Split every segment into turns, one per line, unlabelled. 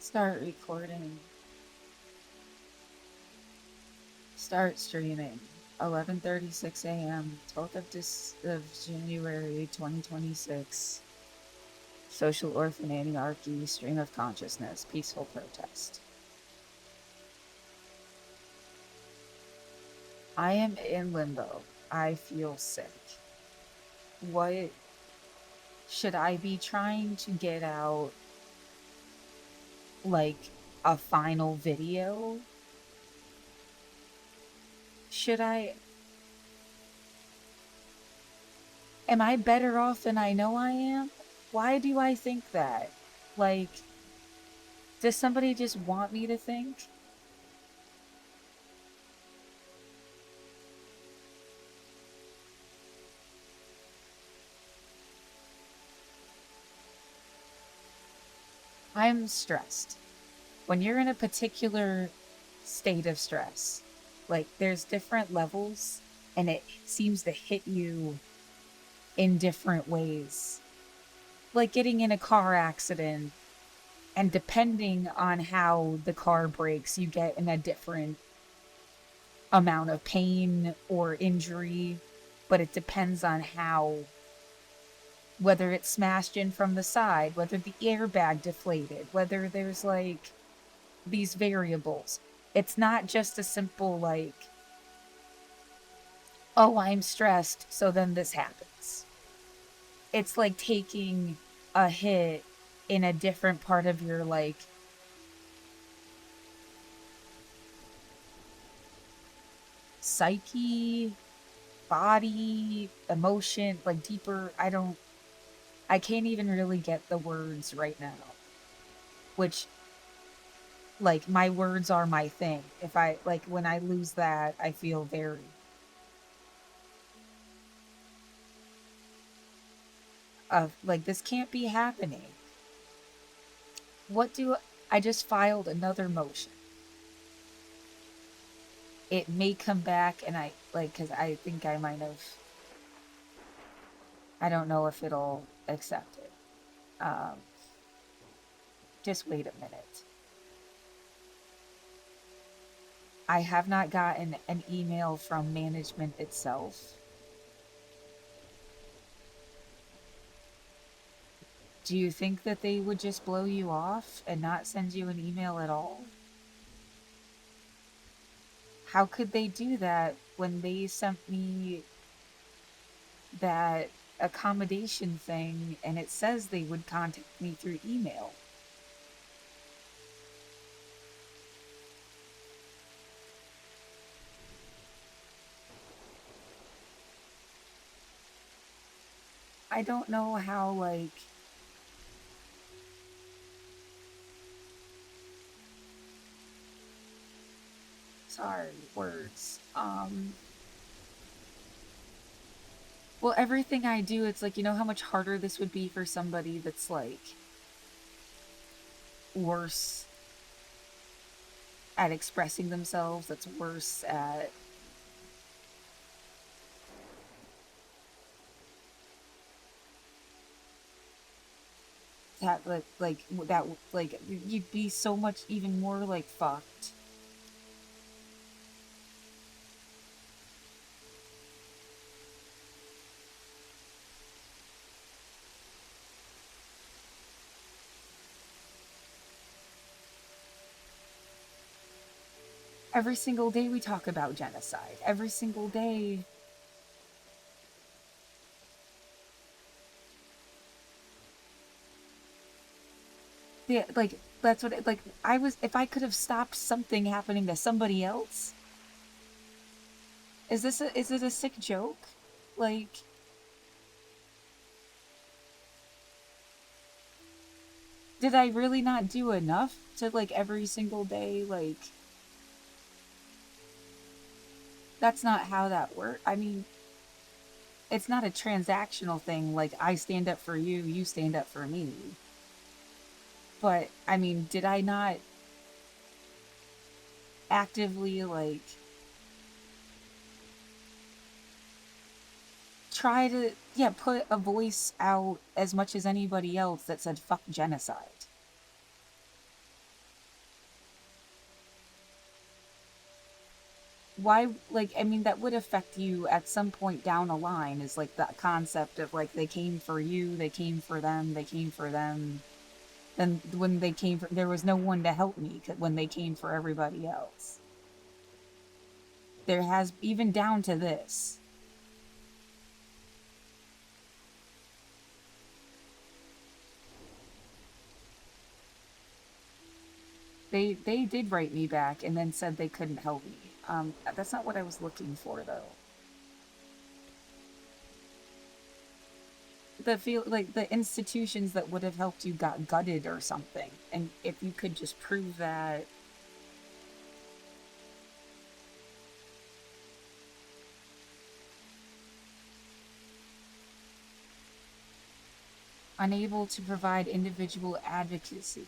Start recording. Start streaming. 11:36 a.m. 12th of January 2026. Social orphan anarchy. Stream of consciousness. Peaceful protest. I am in limbo. I feel sick. What should I be trying to get out? Like a final video? Should I? Am I better off than I know I am? Why do I think that? Like, does somebody just want me to think? I'm stressed. When you're in a particular state of stress, like, there's different levels, and it seems to hit you in different ways. Like getting in a car accident, and depending on how the car breaks, you get in a different amount of pain or injury, but it depends on how, whether it smashed in from the side, whether the airbag deflated, whether there's like these variables. It's not just a simple like, oh, I'm stressed, so then this happens. It's like taking a hit in a different part of your like psyche, body, emotion, like deeper. I can't even really get the words right now. Which, like, my words are my thing. If I, like, when I lose that, I feel very, like, this can't be happening. What do I just filed another motion? It may come back, and I, like, because I think I might have, I don't know if it'll accept it. Um, just wait a minute. I have not gotten an email from management itself. Do you think that they would just blow you off and not send you an email at all? How could they do that when they sent me that accommodation thing and it says they would contact me through email? I don't know how, like, sorry, words. Well, everything I do, it's like, you know how much harder this would be for somebody that's like worse at expressing themselves, that's worse at that, like that, like you'd be so much even more like fucked. Every single day we talk about genocide. Every single day. Yeah, like that's what like I was, if I could have stopped something happening to somebody else. Is it a sick joke? Like, did I really not do enough to like every single day? Like, that's not how that works. I mean, it's not a transactional thing like I stand up for you, you stand up for me. But I mean, did I not actively like try to, yeah, put a voice out as much as anybody else that said fuck genocide? why, like, I mean, that would affect you at some point down the line, is like that concept of like they came for you, they came for them, they came for them. Then when they came for, there was no one to help me when they came for everybody else. There has, even down to this. They did write me back and then said they couldn't help me. That's not what I was looking for though. The feel like the institutions that would have helped you got gutted or something, and if you could just prove that. Unable to provide individual advocacy.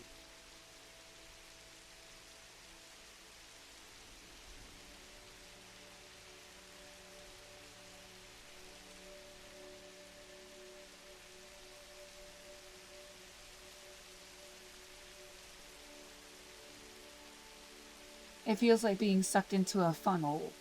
It feels like being sucked into a funnel.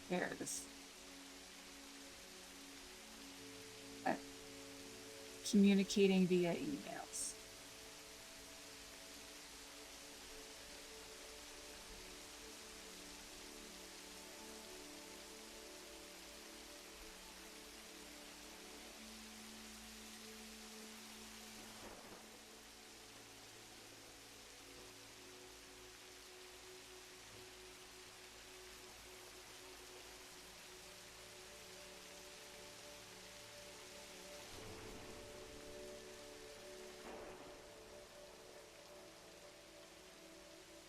Here, this uh, communicating via emails.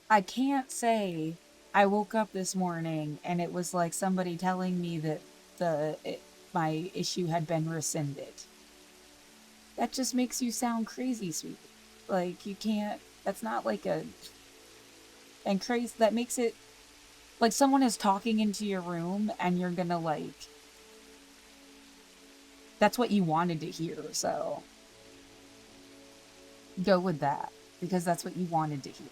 I can't say I woke up this morning and it was like somebody telling me that my issue had been rescinded. That just makes you sound crazy, sweetie. Like you can't. That's not like a. And crazy. That makes it like someone is talking into your room and you're gonna like. That's what you wanted to hear, so go with that because that's what you wanted to hear.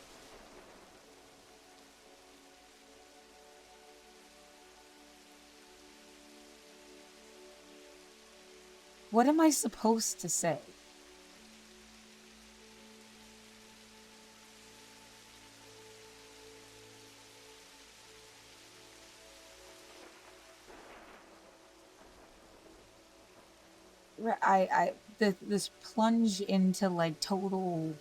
What am I supposed to say? This plunge into like total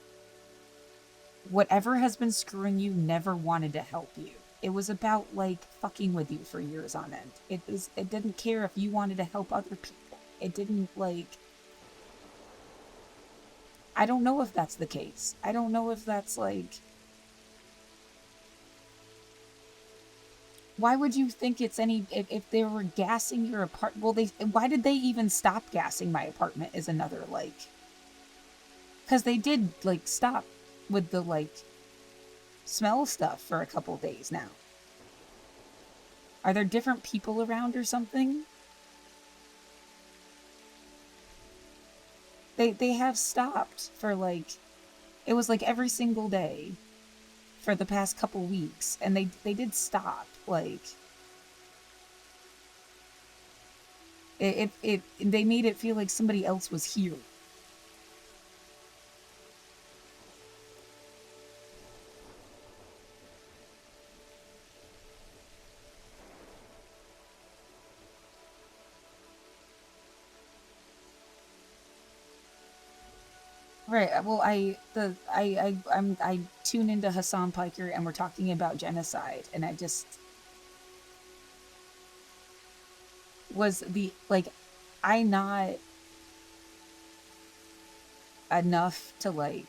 whatever has been screwing you never wanted to help you. It was about like fucking with you for years on end. It didn't care if you wanted to help other people. It didn't like. I don't know if that's the case. I don't know if that's like. Why would you think it's any if they were gassing your apartment? Well, they why did they even stop gassing my apartment? Is another like because they did like stop with the like smell stuff for a couple days now. Are there different people around or something? They have stopped for like it was like every single day for the past couple weeks, and they did stop like they made it feel like somebody else was here. Right. Well, I tune into Hassan Piker and we're talking about genocide, and I just was the like I not enough to like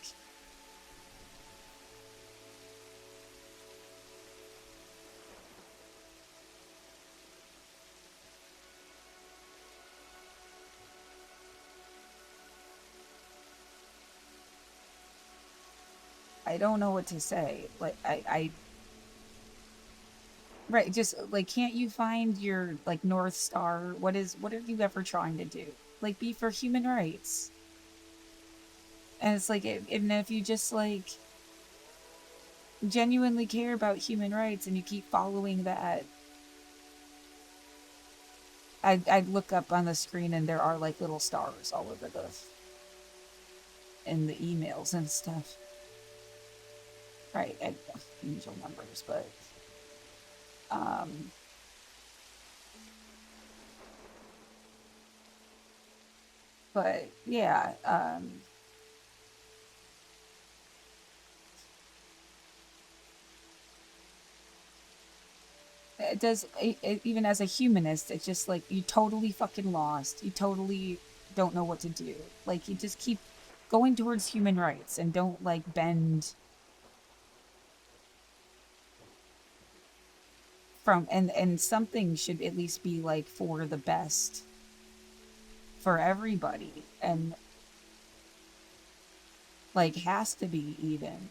I don't know what to say. Like I Right, just like can't you find your like North Star? What are you ever trying to do? Like be for human rights. And it's like and if you just like genuinely care about human rights and you keep following that, I'd look up on the screen and there are like little stars all over the in the emails and stuff. Right, angel numbers, um but yeah, it does even as a humanist, it's just like you totally fucking lost. You totally don't know what to do. Like you just keep going towards human rights and don't like bend from and something should at least be like for the best for everybody and like has to be even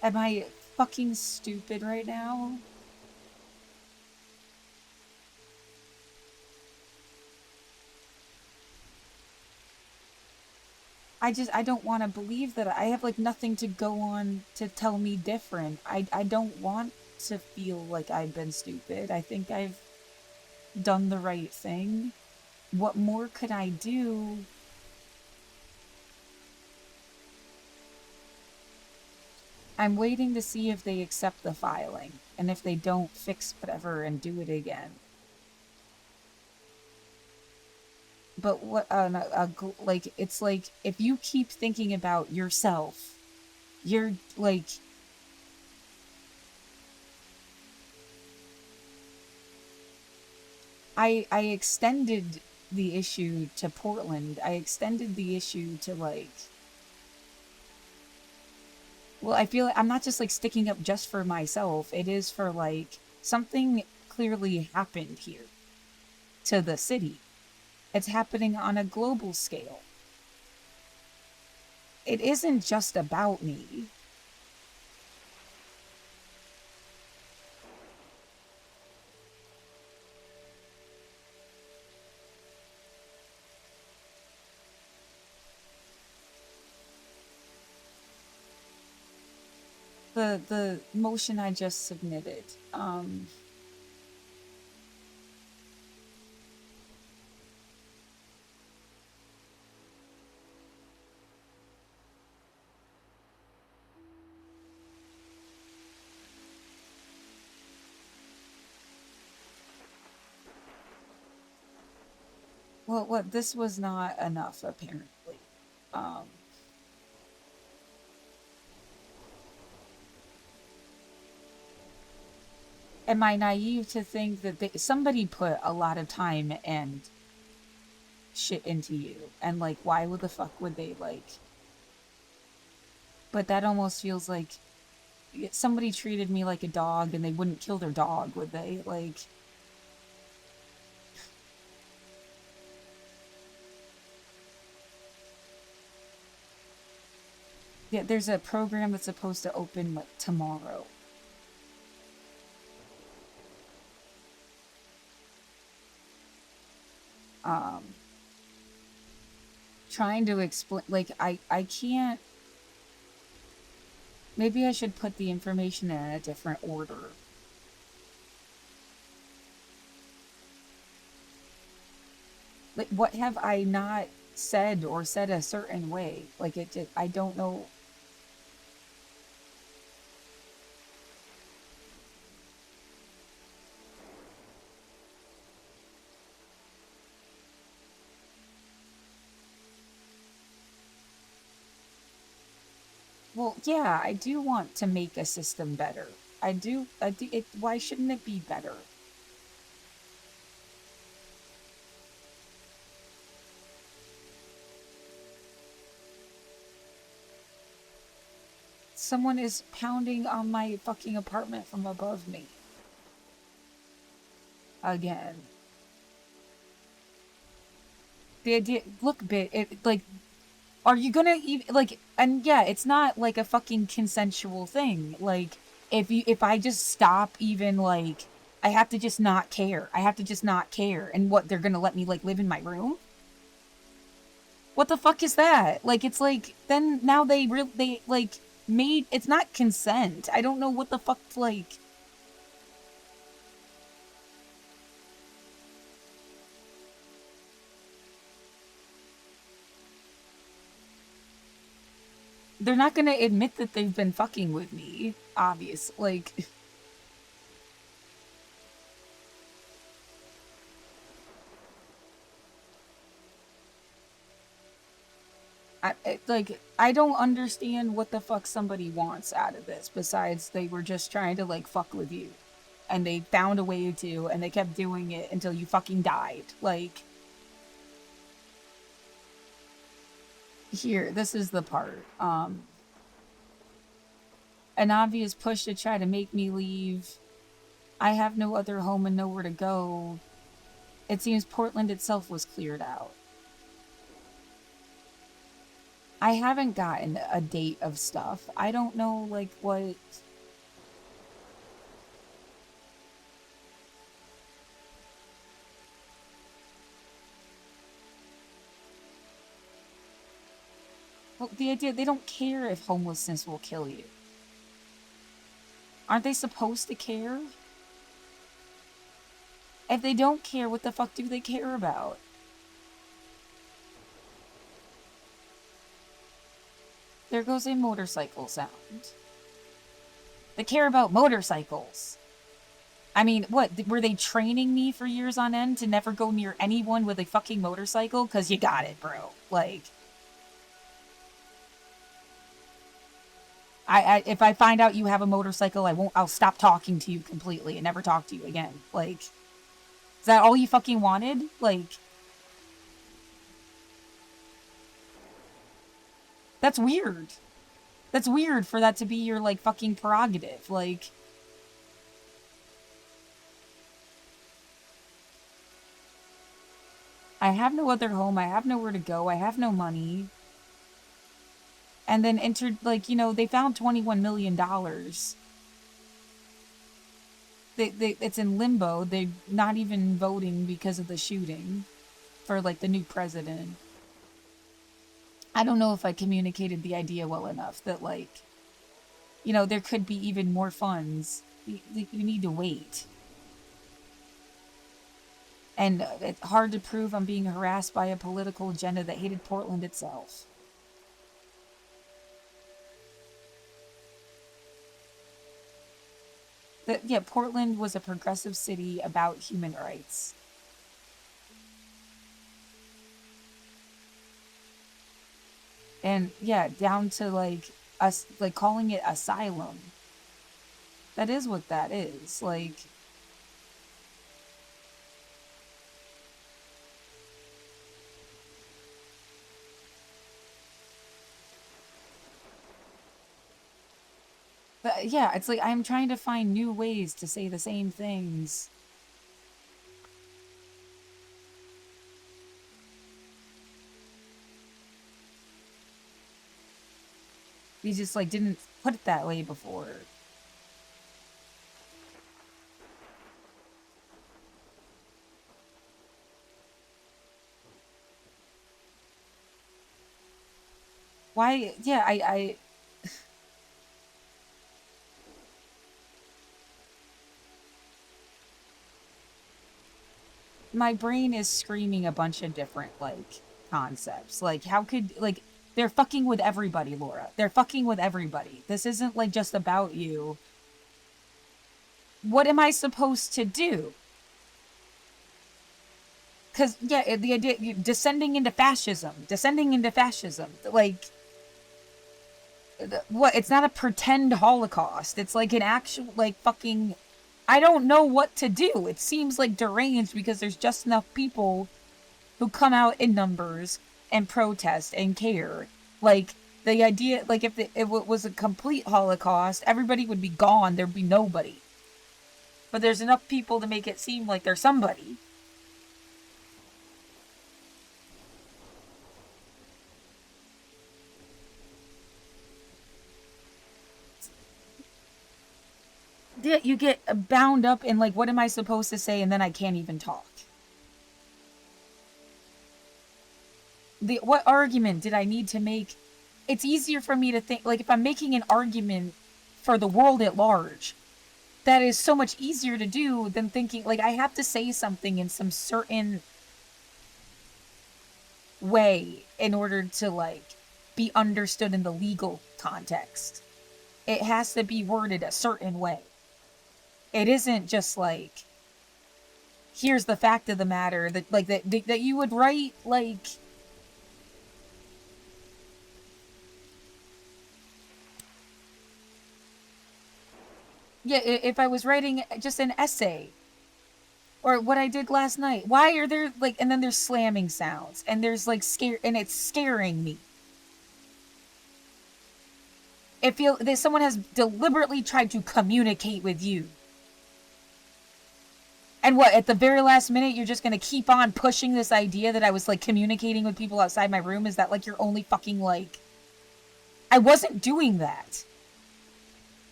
am I fucking stupid right now? I don't want to believe that I have like nothing to go on to tell me different. I don't want to feel like I've been stupid. I think I've done the right thing. What more could I do? I'm waiting to see if they accept the filing and if they don't fix whatever and do it again. But what like it's like if you keep thinking about yourself, you're like I extended the issue to Portland. I extended the issue to like well, I feel like I'm not just like sticking up just for myself. It is for like something clearly happened here to the city. It's happening on a global scale. It isn't just about me. The motion I just submitted. Well, what this was not enough apparently. Um, am I naive to think that somebody put a lot of time and shit into you, and like, why would the fuck would they like? But that almost feels like somebody treated me like a dog, and they wouldn't kill their dog, would they? Like, yeah, there's a program that's supposed to open like tomorrow. Um, trying to explain, like, I can't. Maybe I should put the information in a different order. Like, what have I not said or said a certain way? Like, I don't know. Well, yeah, I do want to make a system better. I do. Why shouldn't it be better? Someone is pounding on my fucking apartment from above me. Again. The idea, look, like, are you gonna even, like, and yeah, it's not like a fucking consensual thing. Like, if I just stop even, like, I have to just not care. I have to just not care. And what, they're gonna let me, like, live in my room? What the fuck is that? Like, it's like, then now they like, made, it's not consent. I don't know what the fuck, like. They're not gonna admit that they've been fucking with me, obvious. Like, I don't understand what the fuck somebody wants out of this, besides they were just trying to, like, fuck with you. And they found a way to, and they kept doing it until you fucking died. Like, here, this is the part. An obvious push to try to make me leave. I have no other home and nowhere to go. It seems Portland itself was cleared out. I haven't gotten a date of stuff. I don't know, like, what. Well, the idea, they don't care if homelessness will kill you. Aren't they supposed to care? If they don't care, what the fuck do they care about? There goes a motorcycle sound. They care about motorcycles. I mean, what, were they training me for years on end to never go near anyone with a fucking motorcycle? Because you got it, bro. Like, if I find out you have a motorcycle, I'll stop talking to you completely and never talk to you again. Like, is that all you fucking wanted? Like, that's weird. That's weird for that to be your, like, fucking prerogative. Like, I have no other home. I have nowhere to go. I have no money. And then entered, like, you know, they found $21 million. It's in limbo. They're not even voting because of the shooting for, like, the new president. I don't know if I communicated the idea well enough that, like, you know, there could be even more funds. You need to wait. And it's hard to prove I'm being harassed by a political agenda that hated Portland itself. Yeah, Portland was a progressive city about human rights. And yeah, down to, like, us, like, calling it asylum. That is what that is. Like, but yeah, it's like I'm trying to find new ways to say the same things. We just, like, didn't put it that way before. Why? Yeah, my brain is screaming a bunch of different, like, concepts. Like, how could, like, they're fucking with everybody, Laura. They're fucking with everybody. This isn't, like, just about you. What am I supposed to do? Because, yeah, the idea, descending into fascism. Like, what? It's not a pretend Holocaust. It's, like, an actual, like, fucking, I don't know what to do. It seems, like, deranged because there's just enough people who come out in numbers and protest and care. Like, The idea, like, if it was a complete Holocaust, everybody would be gone. There'd be nobody. But there's enough people to make it seem like there's somebody. You get bound up in, like, what am I supposed to say, and then I can't even talk. What argument did I need to make? It's easier for me to think, like, if I'm making an argument for the world at large, that is so much easier to do than thinking, like, I have to say something in some certain way in order to, like, be understood in the legal context. It has to be worded a certain way. It isn't just like, here's the fact of the matter, that, like, that you would write, like, yeah, if I was writing just an essay, or what I did last night. Why are there, like, and then there's slamming sounds, and there's, like, and it's scaring me. It feels that someone has deliberately tried to communicate with you. And what, at the very last minute, you're just gonna keep on pushing this idea that I was, like, communicating with people outside my room? Is that, like, your only fucking, like... I wasn't doing that.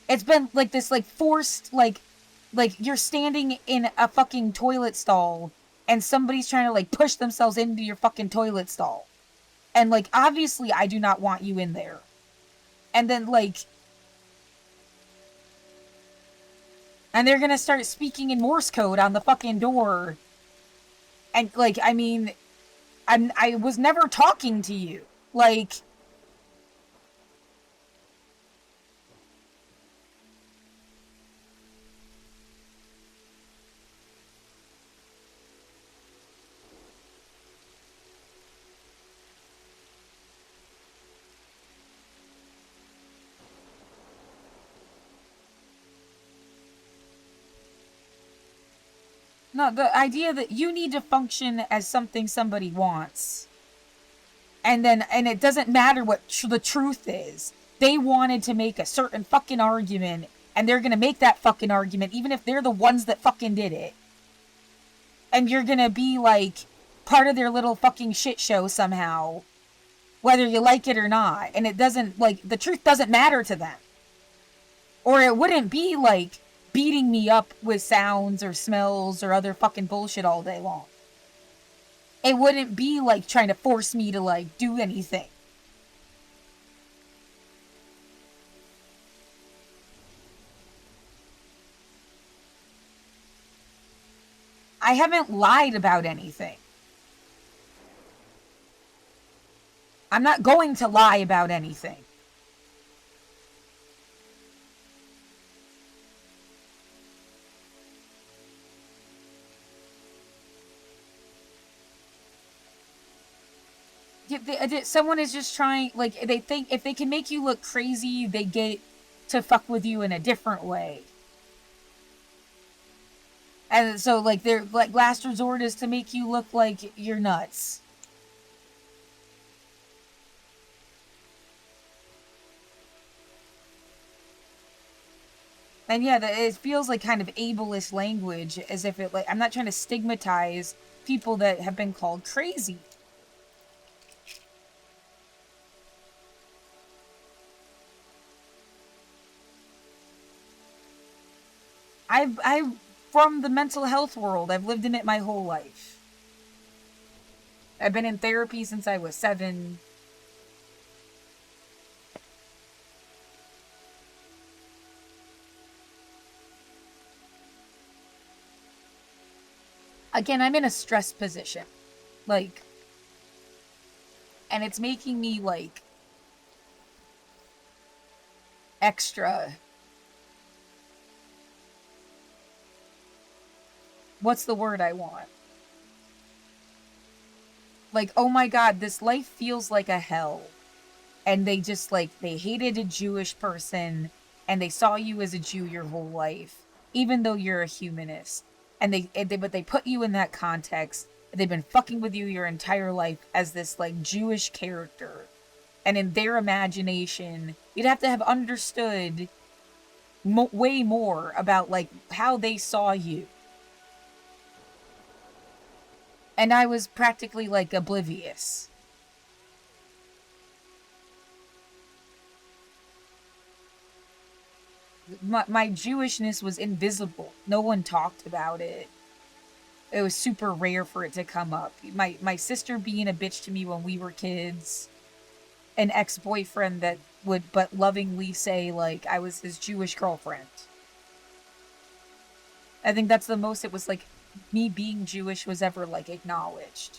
It's been, like, this, like, forced, like, you're standing in a fucking toilet stall, and somebody's trying to, like, push themselves into your fucking toilet stall. And, like, obviously I do not want you in there. And then, like... And they're gonna start speaking in Morse code on the fucking door. And, like, I mean... I was never talking to you. Like... No, the idea that you need to function as something somebody wants. And it doesn't matter what the truth is. They wanted to make a certain fucking argument, and they're gonna make that fucking argument, even if they're the ones that fucking did it. And you're gonna be, like, part of their little fucking shit show somehow, whether you like it or not. And it doesn't, like, the truth doesn't matter to them. Or it wouldn't be, like, beating me up with sounds or smells or other fucking bullshit all day long. It wouldn't be, like, trying to force me to, like, do anything. I haven't lied about anything. I'm not going to lie about anything. Someone is just trying, like, they think if they can make you look crazy, they get to fuck with you in a different way. And so, like, their, like, last resort is to make you look like you're nuts. And yeah, it feels like kind of ableist language, as if it, like, I'm not trying to stigmatize people that have been called crazy. I've from the mental health world. I've lived in it my whole life. I've been in therapy since I was 7. Again, I'm in a stress position. Like, and it's making me, like, extra... What's the word I want? Like, oh my god, this life feels like a hell. And they just, like, they hated a Jewish person, and they saw you as a Jew your whole life, even though you're a humanist. But they put you in that context. They've been fucking with you your entire life as this, like, Jewish character. And in their imagination, you'd have to have understood way more about like how they saw you. And I was practically like oblivious. My Jewishness was invisible. No one talked about it. It was super rare for it to come up. My sister being a bitch to me when we were kids, an ex-boyfriend that would but lovingly say like I was his Jewish girlfriend. I think that's the most it was like me being Jewish was ever like acknowledged.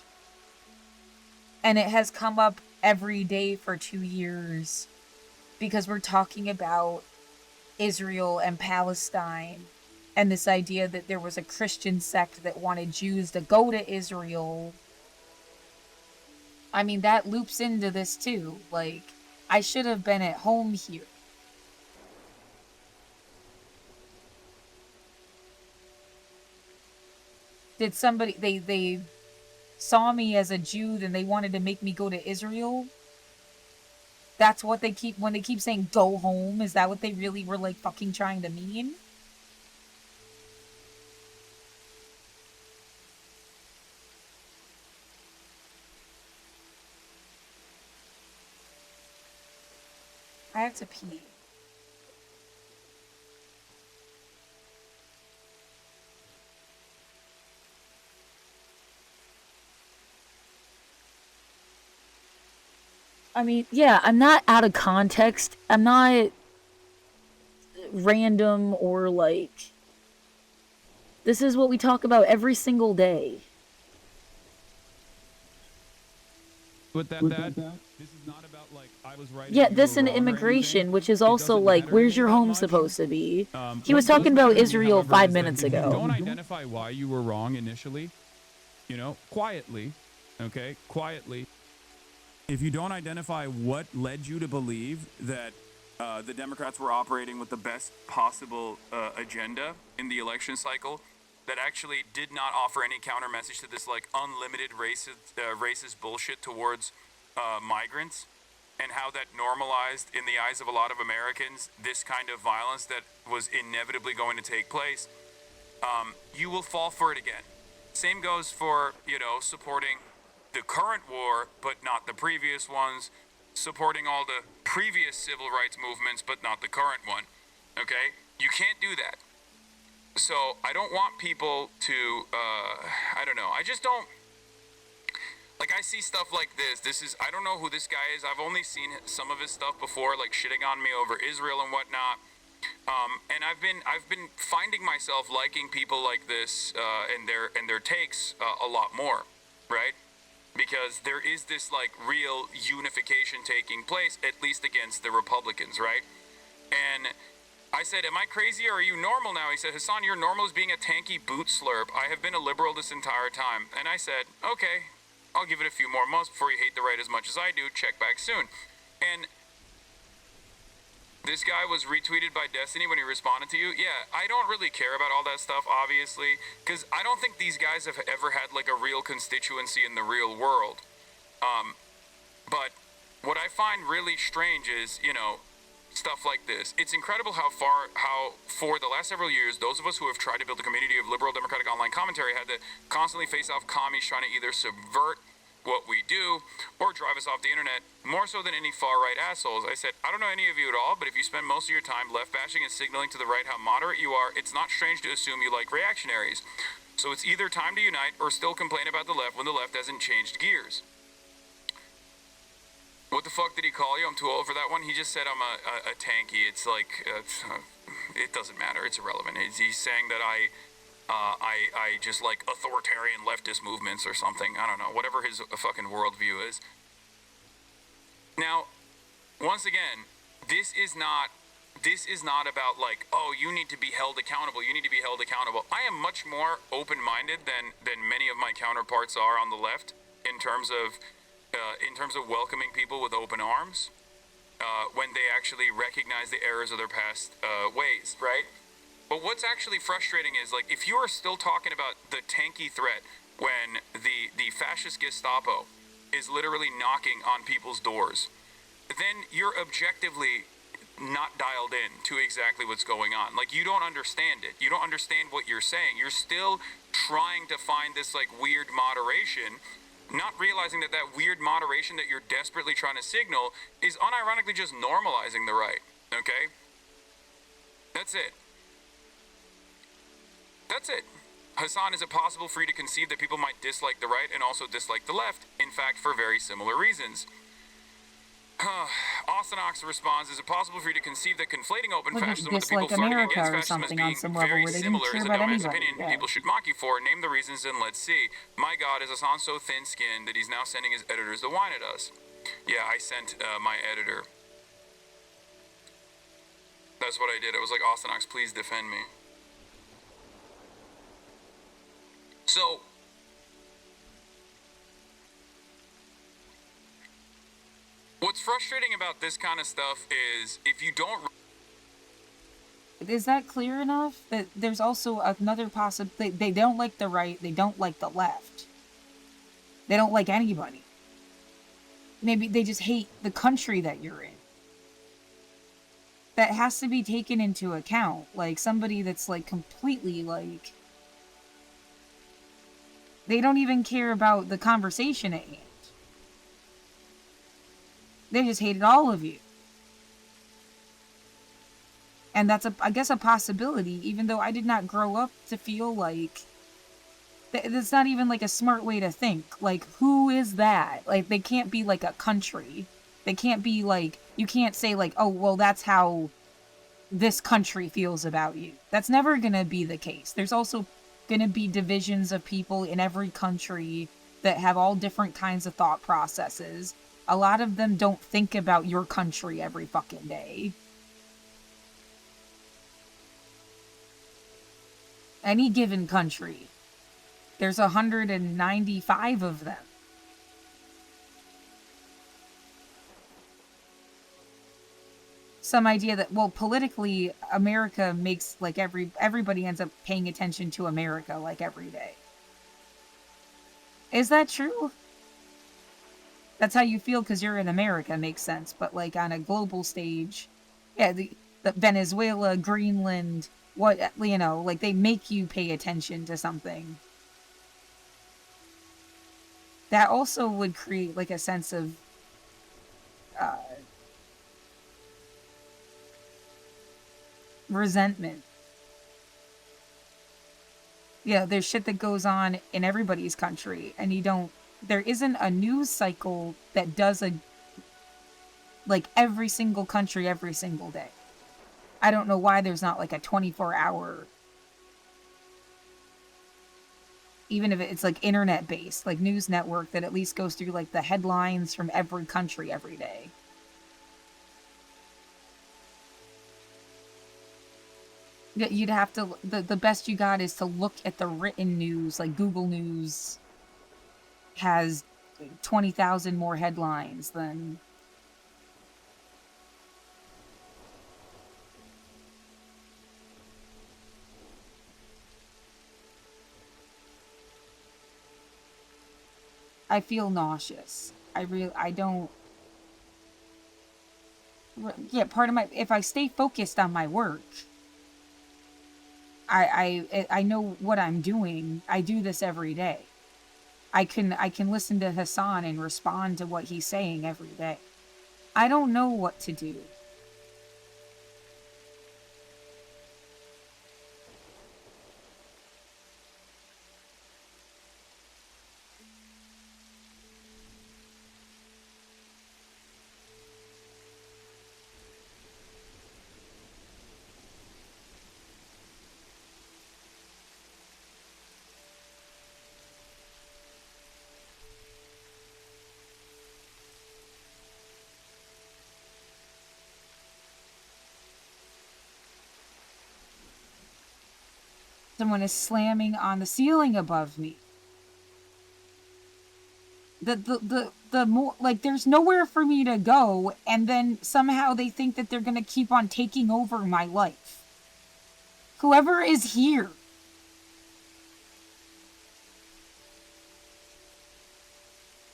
And it has come up every day for 2 years because we're talking about Israel and Palestine and this idea that there was a Christian sect that wanted Jews to go to Israel. I mean, that loops into this too. Like, I should have been at home here. Did somebody, they saw me as a Jew and they wanted to make me go to Israel? That's what they keep, when they keep saying go home, is that what they really were like fucking trying to mean? I have to pee. I mean, yeah, I'm not out of context. I'm not random or like. This is what we talk about every single day.
With that, this is not about like I was right.
Yeah, this and immigration, which is also like, where's your home supposed to be? He was talking about Israel 5 minutes ago.
If you don't identify why you were wrong initially, you know, quietly, okay, quietly. If you don't identify what led you to believe that the Democrats were operating with the best possible agenda in the election cycle, that actually did not offer any counter message to this like unlimited racist bullshit towards migrants, and how that normalized in the eyes of a lot of Americans this kind of violence that was inevitably going to take place, you will fall for it again. Same goes for, you know, supporting the current war but not the previous ones, supporting all the previous civil rights movements but not the current one. Okay? You can't do that. So I don't want people to, I don't know. I just don't, like, I see stuff like this is, I don't know who this guy is. I've only seen some of his stuff before, like shitting on me over Israel and whatnot. And I've been finding myself liking people like this and their takes a lot more, right? Because there is this like real unification taking place, at least against the Republicans, right? And I said, am I crazy or are you normal now? He said, Hassan, you're normal as being a tanky boot slurp. I have been a liberal this entire time. And I said, okay, I'll give it a few more months before you hate the right as much as I do. Check back soon. And this guy was retweeted by Destiny when he responded to you. Yeah, I don't really care about all that stuff, obviously, because I don't think these guys have ever had like a real constituency in the real world. But what I find really strange is, you know, stuff like this. It's incredible how for the last several years, those of us who have tried to build a community of liberal democratic online commentary had to constantly face off commies trying to either subvert what we do or drive us off the internet, more so than any far-right assholes. I said, I don't know any of you at all, but if you spend most of your time left bashing and signaling to the right how moderate you are, it's not strange to assume you like reactionaries. So it's either time to unite or still complain about the left when the left hasn't changed gears. What the fuck did he call you? I'm too old for that one. He just said I'm a tanky. It's like, it doesn't matter. It's irrelevant. He's saying that I just like authoritarian leftist movements or something. I don't know. Whatever his fucking worldview is. Now, once again, this is not about like, oh, you need to be held accountable. You need to be held accountable. I am much more open-minded than many of my counterparts are on the left in terms of welcoming people with open arms when they actually recognize the errors of their past ways, right? But what's actually frustrating is, like, if you are still talking about the tanky threat when the fascist Gestapo is literally knocking on people's doors then you're objectively not dialed in to exactly what's going on. Like, you don't understand it. You don't understand what you're saying. You're still trying to find this like weird moderation, not realizing that that weird moderation that you're desperately trying to signal is unironically just normalizing the right. Okay? That's it. That's it. Hassan, is it possible for you to conceive that people might dislike the right and also dislike the left? In fact, for very similar reasons. Austin Ox responds, is it possible for you to conceive that conflating open
Wouldn't
fascism with the people
dislike
flirting
America
against
or
fascism as
something on
being
some level
very
where they didn't
similar
care
is a
about
dumbass
anybody.
opinion
Yeah.
people should mock you for? Name the reasons and let's see. My God, is Hassan so thin-skinned that he's now sending his editors to whine at us? Yeah, I sent my editor. That's what I did. I was like, Austin Ox, please defend me. So, what's frustrating about this kind of stuff is if you don't...
Is that clear enough? That there's also another possibility. They don't like the right. They don't like the left. They don't like anybody. Maybe they just hate the country that you're in. That has to be taken into account. Like, somebody that's like completely like... They don't even care about the conversation at hand. They just hated all of you. And that's, I guess, a possibility, even though I did not grow up to feel like... That's not even, like, a smart way to think. Like, who is that? Like, they can't be, like, a country. They can't be, like... You can't say, like, oh, well, that's how this country feels about you. That's never gonna be the case. There's also gonna be divisions of people in every country that have all different kinds of thought processes. A lot of them don't think about your country every fucking day. Any given country. There's 195 of them. Some idea that, well, politically, America makes, like, everybody ends up paying attention to America, like, every day. Is that true? That's how you feel because you're in America, makes sense. But, like, on a global stage, yeah, the Venezuela, Greenland, what, you know, like, they make you pay attention to something. That also would create, like, a sense of, resentment. Yeah, there's shit that goes on in everybody's country, and there isn't a news cycle that does like, every single country every single day. I don't know why there's not, like, a 24-hour, even if it's, like, internet-based, like, news network that at least goes through, like, the headlines from every country every day. You'd have to... The best you got is to look at the written news, like Google News has 20,000 more headlines than... I feel nauseous. I don't... Yeah, part of my... If I stay focused on my work... I know what I'm doing. I do this every day. I can listen to Hassan and respond to what he's saying every day. I don't know what to do. Someone is slamming on the ceiling above me. The more, like, there's nowhere for me to go, and then somehow they think that they're gonna keep on taking over my life. Whoever is here.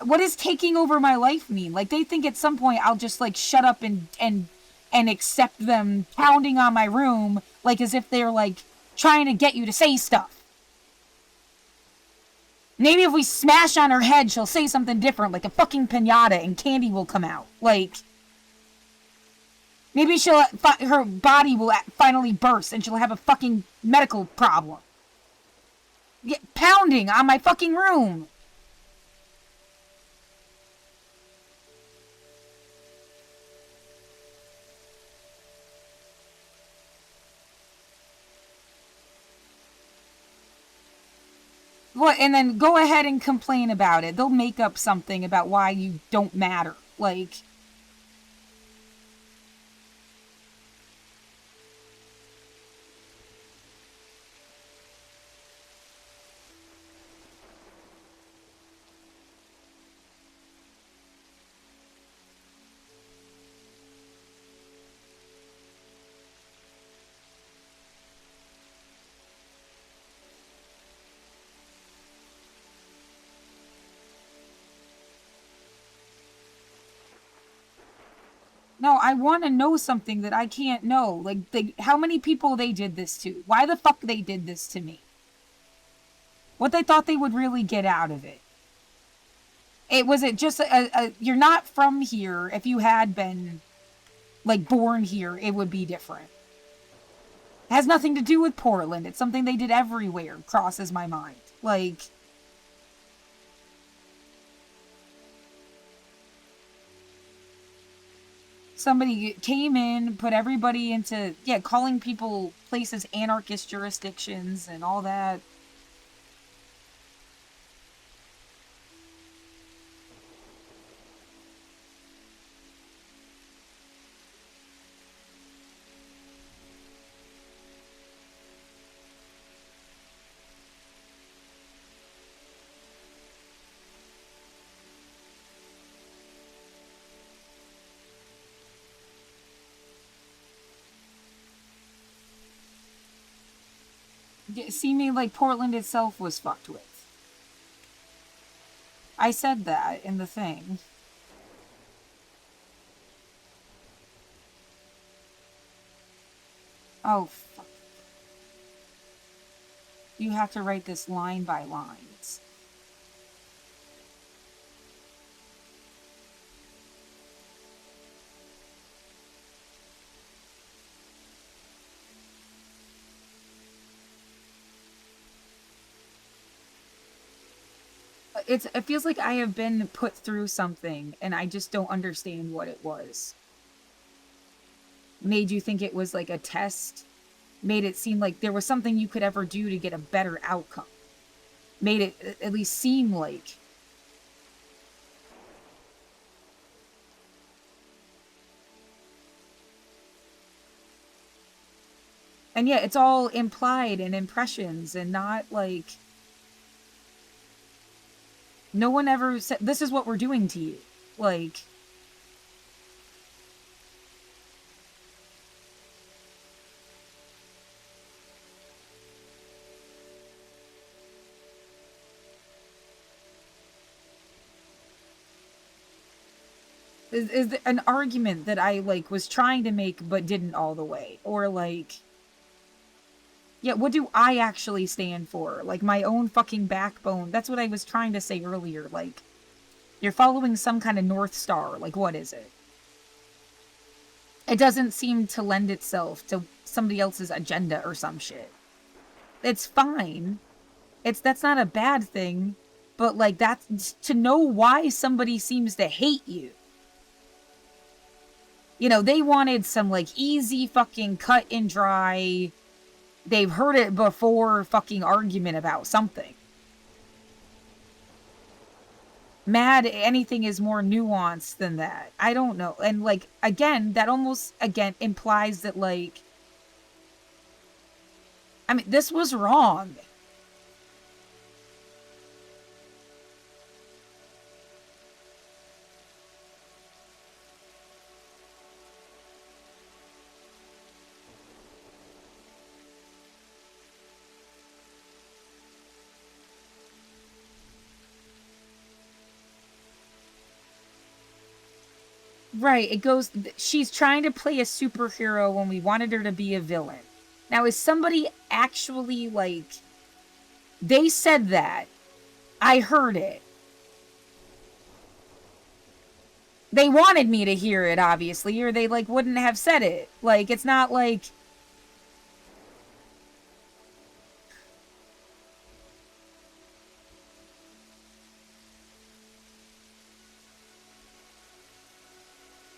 what does taking over my life mean? Like, they think at some point I'll just, like, shut up and accept them pounding on my room, like, as if they're, like, trying to get you to say stuff. Maybe if we smash on her head, she'll say something different, like a fucking pinata, and candy will come out. Like, maybe her body will finally burst, and she'll have a fucking medical problem. Pounding on my fucking room. What? And then go ahead and complain about it. They'll make up something about why you don't matter. Like, no, I want to know something that I can't know. Like, how many people they did this to? Why the fuck they did this to me? What they thought they would really get out of it? Was it just you're not from here. If you had been, like, born here, it would be different. It has nothing to do with Portland. It's something they did everywhere. Crosses my mind. Like, somebody came in, put everybody into, calling people places anarchist jurisdictions and all that. Seeming like Portland itself was fucked with. I said that in the thing. Oh, fuck. You have to write this line by line. It feels like I have been put through something and I just don't understand what it was. Made you think it was like a test. Made it seem like there was something you could ever do to get a better outcome. Made it at least seem like. And yet it's all implied and impressions and not like. No one ever said, this is what we're doing to you. Like, is an argument that I, like, was trying to make but didn't all the way. Or, like, what do I actually stand for? Like, my own fucking backbone. That's what I was trying to say earlier. Like, you're following some kind of North Star. Like, what is it? It doesn't seem to lend itself to somebody else's agenda or some shit. It's fine. That's not a bad thing. But, like, that's to know why somebody seems to hate you. You know, they wanted some, like, easy fucking cut and dry, they've heard it before fucking argument about something. Mad anything is more nuanced than that. I don't know. And, like, again, that almost, again, implies that, like, I mean, this was wrong. Right, it goes. She's trying to play a superhero when we wanted her to be a villain. Now, is somebody actually like. They said that. I heard it. They wanted me to hear it, obviously, or they like wouldn't have said it. Like, it's not like.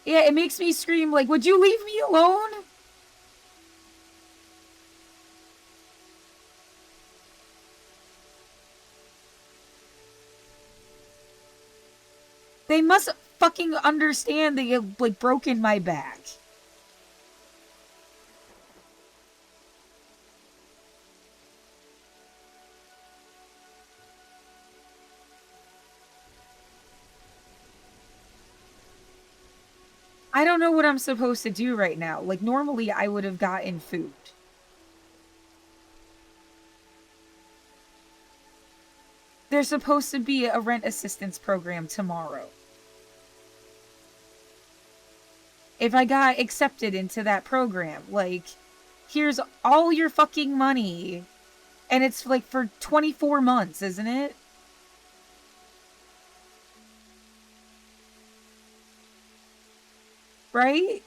Yeah, it makes me scream, like, would you leave me alone? They must fucking understand that you've, like, broken my back. I don't know what I'm supposed to do right now. Like, normally I would have gotten food. There's supposed to be a rent assistance program tomorrow. If I got accepted into that program, like, here's all your fucking money. And it's like for 24 months, isn't it? Right?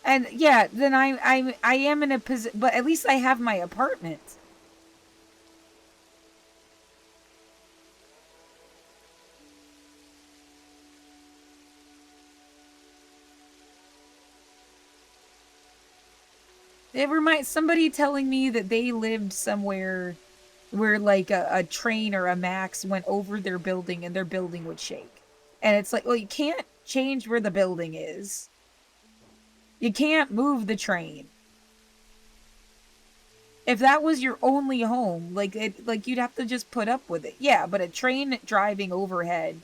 And yeah, then I am in a position, but at least I have my apartment. It reminds somebody telling me that they lived somewhere where like a train or a max went over their building and their building would shake. And it's like, well, you can't change where the building is. You can't move the train. If that was your only home, like you'd have to just put up with it. Yeah, but a train driving overhead,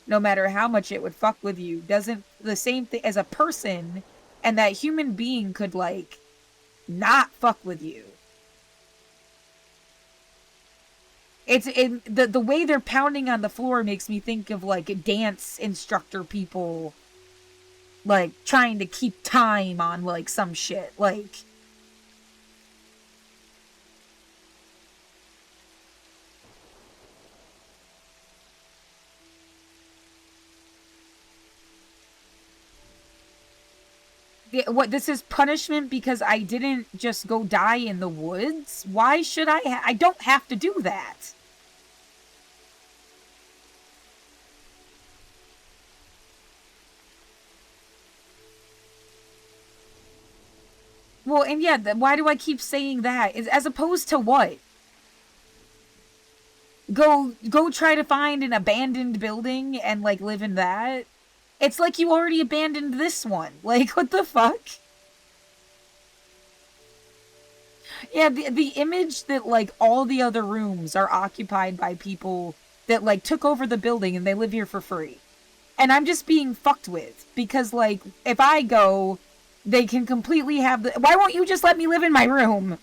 no matter how much it would fuck with you, doesn't the same thing as a person, and that human being could like not fuck with you. The way they're pounding on the floor makes me think of like dance instructor people like trying to keep time on like some shit. Like what, this is punishment because I didn't just go die in the woods? Why should I don't have to do that. Well, and yeah, why do I keep saying that? As opposed to what? Go try to find an abandoned building and like live in that? It's like you already abandoned this one. Like, what the fuck? Yeah, the image that like all the other rooms are occupied by people that like took over the building and they live here for free. And I'm just being fucked with because like if I go, they can completely have the. Why won't you just let me live in my room?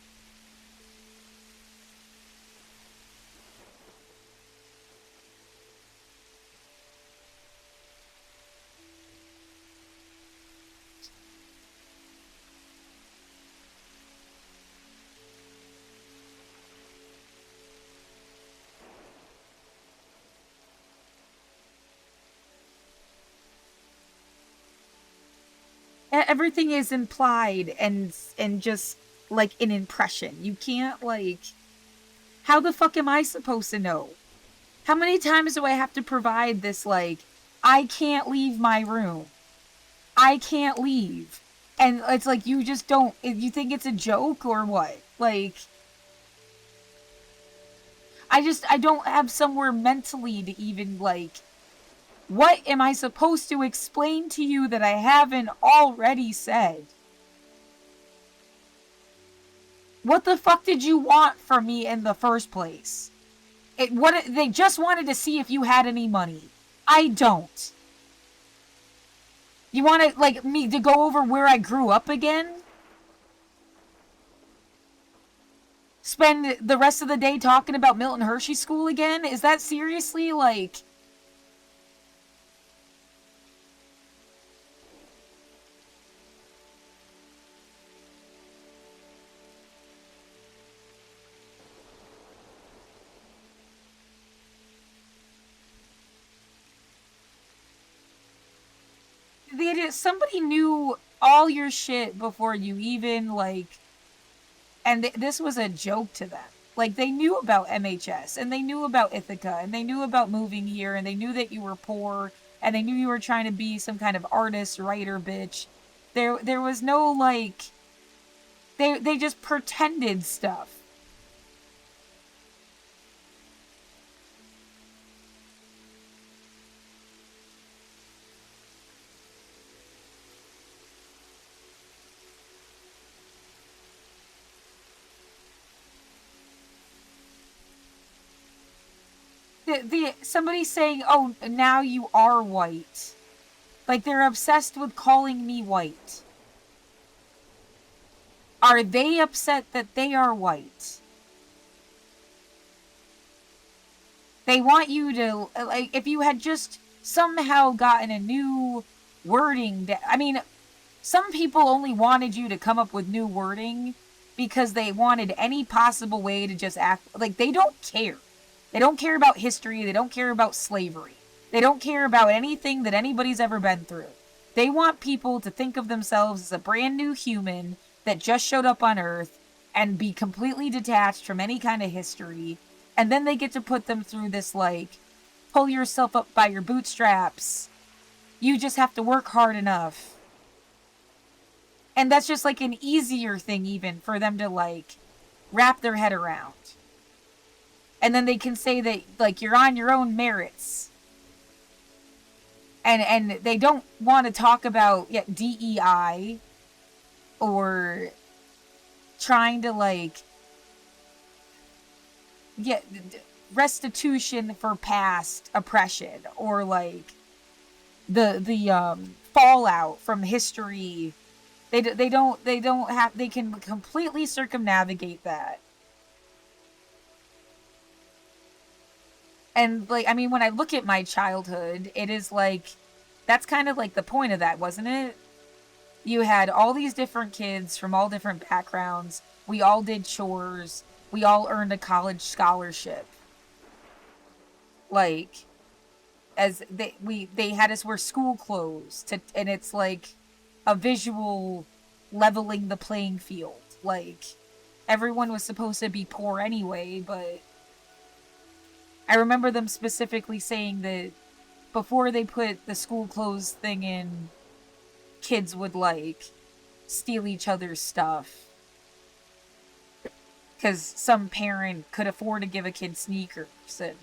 Everything is implied and just like an impression. You can't like. How the fuck am I supposed to know? How many times do I have to provide this like I can't leave my room. I can't leave. And it's like you just don't you think it's a joke or what? Like I don't have somewhere mentally to even like what am I supposed to explain to you that I haven't already said? What the fuck did you want from me in the first place? They just wanted to see if you had any money. I don't. You want to like me to go over where I grew up again? Spend the rest of the day talking about Milton Hershey School again? Is that seriously like somebody knew all your shit before you even, like, and this was a joke to them. Like, they knew about MHS, and they knew about Ithaca, and they knew about moving here, and they knew that you were poor, and they knew you were trying to be some kind of artist, writer, bitch. There was no, like, they just pretended stuff. Somebody saying, "Oh, now you are white." Like, they're obsessed with calling me white. Are they upset that they are white? They want you to, like, if you had just somehow gotten a new wording. I mean, some people only wanted you to come up with new wording because they wanted any possible way to just act like they don't care. They don't care about history. They don't care about slavery. They don't care about anything that anybody's ever been through. They want people to think of themselves as a brand new human that just showed up on Earth and be completely detached from any kind of history. And then they get to put them through this, like, pull yourself up by your bootstraps. You just have to work hard enough. And that's just, like, an easier thing even for them to, like, wrap their head around. And then they can say that, like, you're on your own merits. And they don't want to talk about DEI or trying to, like, get restitution for past oppression or, like, the fallout from history. They don't have, they can completely circumnavigate that. And, like, I mean, when I look at my childhood, it is like, that's kind of like the point of that, wasn't it? You had all these different kids from all different backgrounds. We all did chores. We all earned a college scholarship. Like, as they had us wear school clothes and it's like a visual leveling the playing field. Like, everyone was supposed to be poor anyway, but I remember them specifically saying that before they put the school clothes thing in, kids would, like, steal each other's stuff. Because some parent could afford to give a kid sneakers, and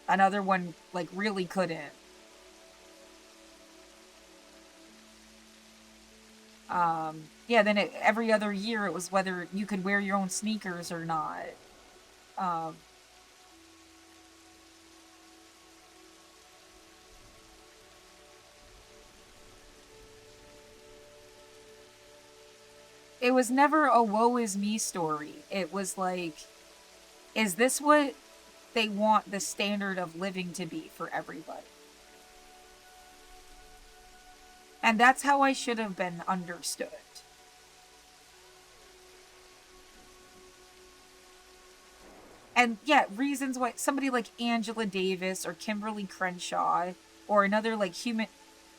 another one, like, really couldn't. Yeah, then every other year it was whether you could wear your own sneakers or not. It was never a woe is me story. It was like, is this what they want the standard of living to be for everybody? And that's how I should have been understood. And yeah, reasons why somebody like Angela Davis or Kimberly Crenshaw or another, like,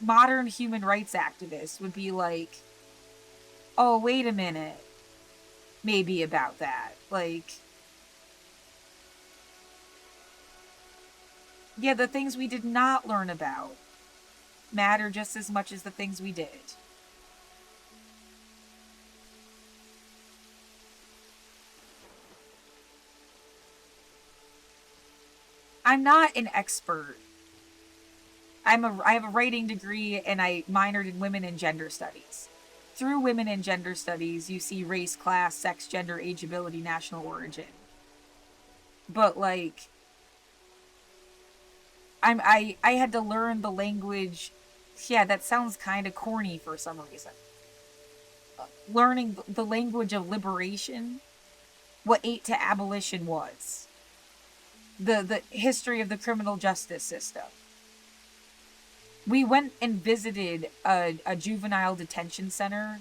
modern human rights activist would be like, oh, wait a minute, maybe about that. Like, yeah, the things we did not learn about matter just as much as the things we did. I'm not an expert. I have a writing degree and I minored in women and gender studies. Through women and gender studies, you see race, class, sex, gender, age, ability, national origin. But, like, I had to learn the language. Yeah, that sounds kind of corny for some reason. Learning the language of liberation, what 8 to abolition was, the history of the criminal justice system. We went and visited a juvenile detention center,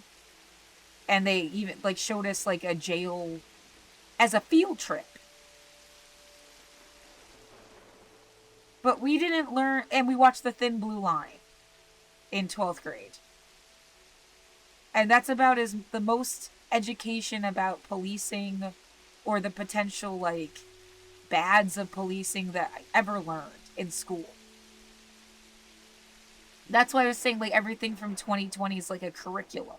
and they even, like, showed us, like, a jail as a field trip. But we didn't learn, and we watched The Thin Blue Line. in 12th grade. And that's about as the most education about policing or the potential, like, bads of policing that I ever learned in school. That's why I was saying, like, everything from 2020 is like a curriculum.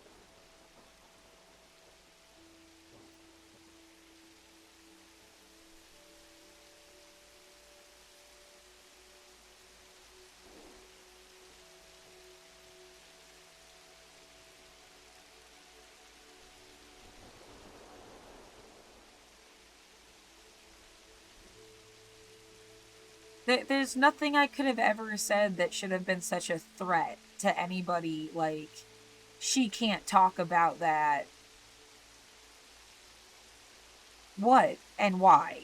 There's nothing I could have ever said that should have been such a threat to anybody. Like, she can't talk about that. What and why?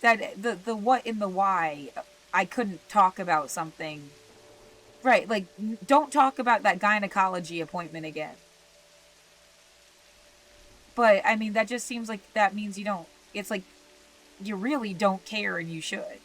That the what and the why. I couldn't talk about something. Right, like, don't talk about that gynecology appointment again. But I mean, that just seems like that means you don't. It's like you really don't care, and you should.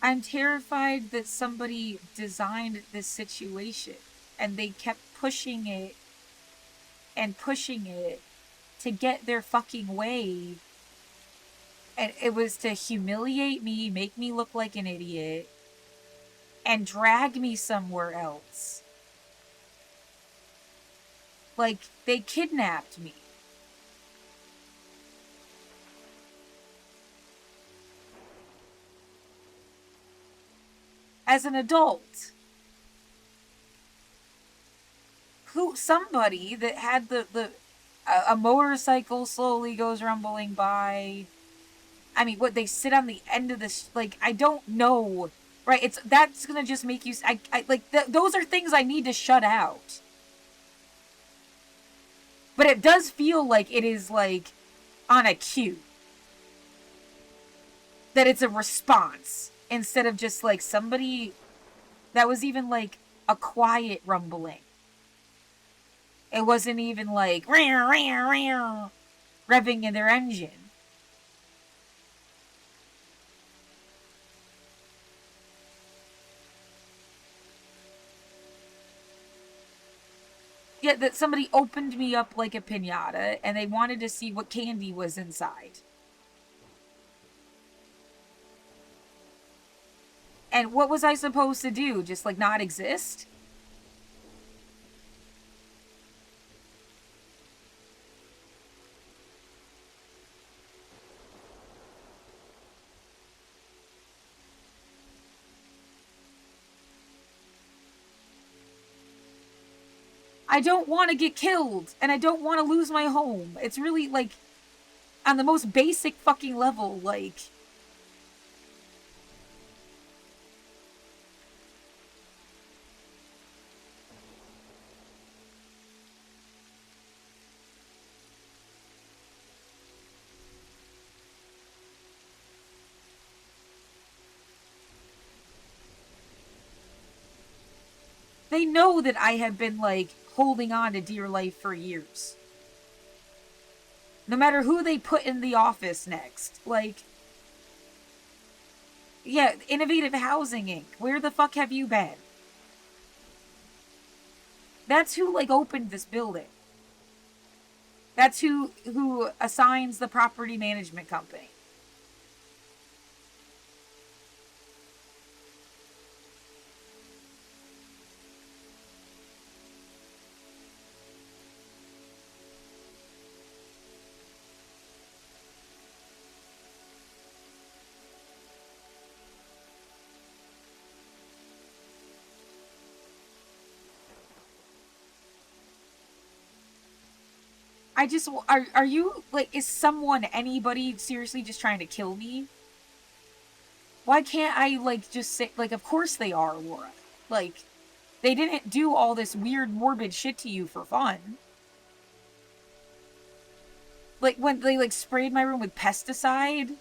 I'm terrified that somebody designed this situation and they kept pushing it to get their fucking way. And it was to humiliate me, make me look like an idiot, and drag me somewhere else. Like, they kidnapped me. As an adult. Somebody that had a motorcycle slowly goes rumbling by. I mean, what, they sit on the end of this, like, I don't know, right? That's gonna just make you, like, those are things I need to shut out. But it does feel like it is, like, on a cue. That it's a response, instead of just, like, somebody that was even, like, a quiet rumbling. It wasn't even like revving in their engine. Yeah, that somebody opened me up like a piñata and they wanted to see what candy was inside. And what was I supposed to do? Just, like, not exist? I don't want to get killed, and I don't want to lose my home. It's really, like, on the most basic fucking level, like... They know that I have been, like, holding on to dear life for years. No matter who they put in the office next. Like, yeah, Innovative Housing Inc. Where the fuck have you been? That's who, like, opened this building. That's who assigns the property management company. I just are you, like, is someone, anybody seriously just trying to kill me? Why can't I, like, just say, like, of course they are, Laura. Like, they didn't do all this weird, morbid shit to you for fun. Like, when they, like, sprayed my room with pesticide.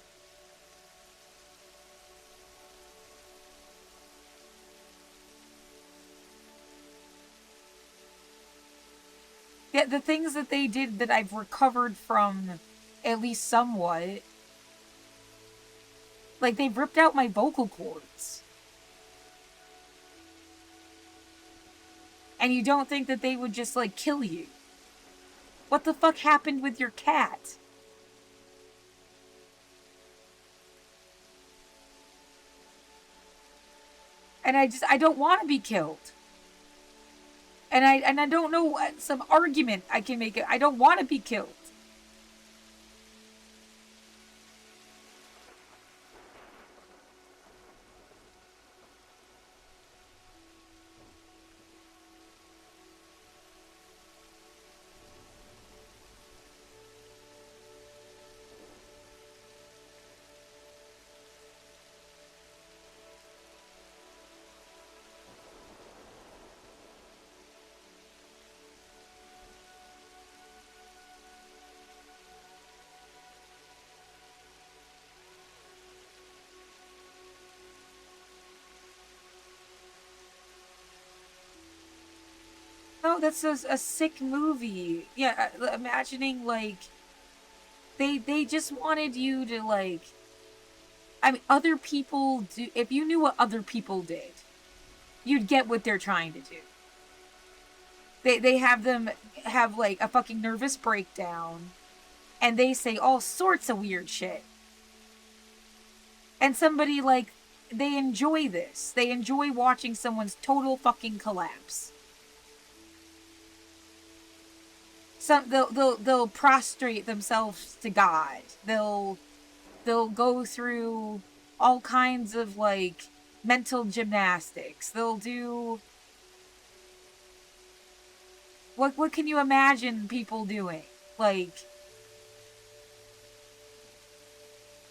Yeah, the things that they did that I've recovered from, at least somewhat. Like, they've ripped out my vocal cords. And you don't think that they would just, like, kill you. What the fuck happened with your cat? And I don't want to be killed. And I don't know some argument I can make. I don't want to be killed. No, that's a sick movie. Yeah, imagining, like, they just wanted you to, like, I mean, other people do. If you knew what other people did, you'd get what they're trying to do. They have them have, like, a fucking nervous breakdown, and they say all sorts of weird shit. And somebody, like, they enjoy this. They enjoy watching someone's total fucking collapse. They'll prostrate themselves to God. They'll go through all kinds of, like, mental gymnastics. They'll do what can you imagine people doing? Like,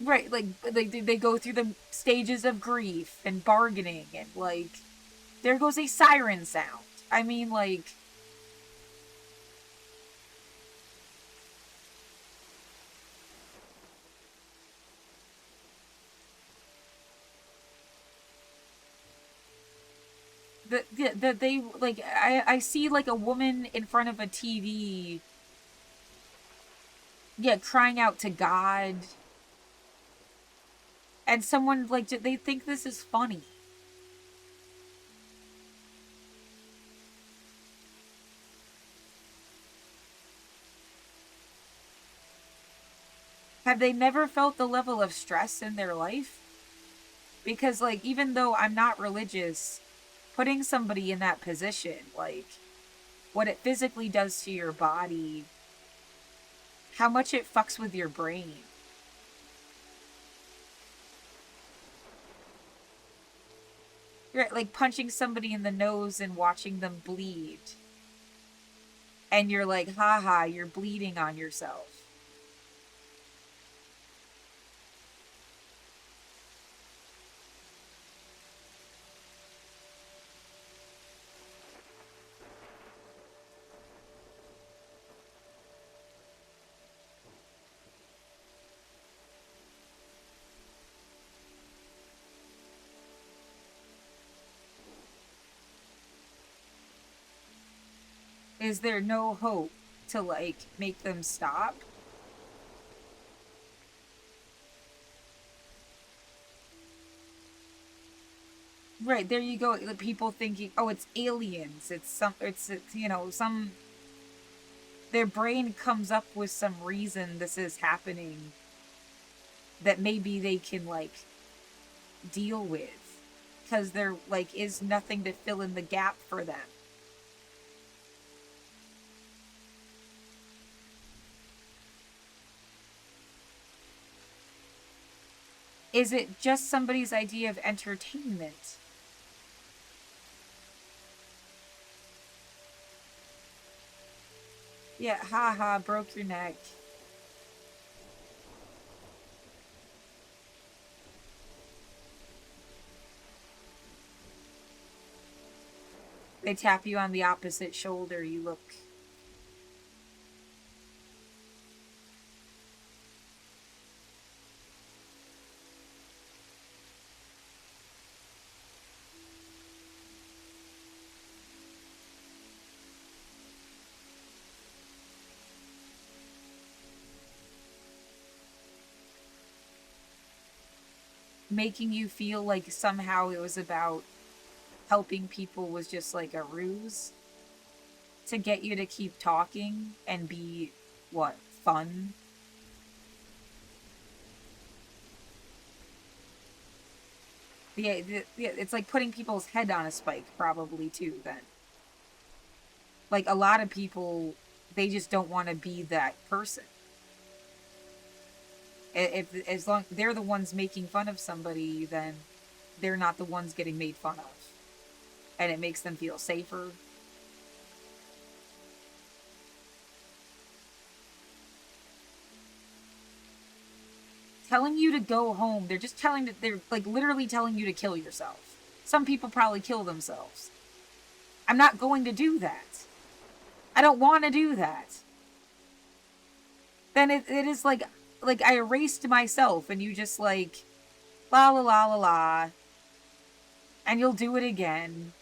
right, like they go through the stages of grief and bargaining, and, like, there goes a siren sound. I mean, like, that they, like, I see, like, a woman in front of a TV, yeah, crying out to God, and someone, like, they think this is funny. Have they never felt the level of stress in their life? Because, like, even though I'm not religious, putting somebody in that position, like, what it physically does to your body, how much it fucks with your brain. You're, like, punching somebody in the nose and watching them bleed. And you're like, haha, you're bleeding on yourself. Is there no hope to, like, make them stop? Right, there you go. The people thinking, oh, it's aliens. It's, you know, some, their brain comes up with some reason this is happening that maybe they can, like, deal with. Because there, like, is nothing to fill in the gap for them. Is it just somebody's idea of entertainment? Yeah, haha, broke your neck. They tap you on the opposite shoulder. You look. Making you feel like somehow it was about helping people was just like a ruse to get you to keep talking and be, what, fun? Yeah, it's like putting people's head on a spike, probably, too, then. Like, a lot of people, they just don't want to be that person. If as long they're the ones making fun of somebody, then they're not the ones getting made fun of, and it makes them feel safer. Telling you to go home, they're like literally telling you to kill yourself. Some people probably kill themselves. I'm not going to do that. I don't want to do that. Then it is like I erased myself, and you just like la la la la la, and you'll do it again.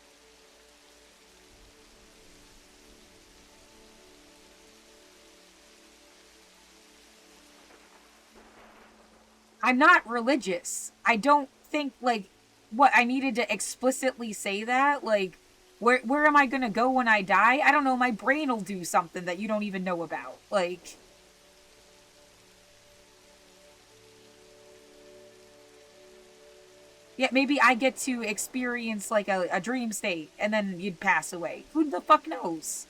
I'm not religious. I don't think like what I needed to explicitly say that. Like, where am I gonna go when I die? I don't know. My brain will do something that you don't even know about. Like, yeah, maybe I get to experience like a dream state and then you'd pass away. Who the fuck knows?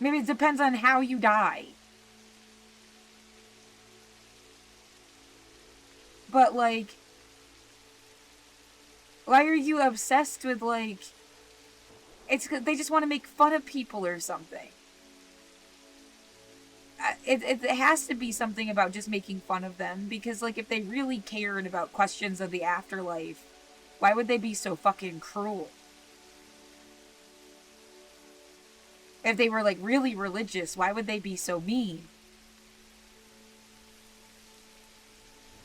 Maybe it depends on how you die. But like, why are you obsessed with like? It's they just want to make fun of people or something. It has to be something about just making fun of them, because like if they really cared about questions of the afterlife, why would they be so fucking cruel? If they were like really religious, why would they be so mean?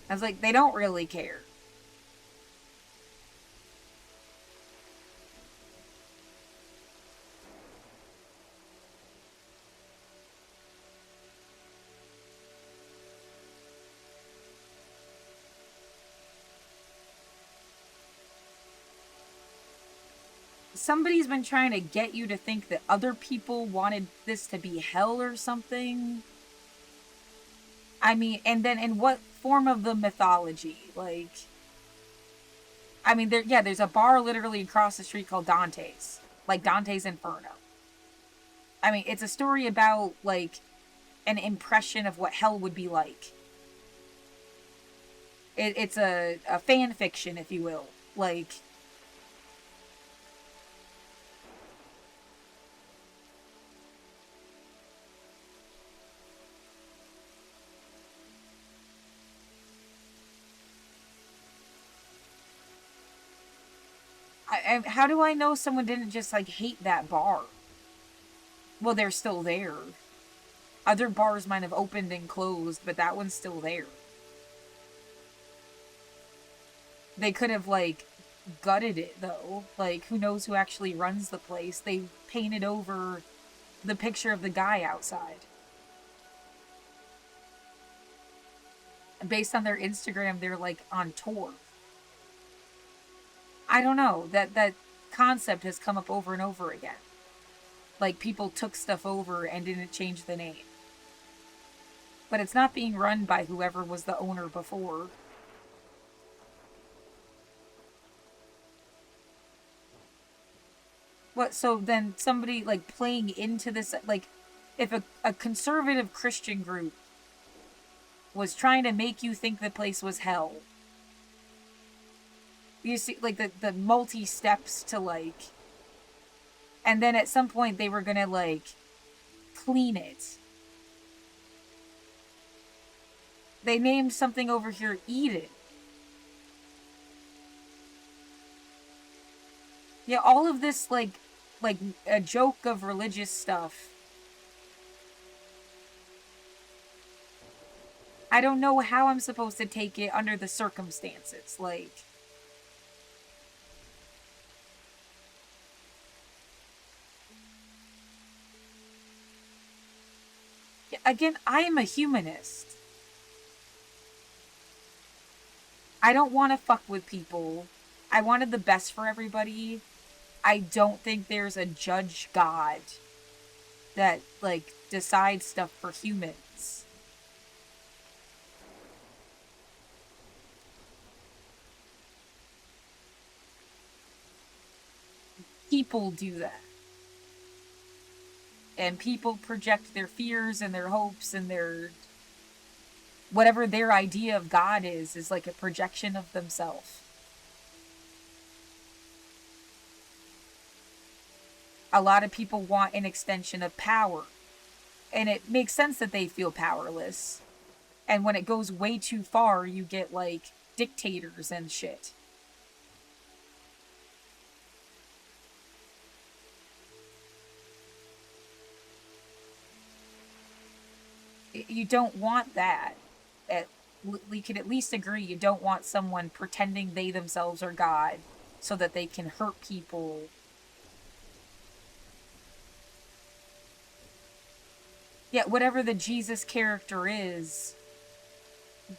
I was like, they don't really care. Somebody's been trying to get you to think that other people wanted this to be hell or something. I mean, and then in what form of the mythology? Like, I mean, there's a bar literally across the street called Dante's, like Dante's Inferno. I mean, it's a story about like an impression of what hell would be like. It's a fan fiction, if you will. Like, how do I know someone didn't just like hate that bar? Well, they're still there. Other bars might have opened and closed, but that one's still there. They could have like gutted it though. Like, who knows who actually runs the place? They painted over the picture of the guy outside. Based on their Instagram, they're like on tour. I don't know. That concept has come up over and over again. Like, people took stuff over and didn't change the name. But it's not being run by whoever was the owner before. What, so then somebody like playing into this, like, if a conservative Christian group was trying to make you think the place was hell, you see, like, the multi steps to like, and then at some point they were gonna like clean it. They named something over here Eden. Yeah, all of this, like a joke of religious stuff. I don't know how I'm supposed to take it under the circumstances. Like, again, I am a humanist. I don't want to fuck with people. I wanted the best for everybody. I don't think there's a judge god that, like, decides stuff for humans. People do that. And people project their fears and their hopes and their whatever their idea of God is like a projection of themselves. A lot of people want an extension of power, and it makes sense that they feel powerless. And when it goes way too far, you get like dictators and shit. You don't want that. We could at least agree you don't want someone pretending they themselves are God so that they can hurt people. Yeah, whatever the Jesus character is,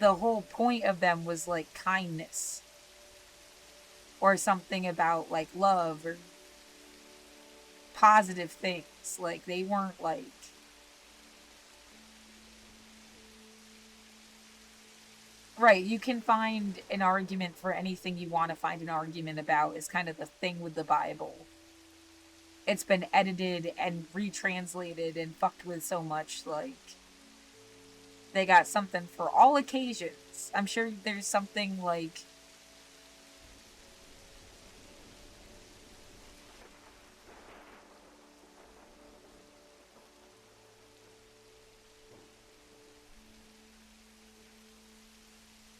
the whole point of them was like kindness or something about like love or positive things. Like they weren't like right, you can find an argument for anything you want to find an argument about is kind of the thing with the Bible. It's been edited and retranslated and fucked with so much, like they got something for all occasions. I'm sure there's something like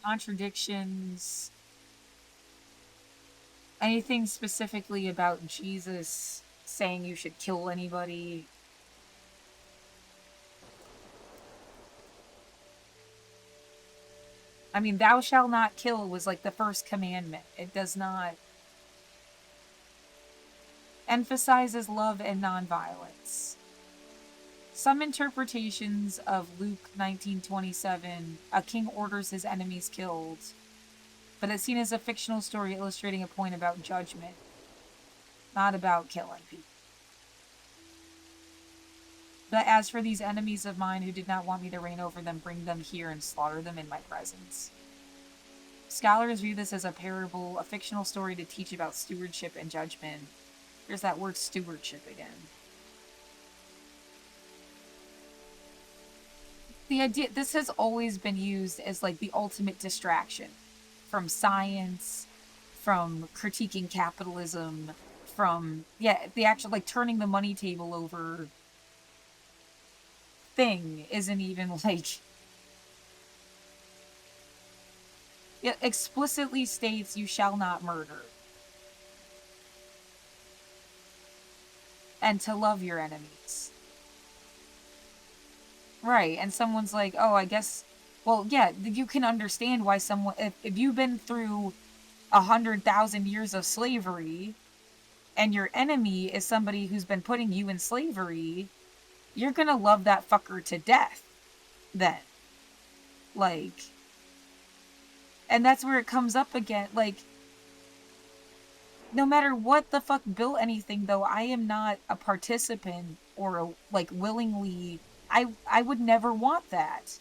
contradictions, anything specifically about Jesus saying you should kill anybody. I mean, thou shalt not kill was like the first commandment. It does not emphasizes love and nonviolence. Some interpretations of Luke 19:27, a king orders his enemies killed, but it's seen as a fictional story illustrating a point about judgment, not about killing people. But as for these enemies of mine who did not want me to reign over them, bring them here and slaughter them in my presence. Scholars view this as a parable, a fictional story to teach about stewardship and judgment. There's that word stewardship again. The idea, this has always been used as like the ultimate distraction from science, from critiquing capitalism, from, yeah, the actual, like, turning the money table over thing isn't even like, it explicitly states you shall not murder and to love your enemies. Right, and someone's like, oh, I guess, well, yeah, you can understand why someone, if you've been through 100,000 years of slavery and your enemy is somebody who's been putting you in slavery, you're gonna love that fucker to death then. Like, and that's where it comes up again. Like, no matter what the fuck built anything, though, I am not a participant or a, like, willingly. I would never want that.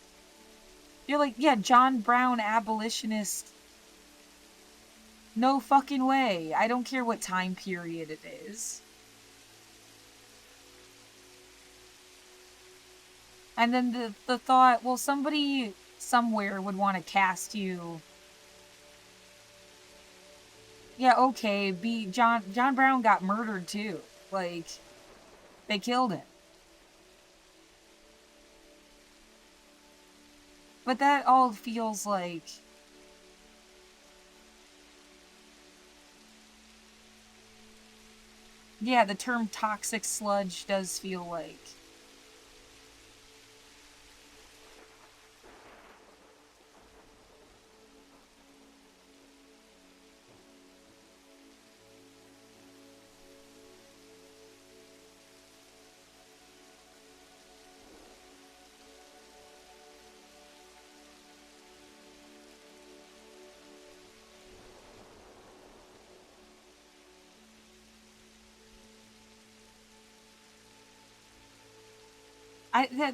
You're like, yeah, John Brown abolitionist. No fucking way. I don't care what time period it is. And then the thought, well, somebody somewhere would want to cast you. Yeah, okay, John Brown got murdered too. Like, they killed him. But that all feels like Yeah, the term toxic sludge does feel like.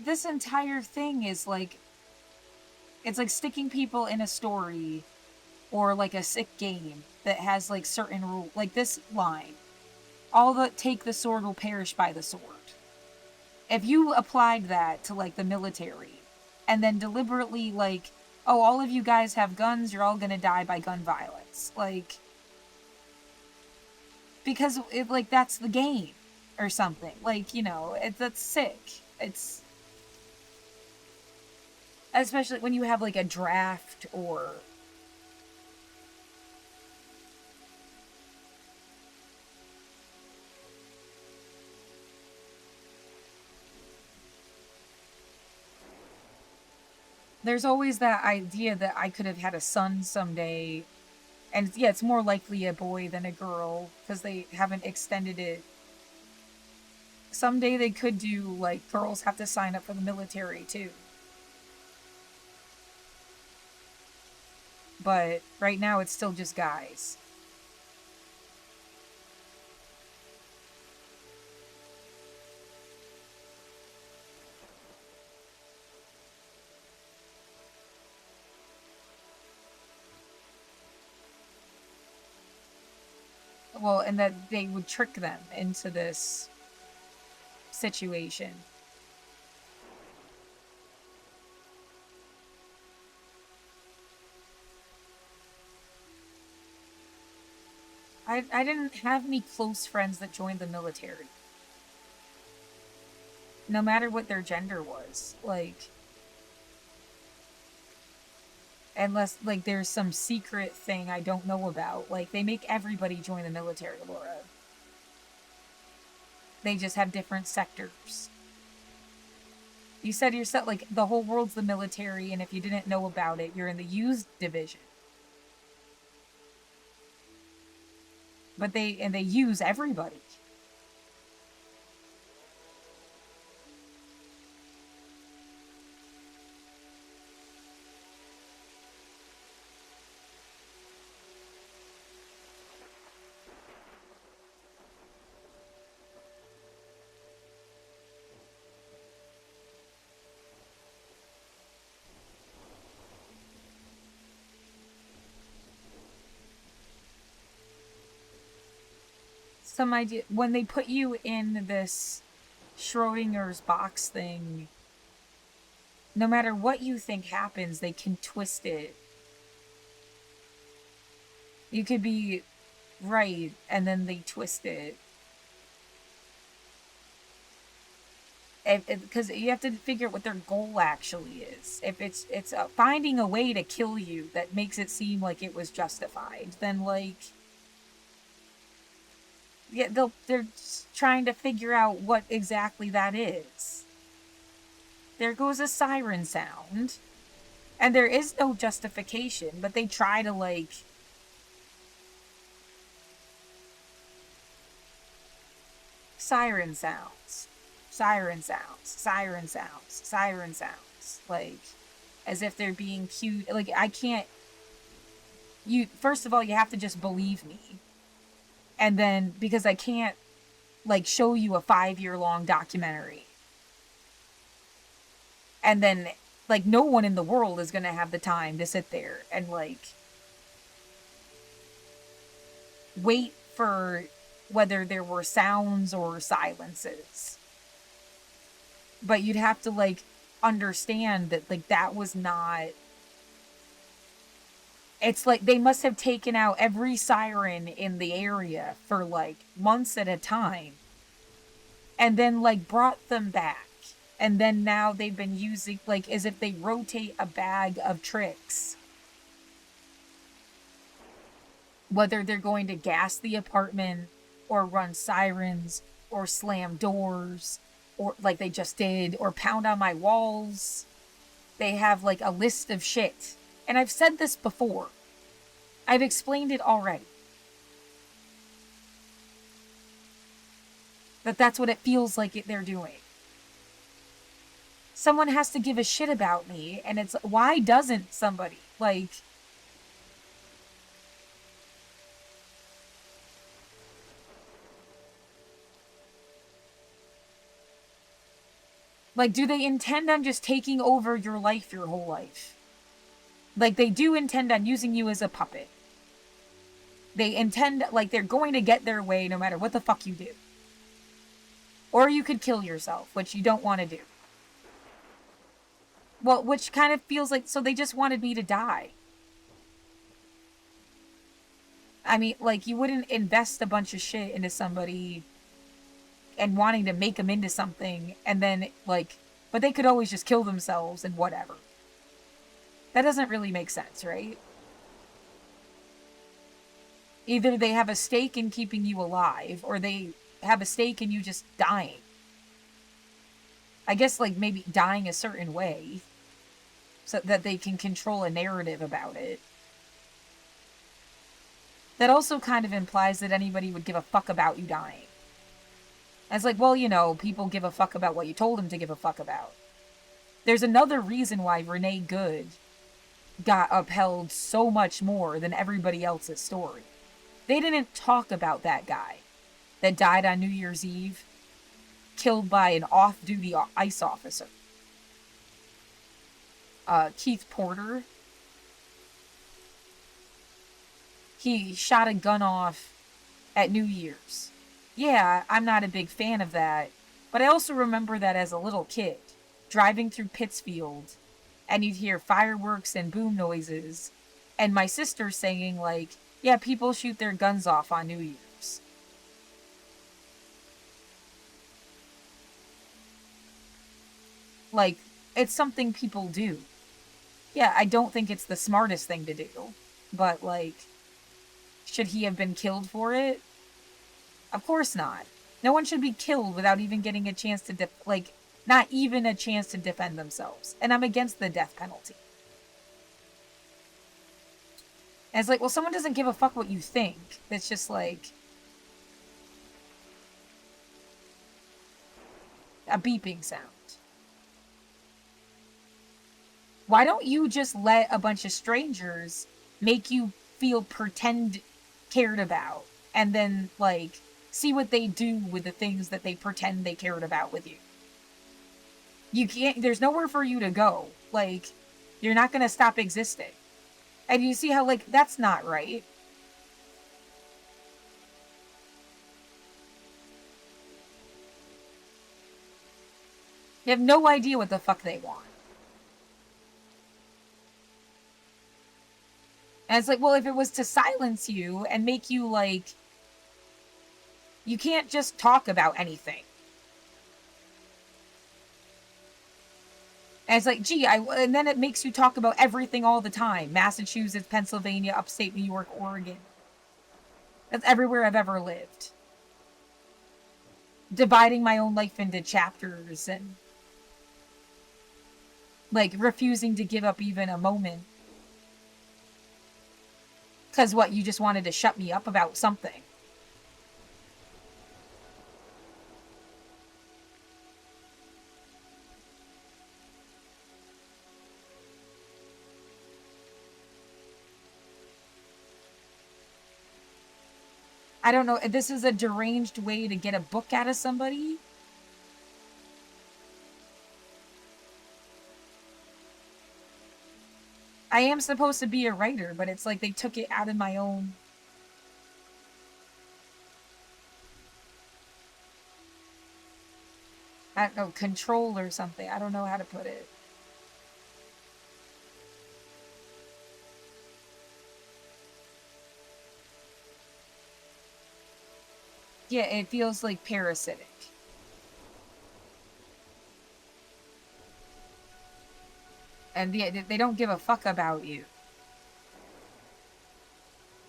This entire thing is like, it's like sticking people in a story or like a sick game that has like certain rule, like this line, all that take the sword will perish by the sword. If you applied that to like the military and then deliberately like, oh, all of you guys have guns, you're all gonna die by gun violence, like, because it, like, that's the game or something, like, you know, that's sick. It's especially when you have like a draft or there's always that idea that I could have had a son someday. And yeah, it's more likely a boy than a girl because they haven't extended it. Someday they could do like girls have to sign up for the military too. But right now it's still just guys. Well, and that they would trick them into this situation. I didn't have any close friends that joined the military. No matter what their gender was. Like, unless like there's some secret thing I don't know about. Like, they make everybody join the military, Laura. They just have different sectors. You said yourself, like, the whole world's the military, and if you didn't know about it, you're in the used division. But they use everybody. Some idea when they put you in this Schrodinger's box thing, no matter what you think happens, they can twist it. You could be right, and then they twist it. Because you have to figure out what their goal actually is. If it's finding a way to kill you that makes it seem like it was justified, then like, yeah, they're trying to figure out what exactly that is. There goes a siren sound, and there is no justification, but they try to like. Siren sounds, siren sounds, siren sounds, siren sounds, like as if they're being cute. Like, I can't. You first of all, you have to just believe me, and then because I can't like show you a 5-year long documentary, and then like no one in the world is gonna have the time to sit there and like wait for whether there were sounds or silences. But you'd have to like understand that like that was not. It's like they must have taken out every siren in the area for like months at a time and then like brought them back. And then now they've been using like as if they rotate a bag of tricks. Whether they're going to gas the apartment or run sirens or slam doors or like they just did or pound on my walls. They have like a list of shit. And I've said this before. I've explained it already. That's what it feels like they're doing. Someone has to give a shit about me, and it's why doesn't somebody? Like, do they intend on just taking over your life your whole life? Like, they do intend on using you as a puppet. They intend, like, they're going to get their way no matter what the fuck you do. Or you could kill yourself, which you don't want to do. Well, which kind of feels like, so they just wanted me to die. I mean, like, you wouldn't invest a bunch of shit into somebody and wanting to make them into something, and then, like, but they could always just kill themselves and whatever. That doesn't really make sense, right? Either they have a stake in keeping you alive, or they have a stake in you just dying. I guess, like, maybe dying a certain way, so that they can control a narrative about it. That also kind of implies that anybody would give a fuck about you dying. And it's like, well, you know, people give a fuck about what you told them to give a fuck about. There's another reason why Renee Good got upheld so much more than everybody else's story. They didn't talk about that guy that died on New Year's Eve, killed by an off-duty ICE officer. Keith Porter. He shot a gun off at New Year's. Yeah, I'm not a big fan of that, but I also remember that as a little kid, driving through Pittsfield, and you'd hear fireworks and boom noises, and my sister saying, like, yeah, people shoot their guns off on New Year's. Like, it's something people do. Yeah, I don't think it's the smartest thing to do, but, like, should he have been killed for it? Of course not. No one should be killed without even getting a chance to, not even a chance to defend themselves. And I'm against the death penalty. And it's like, well, someone doesn't give a fuck what you think. It's just like a beeping sound. Why don't you just let a bunch of strangers make you feel pretend cared about, and then, like, see what they do with the things that they pretend they cared about with you? You can't, there's nowhere for you to go. Like, you're not gonna stop existing. And you see how, like, that's not right. You have no idea what the fuck they want. And it's like, well, if it was to silence you and make you, like, you can't just talk about anything. And it's like, gee, and then it makes you talk about everything all the time. Massachusetts, Pennsylvania, upstate New York, Oregon. That's everywhere I've ever lived. Dividing my own life into chapters and, like, refusing to give up even a moment. Because what, you just wanted to shut me up about something? I don't know. This is a deranged way to get a book out of somebody. I am supposed to be a writer, but it's like they took it out of my own. I don't know, control or something. I don't know how to put it. Yeah, it feels like parasitic. And they don't give a fuck about you.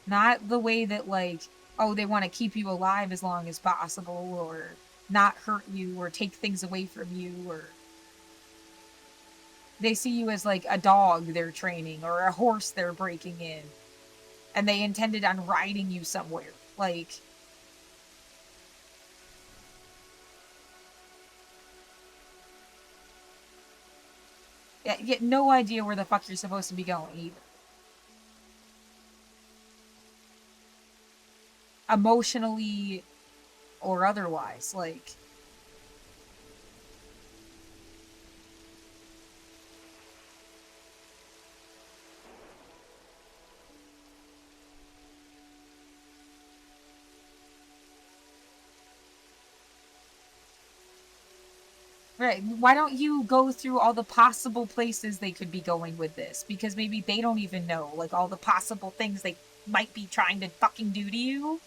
Not the way that, like, oh, they want to keep you alive as long as possible, or not hurt you, or take things away from you, or they see you as like a dog they're training or a horse they're breaking in, and they intended on riding you somewhere. Like, yeah, you get no idea where the fuck you're supposed to be going either. Emotionally or otherwise. Like, right. Why don't you go through all the possible places they could be going with this? Because maybe they don't even know, like, all the possible things they might be trying to fucking do to you.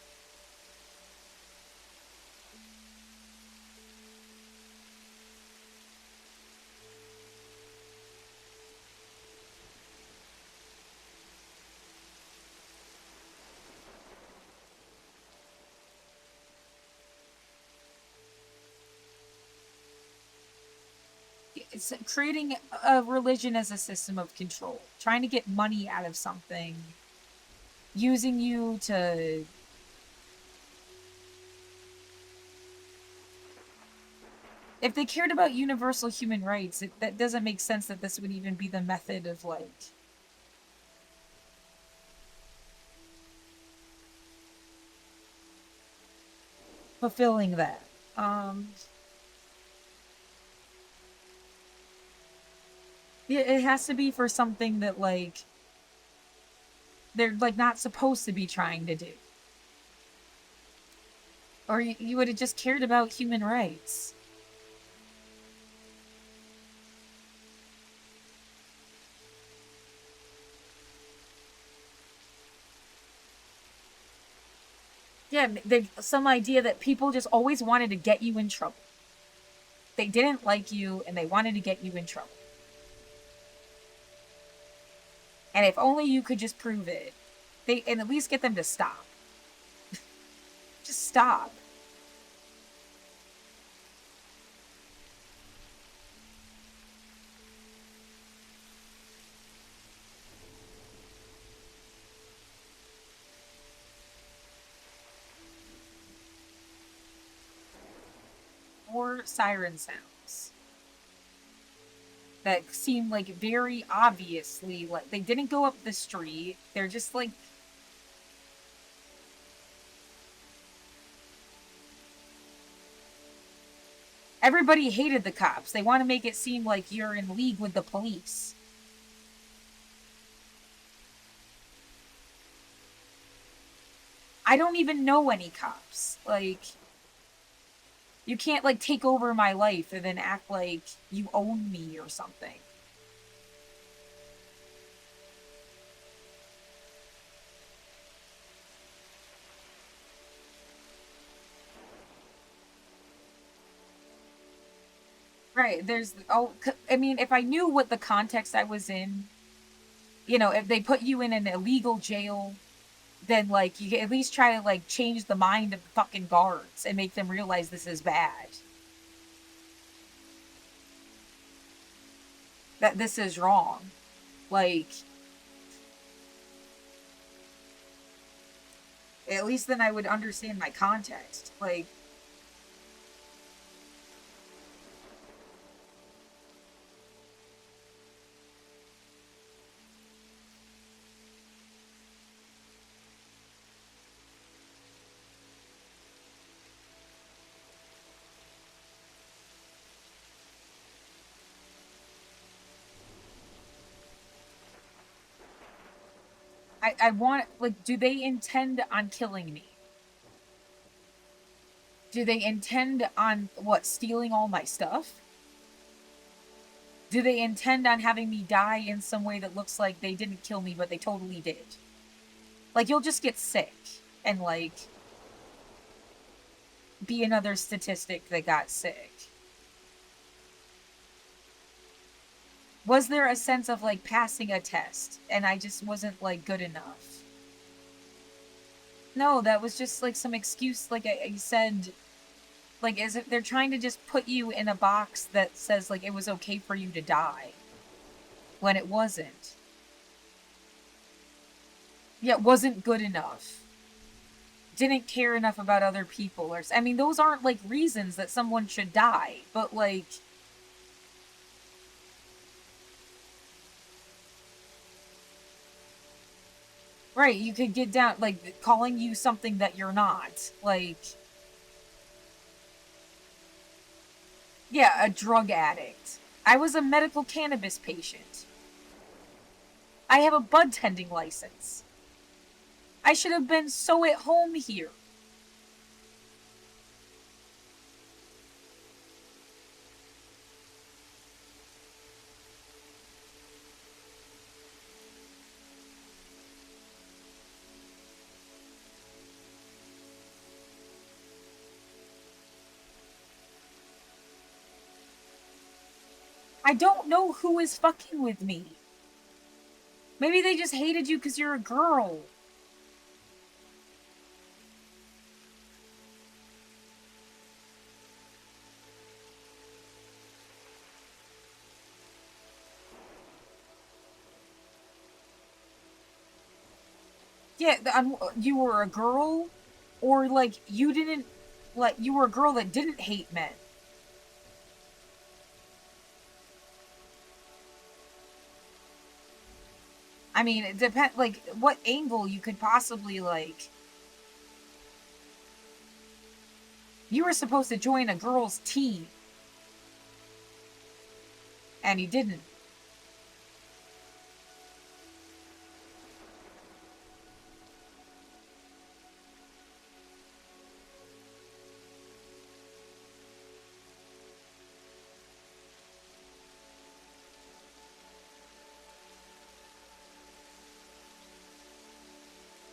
It's creating a religion as a system of control, trying to get money out of something, using you to. If they cared about universal human rights, that doesn't make sense that this would even be the method of, like, fulfilling that. Um, yeah, it has to be for something that, like, they're, like, not supposed to be trying to do. Or you would have just cared about human rights. Yeah, some idea that people just always wanted to get you in trouble. They didn't like you and they wanted to get you in trouble. And if only you could just prove it, and at least get them to stop. Just stop. More siren sounds that seem like very obviously, like, they didn't go up the street. They're just like, everybody hated the cops. They want to make it seem like you're in league with the police. I don't even know any cops. Like, you can't, like, take over my life and then act like you own me or something. Right, I mean, if I knew what the context I was in, if they put you in an illegal jail, then, like, you at least try to, like, change the mind of the fucking guards and make them realize this is bad. That this is wrong. Like, at least then I would understand my context. Like, I want, like, do they intend on killing me? Do they intend on, what, stealing all my stuff? Do they intend on having me die in some way that looks like they didn't kill me, but they totally did? Like, you'll just get sick and, like, be another statistic that got sick. Was there a sense of, like, passing a test and I just wasn't, like, good enough? No, that was just like some excuse. Like I said, like as if they're trying to just put you in a box that says like it was okay for you to die when it wasn't. Yeah, it wasn't good enough. Didn't care enough about other people, or I mean, those aren't like reasons that someone should die, but like, right, you could get down like calling you something that you're not, like, yeah, a drug addict. I was a medical cannabis patient. I have a bud tending license. I should have been so at home here. I don't know who is fucking with me. Maybe they just hated you because you're a girl. Yeah, you were a girl, or like you didn't, like you were a girl that didn't hate men. I mean, it depends, like, what angle you could possibly, like. You were supposed to join a girls' team, and you didn't.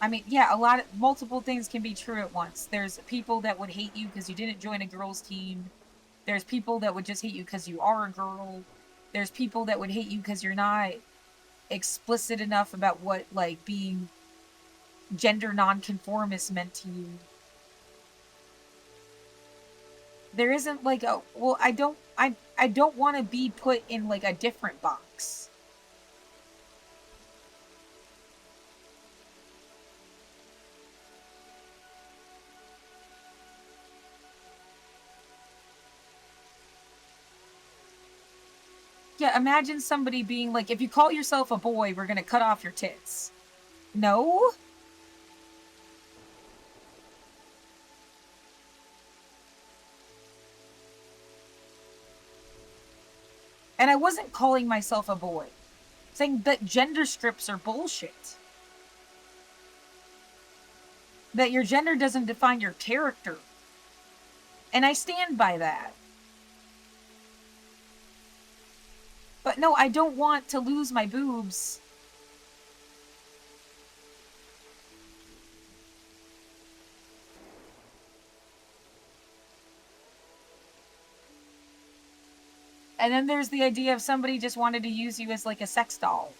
I mean, yeah, multiple things can be true at once. There's people that would hate you because you didn't join a girls' team. There's people that would just hate you because you are a girl. There's people that would hate you because you're not explicit enough about what, like, being gender nonconformist meant to you. There isn't like a well, I don't want to be put in like a different box. Yeah, imagine somebody being like, if you call yourself a boy, we're gonna cut off your tits. No? And I wasn't calling myself a boy. Saying that gender scripts are bullshit. That your gender doesn't define your character. And I stand by that. But no, I don't want to lose my boobs. And then there's the idea of somebody just wanted to use you as like a sex doll.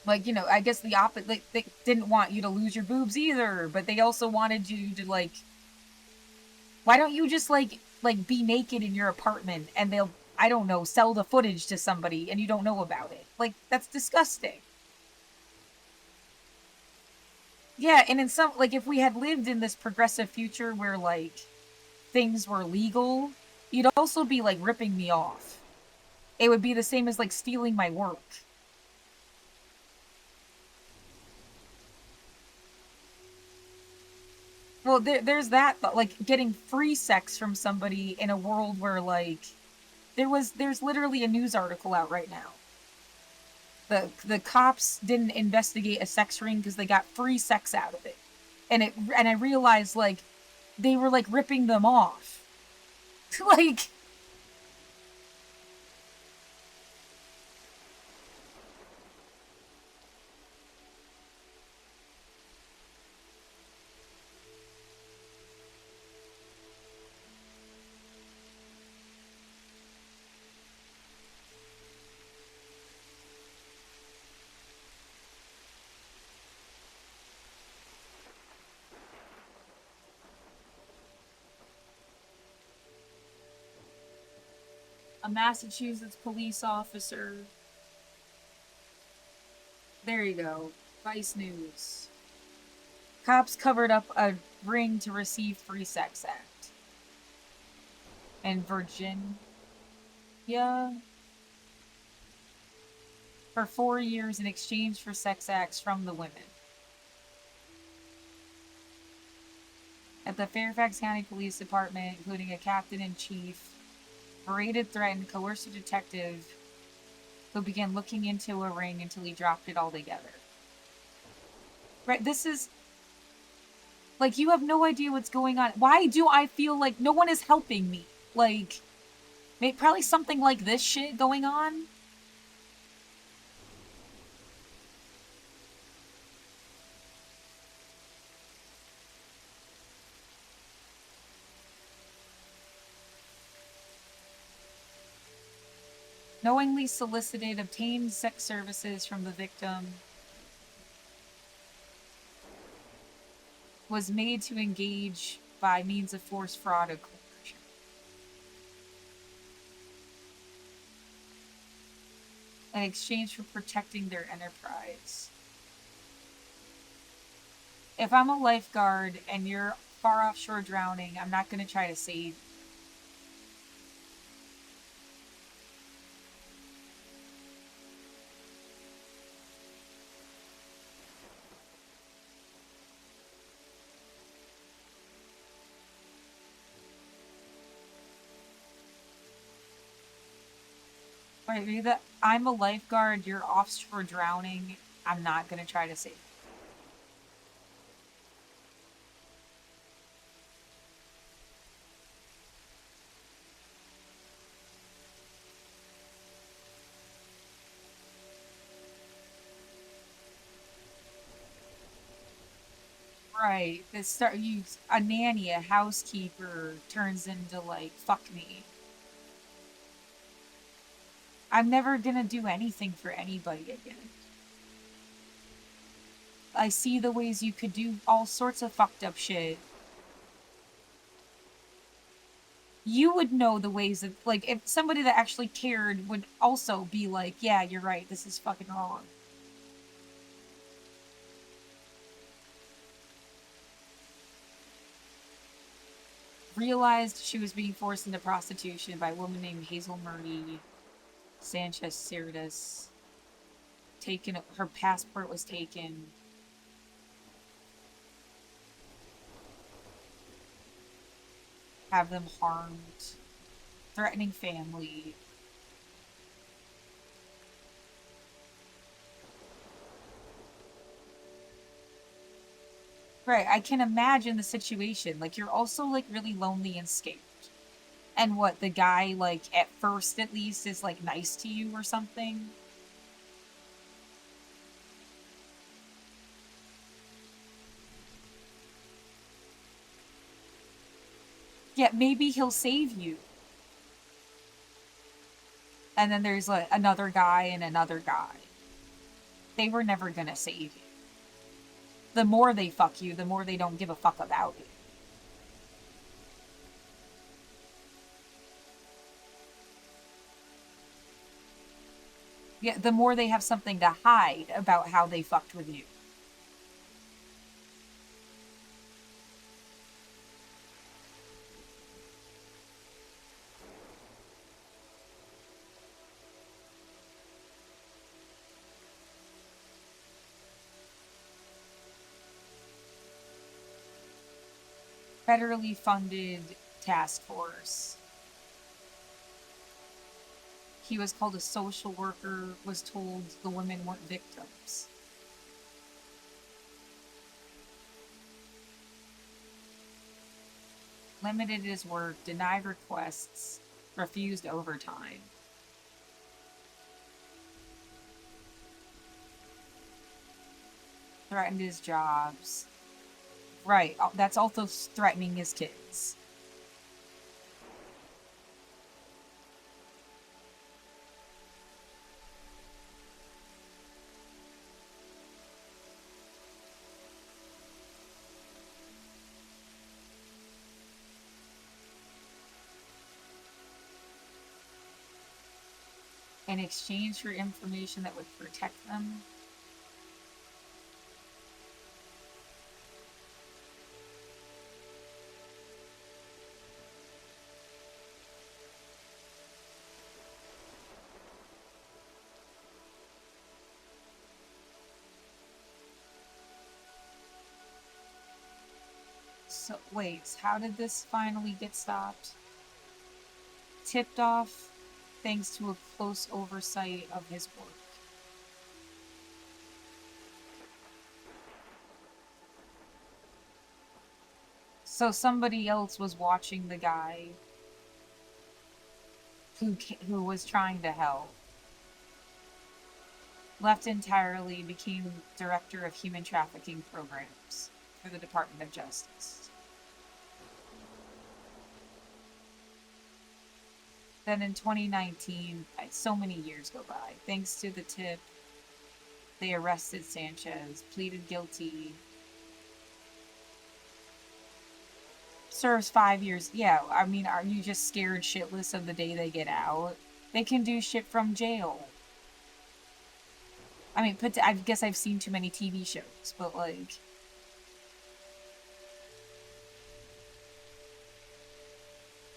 Like, you know, I guess the opposite, like, they didn't want you to lose your boobs either, but they also wanted you to, like, why don't you just, like, be naked in your apartment and they'll, I don't know, sell the footage to somebody and you don't know about it? Like, that's disgusting. Yeah, and in some, like, if we had lived in this progressive future where, like, things were legal, you'd also be, like, ripping me off. It would be the same as, like, stealing my work. Well, there's that, but like getting free sex from somebody in a world where like there's literally a news article out right now. The cops didn't investigate a sex ring because they got free sex out of it, and I realized like they were like ripping them off, like. A Massachusetts police officer. There you go. Vice News. Cops covered up a ring to receive free sex act. And Virginia, for 4 years in exchange for sex acts from the women. At the Fairfax County Police Department, including a captain-in-chief, berated, threatened, coerced a detective who began looking into a ring until he dropped it altogether. Right, this is... Like, you have no idea what's going on. Why do I feel like no one is helping me? Like, probably something like this shit going on? Knowingly solicited, obtained sex services from the victim. Was made to engage by means of force, fraud, or coercion. In exchange for protecting their enterprise. If I'm a lifeguard and you're far offshore drowning, I'm not going to try to save you. Right, that I'm a lifeguard, you're offshore drowning, I'm not going to try to save you. Right, a nanny, a housekeeper turns into like, fuck me. I'm never gonna do anything for anybody again. I see the ways you could do all sorts of fucked up shit. You would know the ways that, like, if somebody that actually cared would also be like, yeah, you're right, this is fucking wrong. Realized she was being forced into prostitution by a woman named Hazel Marie Sanchez Cerdas. Her passport was taken. Have them harmed. Threatening family. Right, I can imagine the situation. Like, you're also, like, really lonely and scared. And what, the guy, like, at first at least, is, like, nice to you or something? Yeah, maybe he'll save you. And then there's, like, another guy and another guy. They were never gonna save you. The more they fuck you, the more they don't give a fuck about you. Yeah, the more they have something to hide about how they fucked with you. Federally funded task force. He was called a social worker, was told the women weren't victims. Limited his work, denied requests, refused overtime. Threatened his jobs. Right, that's also threatening his kids. in exchange for information that would protect them. So, wait, how did this finally get stopped? Tipped off thanks to a close oversight of his work. So somebody else was watching the guy who was trying to help. Left entirely, became director of human trafficking programs for the Department of Justice. Then in 2019, so many years go by. Thanks to the tip, they arrested Sanchez, pleaded guilty, serves 5 years. Yeah, I mean, are you just scared shitless of the day they get out? They can do shit from jail. I mean, I guess I've seen too many TV shows, but like,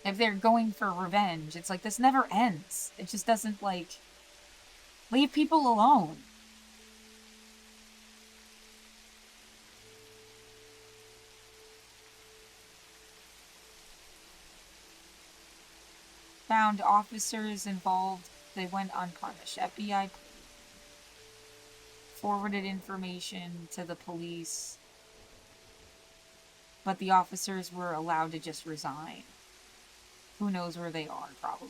if they're going for revenge, it's like this never ends. It just doesn't, like, leave people alone. Found officers involved, they went unpunished. FBI forwarded information to the police, but the officers were allowed to just resign. Who knows where they are, probably.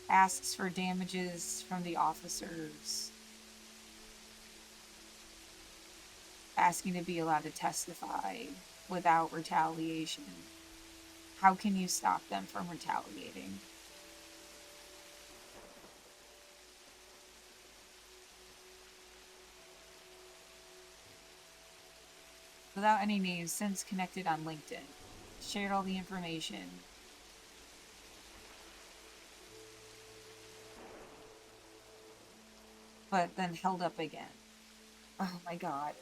Asks for damages from the officers. Asking to be allowed to testify without retaliation. How can you stop them from retaliating? Without any names, since connected on LinkedIn. Shared all the information. But then held up again. Oh my god.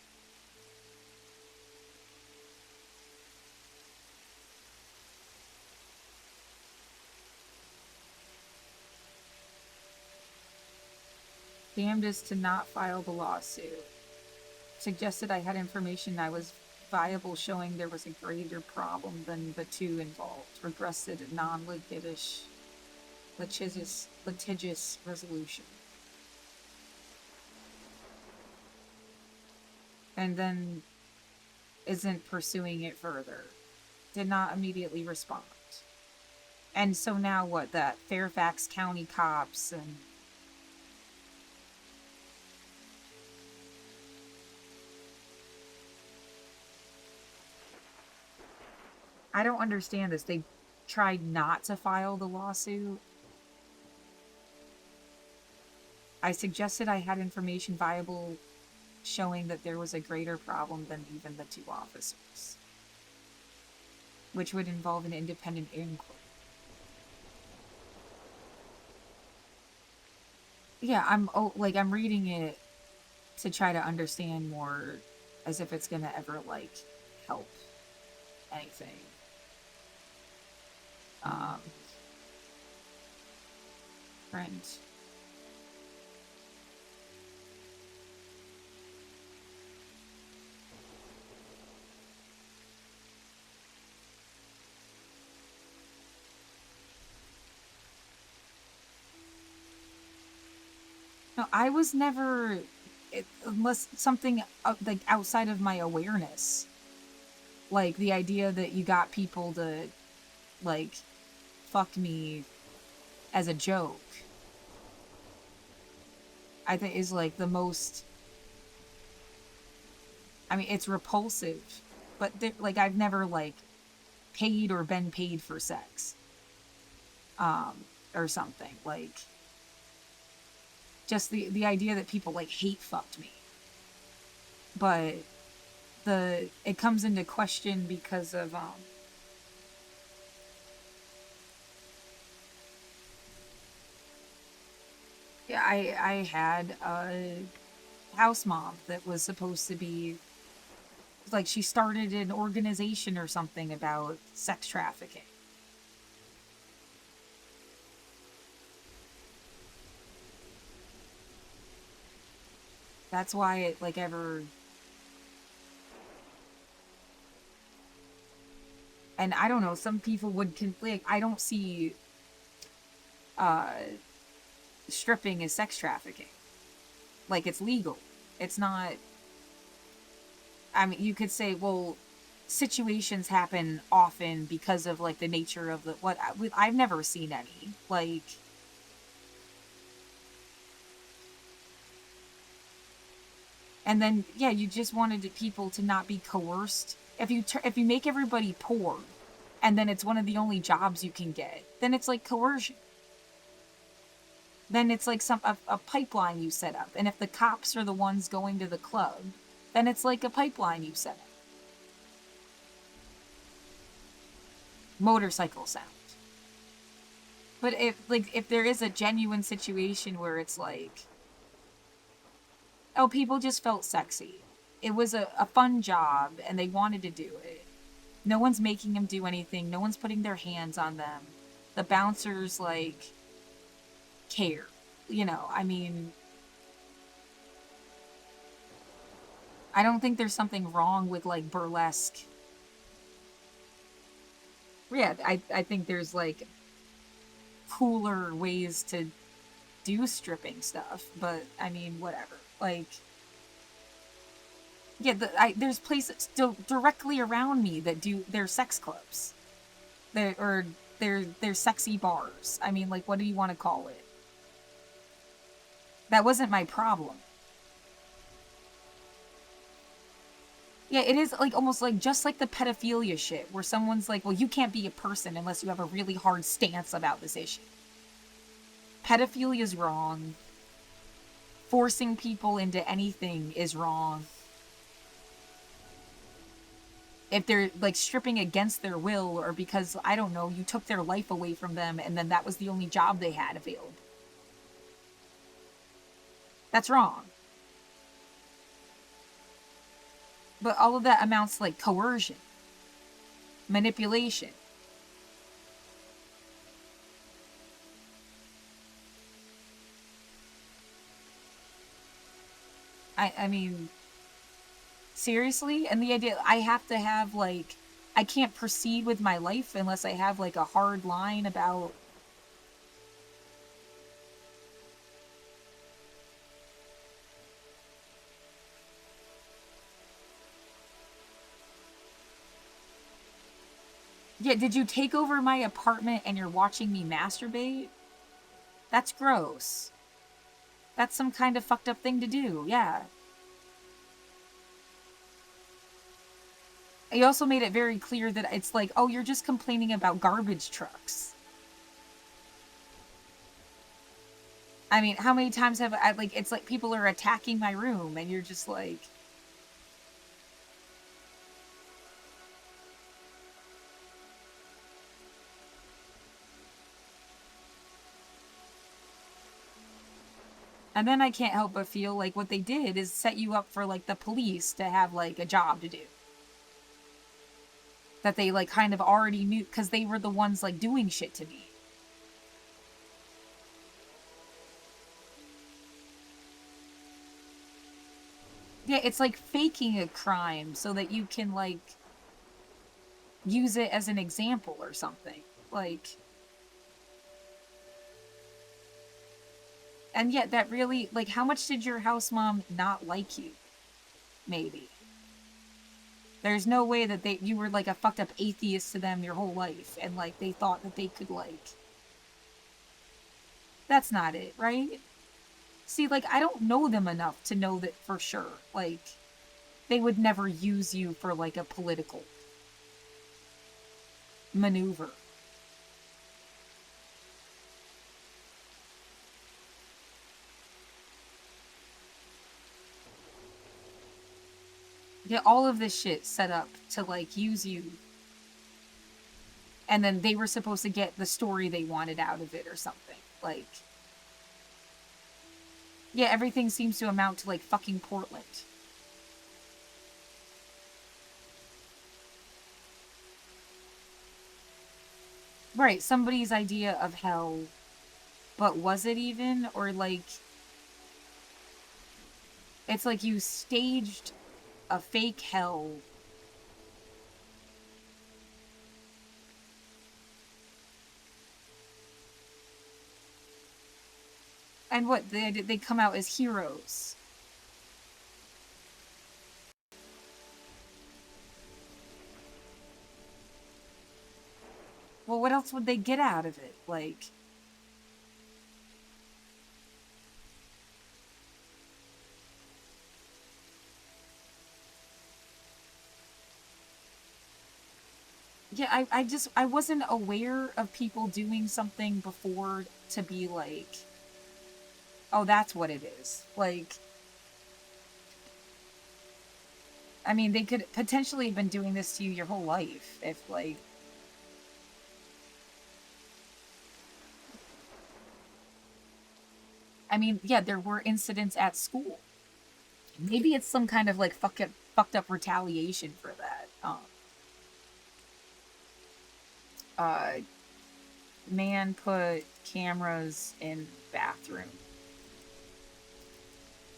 Damned is to not file the lawsuit. Suggested I had information I was viable showing there was a greater problem than the two involved. Requested non-litigious resolution. And then isn't pursuing it further. Did not immediately respond. And so now what? That Fairfax County cops and I don't understand this. They tried not to file the lawsuit. I suggested I had information viable showing that there was a greater problem than even the two officers, which would involve an independent inquiry. Yeah, I'm reading it to try to understand more, as if it's gonna ever like help anything. Friend. No, I was never, unless something like outside of my awareness. Like the idea that you got people to like fuck me as a joke, I think is like the most, I mean, it's repulsive, but like I've never like paid or been paid for sex. Or something. Like just the idea that people like hate fucked me. But it comes into question because of I had a house mom that was supposed to be like, she started an organization or something about sex trafficking. That's why it like ever. And I don't know, some people would like, I don't see uh stripping as sex trafficking. Like, it's legal. It's not. I mean, you could say, well, situations happen often because of like the nature of the what I've never seen any like. And then yeah, you just wanted people to not be coerced. If you make everybody poor, and then it's one of the only jobs you can get, then it's like coercion. Then it's like a pipeline you set up. And if the cops are the ones going to the club, then it's like a pipeline you set up. Motorcycle sound. But if there is a genuine situation where it's like, oh, people just felt sexy. It was a fun job and they wanted to do it. No one's making them do anything. No one's putting their hands on them. The bouncers like care. I mean, I don't think there's something wrong with like burlesque. Yeah, I think there's like cooler ways to do stripping stuff, but I mean, whatever. Like, yeah, there's places still directly around me that do their sex clubs, or their sexy bars. I mean, like, what do you want to call it? That wasn't my problem. Yeah, it is like almost like just like the pedophilia shit, where someone's like, well, you can't be a person unless you have a really hard stance about this issue. Pedophilia is wrong. Forcing people into anything is wrong. If they're like stripping against their will, or because, I don't know, you took their life away from them and then that was the only job they had available. That's wrong. But all of that amounts to like coercion, manipulation. I mean, seriously? And the idea I have to have like, I can't proceed with my life unless I have like a hard line about. Yeah, did you take over my apartment and you're watching me masturbate? That's gross. That's some kind of fucked up thing to do, yeah. You also made it very clear that it's like, oh, you're just complaining about garbage trucks. I mean, how many times have I, like, it's like people are attacking my room and you're just like. And then I can't help but feel like what they did is set you up for like the police to have like a job to do. That they like kind of already knew because they were the ones like doing shit to me. Yeah, it's like faking a crime so that you can like use it as an example or something. Like, and yet that really, like, how much did your house mom not like you? Maybe. There's no way that you were like a fucked up atheist to them your whole life and like they thought that they could like. That's not it, right? See, like, I don't know them enough to know that for sure. Like, they would never use you for like a political maneuver. Yeah, all of this shit set up to like use you. And then they were supposed to get the story they wanted out of it or something. Like, Yeah, everything seems to amount to, like, fucking Portland. Right, somebody's idea of hell, but was it even? Or, like, it's like you staged a fake hell. And what, they come out as heroes. Well, what else would they get out of it? Like, yeah, I wasn't aware of people doing something before to be like, oh, that's what it is. Like, I mean, they could potentially have been doing this to you your whole life if, like, I mean, yeah, there were incidents at school. Maybe it's some kind of like fucked up retaliation for that. Uh, Man put cameras in bathroom.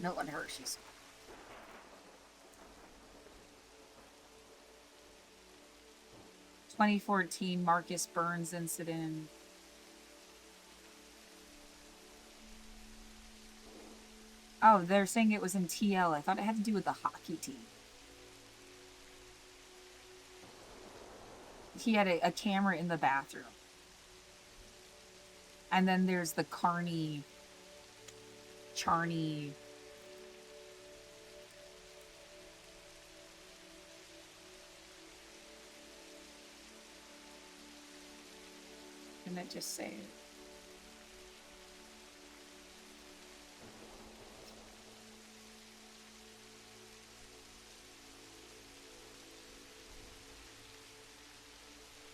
Milton Hershey's. "2014 Marcus Burns incident." Oh, they're saying it was in TL. I thought it had to do with the hockey team. He had a camera in the bathroom. And then there's the Charney. Can I just say it?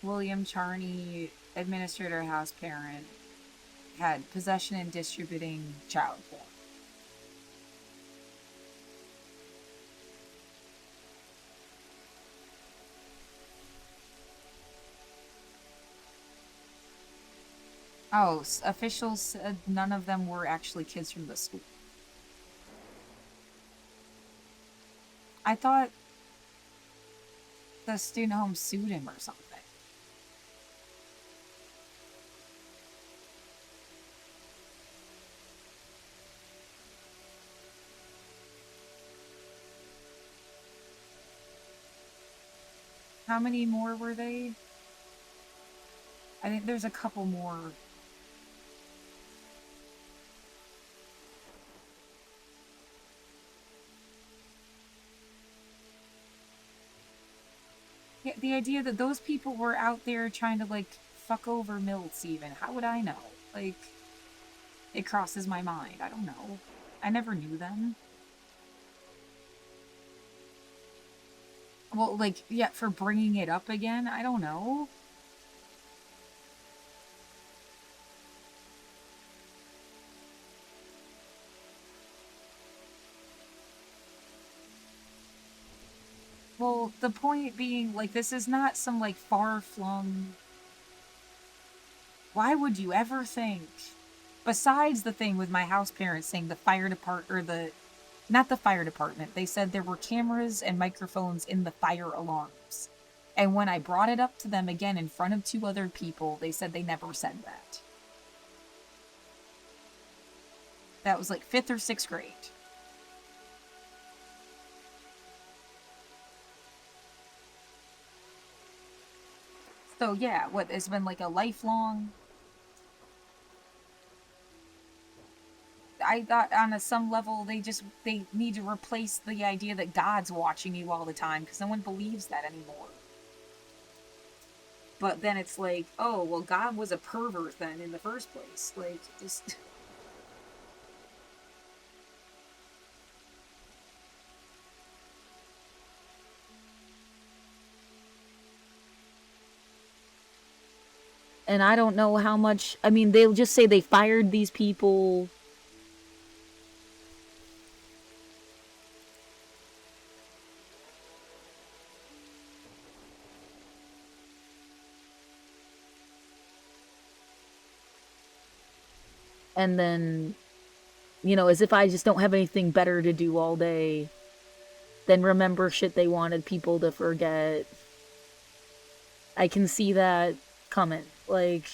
William Charney, administrator, house parent, had possession and distributing child porn. Oh, officials said none of them were actually kids from the school. I thought the student home sued him or something. How many more were they? I think there's a couple more. Yeah, the idea that those people were out there trying to, like, fuck over Milts even. How would I know? Like, it crosses my mind. I don't know. I never knew them. Well, like, yeah, for bringing it up again, I don't know. Well, the point being, like, this is not some, like, far-flung... Why would you ever think... Besides the thing with my house parents saying the fire department, or the... Not the fire department. They said there were cameras and microphones in the fire alarms. And when I brought it up to them again in front of 2 other people, they said they never said that. That was like 5th or 6th grade. So yeah, what, it's been like a lifelong... I thought on some level they need to replace the idea that God's watching you all the time, because no one believes that anymore. But then it's like, oh, well, God was a pervert then in the first place. Like, just... And I don't know how much... I mean, they'll just say they fired these people.
And then, as if I just don't have anything better to do all day than remember shit they wanted people to forget. I can see that coming. Like,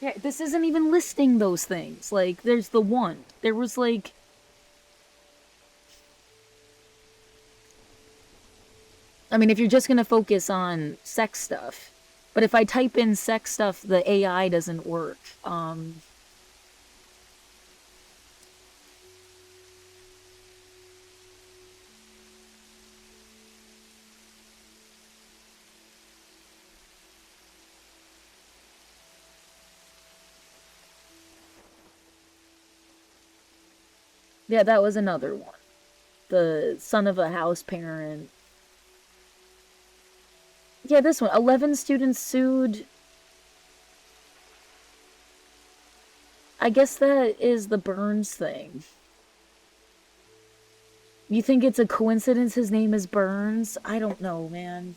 yeah, this isn't even listing those things. Like, there's the one. There was like, I mean, if you're just gonna focus on sex stuff, but if I type in sex stuff, the AI doesn't work. Yeah, that was another one. The son of a house parent. Yeah, this one. 11 students sued. I guess that is the Burns thing. You think it's a coincidence his name is Burns? I don't know, man.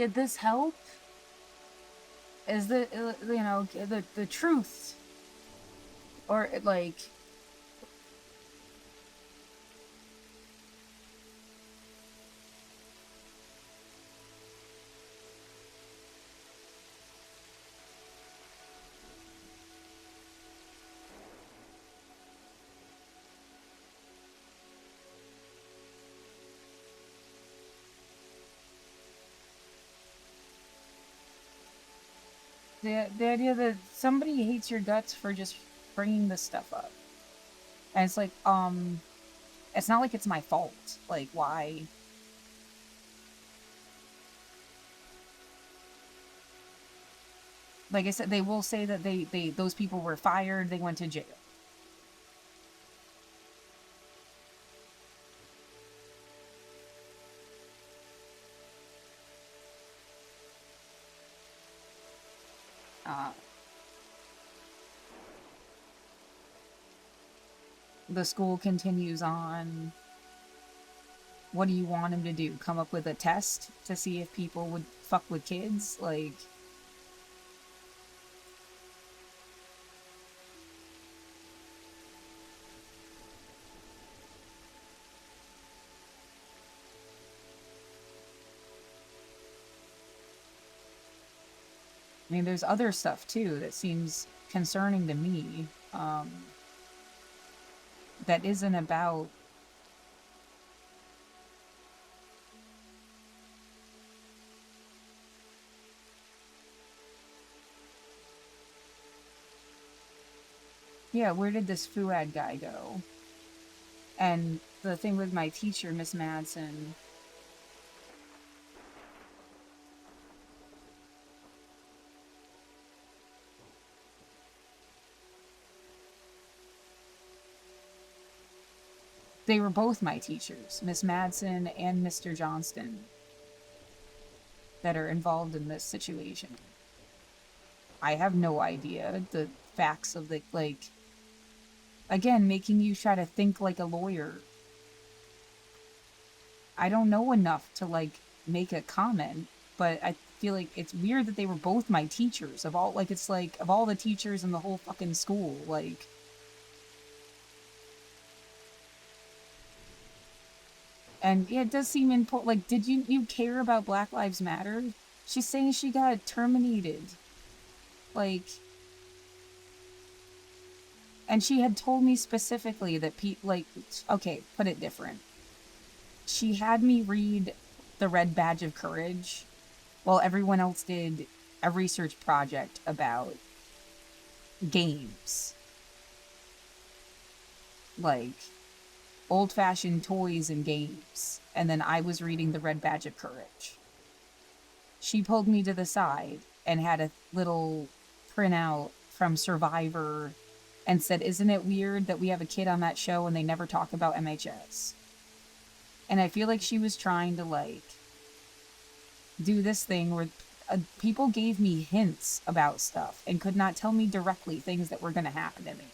Did this help? Is the truth, or like, the idea that somebody hates your guts for just bringing this stuff up, and it's like, it's not like it's my fault. Like, why? Like I said, they will say that those people were fired, they went to jail. The school continues on. What do you want him to do? Come up with a test to see if people would fuck with kids? Like, I mean, there's other stuff too that seems concerning to me, that isn't about yeah, where did this Fuad guy go? And the thing with my teacher, Miss Madsen, they were both my teachers, Miss Madsen and Mr. Johnston, that are involved in this situation. I have no idea the facts of the, like, again, making you try to think like a lawyer. I don't know enough to, like, make a comment, but I feel like it's weird that they were both my teachers. Of all, like, it's like, of all the teachers in the whole fucking school, like, and yeah, it does seem important. Like, did you care about Black Lives Matter? She's saying she got terminated. Like, and she had told me specifically that like, okay, put it different. She had me read The Red Badge of Courage while everyone else did a research project about games. Like, old-fashioned toys and games. And then I was reading The Red Badge of Courage. She pulled me to the side and had a little printout from Survivor and said, "Isn't it weird that we have a kid on that show and they never talk about MHS?" And I feel like she was trying to, like, do this thing where people gave me hints about stuff and could not tell me directly things that were going to happen to me.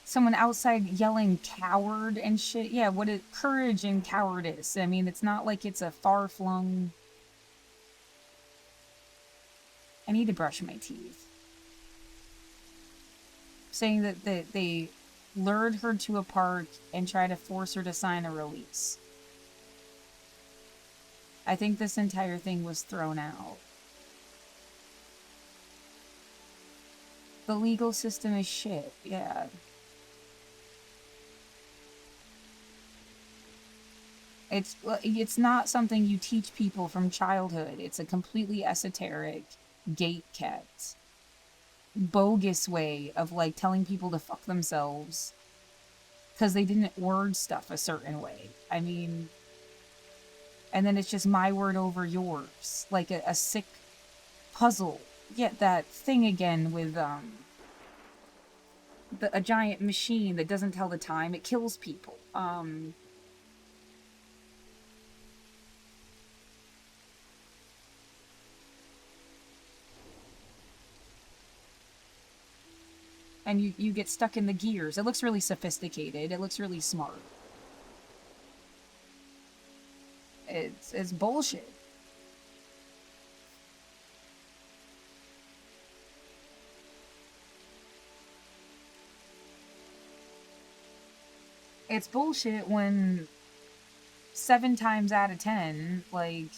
Someone outside yelling coward and shit. Yeah, what is courage and cowardice? I mean, it's not like it's a far-flung... I need to brush my teeth. Saying that they lured her to a park and tried to force her to sign a release. I think this entire thing was thrown out. The legal system is shit, yeah. It's not something you teach people from childhood. It's a completely esoteric, gate-kept, bogus way of, like, telling people to fuck themselves because they didn't word stuff a certain way. I mean, and then it's just my word over yours, like a sick puzzle. Yet that thing again with a giant machine that doesn't tell the time. It kills people. and you get stuck in the gears. It looks really sophisticated. It looks really smart. It's bullshit. It's bullshit when 7 times out of 10, like,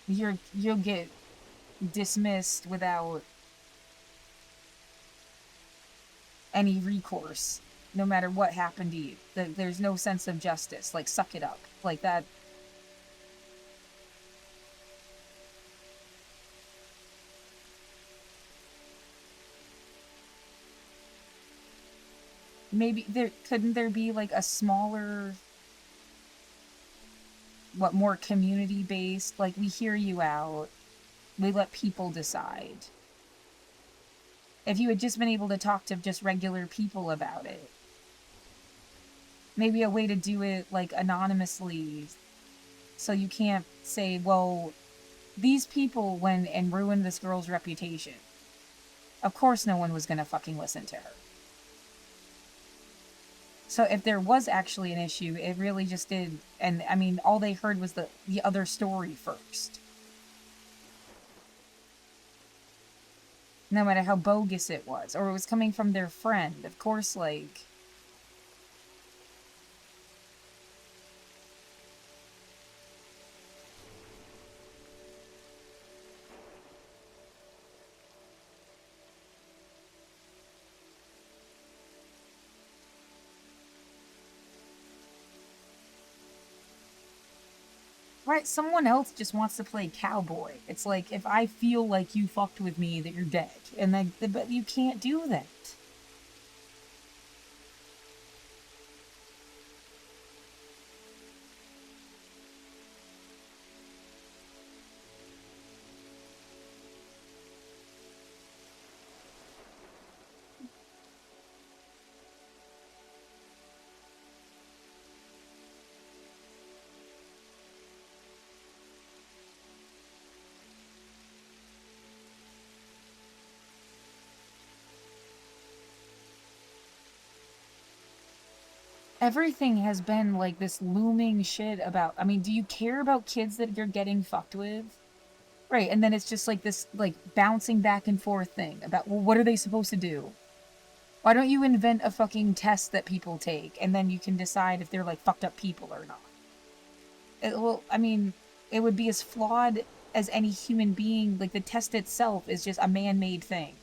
you'll get dismissed without any recourse, no matter what happened to you. There's no sense of justice. Like, suck it up. Like that. Maybe couldn't there be like a smaller, more community based, like, we hear you out, we let people decide. If you had just been able to talk to just regular people about it, maybe a way to do it like anonymously, so you can't say, well, these people went and ruined this girl's reputation. Of course no one was gonna fucking listen to her. So if there was actually an issue, it really just did, and I mean, all they heard was the other story first. No matter how bogus it was, or it was coming from their friend, of course, like... Right, someone else just wants to play cowboy. It's like, if I feel like you fucked with me, that you're dead. And then, but you can't do that. Everything has been like this looming shit about, I mean, do you care about kids that you're getting fucked with? Right, and then it's just like this, like, bouncing back and forth thing about, well, what are they supposed to do? Why don't you invent a fucking test that people take, and then you can decide if they're, like, fucked up people or not? Well, I mean, it would be as flawed as any human being. Like, the test itself is just a man-made thing.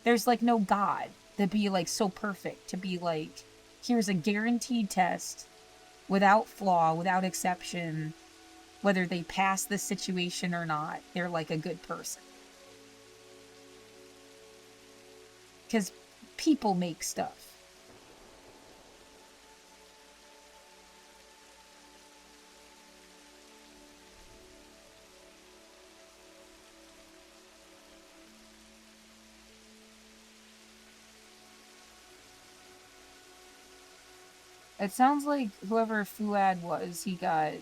There's, like, no God that'd be, like, so perfect to be, like, here's a guaranteed test, without flaw, without exception, whether they pass the situation or not, they're, like, a good person. Because people make stuff. It sounds like whoever Fuad was, he got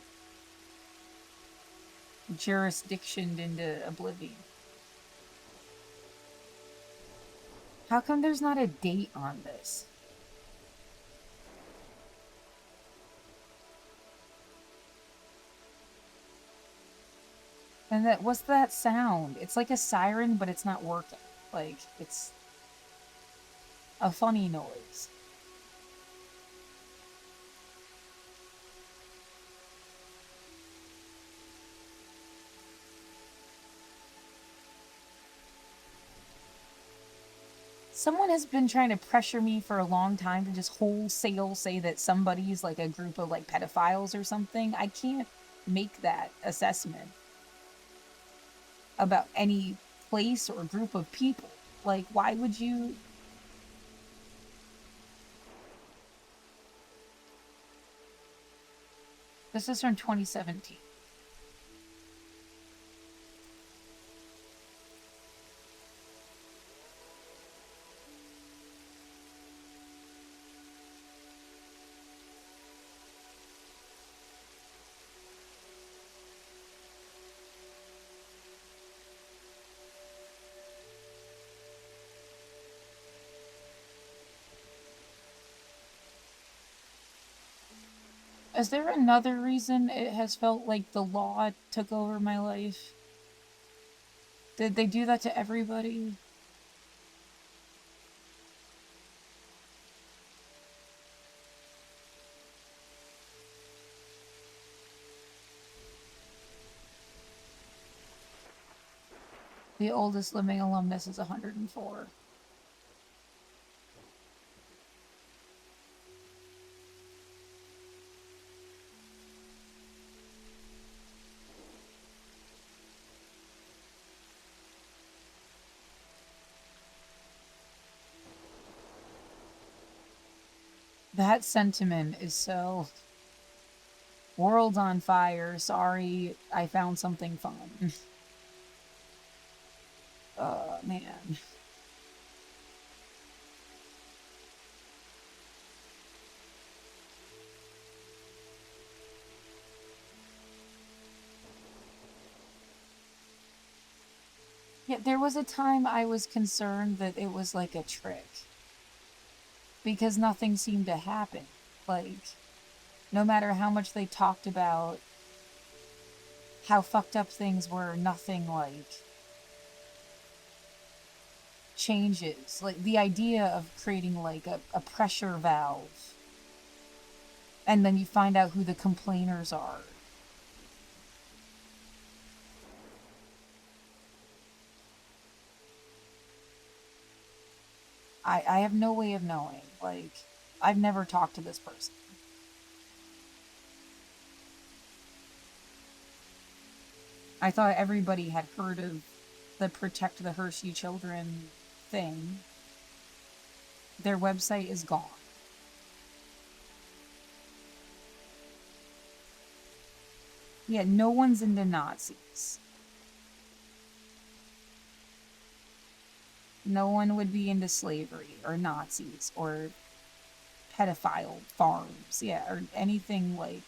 jurisdictioned into oblivion. How come there's not a date on this? And what's that sound? It's like a siren, but it's not working. Like, it's a funny noise. Someone has been trying to pressure me for a long time to just wholesale say that somebody's like a group of like pedophiles or something. I can't make that assessment about any place or group of people. Like, why would you? This is from 2017. Is there another reason it has felt like the law took over my life? Did they do that to everybody? The oldest living alumnus is 104. That sentiment is so... World on fire. Sorry, I found something fun. Man. Yeah, there was a time I was concerned that it was like a trick. Because nothing seemed to happen. Like, no matter how much they talked about how fucked up things were, nothing, like, changes. Like, the idea of creating, like, a pressure valve. And then you find out who the complainers are. I have no way of knowing. Like, I've never talked to this person. I thought everybody had heard of the Protect the Hershey Children thing. Their website is gone. Yeah, no one's into Nazis. No one would be into slavery or Nazis or pedophile farms. Yeah, or anything like...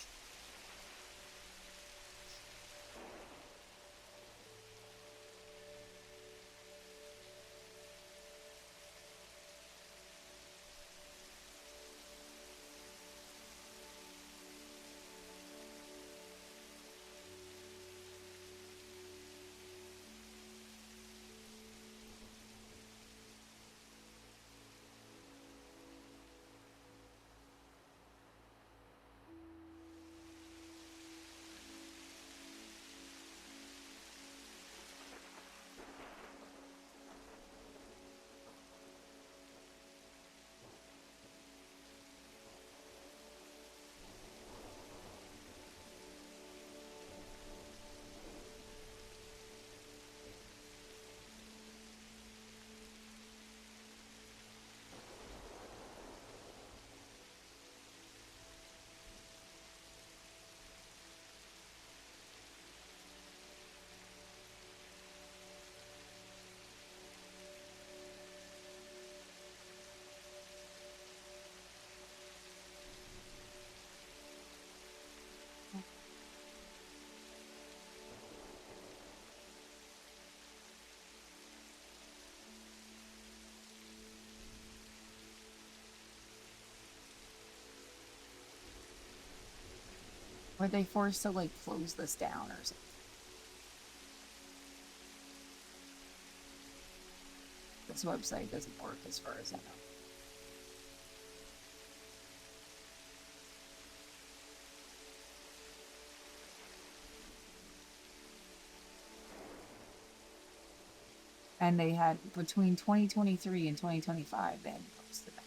Were they forced to, like, close this down or something? This website doesn't work as far as I know. And they had, between 2023 and 2025, they hadn't posted that.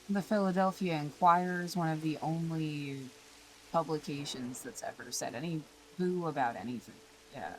The Philadelphia Inquirer is one of the only publications that's ever said any boo about anything. Yeah.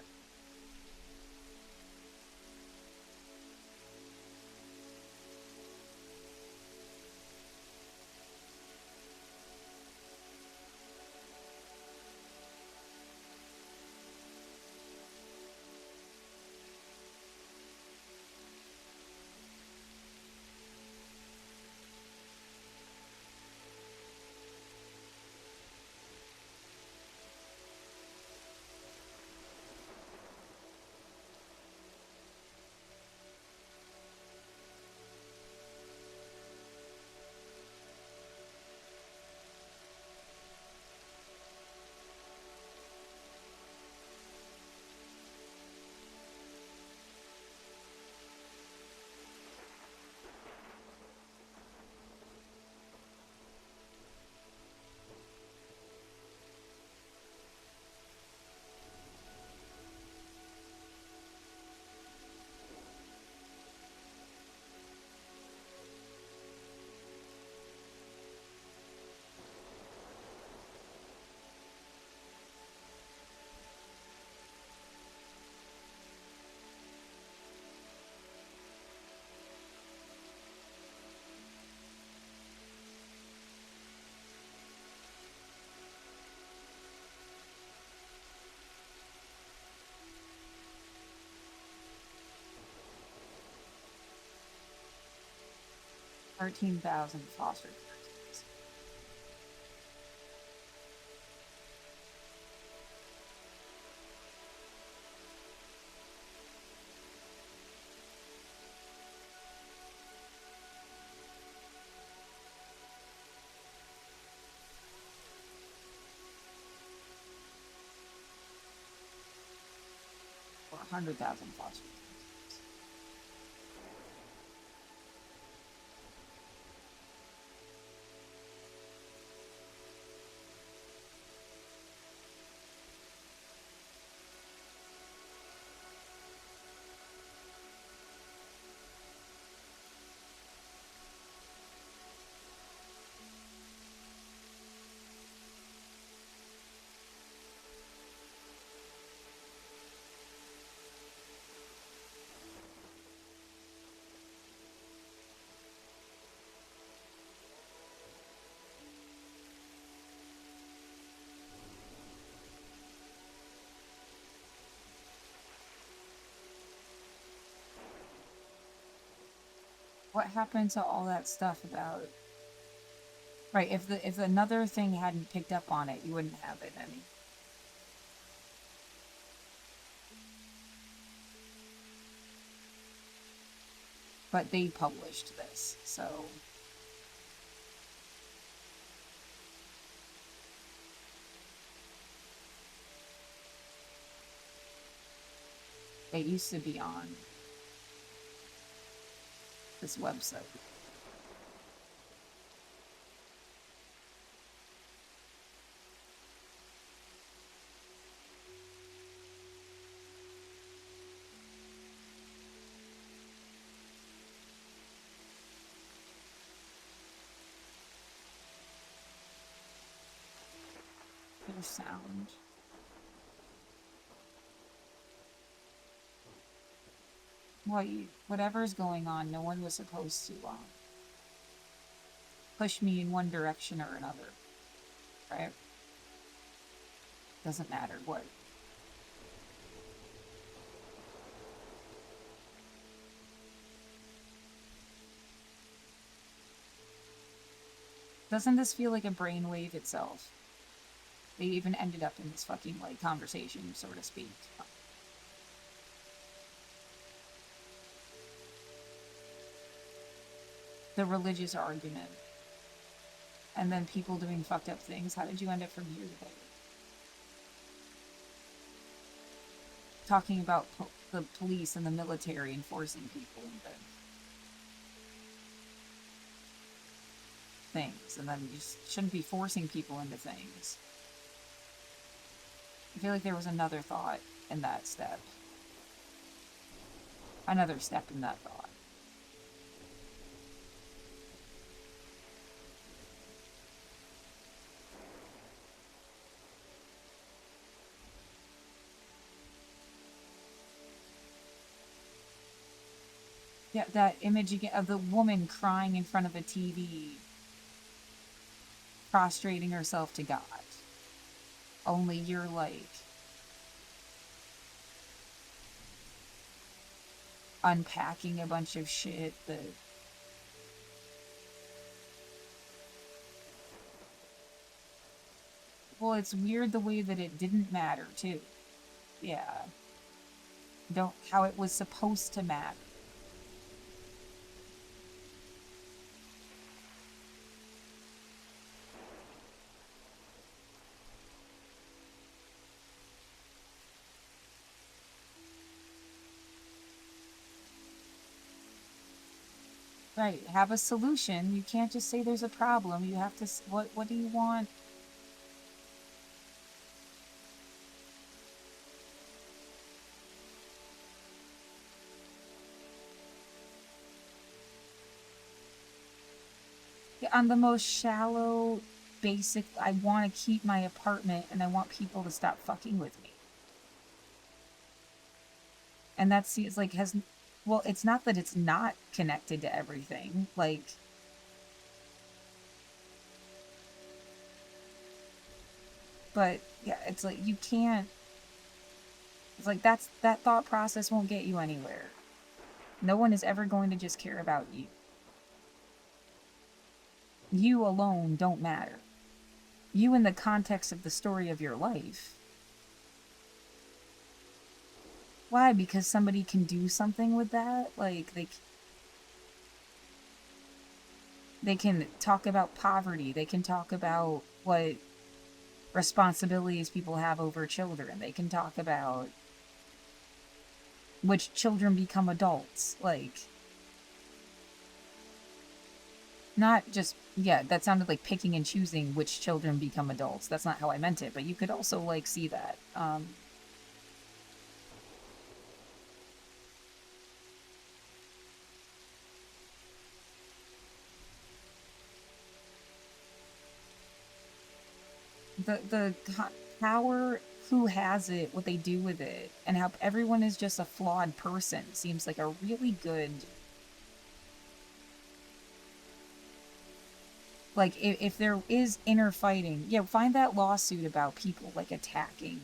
13,000 foster parents. Or 100,000 foster parents. What happened to all that stuff about, right? If another thing hadn't picked up on it, you wouldn't have it any. But they published this, so it used to be on this website. Their sound. Well, whatever's going on, no one was supposed to push me in one direction or another, right? Doesn't matter what. Doesn't this feel like a brainwave itself? They even ended up in this fucking, like, conversation, so to speak. The religious argument. And then people doing fucked up things. How did you end up from here to there? Talking about the police and the military enforcing people into things. And then you just shouldn't be forcing people into things. I feel like there was another thought in that step. Another step in that thought. Yeah, that image again of the woman crying in front of a TV, prostrating herself to God. Only you're like unpacking a bunch of shit that well, it's weird the way that it didn't matter too. Yeah. Don't how it was supposed to matter. Right, have a solution. You can't just say there's a problem. You have to what do you want? Yeah, on the most shallow, basic, I want to keep my apartment and I want people to stop fucking with me. And that's it's like has well, it's not that it's not connected to everything. Like but yeah, it's like you can't it's like that thought process won't get you anywhere. No one is ever going to just care about you. you alone don't matter. You in the context of the story of your life. Why? Because somebody can do something with that? Like, they can talk about poverty. They can talk about what responsibilities people have over children. They can talk about which children become adults. Like, not just, yeah, that sounded like picking and choosing which children become adults. That's not how I meant it, but you could also, like, see that. The power, who has it, what they do with it, and how everyone is just a flawed person seems like a really good, like, if there is inner fighting, yeah, find that lawsuit about people like attacking.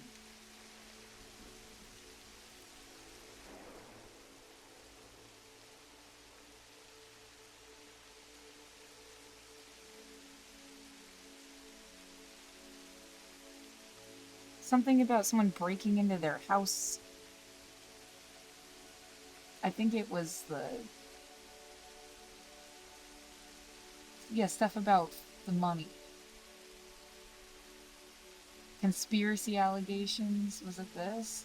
Something about someone breaking into their house. I think it was stuff about the money. Conspiracy allegations. Was it this?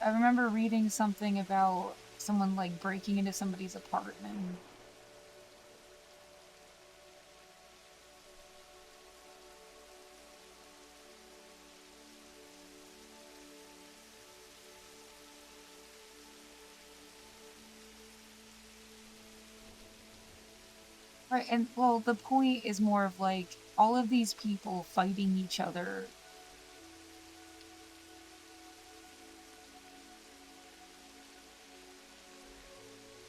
I remember reading something about someone, like, breaking into somebody's apartment. Right, and well, the point is more of like all of these people fighting each other.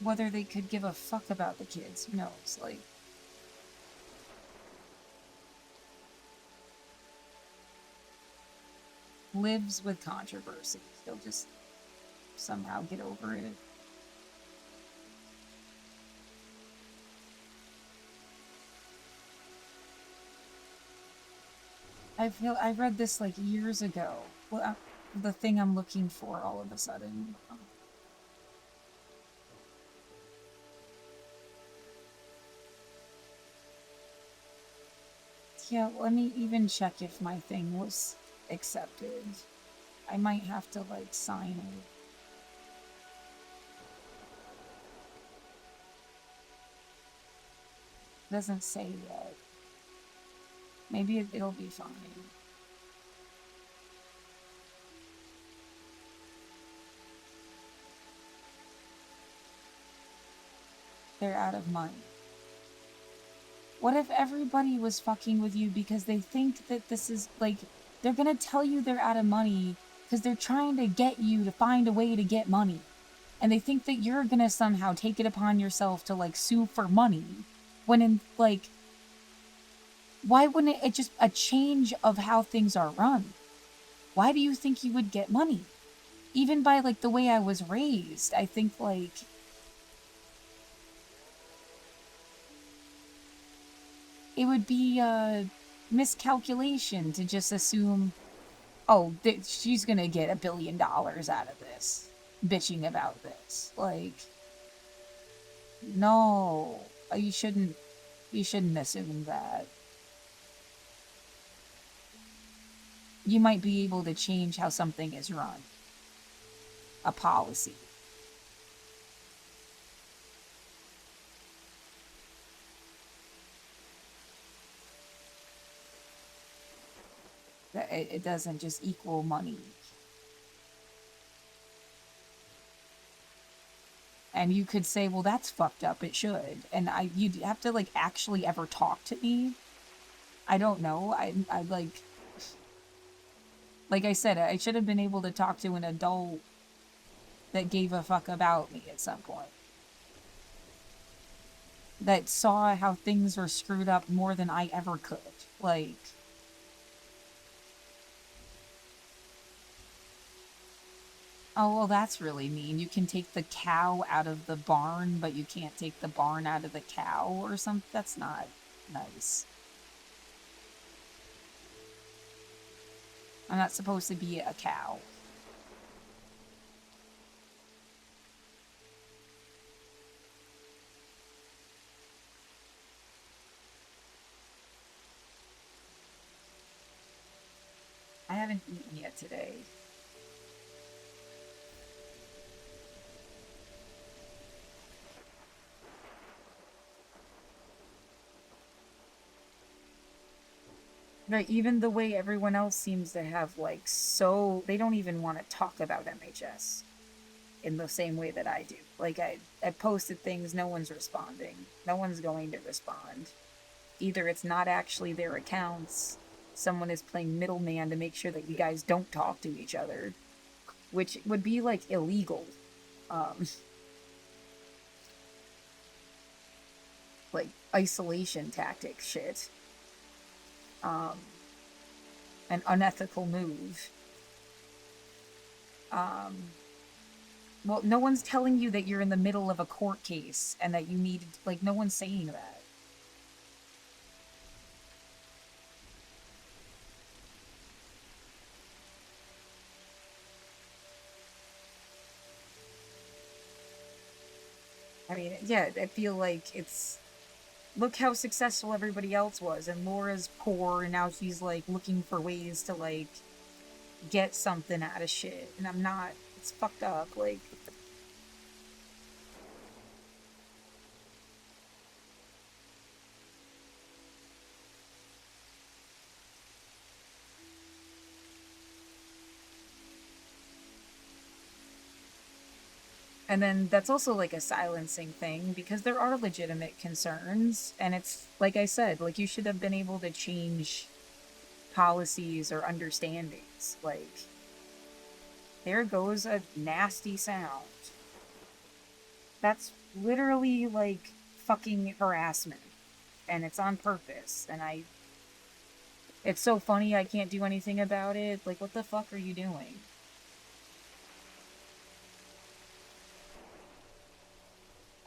Whether they could give a fuck about the kids, who knows? Like, lives with controversy. They'll just somehow get over it. I read this like years ago. Well, the thing I'm looking for all of a sudden. Yeah, let me even check if my thing was accepted. I might have to, like, sign it. Doesn't say yet. Maybe it'll be fine. They're out of money. What if everybody was fucking with you because they think that this is, like, they're gonna tell you they're out of money because they're trying to get you to find a way to get money. And they think that you're gonna somehow take it upon yourself to, like, sue for money. When in, like, why wouldn't it just a change of how things are run? Why do you think you would get money? Even by, like, the way I was raised, I think, like, it would be a miscalculation to just assume, oh, she's gonna get $1 billion out of this, bitching about this. Like, no, you shouldn't assume that. You might be able to change how something is run. A policy. It doesn't just equal money. And you could say, well, that's fucked up. It should. And you'd have to, like, actually ever talk to me. I don't know. I like I said, I should have been able to talk to an adult that gave a fuck about me at some point. That saw how things were screwed up more than I ever could. Like, Oh, well, that's really mean. You can take the cow out of the barn, but you can't take the barn out of the cow or something. That's not nice. I'm not supposed to be a cow. I haven't eaten yet today. Right, even the way everyone else seems to have, like, so... They don't even want to talk about MHS in the same way that I do. Like, I posted things, no one's responding. No one's going to respond. Either it's not actually their accounts, someone is playing middleman to make sure that you guys don't talk to each other, which would be, like, illegal. Like, isolation tactic shit. An unethical move. Well, no one's telling you that you're in the middle of a court case and that you need, like, no one's saying that. I mean, yeah, I feel like it's... Look how successful everybody else was, and Laura's poor, and now she's, like, looking for ways to, like, get something out of shit, and I'm not... It's fucked up, like... And then that's also, like, a silencing thing, because there are legitimate concerns, and it's, like I said, like, you should have been able to change policies or understandings. Like, there goes a nasty sound. That's literally, like, fucking harassment. And it's on purpose, and it's so funny I can't do anything about it. Like, what the fuck are you doing?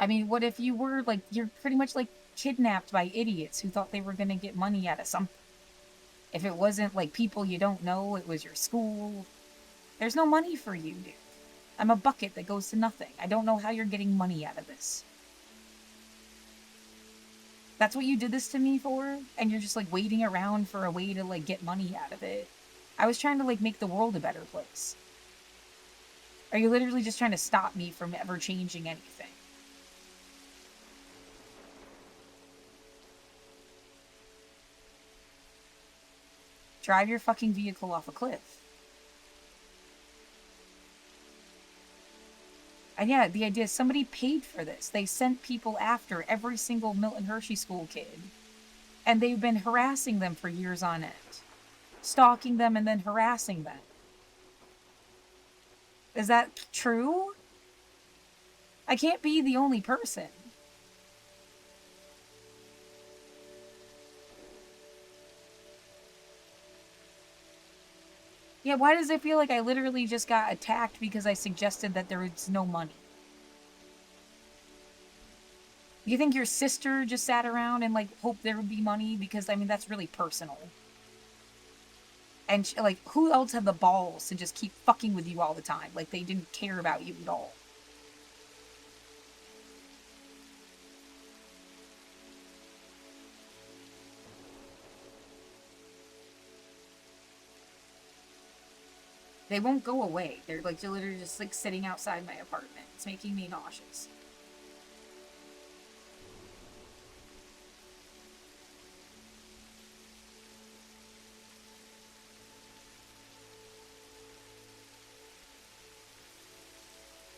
I mean, what if you were, like, you're pretty much, like, kidnapped by idiots who thought they were gonna get money out of something. If it wasn't, like, people you don't know, it was your school. There's no money for you, dude. I'm a bucket that goes to nothing. I don't know how you're getting money out of this. That's what you did this to me for? And you're just, like, waiting around for a way to, like, get money out of it. I was trying to, like, make the world a better place. Are you literally just trying to stop me from ever changing anything? Drive your fucking vehicle off a cliff. And yeah, the idea is somebody paid for this. They sent people after every single Milton Hershey School kid. And they've been harassing them for years on end. Stalking them and then harassing them. Is that true? I can't be the only person. Yeah, why does it feel like I literally just got attacked because I suggested that there was no money? You think your sister just sat around and, like, hoped there would be money? Because, I mean, that's really personal. And, like, who else had the balls to just keep fucking with you all the time? Like, they didn't care about you at all. They won't go away. They're, like, literally just, like, sitting outside my apartment. It's making me nauseous.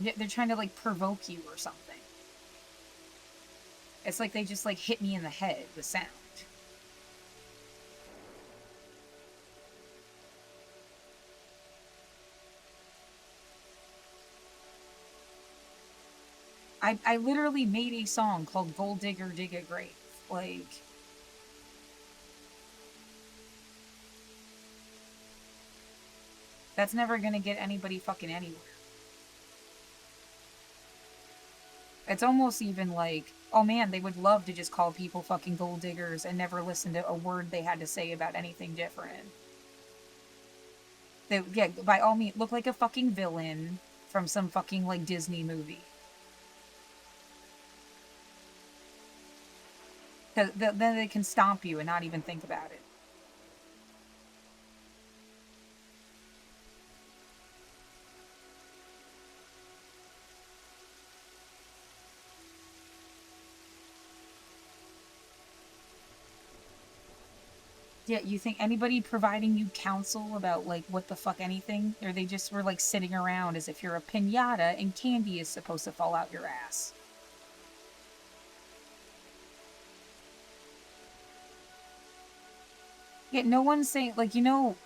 They're trying to, like, provoke you or something. It's like they just, like, hit me in the head with sound. I literally made a song called Gold Digger Dig a Grave. Like... That's never gonna get anybody fucking anywhere. It's almost even like, oh man, they would love to just call people fucking gold diggers and never listen to a word they had to say about anything different. They, yeah, by all means, look like a fucking villain from some fucking, like, Disney movie. Because then they can stomp you and not even think about it. Yeah, you think anybody providing you counsel about, like, what the fuck anything? Or they just were, like, sitting around as if you're a piñata and candy is supposed to fall out your ass? Yeah, no one's saying, like,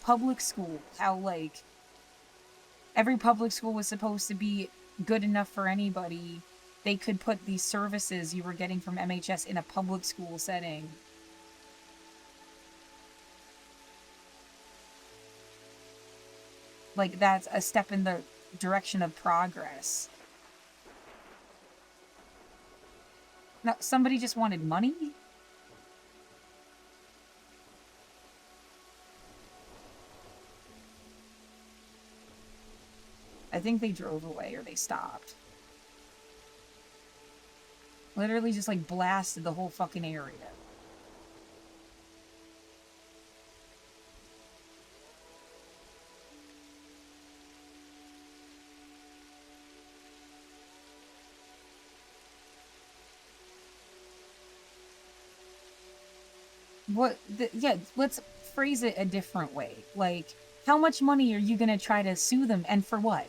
public school, how, like, every public school was supposed to be good enough for anybody. They could put these services you were getting from MHS in a public school setting. Like, that's a step in the direction of progress. Now, somebody just wanted money? I think they drove away or they stopped. Literally just, like, blasted the whole fucking area. Yeah, let's phrase it a different way. Like, how much money are you gonna try to sue them, and for what?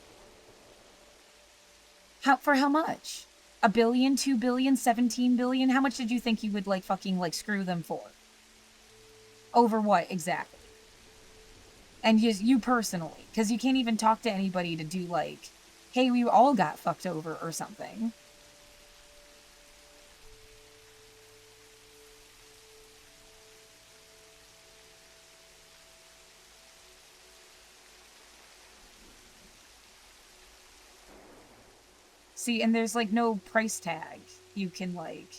For how much? A billion, 2 billion, 17 billion? How much did you think you would, like, fucking, like, screw them for? Over what, exactly? And just you personally, because you can't even talk to anybody to do, like, hey, we all got fucked over or something. See, and there's, like, no price tag you can, like...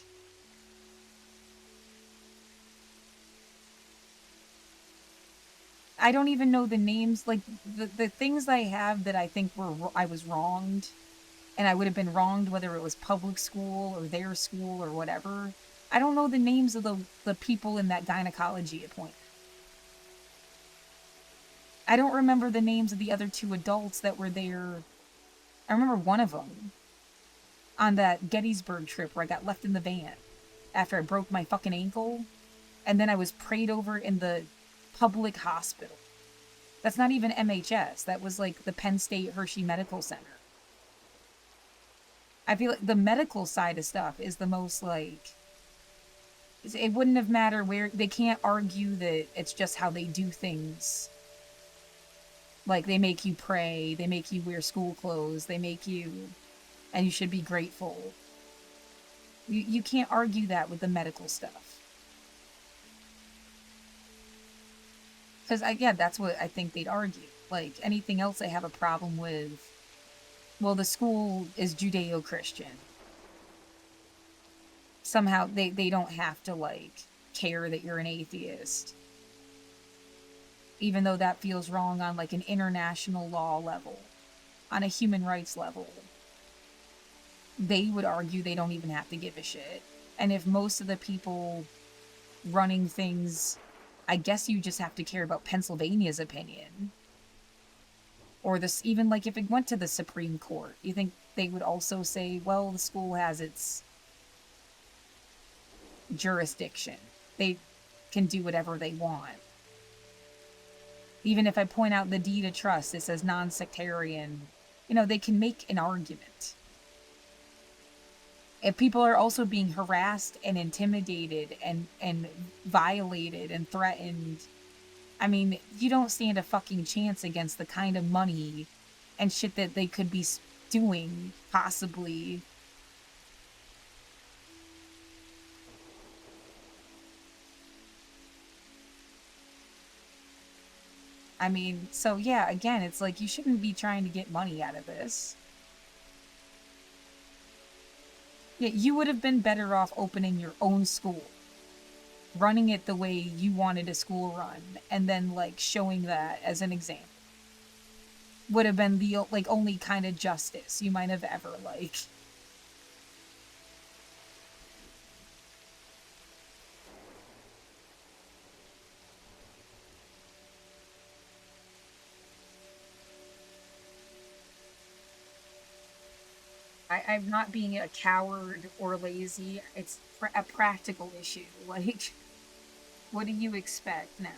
I don't even know the names, like, the things I have that I think I was wronged, and I would have been wronged whether it was public school or their school or whatever. I don't know the names of the people in that gynecology appointment. I don't remember the names of the other 2 adults that were there. I remember one of them on that Gettysburg trip where I got left in the van after I broke my fucking ankle, and then I was prayed over in the public hospital. That's not even MHS. That was, like, the Penn State Hershey Medical Center. I feel like the medical side of stuff is the most, like... It wouldn't have mattered where... They can't argue that it's just how they do things. Like, they make you pray, they make you wear school clothes, they make you... And you should be grateful. You can't argue that with the medical stuff. Because, yeah, that's what I think they'd argue. Like, anything else they have a problem with, well, the school is Judeo-Christian. Somehow they don't have to, like, care that you're an atheist. Even though that feels wrong on, like, an international law level. On a human rights level. They would argue they don't even have to give a shit. And if most of the people running things... I guess you just have to care about Pennsylvania's opinion. Or this, even, like, if it went to the Supreme Court, you think they would also say, well, the school has its jurisdiction. They can do whatever they want. Even if I point out the deed of trust, it says non-sectarian, they can make an argument. If people are also being harassed and intimidated and violated and threatened, I mean, you don't stand a fucking chance against the kind of money and shit that they could be doing, possibly. I mean, so yeah, again, it's like you shouldn't be trying to get money out of this. Yeah, you would have been better off opening your own school, running it the way you wanted a school run, and then like showing that as an example. Would have been the like only kind of justice you might have ever like. I'm not being a coward or lazy. It's a practical issue. Like, what do you expect now?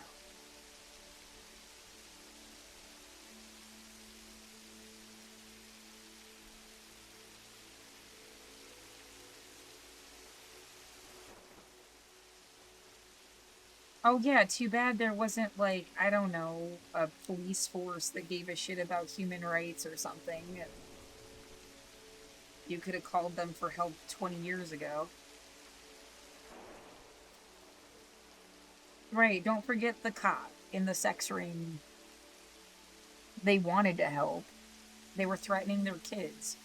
Oh yeah, too bad there wasn't like, I don't know, a police force that gave a shit about human rights or something. You could have called them for help 20 years ago. Right, don't forget the cop in the sex ring. They wanted to help. They were threatening their kids.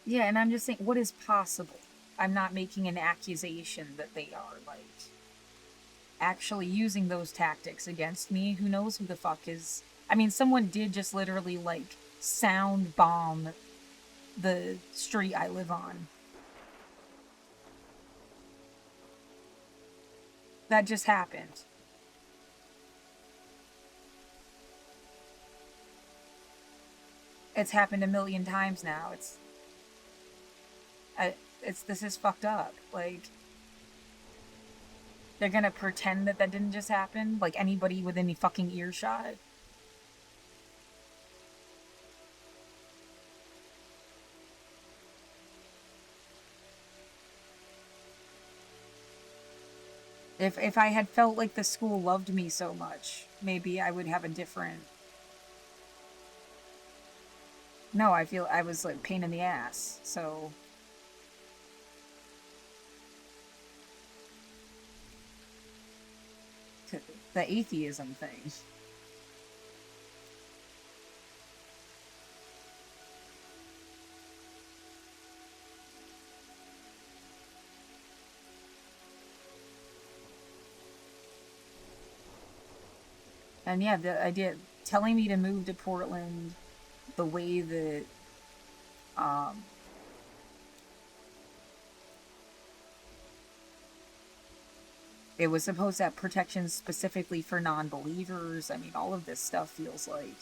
Yeah, and I'm just saying, what is possible? I'm not making an accusation that they are, like, actually using those tactics against me. Who knows who the fuck is. I mean, someone did just literally, like, sound bomb the street I live on. That just happened. It's happened a million times now. This is fucked up. Like, they're gonna pretend that that didn't just happen? Like, anybody within fucking earshot? If I had felt like the school loved me so much, maybe I would have a different. No, I feel I was like pain in the ass. So the atheism thing. And yeah, the idea telling me to move to Portland the way that um it was supposed to have protections specifically for non-believers. I mean, all of this stuff feels like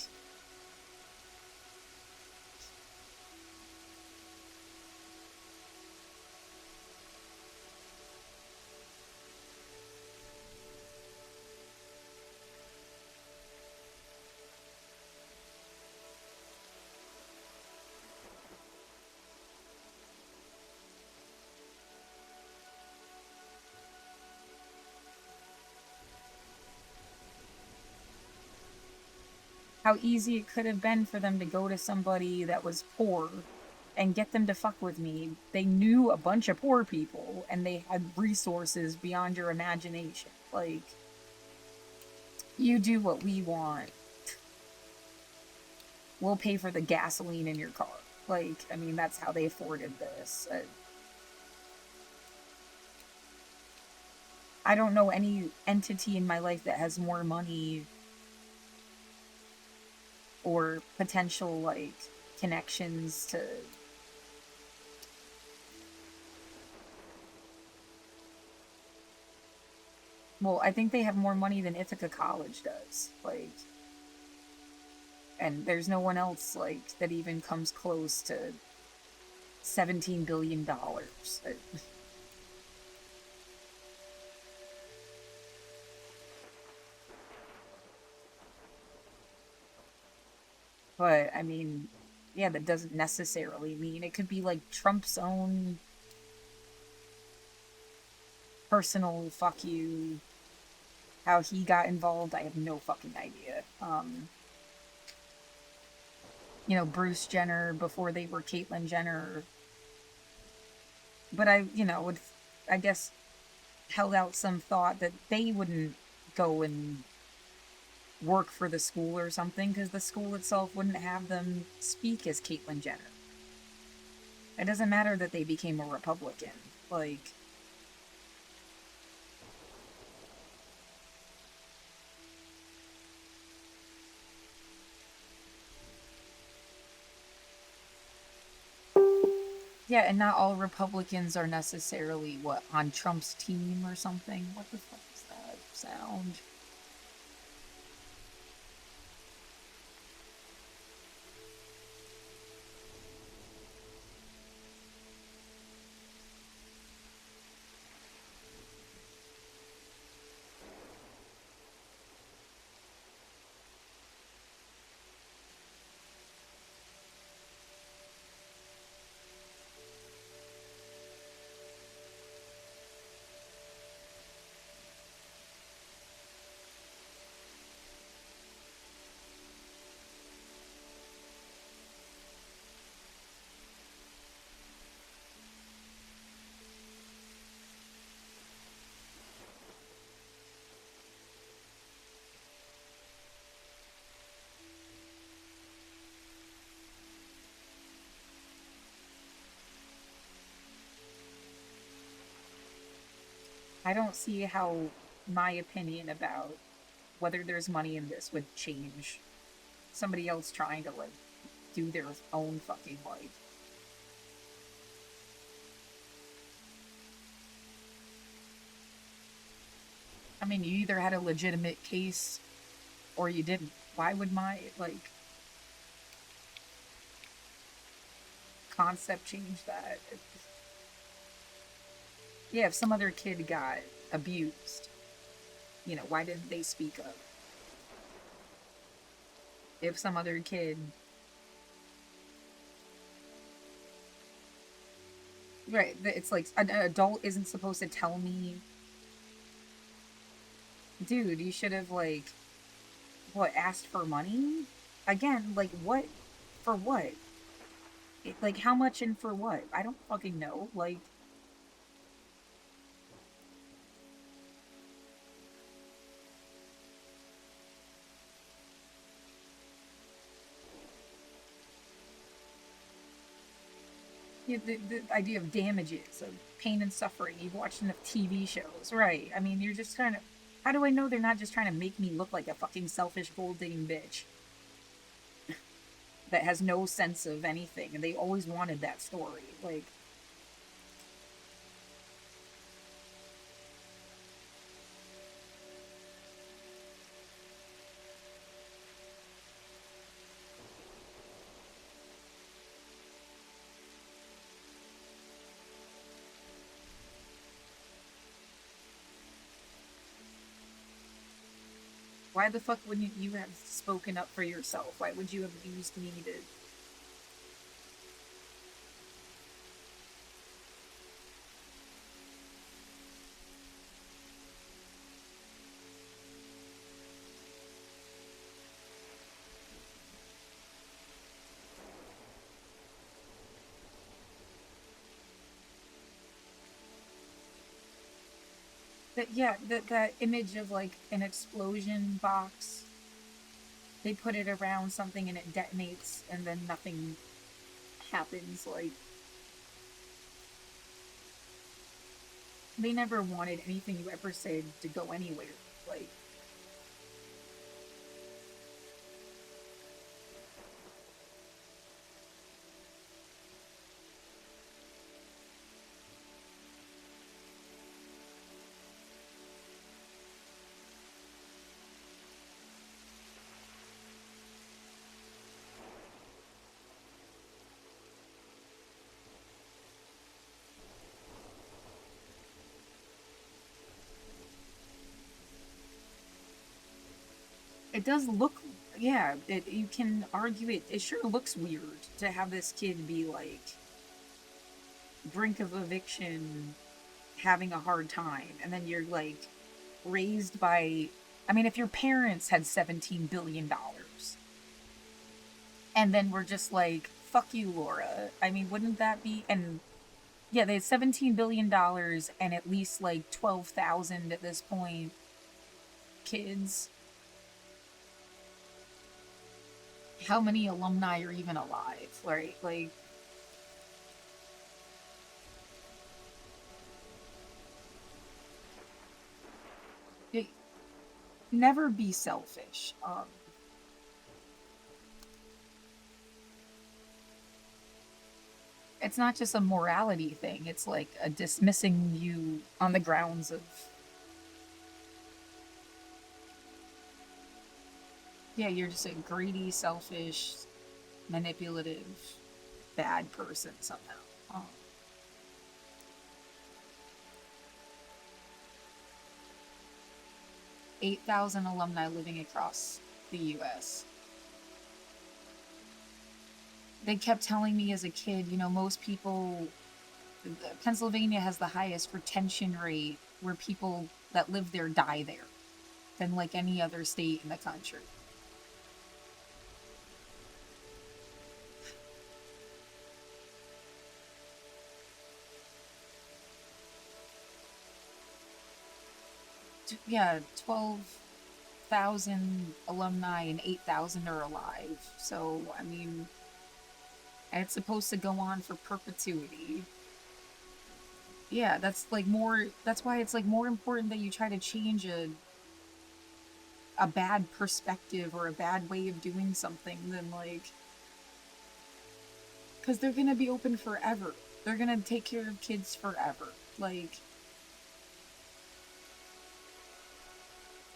how easy it could have been for them to go to somebody that was poor and get them to fuck with me. They knew a bunch of poor people and they had resources beyond your imagination. Like, you do what we want. We'll pay for the gasoline in your car. Like, I mean, that's how they afforded this. I don't know any entity in my life that has more money or potential, like, connections to. Well, I think they have more money than Ithaca College does. Like, and there's no one else, like, that even comes close to $17 billion. But, I mean, yeah, that doesn't necessarily mean it could be like Trump's own. personal fuck you. How he got involved, I have no fucking idea. Bruce Jenner before they were Caitlyn Jenner. But would, I guess, held out some thought that they wouldn't go and work for the school or something because the school itself wouldn't have them speak as Caitlyn Jenner. It doesn't matter that they became a Republican. Like, yeah, and not all Republicans are necessarily, on Trump's team or something? What the fuck is that sound? I don't see how my opinion about whether there's money in this would change somebody else trying to, like, do their own fucking life. I mean, you either had a legitimate case or you didn't. Why would my, like, concept change that? Yeah, if some other kid got abused, why didn't they speak up? If some other kid. Right, it's like an adult isn't supposed to tell me, dude, you should have, like, asked for money? Again, like, what? For what? Like, how much and for what? I don't fucking know. Like, the idea of damages, of pain and suffering. You've watched enough TV shows, right? I mean, you're just trying to. How do I know they're not just trying to make me look like a fucking selfish gold digging bitch that has no sense of anything? And they always wanted that story. Like, why the fuck wouldn't you have spoken up for yourself? Why would you have used me to. That image of, like, an explosion box, they put it around something and it detonates and then nothing happens. Like, they never wanted anything you ever said to go anywhere. Like, it does look, yeah, you can argue it sure looks weird to have this kid be, like, brink of eviction having a hard time, and then you're like raised by, I mean, if your parents had $17 billion and then we're just like, fuck you, Laura. I mean, wouldn't that be, and yeah, they had $17 billion and at least like 12,000 at this point kids. How many alumni are even alive, right? Like, it, never be selfish. It's not just a morality thing. It's like a dismissing you on the grounds of, yeah, you're just a greedy, selfish, manipulative, bad person somehow. 8,000 alumni living across the U.S. They kept telling me as a kid, you know, most people, Pennsylvania has the highest retention rate where people that live there die there than like any other state in the country. Yeah, 12,000 alumni and 8,000 are alive. So, I mean, and it's supposed to go on for perpetuity. Yeah, that's like more, that's why it's like more important that you try to change a bad perspective or a bad way of doing something than like, because they're gonna be open forever. They're gonna take care of kids forever. Like,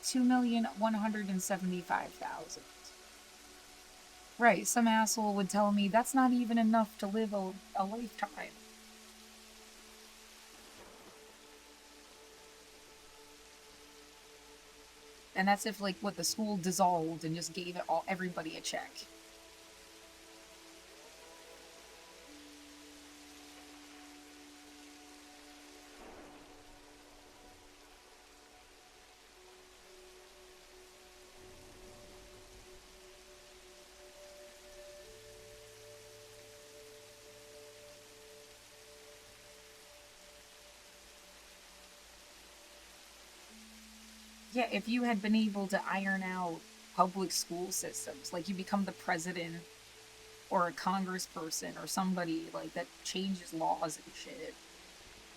2,175,000. Right, some asshole would tell me that's not even enough to live a lifetime. And that's if like what the school dissolved and just gave it all everybody a check. Yeah, if you had been able to iron out public school systems, like you become the president or a congressperson or somebody like that changes laws and shit,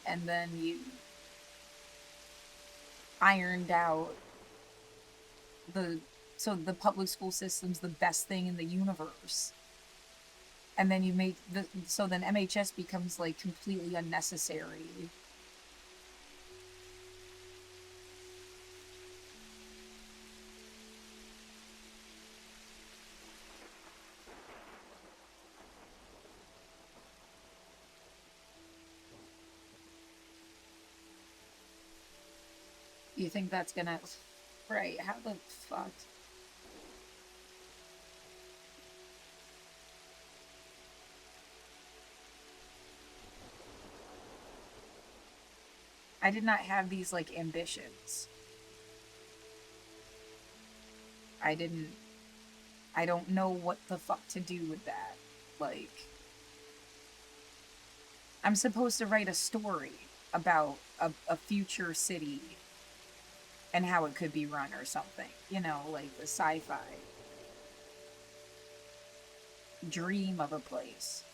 and then you ironed out the, so the public school system's the best thing in the universe, and then you make the, so then MHS becomes like completely unnecessary. You think that's gonna, right? How the fuck? I did not have these like ambitions. I didn't, I don't know what the fuck to do with that. Like, I'm supposed to write a story about a future city and how it could be run or something. You know, like the sci-fi dream of a place.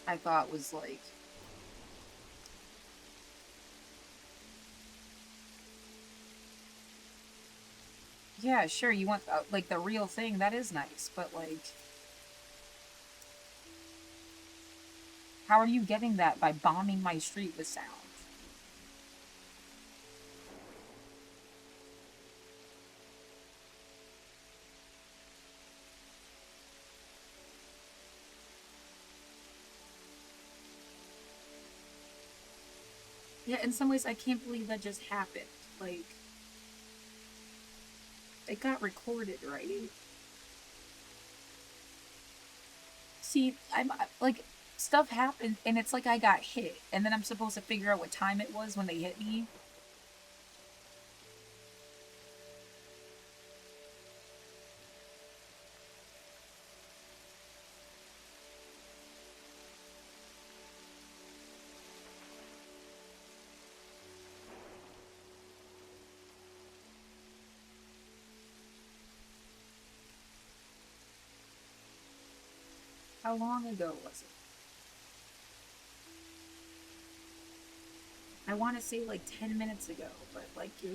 I thought was like, yeah, sure, you want like the real thing, that is nice, but like, how are you getting that by bombing my street with sound? Yeah, in some ways, I can't believe that just happened. Like, it got recorded, right? See, like, stuff happened, and it's like I got hit, and then I'm supposed to figure out what time it was when they hit me. How long ago was it? I want to say like 10 minutes ago, but like your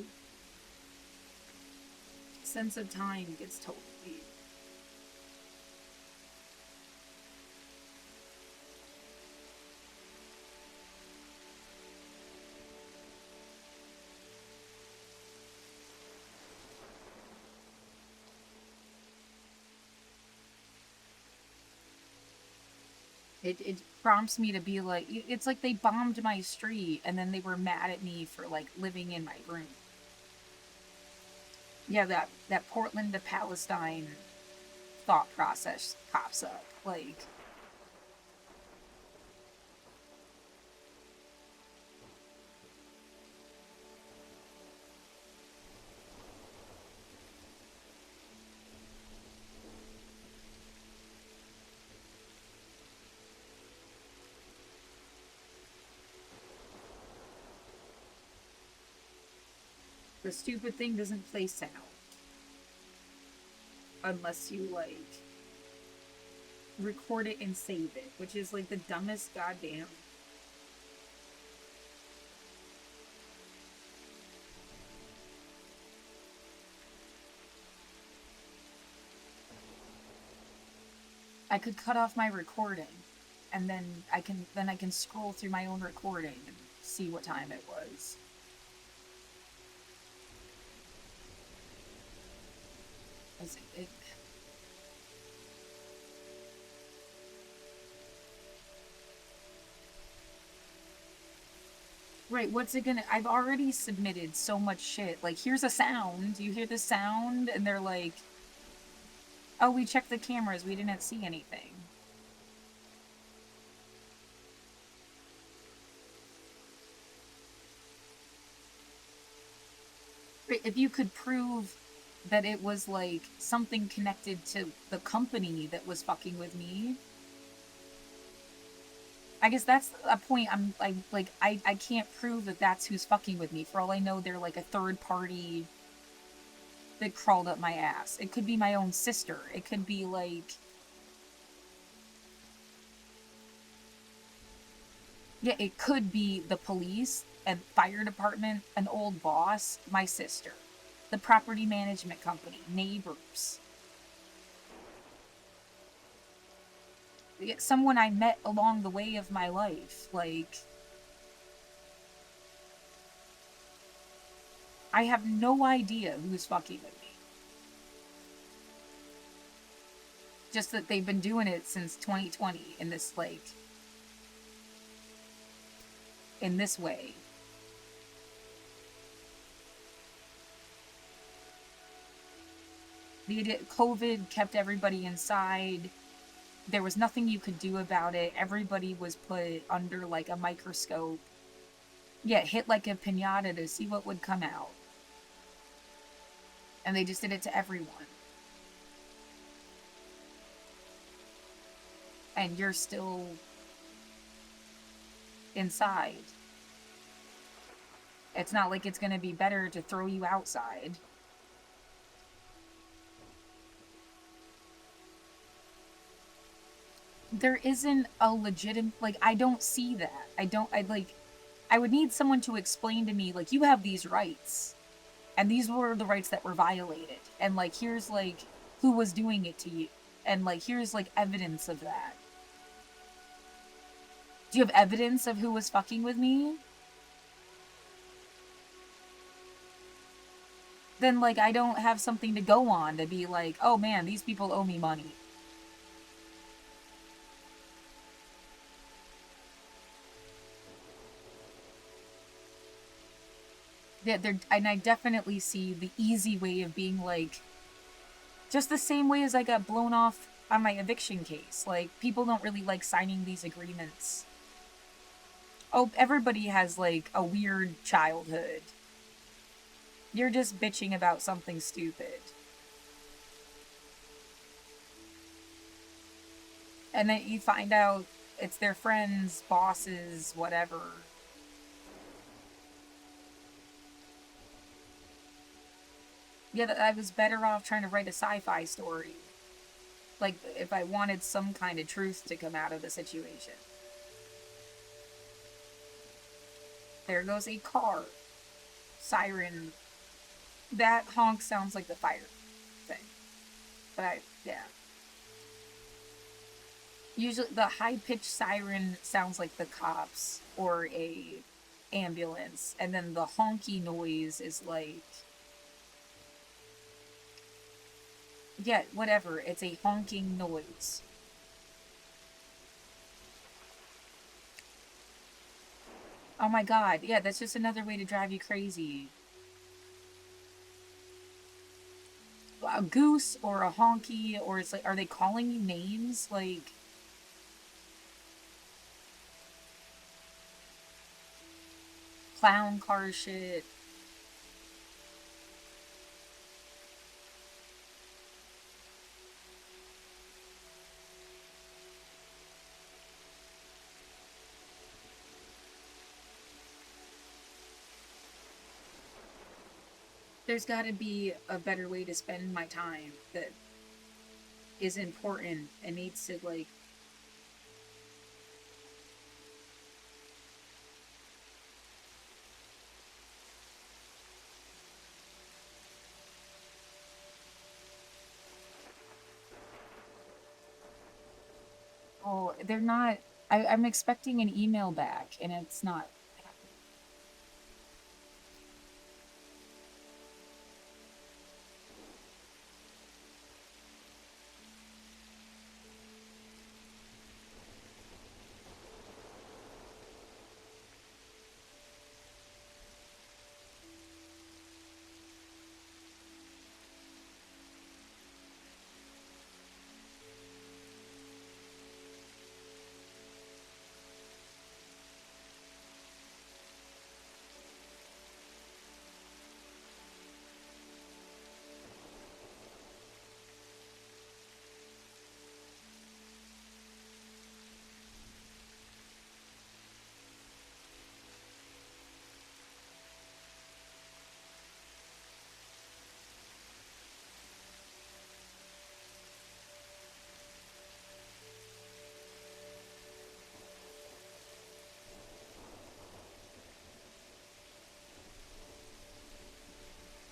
sense of time gets totally. It prompts me to be like, it's like they bombed my street and then they were mad at me for like living in my room. Yeah, that Portland to Palestine thought process pops up. Like, the stupid thing doesn't play sound unless you like record it and save it, which is like the dumbest goddamn. I could cut off my recording, and then I can scroll through my own recording and see what time it was. It Right, what's it gonna... I've already submitted so much shit. Like, here's a sound. You hear the sound? And they're like, oh, we checked the cameras. We didn't see anything. Right, if you could prove that it was, like, something connected to the company that was fucking with me... I guess that's a point I can't prove that that's who's fucking with me. For all I know, they're like a third party that crawled up my ass. It could be my own sister. It could be like... Yeah, it could be the police, a fire department, an old boss, my sister, the property management company, neighbors. Someone I met along the way of my life. Like, I have no idea who's fucking with me. Just that they've been doing it since 2020 in this, like, in this way. COVID kept everybody inside. There was nothing you could do about it. Everybody was put under, like, a microscope. Yeah, hit like a piñata to see what would come out. And they just did it to everyone. And you're still inside. It's not like it's gonna be better to throw you outside. There isn't a legitimate, like, I don't see that. I would need someone to explain to me, like, you have these rights, and these were the rights that were violated, and, like, here's, like, who was doing it to you, and, like, here's, like, evidence of that. Do you have evidence of who was fucking with me? Then, like, I don't have something to go on to be like, oh man, these people owe me money. Yeah, and I definitely see the easy way of being like, just the same way as I got blown off on my eviction case. Like, people don't really like signing these agreements. Oh, everybody has, like, a weird childhood. You're just bitching about something stupid. And then you find out it's their friends, bosses, whatever. Yeah, I was better off trying to write a sci-fi story. Like, if I wanted some kind of truth to come out of the situation. There goes a car. Siren. That honk sounds like the fire thing. But yeah. Usually the high-pitched siren sounds like the cops or a ambulance. And then the honky noise is like... Yeah, whatever. It's a honking noise. Oh my god. Yeah, that's just another way to drive you crazy. A goose or a honky, or it's like, are they calling you names? Like, clown car shit. There's gotta be a better way to spend my time that is important and needs to, like... Oh, they're not... I'm expecting an email back, and it's not.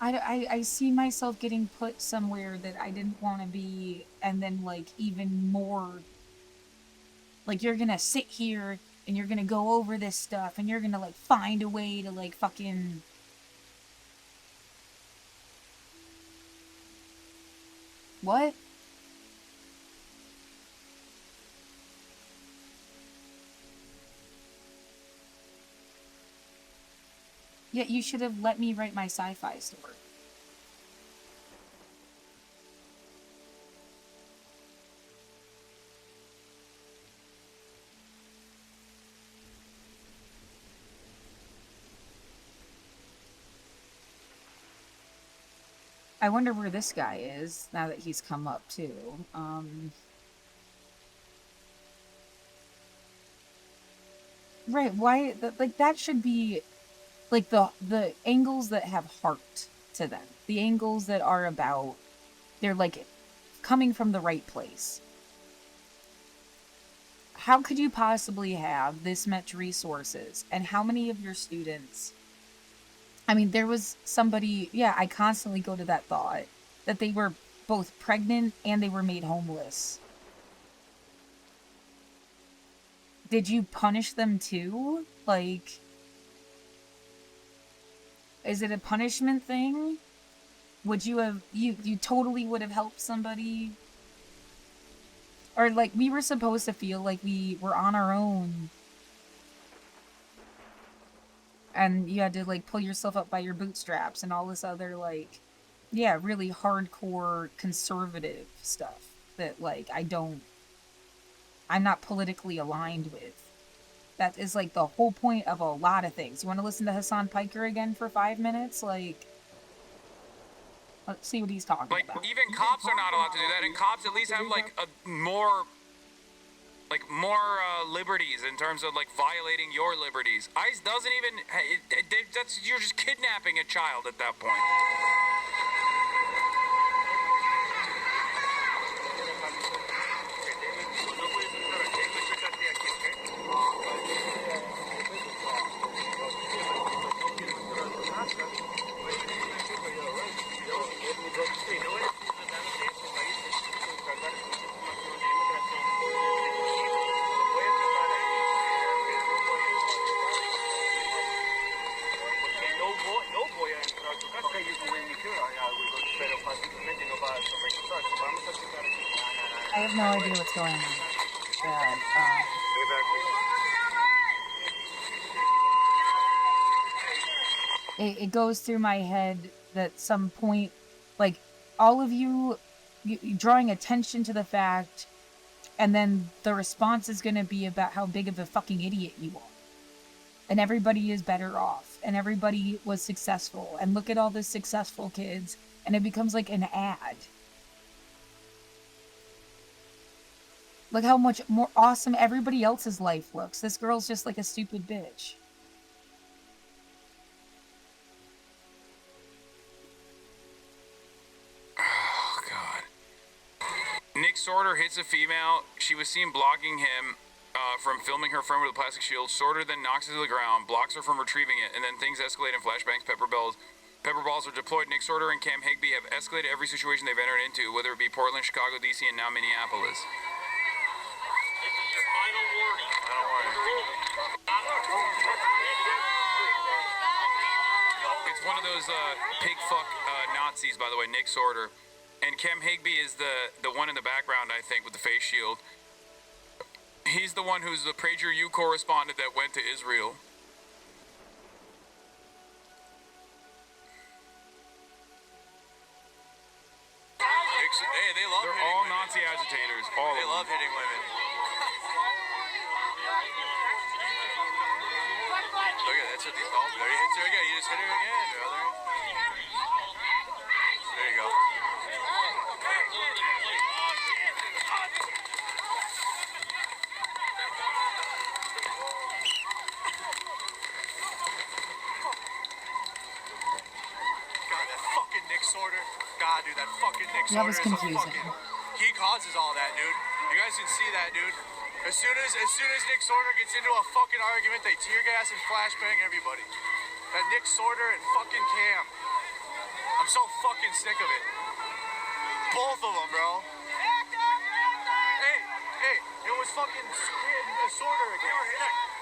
I see myself getting put somewhere that I didn't want to be, and then, like, even more. Like, you're gonna sit here and you're gonna go over this stuff and you're gonna, like, find a way to, like, fucking... What? Yeah, you should have let me write my sci-fi story. I wonder where this guy is now that he's come up too. Right? Why? Like, that should be like the angles that have heart to them. The angles that are about, they're like coming from the right place. How could you possibly have this much resources, and how many of your students... I mean, there was somebody, yeah, I constantly go to that thought, that they were both pregnant and they were made homeless. Did you punish them too? Like, is it a punishment thing? Would you have, you totally would have helped somebody? Or, like, we were supposed to feel like we were on our own, and you had to, like, pull yourself up by your bootstraps and all this other, like, yeah, really hardcore conservative stuff. that like I'm not politically aligned with. That is like the whole point of a lot of things. You want to listen to Hassan Piker again for 5 minutes? Like, let's see what he's talking
Like,
about.
even cops are not allowed to do that, and cops at least have like more liberties in terms of like violating your liberties. ICE doesn't even. You're just kidnapping a child at that point.
I have no idea what's going on. But, it goes through my head that some point, like, all of you drawing attention to the fact, and then the response is going to be about how big of a fucking idiot you are. And everybody is better off, and everybody was successful, and look at all the successful kids, and it becomes like an ad. Look how much more awesome everybody else's life looks. This girl's just like a stupid bitch.
Oh, God. Nick Sorter hits a female. She was seen blocking him from filming her friend with a plastic shield. Sorter then knocks her to the ground, blocks her from retrieving it, and then things escalate in flashbangs. Pepper balls are deployed. Nick Sorter and Cam Higbee have escalated every situation they've entered into, whether it be Portland, Chicago, DC, and now Minneapolis. It's one of those pig fuck Nazis, by the way, Nick Sorter. And Cam Higbee is the one in the background, I think, with the face shield. He's the one who's the PragerU correspondent that went to Israel. Hey, they love They're all women. Nazi agitators. All they love hitting women. Look at that's what these balls. There you hit her again. You just hit her again, brother. There you go. God, that fucking Nick Sorter. God, dude, that fucking Nick Sorter
was confusing.
He causes all that, dude. You guys can see that, dude. As soon as Nick Sorter gets into a fucking argument, they tear gas and flashbang everybody. That Nick Sorter and fucking Cam. I'm so fucking sick of it. Both of them, bro. Hey, it was fucking Sorter again.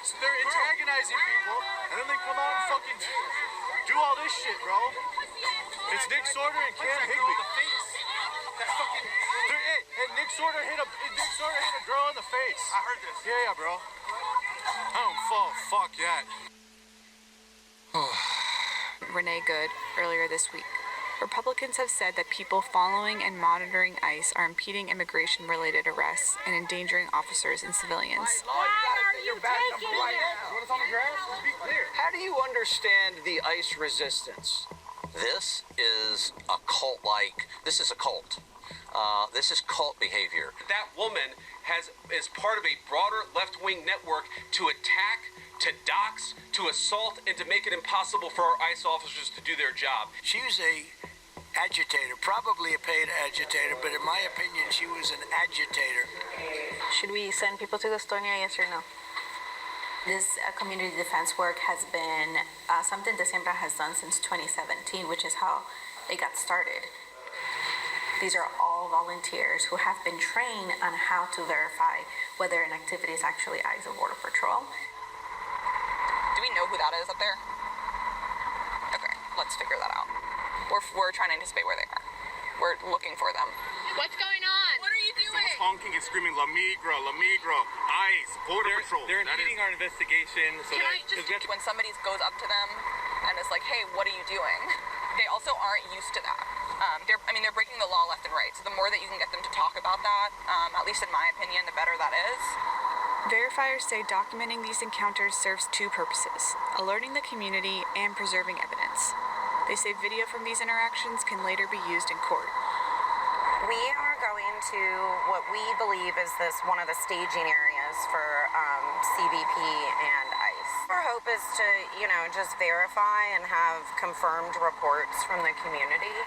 So they're antagonizing people, and then they come out and fucking do all this shit, bro. It's Nick Sorter and Cam Higbee. That fucking. Hey, Nick Sorter hit a girl in the face. I heard this. Yeah, bro. I don't fall. Fuck that.
Renee Good earlier this week. Republicans have said that people following and monitoring ICE are impeding immigration-related arrests and endangering officers and civilians.
Why are you taking it?
How do you understand the ICE resistance? This is a cult-like. This is a cult. This is cult behavior.
That woman is part of a broader left-wing network to attack, to dox, to assault, and to make it impossible for our ICE officers to do their job.
She was a agitator, probably a paid agitator, but in my opinion, she was an agitator.
Should we send people to Gastonia, yes or no? This community defense work has been something Decembra has done since 2017, which is how it got started. These are all volunteers who have been trained on how to verify whether an activity is actually ICE or Border Patrol.
Do we know who that is up there? Okay, let's figure that out. We're trying to anticipate where they are. We're looking for them.
What's going on? What are you doing?
Someone's honking and screaming, La Migra, ICE, Border Patrol. They're impeding our investigation. So
When somebody goes up to them and is like, hey, what are you doing? They also aren't used to that. They're breaking the law left and right. So the more that you can get them to talk about that, at least in my opinion, the better that is.
Verifiers say documenting these encounters serves two purposes: alerting the community and preserving evidence. They say video from these interactions can later be used in court.
We are going to what we believe is one of the staging areas for CBP and ICE. Our hope is to, just verify and have confirmed reports from the community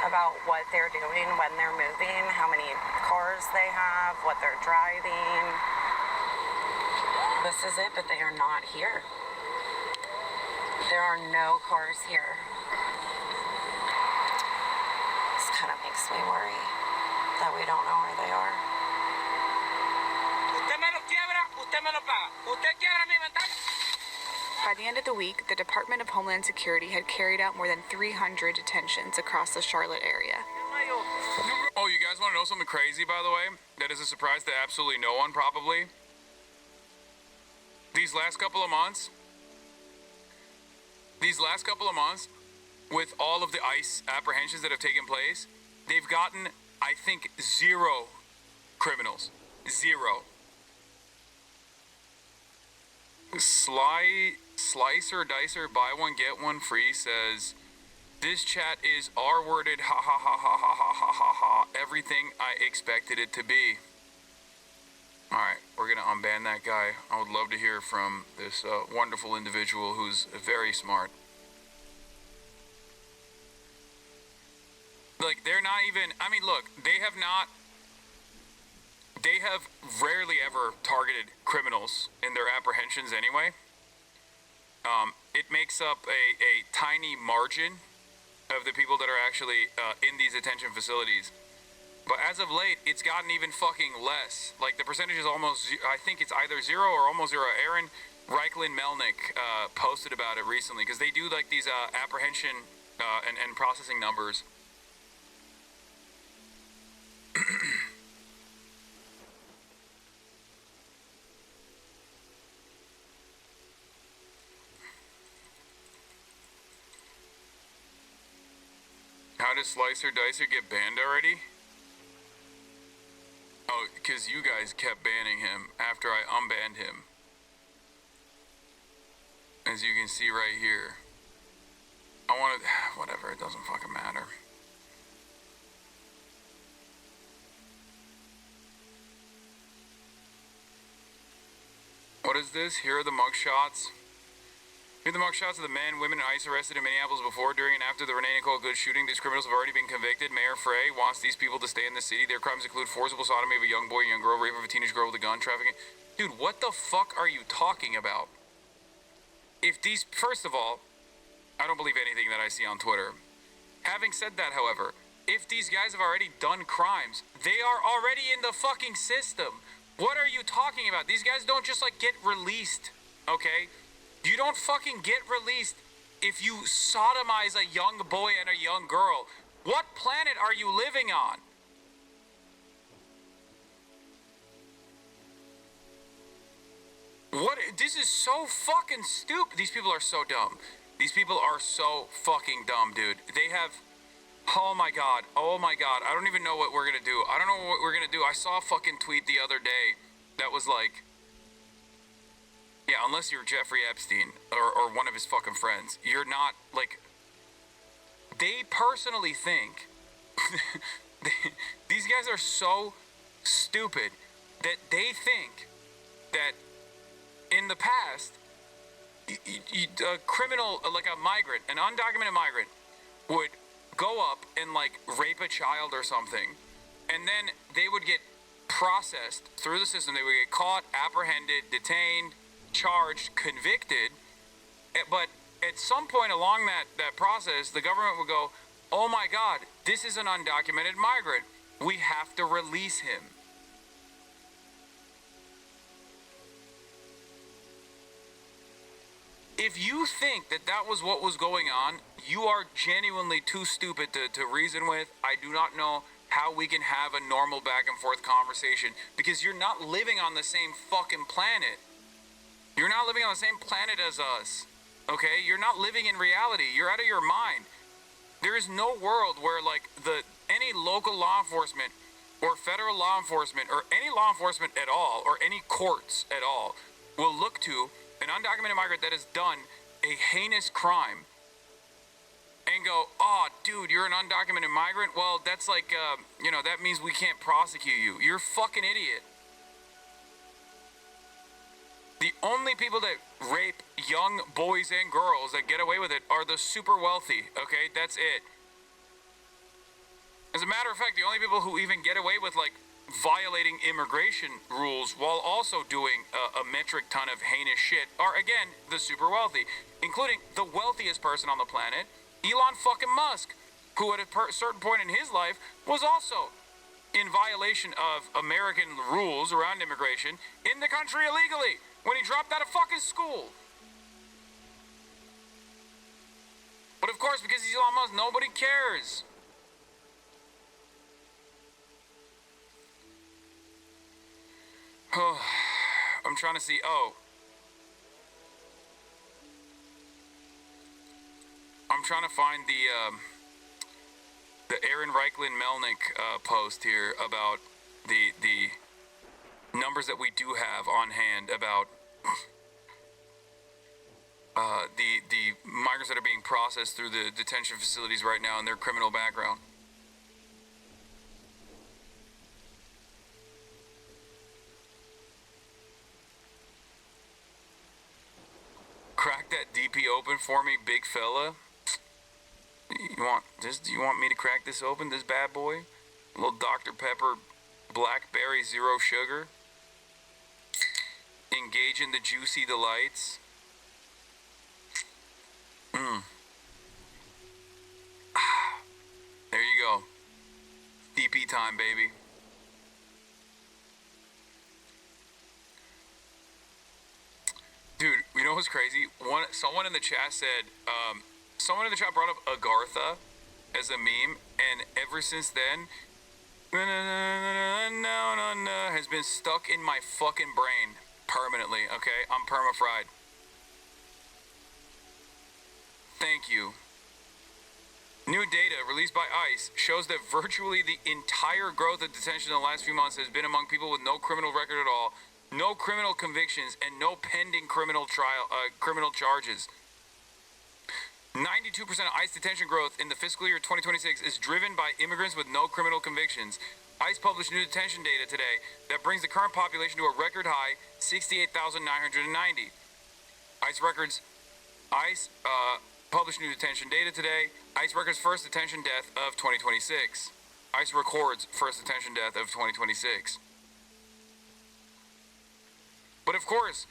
about what they're doing, when they're moving, how many cars they have, what they're driving. This is it, but they are not here. There are no cars here. This kind of makes me worry that we don't know where they are.
By the end of the week, the Department of Homeland Security had carried out more than 300 detentions across the Charlotte area.
Oh, you guys want to know something crazy, by the way? That is a surprise to absolutely no one, probably. These last couple of months, with all of the ICE apprehensions that have taken place, they've gotten, I think, 0 criminals. 0. Slicer Dicer, buy one, get one free, says, this chat is R-worded, ha ha ha ha ha ha ha ha ha, everything I expected it to be. Alright, we're gonna unban that guy. I would love to hear from this wonderful individual who's very smart. Like, they're not even, look, they have rarely ever targeted criminals in their apprehensions anyway. It makes up a tiny margin of the people that are actually in these detention facilities. But as of late, it's gotten even fucking less. Like, the percentage is almost, I think it's either 0 or almost 0. Aaron Reichlin Melnick posted about it recently, because they do, like, these apprehension and processing numbers. How does Slicer Dicer get banned already? Oh, because you guys kept banning him after I unbanned him. As you can see right here. Whatever, it doesn't fucking matter. What is this? Here are the mugshots. Here are the mugshots of the men, women, and ICE arrested in Minneapolis before, during, and after the Renee Good shooting. These criminals have already been convicted. Mayor Frey wants these people to stay in the city. Their crimes include forcible sodomy of a young boy, young girl, rape of a teenage girl with a gun, trafficking. Dude, what the fuck are you talking about? First of all, I don't believe anything that I see on Twitter. Having said that, however, if these guys have already done crimes, they are already in the fucking system. What are you talking about? These guys don't just, get released, okay? You don't fucking get released if you sodomize a young boy and a young girl. What planet are you living on? This is so fucking stupid. These people are so dumb. These people are so fucking dumb, dude. They have, oh my god. I don't even know what we're gonna do. I don't know what we're gonna do. I saw a fucking tweet the other day that was like, yeah, unless you're Jeffrey Epstein or one of his fucking friends, you're not, they personally think, these guys are so stupid that they think that in the past, a criminal, like a migrant, an undocumented migrant, would go up and, rape a child or something, and then they would get processed through the system. They would get caught, apprehended, detained, charged, convicted, but at some point along that process, the government would go, oh my god, this is an undocumented migrant. We have to release him. If you think that was what was going on, you are genuinely too stupid to reason with. I do not know how we can have a normal back and forth conversation, because you're not living on the same fucking planet. You're not living on the same planet as us, okay? You're not living in reality. You're out of your mind. there is no world where like any local law enforcement or federal law enforcement or any law enforcement at all or any courts at all will look to an undocumented migrant that has done a heinous crime and go, oh, dude, you're an undocumented migrant? Well, that's like, that means we can't prosecute you. You're a fucking idiot. The only people that rape young boys and girls that get away with it are the super wealthy, okay? That's it. As a matter of fact, the only people who even get away with, like, violating immigration rules while also doing a metric ton of heinous shit are, again, the super wealthy, including the wealthiest person on the planet, Elon fucking Musk, who at a certain point in his life was also in violation of American rules around immigration in the country illegally when he dropped out of fucking school. But of course, because he's Elon Musk, nobody cares. I'm trying to see. I'm trying to find the Aaron Reichlin Melnick post here about the numbers that we do have on hand about the migrants that are being processed through the detention facilities right now and their criminal background. Crack that DP open for me, big fella. You want this? Do you want me to crack this open, this bad boy? A little Dr. Pepper, blackberry, zero sugar. Engage in the juicy delights. There you go. DP time, baby. Dude, you know what's crazy? Someone in the chat said, someone in the chat brought up Agartha as a meme, and ever since then, has been stuck in my fucking brain permanently, okay? I'm perma-fried. Thank you. New data released by ICE shows that virtually the entire growth of detention in the last few months has been among people with no criminal record at all, no criminal convictions, and no pending criminal charges. 92% of ICE detention growth in the fiscal year 2026 is driven by immigrants with no criminal convictions. ICE published new detention data today that brings the current population to a record high 68,990. ICE published new detention data today. ICE records first detention death of 2026. ICE records first detention death of 2026. But of course,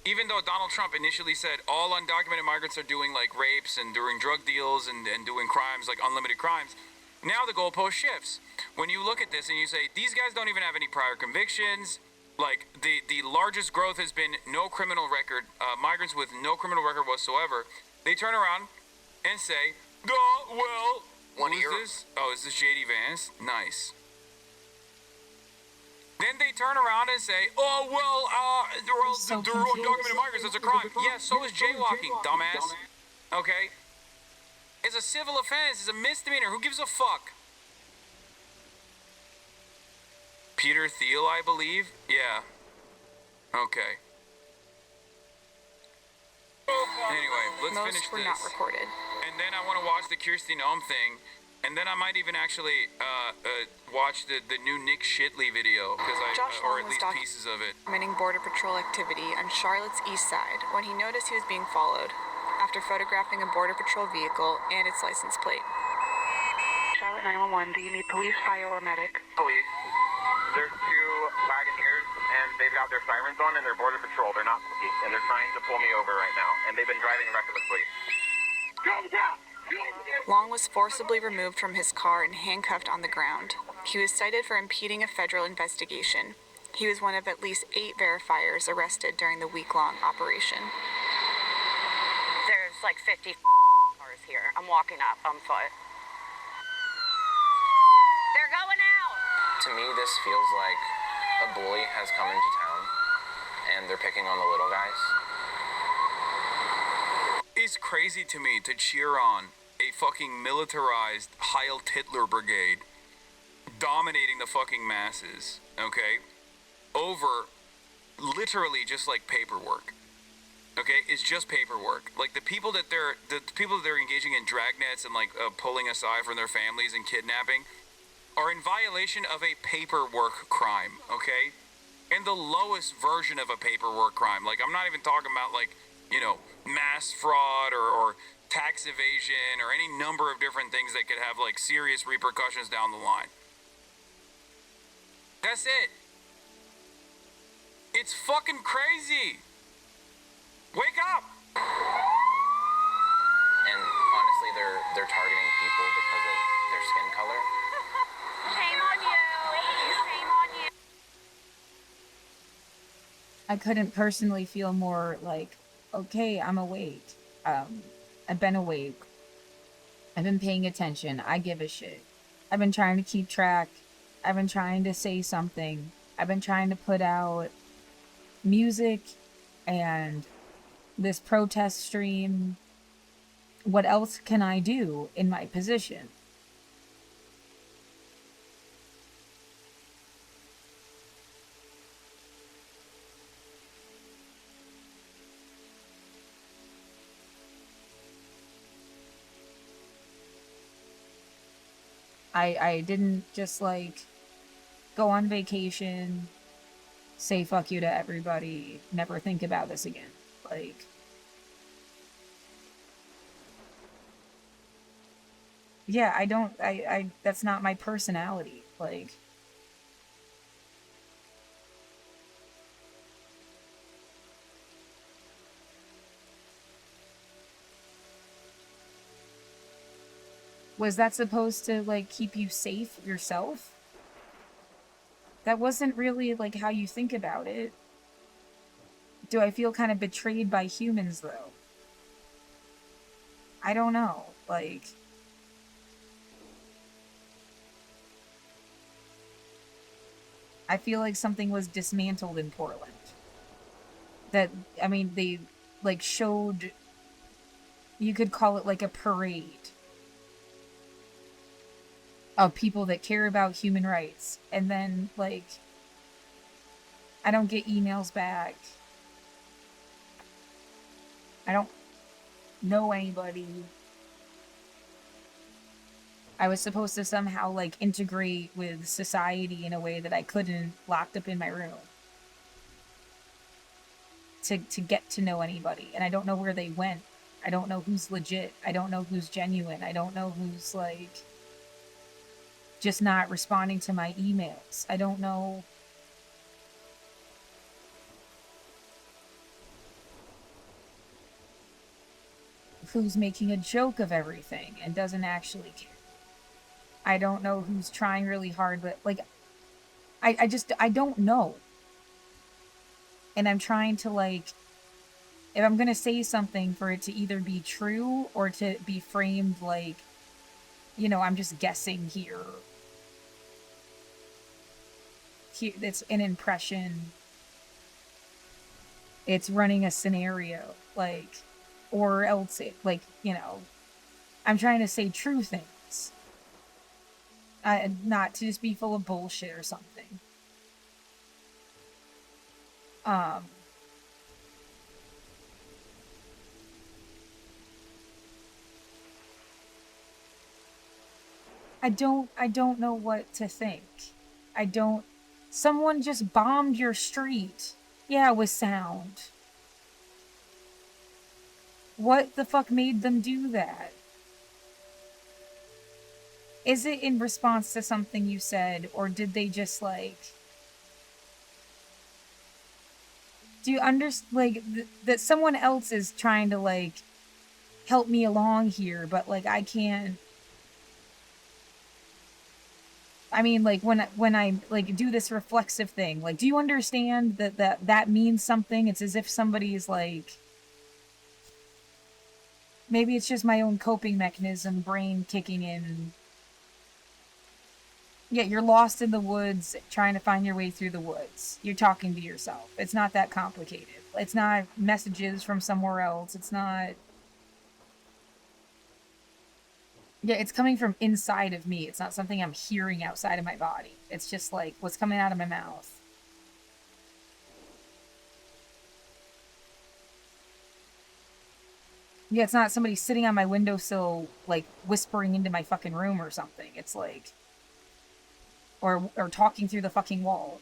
even though Donald Trump initially said all undocumented migrants are doing like rapes and doing drug deals and doing crimes like unlimited crimes, now the goalpost shifts. When you look at this and you say, these guys don't even have any prior convictions, like the largest growth has been no criminal record, migrants with no criminal record whatsoever, they turn around and say, well, what is this? Oh, is this J.D. Vance? Nice. Then they turn around and say, oh, well, they're undocumented migrants, that's a crime. Yeah, so is jaywalking, dumbass. Okay? It's a civil offense, it's a misdemeanor, who gives a fuck? Peter Thiel, I believe? Yeah. Okay. Anyway, let's finish this.
Most were not recorded.
And then I want to watch the Kirsty Noem thing. And then I might even actually watch the new Nick Shitley video, or at least pieces of it.
Documenting Border Patrol activity on Charlotte's east side when he noticed he was being followed after photographing a Border Patrol vehicle and its license plate.
Charlotte 911, do you need police, fire, or medic?
Police. There's two Wagoneers, and they've got their sirens on, and they're Border Patrol. They're not police, and they're trying to pull me over right now, and they've been driving recklessly. Go down!
Long was forcibly removed from his car and handcuffed on the ground. He was cited for impeding a federal investigation. He was one of at least 8 verifiers arrested during the week-long operation.
There's like 50 cars here. I'm walking up on foot. They're going out!
To me, this feels like a bully has come into town, and they're picking on the little guys.
It's crazy to me to cheer on a
a fucking militarized Heil Hitler brigade dominating the fucking masses, okay, over literally just like paperwork. Okay, it's just paperwork. Like the people that they're engaging in dragnets and like pulling aside from their families and kidnapping are in violation of a paperwork crime. Okay, and the lowest version of a paperwork crime. Like I'm not even talking about like, you know, mass fraud or tax evasion or any number of different things that could have like serious repercussions down the line. That's it. It's fucking crazy. Wake up!
And honestly, they're targeting people because of their skin color.
Shame on you. Shame on you.
I couldn't personally feel more like, okay, I'm awake. I've been awake. I've been paying attention. I give a shit. I've been trying to keep track. I've been trying to say something. I've been trying to put out music and this protest stream. What else can I do in my position? I didn't just like go on vacation, say fuck you to everybody, never think about this again. Like, yeah, I that's not my personality. Like, was that supposed to like keep you safe yourself? That wasn't really like how you think about it. Do I feel kind of betrayed by humans though? I don't know. Like, I feel like something was dismantled in Portland. That, I mean, they like showed, you could call it like a parade of people that care about human rights. And then like, I don't get emails back. I don't know anybody. I was supposed to somehow like integrate with society in a way that I couldn't, locked up in my room. To get to know anybody. And I don't know where they went. I don't know who's legit. I don't know who's genuine. I don't know who's like just not responding to my emails. I don't know. Who's making a joke of everything and doesn't actually care. I don't know who's trying really hard, but like, I don't know. And I'm trying to like, if I'm gonna say something, for it to either be true or to be framed like, you know, I'm just guessing here. It's an impression. It's running a scenario, like, or else it, like, you know, I'm trying to say true things. Not to just be full of bullshit or something. I don't know what to think. Someone just bombed your street. Yeah, with sound. What the fuck made them do that? Is it in response to something you said, or did they just like... Do you understand, like, that someone else is trying to, like, help me along here, but, like, I can't... I mean, like, when I like, do this reflexive thing, like, do you understand that means something? It's as if somebody's, like... Maybe it's just my own coping mechanism, brain kicking in. Yeah, you're lost in the woods, trying to find your way through the woods. You're talking to yourself. It's not that complicated. It's not messages from somewhere else. It's not... Yeah, it's coming from inside of me. It's not something I'm hearing outside of my body. It's just like what's coming out of my mouth. Yeah, it's not somebody sitting on my windowsill, like, whispering into my fucking room or something. It's like... Or talking through the fucking wall.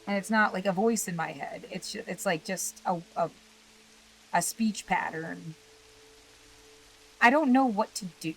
And it's not like a voice in my head. It's like just a speech pattern. I don't know what to do.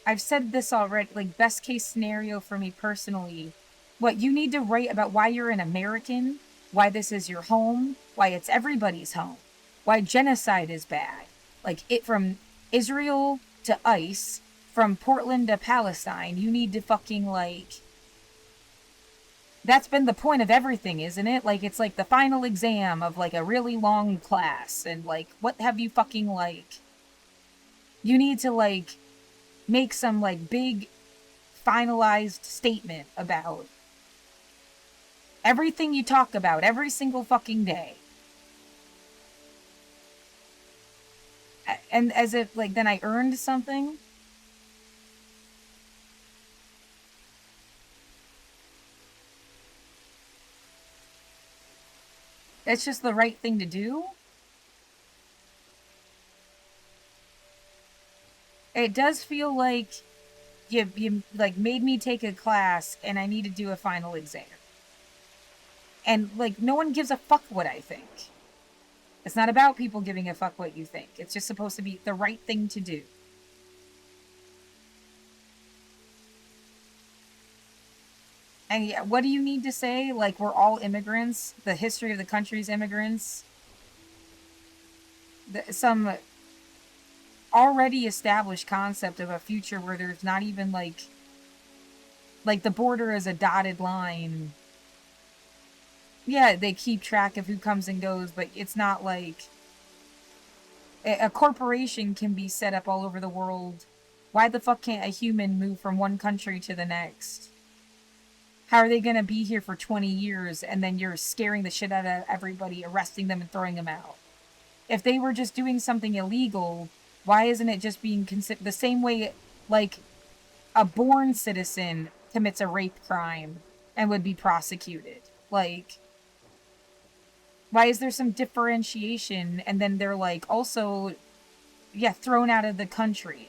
I've said this already, like, best case scenario for me personally. What, you need to write about why you're an American, why this is your home, why it's everybody's home, why genocide is bad. Like, it from Israel to ICE, from Portland to Palestine, you need to fucking, like... That's been the point of everything, isn't it? Like, it's like the final exam of, like, a really long class, and, like, what have you fucking, like... You need to, like, make some, like, big, finalized statement about everything you talk about every single fucking day. And as if, like, then I earned something. It's just the right thing to do. It does feel like you like made me take a class and I need to do a final exam. And like no one gives a fuck what I think. It's not about people giving a fuck what you think. It's just supposed to be the right thing to do. And yeah, what do you need to say? Like, we're all immigrants. The history of the country's immigrants. Some already established concept of a future where there's not even like the border is a dotted line. Yeah, they keep track of who comes and goes, but it's not like a corporation can be set up all over the world. Why the fuck can't a human move from one country to the next? How are they going to be here for 20 years and then you're scaring the shit out of everybody, arresting them and throwing them out? If they were just doing something illegal, why isn't it just being considered the same way, like, a born citizen commits a rape crime and would be prosecuted? Like, why is there some differentiation and then they're, like, also, yeah, thrown out of the country?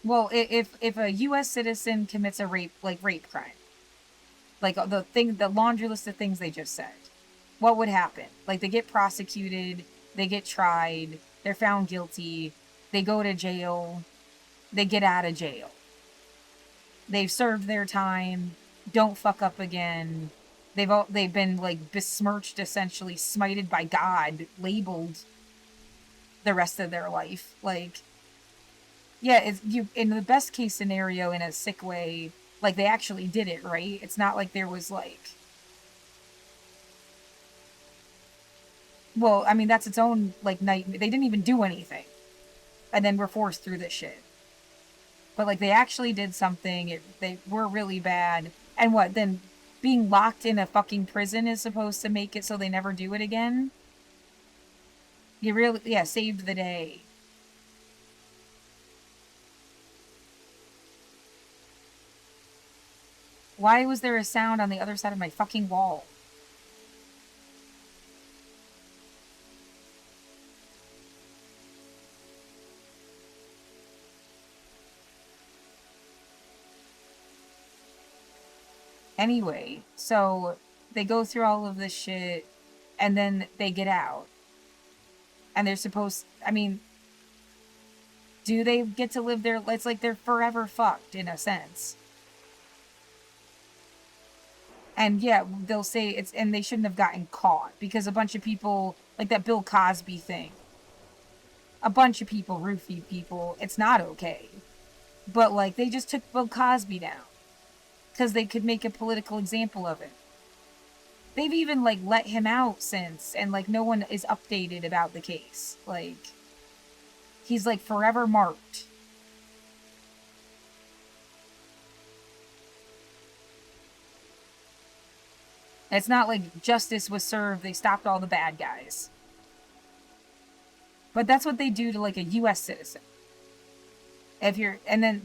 Well, if a U.S. citizen commits a rape crime, like the laundry list of things they just said, what would happen? Like, they get prosecuted, they get tried, they're found guilty, they go to jail, they get out of jail. They've served their time, don't fuck up again. They've been like besmirched, essentially smited by God, labeled the rest of their life. Like, yeah, it's you in the best case scenario, in a sick way, like they actually did it, right? It's not like there was like, well, I mean, that's its own like nightmare. They didn't even do anything, and then we're forced through this shit. But like they actually did something. They were really bad, and what then? Being locked in a fucking prison is supposed to make it so they never do it again? You really, yeah, saved the day. Why was there a sound on the other side of my fucking wall? Anyway, so they go through all of this shit, and then they get out. And they're supposed, I mean, do they get to live their, it's like they're forever fucked, in a sense. And yeah, they'll say it's, and they shouldn't have gotten caught, because a bunch of people, like that Bill Cosby thing, a bunch of people roofie people, it's not okay. But like, they just took Bill Cosby down, because they could make a political example of it. they've even like let him out since, and like no one is updated about the case. Like, he's like forever marked. It's not like justice was served, they stopped all the bad guys. But that's what they do to like a US citizen. If you're, and then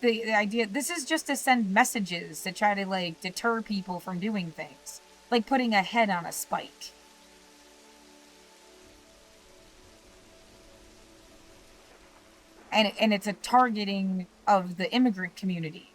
the idea, this is just to send messages to try to like deter people from doing things. Like putting a head on a spike. And it's a targeting of the immigrant community.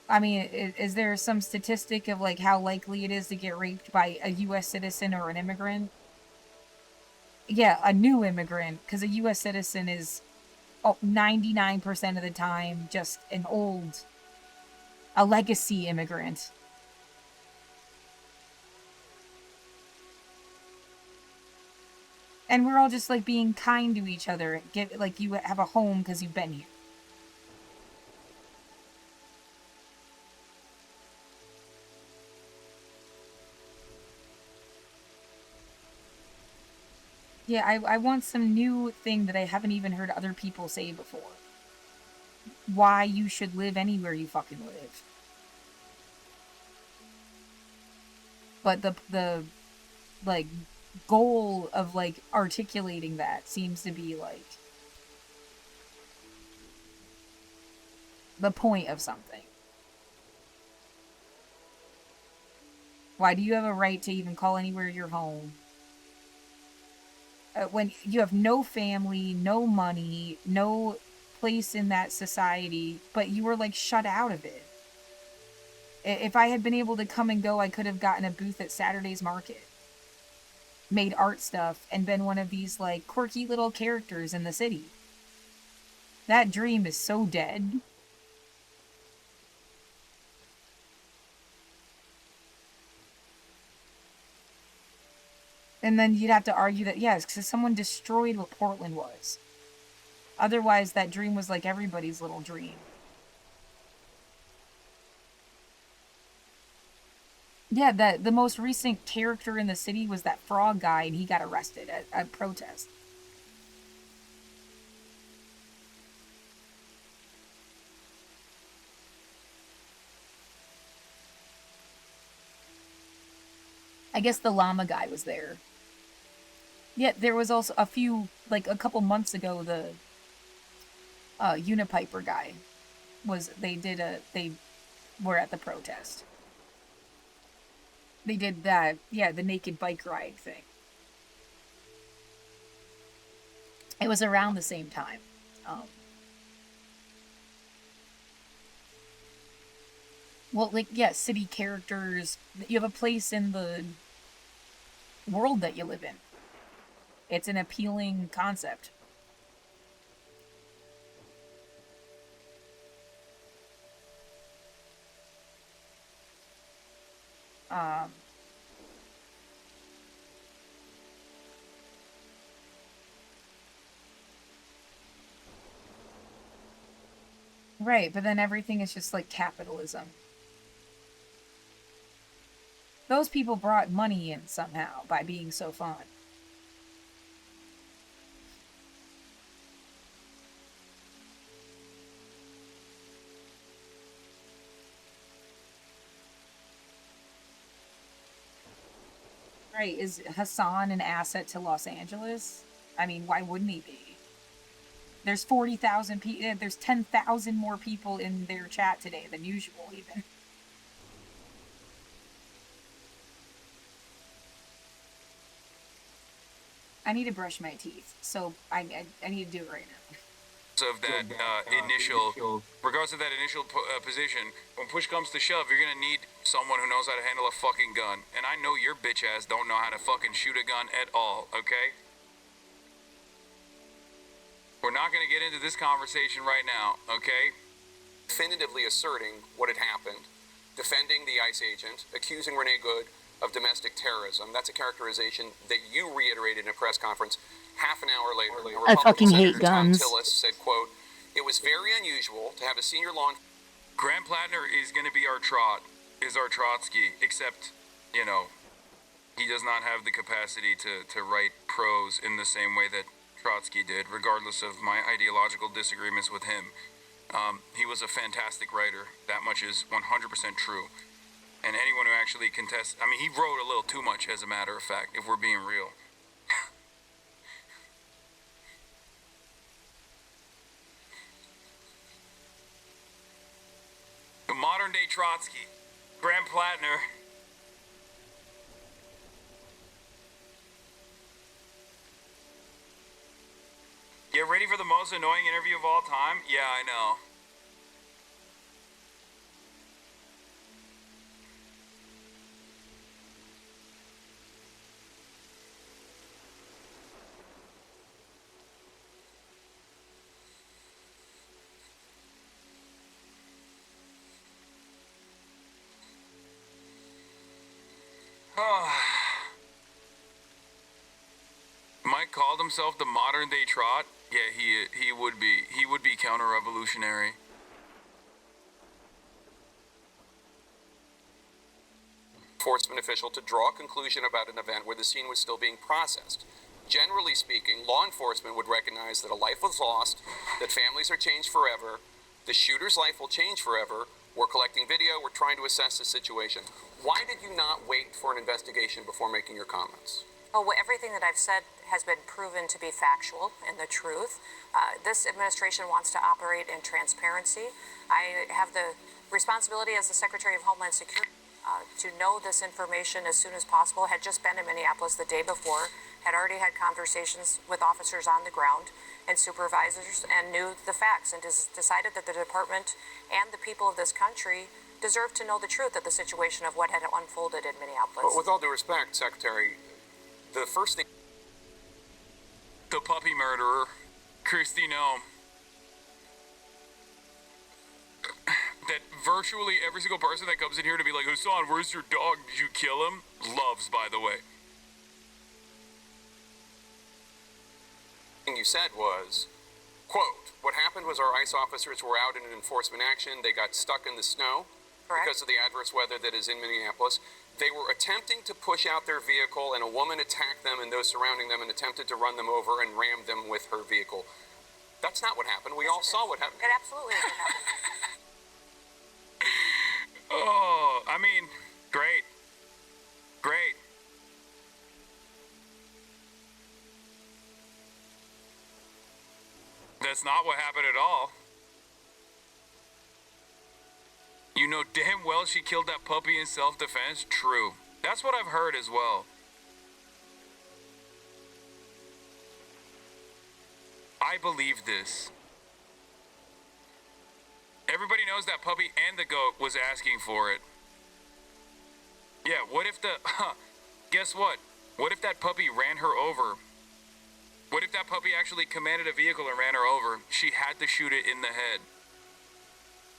I mean, is there some statistic of like how likely it is to get raped by a US citizen or an immigrant? Yeah, a new immigrant, because a US citizen is 99% of the time just a legacy immigrant. And we're all just like being kind to each other. Like you have a home because you've been here. Yeah, I want some new thing that I haven't even heard other people say before. Why you should live anywhere you fucking live. But the like goal of like articulating that seems to be like the point of something. Why do you have a right to even call anywhere your home? When you have no family, no money, no place in that society, but you were like shut out of it. If I had been able to come and go, I could have gotten a booth at Saturday's Market, made art stuff, and been one of these like quirky little characters in the city. That dream is so dead. And then you'd have to argue that, yes, because someone destroyed what Portland was. Otherwise, that dream was like everybody's little dream. Yeah, the most recent character in the city was that frog guy, and he got arrested at a protest. I guess the llama guy was there. Yeah, there was also a few, like a couple months ago, the Unipiper guy they were at the protest. They did that, yeah, the naked bike ride thing. It was around the same time. Well, like, yeah, city characters. You have a place in the world that you live in. It's an appealing concept. Right, but then everything is just like capitalism. Those people brought money in somehow by being so fun. Right, is Hassan an asset to Los Angeles? I mean, why wouldn't he be? There's 40,000 people, there's 10,000 more people in their chat today than usual, even. I need to brush my teeth, so I need to do it right now.
Of that regardless of that initial position, when push comes to shove, you're gonna need someone who knows how to handle a fucking gun. And I know your bitch ass don't know how to fucking shoot a gun at all, okay? We're not gonna get into this conversation right now, okay?
Definitively asserting what had happened, defending the ICE agent, accusing Renee Good of domestic terrorism. That's a characterization that you reiterated in a press conference Half an hour later,
I
Republican
fucking hate
Senator Tom
guns.
Tillis said, quote, "It was very unusual to have a senior law enforcement."
Graham Plattner is going to be our Trotsky, except, you know, he does not have the capacity to write prose in the same way that Trotsky did, regardless of my ideological disagreements with him. He was a fantastic writer. That much is 100% true. And anyone who actually contests, I mean, he wrote a little too much, as a matter of fact, if we're being real. The modern day Trotsky, Graham Plattner. Get ready for the most annoying interview of all time? Yeah, I know. Mike called himself the modern day Trot. Yeah, he would be. He would be counter-revolutionary.
Enforcement official to draw a conclusion about an event where the scene was still being processed. Generally speaking, law enforcement would recognize that a life was lost, that families are changed forever, the shooter's life will change forever. We're collecting video, we're trying to assess the situation. Why did you not wait for an investigation before making your comments?
Well, everything that I've said has been proven to be factual and the truth. This administration wants to operate in transparency. I have the responsibility as the Secretary of Homeland Security to know this information as soon as possible. Had just been in Minneapolis the day before, had already had conversations with officers on the ground and supervisors, and knew the facts, and decided that the department and the people of this country deserve to know the truth of the situation of what had unfolded in Minneapolis.
But with all due respect, Secretary, the first thing...
The puppy murderer, Kristi Noem. That virtually every single person that comes in here to be like, Hassan, where's your dog? Did you kill him? Loves, by the way.
Thing you said was, quote, "What happened was our ICE officers were out in an enforcement action. They got stuck in the snow because of the adverse weather that is in Minneapolis. They were attempting to push out their vehicle, and a woman attacked them and those surrounding them and attempted to run them over and rammed them with her vehicle." That's not what happened. We all saw what happened.
It absolutely is what happened.
Oh, I mean, great. Great. That's not what happened at all. You know damn well she killed that puppy in self-defense? True. That's what I've heard as well. I believe this. Everybody knows that puppy and the goat was asking for it. Yeah, what if the... guess what? What if that puppy ran her over? What if that puppy actually commanded a vehicle and ran her over? She had to shoot it in the head.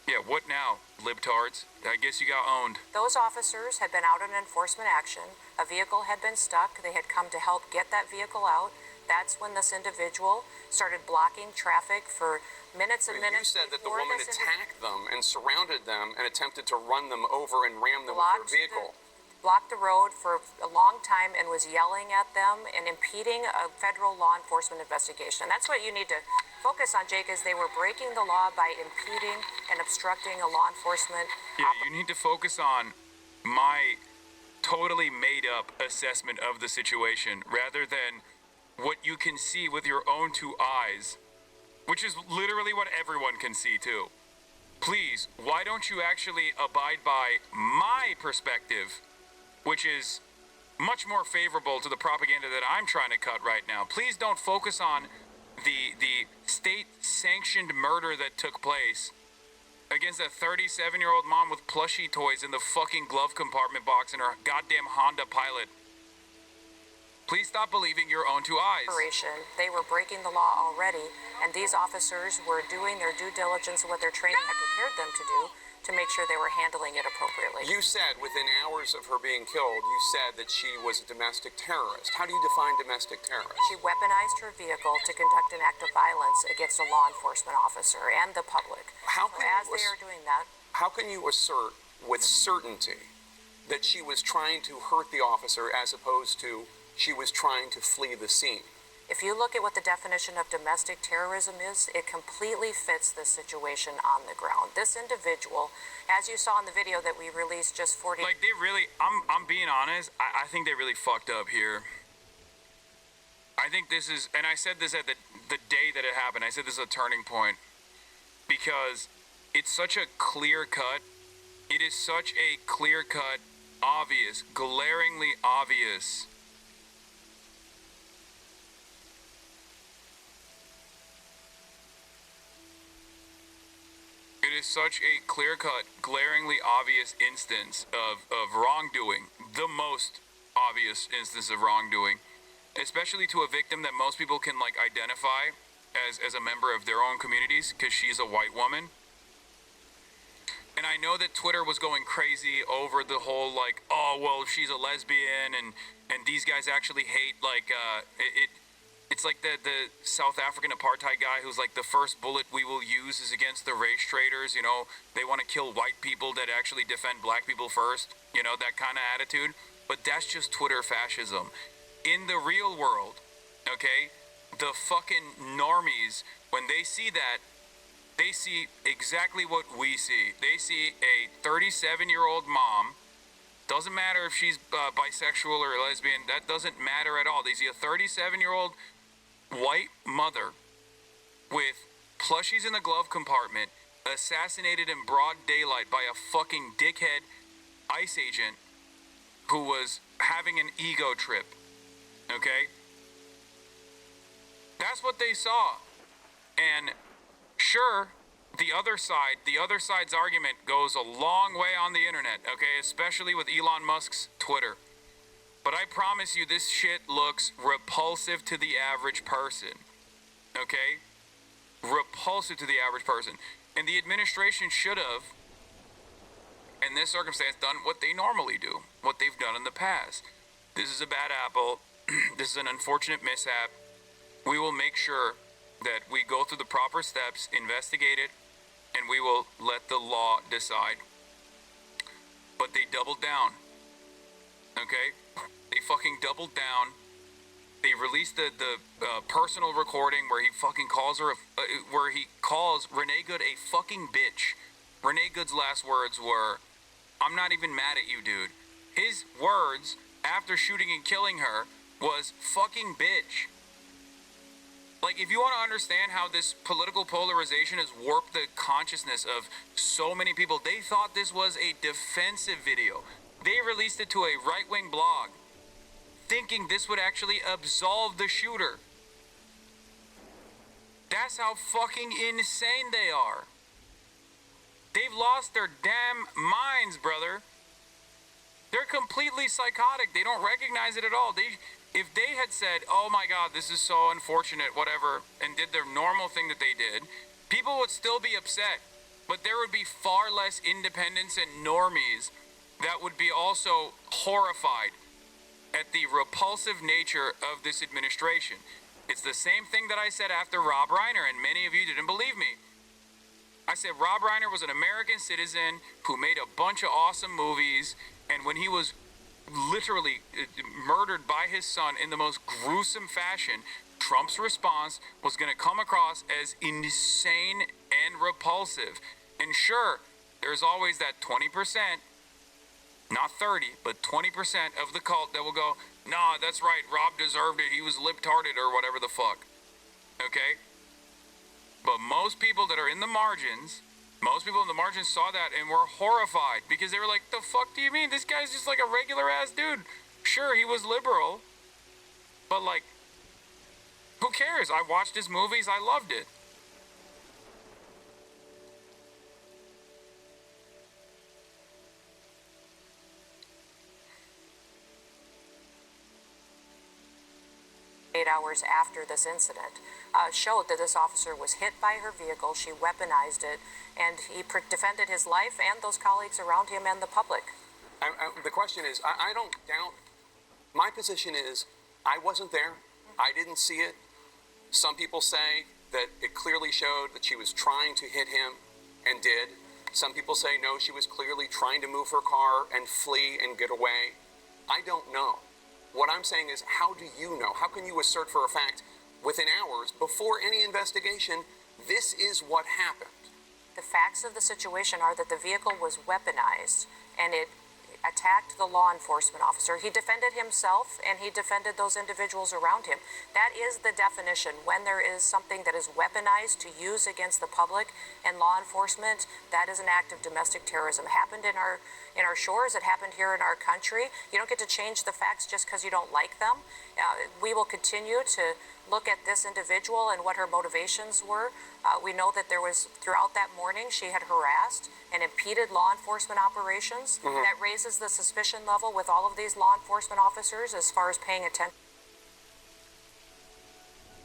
Yeah, what now, libtards? I guess you got owned.
Those officers had been out in enforcement action. A vehicle had been stuck. They had come to help get that vehicle out. That's when this individual started blocking traffic for minutes and minutes.
You said that the woman attacked them and surrounded them and attempted to run them over and ram them with her vehicle.
Blocked the road for a long time and was yelling at them and impeding a federal law enforcement investigation. And that's what you need to focus on, Jake, is they were breaking the law by impeding and obstructing a law enforcement.
Yeah, you need to focus on my totally made up assessment of the situation rather than what you can see with your own two eyes, which is literally what everyone can see too. Please, why don't you actually abide by my perspective, which is much more favorable to the propaganda that I'm trying to cut right now. Please don't focus on the state-sanctioned murder that took place against a 37-year-old mom with plushie toys in the fucking glove compartment box in her goddamn Honda Pilot. Please stop believing your own two eyes.
They were breaking the law already, and these officers were doing their due diligence and what their training had prepared them to do. to make sure they were handling it appropriately.
You said within hours of her being killed, you said that she was a domestic terrorist. How do you define domestic terrorist?
She weaponized her vehicle to conduct an act of violence against a law enforcement officer and the public. As they are doing that,
how can you assert with certainty that she was trying to hurt the officer as opposed to she was trying to flee the scene?
if you look at what the definition of domestic terrorism is, it completely fits the situation on the ground. This individual, as you saw in the video that we released just 40...
Like, they really, I'm being honest, I think they really fucked up here. I think this is, and I said this at the day that it happened, I said this is a turning point. Because it's such a clear cut, it is such a clear cut, obvious, glaringly obvious it is such a clear-cut, glaringly obvious instance of wrongdoing. The most obvious instance of wrongdoing. Especially to a victim that most people can, like, identify as a member of their own communities, because she's a white woman. And I know that Twitter was going crazy over the whole, like, oh, well, she's a lesbian, and these guys actually hate, like, it's like the South African apartheid guy who's like, the first bullet we will use is against the race traders, you know, they want to kill white people that actually defend black people first, you know, that kind of attitude. But that's just Twitter fascism. In the real world, okay, the fucking normies, when they see that, they see exactly what we see. They see a 37-year-old mom. Doesn't matter if she's bisexual or lesbian. That doesn't matter at all. They see a 37-year-old white mother with plushies in the glove compartment, assassinated in broad daylight by a fucking dickhead ICE agent who was having an ego trip. Okay? That's what they saw. And sure, the other side's argument goes a long way on the internet, okay? Especially with Elon Musk's Twitter. But I promise you, this shit looks repulsive to the average person, okay? Repulsive to the average person. And the administration should have, in this circumstance, done what they normally do, what they've done in the past. This is a bad apple. This is an unfortunate mishap. We will make sure that we go through the proper steps, investigate it, and we will let the law decide. But they doubled down. Okay? They fucking doubled down. They released the personal recording where he fucking calls her, where he calls Renee Good a fucking bitch. Renee Good's last words were, "I'm not even mad at you, dude." His words after shooting and killing her was fucking bitch. Like, if you want to understand how this political polarization has warped the consciousness of so many people, they thought this was a defensive video. They released it to a right-wing blog, thinking this would actually absolve the shooter. That's how fucking insane they are. They've lost their damn minds, brother. They're completely psychotic. They don't recognize it at all. If they had said, oh my God, this is so unfortunate, whatever, and did their normal thing that they did, people would still be upset. But there would be far less independents and normies that would be also horrified at the repulsive nature of this administration. It's the same thing that I said after Rob Reiner, and many of you didn't believe me. I said Rob Reiner was an American citizen who made a bunch of awesome movies, and when he was literally murdered by his son in the most gruesome fashion, Trump's response was going to come across as insane and repulsive. And sure, there's always that 20%, not 30, but 20% of the cult that will go, nah, that's right, Rob deserved it, he was libtarded or whatever the fuck. Okay? But most people that are in the margins, most people in the margins saw that and were horrified because they were like, the fuck do you mean? This guy's just like a regular ass dude. Sure, he was liberal, but like, who cares? I watched his movies, I loved it.
hours after this incident, showed that this officer was hit by her vehicle, she weaponized it, and he defended his life and those colleagues around him and the public.
The question is, I don't doubt, my position is, I wasn't there, I didn't see it. Some people say that it clearly showed that she was trying to hit him and did. Some people say no, she was clearly trying to move her car and flee and get away. I don't know. What I'm saying is, how do you know? How can you assert for a fact within hours, before any investigation, this is what happened?
The facts of the situation are that the vehicle was weaponized and it attacked the law enforcement officer. He defended himself and he defended those individuals around him. That is the definition. When there is something that is weaponized to use against the public and law enforcement, that is an act of domestic terrorism. It happened in our shores. It happened here in our country. You don't get to change the facts just because you don't like them. We will continue to look at this individual and what her motivations were. We know that there was, throughout that morning, she had harassed and impeded law enforcement operations. That raises the suspicion level with all of these law enforcement officers as far as paying attention.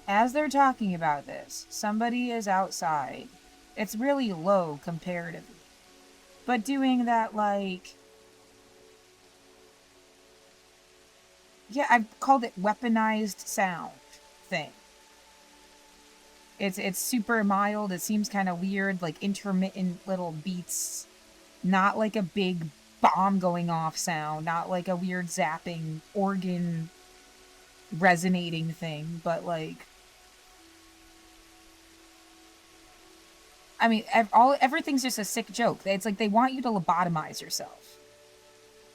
As they're talking about this, somebody is outside. It's really low comparatively. But doing that, like... yeah, I've called it weaponized sound thing. It's super mild. It seems kind of weird, like intermittent little beats. Not like a big bomb going off sound. Not like a weird zapping organ resonating thing. But like... I mean, everything's just a sick joke. It's like they want you to lobotomize yourself.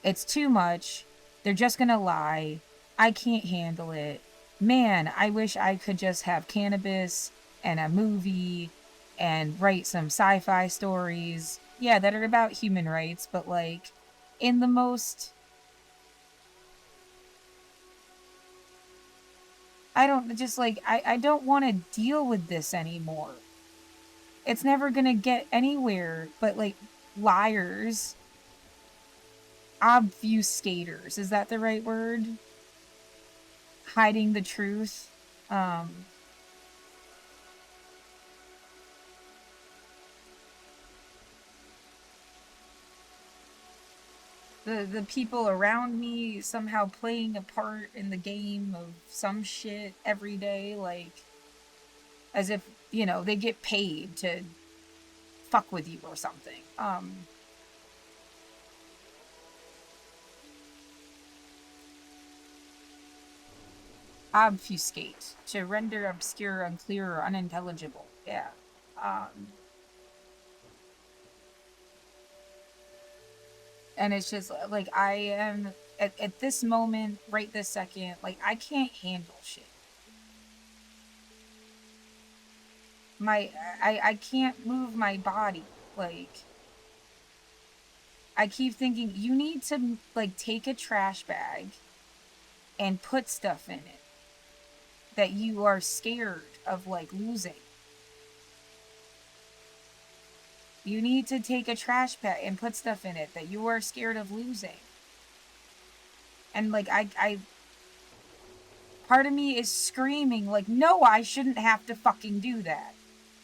It's too much. They're just gonna lie. I can't handle it. Man, I wish I could just have cannabis and a movie and write some sci-fi stories. Yeah, that are about human rights, but like in the most... I don't want to deal with this anymore. It's never gonna get anywhere, but like liars, obfuscators, is that the right word? Hiding the truth. The people around me somehow playing a part in the game of some shit every day, like as if, you know, they get paid to fuck with you or something. Obfuscate. To render obscure, unclear, or unintelligible. Yeah. And it's just, like, I am, at this moment, right this second, like, I can't handle shit. I can't move my body. Like, I keep thinking, you need to, like, take a trash bag and put stuff in it that you are scared of, like, losing. You need to take a trash bag and put stuff in it that you are scared of losing. And, like, I part of me is screaming, like, no, I shouldn't have to fucking do that.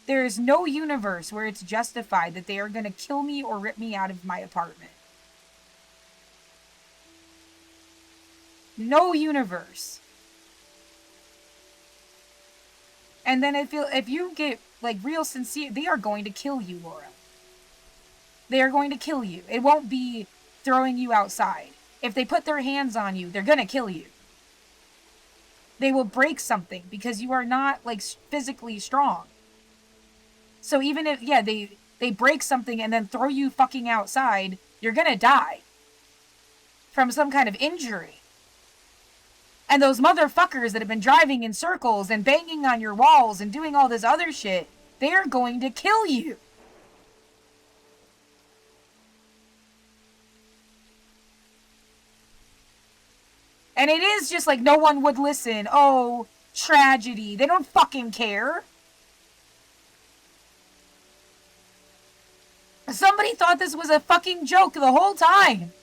There is no universe where it's justified that they are going to kill me or rip me out of my apartment. No universe. And then if you get, like, real sincere, they are going to kill you, Laura. They are going to kill you. It won't be throwing you outside. If they put their hands on you, they're going to kill you. They will break something because you are not, like, physically strong. So even if, yeah, they break something and then throw you fucking outside, you're gonna die. From some kind of injury. And those motherfuckers that have been driving in circles and banging on your walls and doing all this other shit, they are going to kill you. And it is just like no one would listen. Oh, tragedy. They don't fucking care. Somebody thought this was a fucking joke the whole time.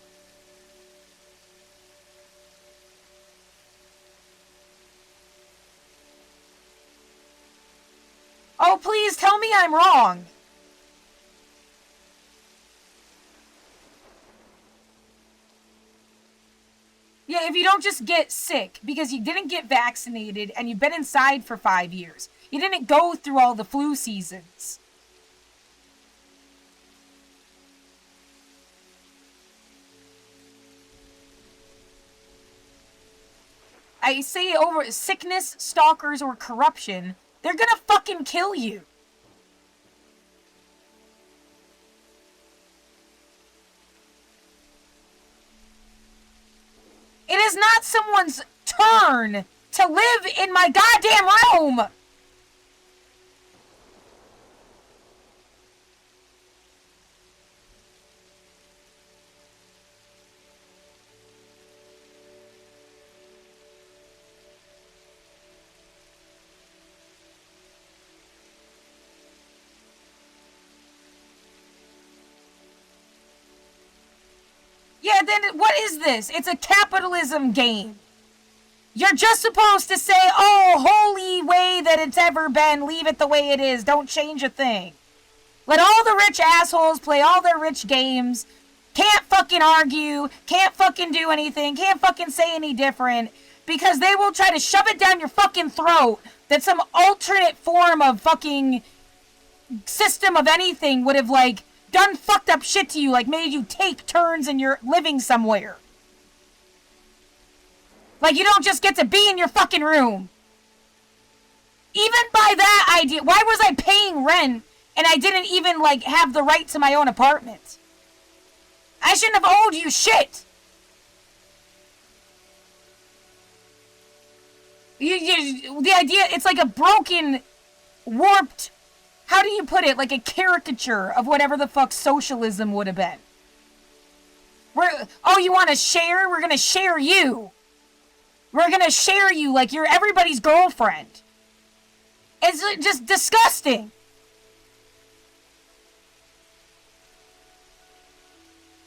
Just tell me I'm wrong. Yeah, if you don't just get sick because you didn't get vaccinated and you've been inside for 5 years. You didn't go through all the flu seasons. I say over sickness, stalkers, or corruption, they're gonna fucking kill you. It is not someone's turn to live in my goddamn realm. Yeah, then what is this? It's a capitalism game. You're just supposed to say, oh, holy way that it's ever been, leave it the way it is, don't change a thing. Let all the rich assholes play all their rich games, can't fucking argue, can't fucking do anything, can't fucking say any different, because they will try to shove it down your fucking throat that some alternate form of fucking system of anything would have, like, done fucked up shit to you, like made you take turns in your living somewhere. Like you don't just get to be in your fucking room. Even by that idea, why was I paying rent and I didn't even, like, have the right to my own apartment? I shouldn't have owed you shit. The idea, it's like a broken, warped, how do you put it, like a caricature of whatever the fuck socialism would have been. Oh, you want to share? We're going to share you. We're going to share you like you're everybody's girlfriend. It's just disgusting.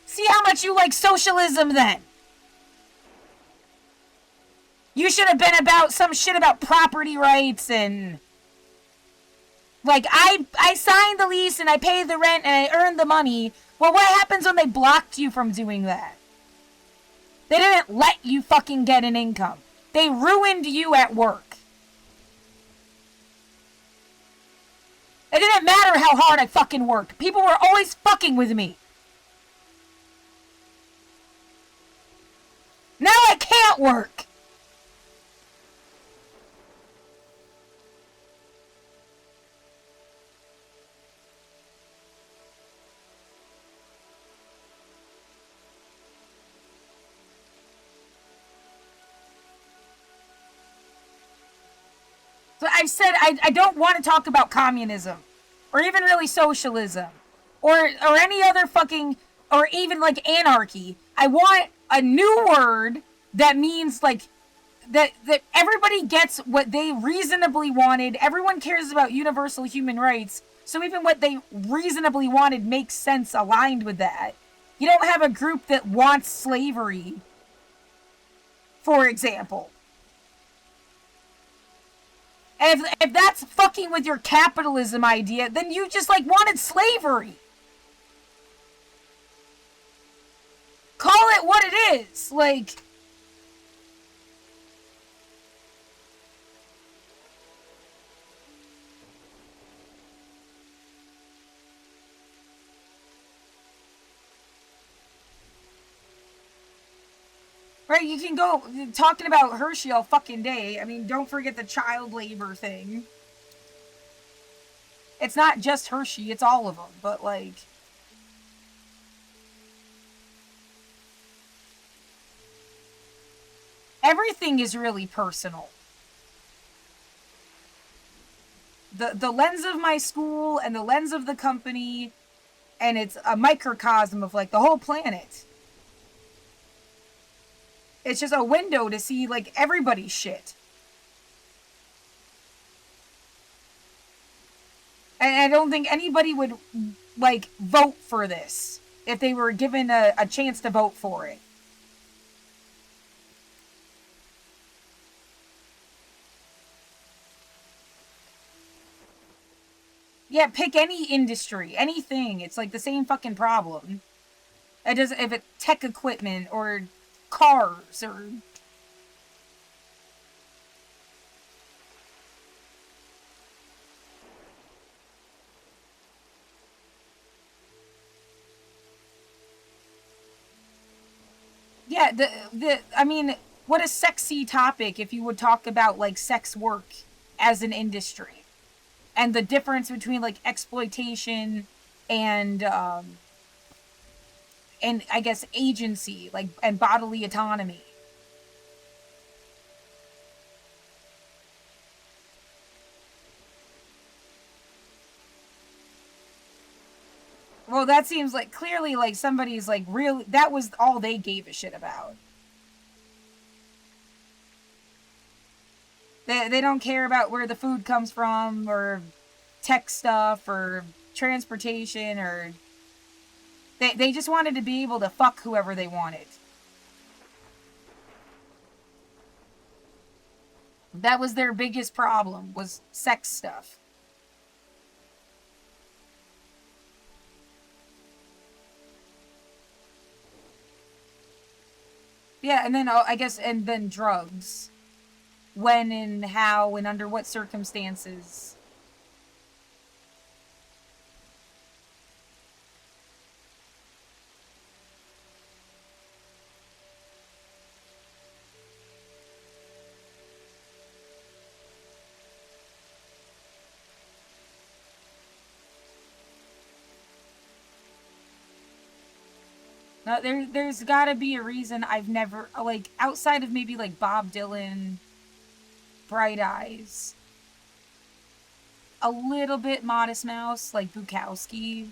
See how much you like socialism then. You should have been about some shit about property rights and... Like, I signed the lease and I paid the rent and I earned the money. Well, what happens when they blocked you from doing that? They didn't let you fucking get an income. They ruined you at work. It didn't matter how hard I fucking worked. People were always fucking with me. Now I can't work. So I've said I don't want to talk about communism, or even really socialism, or any other fucking, or even like anarchy. I want a new word that means like that everybody gets what they reasonably wanted. Everyone cares about universal human rights, so even what they reasonably wanted makes sense aligned with that. You don't have a group that wants slavery, for example. And if that's fucking with your capitalism idea, then you just, like, wanted slavery. Call it what it is. Like... Right, you can go talking about Hershey all fucking day. I mean, don't forget the child labor thing. It's not just Hershey, it's all of them. But, like... everything is really personal. The lens of my school and the lens of the company, and it's a microcosm of, like, the whole planet. It's just a window to see, like, everybody's shit. And I don't think anybody would, like, vote for this if they were given a chance to vote for it. Yeah, pick any industry, anything. It's like the same fucking problem. It doesn't, if it's tech equipment or cars or... Yeah, I mean, what a sexy topic if you would talk about, like, sex work as an industry. And the difference between, like, exploitation and I guess agency, like, and bodily autonomy. Well, that seems like clearly like somebody's like really, that was all they gave a shit about. They don't care about where the food comes from or tech stuff or transportation or they just wanted to be able to fuck whoever they wanted. That was their biggest problem, was sex stuff. Yeah, and then I guess, and then drugs. When and how and under what circumstances. No, there's gotta be a reason I've never, like, outside of maybe, like, Bob Dylan, Bright Eyes, a little bit Modest Mouse, like Bukowski,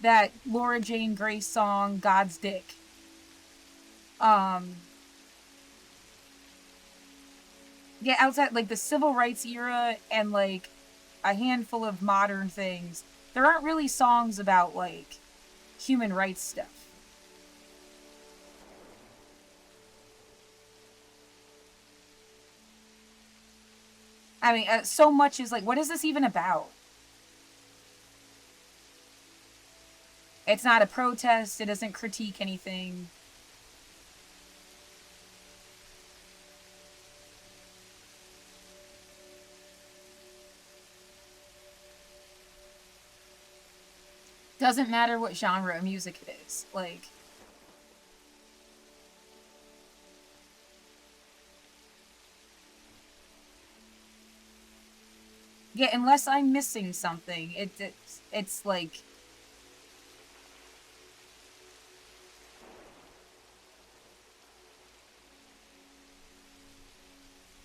that Laura Jane Grace song, God's Dick. Yeah, outside, like, the civil rights era and, like, a handful of modern things, there aren't really songs about, like, human rights stuff. I mean, so much is like, what is this even about? It's not a protest. It doesn't critique anything. Doesn't matter what genre of music it is. Like... Yeah, unless I'm missing something, it's like...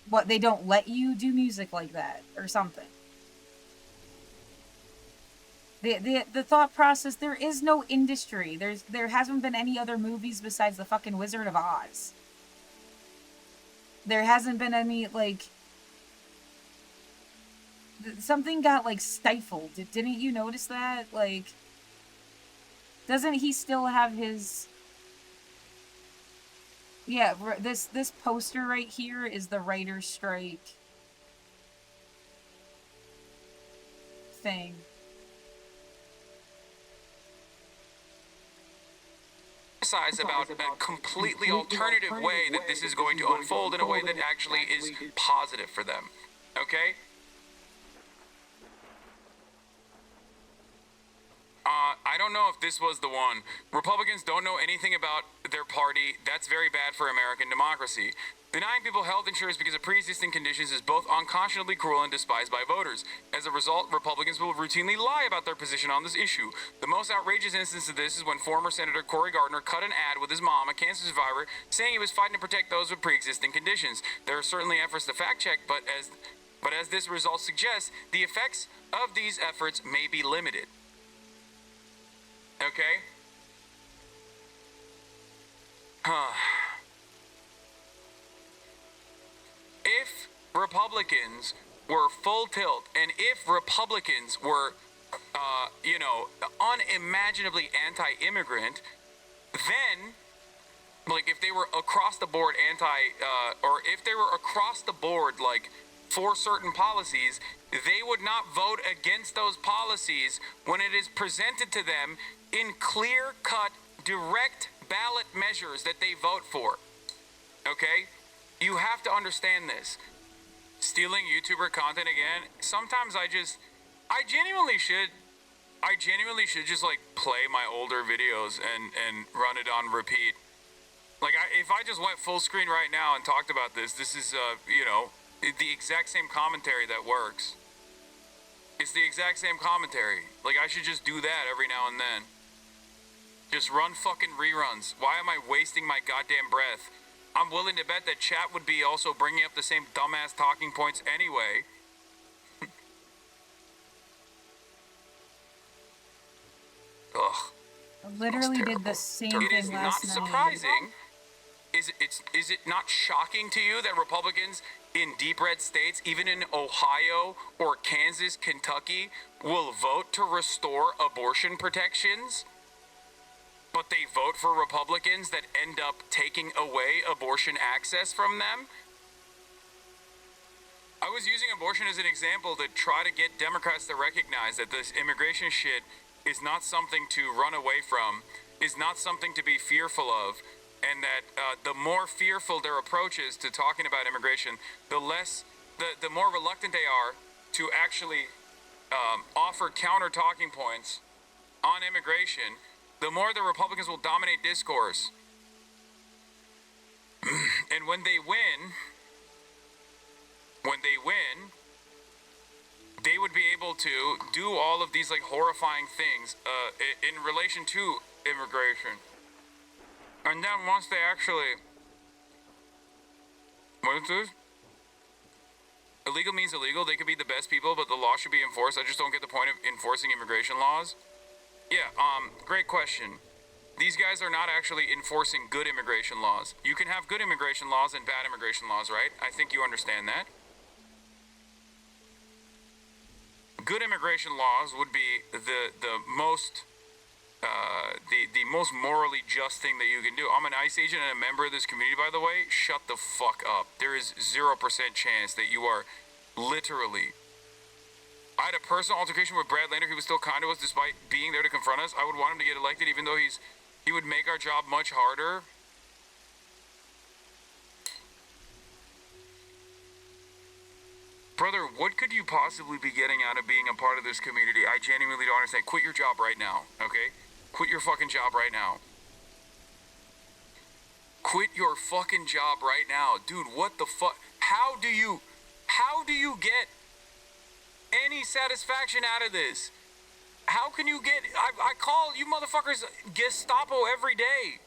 What, they don't let you do music like that, or something. The thought process, there is no industry. There hasn't been any other movies besides the fucking Wizard of Oz. There hasn't been any, like... Something got, like, stifled. Didn't you notice that? Like, doesn't he still have his... Yeah, this poster right here is the writer's strike thing.
About a completely alternative way that this is going to unfold in a way that actually is positive for them. Okay? I don't know if this was the one. Republicans don't know anything about their party. That's very bad for American democracy. Denying people health insurance because of pre-existing conditions is both unconscionably cruel and despised by voters. As a result, Republicans will routinely lie about their position on this issue. The most outrageous instance of this is when former Senator Cory Gardner cut an ad with his mom, a cancer survivor, saying he was fighting to protect those with pre-existing conditions. There are certainly efforts to fact-check, but as this result suggests, the effects of these efforts may be limited. Okay? If Republicans were full tilt, and if Republicans were, unimaginably anti-immigrant, then, like, if they were across the board or if they were across the board, like, for certain policies, they would not vote against those policies when it is presented to them in clear-cut, direct ballot measures that they vote for. Okay? You have to understand this. Stealing YouTuber content again, sometimes I genuinely should just like play my older videos and run it on repeat. Like if I just went full screen right now and talked about this is the exact same commentary that works. It's the exact same commentary. Like I should just do that every now and then. Just run fucking reruns. Why am I wasting my goddamn breath? I'm willing to bet that chat would be also bringing up the same dumbass talking points anyway. Ugh.
I literally did the same
It is
thing
not
last night.
surprising. Is it not shocking to you that Republicans in deep red states, even in Ohio or Kansas, Kentucky, will vote to restore abortion protections? But they vote for Republicans that end up taking away abortion access from them? I was using abortion as an example to try to get Democrats to recognize that this immigration shit is not something to run away from, is not something to be fearful of, and that the more fearful their approach is to talking about immigration, the more reluctant they are to actually offer counter talking points on immigration, the more the Republicans will dominate discourse. And when they win, they would be able to do all of these like horrifying things in relation to immigration. And then once they actually, what is this? Illegal means illegal. They could be the best people, but the law should be enforced. I just don't get the point of enforcing immigration laws. Yeah, great question. These guys are not actually enforcing good immigration laws. You can have good immigration laws and bad immigration laws, right? I think you understand that. Good immigration laws would be the most morally just thing that you can do. I'm an ICE agent and a member of this community, by the way. Shut the fuck up. There is 0% chance that you are literally. I had a personal altercation with Brad Lander. He was still kind to us despite being there to confront us. I would want him to get elected, even though he would make our job much harder. Brother, what could you possibly be getting out of being a part of this community? I genuinely don't understand. Quit your job right now, okay? Quit your fucking job right now. Quit your fucking job right now. Dude, what the fuck? How do you get any satisfaction out of this? How can you get... I call you motherfuckers Gestapo every day.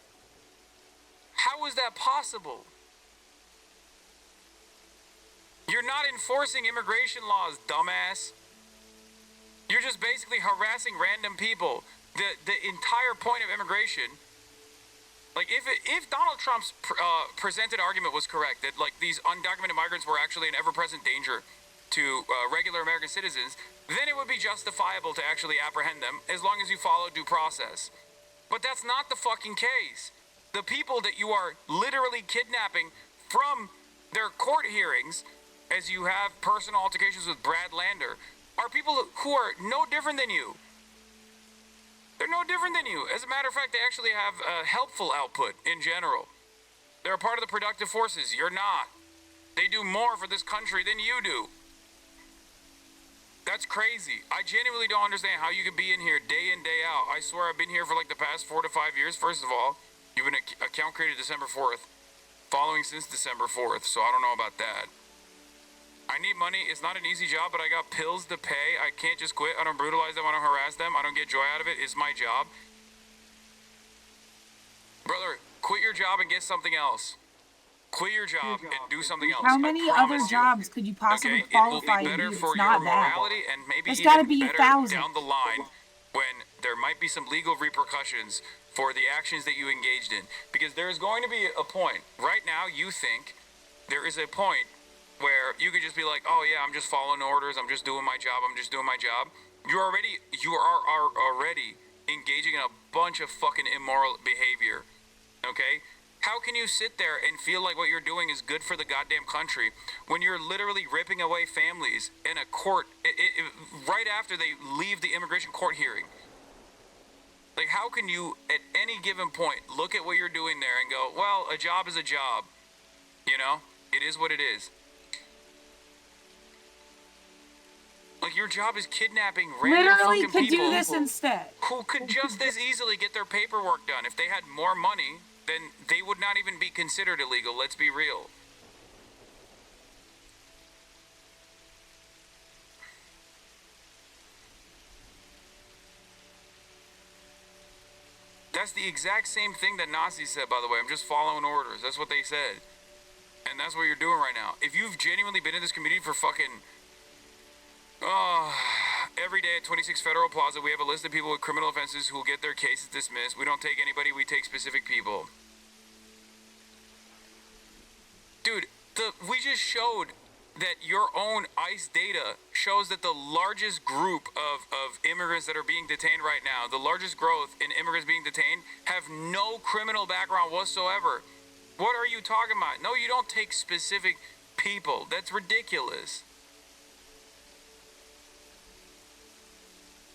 How is that possible? You're not enforcing immigration laws, dumbass. You're just basically harassing random people. The entire point of immigration, like if Donald Trump's presented argument was correct, that like these undocumented migrants were actually an ever-present danger to regular American citizens, then it would be justifiable to actually apprehend them as long as you follow due process. But that's not the fucking case. The people that you are literally kidnapping from their court hearings, as you have personal altercations with Brad Lander, are people who are no different than you. They're no different than you. As a matter of fact, they actually have a helpful output in general. They're a part of the productive forces. You're not. They do more for this country than you do. That's crazy. I genuinely don't understand how you could be in here day in, day out. I swear I've been here for like the past 4 to 5 years. First of all, you've been account created December 4th, following since December 4th, so I don't know about that. I need money. It's not an easy job, but I got pills to pay. I can't just quit. I don't brutalize them. I don't harass them. I don't get joy out of it. It's my job. Brother, quit your job and get something else. Quit your job and do something else.
How many other jobs could you possibly qualify to do? It's not that.
And maybe
There's got to
even
be
better
1,000.
down the line when there might be some legal repercussions for the actions that you engaged in. Because there is going to be a point. Right now, you think there is a point where you could just be like, oh yeah, I'm just following orders, I'm just doing my job, You are already engaging in a bunch of fucking immoral behavior, okay? How can you sit there and feel like what you're doing is good for the goddamn country when you're literally ripping away families in a court right after they leave the immigration court hearing? Like, how can you, at any given point, look at what you're doing there and go, well, a job is a job, you know? It is what it is. Like, your job is kidnapping random
Literally
fucking
could
people
do this instead.
who could just as easily get their paperwork done. If they had more money, then they would not even be considered illegal, let's be real. That's the exact same thing that Nazis said, by the way. I'm just following orders. That's what they said. And that's what you're doing right now. If you've genuinely been in this community for fucking... every day at 26 Federal Plaza, we have a list of people with criminal offenses who will get their cases dismissed. We don't take anybody, we take specific people. Dude, we just showed that your own ICE data shows that the largest group of immigrants that are being detained right now, the largest growth in immigrants being detained, have no criminal background whatsoever. What are you talking about? No, you don't take specific people. That's ridiculous.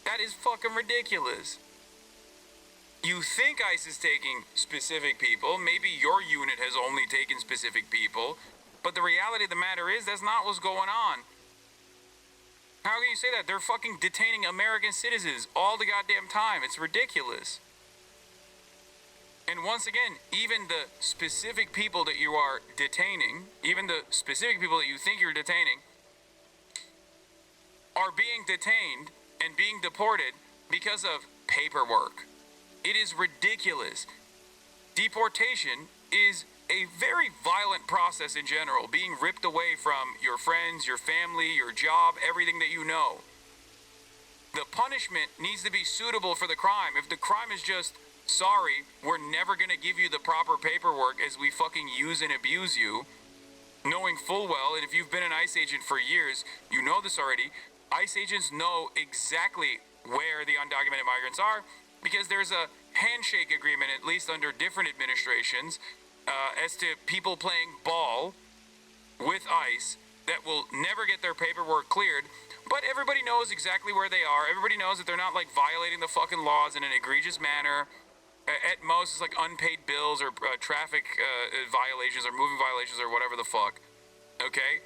That is fucking ridiculous. You think ICE is taking specific people. Maybe your unit has only taken specific people. But the reality of the matter is that's not what's going on. How can you say that? They're fucking detaining American citizens all the goddamn time. It's ridiculous. And once again, even the specific people that you are detaining, even the specific people that you think you're detaining, are being detained and being deported because of paperwork. It is ridiculous. Deportation is a very violent process in general, being ripped away from your friends, your family, your job, everything that you know. The punishment needs to be suitable for the crime. If the crime is just, sorry, we're never gonna give you the proper paperwork as we fucking use and abuse you, knowing full well, and if you've been an ICE agent for years, you know this already, ICE agents know exactly where the undocumented migrants are because there's a handshake agreement, at least under different administrations, as to people playing ball with ICE that will never get their paperwork cleared, but everybody knows exactly where they are. Everybody knows that they're not like violating the fucking laws in an egregious manner. At most, it's like unpaid bills or traffic violations or moving violations or whatever the fuck. Okay?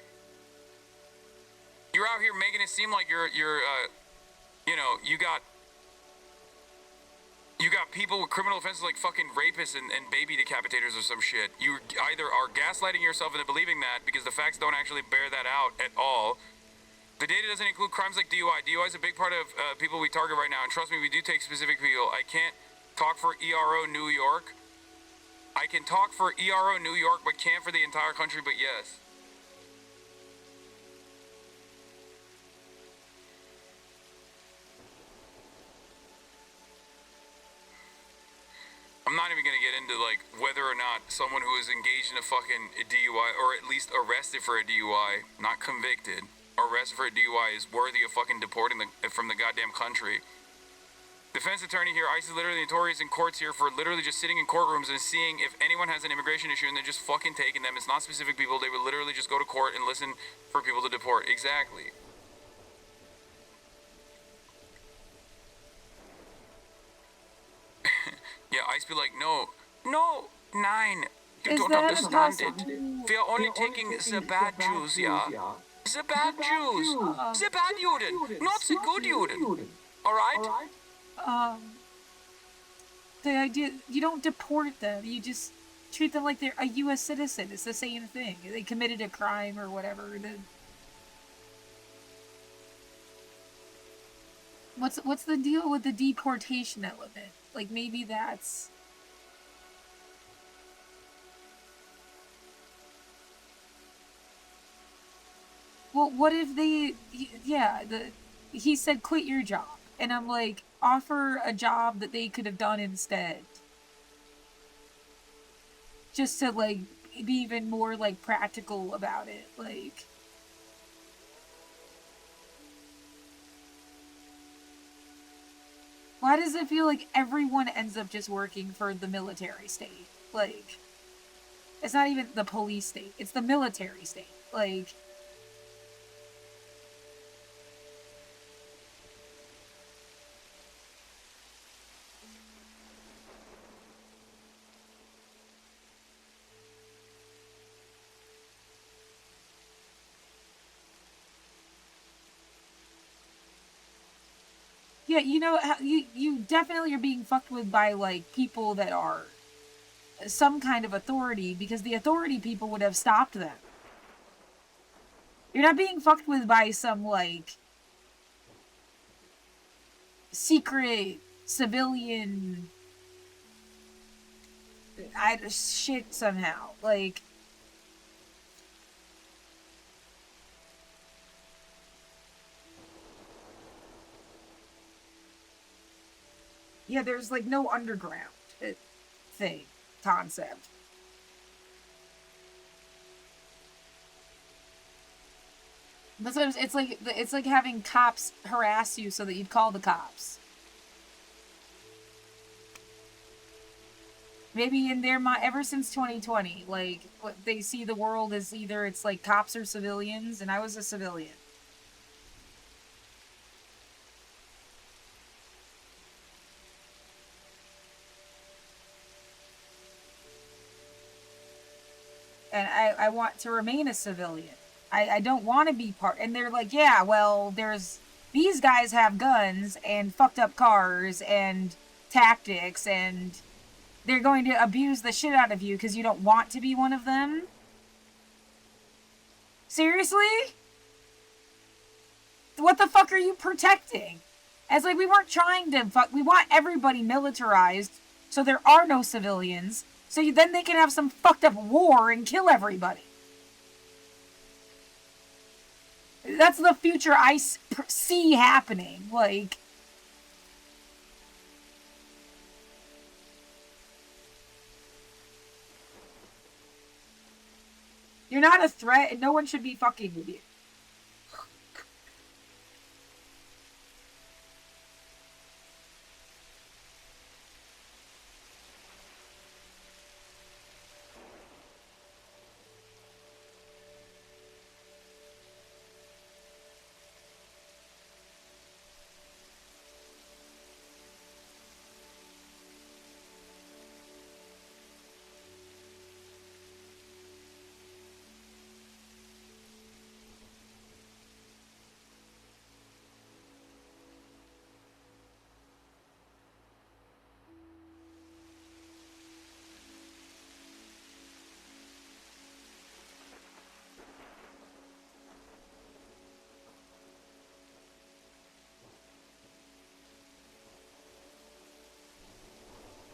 You're out here making it seem like you're you know, you got people with criminal offenses like fucking rapists and baby decapitators or some shit. You either are gaslighting yourself into believing that because the facts don't actually bear that out at all. The data doesn't include crimes like DUI. DUI is a big part of people we target right now, and trust me, we do take specific people. I can't talk for ERO New York. I can talk for ERO New York, but can't for the entire country, but yes. I'm not even gonna get into like whether or not someone who is engaged in a fucking DUI or at least arrested for a DUI, not convicted, arrested for a DUI is worthy of fucking deporting from the goddamn country. Defense attorney here, ICE is literally notorious in courts here for literally just sitting in courtrooms and seeing if anyone has an immigration issue and they're just fucking taking them. It's not specific people. They would literally just go to court and listen for people to deport. Exactly. Yeah, ICE be like, no, 9, you don't understand it. We are only taking the bad Jews, yeah? The bad Jews. The bad Juden, not the good Juden. Alright?
The idea, you don't deport them, you just treat them like they're a U.S. citizen. It's the same thing. They committed a crime or whatever. What's the deal with the deportation element? Like, maybe that's... Well, what if they... Yeah, he said quit your job. And I'm like, offer a job that they could have done instead. Just to, like, be even more, like, practical about it. Like... Why does it feel like everyone ends up just working for the military state? Like... It's not even the police state. It's the military state. Like, yeah, you know, you definitely are being fucked with by, like, people that are some kind of authority, because the authority people would have stopped them. You're not being fucked with by some, like, secret civilian shit somehow. Like, yeah, there's, like, no underground thing, concept. That's what it's like having cops harass you so that you'd call the cops. Maybe in their mind, ever since 2020, like, what they see the world as either it's like cops or civilians, and I was a civilian. And I want to remain a civilian. I don't want to be part. And they're like, yeah, well, these guys have guns and fucked up cars and tactics, and they're going to abuse the shit out of you because you don't want to be one of them? Seriously? What the fuck are you protecting? It's like, we weren't trying to fuck. We want everybody militarized so there are no civilians, so then they can have some fucked up war and kill everybody. That's the future I see happening. Like, you're not a threat, and no one should be fucking with you.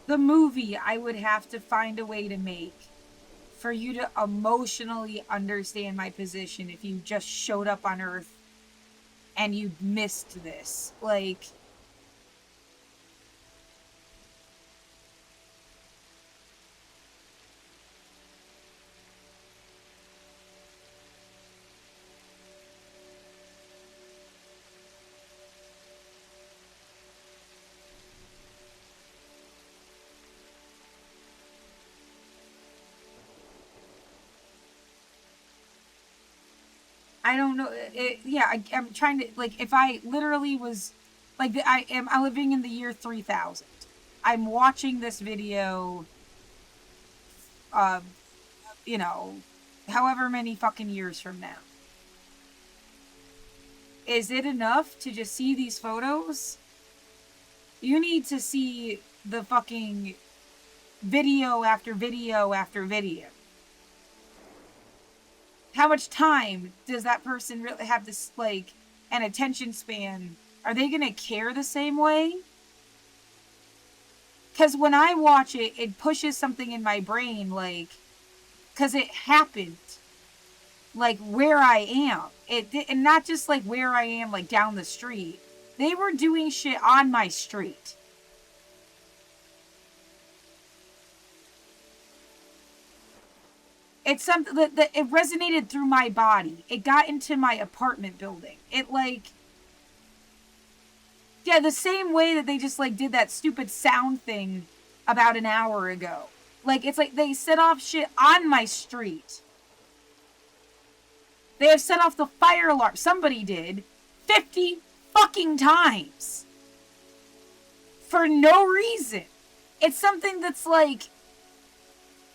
The movie I would have to find a way to make for you to emotionally understand my position if you just showed up on Earth and you missed this. Like, I don't know. I'm trying to, like, if I literally was, like, I'm living in the year 3000. I'm watching this video, you know, however many fucking years from now. Is it enough to just see these photos? You need to see the fucking video after video after video. How much time does that person really have this, like, an attention span? Are they gonna care the same way? Because when I watch it, it pushes something in my brain, like, because it happened, like, where I am. And not just, like, where I am, like, down the street. They were doing shit on my street. It's something that it resonated through my body. It got into my apartment building. It, like, yeah, the same way that they just, like, did that stupid sound thing about an hour ago. Like, it's like they set off shit on my street. They have set off the fire alarm. Somebody did 50 fucking times. For no reason. It's something that's like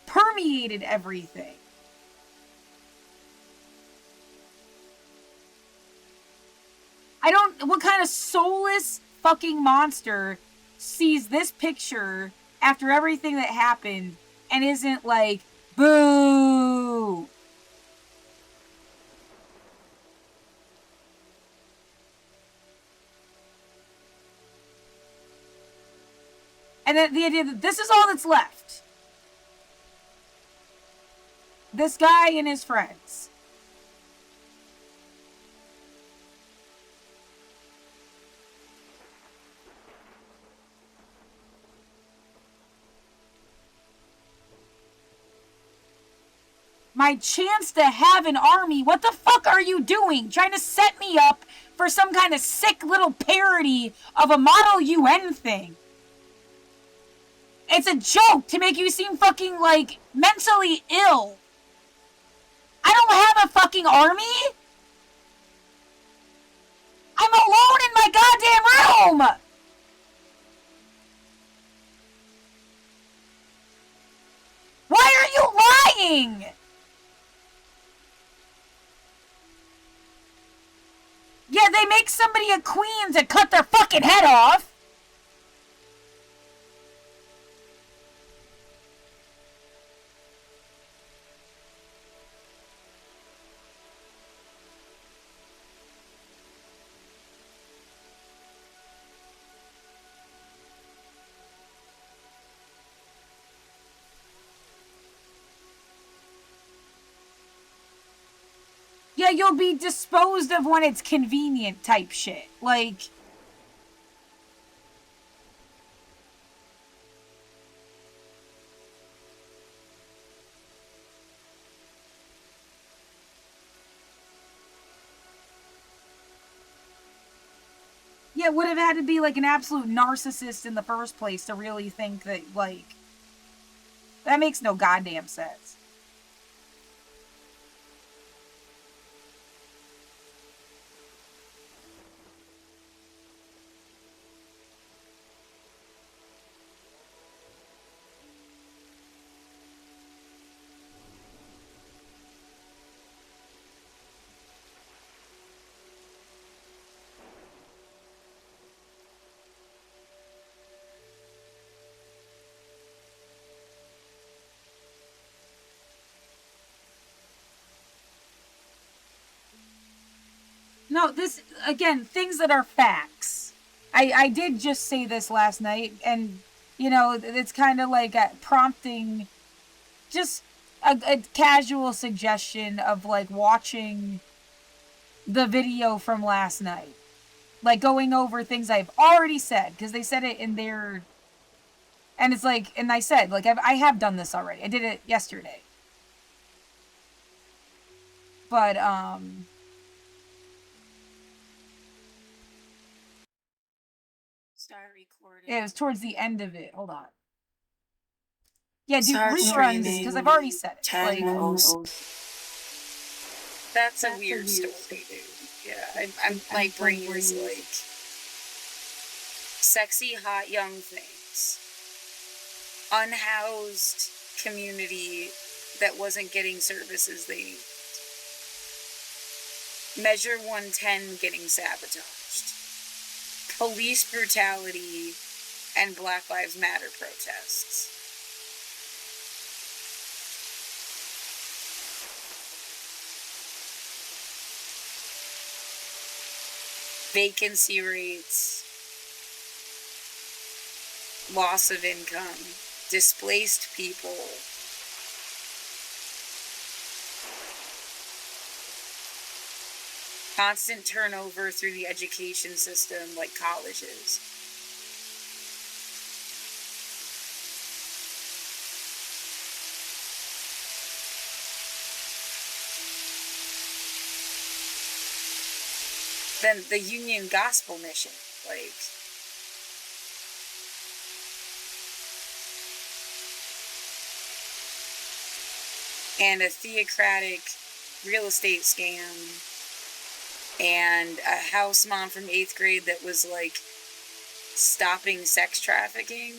permeated everything. I don't, what kind of soulless fucking monster sees this picture after everything that happened and isn't like, boo? And then the idea that this is all that's left. This guy and his friends. My chance to have an army. What the fuck are you doing? Trying to set me up for some kind of sick little parody of a Model UN thing. It's a joke to make you seem fucking, like, mentally ill. I don't have a fucking army. I'm alone in my goddamn room. Why are you lying? Yeah, they make somebody a queen to cut their fucking head off. Yeah, you'll be disposed of when it's convenient type shit. Like... Yeah, it would have had to be like an absolute narcissist in the first place to really think that, like... That makes no goddamn sense. No, this, again, things that are facts. I did just say this last night, and, you know, it's kind of like prompting just a casual suggestion of, like, watching the video from last night. Like, going over things I've already said, because they said it in their... And it's like, and I said, like, I have done this already. I did it yesterday. But,
Start recording.
yeah, it was towards the end of it. Hold on. Yeah, do
Start
reruns,
streaming.
because I've already said it.
10
Like,
That's a weird story, dude. Yeah, my brain is like sexy, hot, young things. Unhoused community that wasn't getting services they needed. Measure 110 getting sabotaged. Police brutality and Black Lives Matter protests. Vacancy rates, loss of income, displaced people, constant turnover through the education system, like colleges. Then the Union Gospel Mission, like,
and a theocratic real estate scam, and a house mom from 8th grade that was like stopping sex trafficking.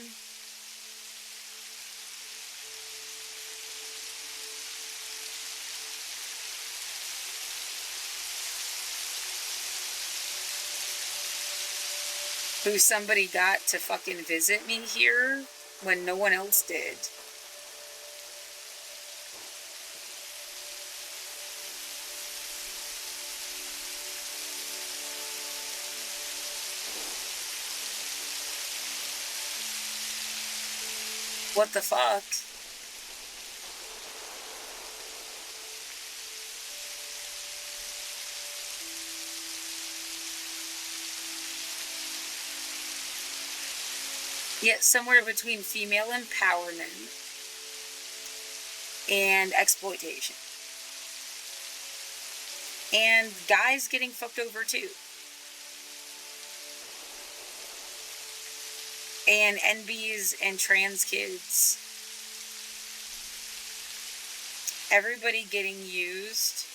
Who somebody got to fucking visit me here when no one else did. What the fuck? Yet somewhere between female empowerment and exploitation. And guys getting fucked over too. And NBs and trans kids. Everybody getting used.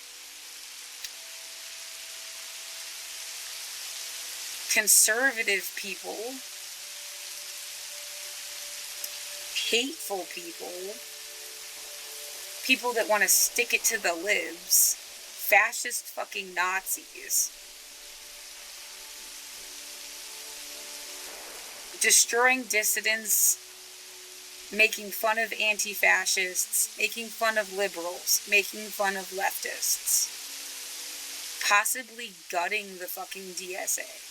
Conservative people. Hateful people. People that want to stick it to the libs. Fascist fucking Nazis. Destroying dissidents, making fun of anti-fascists, making fun of liberals, making fun of leftists, possibly gutting the fucking DSA.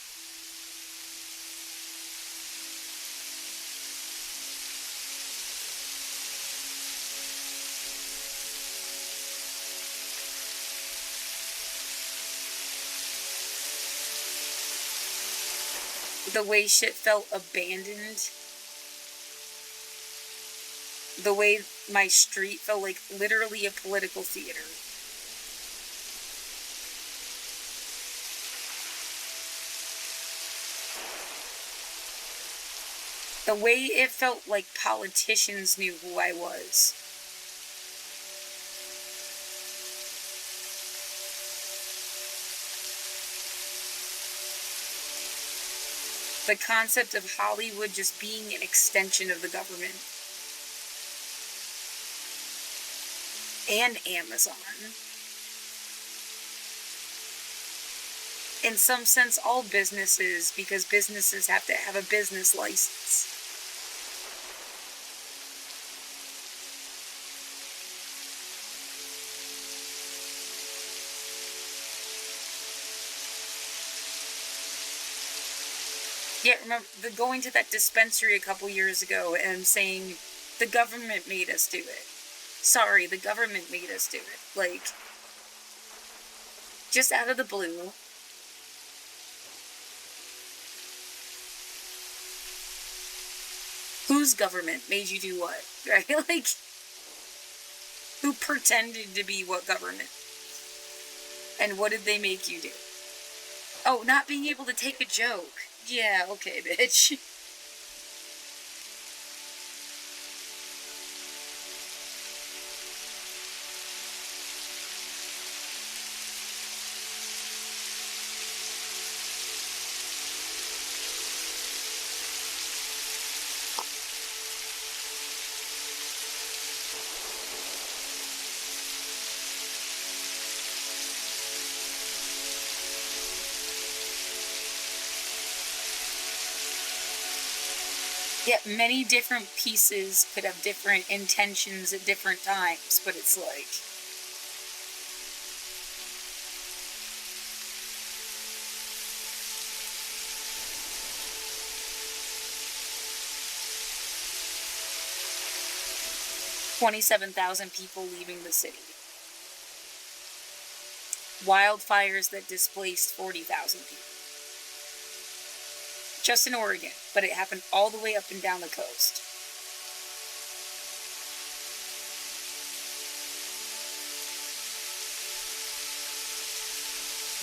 The way shit felt abandoned. The way my street felt like literally a political theater. The way it felt like politicians knew who I was. The concept of Hollywood just being an extension of the government. And Amazon. In some sense, all businesses, because businesses have to have a business license. Yeah, remember going to that dispensary a couple years ago and saying, the government made us do it. Sorry, the government made us do it. Like, just out of the blue. Whose government made you do what? Right? Like, who pretended to be what government? And what did they make you do? Oh, not being able to take a joke. Yeah, okay, bitch. Yet many different pieces could have different intentions at different times, but it's like... $27,000 people leaving the city. Wildfires that displaced 40,000 people. Just in Oregon, but it happened all the way up and down the coast.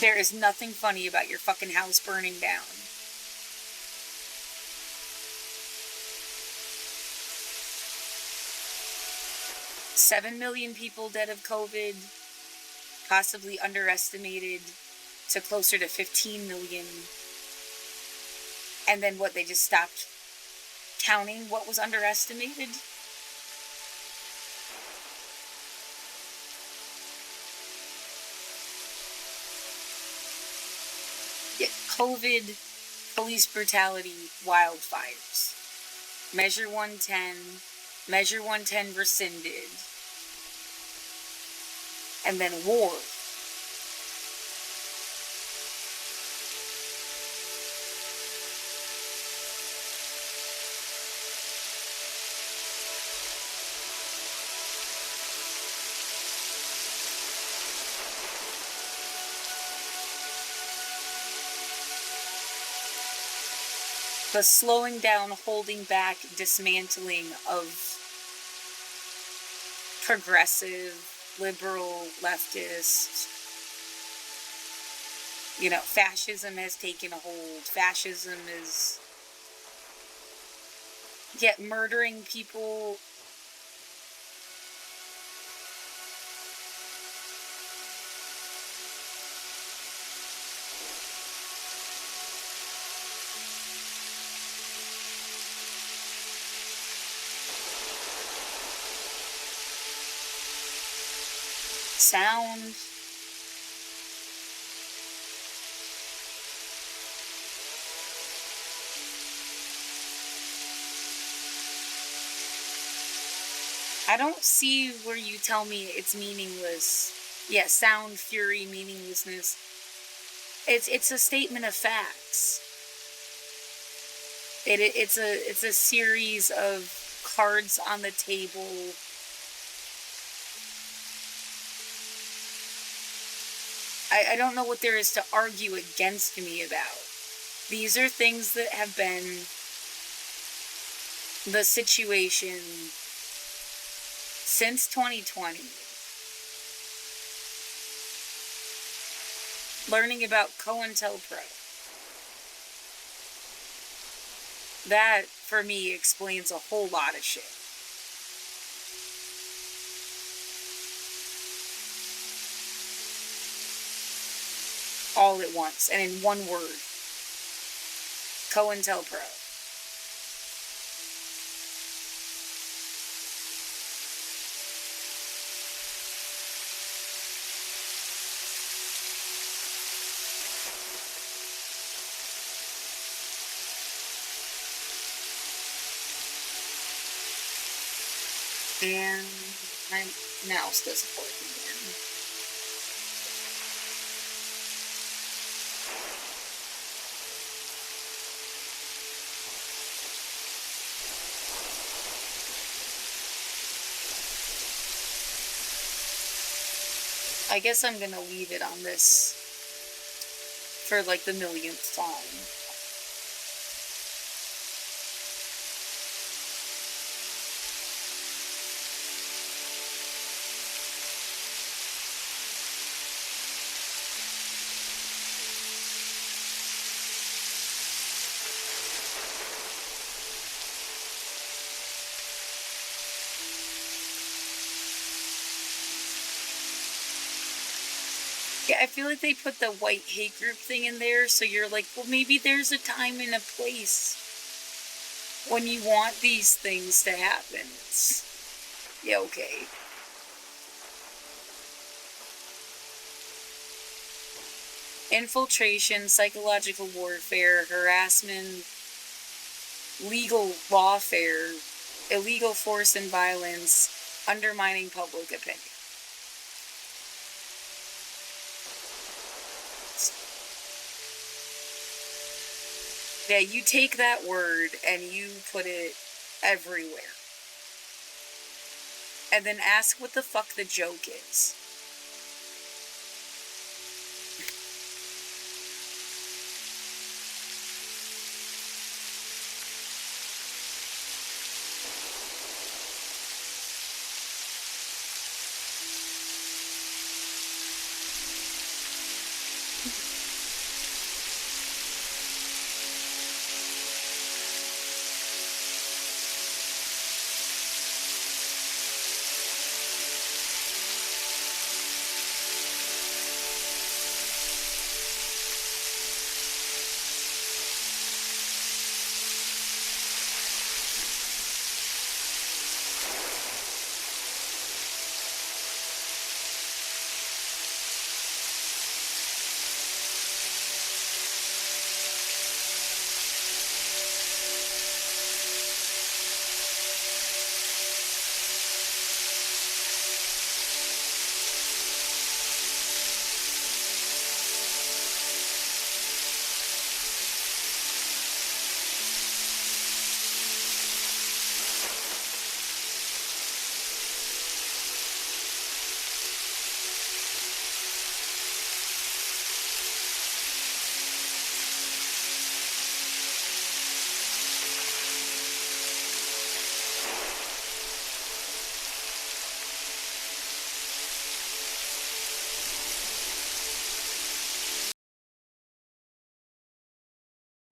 There is nothing funny about your fucking house burning down. 7 million people dead of COVID, possibly underestimated to closer to 15 million. And then what, they just stopped counting what was underestimated? Yeah, COVID, police brutality, wildfires. Measure 110, Measure 110 rescinded, and then war. The slowing down, holding back, dismantling of progressive, liberal, leftist, fascism has taken a hold. Fascism is, murdering people. Sound. I don't see where you tell me it's meaningless. Yeah, sound, fury, meaninglessness. It's a statement of facts. It's a series of cards on the table. I don't know what there is to argue against me about. These are things that have been the situation since 2020. Learning about COINTELPRO. That, for me, explains a whole lot of shit. All at once, and in one word. COINTELPRO. And my mouse doesn't work again. I guess I'm gonna leave it on this for like the millionth time. Yeah, I feel like they put the white hate group thing in there, so you're like, well, maybe there's a time and a place when you want these things to happen. Yeah, okay. Infiltration, psychological warfare, harassment, legal lawfare, illegal force and violence, undermining public opinion. Yeah, you take that word and you put it everywhere. And then ask what the fuck the joke is.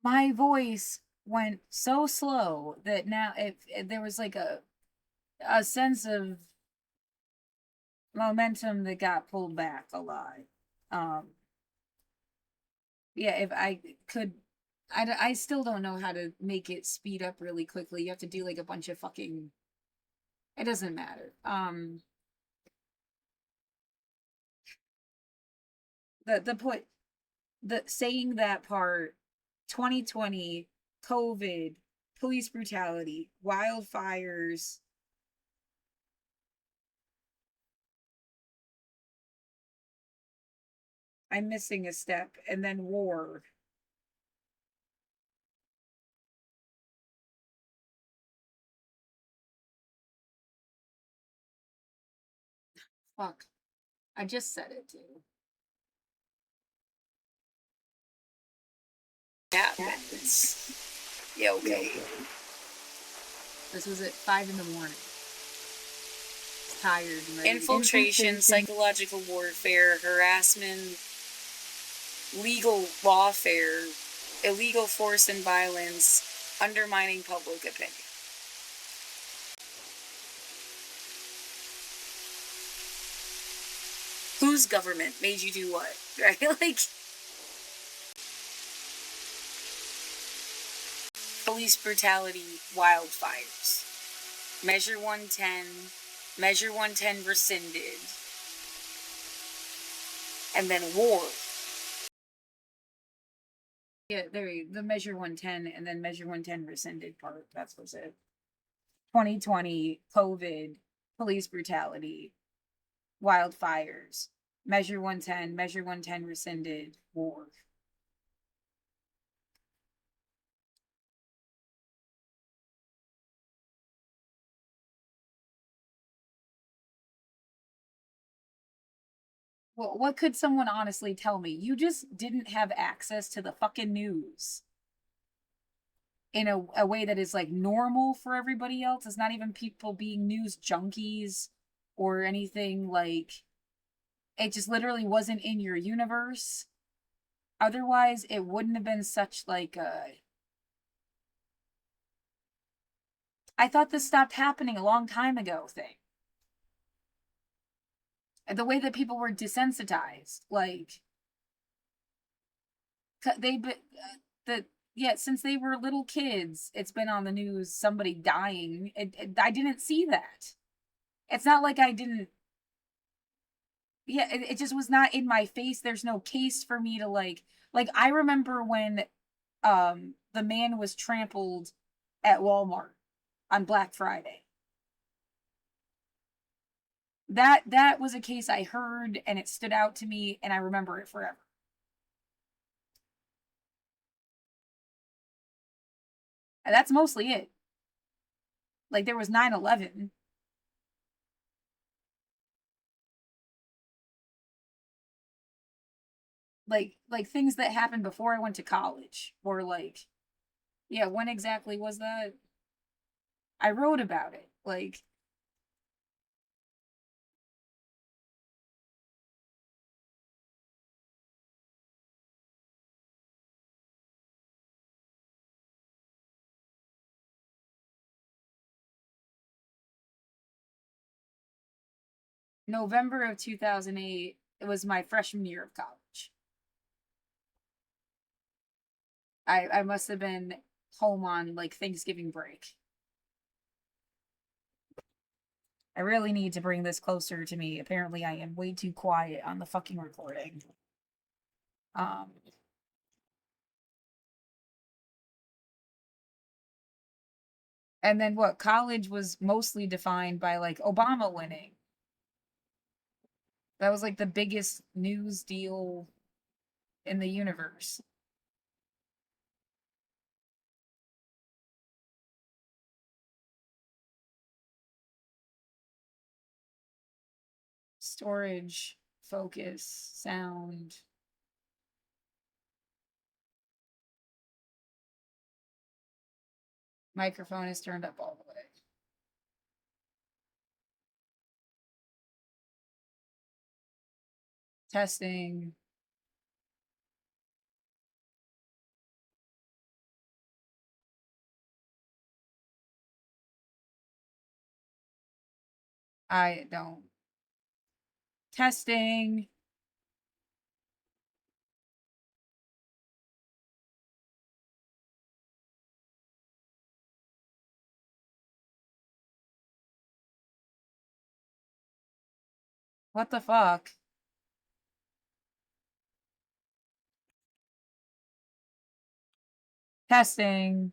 My voice went so slow that now there was like a sense of momentum that got pulled back a lot. Um, yeah, if I could, I still don't know how to make it speed up really quickly. You have to do like a bunch of fucking. It doesn't matter. The point, the saying that part, 2020, COVID, police brutality, wildfires. I'm missing a step, and then war. Fuck. I just said it too. Happens. Yeah, okay. This was at 5 in the morning. Tired and ready. Infiltration, psychological warfare, harassment, legal lawfare, illegal force and violence, undermining public opinion. Whose government made you do what? Right? Like, police brutality, wildfires. Measure 110, Measure 110 rescinded, and then war. Yeah, the Measure 110 and then Measure 110 rescinded part. That's what's it. 2020, COVID, police brutality, wildfires, Measure 110, Measure 110 rescinded, war. Well, what could someone honestly tell me? You just didn't have access to the fucking news in a way that is like normal for everybody else. It's not even people being news junkies or anything. Like, it just literally wasn't in your universe. Otherwise, it wouldn't have been such like a. I thought this stopped happening a long time ago thing. The way that people were desensitized, like they the yeah, since they were little kids, it's been on the news. Somebody dying. I didn't see that. It's not like I didn't. Yeah, it just was not in my face. There's no case for me to like. I remember when the man was trampled at Walmart on Black Friday. That was a case I heard and it stood out to me and I remember it forever. And that's mostly it. Like, there was 9/11. Like things that happened before I went to college or like, yeah, when exactly was that? I wrote about it. Like, November of 2008, it was my freshman year of college. I must have been home on like Thanksgiving break. I really need to bring this closer to me. Apparently, I am way too quiet on the fucking recording. Um, and then what? College was mostly defined by like Obama winning. That was like the biggest news deal in the universe. Storage, focus, sound. Microphone is turned up all the way. Testing. I don't. Testing. What the fuck? Testing.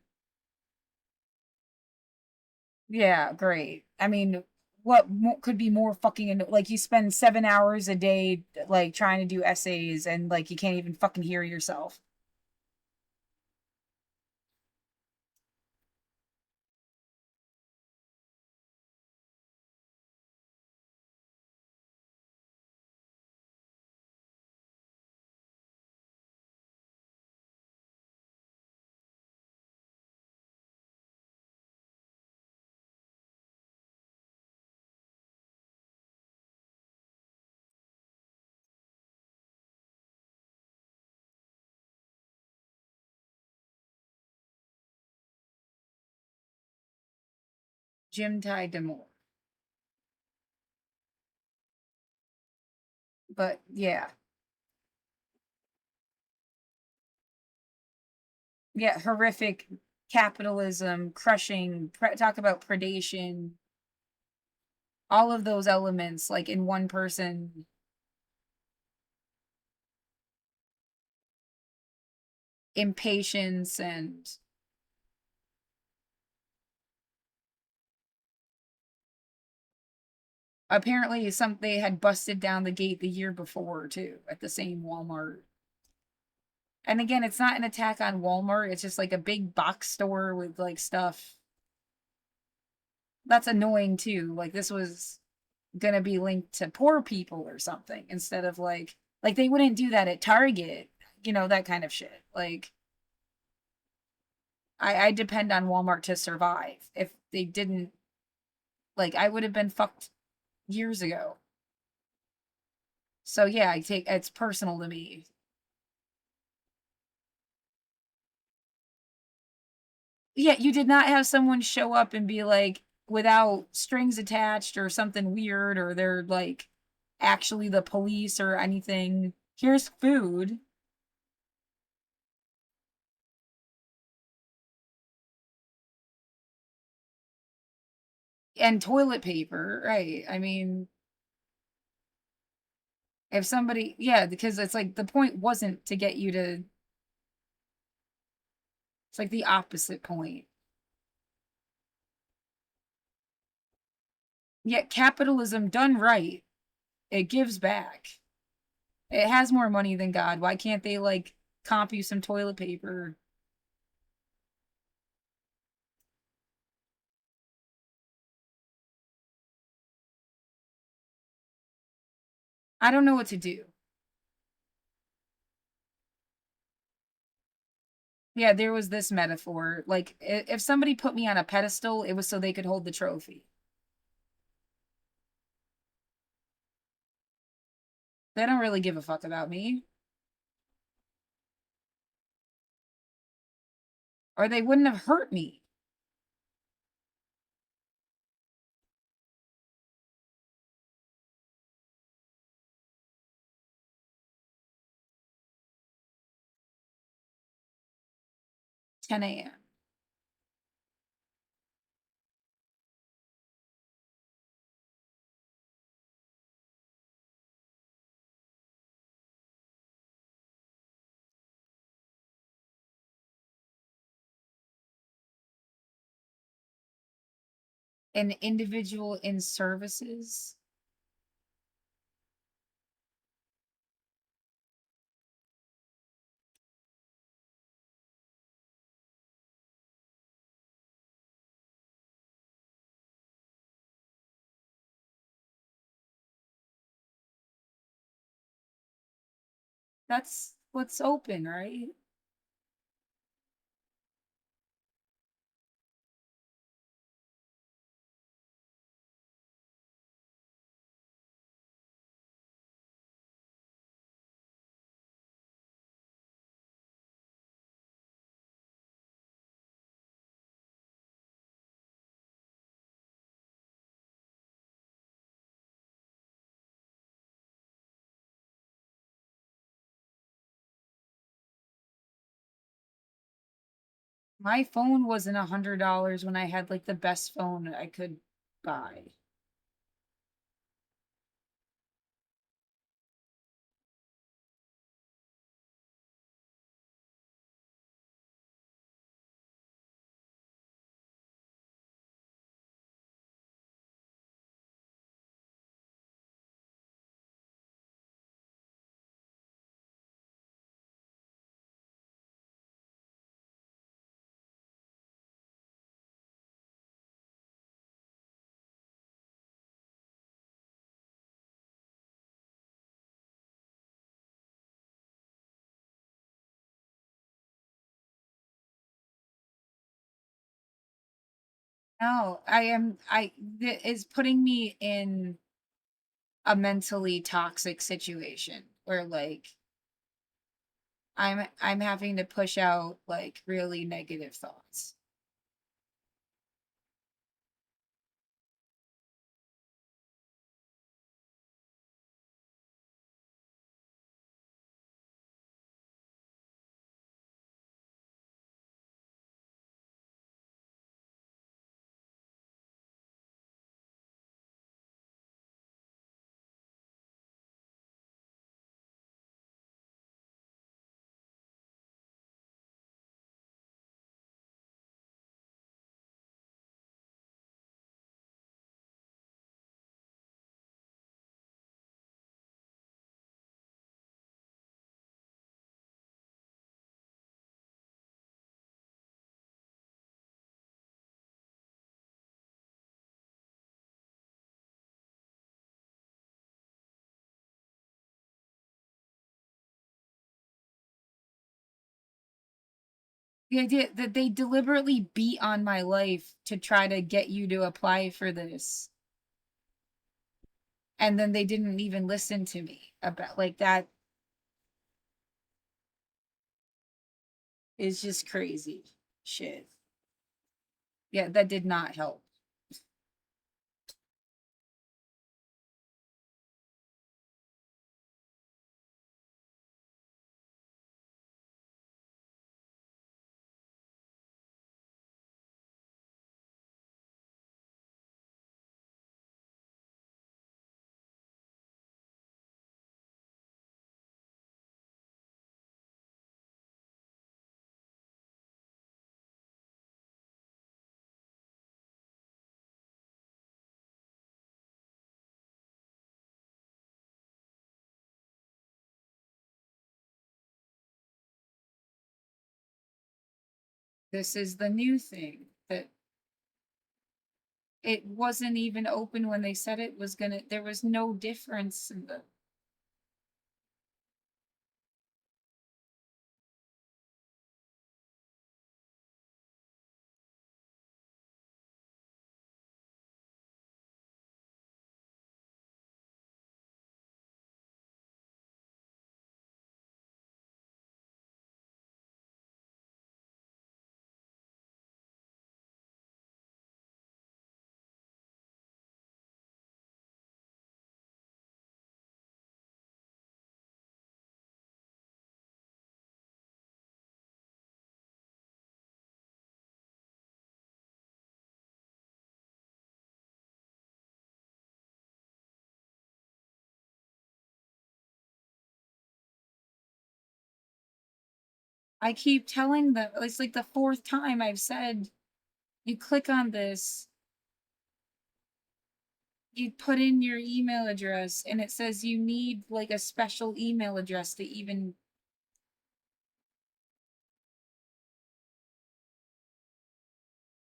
Yeah, great. I mean, what could be more fucking like you spend 7 hours a day like trying to do essays and like you can't even fucking hear yourself. Jim Ty Demore. But yeah. Yeah, horrific capitalism, crushing, talk about predation, all of those elements like in one person. Impatience and apparently they had busted down the gate the year before too at the same Walmart. And again, it's not an attack on Walmart, it's just like a big box store with like stuff. That's annoying too. Like this was gonna be linked to poor people or something instead of like they wouldn't do that at Target, that kind of shit. Like I depend on Walmart to survive. If they didn't, like I would have been fucked years ago. So yeah, it's personal to me. Yeah, you did not have someone show up and be like without strings attached or something weird or they're like actually the police or anything. Here's food and toilet paper, right? I mean, if somebody, yeah, because it's like the point wasn't to get you to, it's like the opposite point. Yet capitalism done right, it gives back. It has more money than God. Why can't they like comp you some toilet paper? I don't know what to do. Yeah, there was this metaphor. Like, if somebody put me on a pedestal, it was so they could hold the trophy. They don't really give a fuck about me. Or they wouldn't have hurt me. Ten a.m. An individual in services. That's what's open, right? My phone wasn't $100 when I had like the best phone I could buy. No, it's putting me in a mentally toxic situation where like I'm having to push out like really negative thoughts. The idea that they deliberately beat on my life to try to get you to apply for this. And then they didn't even listen to me about like that is just crazy shit. Yeah, that did not help. This is the new thing that it wasn't even open when they said it was gonna, there was no difference in the. I keep telling them, it's like the fourth time I've said, you click on this, you put in your email address, and it says you need like a special email address to even.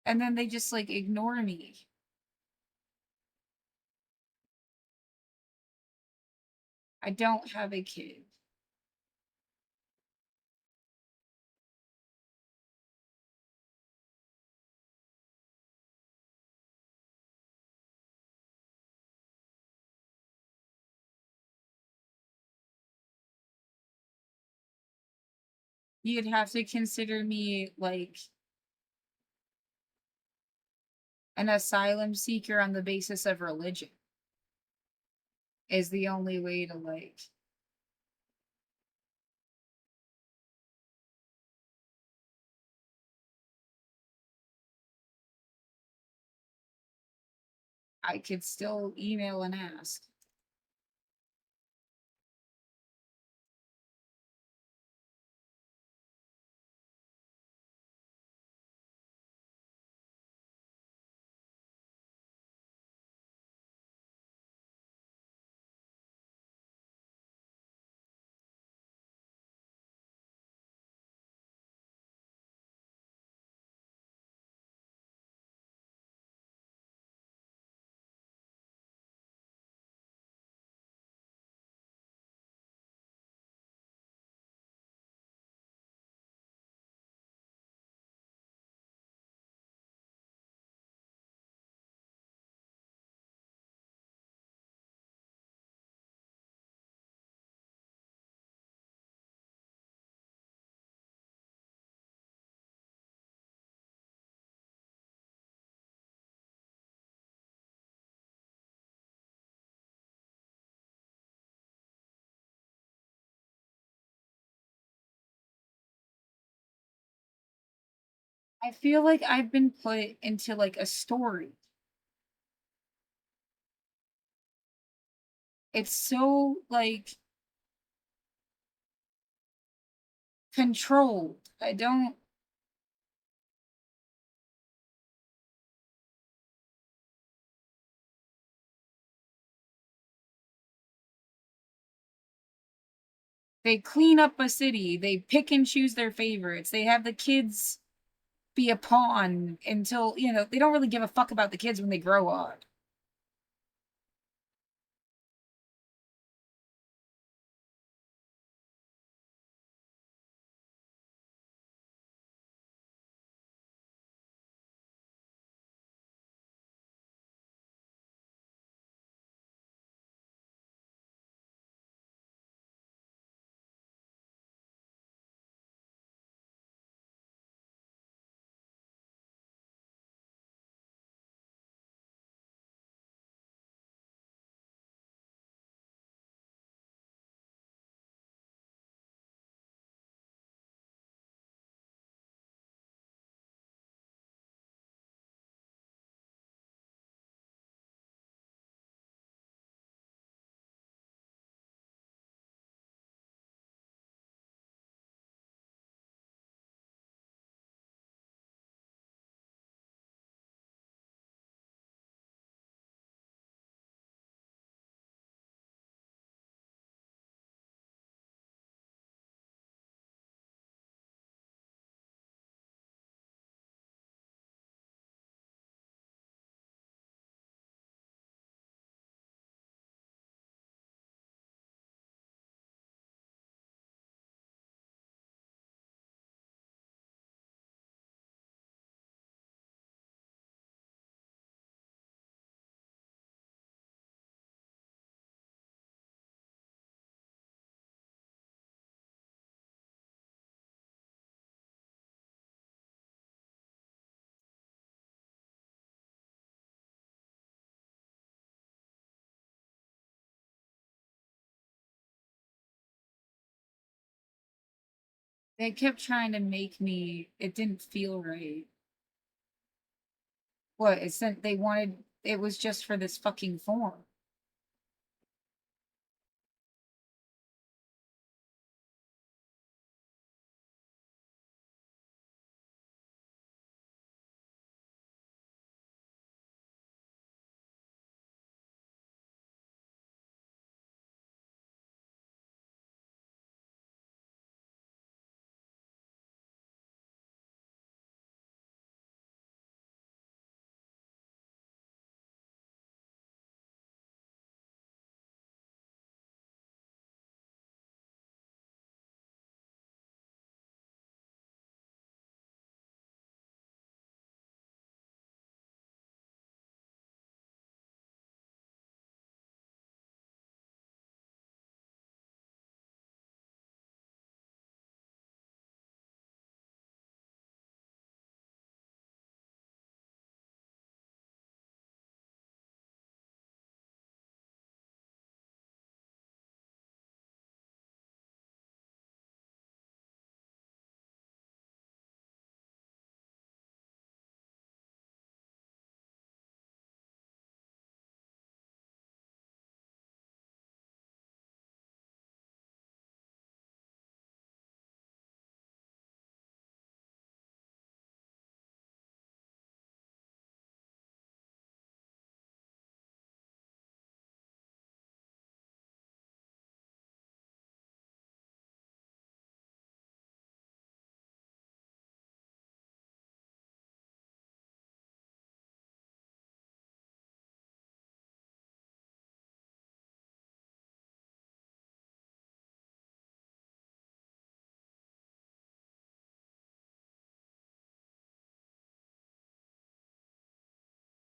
And then they just like ignore me. I don't have a kid. You'd have to consider me like an asylum seeker on the basis of religion is the only way to like. I could still email and ask. I feel like I've been put into like a story. It's so like controlled. I don't. They clean up a city. They pick and choose their favorites. They have the kids be a pawn until, they don't really give a fuck about the kids when they grow up. They kept trying to make me, it didn't feel right. What? They wanted, it was just for this fucking form.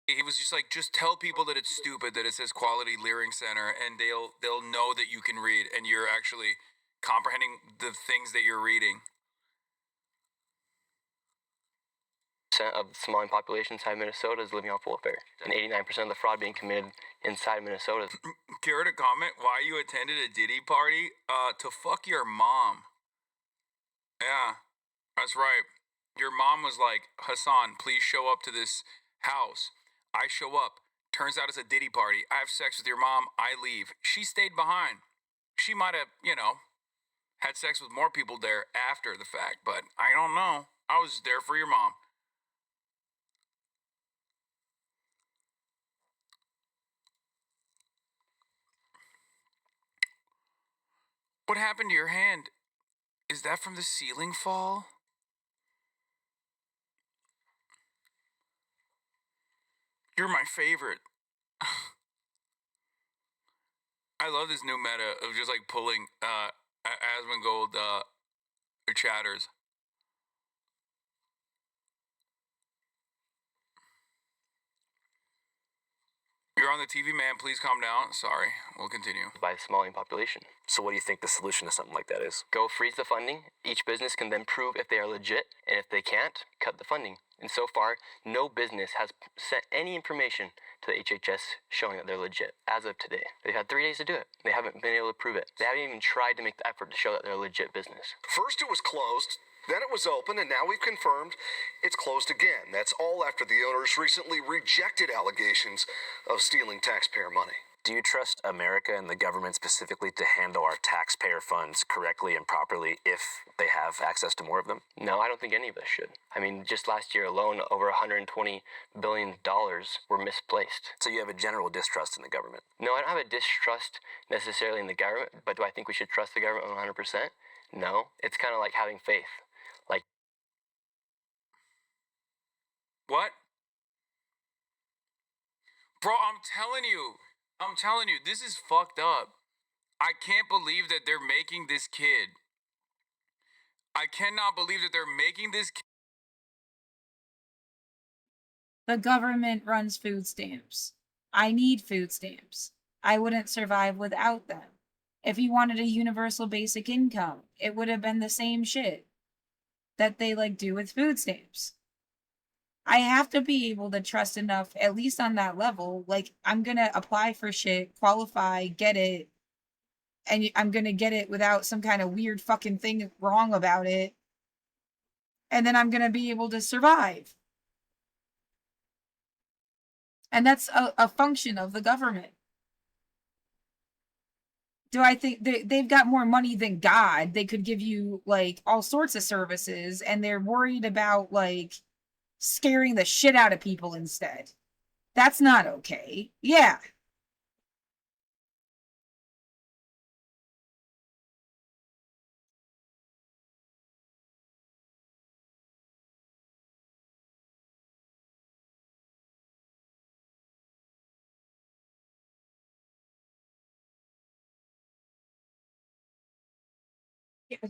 He was just like, just tell people that it's stupid that it says Quality Learning Center, and they'll know that you can read and you're actually comprehending the things that you're reading.
Of the Somalian population inside Minnesota is living off welfare, and 89% of the fraud being committed inside Minnesota.
Care to comment why you attended a Diddy party? To fuck your mom. Yeah, that's right. Your mom was like, Hassan, please show up to this house. I show up. Turns out it's a Diddy party. I have sex with your mom. I leave. She stayed behind. She might have, had sex with more people there after the fact, but I don't know. I was there for your mom. What happened to your hand? Is that from the ceiling fall? You're my favorite. I love this new meta of just like pulling Asmongold chatters. You're on the TV, man. Please calm down. Sorry. We'll continue.
By the Somalian population. So what do you think the solution to something like that is? Go freeze the funding. Each business can then prove if they are legit, and if they can't, cut the funding. And so far, no business has sent any information to the HHS showing that they're legit as of today. They've had 3 days to do it. They haven't been able to prove it. They haven't even tried to make the effort to show that they're a legit business.
First it was closed, then it was open, and now we've confirmed it's closed again. That's all after the owners recently rejected allegations of stealing taxpayer money.
Do you trust America and the government specifically to handle our taxpayer funds correctly and properly if they have access to more of them?
No, I don't think any of us should. I mean, just last year alone, over $120 billion were misplaced.
So you have a general distrust in the government?
No, I don't have a distrust necessarily in the government, but do I think we should trust the government 100%? No. It's kind of like having faith. Like,
what? Bro, I'm telling you, this is fucked up. I can't believe that they're making this kid. I cannot believe that they're making this kid.
The government runs food stamps. I need food stamps. I wouldn't survive without them. If you wanted a universal basic income, it would have been the same shit that they do with food stamps. I have to be able to trust enough, at least on that level. I'm going to apply for shit, qualify, get it, and I'm going to get it without some kind of weird fucking thing wrong about it. And then I'm going to be able to survive. And that's a function of the government. Do I think they've got more money than God? They could give you, all sorts of services, and they're worried about, scaring the shit out of people instead. That's not okay. Yeah.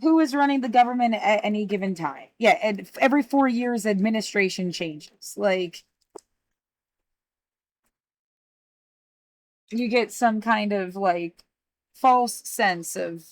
Who is running the government at any given time? Yeah, and every 4 years, administration changes. You get some kind of false sense of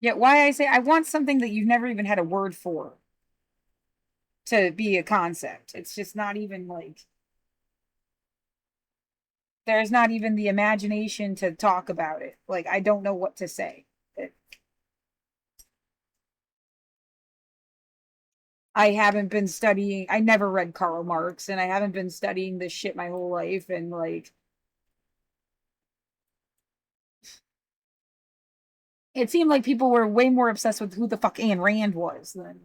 yeah, why I say I want something that you've never even had a word for to be a concept. It's just not even there's not even the imagination to talk about it. I don't know what to say. I haven't been studying, I never read Karl Marx, and I haven't been studying this shit my whole life, and it seemed like people were way more obsessed with who the fuck Ayn Rand was than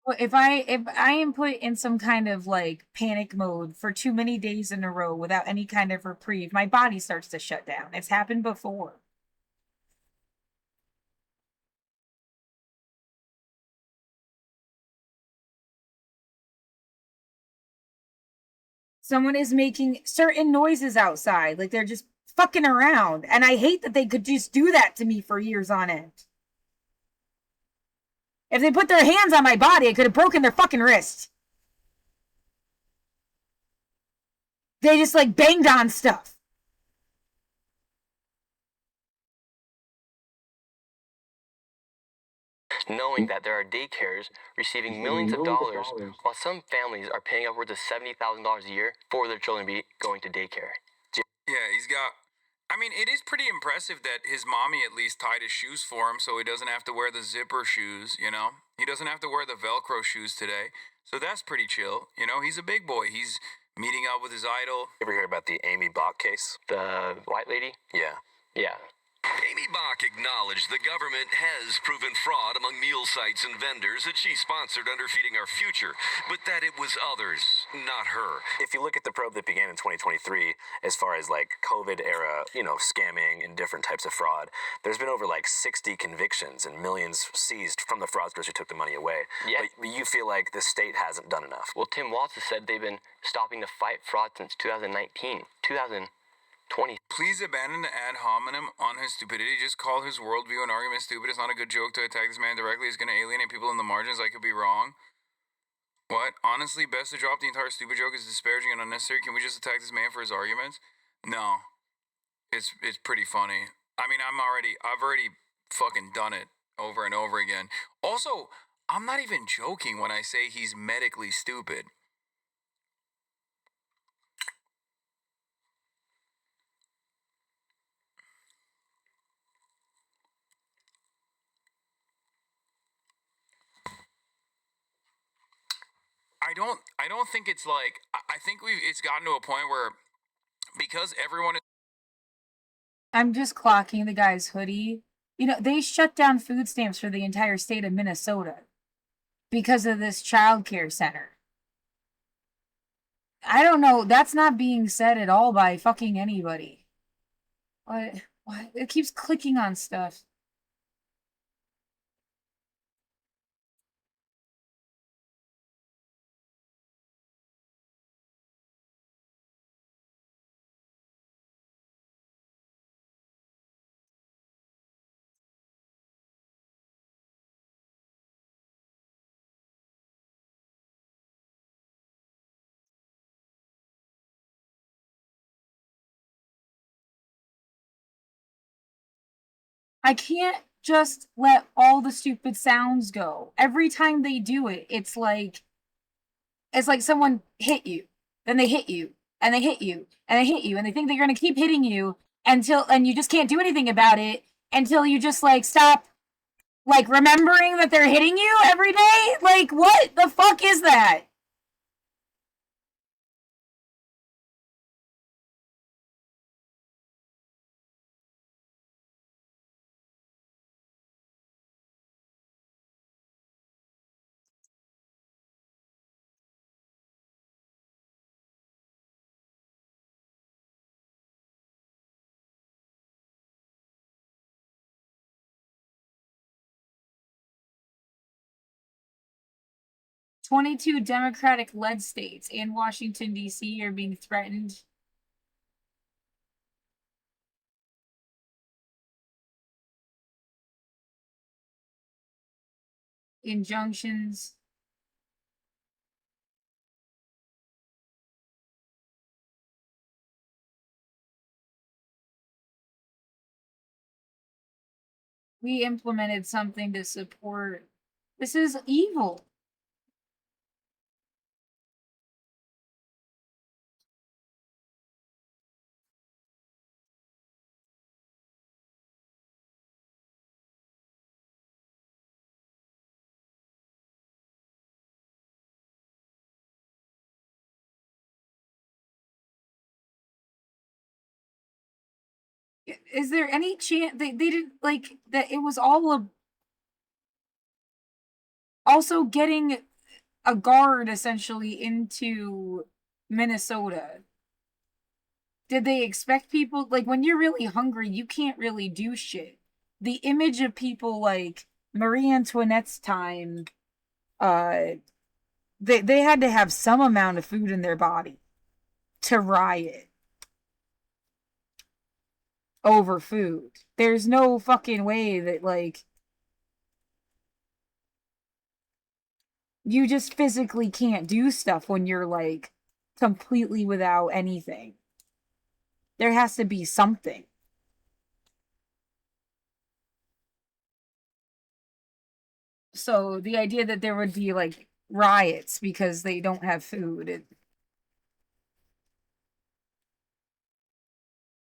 Well, if I am put in some kind of like panic mode for too many days in a row without any kind of reprieve, my body starts to shut down. It's happened before. Someone is making certain noises outside, like they're just fucking around, and I hate that they could just do that to me for years on end. If they put their hands on my body, I could have broken their fucking wrist. They just like banged on stuff.
Knowing that there are daycares receiving millions of dollars, while some families are paying upwards of $70,000 a year for their children to be going to daycare.
Yeah, he's got. I mean, it is pretty impressive that his mommy at least tied his shoes for him so he doesn't have to wear the zipper shoes, you know? He doesn't have to wear the Velcro shoes today. So that's pretty chill. You know, he's a big boy. He's meeting up with his idol.
You ever hear about the Amy Bach case?
The white lady?
Yeah.
Yeah.
Amy Bach acknowledged the government has proven fraud among meal sites and vendors that she sponsored under Feeding Our Future, but that it was others, not her.
If you look at the probe that began in 2023, as far as like COVID era, scamming and different types of fraud, there's been over like 60 convictions and millions seized from the fraudsters who took the money away.
Yeah.
But you feel like the state hasn't done enough.
Well, Tim Walz has said they've been stopping to fight fraud since 2019. 2020.
Please abandon the ad hominem on his stupidity. Just call his worldview and argument stupid. It's not a good joke to attack this man directly. It's going to alienate people in the margins. I could be wrong. What? Honestly, best to drop the entire stupid joke is disparaging and unnecessary. Can we just attack this man for his arguments? No. It's pretty funny. I mean, I've already fucking done it over and over again. Also, I'm not even joking when I say he's medically stupid. I don't think it's like, I think it's gotten to a point where because everyone is.
I'm just clocking the guy's hoodie. You know, they shut down food stamps for the entire state of Minnesota because of this child care center. I don't know. That's not being said at all by fucking anybody. What? It keeps clicking on stuff. I can't just let all the stupid sounds go. Every time they do it, it's like someone hit you, then they hit you, and they hit you, and they hit you, and they think they're gonna keep hitting you and you just can't do anything about it until you just like stop like remembering that they're hitting you every day. Like, what the fuck is that? "22 Democratic-led states and Washington, D.C. are being threatened." Injunctions. We implemented something to support. This is evil. Is there any chance they didn't like that it was all a also getting a guard essentially into Minnesota. Did they expect people, like, when you're really hungry, you can't really do shit. The image of people like Marie Antoinette's time, they had to have some amount of food in their body to riot over food. There's no fucking way that, like, you just physically can't do stuff when you're, like, completely without anything. There has to be something. So the idea that there would be, like, riots because they don't have food.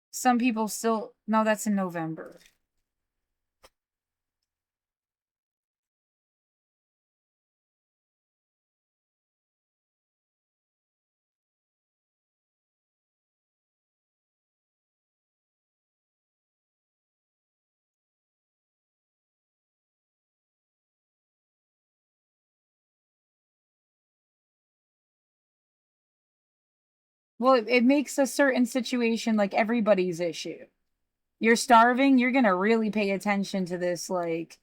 Some people still... No, that's in November. Well, it makes a certain situation like everybody's issue. You're starving, you're gonna really pay attention to this, like,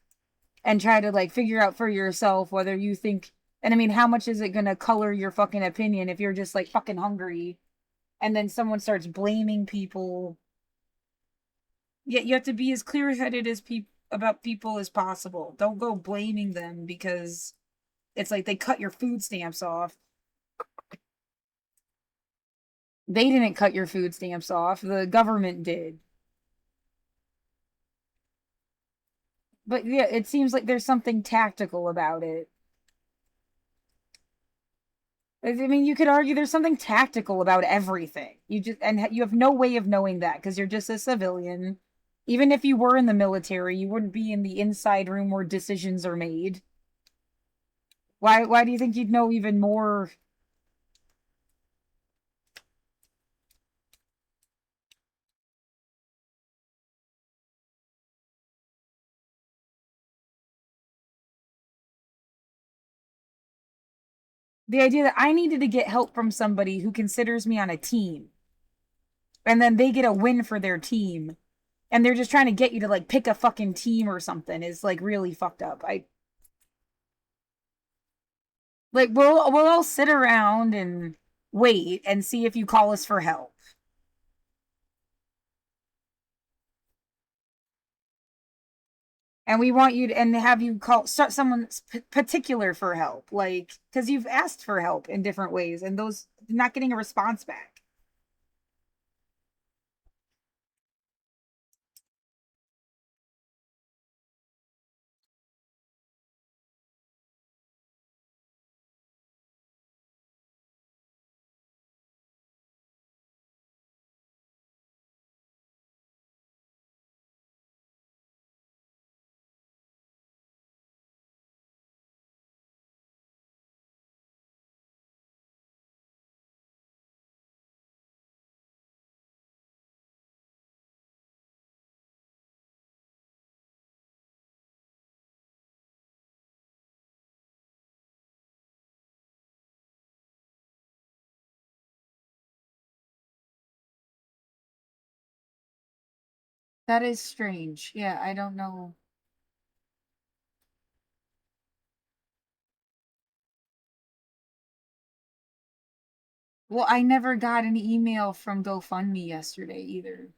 and try to, like, figure out for yourself whether you think... And I mean, how much is it gonna color your fucking opinion if you're just, like, fucking hungry and then someone starts blaming people? Yet you have to be as clear-headed as about people as possible. Don't go blaming them because it's like they cut your food stamps off. They didn't cut your food stamps off. The government did. But yeah, it seems like there's something tactical about it. I mean, you could argue there's something tactical about everything. And you have no way of knowing that because you're just a civilian. Even if you were in the military, you wouldn't be in the inside room where decisions are made. Why do you think you'd know even more? The idea that I needed to get help from somebody who considers me on a team. And then they get a win for their team. And they're just trying to get you to, like, pick a fucking team or something is, like, really fucked up. Like, we'll all sit around and wait and see if you call us for help. And we want you to, and have you call someone particular for help, like, because you've asked for help in different ways, and those not getting a response back. That is strange. Yeah, I don't know. Well, I never got an email from GoFundMe yesterday either.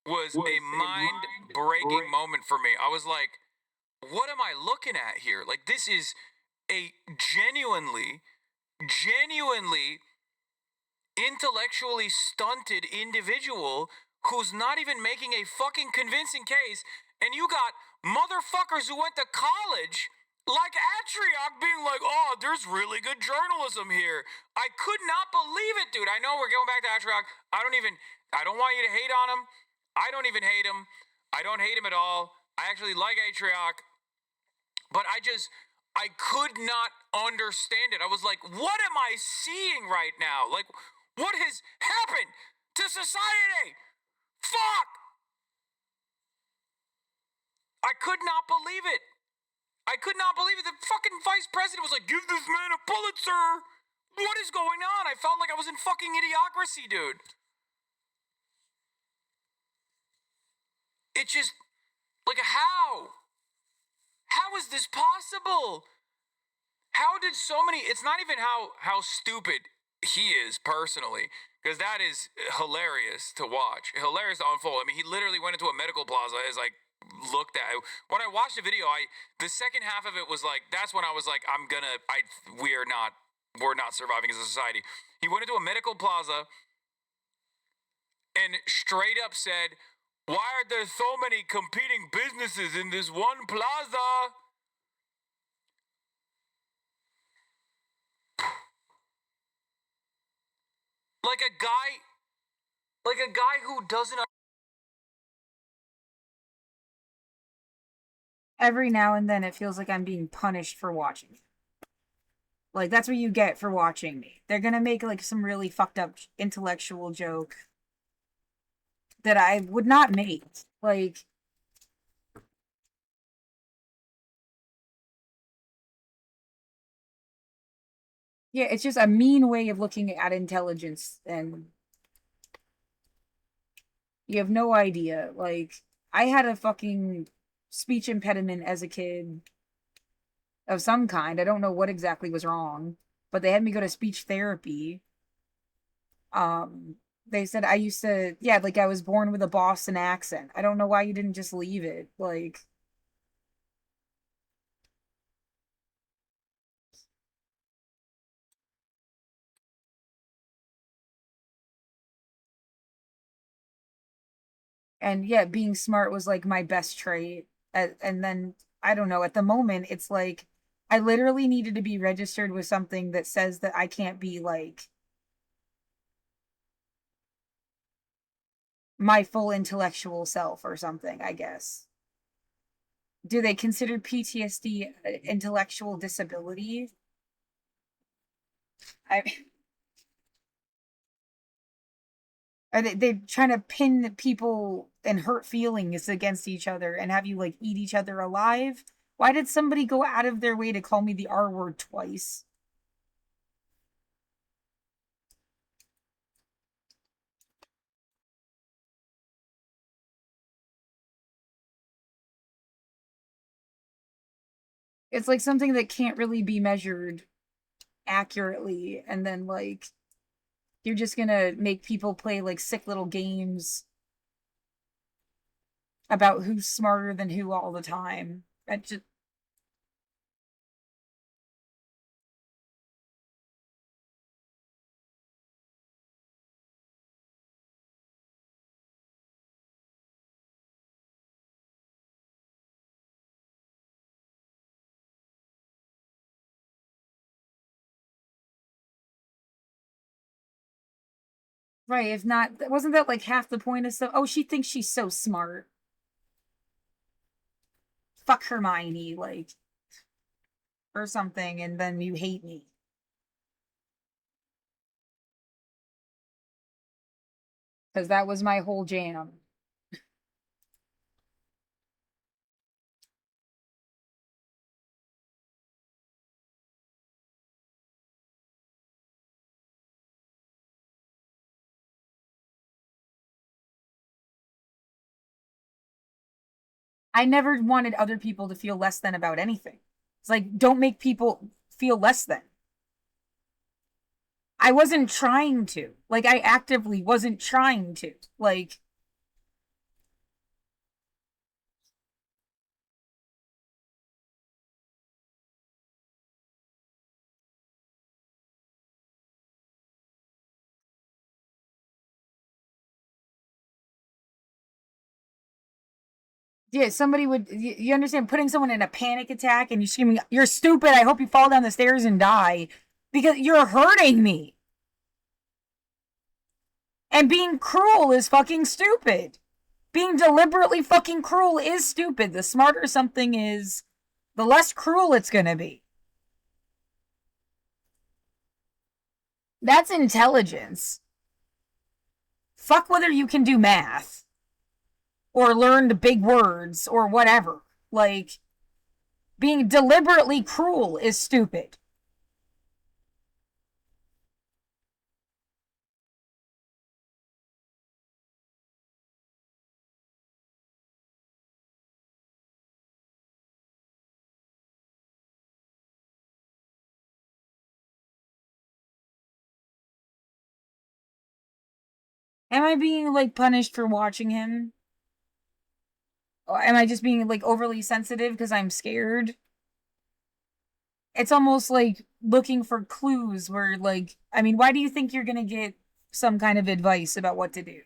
Was a mind-breaking moment for me. I was like, what am I looking at here? Like, this is a genuinely intellectually stunted individual who's not even making a fucking convincing case, and you got motherfuckers who went to college like Atriok being like, oh, there's really good journalism here. I could not believe it, dude. I know we're going back to Atriok. I don't want you to hate on him. I don't even hate him. I don't hate him at all. I actually like Atrioc, but I could not understand it. I was like, what am I seeing right now? Like, what has happened to society? Fuck! I could not believe it. I could not believe it. The fucking vice president was like, give this man a Pulitzer. What is going on? I felt like I was in fucking Idiocracy, dude. It just, like, how? How is this possible? How did so many, it's not even how stupid he is personally, because that is hilarious to watch. Hilarious to unfold. I mean, he literally went into a medical plaza as like, looked at it. When I watched the video, the second half of it was like, that's when I was like, we're not surviving as a society. He went into a medical plaza and straight up said, why are there so many competing businesses in this one plaza? Like a guy who doesn't.
Every now and then it feels like I'm being punished for watching it. Like, that's what you get for watching me. They're gonna make, like, some really fucked up intellectual joke that I would not make. Like, yeah, it's just a mean way of looking at intelligence, and you have no idea. Like, I had a fucking speech impediment as a kid of some kind. I don't know what exactly was wrong, but they had me go to speech therapy. They said I used to, yeah, like I was born with a Boston accent. I don't know why you didn't just leave it. Like, and yeah, being smart was like my best trait. And then, I don't know, at the moment, it's like I literally needed to be registered with something that says that I can't be like my full intellectual self or something, I guess. Do they consider PTSD intellectual disability? I Are they trying to pin people and hurt feelings against each other and have you like eat each other alive? Why did somebody go out of their way to call me the R word twice? It's like something that can't really be measured accurately, and then like you're just gonna make people play like sick little games about who's smarter than who all the time. I just right, if not, wasn't that like half the point of stuff? Oh, she thinks she's so smart. Fuck Hermione, like, or something, and then you hate me. Because that was my whole jam. I never wanted other people to feel less than about anything. It's like, don't make people feel less than. I wasn't trying to. Like, I actively wasn't trying to. Like, yeah, somebody would, you understand, putting someone in a panic attack and you screaming, you're stupid, I hope you fall down the stairs and die, because you're hurting me. And being cruel is fucking stupid. being deliberately fucking cruel is stupid. The smarter something is, the less cruel it's gonna be. That's intelligence. Fuck whether you can do math or learn the big words or whatever. Like, being deliberately cruel is stupid. Am I being, like, punished for watching him? Or am I just being, like, overly sensitive because I'm scared? It's almost like looking for clues where, like, I mean, why do you think you're gonna get some kind of advice about what to do?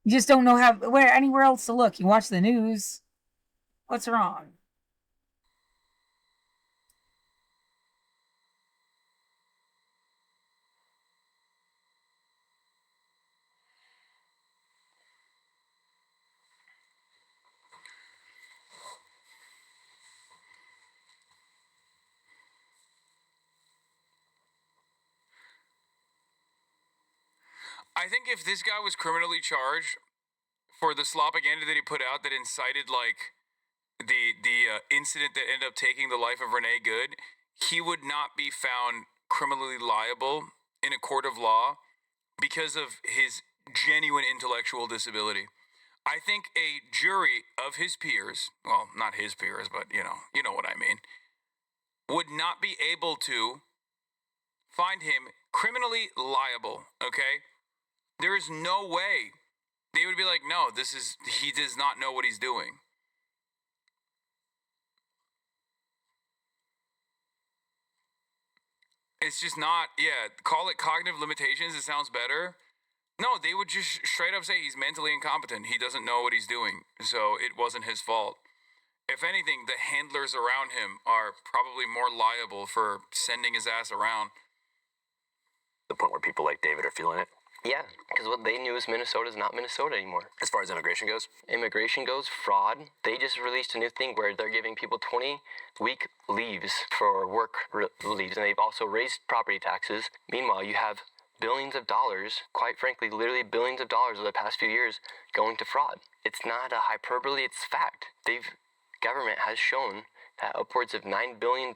You just don't know anywhere else to look. You watch the news. What's wrong?
I think if this guy was criminally charged for the propaganda that he put out that incited like the incident that ended up taking the life of Renee Good, he would not be found criminally liable in a court of law because of his genuine intellectual disability. I think a jury of his peers, well, not his peers, but you know what I mean, would not be able to find him criminally liable, okay? There is no way. They would be like, no, he does not know what he's doing. It's just not, call it cognitive limitations. It sounds better. No, they would just straight up say he's mentally incompetent. He doesn't know what he's doing. So it wasn't his fault. If anything, the handlers around him are probably more liable for sending his ass around.
The point where people like David are feeling it.
Yeah, because what they knew is Minnesota is not Minnesota anymore.
As far as immigration goes?
Immigration goes, fraud. They just released a new thing where they're giving people 20-week leaves for work leaves, and they've also raised property taxes. Meanwhile, you have billions of dollars, quite frankly, literally billions of dollars over the past few years going to fraud. It's not a hyperbole, it's fact. Government has shown that upwards of $9 billion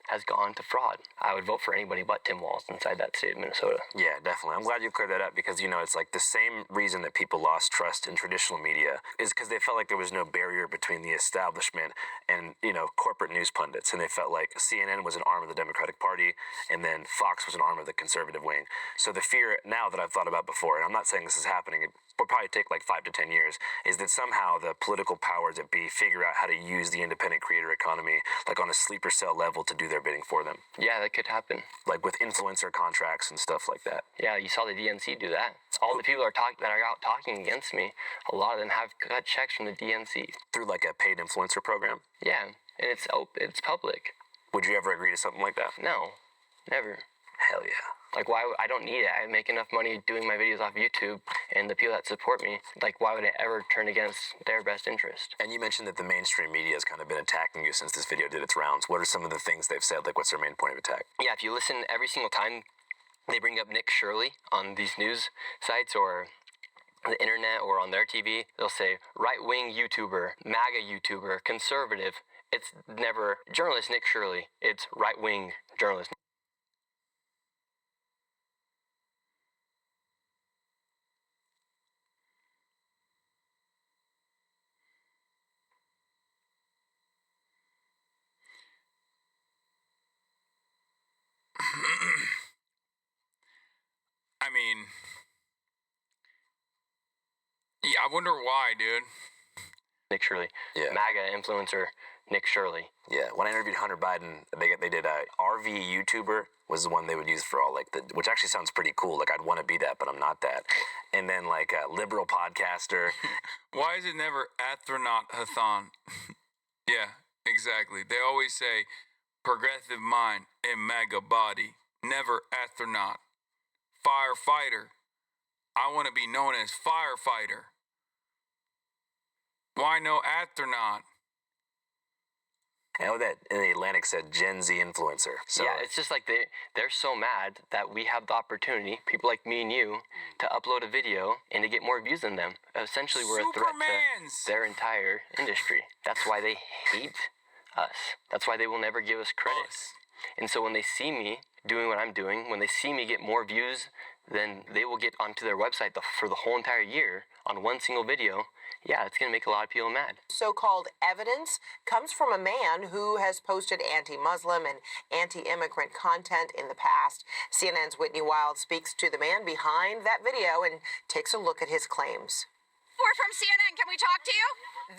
has gone to fraud. I would vote for anybody but Tim Walz inside that state of Minnesota.
Yeah, definitely. I'm glad you cleared that up because, it's like the same reason that people lost trust in traditional media is because they felt like there was no barrier between the establishment and, corporate news pundits. And they felt like CNN was an arm of the Democratic Party and then Fox was an arm of the conservative wing. So the fear now that I've thought about before, and I'm not saying this is happening, it will probably take like 5 to 10 years, is that somehow the political powers that be figure out how to use the independent creator economy like on a sleeper cell level to do their bidding for them.
Yeah, that could happen.
Like with influencer contracts and stuff like that.
Yeah, you saw the DNC do that. All the people that are out talking against me, a lot of them have got checks from the DNC.
Through like a paid influencer program?
Yeah, and it's public.
Would you ever agree to something like that?
No, never.
Hell yeah.
Like, why I don't need it. I make enough money doing my videos off YouTube, and the people that support me, like, why would I ever turn against their best interest?
And you mentioned that the mainstream media has kind of been attacking you since this video did its rounds. What are some of the things they've said? Like, what's their main point of attack?
Yeah, if you listen every single time they bring up Nick Shirley on these news sites or the internet or on their TV, they'll say right-wing YouTuber, MAGA YouTuber, conservative. It's never journalist Nick Shirley. It's right-wing journalist.
I mean, yeah, I wonder why, dude.
Nick Shirley.
Yeah.
MAGA influencer Nick Shirley.
Yeah, when I interviewed Hunter Biden, they did a RV YouTuber was the one they would use for all which actually sounds pretty cool. Like I'd want to be that, but I'm not that. And then like a liberal podcaster.
Why is it never astronaut Hathan? Yeah, exactly. They always say progressive mind and MAGA body, never astronaut. Firefighter. I want to be known as firefighter. Why no astronaut?
I know that in the Atlantic said Gen Z influencer. So yeah, it's just like they're so mad that we have the opportunity, people like me and you, to upload a video and to get more views than them. Essentially, we're a threat to their entire industry. That's why they hate us. That's why they will never give us credit. And so when they see me doing what I'm doing, when they see me get more views than they will get onto their website for the whole entire year on one single video, yeah, it's going to make a lot of people mad.
So-called evidence comes from a man who has posted anti-Muslim and anti-immigrant content in the past. CNN's Whitney Wild speaks to the man behind that video and takes a look at his claims.
We're from CNN. Can we talk to you?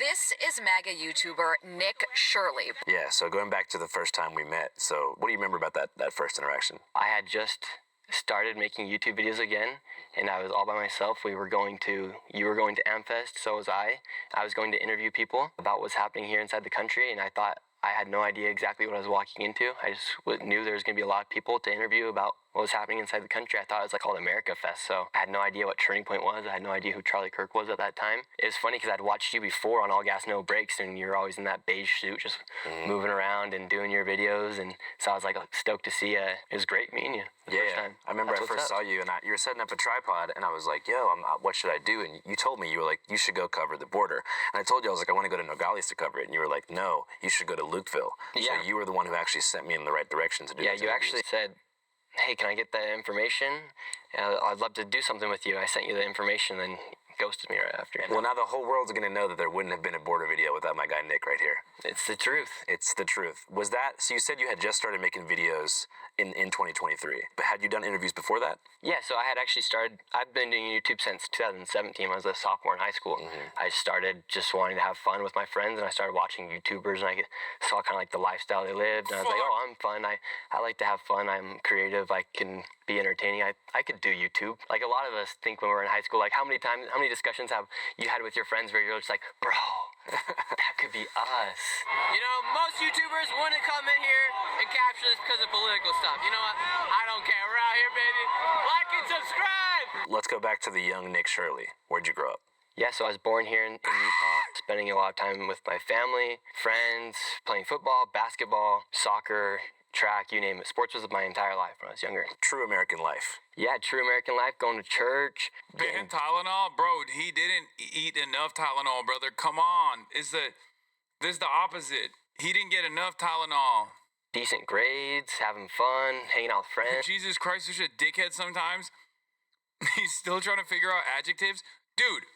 This is MAGA YouTuber Nick Shirley.
Yeah, so going back to the first time we met, so what do you remember about that first interaction?
I had just started making YouTube videos again, and I was all by myself. You were going to Amfest, so was I. I was going to interview people about what's happening here inside the country, and I thought I had no idea exactly what I was walking into. I just knew there was going to be a lot of people to interview about what was happening inside the country. I thought it was like called America Fest, so I had no idea what Turning Point was. I had no idea who Charlie Kirk was at that time. It was funny because I'd watched you before on All Gas No Brakes, and you're always in that beige suit, just moving around and doing your videos, and so I was like stoked to see you. It was great meeting you the first time.
I remember I first saw you, and you were setting up a tripod, and I was like, yo, what should I do? And you told me, you were like, you should go cover the border. And I told you, I was like, I want to go to Nogales to cover it. And you were like, no, you should go to Lukeville.
Yeah.
So you were the one who actually sent me in the right direction to do that.
Yeah, you actually said, hey, can I get that information? I'd love to do something with you. I sent you the information, then ghosted me right after.
Well, now the whole world's going to know that there wouldn't have been a border video without my guy Nick right here.
It's the truth.
It's the truth. Was that, so you said you had just started making videos in 2023, but had you done interviews before that?
Yeah, so I had actually started, I've been doing YouTube since 2017 when I was a sophomore in high school. I started just wanting to have fun with my friends, and I started watching YouTubers, and I saw kind of like the lifestyle they lived, and I was like, oh, I'm fun. I like to have fun. I'm creative. I can be entertaining. I could do YouTube. Like a lot of us think when we're in high school, like how many discussions have you had with your friends where you're just like, bro, that could be us.
You know, most YouTubers wouldn't come in here and capture this because of political stuff. You know what? I don't care. We're out here, baby. Like and subscribe.
Let's go back to the young Nick Shirley. Where'd you grow up?
Yeah, so I was born here in Utah, spending a lot of time with my family, friends, playing football, basketball, soccer, track, you name it. Sports was my entire life when I was younger.
True American life.
Yeah, true American life, going to church.
Getting Tylenol? Bro, he didn't eat enough Tylenol, brother. Come on. This is the opposite. He didn't get enough Tylenol.
Decent grades, having fun, hanging out with friends.
Jesus Christ, such a dickhead sometimes. He's still trying to figure out adjectives. Dude.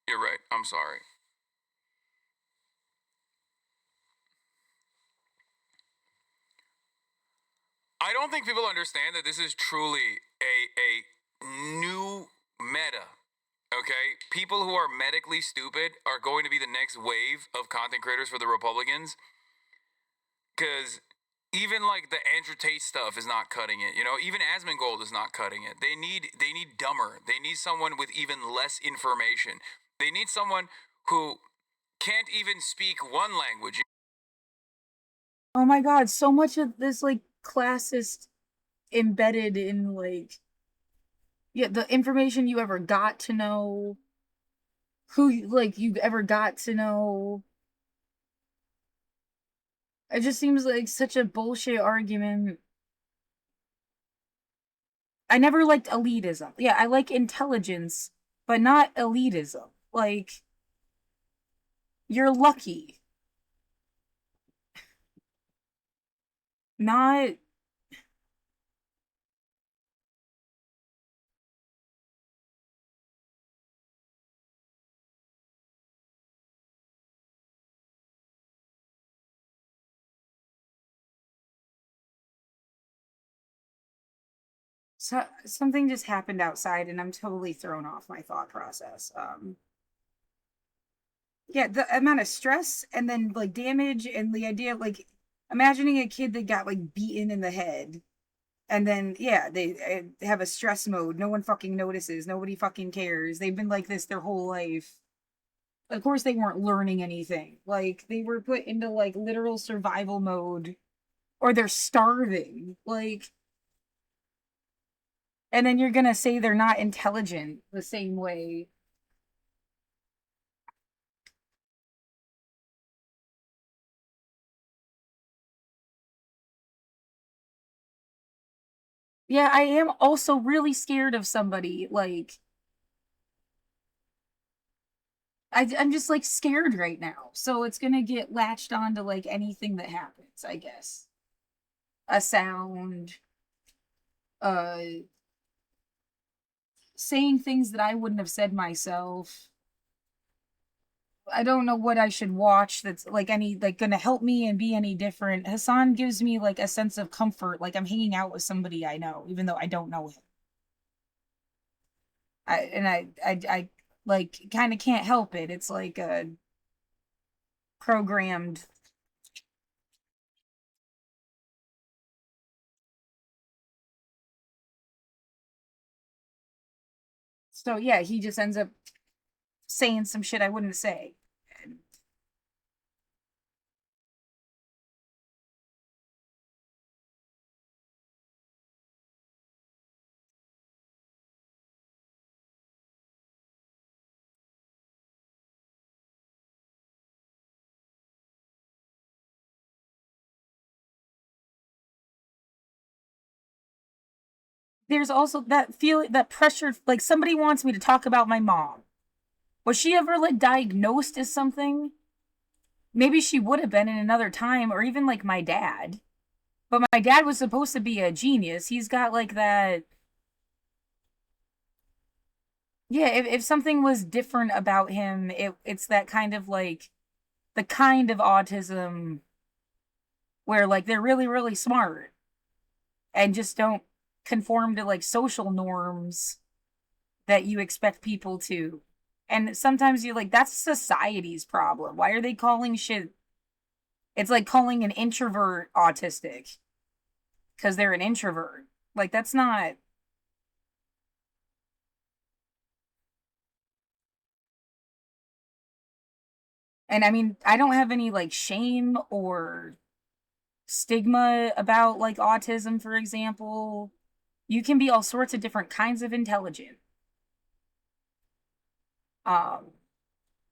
You're right. I'm sorry. I don't think people understand that this is truly a new meta, okay? People who are medically stupid are going to be the next wave of content creators for the Republicans, because even like the Andrew Tate stuff is not cutting it, you know? Even Asmongold is not cutting it. They need dumber. They need someone with even less information. They need someone who can't even speak one language.
Oh my god, so much of this like classist embedded in like the information you ever got to know, who you ever got to know. It just seems like such a bullshit argument. I never liked elitism. Yeah, I like intelligence, but not elitism. Like, you're lucky. Not... So, something just happened outside and I'm totally thrown off my thought process. Yeah, the amount of stress and then like damage and the idea of like imagining a kid that got like beaten in the head and then yeah, they have a stress mode. No one fucking notices. Nobody fucking cares. They've been like this their whole life. Of course they weren't learning anything. Like they were put into like literal survival mode or they're starving. Like, and then you're gonna say they're not intelligent the same way. Yeah, I am also really scared of somebody. Like, I'm just like scared right now. So it's gonna get latched onto like anything that happens, I guess. A sound, uh, saying things that I wouldn't have said myself. I don't know what I should watch that's like any like gonna help me and be any different. Hassan gives me like a sense of comfort, like I'm hanging out with somebody I know, even though I don't know him. I like kind of can't help it. It's like a programmed. So yeah, he just ends up saying some shit I wouldn't say. There's also that feeling, that pressure, like somebody wants me to talk about my mom. Was she ever like diagnosed as something? Maybe she would have been in another time, or even like my dad. But my dad was supposed to be a genius. He's got like that. Yeah, if something was different about him, it's that kind of like the kind of autism where like they're really, really smart and just don't conform to like social norms that you expect people to. And sometimes you're like, that's society's problem. Why are they calling shit? It's like calling an introvert autistic because they're an introvert. Like, that's not. And I mean, I don't have any like shame or stigma about like autism, for example. You can be all sorts of different kinds of intelligent. Um,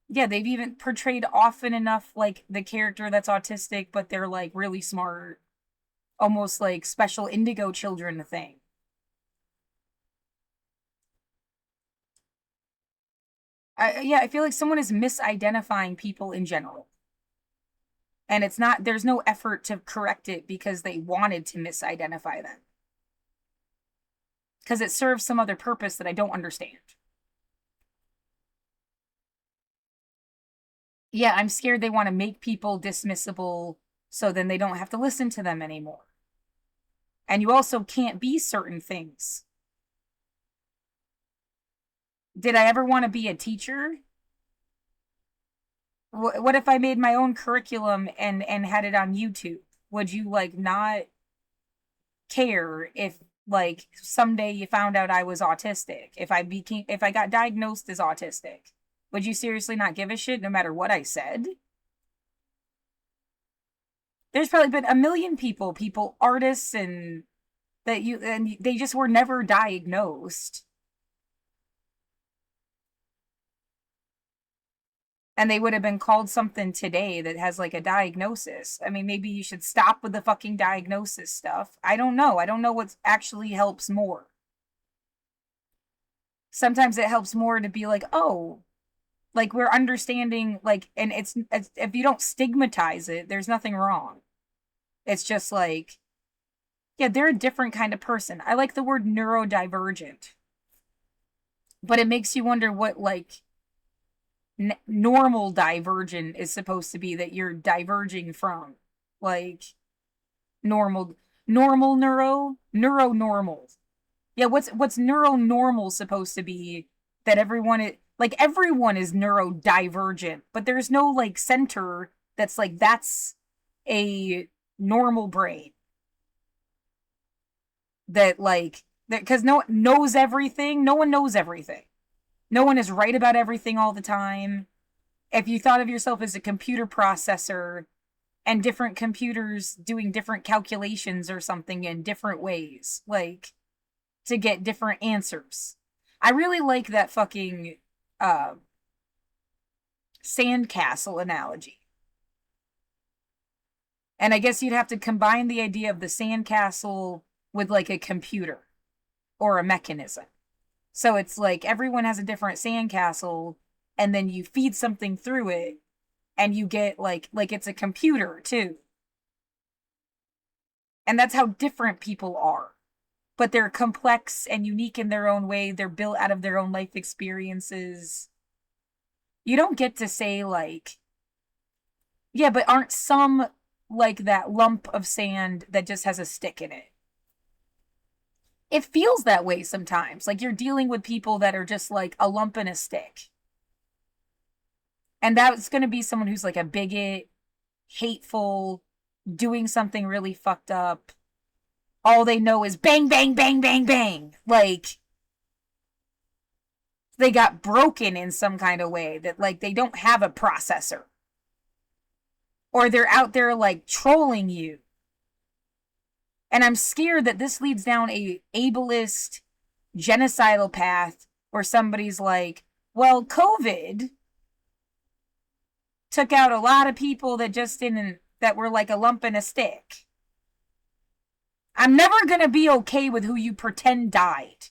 yeah, they've even portrayed often enough like the character that's autistic, but they're like really smart, almost like special indigo children thing. Yeah, I feel like someone is misidentifying people in general. And it's not, there's no effort to correct it because they wanted to misidentify them. Because it serves some other purpose that I don't understand. Yeah, I'm scared they want to make people dismissible so then they don't have to listen to them anymore. And you also can't be certain things. Did I ever want to be a teacher? What if I made my own curriculum and had it on YouTube? Would you like not care if like someday you found out I was autistic? If I got diagnosed as autistic, would you seriously not give a shit no matter what I said? There's probably been a million people, artists and they just were never diagnosed. And they would have been called something today that has like a diagnosis. I mean, maybe you should stop with the fucking diagnosis stuff. I don't know. I don't know what actually helps more. Sometimes it helps more to be like, oh, like we're understanding, like, and it's if you don't stigmatize it, there's nothing wrong. It's just like, yeah, they're a different kind of person. I like the word neurodivergent, but it makes you wonder what like normal divergent is supposed to be that you're diverging from, like normal normal. Yeah, what's neuronormal supposed to be that everyone is like everyone is neurodivergent, but there's no like center that's like that's a normal brain that like that because no one knows everything. No one knows everything. No one is right about everything all the time. If you thought of yourself as a computer processor and different computers doing different calculations or something in different ways, like to get different answers. I really like that fucking uh, sandcastle analogy. And I guess you'd have to combine the idea of the sandcastle with like a computer or a mechanism. So it's like everyone has a different sandcastle, and then you feed something through it, and you get like it's a computer too. And that's how different people are. But they're complex and unique in their own way. They're built out of their own life experiences. You don't get to say like, yeah, but aren't some like that lump of sand that just has a stick in it? It feels that way sometimes. Like you're dealing with people that are just like a lump and a stick. And that's going to be someone who's like a bigot, hateful, doing something really fucked up. All they know is bang, bang, bang, bang, bang. Like, they got broken in some kind of way that, like, they don't have a processor. Or they're out there, like, trolling you. And I'm scared that this leads down a ableist, genocidal path where somebody's like, well, COVID took out a lot of people that just didn't, that were like a lump in a stick. I'm never gonna be okay with who you pretend died.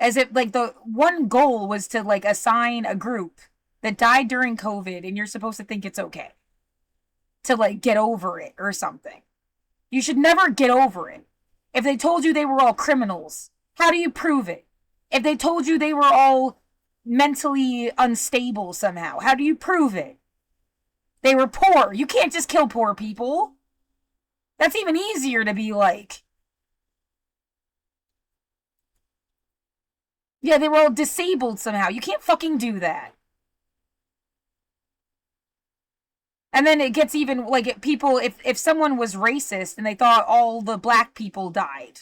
As if, like, the one goal was to, like, assign a group that died during COVID, and you're supposed to think it's okay. To, like, get over it or something. You should never get over it. If they told you they were all criminals, how do you prove it? If they told you they were all mentally unstable somehow, how do you prove it? They were poor. You can't just kill poor people. That's even easier to be like, yeah, they were all disabled somehow. You can't fucking do that. And then it gets even, like, people, if someone was racist and they thought all the black people died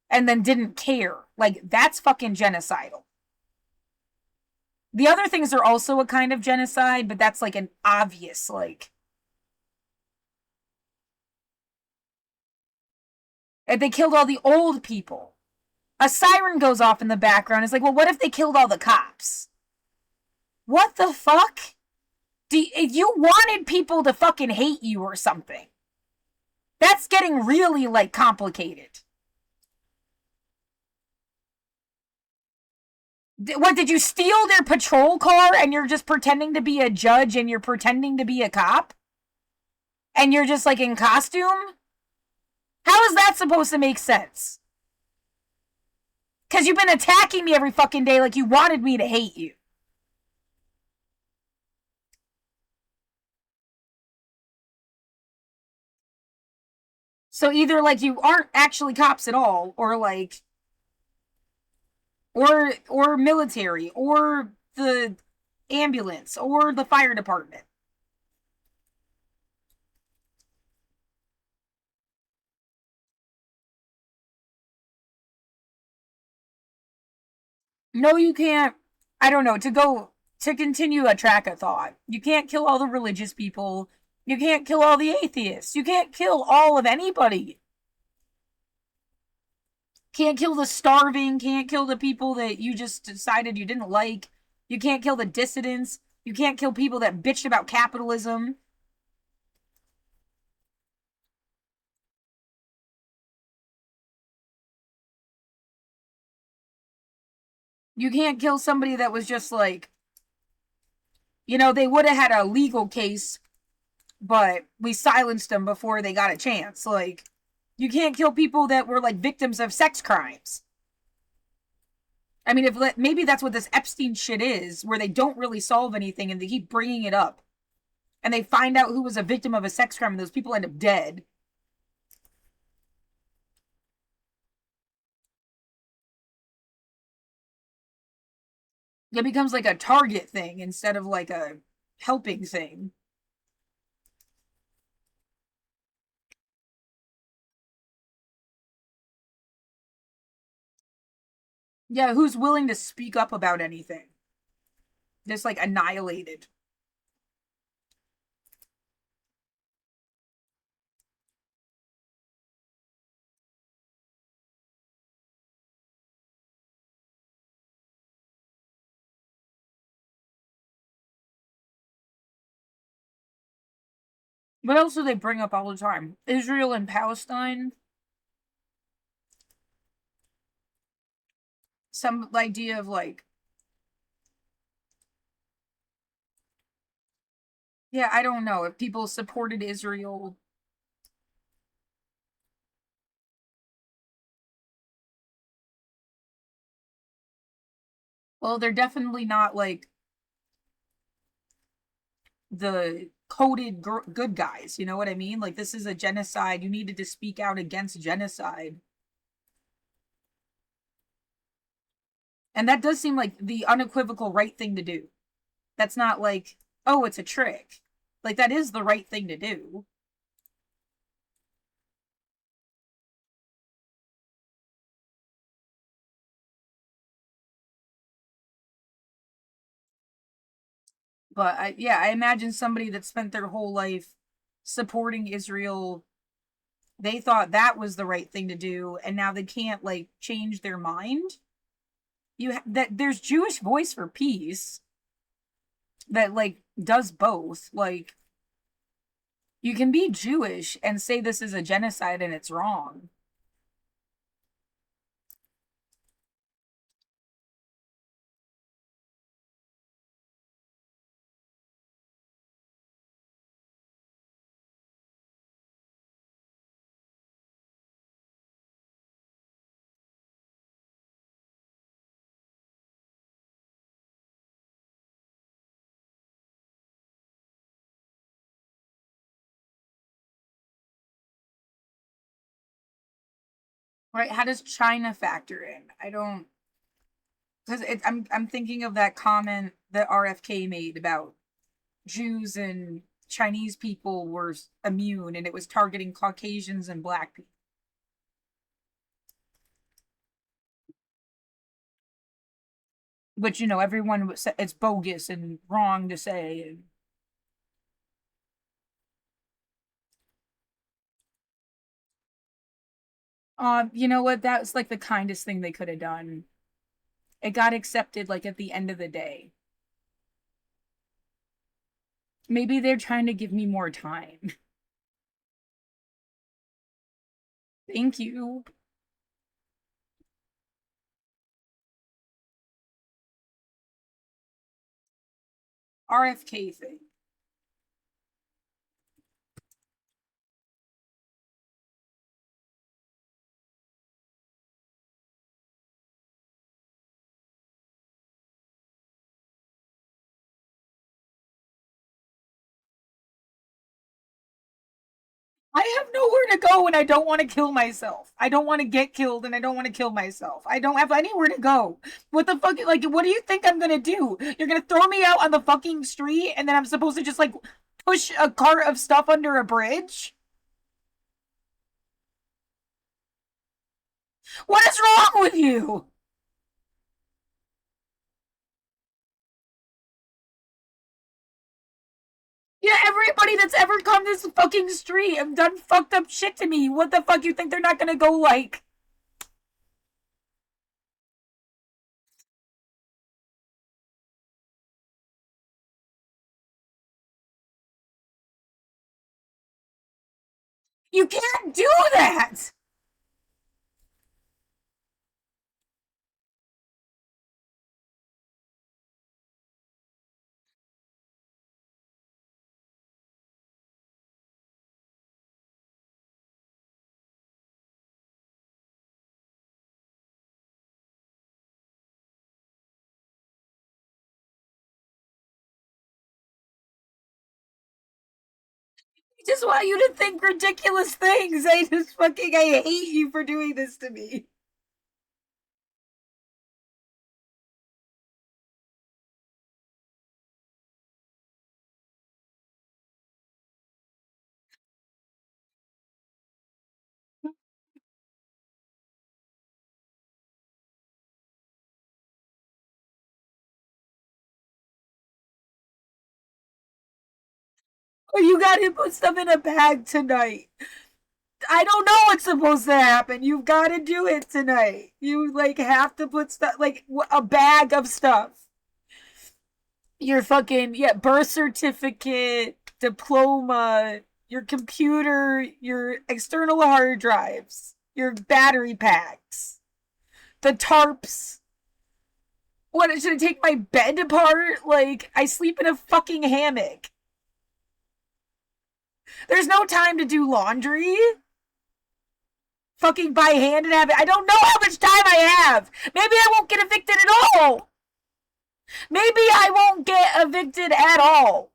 and then didn't care, like, that's fucking genocidal. The other things are also a kind of genocide, but that's, like, an obvious, like, if they killed all the old people. A siren goes off in the background. It's like, well, what if they killed all the cops? What the fuck? If you wanted people to fucking hate you or something, that's getting really, like, complicated. What, did you steal their patrol car and you're just pretending to be a judge and you're pretending to be a cop? And you're just, like, in costume? How is that supposed to make sense? Because you've been attacking me every fucking day like you wanted me to hate you. So either, like, you aren't actually cops at all, or, like, or military, or the ambulance, or the fire department. No, you can't. I don't know, to continue a track of thought. You can't kill all the religious people. You can't kill all the atheists. You can't kill all of anybody. Can't kill the starving. Can't kill the people that you just decided you didn't like. You can't kill the dissidents. You can't kill people that bitched about capitalism. You can't kill somebody that was just like, you know, they would have had a legal case, but we silenced them before they got a chance. Like, you can't kill people that were, like, victims of sex crimes. I mean, if maybe that's what this Epstein shit is, where they don't really solve anything and they keep bringing it up. And they find out who was a victim of a sex crime and those people end up dead. It becomes like a target thing instead of like a helping thing. Yeah, who's willing to speak up about anything? Just, like, annihilated. What else do they bring up all the time? Israel and Palestine. Some idea of like, yeah, I don't know if people supported Israel. Well, they're definitely not like the coded good guys. You know what I mean? Like, this is a genocide. You needed to speak out against genocide. And that does seem like the unequivocal right thing to do. That's not like, oh, it's a trick. Like, that is the right thing to do. But I imagine somebody that spent their whole life supporting Israel, they thought that was the right thing to do, and now they can't like change their mind. That there's Jewish Voice for Peace that like does both. Like, you can be Jewish and say this is a genocide and it's wrong. Right? How does China factor in? I don't, because I'm thinking of that comment that RFK made about Jews and Chinese people were immune, and it was targeting Caucasians and Black people. Which, you know, everyone would say it's bogus and wrong to say. You know what? That was like the kindest thing they could have done. It got accepted like at the end of the day. Maybe they're trying to give me more time. Thank you. RFK thing. I have nowhere to go and I don't want to kill myself. I don't want to get killed and I don't want to kill myself. I don't have anywhere to go. What the fuck? Like, what do you think I'm gonna do? You're gonna throw me out on the fucking street and then I'm supposed to just like push a cart of stuff under a bridge? What is wrong with you? Yeah, everybody that's ever come this fucking street have done fucked up shit to me. What the fuck you think they're not gonna go like? You can't do that! I just want you to think ridiculous things. I hate you for doing this to me. Oh, you gotta put stuff in a bag tonight. I don't know what's supposed to happen. You've got to do it tonight. You like have to put stuff like a bag of stuff. Your fucking birth certificate, diploma, your computer, your external hard drives, your battery packs, the tarps. What, should I take my bed apart? Like, I sleep in a fucking hammock. There's no time to do laundry. Fucking by hand and have it. I don't know how much time I have. Maybe I won't get evicted at all. Maybe I won't get evicted at all.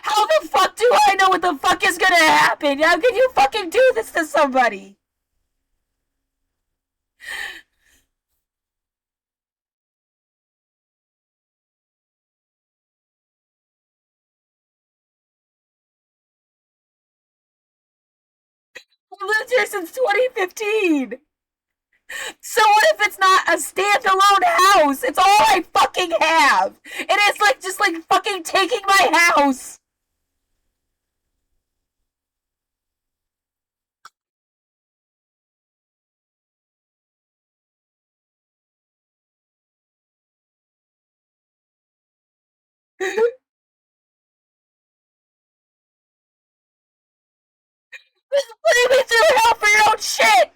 How the fuck do I know what the fuck is gonna happen? How can you fucking do this to somebody? I lived here since 2015. So what if it's not a standalone house? It's all I fucking have. And it's like just like fucking taking my house. Putting me through hell for your own shit.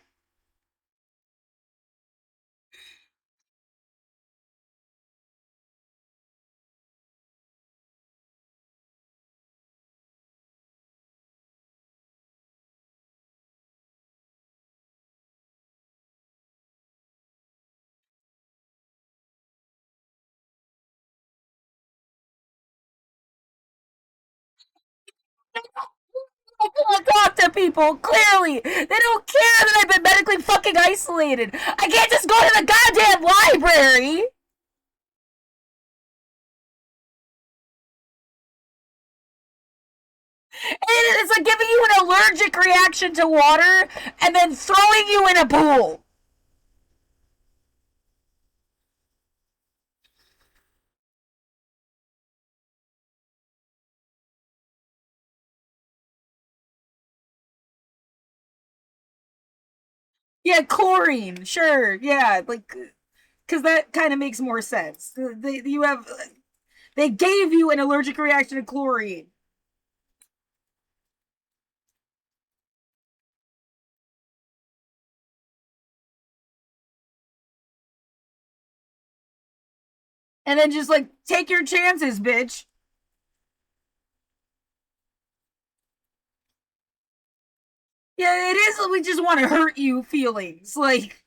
I can't talk to people, clearly. They don't care that I've been medically fucking isolated. I can't just go to the goddamn library. And it's like giving you an allergic reaction to water and then throwing you in a pool. Yeah, chlorine, sure, yeah, like, because that kind of makes more sense. They gave you an allergic reaction to chlorine. And then just like take your chances, bitch. Yeah, it is. We just want to hurt you feelings. Like,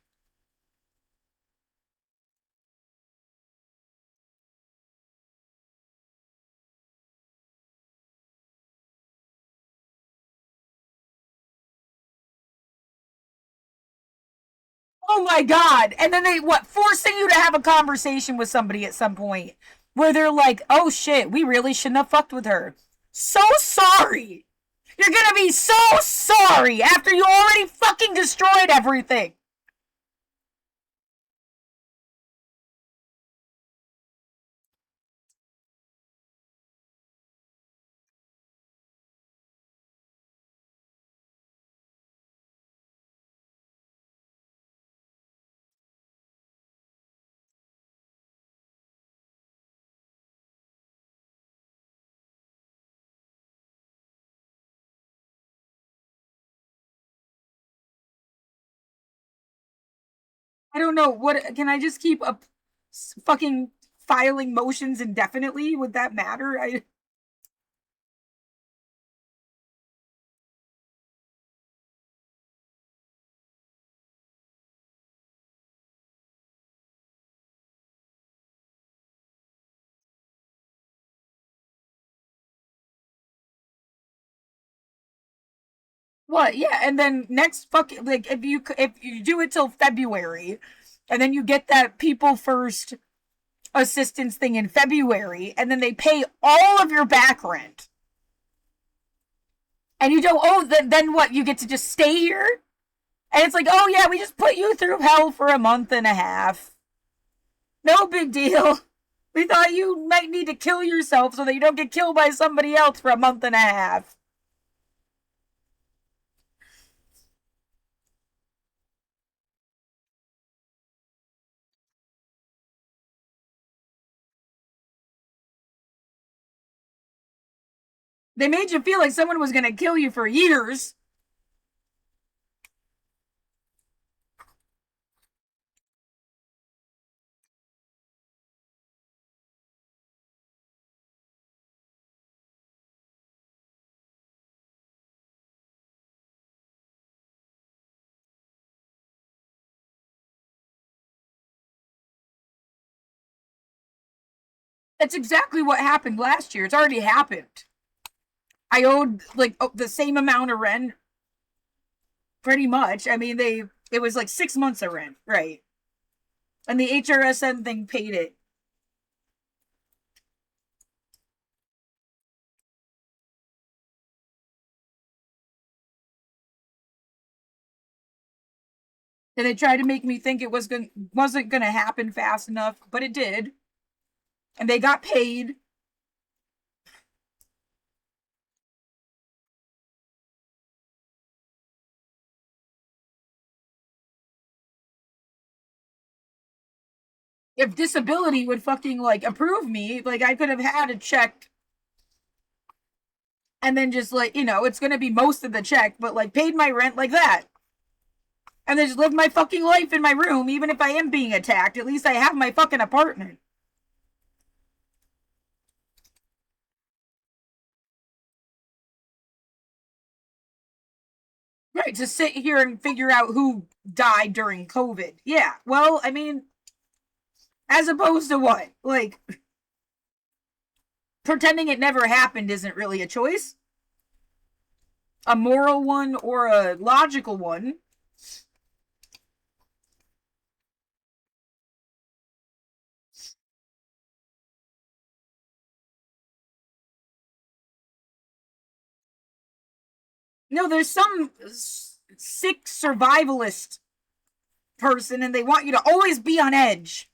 oh my God. And then forcing you to have a conversation with somebody at some point where they're like, oh shit, we really shouldn't have fucked with her. So sorry. You're gonna be so sorry after you already fucking destroyed everything. I don't know. What can I just keep up fucking filing motions indefinitely? Would that matter? What? Yeah, and then next fucking like if you do it till February, and then you get that people first assistance thing in February, and then they pay all of your back rent, and you don't. Oh, then what? You get to just stay here, and it's like, oh yeah, we just put you through hell for a month and a half. No big deal. We thought you might need to kill yourself so that you don't get killed by somebody else for a month and a half. They made you feel like someone was going to kill you for years. That's exactly what happened last year. It's already happened. I owed like the same amount of rent, pretty much. I mean, it was like 6 months of rent, right? And the HRSN thing paid it. And they tried to make me think it wasn't gonna happen fast enough, but it did. And they got paid. If disability would fucking like approve me, like I could have had a check and then just like, it's gonna be most of the check, but like paid my rent like that. And then just live my fucking life in my room, even if I am being attacked. At least I have my fucking apartment. Right, to sit here and figure out who died during COVID. Yeah, well, I mean, as opposed to what? Like, pretending it never happened isn't really a choice. A moral one or a logical one. No, there's some sick survivalist person and they want you to always be on edge.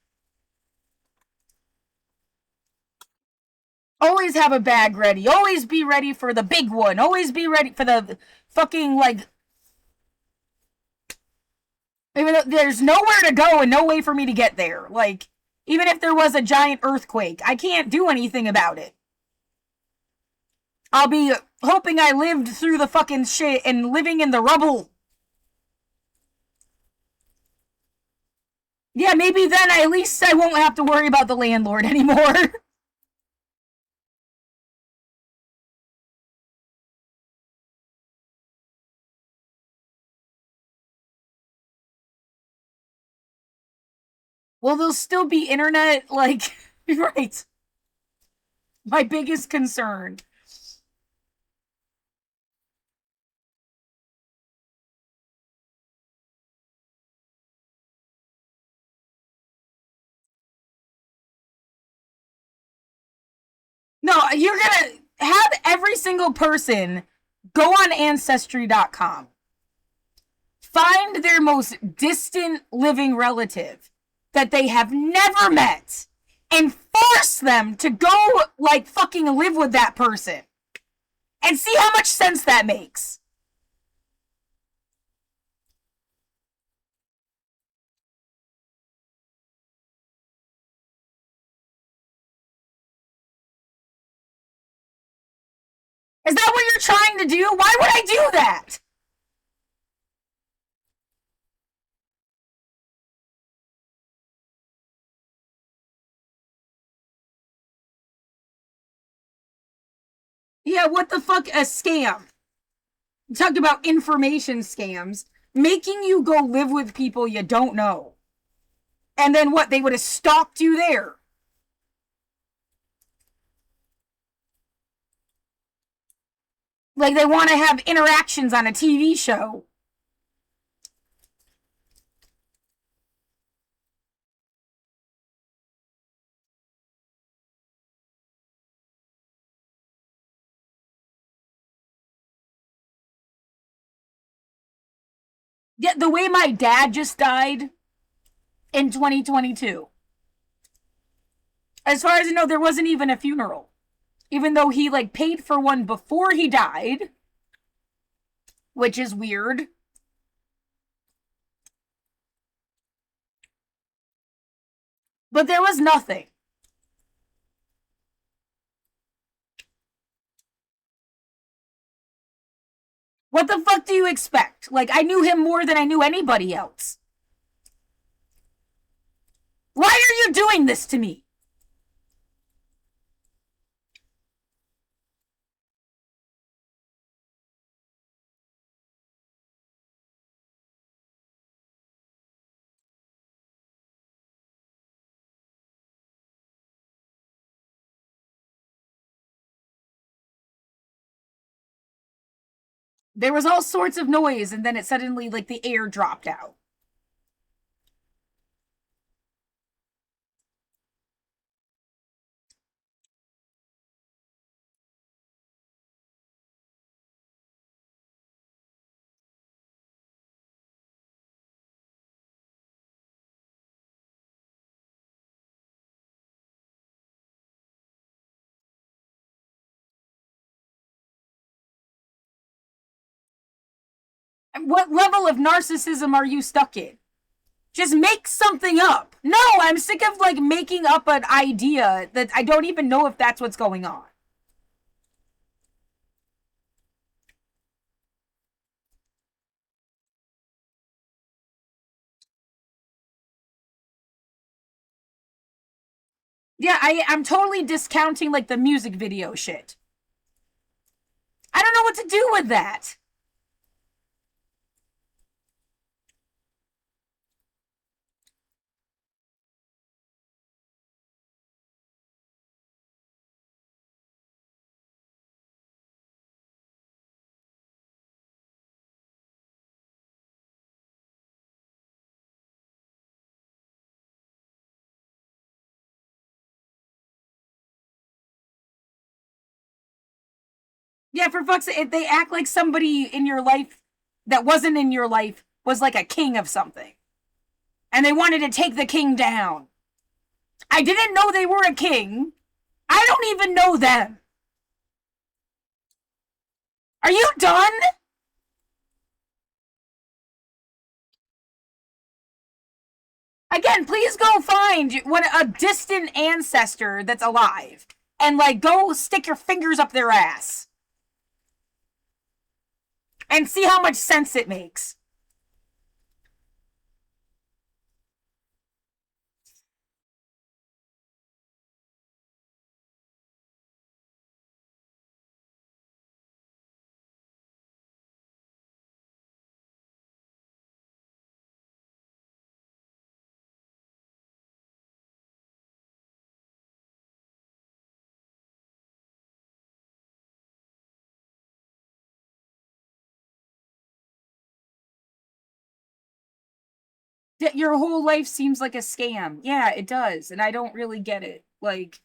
Always have a bag ready. Always be ready for the big one. Always be ready for the fucking, like... Even though there's nowhere to go and no way for me to get there. Like, even if there was a giant earthquake, I can't do anything about it. I'll be hoping I lived through the fucking shit and living in the rubble. Yeah, maybe then at least I won't have to worry about the landlord anymore. Will there still be internet? Like, right. My biggest concern. No, you're gonna have every single person go on Ancestry.com. Find their most distant living relative that they have never met and force them to go, like, fucking live with that person. And see how much sense that makes. Is that what you're trying to do? Why would I do that? Yeah, what the fuck? A scam. We talked about information scams. Making you go live with people you don't know. And then what? They would have stalked you there. Like they want to have interactions on a TV show. Yeah, the way my dad just died in 2022. As far as I know, there wasn't even a funeral. Even though he, like, paid for one before he died. Which is weird. But there was nothing. What the fuck do you expect? Like, I knew him more than I knew anybody else. Why are you doing this to me? There was all sorts of noise, and then it suddenly, like, the air dropped out. What level of narcissism are you stuck in? Just make something up. No, I'm sick of, like, making up an idea that I don't even know if that's what's going on. Yeah, I'm totally discounting, like, the music video shit. I don't know what to do with that. Yeah, for fuck's sake, they act like somebody in your life that wasn't in your life was like a king of something. And they wanted to take the king down. I didn't know they were a king. I don't even know them. Are you done? Again, please go find a distant ancestor that's alive. And, like, go stick your fingers up their ass. And see how much sense it makes. Your whole life seems like a scam. Yeah, it does. And I don't really get it. Like,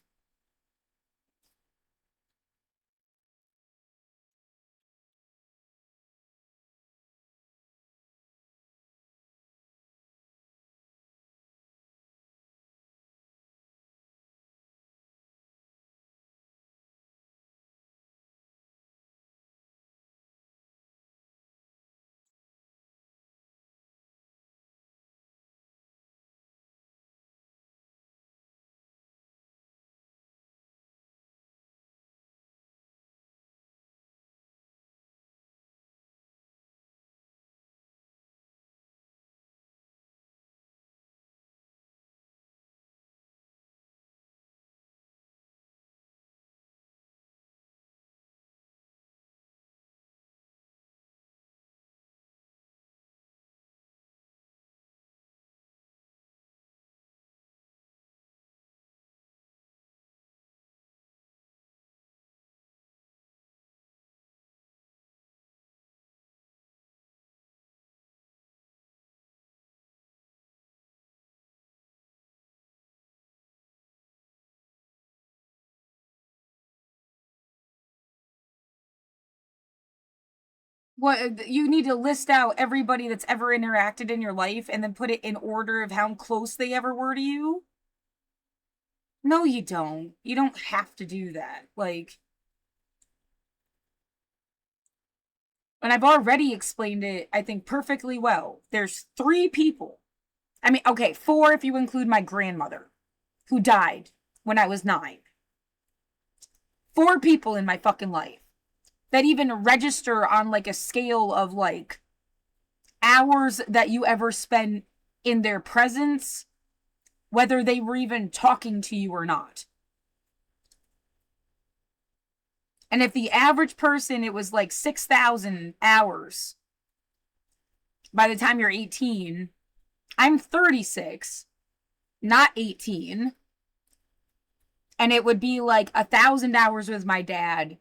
what, you need to list out everybody that's ever interacted in your life and then put it in order of how close they ever were to you? No, you don't. You don't have to do that. Like, and I've already explained it, I think, perfectly well. There's 3 people. I mean, okay, 4 if you include my grandmother, who died when I was 9. 4 people in my fucking life. that even register on like a scale of like hours that you ever spend in their presence, whether they were even talking to you or not. And if the average person, it was like 6,000 hours by the time you're 18, I'm 36, not 18. And it would be like 1,000 hours with my dad,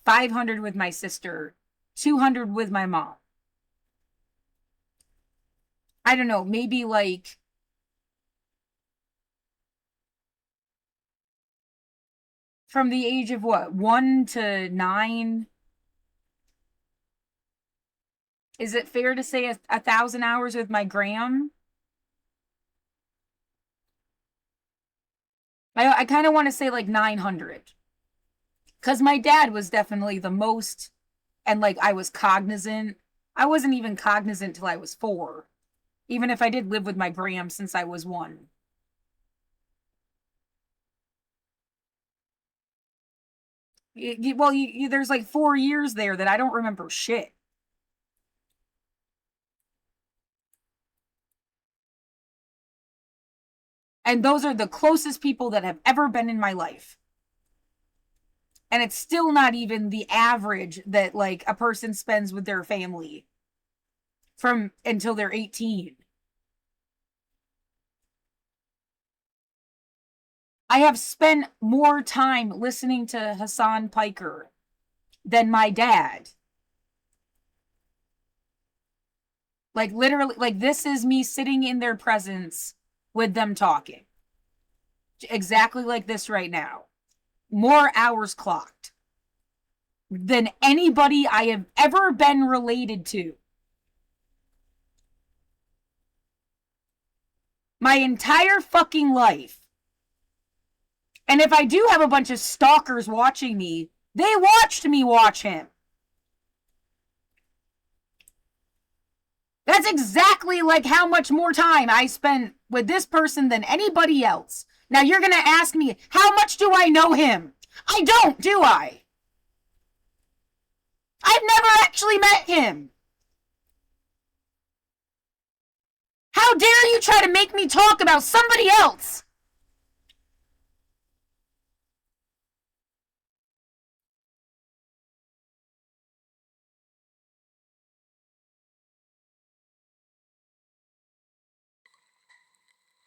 500 with my sister, 200 with my mom. I don't know, maybe like from the age of what, 1 to 9? Is it fair to say 1,000 hours with my gram? I kind of want to say like 900. Because my dad was definitely the most, and like I was cognizant. I wasn't even cognizant till I was 4. Even if I did live with my gram since I was 1. Well, there's like 4 years there that I don't remember shit. And those are the closest people that have ever been in my life. And it's still not even the average that like a person spends with their family from until they're 18. I have spent more time listening to Hassan Piker than my dad. Like literally, like this is me sitting in their presence with them talking. Exactly like this right now. More hours clocked than anybody I have ever been related to. My entire fucking life. And if I do have a bunch of stalkers watching me, they watched me watch him. That's exactly like how much more time I spent with this person than anybody else. Now you're going to ask me, how much do I know him? I don't, do I? I've never actually met him. How dare you try to make me talk about somebody else?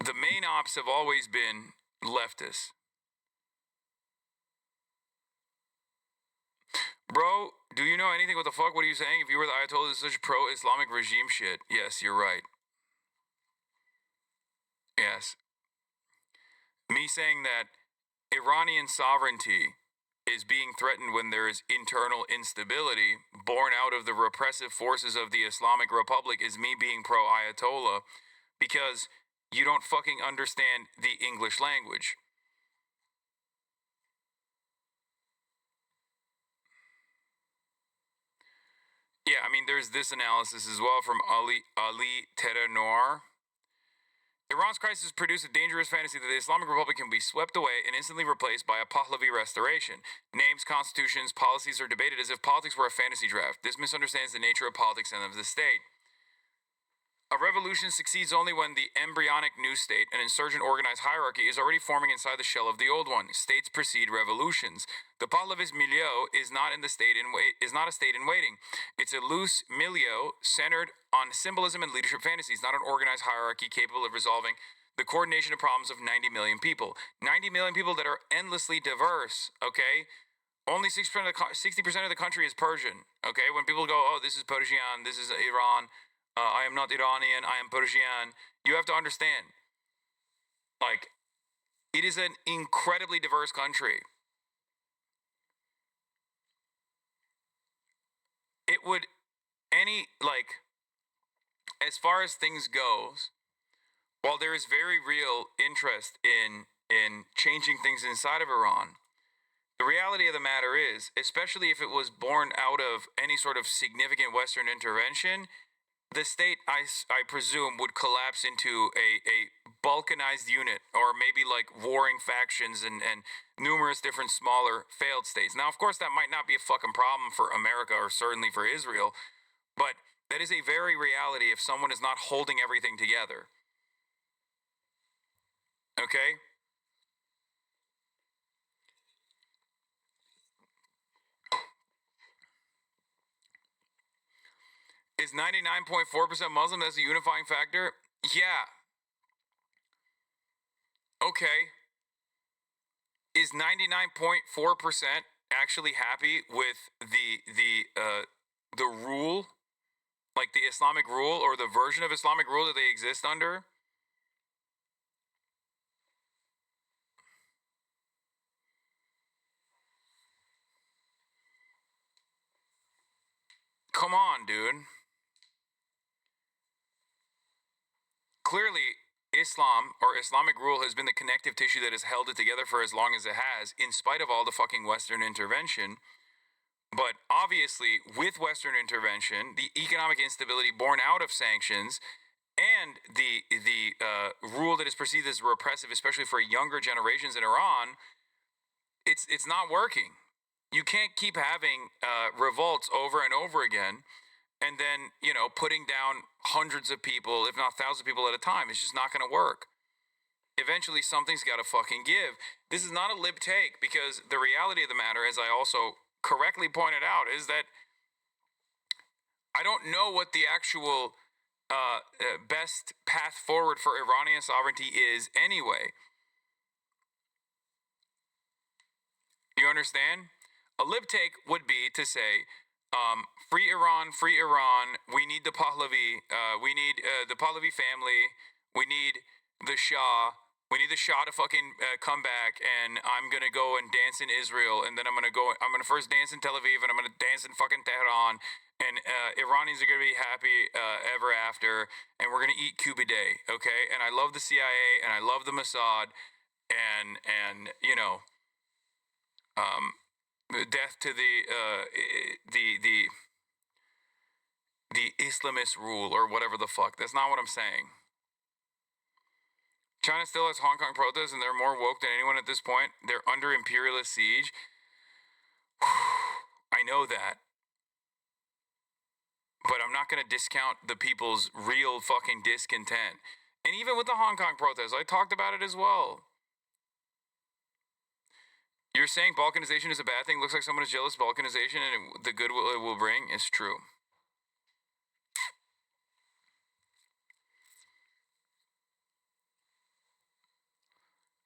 The main ops have always been leftists. Bro, do you know anything? What the fuck? What are you saying? If you were the Ayatollah, this is such pro-Islamic regime shit. Yes, you're right. Yes. Me saying that Iranian sovereignty is being threatened when there is internal instability born out of the repressive forces of the Islamic Republic is me being pro-Ayatollah because you don't fucking understand the English language. Yeah, I mean, there's this analysis as well from Ali Terra Noir. Iran's crisis produced a dangerous fantasy that the Islamic Republic can be swept away and instantly replaced by a Pahlavi restoration. Names, constitutions, policies are debated as if politics were a fantasy draft. This misunderstands the nature of politics and of the state. A revolution succeeds only when the embryonic new state, an insurgent organized hierarchy, is already forming inside the shell of the old one. States precede revolutions. The Pahlavist milieu is not a state in waiting. It's a loose milieu centered on symbolism and leadership fantasies, not an organized hierarchy capable of resolving the coordination of problems of 90 million people. 90 million people that are endlessly diverse, okay? Only 60% of the country is Persian, okay? When people go, oh, this is Persian, this is Iran, I am not Iranian, I am Persian, you have to understand, like, it is an incredibly diverse country. It would, as far as things goes, while there is very real interest in changing things inside of Iran, the reality of the matter is, especially if it was born out of any sort of significant Western intervention, the state, I presume, would collapse into a balkanized unit, or maybe like warring factions and numerous different smaller failed states. Now, of course, that might not be a fucking problem for America or certainly for Israel, but that is a very reality if someone is not holding everything together. Okay? Is 99.4% Muslim? That's a unifying factor? Yeah. Okay. Is 99.4% actually happy with the rule, like the Islamic rule or the version of Islamic rule that they exist under? Come on, dude. Clearly, Islam or Islamic rule has been the connective tissue that has held it together for as long as it has, in spite of all the fucking Western intervention. But obviously, with Western intervention, the economic instability born out of sanctions, and the rule that is perceived as repressive, especially for younger generations in Iran, it's not working. You can't keep having revolts over and over again, and then, you know, putting down hundreds of people, if not thousands of people at a time. It's just not going to work. Eventually, something's got to fucking give. This is not a lip take, because the reality of the matter, as I also correctly pointed out, is that I don't know what the actual best path forward for Iranian sovereignty is anyway. You understand? A lip take would be to say, free Iran, we need the Pahlavi, we need the Pahlavi family, we need the Shah, we need the Shah to fucking come back, and I'm gonna go and dance in Israel, and then I'm gonna first dance in Tel Aviv, and I'm gonna dance in fucking Tehran, and Iranians are gonna be happy ever after, and we're gonna eat Cuba Day, okay? And I love the CIA, and I love the Mossad, and you know, death to the Islamist rule, or whatever the fuck. That's not what I'm saying. China still has Hong Kong protests, and they're more woke than anyone at this point. They're under imperialist siege. I know that. But I'm not going to discount the people's real fucking discontent. And even with the Hong Kong protests, I talked about it as well. You're saying balkanization is a bad thing? Looks like someone is jealous of balkanization and the good it will bring. It's true.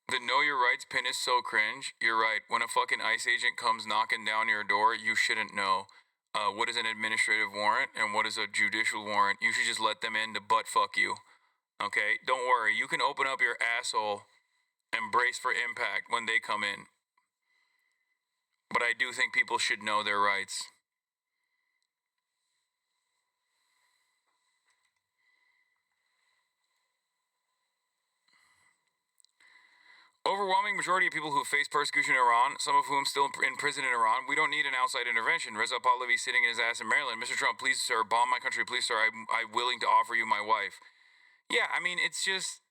The know your rights pin is so cringe. You're right. When a fucking ICE agent comes knocking down your door, you shouldn't know what is an administrative warrant and what is a judicial warrant. You should just let them in to butt fuck you. Okay? Don't worry. You can open up your asshole and brace for impact when they come in. But I do think people should know their rights. Overwhelming majority of people who face persecution in Iran, some of whom still in prison in Iran, we don't need an outside intervention. Reza Pahlavi sitting in his ass in Maryland. Mr. Trump, please, sir, bomb my country. Please, sir, I'm willing to offer you my wife. Yeah, I mean, it's just,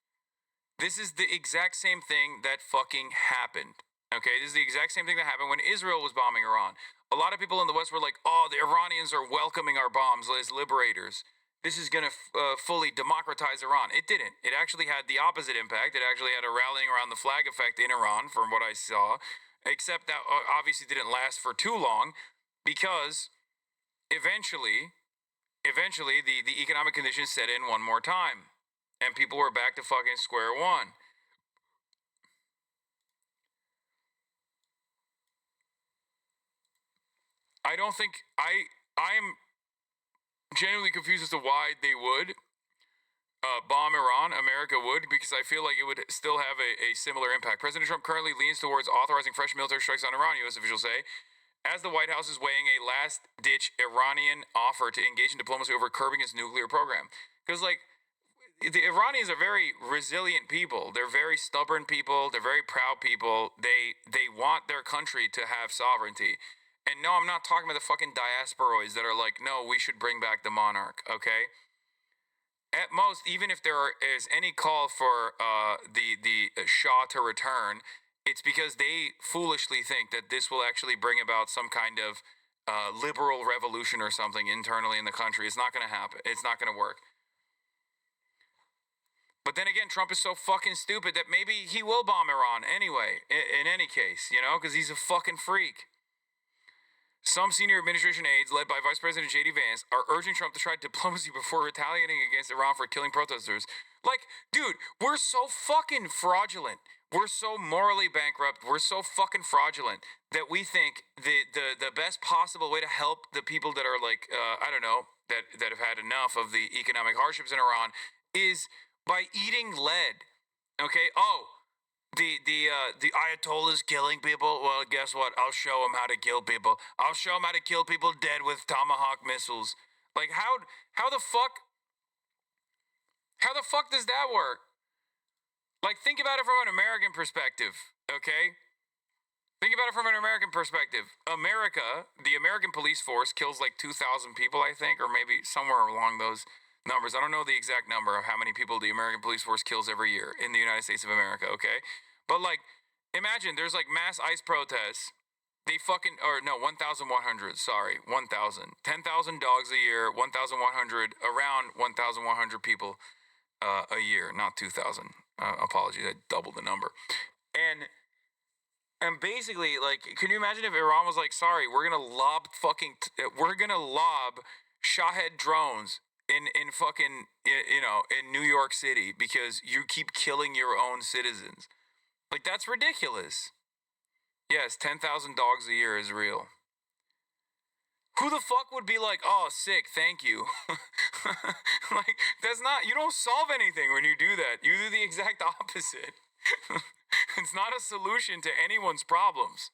this is the exact same thing that fucking happened. Okay, this is the exact same thing that happened when Israel was bombing Iran. A lot of people in the West were like, oh, the Iranians are welcoming our bombs as liberators. This is going to fully democratize Iran. It didn't. It actually had the opposite impact. It actually had a rallying around the flag effect in Iran, from what I saw, except that obviously didn't last for too long, because eventually the economic conditions set in one more time, and people were back to fucking square one. I don't think I'm genuinely confused as to why they would bomb Iran. America would, because I feel like it would still have a similar impact. President Trump currently leans towards authorizing fresh military strikes on Iran, U.S. officials say, as the White House is weighing a last-ditch Iranian offer to engage in diplomacy over curbing its nuclear program. Because, like, the Iranians are very resilient people. They're very stubborn people. They're very proud people. They want their country to have sovereignty. And no, I'm not talking about the fucking diasporoids that are like, no, we should bring back the monarch, okay? At most, even if there is any call for the Shah to return, it's because they foolishly think that this will actually bring about some kind of liberal revolution or something internally in the country. It's not going to happen. It's not going to work. But then again, Trump is so fucking stupid that maybe he will bomb Iran anyway, in any case, you know, because he's a fucking freak. Some senior administration aides, led by Vice President J.D. Vance, are urging Trump to try diplomacy before retaliating against Iran for killing protesters. Like, dude, we're so fucking fraudulent. We're so morally bankrupt. We're so fucking fraudulent that we think the best possible way to help the people that are like, I don't know, that have had enough of the economic hardships in Iran is by eating lead. Okay? Oh, the Ayatollah's killing people. Well, guess what? I'll show them how to kill people. I'll show them how to kill people dead with Tomahawk missiles. Like, how the fuck does that work? Like, think about it from an American perspective, okay? Think about it from an American perspective. America, the American police force kills like 2,000 people, I think, or maybe somewhere along those numbers. I don't know the exact number of how many people the American police force kills every year in the United States of America, okay? But like, imagine there's like mass ICE protests. They fucking, or no, 1,100, sorry, 1,000. 10,000 dogs a year, 1,100, around 1,100 people a year, not 2,000. Apologies, I doubled the number. And basically, like, can you imagine if Iran was like, sorry, we're gonna lob Shahed drones in fucking, you know, in New York City because you keep killing your own citizens. Like, that's ridiculous. Yes, 10,000 dogs a year is real. Who the fuck would be like, oh, sick, thank you? Like, that's not, you don't solve anything when you do that. You do the exact opposite. It's not a solution to anyone's problems.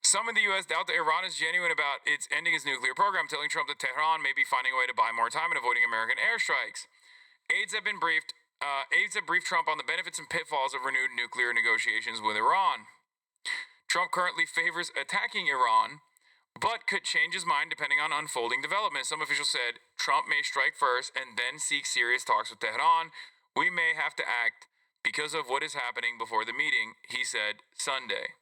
Some in the U.S. doubt that Iran is genuine about its ending its nuclear program, telling Trump that Tehran may be finding a way to buy more time and avoiding American airstrikes. Aides have briefed Trump on the benefits and pitfalls of renewed nuclear negotiations with Iran. Trump currently favors attacking Iran, but could change his mind depending on unfolding developments. Some officials said Trump may strike first and then seek serious talks with Tehran. We may have to act because of what is happening before the meeting, he said Sunday.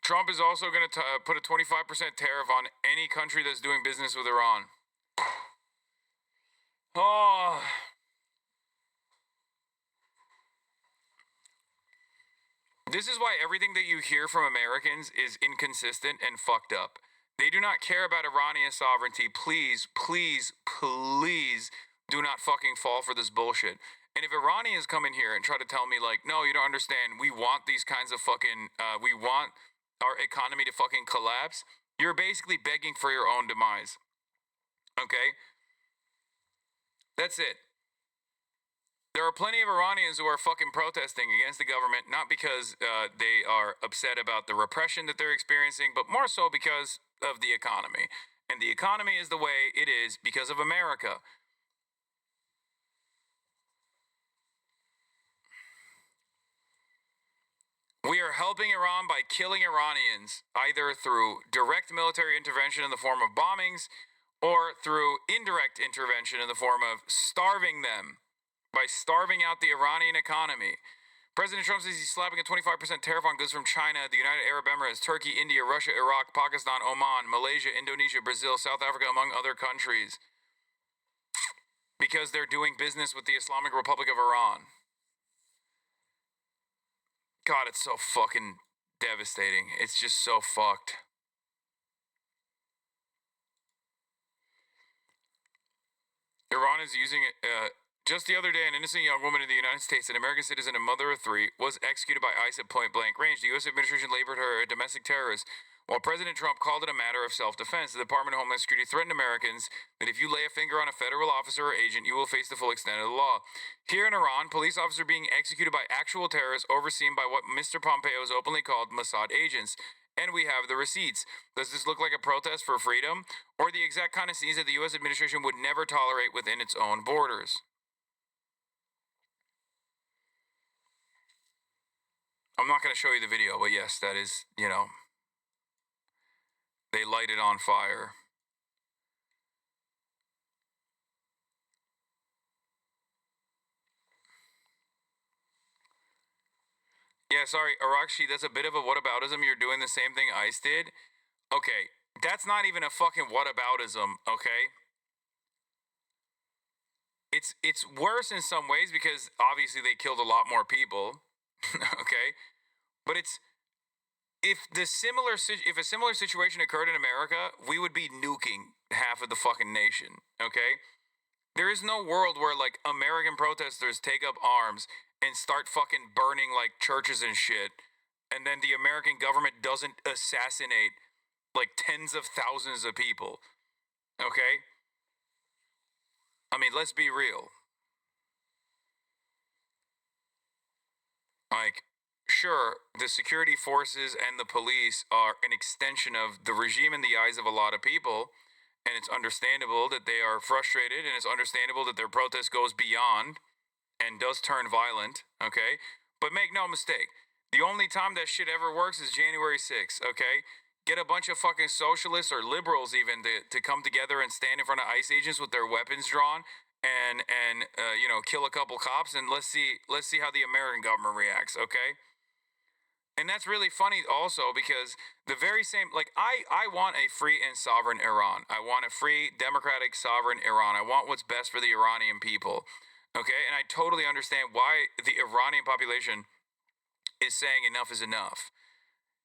Trump is also going to put a 25% tariff on any country that's doing business with Iran. Oh. This is why everything that you hear from Americans is inconsistent and fucked up. They do not care about Iranian sovereignty. Please, please, please do not fucking fall for this bullshit. And if Iranians come in here and try to tell me, like, no, you don't understand, we want these kinds of fucking, we want our economy to fucking collapse, you're basically begging for your own demise. Okay? That's it. There are plenty of Iranians who are fucking protesting against the government, not because they are upset about the repression that they're experiencing, but more so because of the economy. And the economy is the way it is because of America. We are helping Iran by killing Iranians, either through direct military intervention in the form of bombings, or through indirect intervention in the form of starving them, by starving out the Iranian economy. President Trump says he's slapping a 25% tariff on goods from China, the United Arab Emirates, Turkey, India, Russia, Iraq, Pakistan, Oman, Malaysia, Indonesia, Brazil, South Africa, among other countries, because they're doing business with the Islamic Republic of Iran. God, it's so fucking devastating. It's just so fucked. Iran is using it. Just the other day, an innocent young woman in the United States, an American citizen and mother of three, was executed by ICE at point-blank range. The U.S. administration labeled her a domestic terrorist, while President Trump called it a matter of self-defense. The Department of Homeland Security threatened Americans that if you lay a finger on a federal officer or agent, you will face the full extent of the law. Here in Iran, police officers are being executed by actual terrorists overseen by what Mr. Pompeo has openly called Mossad agents. And we have the receipts. Does this look like a protest for freedom, or the exact kind of scenes that the U.S. administration would never tolerate within its own borders? I'm not going to show you the video, but yes, that is, you know, they light it on fire. Yeah, sorry, Arakshi, that's a bit of a whataboutism. You're doing the same thing ICE did. Okay, that's not even a fucking whataboutism, okay? It's worse in some ways because obviously they killed a lot more people, okay? But it's if a similar situation occurred in America, we would be nuking half of the fucking nation, okay? There is no world where like American protesters take up arms and start fucking burning like churches and shit, and then the American government doesn't assassinate like tens of thousands of people, okay? I mean, let's be real. Like, sure, the security forces and the police are an extension of the regime in the eyes of a lot of people, and it's understandable that they are frustrated, and it's understandable that their protest goes beyond and does turn violent, okay? But make no mistake, the only time that shit ever works is January 6th, okay? Get a bunch of fucking socialists or liberals even to come together and stand in front of ICE agents with their weapons drawn and you know, kill a couple cops, and let's see how the American government reacts, okay? And that's really funny also because the very same, like, I want a free and sovereign Iran. I want a free, democratic, sovereign Iran. I want what's best for the Iranian people, okay? And I totally understand why the Iranian population is saying enough is enough.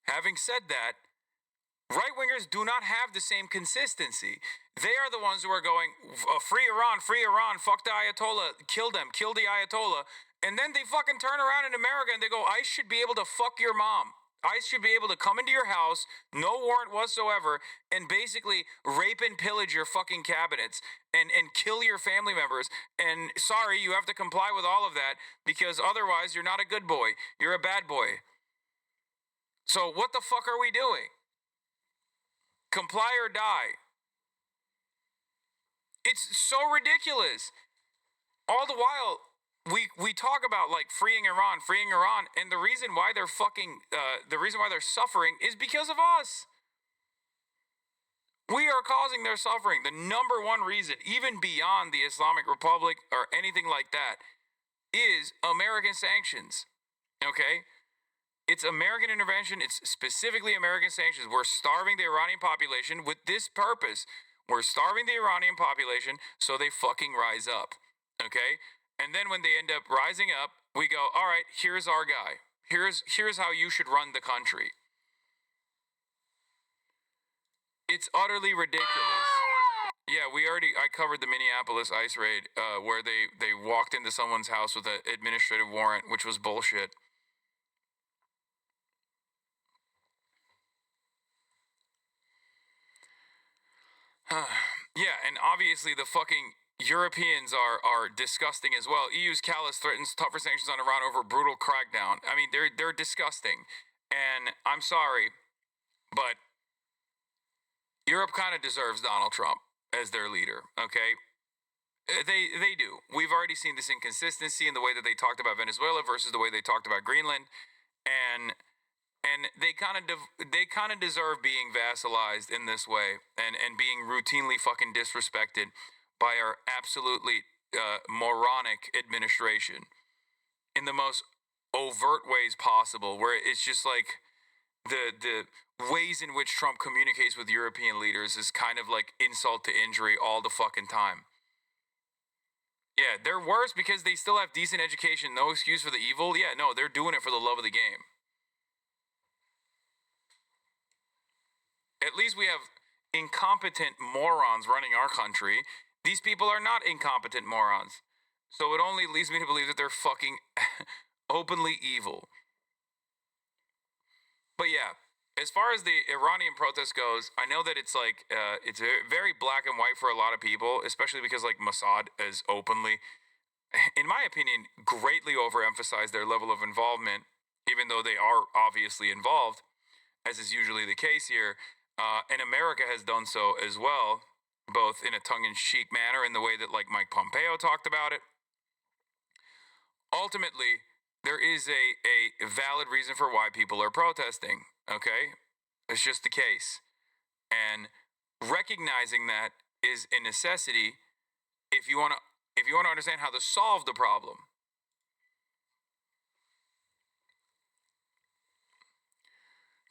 Having said that, right-wingers do not have the same consistency. They are the ones who are going, free Iran, fuck the Ayatollah, kill them, kill the Ayatollah. And then they fucking turn around in America and they go, ICE should be able to fuck your mom. ICE should be able to come into your house, no warrant whatsoever, and basically rape and pillage your fucking cabinets and kill your family members. And sorry, you have to comply with all of that because otherwise you're not a good boy. You're a bad boy. So what the fuck are we doing? Comply or die. It's so ridiculous. All the while, we talk about like freeing Iran, and the reason why they're suffering is because of us. We are causing their suffering. The number one reason, even beyond the Islamic Republic or anything like that, is American sanctions. Okay? It's American intervention. It's specifically American sanctions. We're starving the Iranian population with this purpose. We're starving the Iranian population so they fucking rise up. Okay? And then when they end up rising up, we go, all right, here's our guy. Here's how you should run the country. It's utterly ridiculous. Yeah, I covered the Minneapolis ICE raid where they walked into someone's house with an administrative warrant, which was bullshit. Yeah, and obviously the fucking Europeans are disgusting as well. EU's callous threatens tougher sanctions on Iran over brutal crackdown. I mean, they're disgusting. And I'm sorry, but Europe kind of deserves Donald Trump as their leader, okay? They do. We've already seen this inconsistency in the way that they talked about Venezuela versus the way they talked about Greenland, and they kind of deserve being vassalized in this way and being routinely fucking disrespected by our absolutely moronic administration in the most overt ways possible, where it's just like the ways in which Trump communicates with European leaders is kind of like insult to injury all the fucking time. Yeah, they're worse because they still have decent education, no excuse for the evil. Yeah, no, they're doing it for the love of the game. At least we have incompetent morons running our country. These people are not incompetent morons. So it only leads me to believe that they're fucking openly evil. But yeah, as far as the Iranian protest goes, I know that it's like, it's very black and white for a lot of people, especially because like Mossad is openly, in my opinion, greatly overemphasized their level of involvement, even though they are obviously involved, as is usually the case here. And America has done so as well, both in a tongue-in-cheek manner in the way that like Mike Pompeo talked about it. Ultimately, there is a valid reason for why people are protesting, okay? It's just the case. And recognizing that is a necessity if you want to understand how to solve the problem.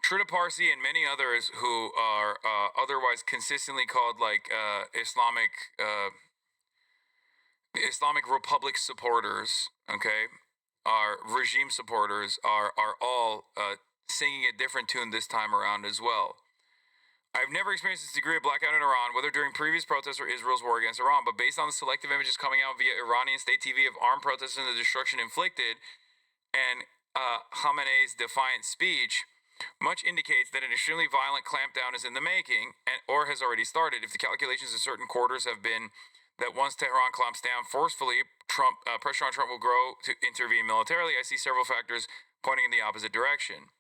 Trita Parsi and many others who are otherwise consistently called like Islamic Republic supporters, okay, our regime supporters are all singing a different tune this time around as well. I've never experienced this degree of blackout in Iran, whether during previous protests or Israel's war against Iran, but based on the selective images coming out via Iranian state TV of armed protesters and the destruction inflicted, and Khamenei's defiant speech, much indicates that an extremely violent clampdown is in the making, or has already started. If the calculations in certain quarters have been that once Tehran clamps down forcefully, pressure on Trump will grow to intervene militarily, I see several factors pointing in the opposite direction.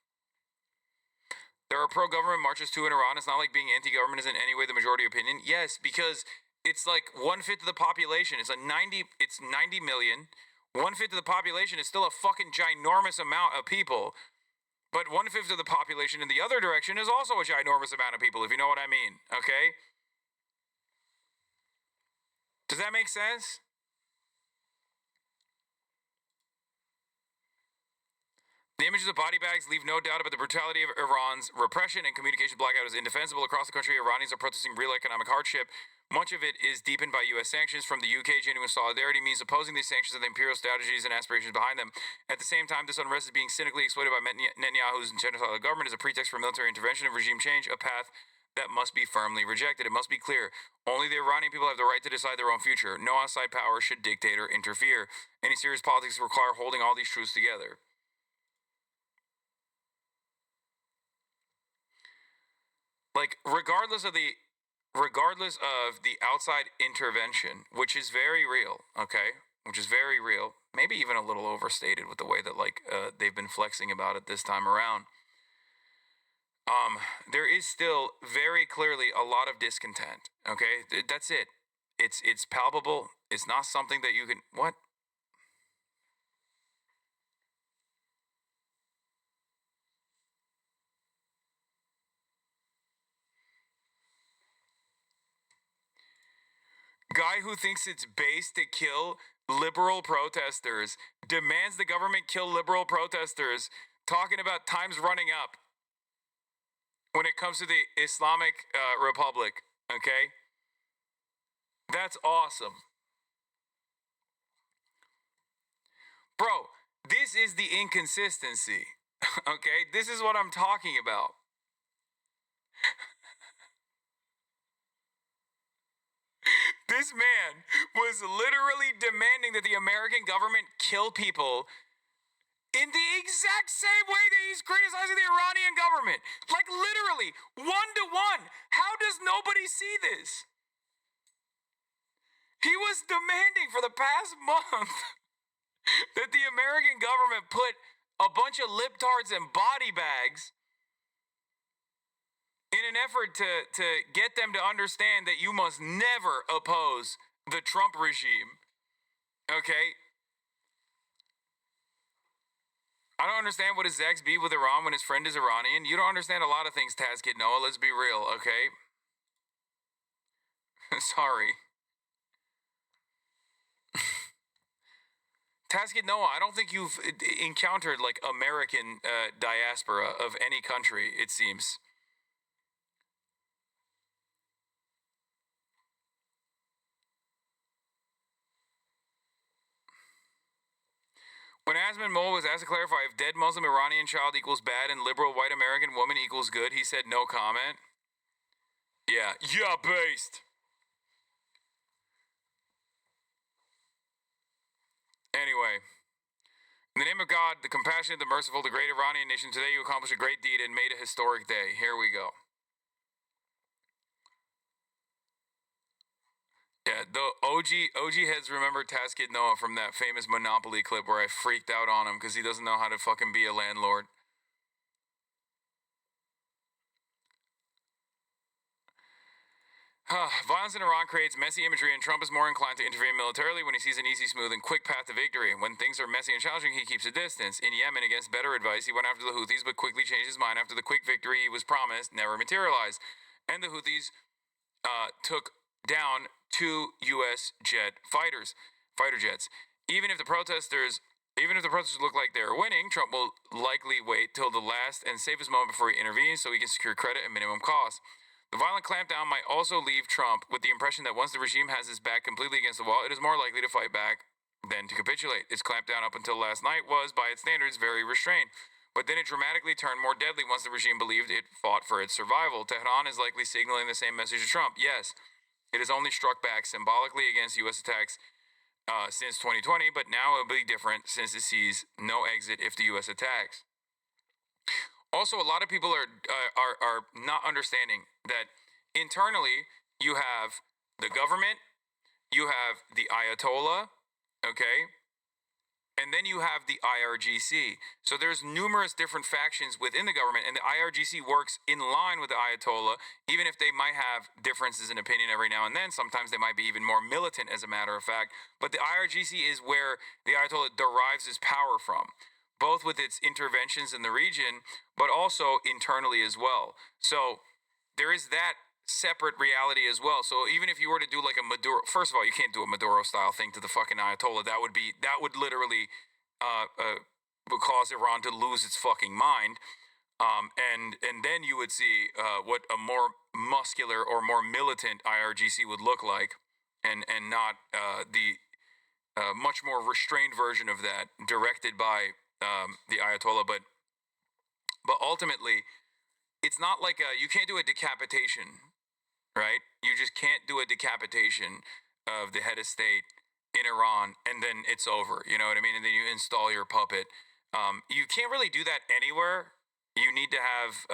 There are pro-government marches too in Iran. It's not like being anti-government is in any way the majority opinion. Yes, because it's like 1/5 of the population. It's 90 million. 1/5 of the population is still a fucking ginormous amount of people. But 1/5 of the population in the other direction is also a ginormous amount of people, if you know what I mean. Okay? Does that make sense? The images of body bags leave no doubt about the brutality of Iran's repression and communication blackout is indefensible. Across the country, Iranians are protesting real economic hardship. Much of it is deepened by U.S. sanctions. From the UK, genuine solidarity means opposing these sanctions and the imperial strategies and aspirations behind them. At the same time, this unrest is being cynically exploited by Netanyahu's genocidal government as a pretext for military intervention and regime change, a path that must be firmly rejected. It must be clear, only the Iranian people have the right to decide their own future. No outside power should dictate or interfere. Any serious politics require holding all these truths together. Like, regardless of the outside intervention, which is very real, okay? Which is very real, maybe even a little overstated with the way that, like, they've been flexing about it this time around. There is still very clearly a lot of discontent, okay? That's it. It's palpable. It's not something that you can, what? Guy who thinks it's base to kill liberal protesters demands the government kill liberal protesters, talking about times running up when it comes to the Islamic Republic, okay? That's awesome. Bro, this is the inconsistency, okay? This is what I'm talking about. This man was literally demanding that the American government kill people in the exact same way that he's criticizing the Iranian government. Like, literally, 1-to-1. How does nobody see this? He was demanding for the past month that the American government put a bunch of libtards in body bags in an effort to get them to understand that you must never oppose the Trump regime, okay? I don't understand what his ex beef with Iran when his friend is Iranian. You don't understand a lot of things, Taz Kid Noah. Let's be real, okay? Sorry. Taz Kid Noah, I don't think you've encountered, like, American diaspora of any country, it seems. When Asman Mole was asked to clarify if dead Muslim Iranian child equals bad and liberal white American woman equals good, he said no comment. Yeah, based. Anyway, in the name of God, the compassionate, the merciful, the great Iranian nation, today you accomplished a great deed and made a historic day. Here we go. Yeah, the OG heads remember Taz Kid Noah from that famous Monopoly clip where I freaked out on him because he doesn't know how to fucking be a landlord. Violence in Iran creates messy imagery, and Trump is more inclined to intervene militarily when he sees an easy, smooth, and quick path to victory. When things are messy and challenging, he keeps a distance. In Yemen, against better advice, he went after the Houthis, but quickly changed his mind after the quick victory he was promised never materialized. And the Houthis took down 2 U.S. fighter jets. Even if the protesters look like they're winning, Trump will likely wait till the last and safest moment before he intervenes so he can secure credit at minimum cost. The violent clampdown might also leave Trump with the impression that once the regime has his back completely against the wall, it is more likely to fight back than to capitulate. Its clampdown up until last night was, by its standards, very restrained. But then it dramatically turned more deadly once the regime believed it fought for its survival. Tehran is likely signaling the same message to Trump. Yes, it has only struck back symbolically against U.S. attacks since 2020, but now it will be different since it sees no exit if the U.S. attacks. Also, a lot of people are not understanding that internally you have the government, you have the Ayatollah, okay, and then you have the IRGC. So there's numerous different factions within the government, and the IRGC works in line with the Ayatollah, even if they might have differences in opinion every now and then. Sometimes they might be even more militant, as a matter of fact. But the IRGC is where the Ayatollah derives his power from, both with its interventions in the region, but also internally as well. So there is that separate reality as well. So even if you were to do like a Maduro, first of all, you can't do a Maduro style thing to the fucking Ayatollah. That would literally would cause Iran to lose its fucking mind. And then you would see what a more muscular or more militant IRGC would look like, and not the much more restrained version of that directed by the Ayatollah. But ultimately, it's not like you can't do a decapitation, right? You just can't do a decapitation of the head of state in Iran and then it's over. You know what I mean? And then you install your puppet. You can't really do that anywhere. You need to have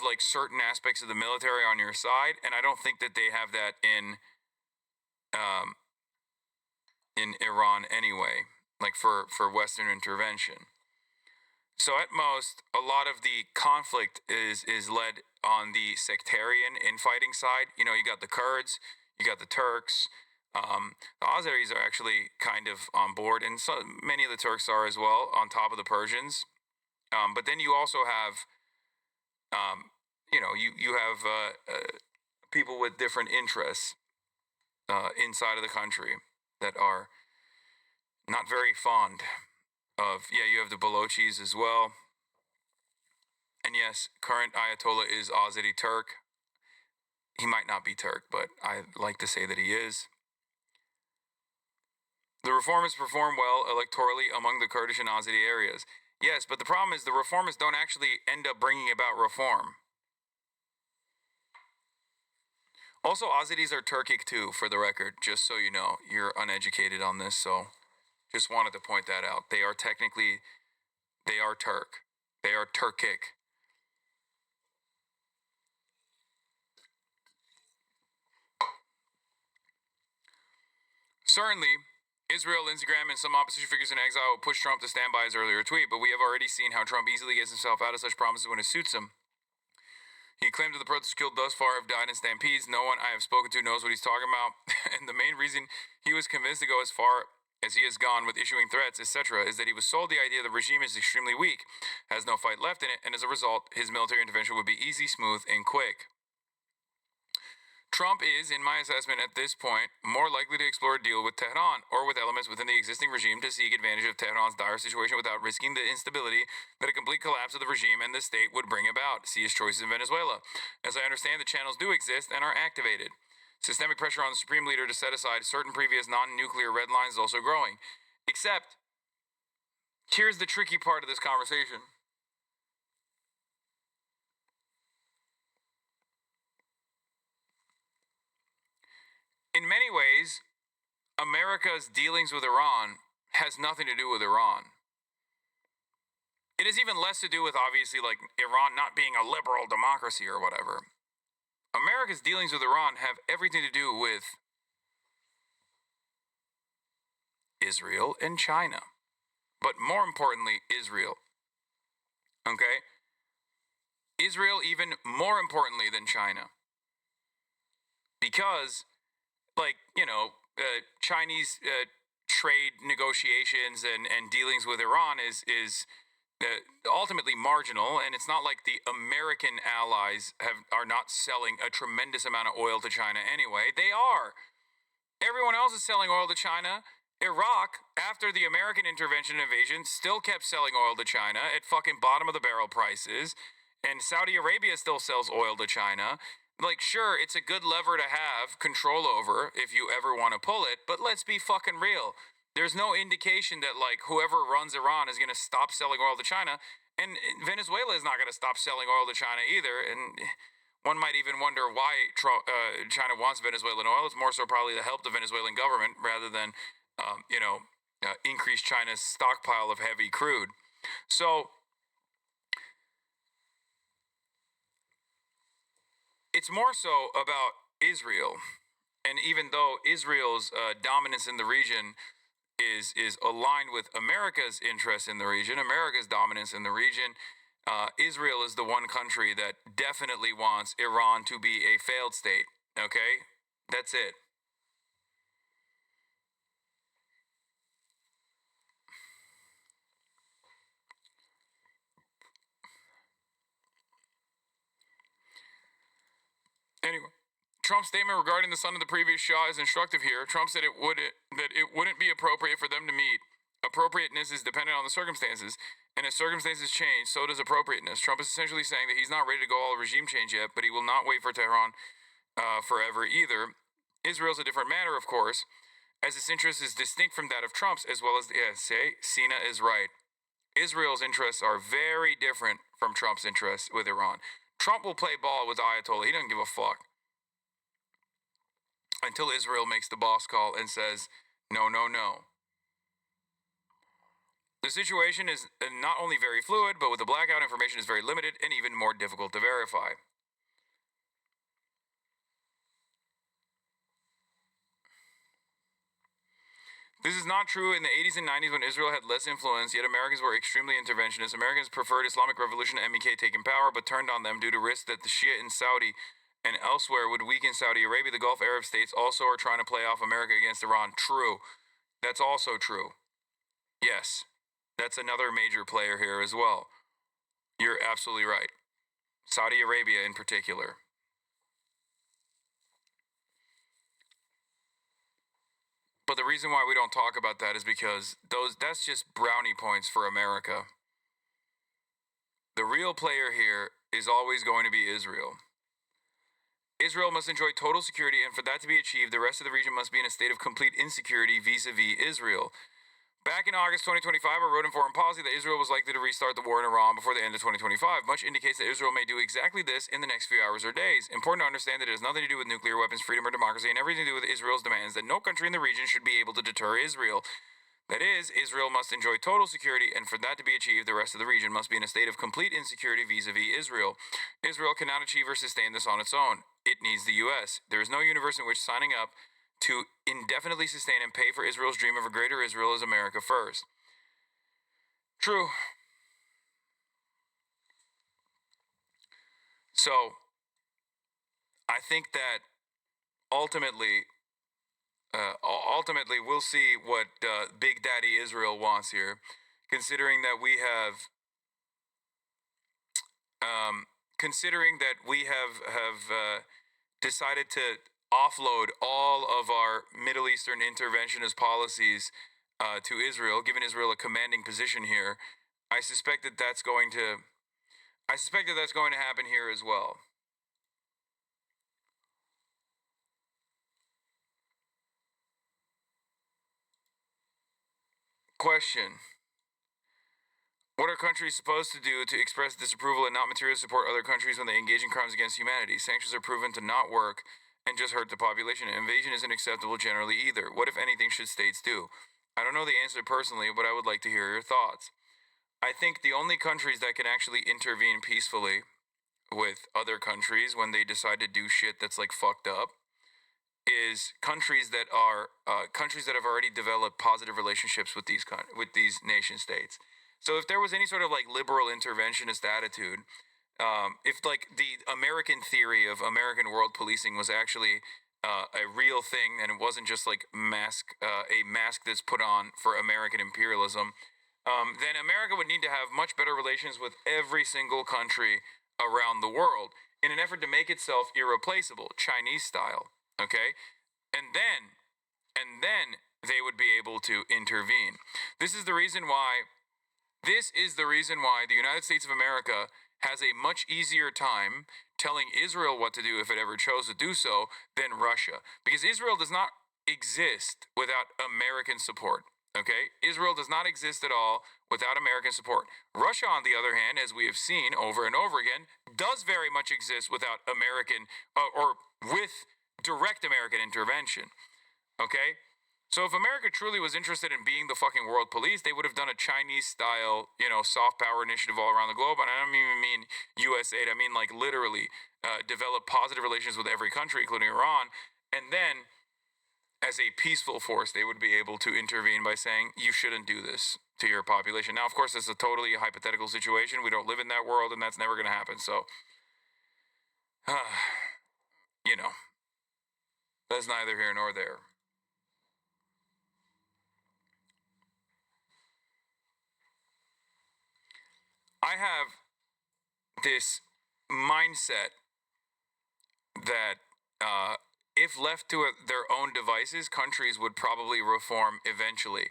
like certain aspects of the military on your side, and I don't think that they have that in Iran anyway, like for Western intervention. So at most, a lot of the conflict is led on the sectarian infighting side. You know, you got the Kurds, you got the Turks. The Azeris are actually kind of on board, and so many of the Turks are as well, on top of the Persians. But then you also have, you have people with different interests inside of the country that are not very fond of, you have the Balochis as well. And yes, current Ayatollah is Azeri Turk. He might not be Turk, but I like to say that he is. The reformists perform well electorally among the Kurdish and Azeri areas. Yes, but the problem is the reformists don't actually end up bringing about reform. Also, Azeris are Turkic too, for the record, just so you know. You're uneducated on this, so just wanted to point that out. They are Turk. They are Turkic. Certainly, Israel, Lindsey Graham, and some opposition figures in exile will push Trump to stand by his earlier tweet, but we have already seen how Trump easily gets himself out of such promises when it suits him. He claimed that the protesters killed thus far have died in stampedes. No one I have spoken to knows what he's talking about. And the main reason he was convinced to go as far as he has gone with issuing threats, etc., is that he was sold the idea the regime is extremely weak, has no fight left in it, and as a result, his military intervention would be easy, smooth, and quick. Trump is, in my assessment at this point, more likely to explore a deal with Tehran or with elements within the existing regime to seek advantage of Tehran's dire situation without risking the instability that a complete collapse of the regime and the state would bring about. See his choices in Venezuela. As I understand, the channels do exist and are activated. Systemic pressure on the Supreme Leader to set aside certain previous non-nuclear red lines is also growing. Except, here's the tricky part of this conversation. In many ways, America's dealings with Iran has nothing to do with Iran. It has even less to do with, obviously, like Iran not being a liberal democracy or whatever. America's dealings with Iran have everything to do with Israel and China. But more importantly, Israel. Okay? Israel even more importantly than China. because, like, Chinese trade negotiations and dealings with Iran is ultimately marginal, and it's not like the American allies are not selling a tremendous amount of oil to China anyway. They are. Everyone else is selling oil to China. Iraq, after the American intervention and invasion, still kept selling oil to China at fucking bottom of the barrel prices. And Saudi Arabia still sells oil to China. Like, sure, it's a good lever to have control over if you ever want to pull it, but let's be fucking real. There's no indication that, like, whoever runs Iran is going to stop selling oil to China. And Venezuela is not going to stop selling oil to China either. And one might even wonder why China wants Venezuelan oil. It's more so probably to help the Venezuelan government rather than, increase China's stockpile of heavy crude. So it's more so about Israel. And even though Israel's dominance in the region is aligned with America's interest in the region, America's dominance in the region, Israel is the one country that definitely wants Iran to be a failed state. Okay? That's it. Anyway, Trump's statement regarding the son of the previous Shah is instructive here. Trump said it wouldn't be appropriate for them to meet. Appropriateness is dependent on the circumstances, and as circumstances change, so does appropriateness. Trump is essentially saying that he's not ready to go all regime change yet, but he will not wait for Tehran forever either. Israel's a different matter, of course, as its interest is distinct from that of Trump's, as well as Sina is right. Israel's interests are very different from Trump's interests with Iran. Trump will play ball with Ayatollah. He doesn't give a fuck until Israel makes the boss call and says, no, no, no. The situation is not only very fluid, but with the blackout, information is very limited and even more difficult to verify. This is not true in the 80s and 90s when Israel had less influence, yet Americans were extremely interventionist. Americans preferred Islamic Revolution and MEK taking power, but turned on them due to risks that the Shia in Saudi and elsewhere would weaken Saudi Arabia. The Gulf Arab states also are trying to play off America against Iran. True. That's also true. Yes. That's another major player here as well. You're absolutely right. Saudi Arabia in particular. But the reason why we don't talk about that is because that's just brownie points for America. The real player here is always going to be Israel. Israel must enjoy total security, and for that to be achieved, the rest of the region must be in a state of complete insecurity vis-a-vis Israel. Back in August 2025, I wrote in Foreign Policy that Israel was likely to restart the war in Iran before the end of 2025. Much indicates that Israel may do exactly this in the next few hours or days. Important to understand that it has nothing to do with nuclear weapons, freedom, or democracy, and everything to do with Israel's demands that no country in the region should be able to deter Israel. That is, Israel must enjoy total security, and for that to be achieved, the rest of the region must be in a state of complete insecurity vis-a-vis Israel. Israel cannot achieve or sustain this on its own. It needs the U.S. There is no universe in which signing up to indefinitely sustain and pay for Israel's dream of a greater Israel is America first. True. So, I think that ultimately we'll see what Big Daddy Israel wants here, considering that we have decided to offload all of our Middle Eastern interventionist policies to Israel, giving Israel a commanding position here. I suspect that that's going to happen here as well. Question. What are countries supposed to do to express disapproval and not materially support other countries when they engage in crimes against humanity? Sanctions are proven to not work and just hurt the population. Invasion isn't acceptable generally either. What, if anything, should states do? I don't know the answer personally, but I would like to hear your thoughts. I think the only countries that can actually intervene peacefully with other countries when they decide to do shit that's like fucked up is countries that have already developed positive relationships with these nation states. So if there was any sort of like liberal interventionist attitude, if like the American theory of American world policing was actually a real thing, and it wasn't just like a mask that's put on for American imperialism, then America would need to have much better relations with every single country around the world in an effort to make itself irreplaceable, Chinese style. Okay, and then they would be able to intervene. This is the reason why the United States of America has a much easier time telling Israel what to do if it ever chose to do so than Russia. Because Israel does not exist without American support. Okay? Israel does not exist at all without American support. Russia, on the other hand, as we have seen over and over again, does very much exist without American, or with direct American intervention. Okay? So if America truly was interested in being the fucking world police, they would have done a Chinese-style, soft power initiative all around the globe. And I don't even mean USAID. I mean, like, literally develop positive relations with every country, including Iran. And then, as a peaceful force, they would be able to intervene by saying, you shouldn't do this to your population. Now, of course, it's a totally hypothetical situation. We don't live in that world, and that's never going to happen. So, that's neither here nor there. I have this mindset that if left to their own devices, countries would probably reform eventually.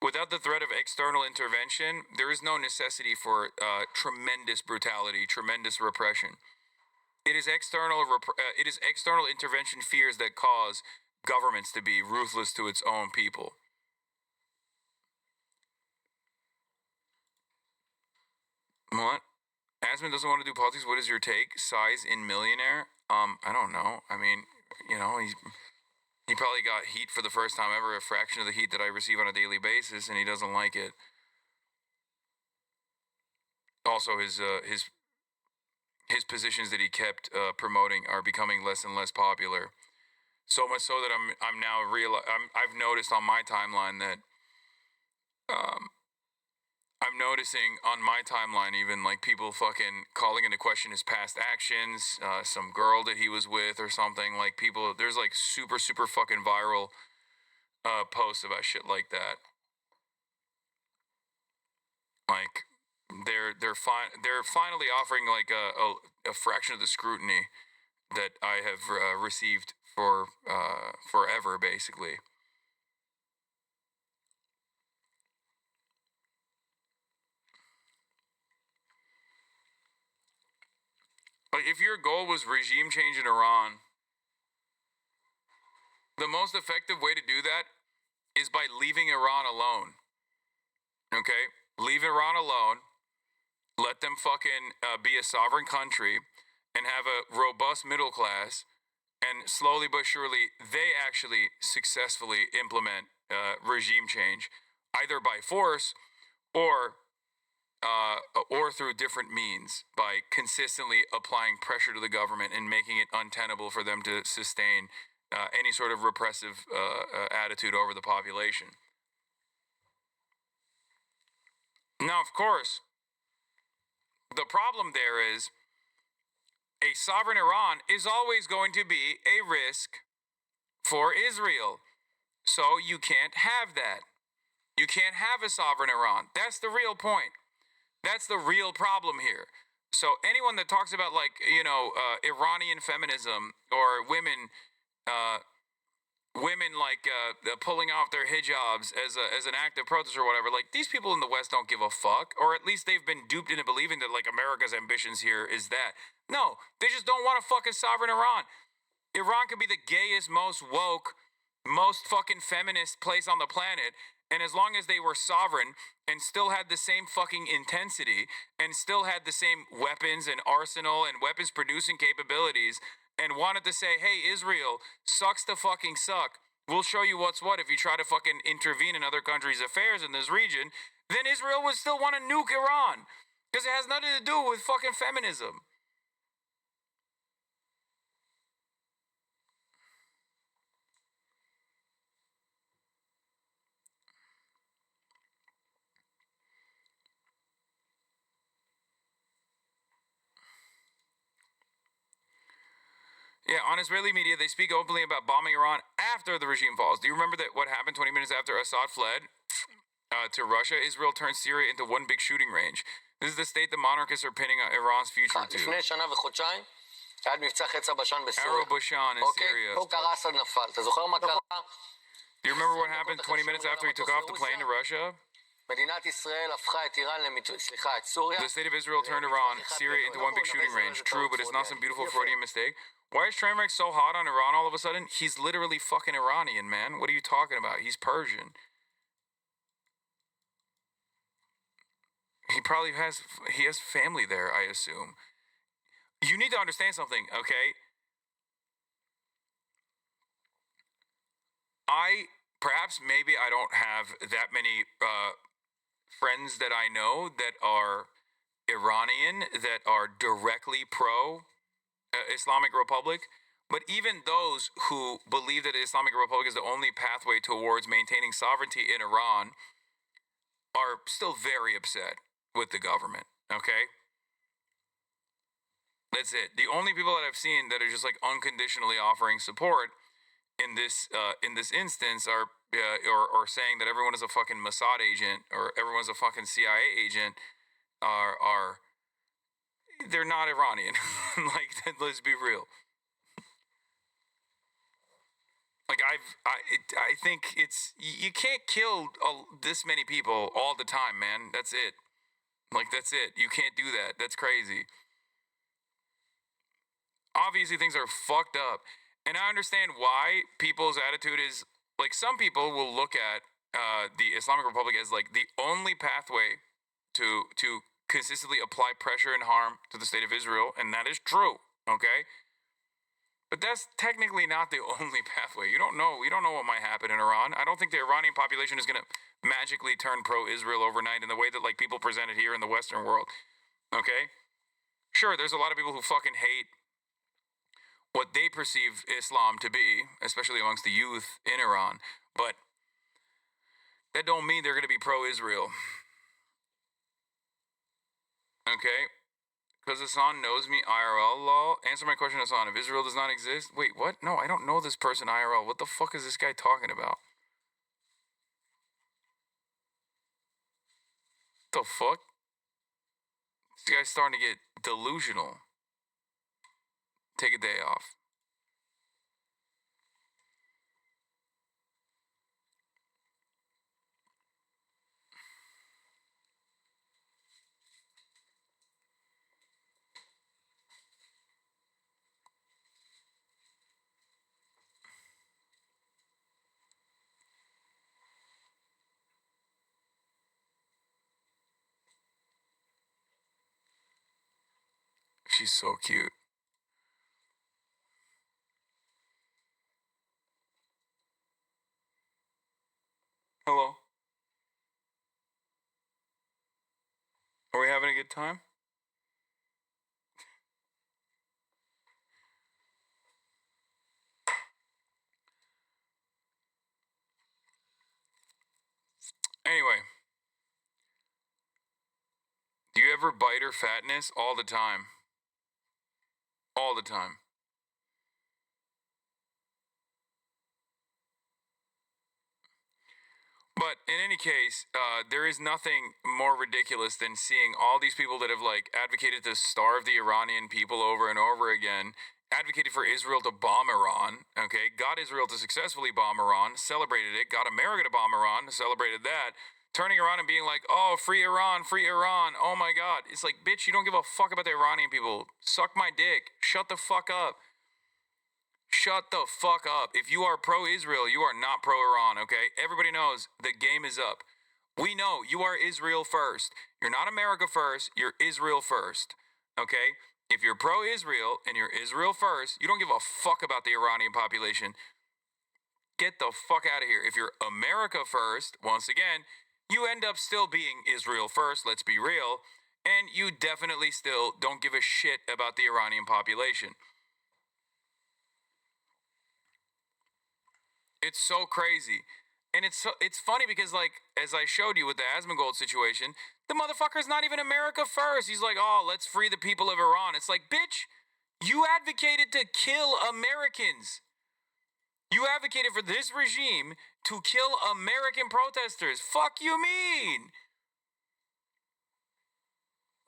Without the threat of external intervention, there is no necessity for tremendous brutality, tremendous repression. It is external intervention fears that cause governments to be ruthless to its own people. What? Asman doesn't want to do politics. What is your take? Size in Millionaire? I don't know. I mean, he probably got heat for the first time ever, a fraction of the heat that I receive on a daily basis, and he doesn't like it. Also, his positions that he kept promoting are becoming less and less popular. So much so that I've noticed on my timeline that I'm noticing on my timeline even like people fucking calling into question his past actions, some girl that he was with or something. Like people, there's like super fucking viral posts about shit like that. Like they're finally offering like a fraction of the scrutiny that I have received for forever, basically. Like, if your goal was regime change in Iran, the most effective way to do that is by leaving Iran alone. Okay? Leave Iran alone. Let them fucking be a sovereign country and have a robust middle class. And slowly but surely, they actually successfully implement regime change, either by force or through different means, by consistently applying pressure to the government and making it untenable for them to sustain any sort of repressive attitude over the population. Now, of course, the problem there is a sovereign Iran is always going to be a risk for Israel. So you can't have that. You can't have a sovereign Iran. That's the real point. That's the real problem here. So anyone that talks about Iranian feminism or women pulling off their hijabs as an act of protest or whatever, like these people in the West don't give a fuck, or at least they've been duped into believing that like America's ambitions here is that. No, they just don't want a fucking sovereign Iran. Iran could be the gayest, most woke, most fucking feminist place on the planet. And as long as they were sovereign and still had the same fucking intensity and still had the same weapons and arsenal and weapons producing capabilities and wanted to say, hey, Israel sucks to fucking suck. We'll show you what's what if you try to fucking intervene in other countries' affairs in this region, then Israel would still want to nuke Iran because it has nothing to do with fucking feminism. Yeah, on Israeli media, they speak openly about bombing Iran after the regime falls. Do you remember that what happened 20 minutes after Assad fled to Russia? Israel turned Syria into one big shooting range. This is the state the monarchists are pinning Iran's future to.
לפני שנה וחודשיים היה מבצע חץ הבשן בסוריה.
Arrow Bashan in Syria.
אוקיי, קרה אסד נפל. אתה זוכר מה קרה?
Do you remember what happened 20 minutes after he took off the plane to Russia?
מדינת ישראל הפכה את איראן סליחה, את סוריה.
The state of Israel turned Iran, Syria into one big shooting range. True, but it's not some beautiful Freudian mistake. Why is Trainwreck so hot on Iran all of a sudden? He's literally fucking Iranian, man. What are you talking about? He's Persian. He probably has family there, I assume. You need to understand something, okay? Perhaps maybe I don't have that many friends that I know that are Iranian, that are directly pro Islamic Republic, but even those who believe that the Islamic Republic is the only pathway towards maintaining sovereignty in Iran are still very upset with the government, okay? That's it. The only people that I've seen that are just like unconditionally offering support in this instance are or saying that everyone is a fucking Mossad agent or everyone's a fucking CIA agent are they're not Iranian. Like, let's be real. Like I think it's you can't kill this many people all the time, man. That's it. Like, that's it. You can't do that. That's crazy. Obviously, things are fucked up. And I understand why people's attitude is, like, some people will look at the Islamic Republic as, like, the only pathway to consistently apply pressure and harm to the state of Israel, and that is true, okay? But that's technically not the only pathway. You don't know. We don't know what might happen in Iran. I don't think the Iranian population is going to magically turn pro-Israel overnight in the way that, like, people present it here in the Western world, okay? Sure, there's a lot of people who fucking hate what they perceive Islam to be, especially amongst the youth in Iran, but that don't mean they're going to be pro-Israel. Okay? Because Hassan knows me IRL, lol. Answer my question, Hassan. If Israel does not exist... Wait, what? No, I don't know this person IRL. What the fuck is this guy talking about? What the fuck? This guy's starting to get delusional. Take a day off. She's so cute. Hello. Are we having a good time? Anyway. Do you ever bite her fatness? All the time. All the time. But in any case, there is nothing more ridiculous than seeing all these people that have, like, advocated to starve the Iranian people over and over again, advocated for Israel to bomb Iran, okay, got Israel to successfully bomb Iran, celebrated it, got America to bomb Iran, celebrated that, turning around and being like, oh, free Iran, oh my God. It's like, bitch, you don't give a fuck about the Iranian people. Suck my dick. Shut the fuck up. Shut the fuck up. If you are pro-Israel, you are not pro-Iran, okay? Everybody knows the game is up. We know you are Israel first. You're not America first. You're Israel first, okay? If you're pro-Israel and you're Israel first, you don't give a fuck about the Iranian population. Get the fuck out of here. If you're America first, once again, you end up still being Israel first, let's be real, and you definitely still don't give a shit about the Iranian population. It's so crazy. And it's funny because, like, as I showed you with the Asmongold situation, the motherfucker's not even America first. He's like, oh, let's free the people of Iran. It's like, bitch, You advocated to kill Americans. You advocated for this regime to kill American protesters. Fuck you mean?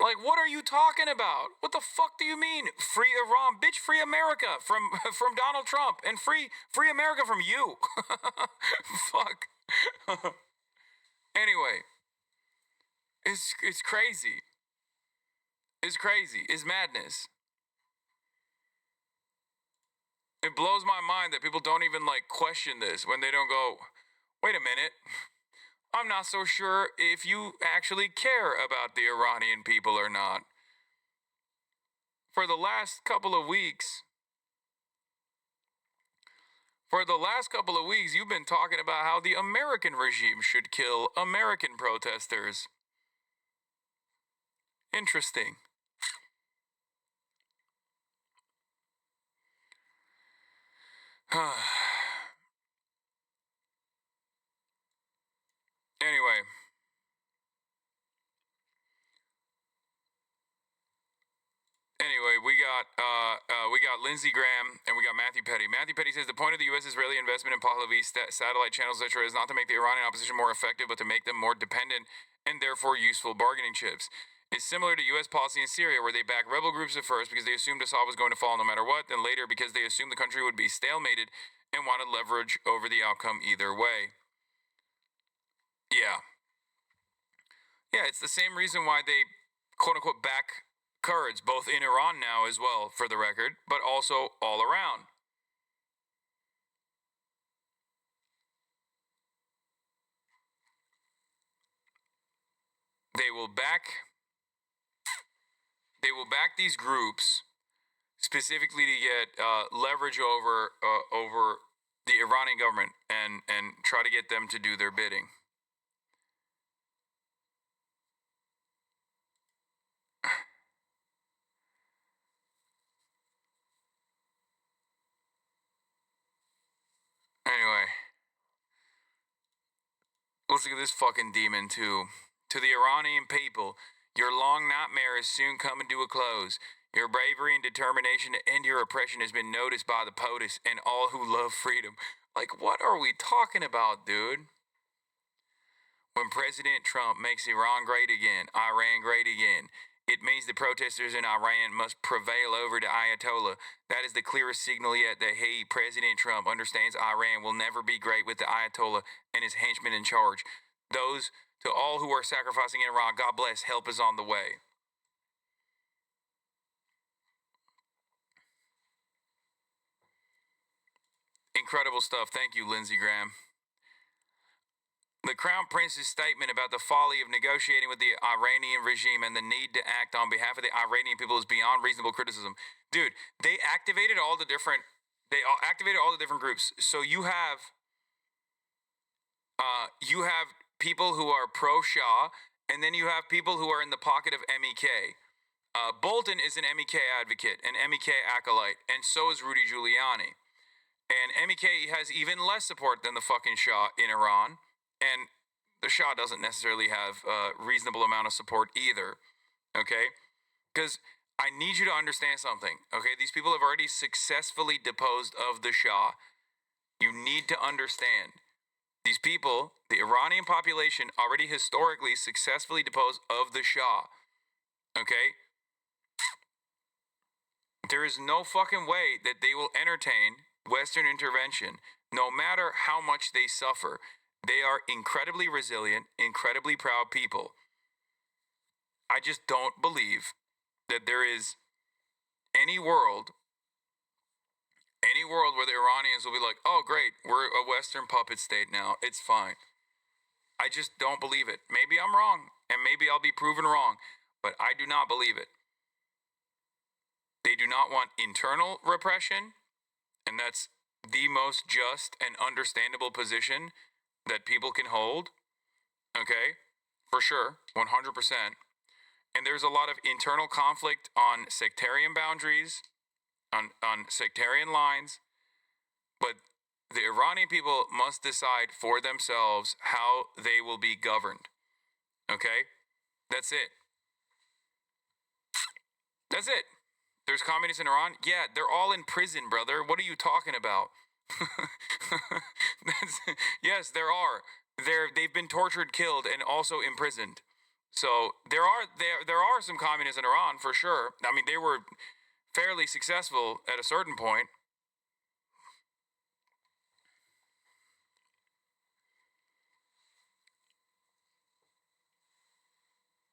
Like, what are you talking about? What the fuck do you mean? Free Iran, bitch, free America from Donald Trump, and free America from you. Fuck. Anyway, it's crazy. It's crazy. It's madness. It blows my mind that people don't even like question this when they don't go, wait a minute. I'm not so sure if you actually care about the Iranian people or not. For the last couple of weeks, you've been talking about how the American regime should kill American protesters. Interesting. Anyway. We got Lindsey Graham and we got Matthew Petty. Matthew Petty says the point of the U.S. Israeli investment in Pahlavi satellite channels, etc., is not to make the Iranian opposition more effective, but to make them more dependent and therefore useful bargaining chips. It's similar to U.S. policy in Syria, where they backed rebel groups at first because they assumed Assad was going to fall no matter what, then later because they assumed the country would be stalemated and wanted leverage over the outcome either way. Yeah. Yeah, it's the same reason why they, quote-unquote, back Kurds, both in Iran now as well, for the record, but also all around. They will back these groups specifically to get leverage over the Iranian government and try to get them to do their bidding. Anyway, let's look at this fucking demon too. To the Iranian people, your long nightmare is soon coming to a close. Your bravery and determination to end your oppression has been noticed by the POTUS and all who love freedom. Like, what are we talking about, dude? When President Trump makes Iran great again, Iran great again, it means the protesters in Iran must prevail over the Ayatollah. That is the clearest signal yet that he, President Trump, understands Iran will never be great with the Ayatollah and his henchmen in charge. Those, to all who are sacrificing in Iran, God bless, help is on the way. Incredible stuff. Thank you, Lindsey Graham. The Crown Prince's statement about the folly of negotiating with the Iranian regime and the need to act on behalf of the Iranian people is beyond reasonable criticism. Dude, they activated all the different groups. So you have people who are pro-Shah, and then you have people who are in the pocket of MEK. Bolton is an MEK advocate, an MEK acolyte, and so is Rudy Giuliani. And MEK has even less support than the fucking Shah in Iran. And the Shah doesn't necessarily have a reasonable amount of support either, okay? Because I need you to understand something, okay? These people have already successfully deposed of the Shah. You need to understand. These people, the Iranian population, already historically successfully deposed of the Shah, okay? There is no fucking way that they will entertain Western intervention, no matter how much they suffer. They are incredibly resilient, incredibly proud people. I just don't believe that there is any world where the Iranians will be like, oh, great, we're a Western puppet state now. It's fine. I just don't believe it. Maybe I'm wrong, and maybe I'll be proven wrong, but I do not believe it. They do not want internal repression, and that's the most just and understandable position that people can hold, okay, for sure, 100%. And there's a lot of internal conflict on sectarian boundaries, on sectarian lines, but the Iranian people must decide for themselves how they will be governed, okay? That's it. That's it. There's communists in Iran? Yeah, they're all in prison, brother. What are you talking about? Yes, there are. They've been tortured, killed, and also imprisoned. So there are some communists in Iran for sure. I mean, they were fairly successful at a certain point.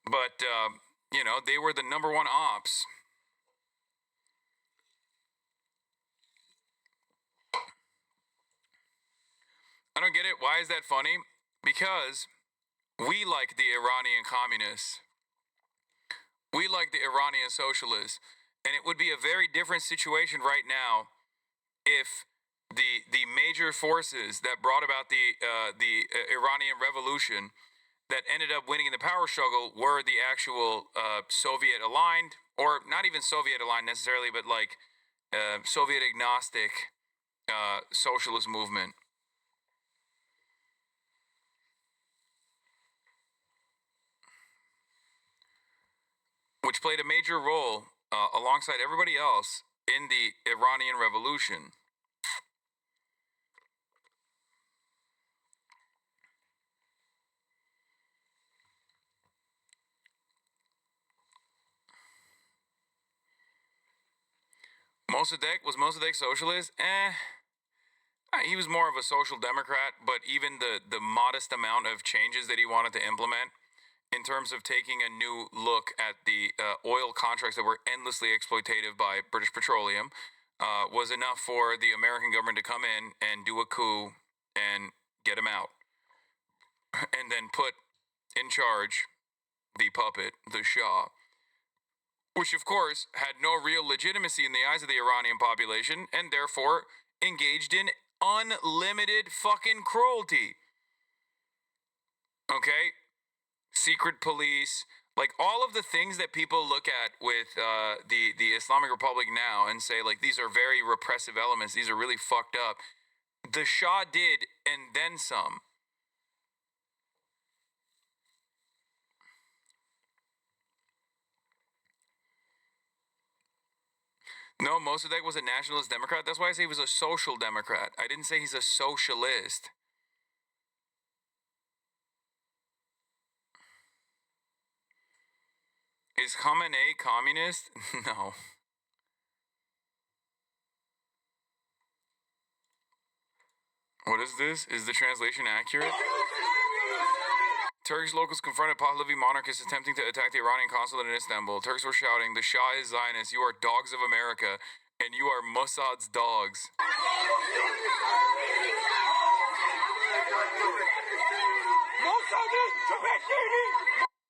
But they were the number one ops. I don't get it. Why is that funny? Because we like the Iranian communists. We like the Iranian socialists. And it would be a very different situation right now if the major forces that brought about the Iranian Revolution that ended up winning in the power struggle were the actual Soviet aligned, or not even Soviet aligned necessarily, but like Soviet agnostic socialist movement. Which played a major role alongside everybody else in the Iranian Revolution. Was Mossadegh socialist? He was more of a social democrat, but even the modest amount of changes that he wanted to implement in terms of taking a new look at the oil contracts that were endlessly exploitative by British Petroleum was enough for the American government to come in and do a coup and get him out. And then put in charge the puppet, the Shah, which of course had no real legitimacy in the eyes of the Iranian population and therefore engaged in unlimited fucking cruelty. Okay? Secret police, like all of the things that people look at with the Islamic Republic now and say like these are very repressive elements, these are really fucked up. The Shah did, and then some. No, Mossadegh was a nationalist Democrat. That's why I say he was a social Democrat. I didn't say he's a socialist. Is Khamenei communist? No. What is this? Is the translation accurate? Turkish locals confronted Pahlavi monarchists attempting to attack the Iranian consulate in Istanbul. Turks were shouting, "The Shah is Zionist, you are dogs of America, and you are Mossad's dogs."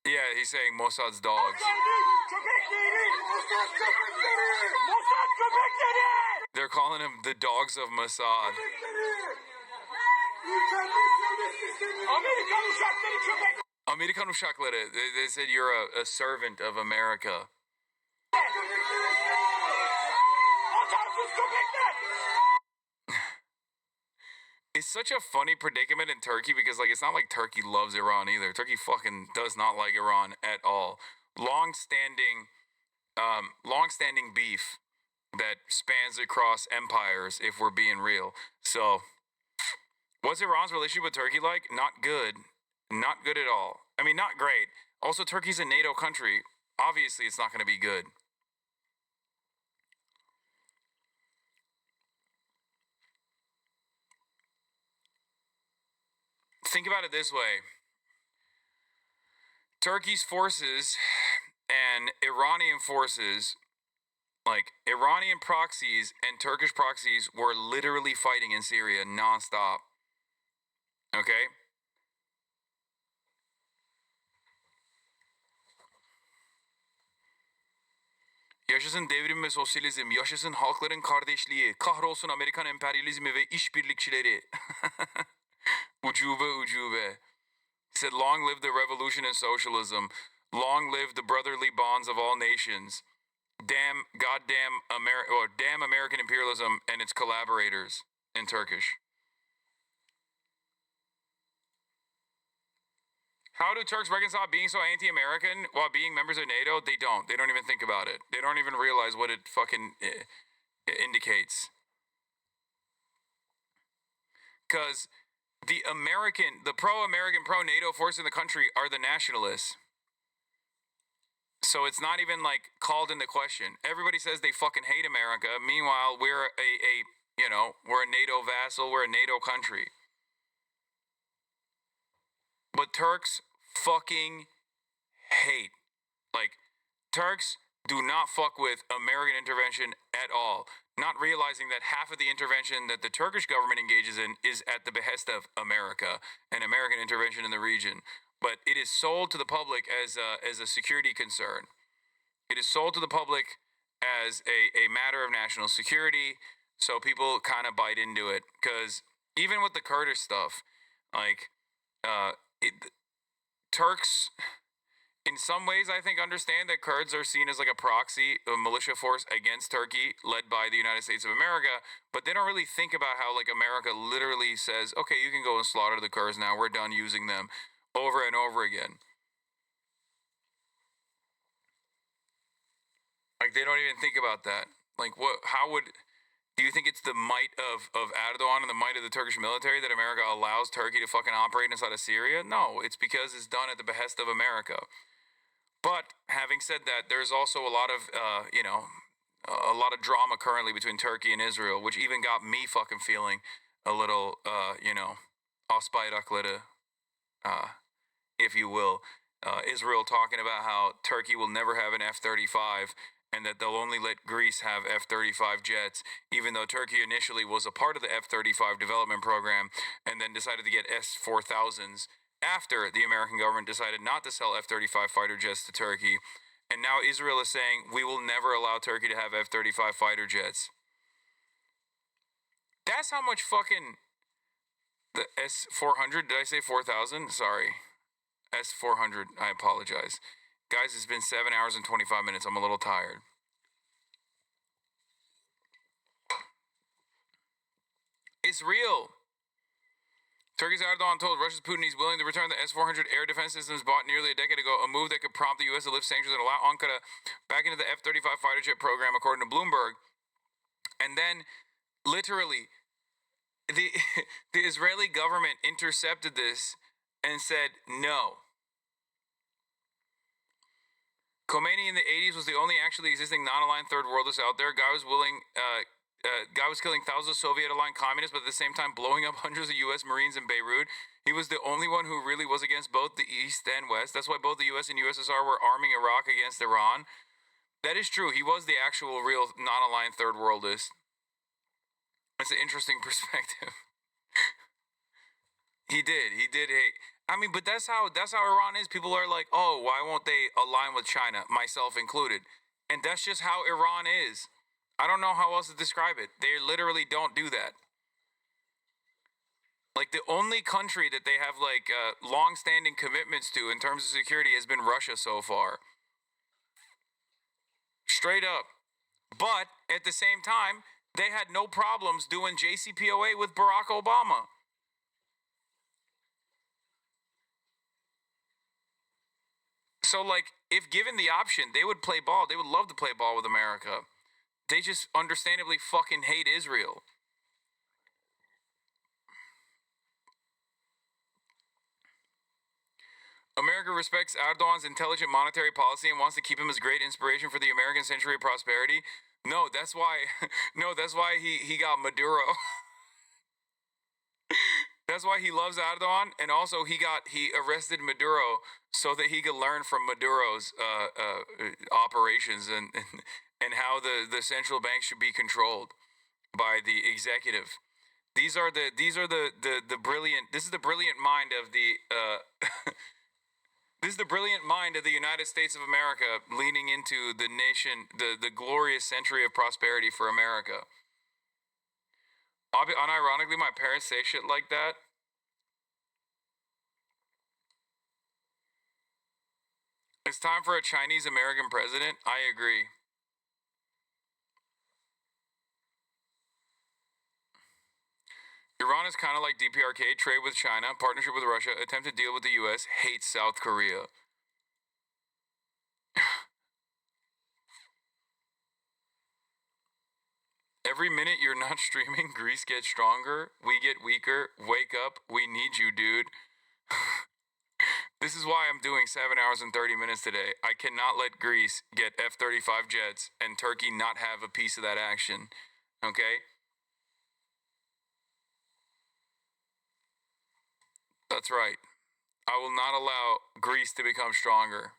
Yeah, he's saying Mossad's dogs. They're calling him the dogs of Mossad. Amerikan uşakları. They said you're a servant of America. It's such a funny predicament in Turkey because, like, it's not like Turkey loves Iran either. Turkey fucking does not like Iran at all. Long-standing beef that spans across empires, if we're being real. So, what's Iran's relationship with Turkey like? Not good. Not good at all. I mean, not great. Also, Turkey's a NATO country. Obviously, it's not going to be good. Think about it this way. Turkey's forces and Iranian forces, like Iranian proxies and Turkish proxies, were literally fighting in Syria nonstop. Okay? Yaşasın devrim ve sosyalizm, yaşasın halkların kardeşliği, kahrolsun Amerikan emperyalizmi ve işbirlikçileri. Ucube, ucube. He said, long live the revolution and socialism. Long live the brotherly bonds of all nations. Damn damn American imperialism and its collaborators in Turkish. How do Turks reconcile being so anti-American while being members of NATO? They don't. They don't even think about it. They don't even realize what it fucking indicates. Because the pro-American, pro-NATO force in the country are the nationalists. So it's not even like called into question. Everybody says they fucking hate America. Meanwhile, we're we're a NATO vassal. We're a NATO country. But Turks fucking hate. Like, Turks do not fuck with American intervention at all. Not realizing that half of the intervention that the Turkish government engages in is at the behest of America and American intervention in the region. But it is sold to the public as a security concern. It is sold to the public as a matter of national security. So people kind of bite into it. Because even with the Kurdish stuff, like, Turks, in some ways, I think, understand that Kurds are seen as like a proxy, a militia force against Turkey, led by the United States of America, but they don't really think about how, like, America literally says, okay, you can go and slaughter the Kurds now, we're done using them, over and over again. Like, they don't even think about that. Like, do you think it's the might of Erdogan and the might of the Turkish military that America allows Turkey to fucking operate inside of Syria? No, it's because it's done at the behest of America. But having said that, there's also a lot of, a lot of drama currently between Turkey and Israel, which even got me fucking feeling a little, avspayrakları, if you will. Israel talking about how Turkey will never have an F-35 and that they'll only let Greece have F-35 jets, even though Turkey initially was a part of the F-35 development program and then decided to get S-4000s after the American government decided not to sell F-35 fighter jets to Turkey. And now Israel is saying, we will never allow Turkey to have F-35 fighter jets. That's how much fucking... The S-400, did I say 4,000? Sorry. S-400, I apologize. Guys, it's been 7 hours and 25 minutes. I'm a little tired. It's real. Turkey's Erdogan told Russia's Putin he's willing to return the S-400 air defense systems bought nearly a decade ago, a move that could prompt the U.S. to lift sanctions and allow Ankara back into the F-35 fighter jet program, according to Bloomberg. And then, literally, the Israeli government intercepted this and said no. Khomeini in the 80s was the only actually existing non-aligned third worldist out there. Guy was killing thousands of Soviet-aligned communists, but at the same time blowing up hundreds of U.S. Marines in Beirut. He was the only one who really was against both the East and West. That's why both the U.S. and USSR were arming Iraq against Iran. That is true. He was the actual real non-aligned third worldist. That's an interesting perspective. He did hate. I mean, but that's how Iran is. People are like, oh, why won't they align with China, myself included? And that's just how Iran is. I don't know how else to describe it. They literally don't do that. Like, the only country that they have, like, long-standing commitments to in terms of security has been Russia so far. Straight up. But, at the same time, they had no problems doing JCPOA with Barack Obama. So, like, if given the option, they would play ball. They would love to play ball with America. They just understandably fucking hate Israel. America respects Erdogan's intelligent monetary policy and wants to keep him as great inspiration for the American century of prosperity. No, that's why he got Maduro. That's why he loves Erdogan, and also he arrested Maduro so that he could learn from Maduro's operations and how the central bank should be controlled by the executive. This is the brilliant mind of the this is the brilliant mind of the United States of America leaning into the nation, the glorious century of prosperity for America. Unironically, my parents say shit like that. It's time for a Chinese American president. I agree. Iran is kind of like DPRK, trade with China, partnership with Russia, attempt to deal with the U.S., hates South Korea. Every minute you're not streaming, Greece gets stronger, we get weaker, wake up, we need you, dude. This is why I'm doing 7 hours and 30 minutes today. I cannot let Greece get F-35 jets and Turkey not have a piece of that action, okay? That's right. I will not allow Greece to become stronger.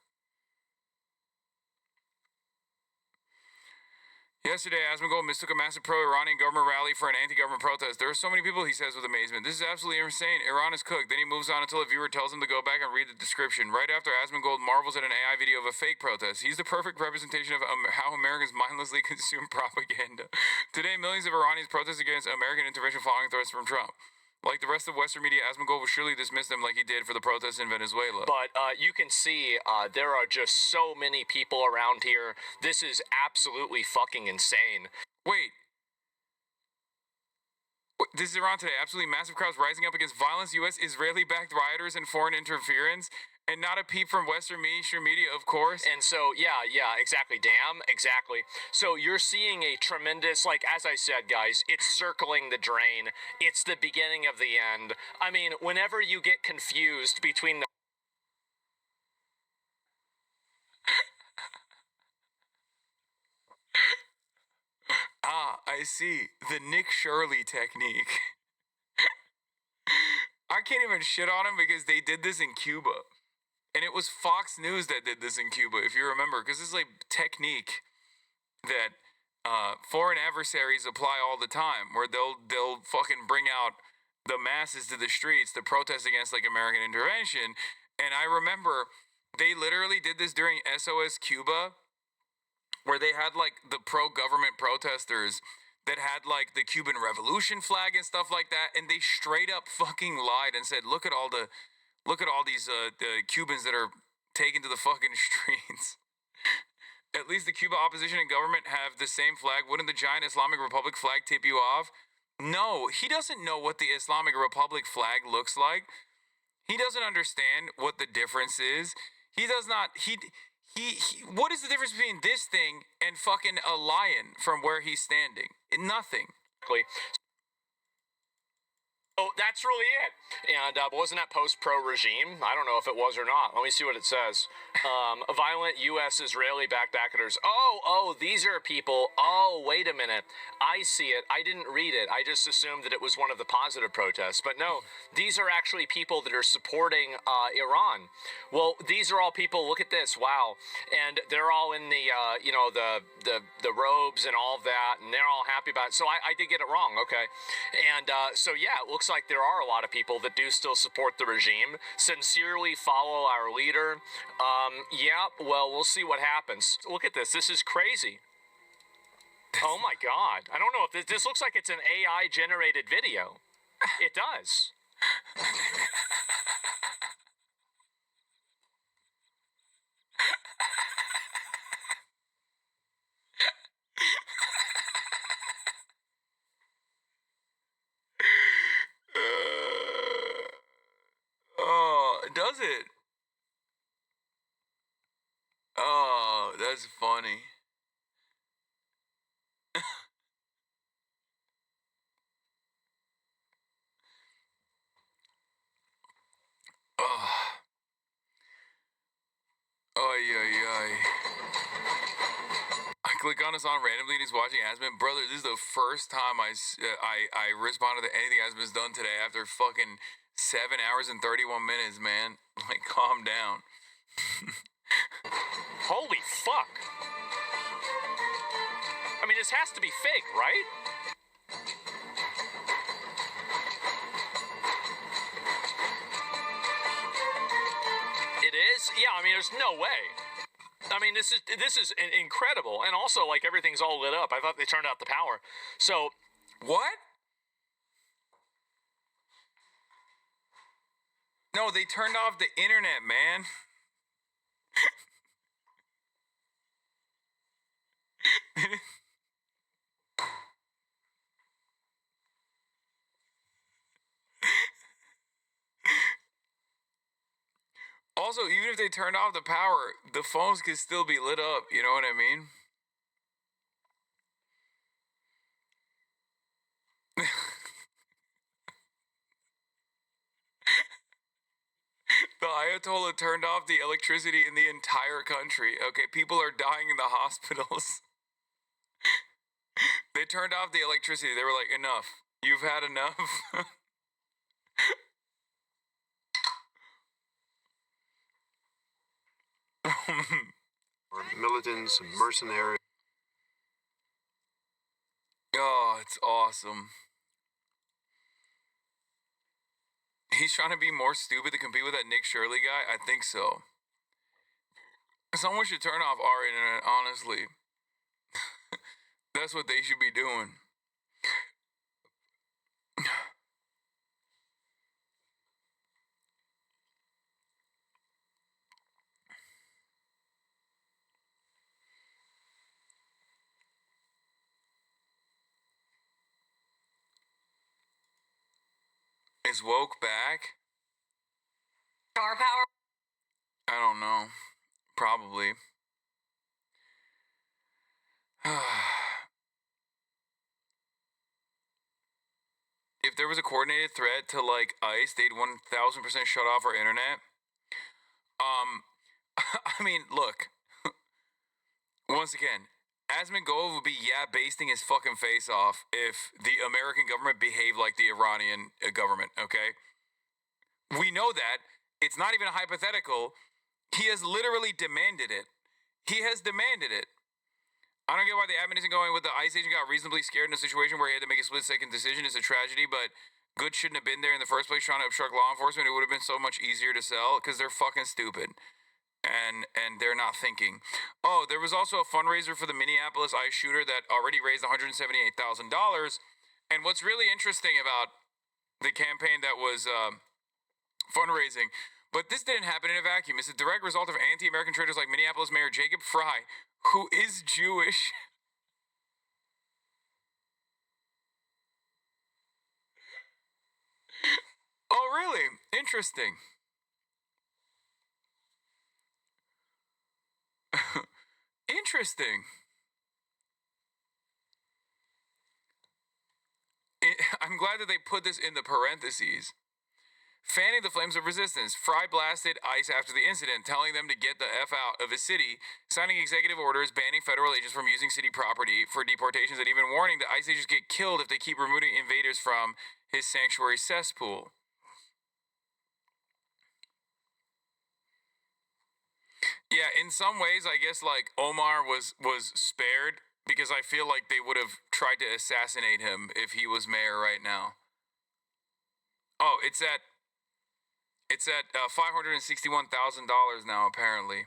Yesterday, Asmongold mistook a massive pro-Iranian government rally for an anti-government protest. There are so many people, he says with amazement. This is absolutely insane. Iran is cooked. Then he moves on until a viewer tells him to go back and read the description. Right after, Asmongold marvels at an AI video of a fake protest. He's the perfect representation of how Americans mindlessly consume propaganda. Today, millions of Iranians protest against American intervention following threats from Trump. Like the rest of Western media, Asmongold will surely dismiss them like he did for the protests in Venezuela.
But you can see there are just so many people around here. This is absolutely fucking insane.
Wait. This is Iran today. Absolutely massive crowds rising up against violence, U.S. Israeli-backed rioters and foreign interference. And not a peep from Western mainstream media, of course.
And so, yeah, exactly. Damn, exactly. So you're seeing a tremendous, like, as I said, guys, it's circling the drain. It's the beginning of the end. I mean, whenever you get confused between the...
I see. The Nick Shirley technique. I can't even shit on him because they did this in Cuba. And it was Fox News that did this in Cuba, if you remember, because this is like technique that foreign adversaries apply all the time, where they'll fucking bring out the masses to the streets to protest against like American intervention. And I remember they literally did this during SOS Cuba, where they had like the pro-government protesters that had like the Cuban Revolution flag and stuff like that, and they straight up fucking lied and said, look at all these the Cubans that are taken to the fucking streets. At least the Cuba opposition and government have the same flag. Wouldn't the giant Islamic Republic flag tip you off? No, he doesn't know what the Islamic Republic flag looks like. He doesn't understand what the difference is. He does not, what is the difference between this thing and fucking a lion from where he's standing? Nothing.
Oh, that's really it. And wasn't that post-pro regime? I don't know if it was or not. Let me see what it says. Violent U.S.-Israeli backpackers. Oh, these are people. Oh, wait a minute. I see it. I didn't read it. I just assumed that it was one of the positive protests. But no, these are actually people that are supporting Iran. Well, these are all people. Look at this. Wow. And they're all in the, the robes and all of that. And they're all happy about it. So I did get it wrong. Okay. And so, yeah, it looks like there are a lot of people that do still support the regime, sincerely follow our leader. Yeah, well, we'll see what happens. Look at this. This is crazy. Oh my God. I don't know if this looks like it's an AI generated video. It does.
Does it? Oh, that's funny. I click on his on randomly and he's watching Asman. Brother, this is the first time I responded to anything Asman's done today after fucking 7 hours and 31 minutes, man. Like, calm down.
Holy fuck. I mean, this has to be fake, right? It is? Yeah, I mean, there's no way. I mean, this is incredible. And also, like, everything's all lit up. I thought they turned out the power. So,
what? No, they turned off the internet, man. Also, even if they turned off the power, the phones could still be lit up. You know what I mean? The Ayatollah turned off the electricity in the entire country. Okay, people are dying in the hospitals. They turned off the electricity. They were like, enough. You've had enough.
Militants and mercenaries.
Oh, it's awesome. He's trying to be more stupid to compete with that Nick Shirley guy? I think so. Someone should turn off our internet, honestly. That's what they should be doing. Is woke back?
Star power?
I don't know. Probably. If there was a coordinated threat to like ICE, they'd 1000% shut off our internet. I mean, look. Once again, Asmengov would be basting his fucking face off if the American government behaved like the Iranian government, okay? We know that. It's not even a hypothetical. He has literally demanded it. He has demanded it. I don't get why the admin isn't going with the ICE agent got reasonably scared in a situation where he had to make a split-second decision. It's a tragedy, but Good shouldn't have been there in the first place trying to obstruct law enforcement. It would have been so much easier to sell because they're fucking stupid. And they're not thinking. Oh, there was also a fundraiser for the Minneapolis ICE shooter that already raised $178,000. And what's really interesting about the campaign that was fundraising, but this didn't happen in a vacuum. It's a direct result of anti-American traitors like Minneapolis Mayor Jacob Fry, who is Jewish. Oh, really? Interesting. Interesting. I'm glad that they put this in the parentheses. Fanning the flames of resistance, Fry blasted ICE after the incident, telling them to get the F out of his city, signing executive orders banning federal agents from using city property for deportations, and even warning that ICE agents get killed if they keep removing invaders from his sanctuary cesspool. Yeah, in some ways, I guess, like, Omar was spared, because I feel like they would have tried to assassinate him if he was mayor right now. Oh, it's at $561,000 now, apparently.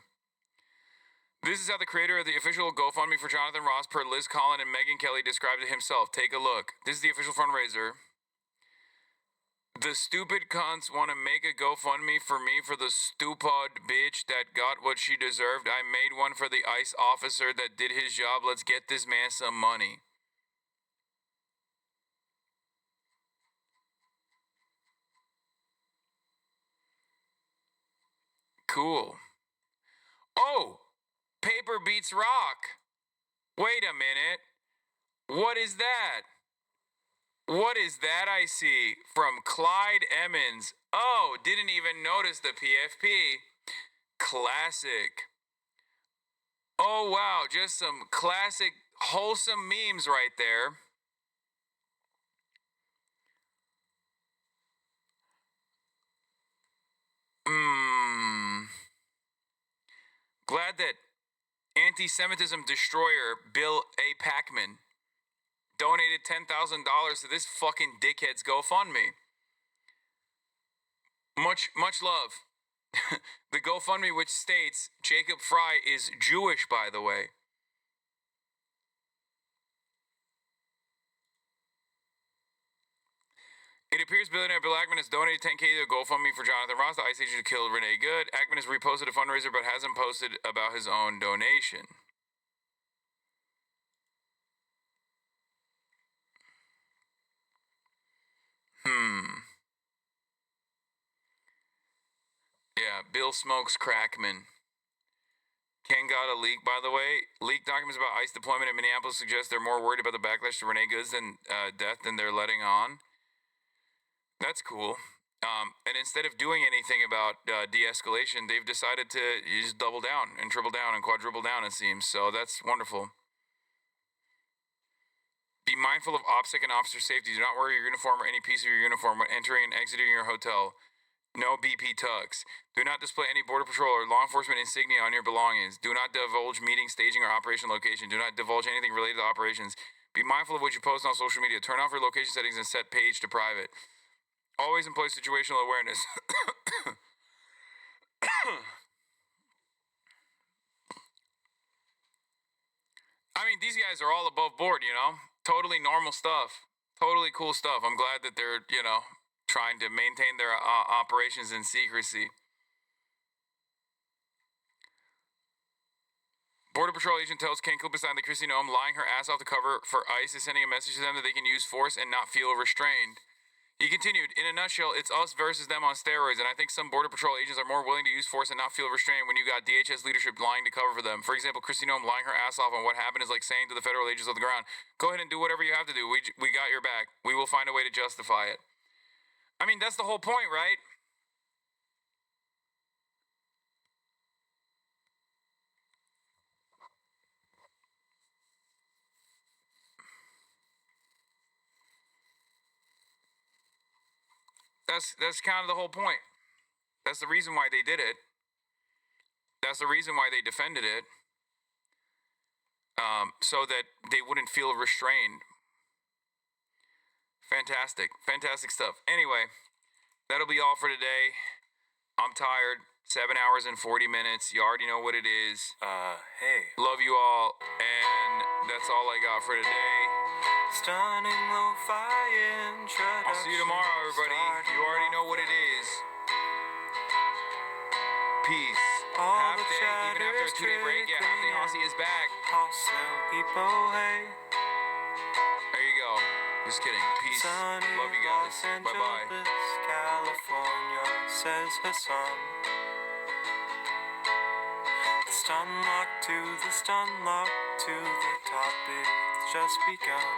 This is how the creator of the official GoFundMe for Jonathan Ross, per Liz Collin and Megyn Kelly, described it himself. Take a look. This is the official fundraiser. The stupid cunts want to make a GoFundMe for me for the stupid bitch that got what she deserved. I made one for the ICE officer that did his job. Let's get this man some money. Cool. Oh! Paper beats rock. Wait a minute. What is that? What is that I see? From Clyde Emmons. Oh, didn't even notice the PFP. Classic. Oh, wow. Just some classic, wholesome memes right there. Glad that anti-Semitism destroyer Bill A. Packman donated $10,000 to this fucking dickhead's GoFundMe. Much love. The GoFundMe, which states Jacob Fry is Jewish, by the way. It appears billionaire Bill Ackman has donated $10K to GoFundMe for Jonathan Ross, the ICE agent who killed Renee Good. Ackman has reposted a fundraiser but hasn't posted about his own donation. Yeah, Bill Smokes Crackman. Ken got a leak, by the way. Leaked documents about ICE deployment in Minneapolis suggest they're more worried about the backlash to Renee Good's death than they're letting on. That's cool. And instead of doing anything about de-escalation, they've decided to just double down and triple down and quadruple down, it seems. So that's wonderful. Be mindful of OPSEC and officer safety. Do not wear your uniform or any piece of your uniform when entering and exiting your hotel. No BP tugs. Do not display any Border Patrol or law enforcement insignia on your belongings. Do not divulge meeting, staging, or operation location. Do not divulge anything related to operations. Be mindful of what you post on social media. Turn off your location settings and set page to private. Always employ situational awareness. I mean, these guys are all above board, you know? Totally normal stuff. Totally cool stuff. I'm glad that they're, you know, trying to maintain their operations in secrecy. Border Patrol agent tells Ken Klippenstein that Christy Noem lying her ass off the cover for ICE is sending a message to them that they can use force and not feel restrained. He continued, in a nutshell, it's us versus them on steroids, and I think some Border Patrol agents are more willing to use force and not feel restrained when you got DHS leadership lying to cover for them. For example, Christy Noem lying her ass off on what happened is like saying to the federal agents on the ground, go ahead and do whatever you have to do. We got your back. We will find a way to justify it. I mean, that's the whole point, right? That's kind of the whole point. That's the reason why they did it. That's the reason why they defended it. So that they wouldn't feel restrained. Fantastic. Fantastic stuff. Anyway, that'll be all for today. I'm tired. 7 hours and 40 minutes. You already know what it is.
Hey.
Love you all. And that's all I got for today.
Stunning lo-fi introduction.
I'll see you tomorrow, everybody. You already know what it is. Peace.
All
Half day, even after a 2-day break, yeah, half day Hossie is back.
People, hey.
There you go. Just kidding. Peace.
Sunny
Love you guys.
Los Angeles,
Bye-bye.
California, says Hassan. The stun lock to the stun lock to the topic that's just begun.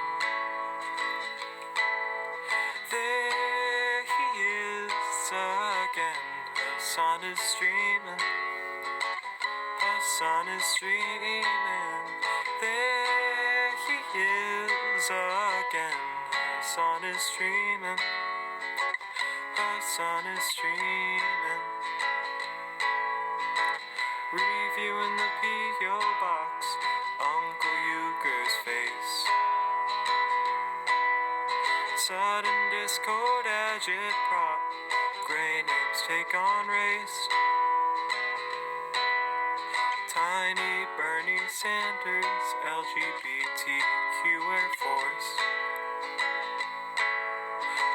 There he is again. Hassan is streaming. Hassan is streaming. There he is again. Hassan is streaming. Hassan is streaming. Reviewing the P.O. box. Uncle Euchre's face. Sudden discord agitprop. Gray names take on race. Tiny Bernie Sanders, LGBTQ Air Force.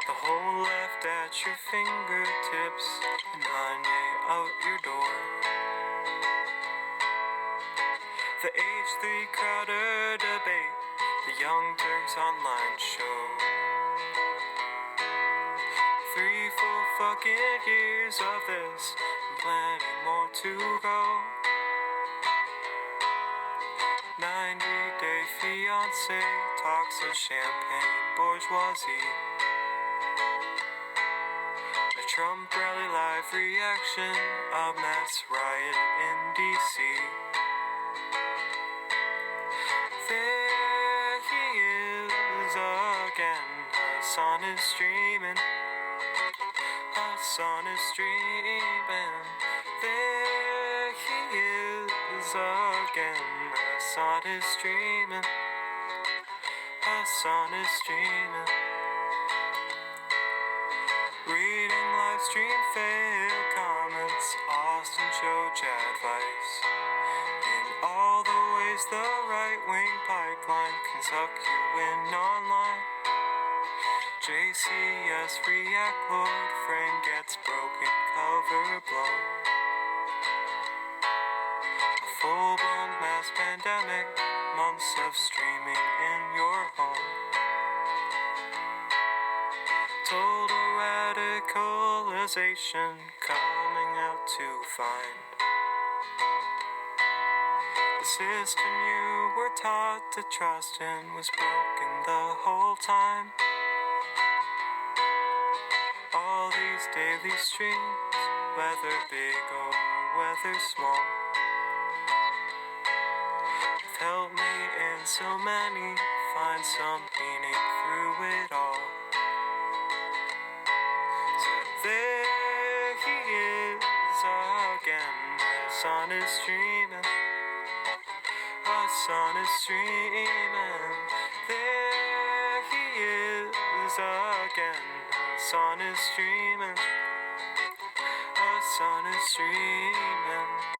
The whole left at your fingertips, and Anye out your door. The H3 Crowder debate, the Young Turks online show. 3 full fucking years of this, and plenty more to go. 90-day fiancé talks of champagne bourgeoisie. A Trump rally live reaction, a mass riot in D.C. There he is again. Hassan is streaming. Hassan is streaming. There he is again. Hassan is streaming. Hassan is streaming. Reading live stream fail comments. Austin show chat advice. In all the ways the right-wing pipeline can suck you in online. JCS react Lord Frank gets broken cover blown. A full-blown mass pandemic, months of streaming in your home. Total radicalization coming out to find. The system you were taught to trust in was broken the whole time. All these daily streams, whether big or whether small, have helped me in so many find some meaning through it all. So there he is again, the sun is streaming, the sun is streaming. There he is again, the sun is streaming, the sun is streaming.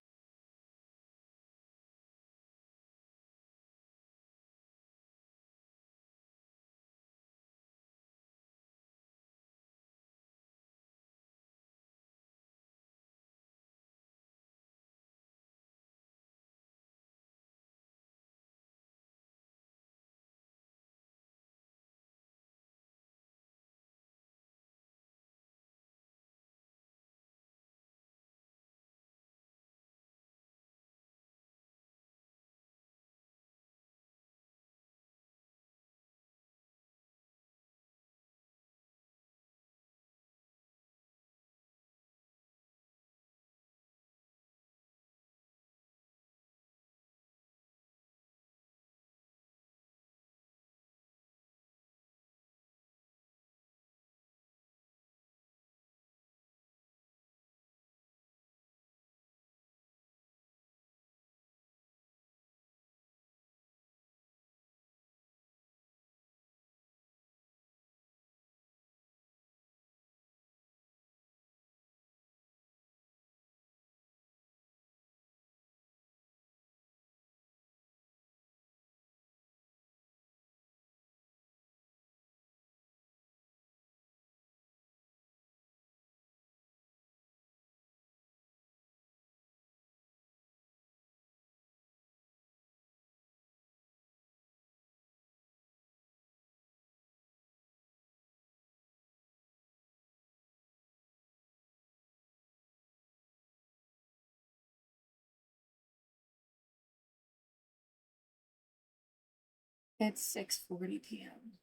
It's 6:40 p.m.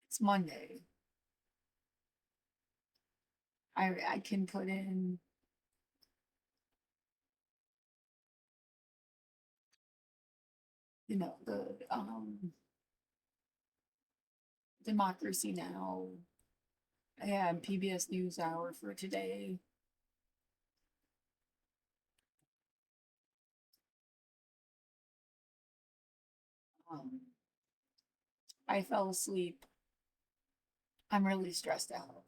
It's Monday. I can put in the Democracy Now! And PBS NewsHour for today. I fell asleep. I'm really stressed out.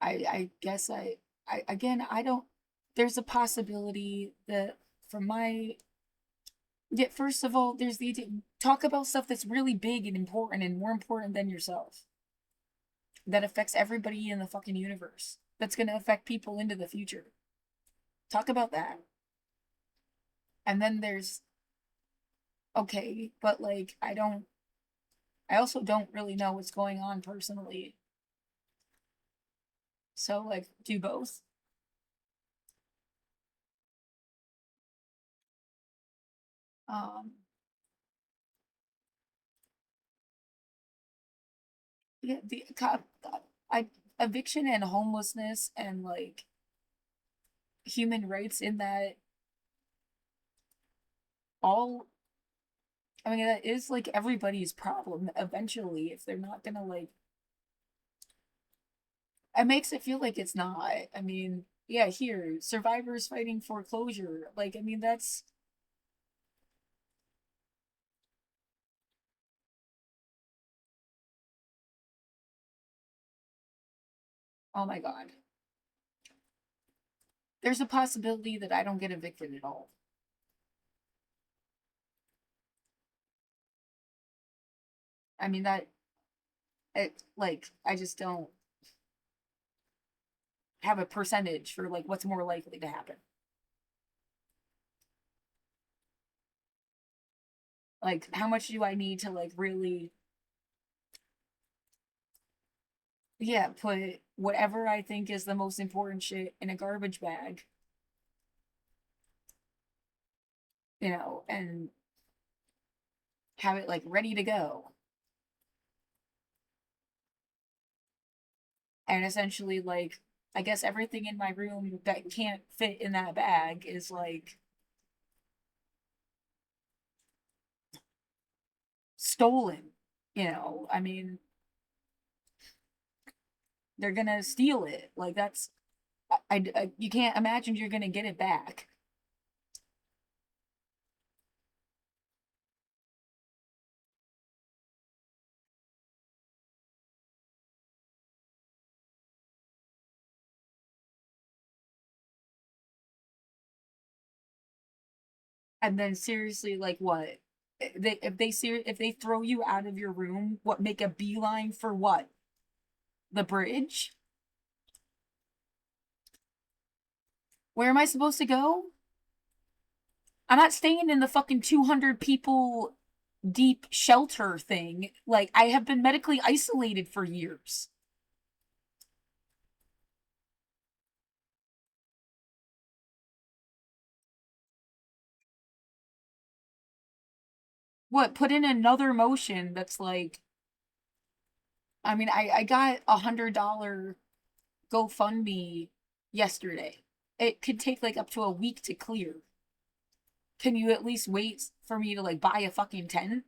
I guess again, I don't, there's a possibility that from my, yeah, first of all, there's the, talk about stuff that's really big and important and more important than yourself. That affects everybody in the fucking universe. That's gonna affect people into the future. Talk about that. And then there's, okay, but like, I also don't really know what's going on personally. So, like, do both. Um, yeah, I eviction and homelessness and like human rights in that all. I mean, that is like everybody's problem eventually if they're not gonna like. It makes it feel like it's not. I mean, yeah, here, survivors fighting foreclosure. Like, I mean, that's. Oh my God. There's a possibility that I don't get evicted at all. I mean, that. It, like, I just don't. have a percentage for like what's more likely to happen. Like, how much do I need to like really, yeah, put whatever I think is the most important shit in a garbage bag, and have it like ready to go. And essentially, like, I guess everything in my room that can't fit in that bag is like stolen. I mean, they're gonna steal it. Like, that's, you can't imagine you're gonna get it back. And then seriously, like, what? If they throw you out of your room, what, make a beeline for what? The bridge? Where am I supposed to go? I'm not staying in the fucking 200 people deep shelter thing. Like, I have been medically isolated for years. What, put in another motion that's like, I mean, I got $100 GoFundMe yesterday. It could take like up to a week to clear. Can you at least wait for me to like buy a fucking tent?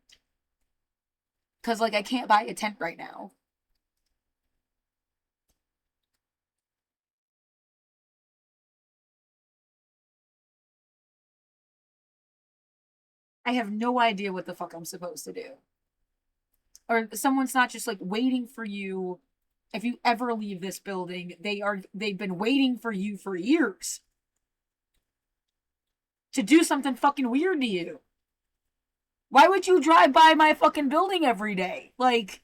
Cause like I can't buy a tent right now. I have no idea what the fuck I'm supposed to do. Or someone's not just like waiting for you. If you ever leave this building, they've been waiting for you for years to do something fucking weird to you. Why would you drive by my fucking building every day? Like,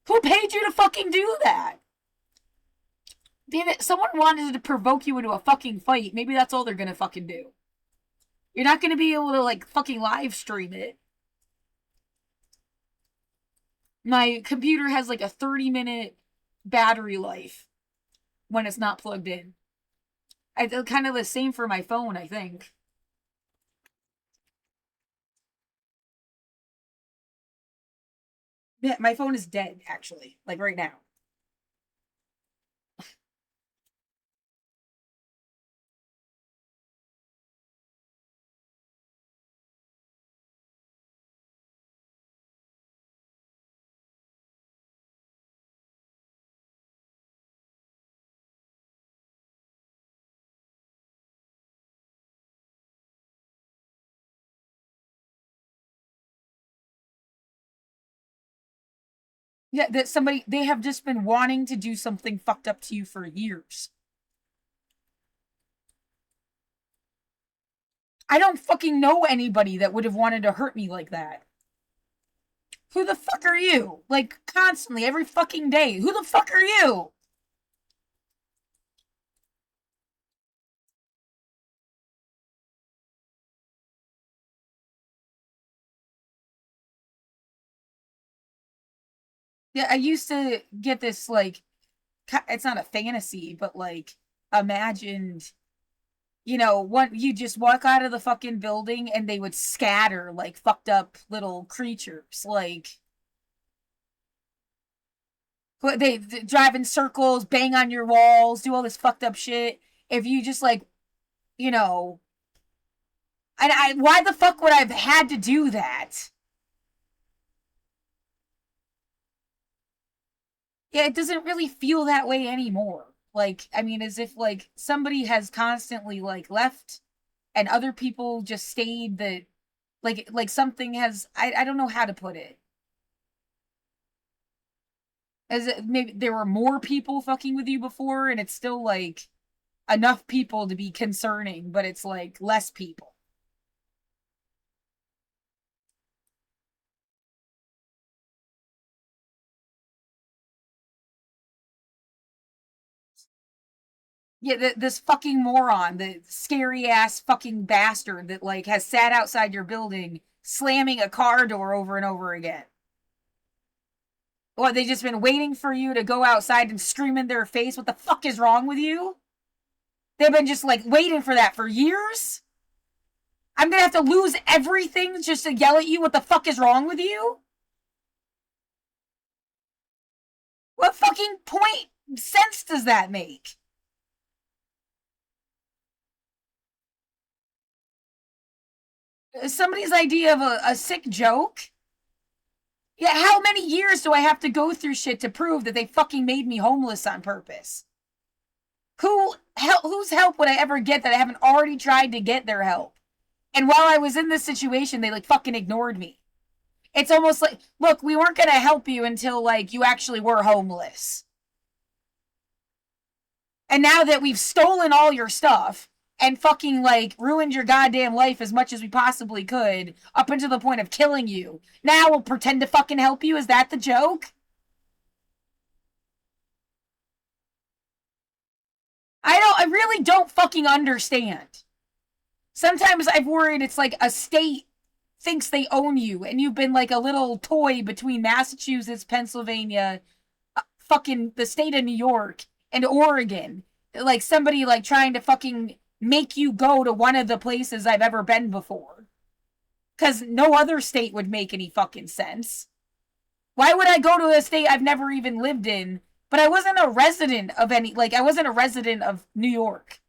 who paid you to fucking do that? Damn it, someone wanted to provoke you into a fucking fight. Maybe that's all they're gonna fucking do. You're not gonna be able to like fucking live stream it. My computer has like a 30-minute battery life when it's not plugged in. It's kind of the same for my phone, I think. Yeah, my phone is dead, actually. Like, right now. Yeah, that they have just been wanting to do something fucked up to you for years. I don't fucking know anybody that would have wanted to hurt me like that. Who the fuck are you? Like, constantly, every fucking day. Who the fuck are you? Yeah, I used to get this, like, it's not a fantasy, but, like, imagined, what, you just walk out of the fucking building and they would scatter, like, fucked up little creatures. Like, they drive in circles, bang on your walls, do all this fucked up shit. If you just, like, you know, why the fuck would I have had to do that? Yeah, it doesn't really feel that way anymore. Like, I mean, as if like somebody has constantly like left and other people just stayed, that like something has, I don't know how to put it. As maybe there were more people fucking with you before and it's still like enough people to be concerning, but it's like less people. Yeah, this fucking moron, the scary ass fucking bastard that like has sat outside your building slamming a car door over and over again. What, they just been waiting for you to go outside and scream in their face? What the fuck is wrong with you? They've been just like waiting for that for years? I'm gonna have to lose everything just to yell at you? What the fuck is wrong with you? What fucking sense does that make? Somebody's idea of a sick joke? Yeah, how many years do I have to go through shit to prove that they fucking made me homeless on purpose? Whose help would I ever get that I haven't already tried to get their help? And while I was in this situation, they like fucking ignored me. It's almost like, look, we weren't gonna help you until like you actually were homeless. And now that we've stolen all your stuff and fucking like ruined your goddamn life as much as we possibly could, up until the point of killing you, now we'll pretend to fucking help you? Is that the joke? I really don't fucking understand. Sometimes I've worried it's like a state thinks they own you and you've been like a little toy between Massachusetts, Pennsylvania, fucking the state of New York, and Oregon. Like somebody like trying to fucking make you go to one of the places I've ever been before. Because no other state would make any fucking sense. Why would I go to a state I've never even lived in? But I wasn't a resident of any, like, I wasn't a resident of New York.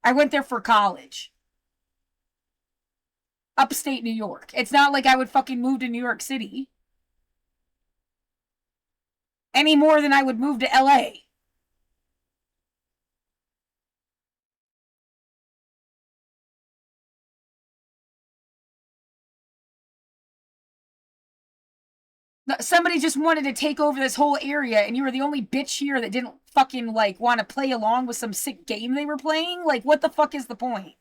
I went there for college. Upstate New York. It's not like I would fucking move to New York City. Any more than I would move to LA. Somebody just wanted to take over this whole area and you were the only bitch here that didn't fucking like want to play along with some sick game they were playing? Like, what the fuck is the point?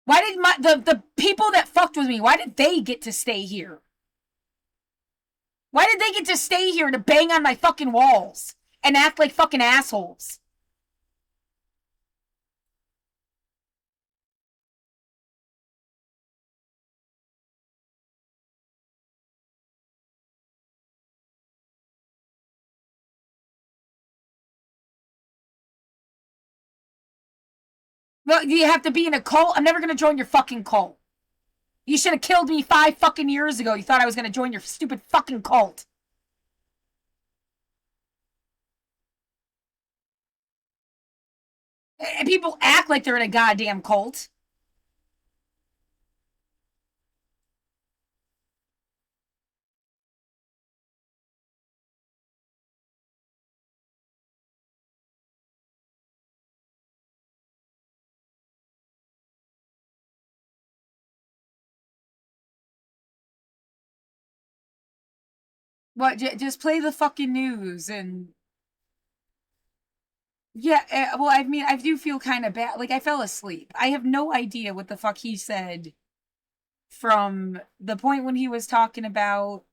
Why did the people that fucked with me, why did they get to stay here? Why did they get to stay here to bang on my fucking walls and act like fucking assholes? Well, you have to be in a cult? I'm never gonna join your fucking cult. You should have killed me 5 fucking years ago. You thought I was gonna join your stupid fucking cult. And people act like they're in a goddamn cult. What, just play the fucking news and... Yeah, well, I mean, I do feel kind of bad. Like, I fell asleep. I have no idea what the fuck he said from the point when he was talking about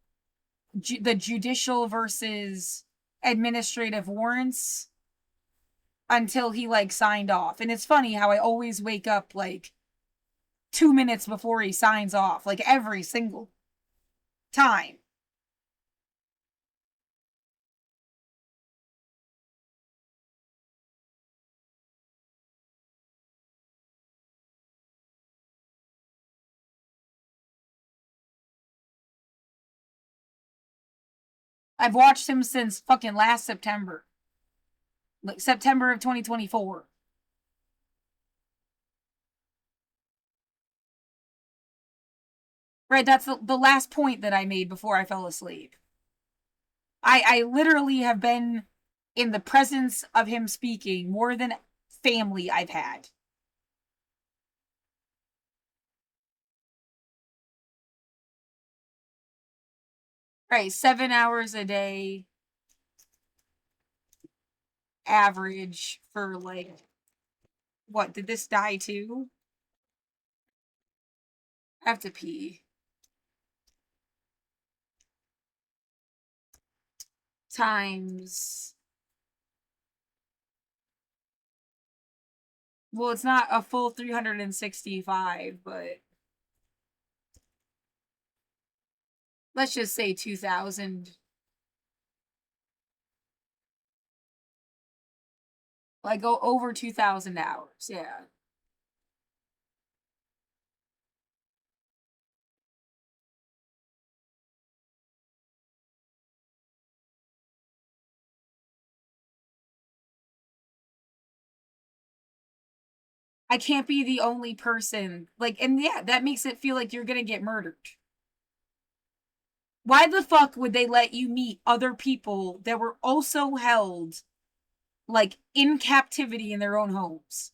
the judicial versus administrative warrants until he, like, signed off. And it's funny how I always wake up, like, 2 minutes before he signs off. Like, every single time. I've watched him since fucking last September. Like, September of 2024. Right, that's the last point that I made before I fell asleep. I literally have been in the presence of him speaking more than family I've had. Right, 7 hours a day average for like, what, did this die too? I have to pee. times... Well, it's not a full 365, but... Let's just say 2,000. Like, go over 2,000 hours, yeah. I can't be the only person. Like, and yeah, that makes it feel like you're gonna get murdered. Why the fuck would they let you meet other people that were also held, like, in captivity in their own homes?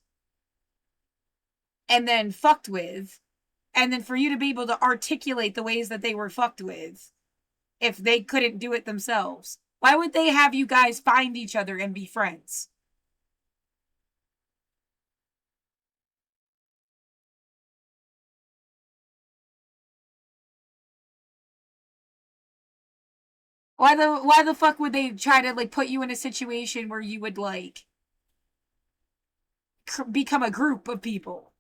And then fucked with, and then for you to be able to articulate the ways that they were fucked with if they couldn't do it themselves. Why would they have you guys find each other and be friends? Why the fuck would they try to, like, put you in a situation where you would, like, become a group of people?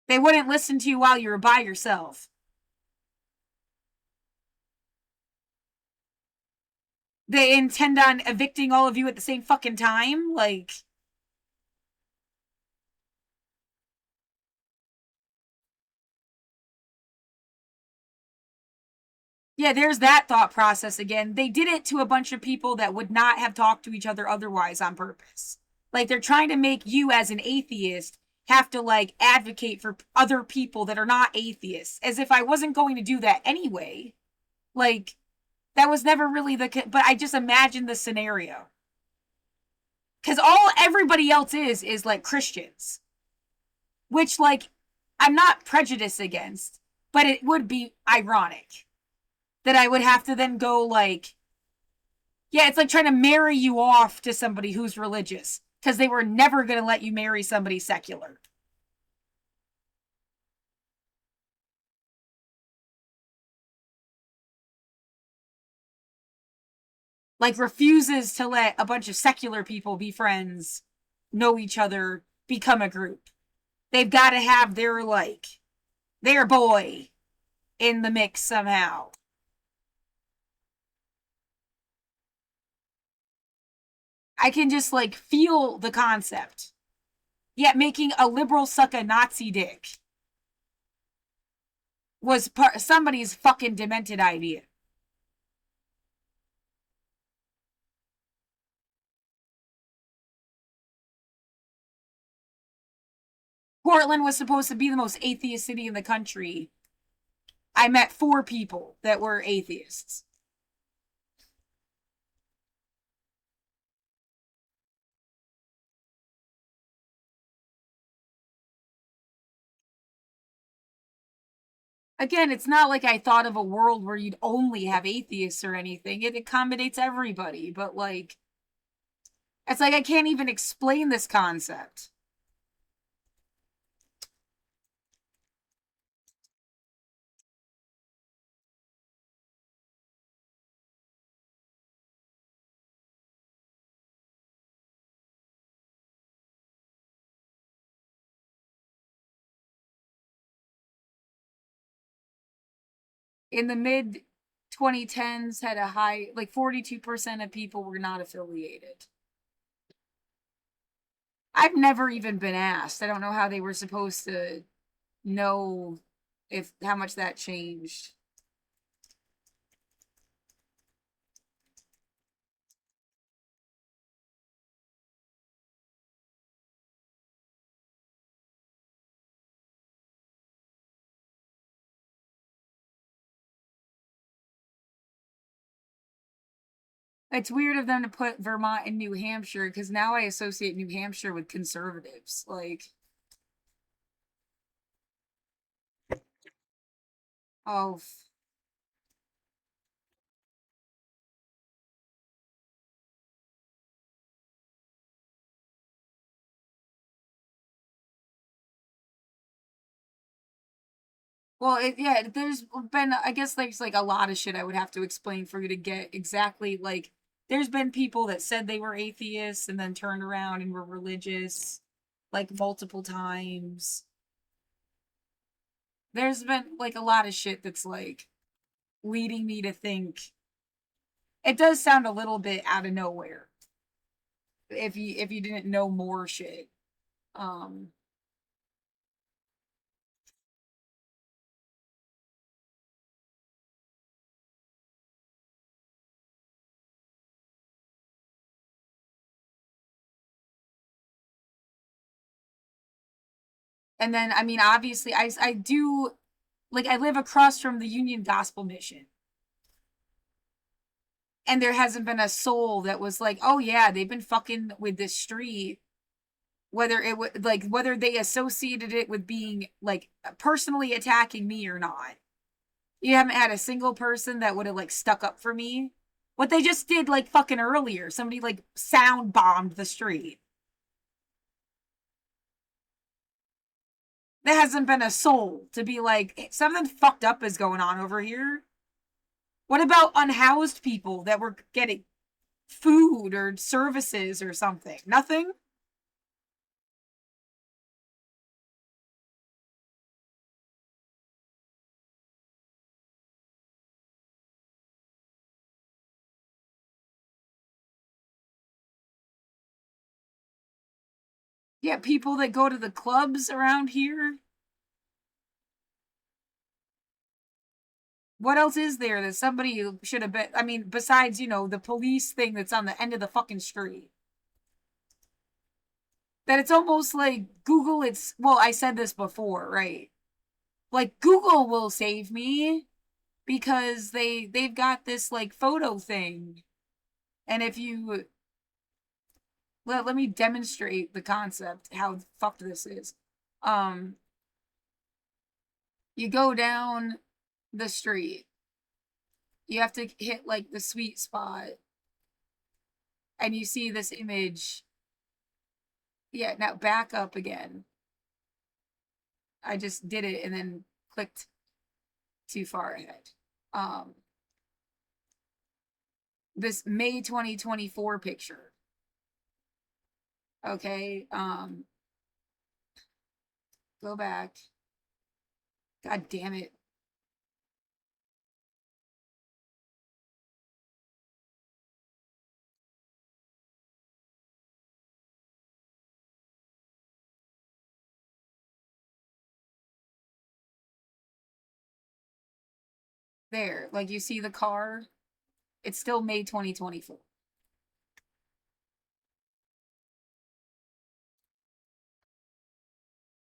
They wouldn't listen to you while you were by yourself. They intend on evicting all of you at the same fucking time? Like... Yeah, there's that thought process again. They did it to a bunch of people that would not have talked to each other otherwise on purpose. Like, they're trying to make you, as an atheist, have to, like, advocate for other people that are not atheists. As if I wasn't going to do that anyway. Like, that was never really the... But I just imagined the scenario. Because all everybody else is, like, Christians. Which, like, I'm not prejudiced against, but it would be ironic that I would have to then go, like... Yeah, it's like trying to marry you off to somebody who's religious, because they were never going to let you marry somebody secular. Like, refuses to let a bunch of secular people be friends, know each other, become a group. They've got to have their, like, their boy in the mix somehow. I can just, like, feel the concept. Yet making a liberal suck a Nazi dick was somebody's fucking demented idea. Portland was supposed to be the most atheist city in the country. I met 4 people that were atheists. Again, it's not like I thought of a world where you'd only have atheists or anything. It accommodates everybody, but, like, it's like I can't even explain this concept. In the mid 2010s, had a high, like, 42% of people were not affiliated. I've never even been asked. I don't know how they were supposed to know if how much that changed. It's weird of them to put Vermont and New Hampshire, because now I associate New Hampshire with conservatives. Like, oh, Well, yeah, there's been, I guess, there's like a lot of shit I would have to explain for you to get exactly like. There's been people that said they were atheists and then turned around and were religious, like multiple times. There's been like a lot of shit that's like leading me to think it does sound a little bit out of nowhere if you didn't know more shit. Um and then I mean obviously I do like I live across from the Union Gospel Mission. And there hasn't been a soul that was like, "Oh yeah, they've been fucking with this street." Whether it would like whether they associated it with being like personally attacking me or not. You haven't had a single person that would have like stuck up for me. What they just did like fucking earlier, somebody like sound bombed the street. There hasn't been a soul to be like, hey, something fucked up is going on over here. What about unhoused people that were getting food or services or something? Nothing? Yeah, people that go to the clubs around here. What else is there that somebody should have been? I mean, besides, the police thing that's on the end of the fucking street. That it's almost like Google, well, I said this before, right? Like, Google will save me because they've got this, like, photo thing. And if you, let me demonstrate the concept, how fucked this is. You go down the street. You have to hit, like, the sweet spot. And you see this image. Yeah, now back up again. I just did it and then clicked too far ahead. This May 2024 picture. Okay, go back. God damn it. There, like you see the car? It's still May 2024.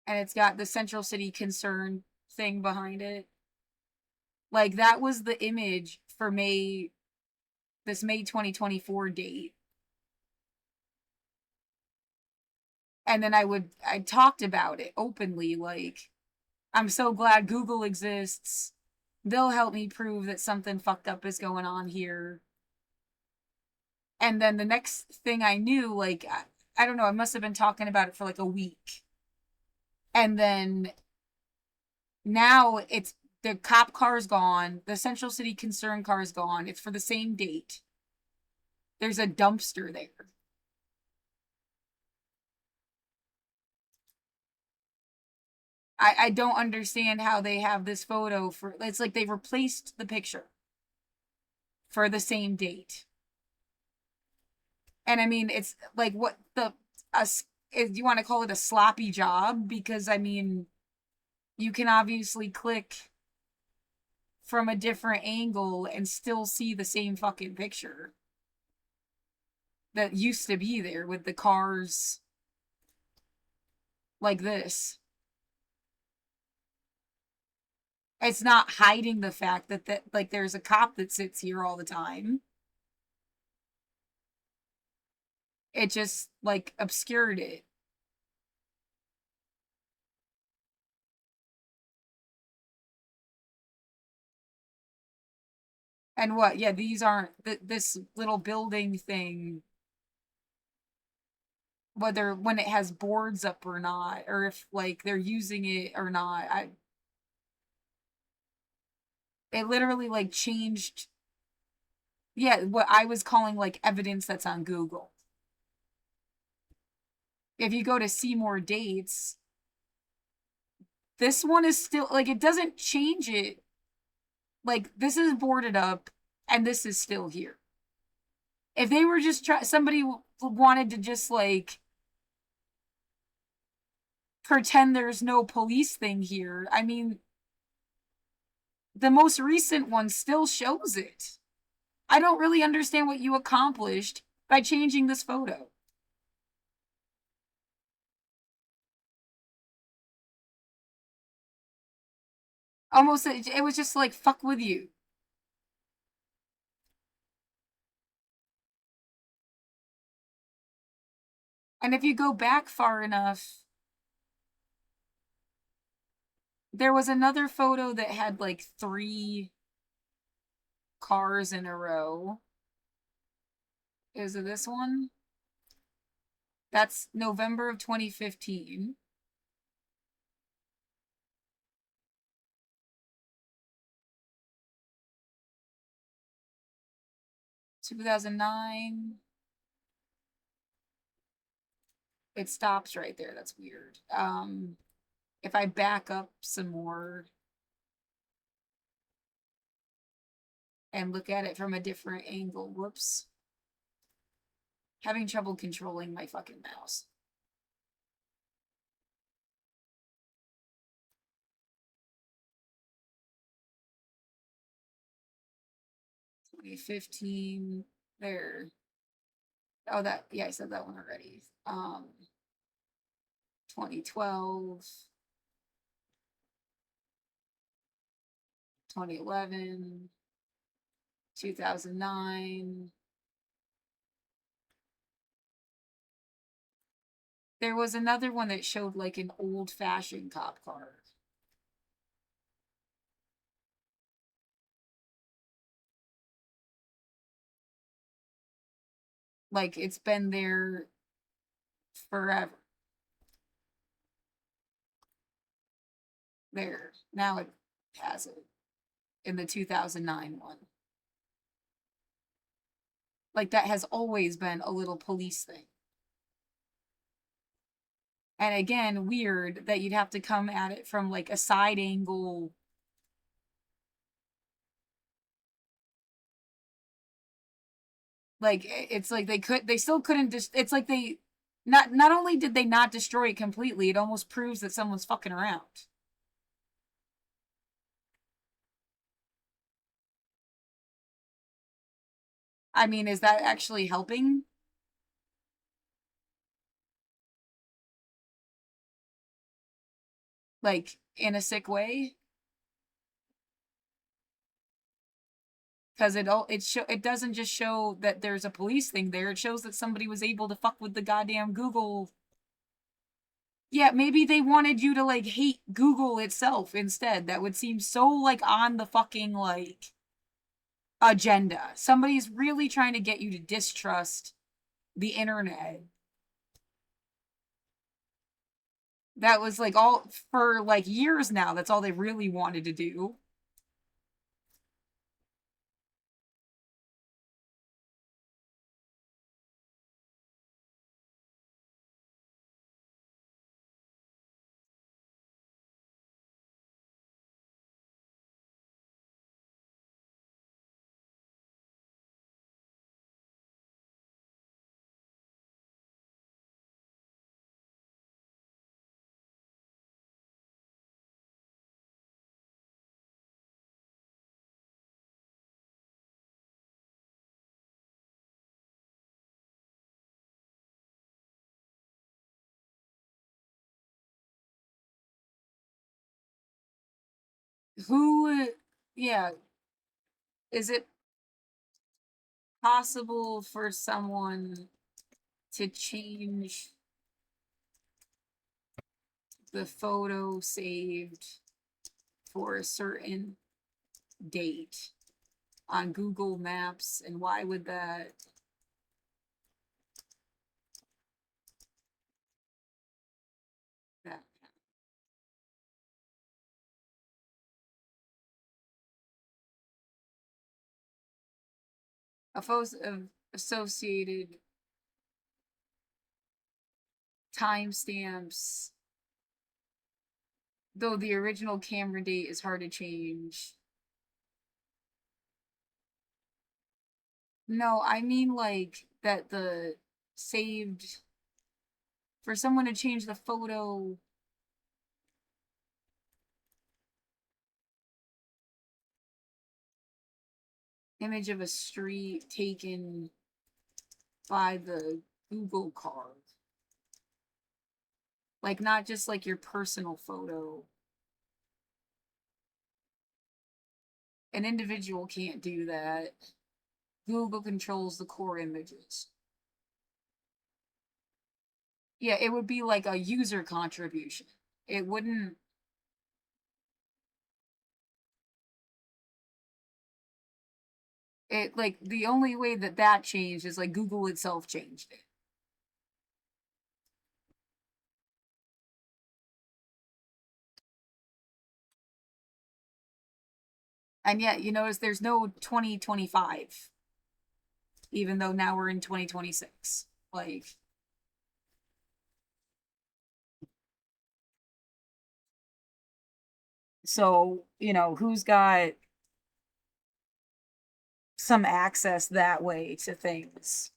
And it's got the Central City Concern thing behind it. Like that was the image for this May 2024 date. And then I talked about it openly, like, I'm so glad Google exists. They'll help me prove that something fucked up is going on here. And then the next thing I knew, like, I don't know, I must have been talking about it for like a week. And then now the cop car's gone, the Central City Concern car's gone. It's for the same date. There's a dumpster there. I don't understand how they have this photo for. It's like they replaced the picture for the same date. And I mean, it's like what if you want to call it a sloppy job? Because I mean, you can obviously click from a different angle and still see the same fucking picture that used to be there with the cars like this. It's not hiding the fact that like there's a cop that sits here all the time. It just like obscured it. And what? Yeah, these aren't this little building thing. Whether when it has boards up or not, or if like they're using it or not. It literally like changed, yeah, what I was calling like evidence that's on Google. If you go to see more dates, this one is still like, it doesn't change it. Like, this is boarded up and this is still here. If they were just somebody wanted to just like pretend there's no police thing here, I mean, the most recent one still shows it. I don't really understand what you accomplished by changing this photo. Almost, it was just like, fuck with you. And if you go back far enough, there was another photo that had like 3 cars in a row. Is it this one? That's November of 2015. (2009). It stops right there. That's weird. If I back up some more and look at it from a different angle, whoops. Having trouble controlling my fucking mouse. (2015). There. Oh, that, yeah, I said that one already. 2012. 2011. 2009. There was another one that showed like an old-fashioned cop car. Like, it's been there forever. There. Now it has it. In the 2009 one. Like, that has always been a little police thing. And again, weird that you'd have to come at it from like a side angle. Like, it's like they still couldn't it's like they not only did they not destroy it completely, it almost proves that someone's fucking around. I mean, is that actually helping? Like, in a sick way? Because it doesn't just show that there's a police thing there, it shows that somebody was able to fuck with the goddamn Google. Yeah, maybe they wanted you to like hate Google itself instead. That would seem so like on the fucking like agenda. Somebody's really trying to get you to distrust the internet. That was like all for like years now. That's all they really wanted to do. Who, yeah, is it possible for someone to change the photo saved for a certain date on Google Maps, and why would that of associated timestamps, though the original camera date is hard to change. No, I mean like that the saved for someone to change the photo image of a street taken by the Google card. Like not just like your personal photo. An individual can't do that. Google controls the core images. Yeah, it would be like a user contribution. It wouldn't. It like the only way that that changed is like Google itself changed it. And yet, you notice there's no 2025, even though now we're in 2026. Like, so, who's got some access that way to things?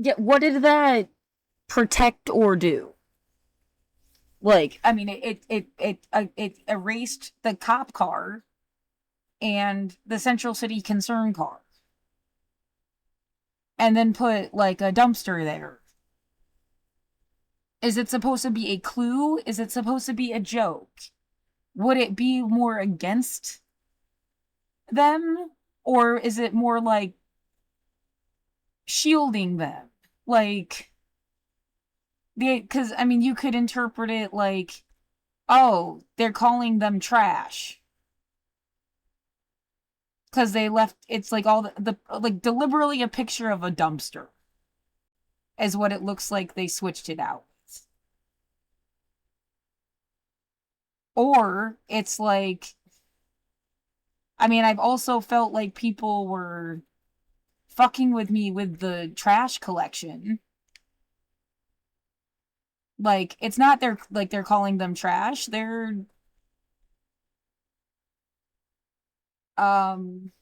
Yeah, what did that protect or do? Like, I mean, it erased the cop car and the Central City Concern car, and then put like a dumpster there. Is it supposed to be a clue? Is it supposed to be a joke? Would it be more against them, or is it more like shielding them? Like, because I mean, you could interpret it like, oh, they're calling them trash because they left. It's like all the like deliberately a picture of a dumpster is what it looks like. They switched it out. Or it's like, I mean, I've also felt like people were fucking with me with the trash collection. Like, it's not they're calling them trash. They're um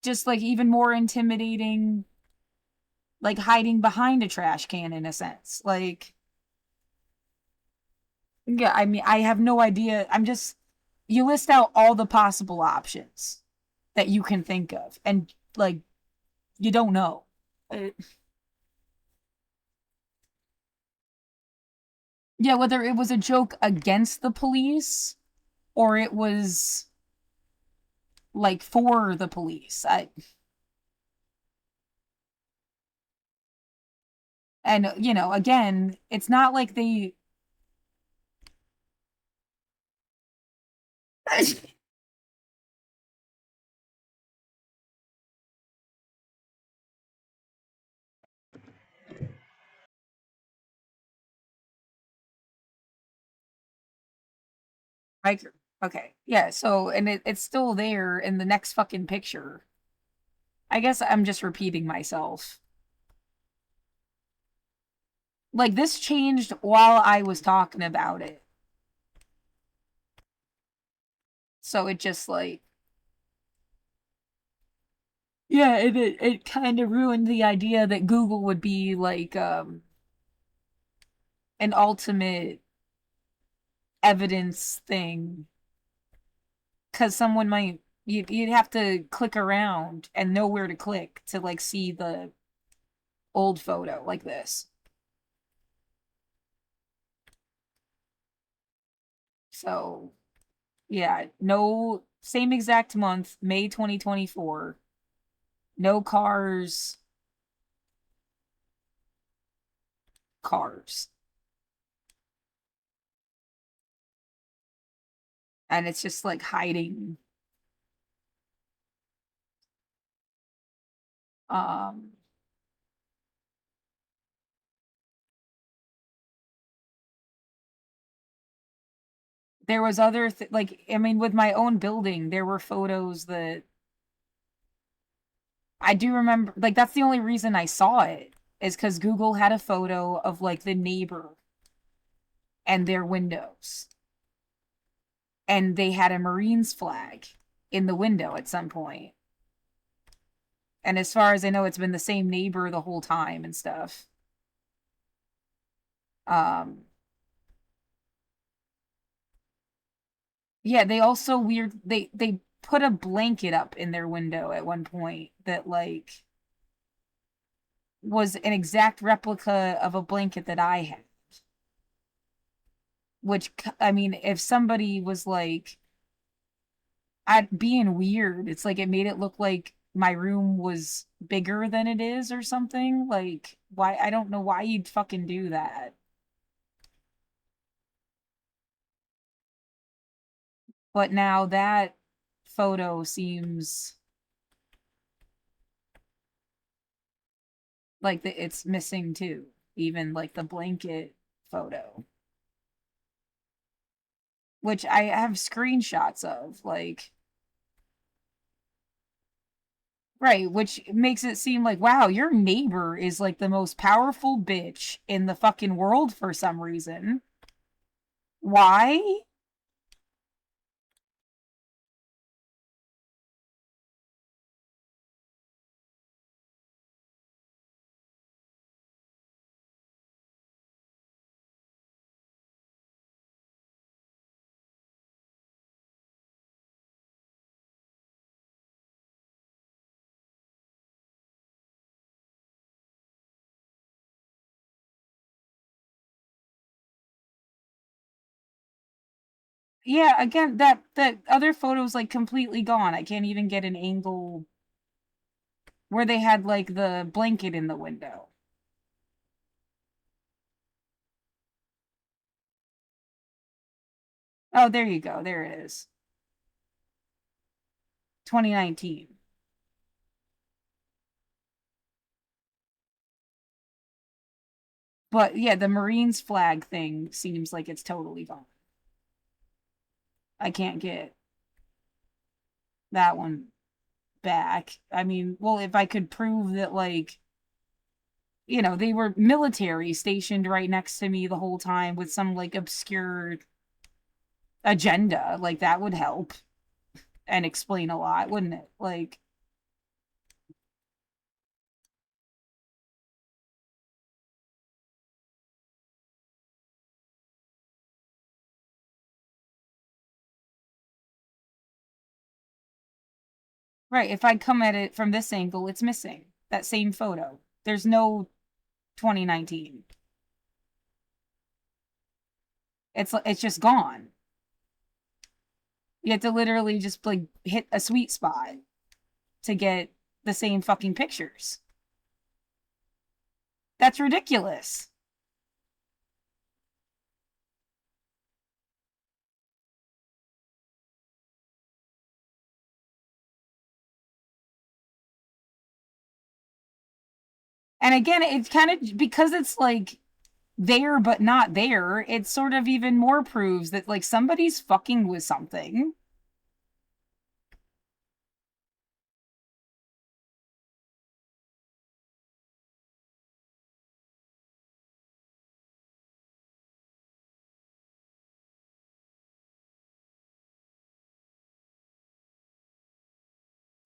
just like even more intimidating, like hiding behind a trash can in a sense. Like, yeah, I mean, I have no idea. You list out all the possible options that you can think of, and like, you don't know. Yeah, whether it was a joke against the police or it was like for the police. And, you know, again, it's not like they. Like, okay, yeah, so, and it's still there in the next fucking picture. I guess I'm just repeating myself. Like, this changed while I was talking about it. So it just, like, yeah, it kind of ruined the idea that Google would be, like, an ultimate evidence thing. Because someone might, you'd have to click around and know where to click to, like, see the old photo like this. So, yeah, no, same exact month, May 2024. No cars. Cars. And it's just like hiding. Um, there was other like, I mean, with my own building, there were photos that I do remember. Like, that's the only reason I saw it, is because Google had a photo of like the neighbor and their windows, and they had a Marines flag in the window at some point. And as far as I know, it's been the same neighbor the whole time and stuff. Um, yeah, they also they put a blanket up in their window at one point that, like, was an exact replica of a blanket that I had. Which, I mean, if somebody was like, I'd being weird, it's like it made it look like my room was bigger than it is or something. Like, why? I don't know why you'd fucking do that. But now that photo seems like it's missing too. Even like the blanket photo, which I have screenshots of, like, right, which makes it seem like, wow, your neighbor is like the most powerful bitch in the fucking world for some reason. Why? Yeah, again, that other photo's like completely gone. I can't even get an angle where they had like the blanket in the window. Oh, there you go. There it is. 2019. But yeah, the Marines flag thing seems like it's totally gone. I can't get that one back. I mean, well, if I could prove that, like, you know, they were military stationed right next to me the whole time with some like obscure agenda, like, that would help and explain a lot, wouldn't it? Like, right, if I come at it from this angle, it's missing that same photo. There's no 2019. It's just gone. You have to literally just like hit a sweet spot to get the same fucking pictures. That's ridiculous. And again, it's kind of because it's like there but not there, it sort of even more proves that like somebody's fucking with something.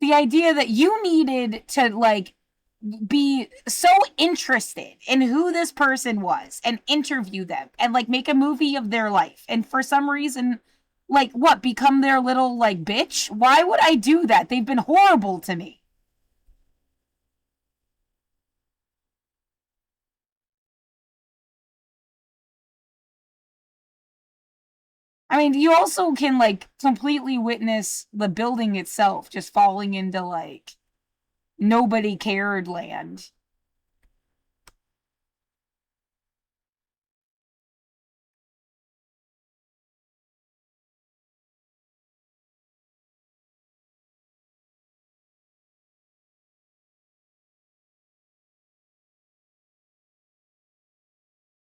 The idea that you needed to like be so interested in who this person was and interview them and like make a movie of their life and for some reason like what become their little like bitch. Why would I do that? They've been horrible to me. I mean, you also can like completely witness the building itself just falling into like nobody cared land.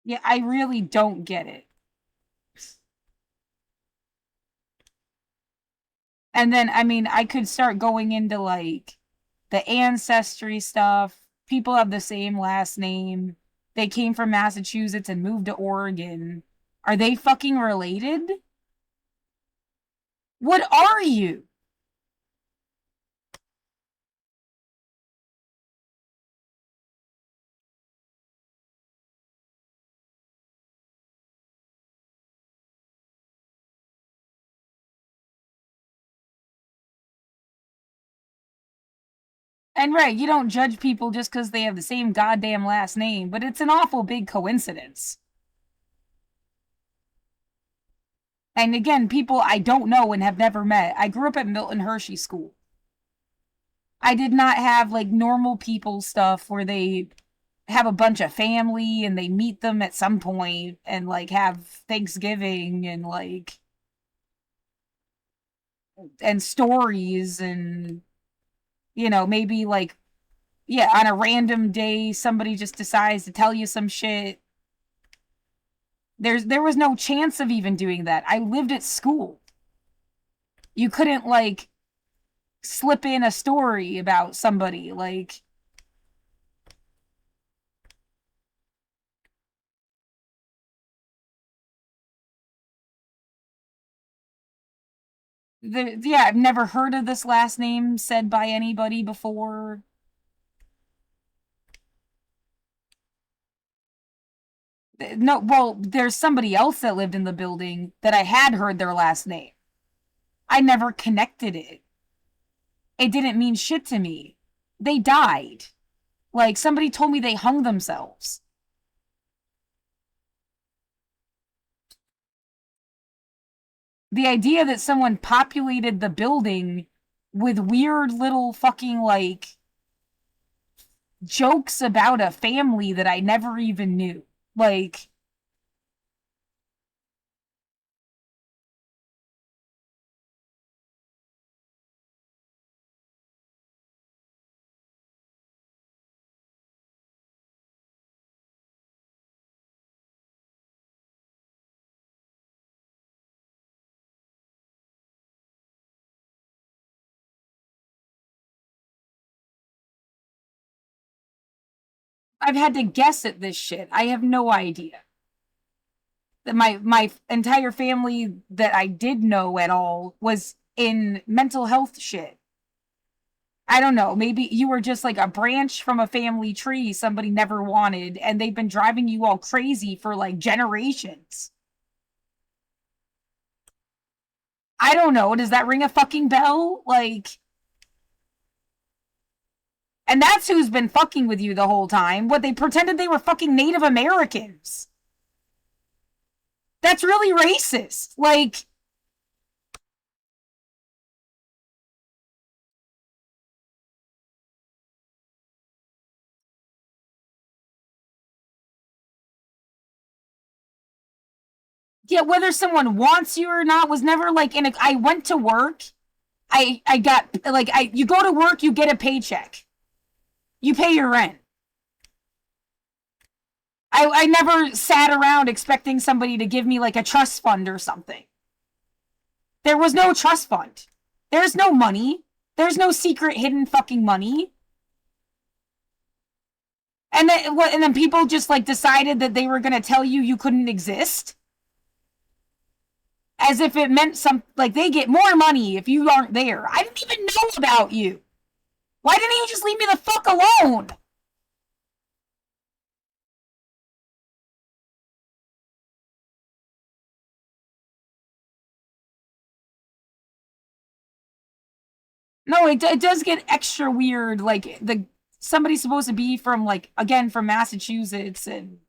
Yeah, I really don't get it. And then, I mean, I could start going into like the ancestry stuff. People have the same last name. They came from Massachusetts and moved to Oregon. Are they fucking related? What are you? And right, you don't judge people just because they have the same goddamn last name, but it's an awful big coincidence. And again, people I don't know and have never met. I grew up at Milton Hershey School. I did not have like normal people stuff where they have a bunch of family and they meet them at some point and like have Thanksgiving and like and stories and maybe like yeah, on a random day somebody just decides to tell you some shit. There was no chance of even doing that. I lived at school. You couldn't like slip in a story about somebody like yeah, I've never heard of this last name said by anybody before. No, well, there's somebody else that lived in the building that I had heard their last name. I never connected it. It didn't mean shit to me. They died. Like somebody told me they hung themselves. The idea that someone populated the building with weird little fucking like jokes about a family that I never even knew. Like I've had to guess at this shit. I have no idea. That my entire family that I did know at all was in mental health shit. I don't know. Maybe you were just like a branch from a family tree somebody never wanted, and they've been driving you all crazy for like generations. I don't know. Does that ring a fucking bell? Like, and that's who's been fucking with you the whole time. What, they pretended they were fucking Native Americans. That's really racist. Like, Yeah, whether someone wants you or not was never like I went to work. I got like you go to work, you get a paycheck. You pay your rent. I never sat around expecting somebody to give me like a trust fund or something. There was no trust fund. There's no money. There's no secret hidden fucking money. And then people just like decided that they were going to tell you couldn't exist. As if it meant like they get more money if you aren't there. I didn't even know about you. Why didn't you just leave me the fuck alone? No, it does get extra weird. Like somebody's supposed to be from like again from Massachusetts, and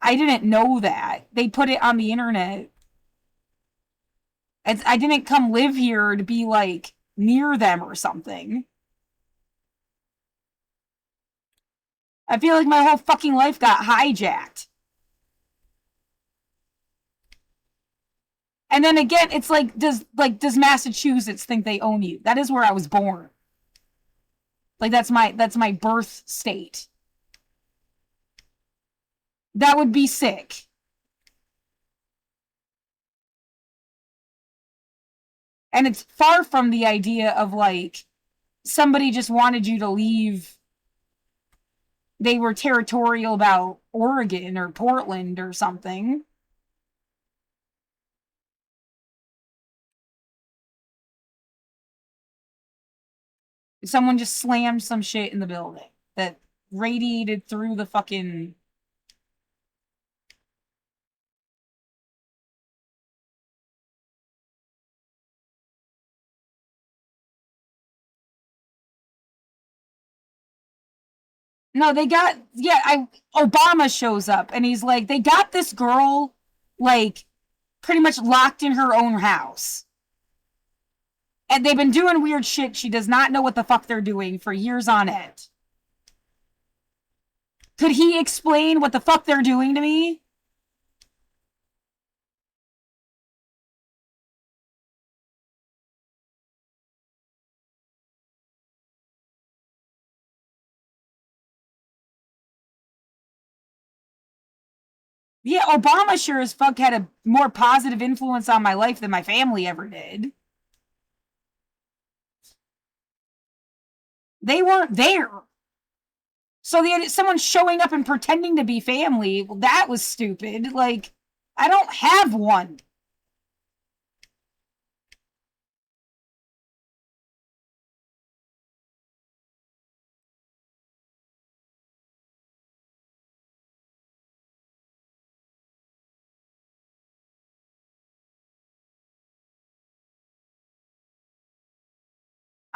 I didn't know that. They put it on the internet. I didn't come live here to be like near them or something. I feel like my whole fucking life got hijacked. And then again, it's like does Massachusetts think they own you? That is where I was born. Like that's my birth state. That would be sick. And it's far from the idea of like somebody just wanted you to leave. They were territorial about Oregon or Portland or something. Someone just slammed some shit in the building that radiated through the fucking... No, they got... Yeah, Obama shows up, and he's like, they got this girl, like, pretty much locked in her own house. And they've been doing weird shit. She does not know what the fuck they're doing for years on end. Could he explain what the fuck they're doing to me? Yeah, Obama sure as fuck had a more positive influence on my life than my family ever did. They weren't there. So they had someone showing up and pretending to be family. Well, that was stupid. Like, I don't have one.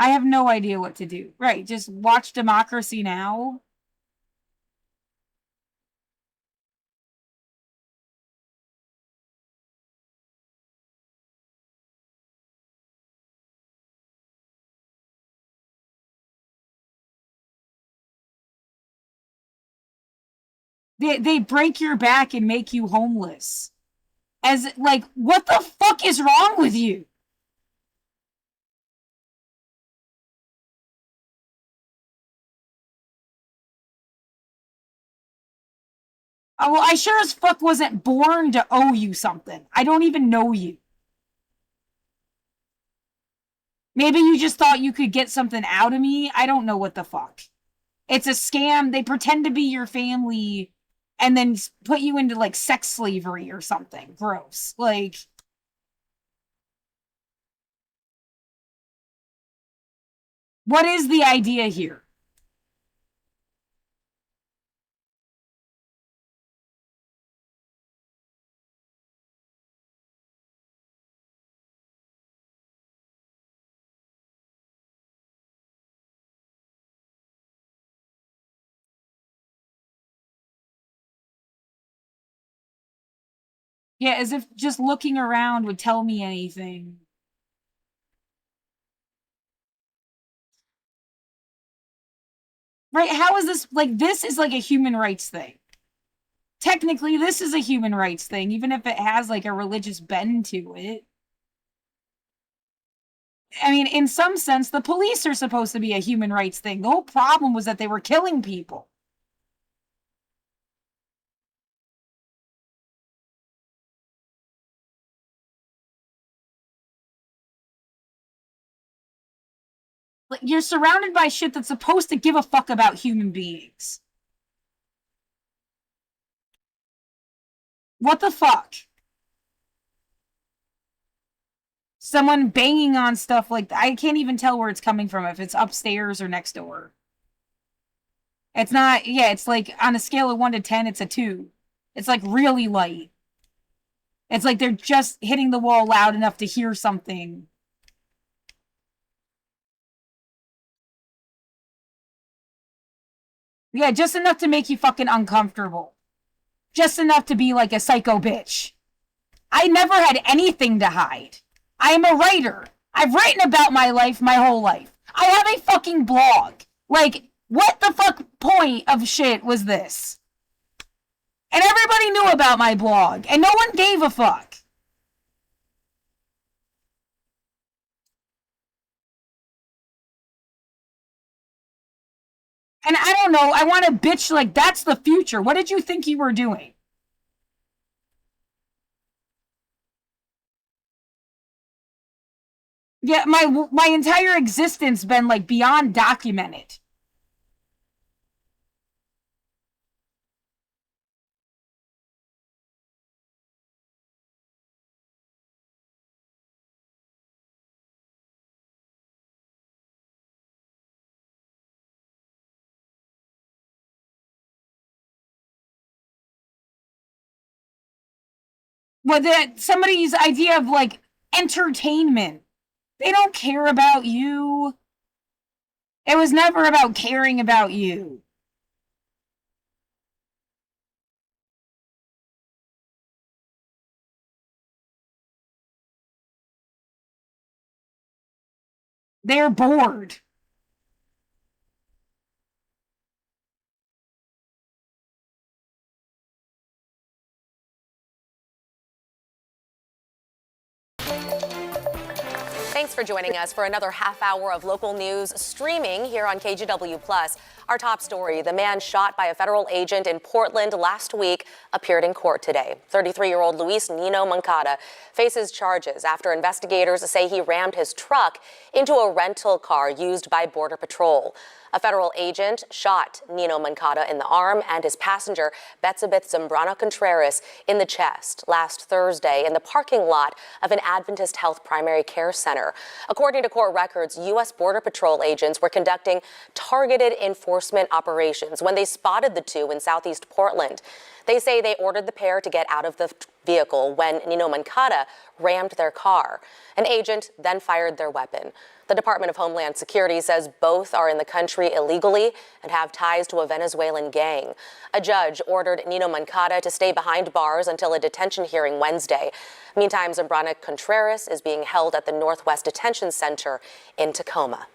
I have no idea what to do. Right, just watch Democracy Now! They break your back and make you homeless. As, like, what the fuck is wrong with you? Well, I sure as fuck wasn't born to owe you something. I don't even know you. Maybe you just thought you could get something out of me. I don't know what the fuck. It's a scam. They pretend to be your family and then put you into like sex slavery or something. Gross. Like, what is the idea here? Yeah, as if just looking around would tell me anything. Right? How is this like this is like a human rights thing. technically this is a human rights thing, even if it has like a religious bend to it. I mean, in some sense, the police are supposed to be a human rights thing. The whole problem was that they were killing people. Like, you're surrounded by shit that's supposed to give a fuck about human beings. What the fuck? Someone banging on stuff like that. I can't even tell where it's coming from, if it's upstairs or next door. It's not, yeah, it's like on a scale of 1 to 10, it's a 2. It's like really light. It's like they're just hitting the wall loud enough to hear something. Yeah, just enough to make you fucking uncomfortable. Just enough to be like a psycho bitch. I never had anything to hide. I am a writer. I've written about my life my whole life. I have a fucking blog. Like, what the fuck point of shit was this? And everybody knew about my blog, and no one gave a fuck. And I don't know, I want to bitch like that's the future. What did you think you were doing? Yeah, my entire existence been like beyond documented. Well, that somebody's idea of like entertainment. They don't care about you. It was never about caring about you. They're bored.
Thanks for joining us for another half hour of local news streaming here on KGW+. Our top story, the man shot by a federal agent in Portland last week appeared in court today. 33-year-old Luis Nino Moncada faces charges after investigators say he rammed his truck into a rental car used by Border Patrol. A federal agent shot Nino Moncada in the arm and his passenger, Betsabeth Zambrano Contreras, in the chest last Thursday in the parking lot of an Adventist Health primary care center. According to court records, U.S. Border Patrol agents were conducting targeted enforcement operations when they spotted the two in southeast Portland. They say they ordered the pair to get out of the vehicle when Nino Moncada rammed their car. An agent then fired their weapon. The Department of Homeland Security says both are in the country illegally and have ties to a Venezuelan gang. A judge ordered Nino Moncada to stay behind bars until a detention hearing Wednesday. Meantime, Zambrano Contreras is being held at the Northwest Detention Center in Tacoma.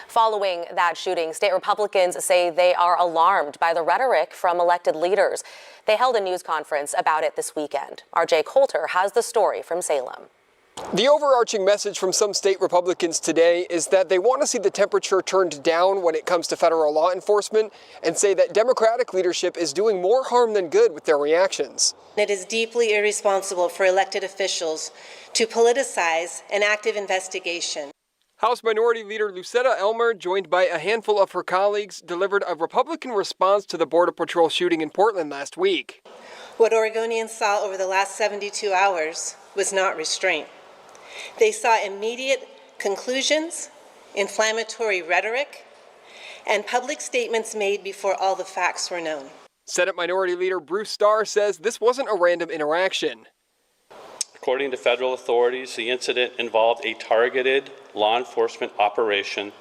Following that shooting, state Republicans say they are alarmed by the rhetoric from elected leaders. They held a news conference about it this weekend. RJ Coulter has the story from Salem.
The overarching message from some state Republicans today is that they want to see the temperature turned down when it comes to federal law enforcement and say that Democratic leadership is doing more harm than good with their reactions.
It is deeply irresponsible for elected officials to politicize an active investigation.
House Minority Leader Lucetta Elmer, joined by a handful of her colleagues, delivered a Republican response to the Border Patrol shooting in Portland last week.
What Oregonians saw over the last 72 hours was not restraint. They saw immediate conclusions, inflammatory rhetoric, and public statements made before all the facts were known.
Senate Minority Leader Bruce Starr says this wasn't a random interaction.
According to federal authorities, the incident involved a targeted law enforcement operation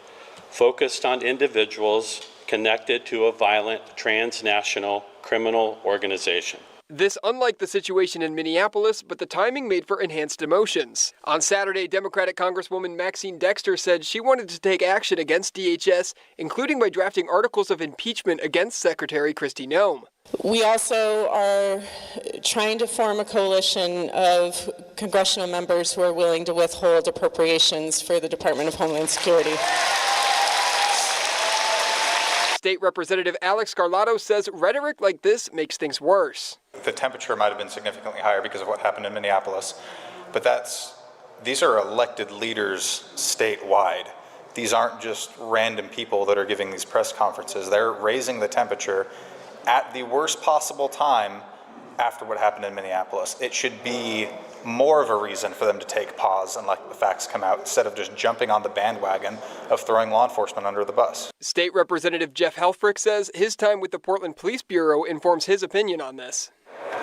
focused on individuals connected to a violent transnational criminal organization.
This unlike the situation in Minneapolis, but the timing made for enhanced emotions. On Saturday, Democratic Congresswoman Maxine Dexter said she wanted to take action against DHS, including by drafting articles of impeachment against Secretary Kristi Noem.
We also are trying to form a coalition of congressional members who are willing to withhold appropriations for the Department of Homeland Security.
State Representative Alex Garlato says rhetoric like this makes things worse.
The temperature might have been significantly higher because of what happened in Minneapolis, but these are elected leaders statewide. These aren't just random people that are giving these press conferences. They're raising the temperature at the worst possible time after what happened in Minneapolis. It should be more of a reason for them to take pause and let the facts come out instead of just jumping on the bandwagon of throwing law enforcement under the bus.
State Representative Jeff Helfrich says his time with the Portland Police Bureau informs his opinion on this.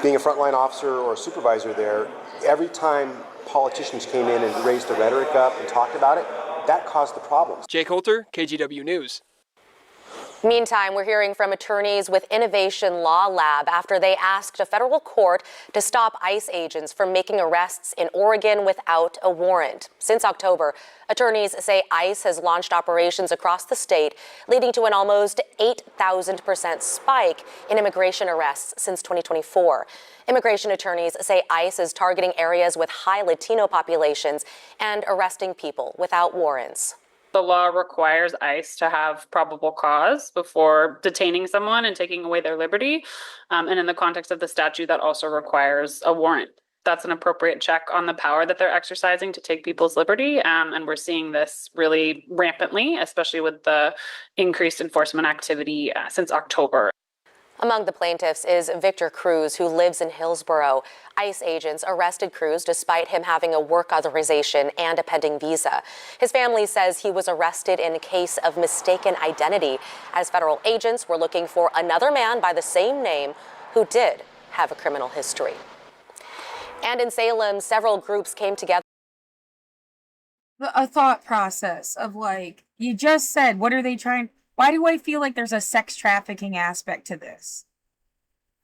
Being a frontline officer or a supervisor there, every time politicians came in and raised the rhetoric up and talked about it, that caused the problems.
Jake Holter, KGW News.
Meantime, we're hearing from attorneys with Innovation Law Lab after they asked a federal court to stop ICE agents from making arrests in Oregon without a warrant. Since October, attorneys say ICE has launched operations across the state, leading to an almost 8,000% spike in immigration arrests since 2024. Immigration attorneys say ICE is targeting areas with high Latino populations and arresting people without warrants.
The law requires ICE to have probable cause before detaining someone and taking away their liberty. And in the context of the statute, that also requires a warrant. That's an appropriate check on the power that they're exercising to take people's liberty. And we're seeing this really rampantly, especially with the increased enforcement activity since October.
Among the plaintiffs is Victor Cruz, who lives in Hillsborough. ICE agents arrested Cruz despite him having a work authorization and a pending visa. His family says he was arrested in a case of mistaken identity, as federal agents were looking for another man by the same name who did have a criminal history. And in Salem, several groups came together.
A thought process of like, you just said, what are they trying? Why do I feel like there's a sex trafficking aspect to this?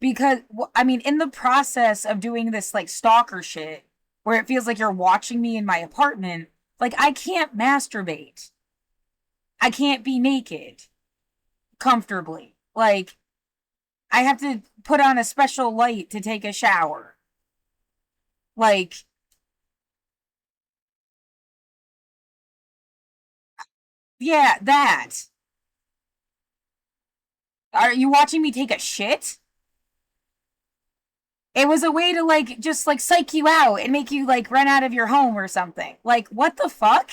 Because, I mean, in the process of doing this, like, stalker shit, where it feels like you're watching me in my apartment, like, I can't masturbate. I can't be naked comfortably. Like, I have to put on a special light to take a shower. Like, yeah, that. Are you watching me take a shit? It was a way to, like, just, like, psych you out and make you, like, run out of your home or something. Like, what the fuck?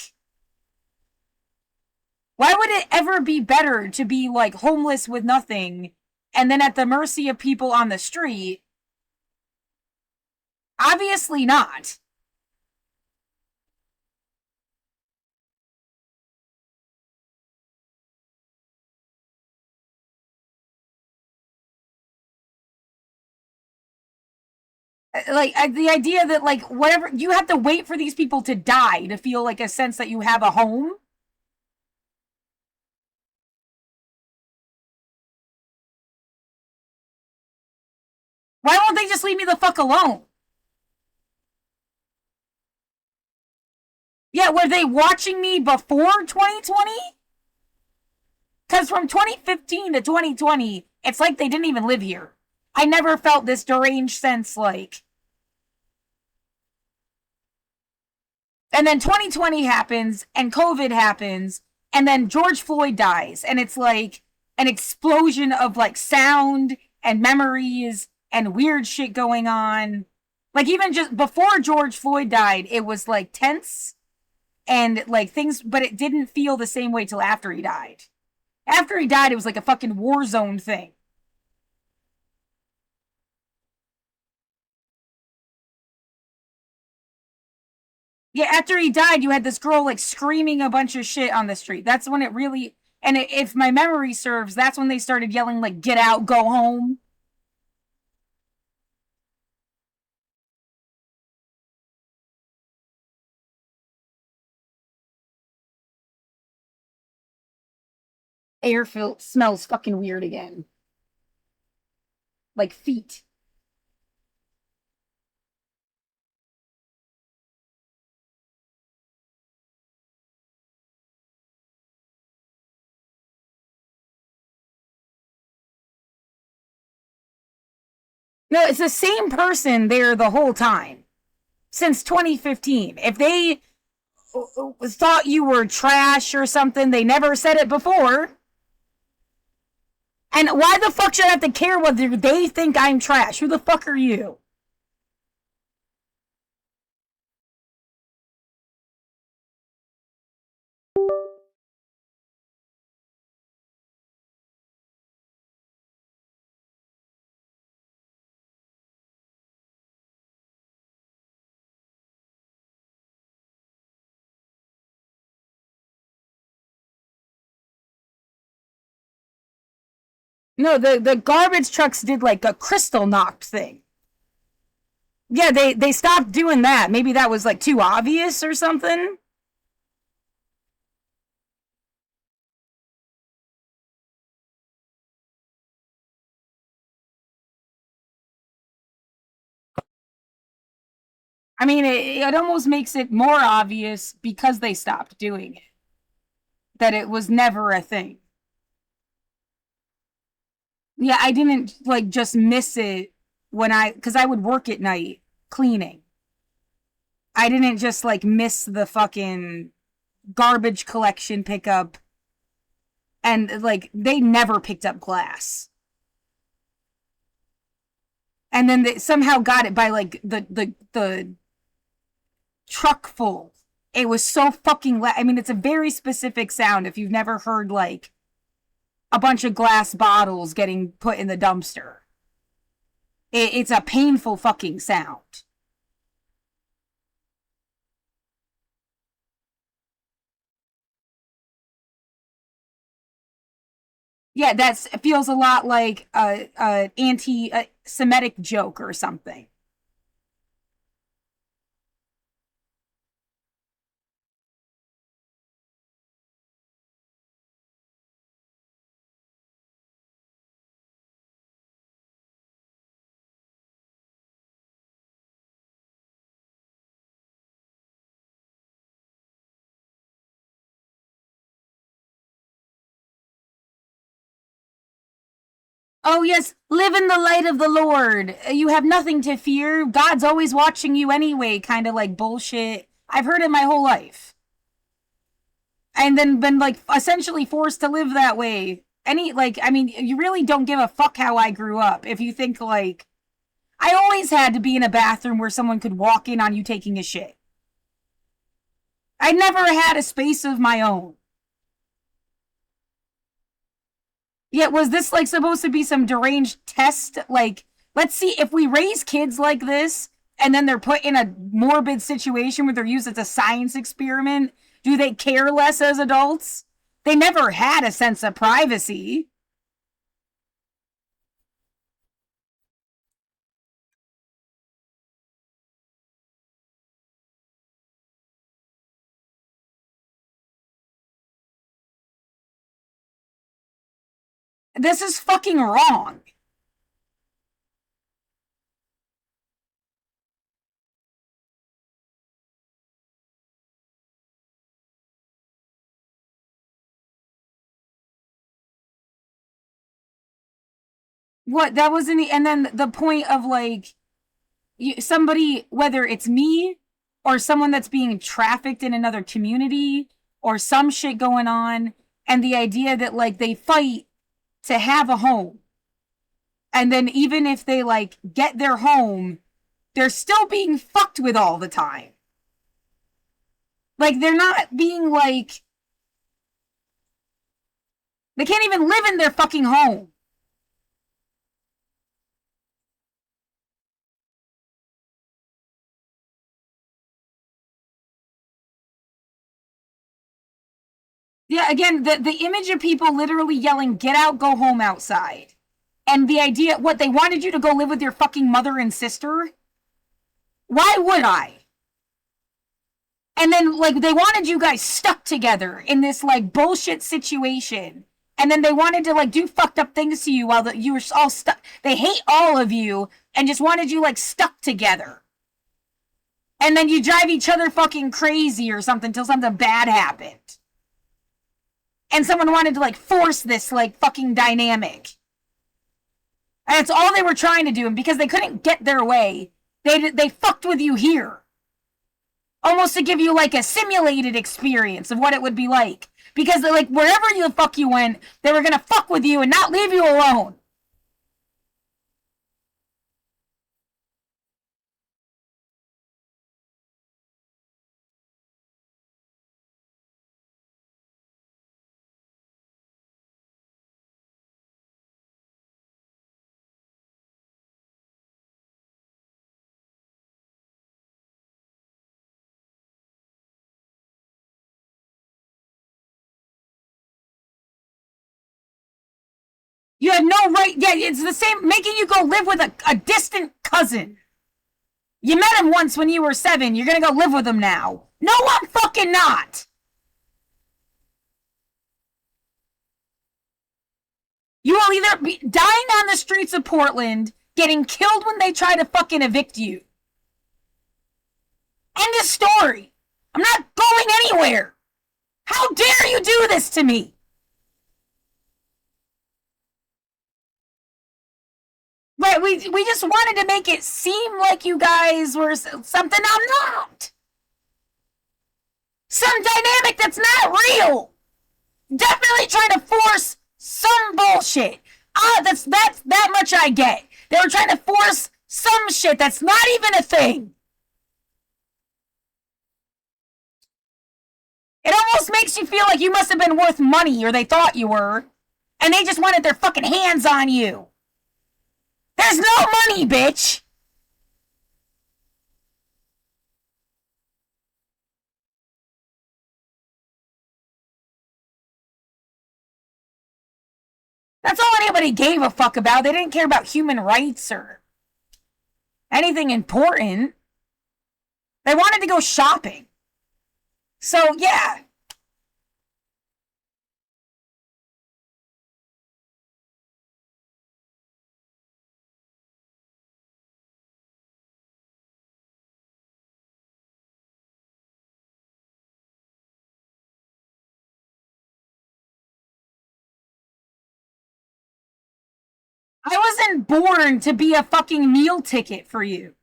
Why would it ever be better to be, like, homeless with nothing and then at the mercy of people on the street? Obviously not. Like, the idea that, like, whatever, you have to wait for these people to die to feel, like, a sense that you have a home. Why won't they just leave me the fuck alone? Yeah, were they watching me before 2020? Because from 2015 to 2020, it's like they didn't even live here. I never felt this deranged sense, like. And then 2020 happens, and COVID happens, and then George Floyd dies, and it's like an explosion of, like, sound and memories and weird shit going on. Like, even just before George Floyd died, it was, like, tense and, like, things, but it didn't feel the same way till after he died. After he died, it was like a fucking war zone thing. Yeah, after he died, you had this girl, like, screaming a bunch of shit on the street. That's when it really, and if my memory serves, that's when they started yelling, like, get out, go home. Air smells fucking weird again. Like feet. No, it's the same person there the whole time. Since 2015. If they thought you were trash or something, they never said it before. And why the fuck should I have to care whether they think I'm trash? Who the fuck are you? No, the garbage trucks did like a crystal knocked thing. Yeah, they stopped doing that. Maybe that was like too obvious or something. I mean, it almost makes it more obvious because they stopped doing it. That it was never a thing. Yeah, I didn't like just miss it because I would work at night cleaning. I didn't just like miss the fucking garbage collection pickup. And like they never picked up glass. And then they somehow got it by like the truck full. It was so fucking I mean, it's a very specific sound if you've never heard like a bunch of glass bottles getting put in the dumpster. It's a painful fucking sound. Yeah, it feels a lot like a anti-Semitic joke or something. Oh, yes, live in the light of the Lord. You have nothing to fear. God's always watching you anyway, kind of like bullshit. I've heard it my whole life. And then been like essentially forced to live that way. I mean, you really don't give a fuck how I grew up. If you think like, I always had to be in a bathroom where someone could walk in on you taking a shit. I never had a space of my own. Yet, was this like supposed to be some deranged test? Like, let's see if we raise kids like this and then they're put in a morbid situation where they're used as a science experiment, do they care less as adults? They never had a sense of privacy. This is fucking wrong. What, that wasn't and then the point of like somebody, whether it's me or someone that's being trafficked in another community or some shit going on, and the idea that like they fight to have a home, and then even if they like get their home, they're still being fucked with all the time. Like, they're not being like, they can't even live in their fucking home. Yeah, again, the image of people literally yelling, get out, go home outside. And the idea, what, they wanted you to go live with your fucking mother and sister? Why would I? And then, like, they wanted you guys stuck together in this, like, bullshit situation. And then they wanted to, like, do fucked up things to you while you were all stuck. They hate all of you and just wanted you, like, stuck together. And then you drive each other fucking crazy or something till something bad happened. And someone wanted to, like, force this, like, fucking dynamic. And that's all they were trying to do. And because they couldn't get their way, they fucked with you here. Almost to give you like a simulated experience of what it would be like. Because like wherever the fuck you went, they were gonna fuck with you and not leave you alone. You had no right. Yeah, it's the same, making you go live with a distant cousin. You met him once when you were 7. You're gonna go live with him now. No, I'm fucking not. You will either be dying on the streets of Portland, getting killed when they try to fucking evict you. End of story. I'm not going anywhere. How dare you do this to me? Right, we just wanted to make it seem like you guys were something I'm not. Some dynamic that's not real. Definitely trying to force some bullshit. That's that much I get. They were trying to force some shit that's not even a thing. It almost makes you feel like you must have been worth money, or they thought you were, and they just wanted their fucking hands on you. There's no money, bitch! That's all anybody gave a fuck about. They didn't care about human rights or anything important. They wanted to go shopping. So, yeah. I wasn't born to be a fucking meal ticket for you.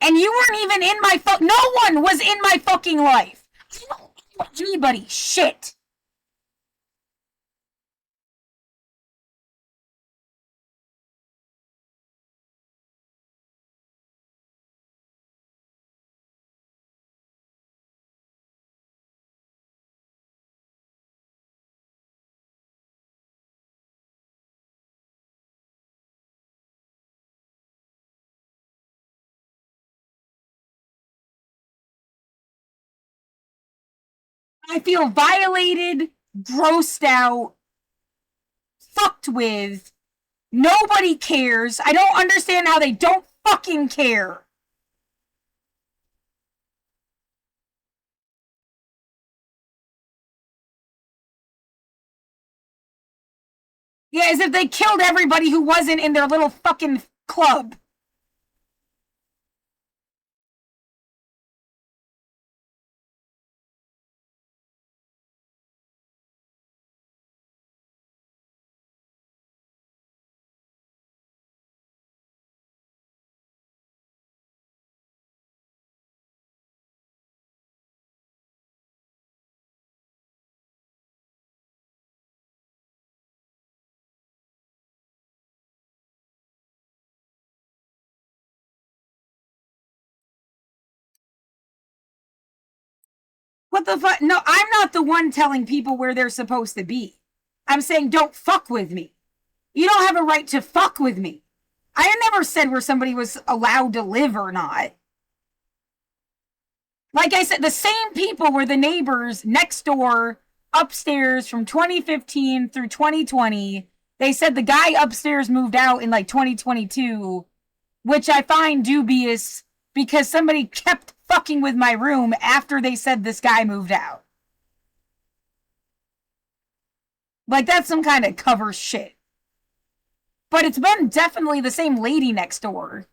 And you weren't even in my no one was in my fucking life. I don't owe anybody shit. I feel violated, grossed out, fucked with. Nobody cares. I don't understand how they don't fucking care. Yeah, as if they killed everybody who wasn't in their little fucking club. What the fuck? No, I'm not the one telling people where they're supposed to be. I'm saying don't fuck with me. You don't have a right to fuck with me. I never said where somebody was allowed to live or not. Like I said, the same people were the neighbors next door, upstairs from 2015 through 2020. They said the guy upstairs moved out in like 2022, which I find dubious because somebody kept fucking with my room after they said this guy moved out. Like that's some kind of cover shit. But it's been definitely the same lady next door.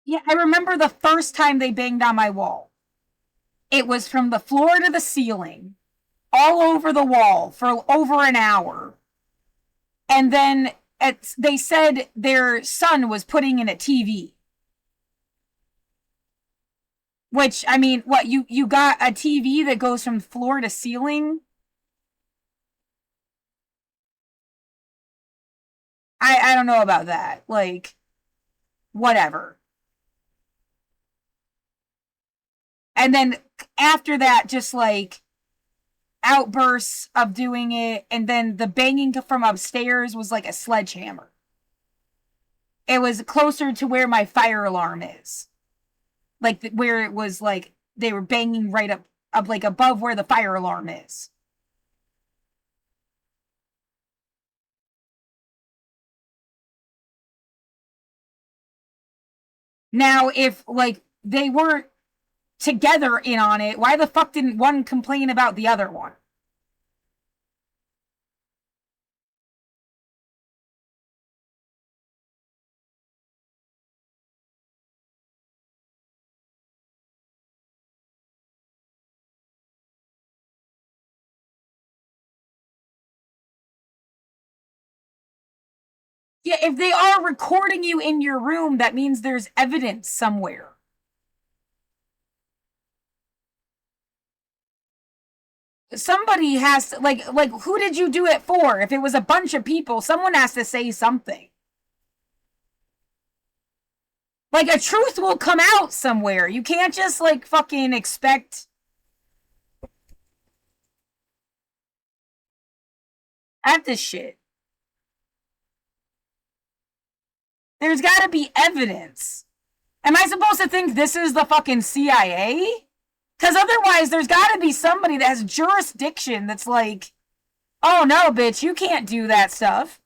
Yeah, I remember the first time they banged on my wall. It was from the floor to the ceiling, all over the wall for over an hour. And then they said their son was putting in a TV. Which, I mean, what, you got a TV that goes from floor to ceiling? I don't know about that. Like, whatever. And then after that, just like outbursts of doing it, and then the banging from upstairs was like a sledgehammer. It was closer to where my fire alarm is. Like where it was like they were banging right up like above where the fire alarm is. Now, if like they weren't together in on it, why the fuck didn't one complain about the other one? Yeah, if they are recording you in your room, that means there's evidence somewhere. Somebody has to, like who did you do it for? If it was a bunch of people, someone has to say something. Like, a truth will come out somewhere. You can't just, like, fucking expect... at this shit. There's gotta be evidence. Am I supposed to think this is the fucking CIA? Because otherwise, there's gotta be somebody that has jurisdiction that's like, oh no, bitch, you can't do that stuff.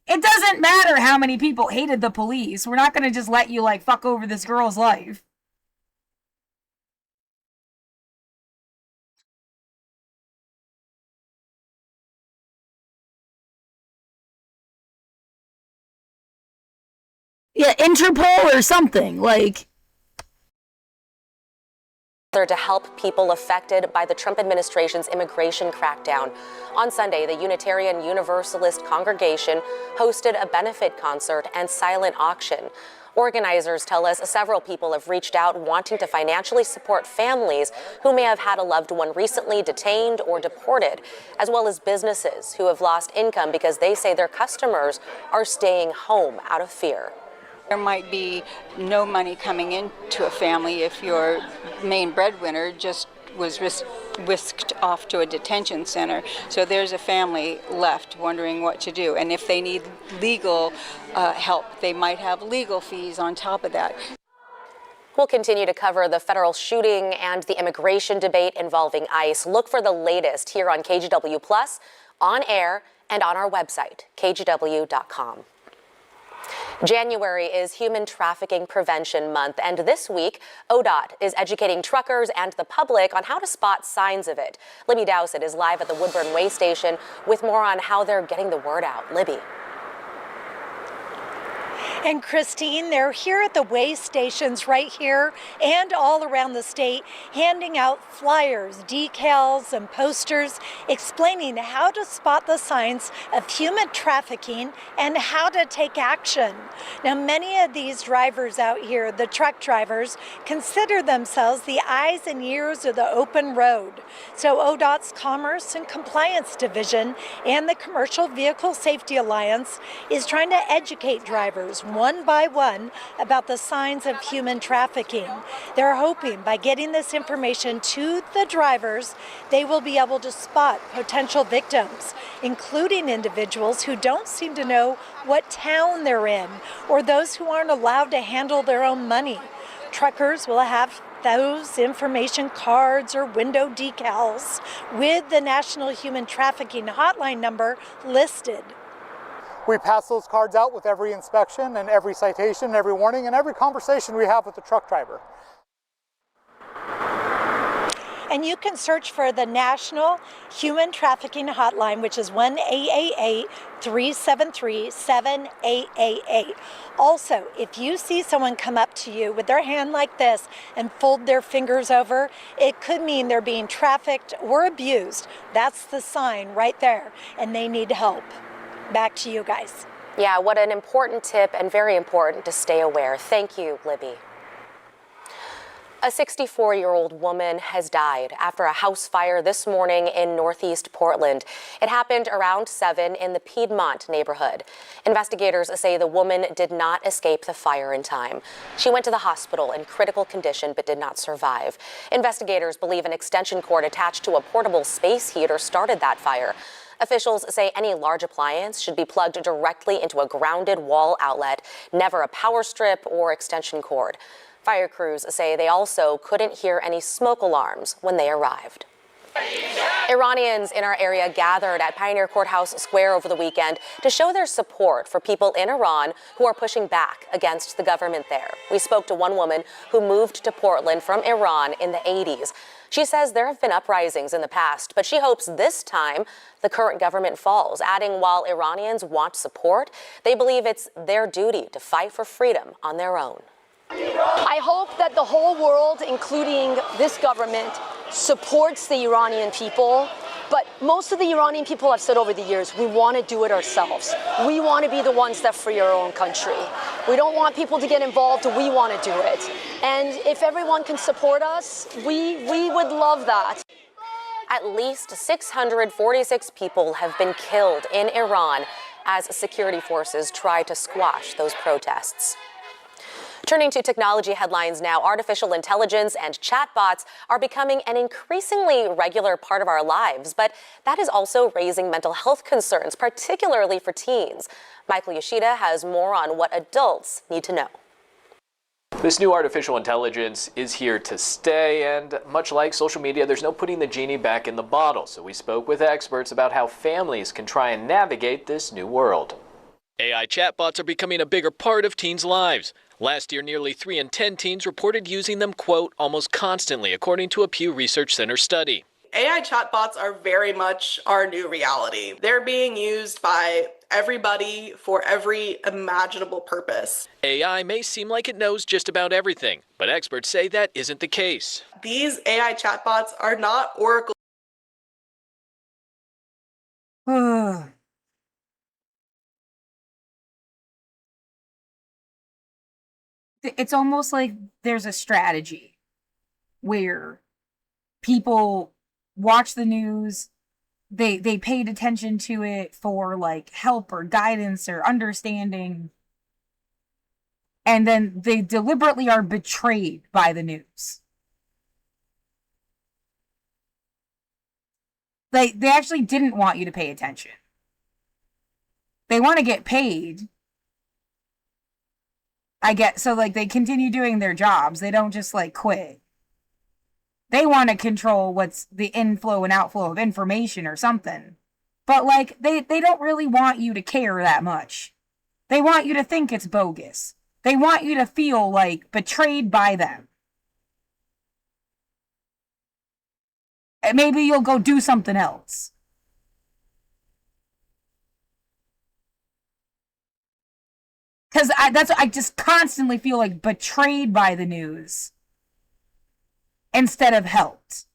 It doesn't matter how many people hated the police. We're not gonna just let you, like, fuck over this girl's life. Yeah, Interpol or something, like...
To help people affected by the Trump administration's immigration crackdown. On Sunday, the Unitarian Universalist congregation hosted a benefit concert and silent auction. Organizers tell us several people have reached out wanting to financially support families who may have had a loved one recently detained or deported, as well as businesses who have lost income because they say their customers are staying home out of fear.
There might be no money coming into a family if your main breadwinner just was whisked off to a detention center. So there's a family left wondering what to do. And if they need legal help, they might have legal fees on top of that.
We'll continue to cover the federal shooting and the immigration debate involving ICE. Look for the latest here on KGW Plus, on air, and on our website, kgw.com. January is Human Trafficking Prevention Month, and this week, ODOT is educating truckers and the public on how to spot signs of it. Libby Dowsett is live at the Woodburn Way Station with more on how they're getting the word out. Libby.
And Christine, they're here at the way stations right here and all around the state, handing out flyers, decals, and posters explaining how to spot the signs of human trafficking and how to take action. Now, many of these drivers out here, the truck drivers, consider themselves the eyes and ears of the open road. So ODOT's Commerce and Compliance Division and the Commercial Vehicle Safety Alliance is trying to educate drivers one by one about the signs of human trafficking. They're hoping by getting this information to the drivers, they will be able to spot potential victims, including individuals who don't seem to know what town they're in or those who aren't allowed to handle their own money. Truckers will have those information cards or window decals with the National Human Trafficking Hotline number listed.
We pass those cards out with every inspection and every citation, every warning, and every conversation we have with the truck driver.
And you can search for the National Human Trafficking Hotline, which is 1-888-373-7888. Also, if you see someone come up to you with their hand like this and fold their fingers over, it could mean they're being trafficked or abused. That's the sign right there, and they need help. Back to you guys.
Yeah, what an important tip, and very important to stay aware. Thank you, Libby. A 64-year-old woman has died after a house fire this morning in northeast Portland. It happened around 7 in the Piedmont neighborhood. Investigators say the woman did not escape the fire in time. She went to the hospital in critical condition but did not survive. Investigators believe an extension cord attached to a portable space heater started that fire. Officials say any large appliance should be plugged directly into a grounded wall outlet, never a power strip or extension cord. Fire crews say they also couldn't hear any smoke alarms when they arrived. Iranians in our area gathered at Pioneer Courthouse Square over the weekend to show their support for people in Iran who are pushing back against the government there. We spoke to one woman who moved to Portland from Iran in the 80s. She says there have been uprisings in the past, but she hopes this time the current government falls, adding while Iranians want support, they believe it's their duty to fight for freedom on their own.
I hope that the whole world, including this government, supports the Iranian people. But most of the Iranian people have said over the years, we want to do it ourselves. We want to be the ones that free our own country. We don't want people to get involved. We want to do it. And if everyone can support us, we would love that.
At least 646 people have been killed in Iran as security forces try to squash those protests. Turning to technology headlines now, artificial intelligence and chatbots are becoming an increasingly regular part of our lives, but that is also raising mental health concerns, particularly for teens. Michael Yoshida has more on what adults need to know.
This new artificial intelligence is here to stay, and much like social media, there's no putting the genie back in the bottle. So we spoke with experts about how families can try and navigate this new world.
AI chatbots are becoming a bigger part of teens' lives. Last year, nearly 3 in 10 teens reported using them, quote, almost constantly, according to a Pew Research Center study.
AI chatbots are very much our new reality. They're being used by everybody for every imaginable purpose.
AI may seem like it knows just about everything, but experts say that isn't the case.
These AI chatbots are not Oracle.
It's almost like there's a strategy where people watch the news, they paid attention to it for like help or guidance or understanding, and then they deliberately are betrayed by the news. They actually didn't want you to pay attention. They want to get paid. I get, so like they continue doing their jobs. They don't just like quit. They want to control what's the inflow and outflow of information or something. But like they don't really want you to care that much. They want you to think it's bogus. They want you to feel like betrayed by them. And maybe you'll go do something else. Because I just constantly feel like betrayed by the news instead of helped.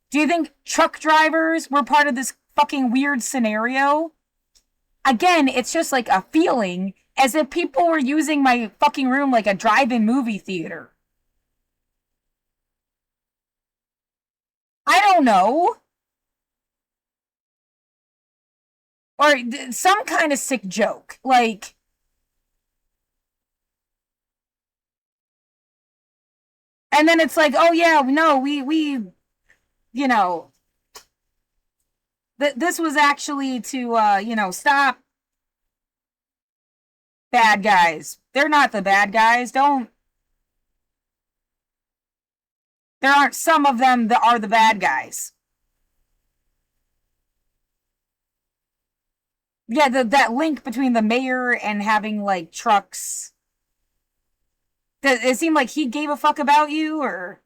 Do you think truck drivers were part of this fucking weird scenario? Again, it's just like a feeling as if people were using my fucking room like a drive-in movie theater. I don't know. Or some kind of sick joke. Like, and then it's like, oh yeah, no, we you know, this was actually to, stop bad guys. They're not the bad guys. There aren't some of them that are the bad guys. Yeah, that link between the mayor and having, like, trucks. Does it seem like he gave a fuck about you, or?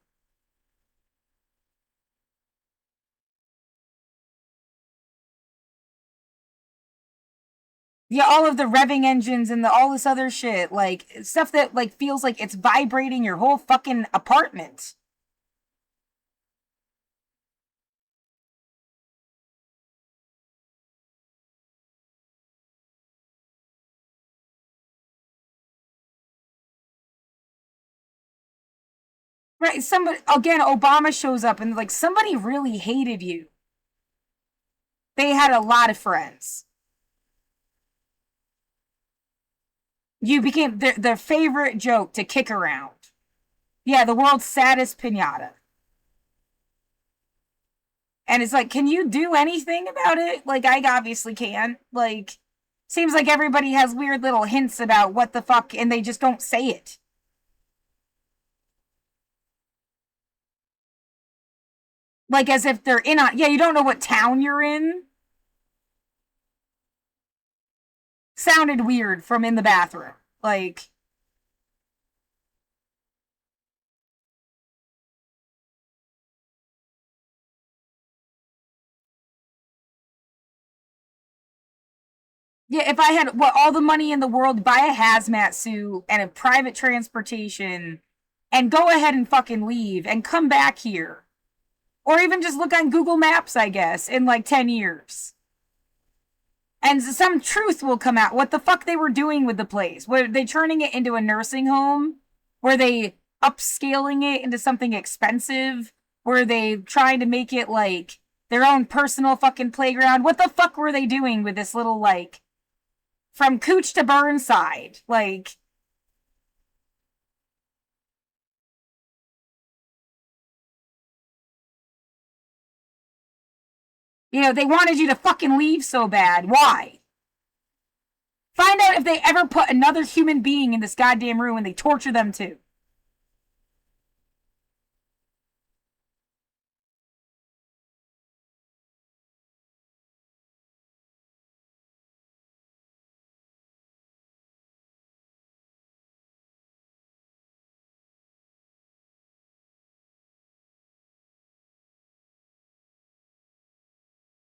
Yeah, all of the revving engines and all this other shit, like stuff that like feels like it's vibrating your whole fucking apartment. Right, somebody again, Obama shows up and like somebody really hated you. They had a lot of friends. You became their favorite joke to kick around. Yeah, the world's saddest pinata. And it's like, can you do anything about it? Like, I obviously can. Like, seems like everybody has weird little hints about what the fuck, and they just don't say it. Like, as if they're in on... Yeah, you don't know what town you're in. Sounded weird from in the bathroom. Like... Yeah, if I had all the money in the world to buy a hazmat suit and a private transportation and go ahead and fucking leave and come back here. Or even just look on Google Maps, I guess, in like 10 years. And some truth will come out. What the fuck they were doing with the place. Were they turning it into a nursing home? Were they upscaling it into something expensive? Were they trying to make it like their own personal fucking playground? What the fuck were they doing with this little like... From Cooch to Burnside, like... You know, they wanted you to fucking leave so bad. Why? Find out if they ever put another human being in this goddamn room and they torture them too.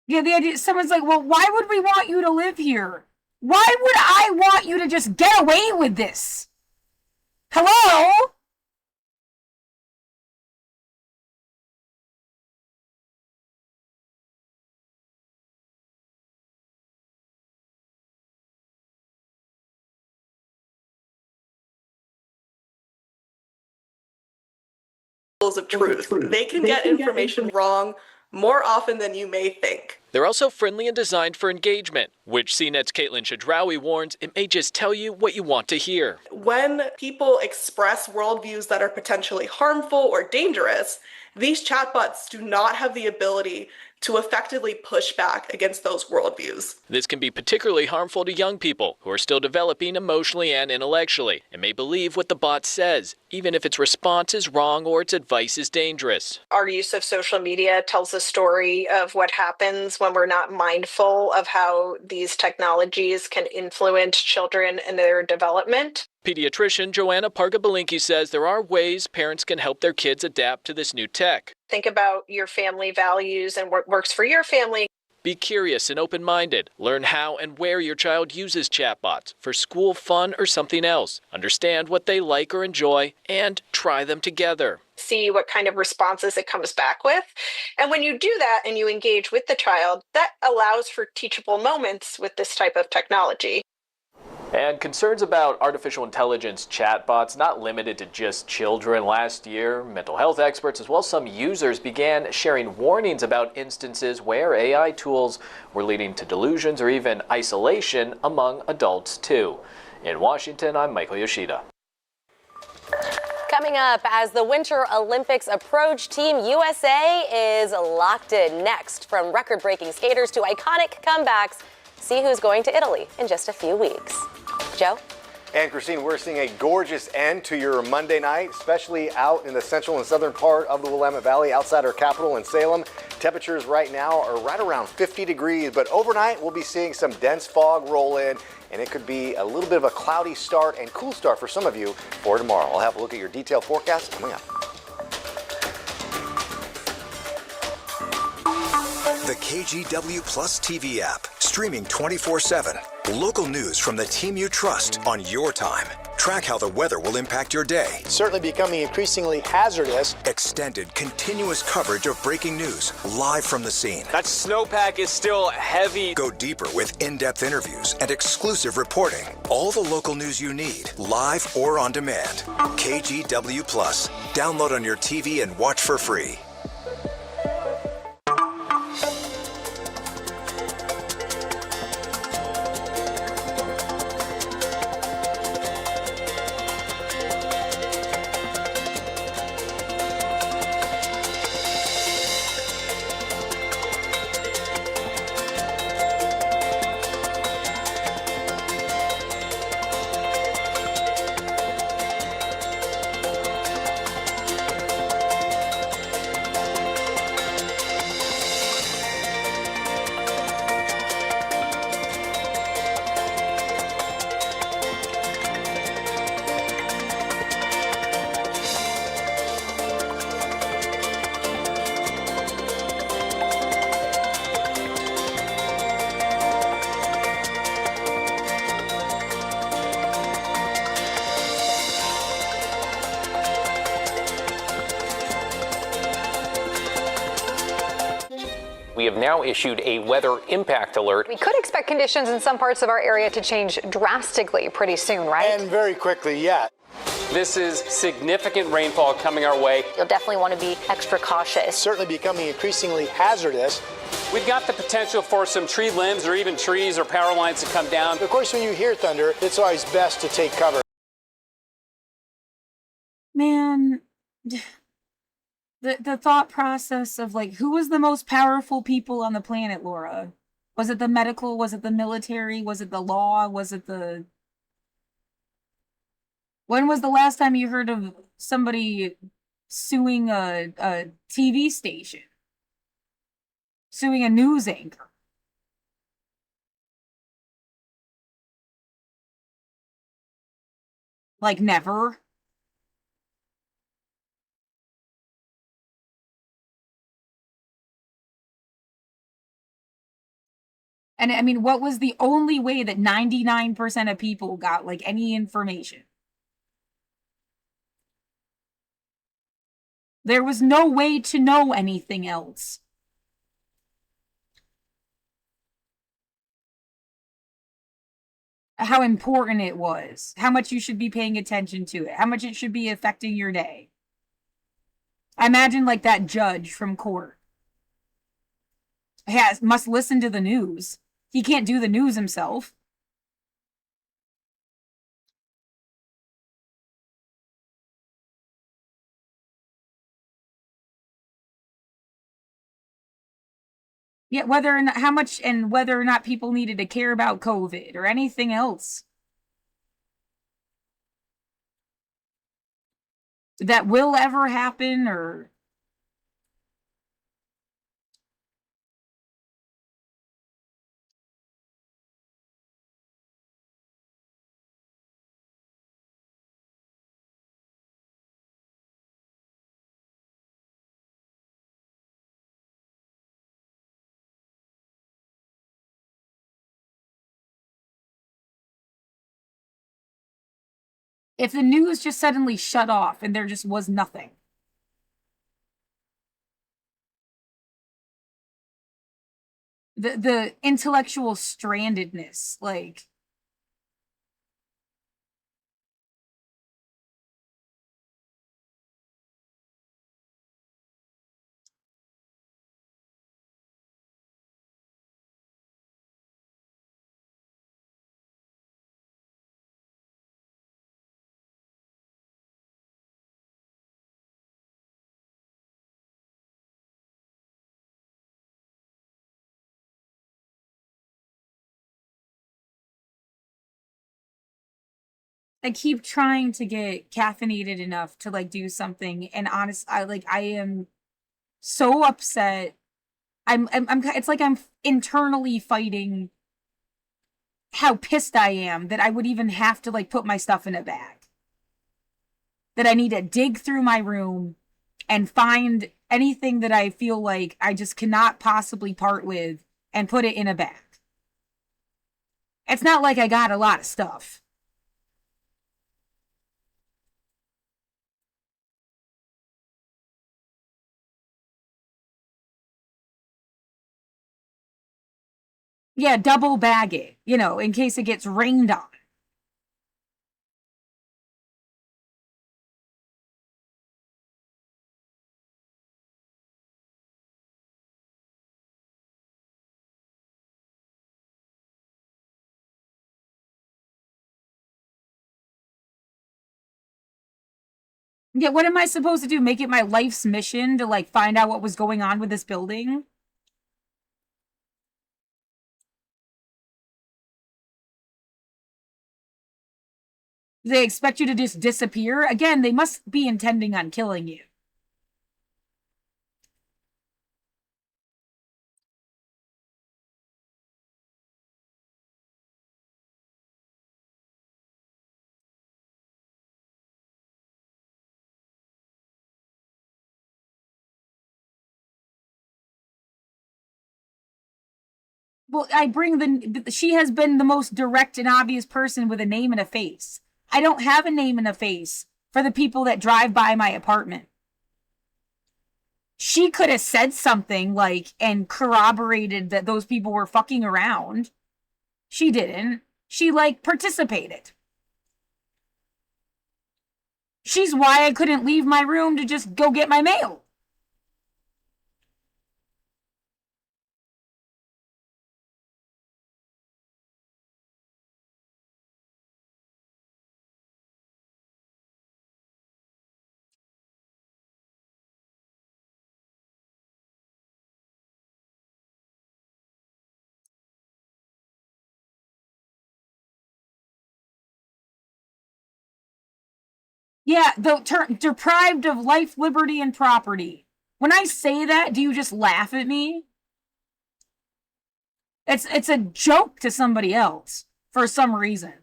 Yeah, the idea, someone's like, well, why would we want you to live here? Why would I want you to just get away with this? Hello?
Of truth. They can get information wrong more often than you may think.
They're also friendly and designed for engagement, which CNET's Caitlin Shadrawi warns it may just tell you what you want to hear.
When people express worldviews that are potentially harmful or dangerous, these chatbots do not have the ability to effectively push back against those worldviews.
This can be particularly harmful to young people who are still developing emotionally and intellectually and may believe what the bot says, even if its response is wrong or its advice is dangerous.
Our use of social media tells a story of what happens when we're not mindful of how these technologies can influence children and their development.
Pediatrician Joanna Parga-Balinki says there are ways parents can help their kids adapt to this new tech.
Think about your family values and what works for your family.
Be curious and open-minded. Learn how and where your child uses chatbots for school, fun, or something else. Understand what they like or enjoy and try them together.
See what kind of responses it comes back with. And when you do that and you engage with the child, that allows for teachable moments with this type of technology.
And concerns about artificial intelligence chatbots not limited to just children. Last year, mental health experts as well as some users began sharing warnings about instances where AI tools were leading to delusions or even isolation among adults too. In Washington, I'm Michael Yoshida.
Coming up, as the Winter Olympics approach, Team USA is locked in. Next, from record-breaking skaters to iconic comebacks, see who's going to Italy in just a few weeks. Joe?
And Christine, we're seeing a gorgeous end to your Monday night, especially out in the central and southern part of the Willamette Valley, outside our capital in Salem. Temperatures right now are right around 50 degrees, but overnight we'll be seeing some dense fog roll in, and it could be a little bit of a cloudy start and cool start for some of you for tomorrow. I'll have a look at your detailed forecast coming up.
The KGW Plus TV app.
Streaming 24/7. Local news from the team you trust on your time. Track how the weather will impact your day.
Certainly becoming increasingly hazardous.
Extended, continuous coverage of breaking news live from the scene.
That snowpack is still heavy.
Go deeper with in-depth interviews and exclusive reporting. All the local news you need, live or on demand. KGW Plus. Download on your TV and watch for free.
We have now issued a weather impact alert.
We could expect conditions in some parts of our area to change drastically pretty soon, right?
And very quickly, yeah.
This is significant rainfall coming our way.
You'll definitely want to be extra cautious.
Certainly becoming increasingly hazardous.
We've got the potential for some tree limbs or even trees or power lines to come down.
Of course, when you hear thunder, it's always best to take cover.
Man, the thought process of like, who was the most powerful people on the planet, Laura? Was it the medical? Was it the military? Was it the law? Was it the... When was the last time you heard of somebody suing a TV station? Suing a news anchor? Like never? And I mean, what was the only way that 99% of people got like any information? There was no way to know anything else. How important it was, how much you should be paying attention to it, how much it should be affecting your day. I imagine like that judge from court must listen to the news. He can't do the news himself. Yeah, whether or not, how much and whether or not people needed to care about COVID or anything else that will ever happen, or if the news just suddenly shut off and there just was nothing. The intellectual strandedness, like, I keep trying to get caffeinated enough to like do something, and I am so upset. It's like I'm internally fighting how pissed I am that I would even have to like put my stuff in a bag. That I need to dig through my room and find anything that I feel like I just cannot possibly part with and put it in a bag. It's not like I got a lot of stuff. Yeah, double bag it, in case it gets rained on. Yeah, what am I supposed to do? Make it my life's mission to like find out what was going on with this building? They expect you to just disappear? Again, they must be intending on killing you. Well, she has been the most direct and obvious person with a name and a face. I don't have a name and a face for the people that drive by my apartment. She could have said something like and corroborated that those people were fucking around. She didn't. She like participated. She's why I couldn't leave my room to just go get my mail. Yeah, the term deprived of life, liberty, and property. When I say that, do you just laugh at me? It's a joke to somebody else for some reason.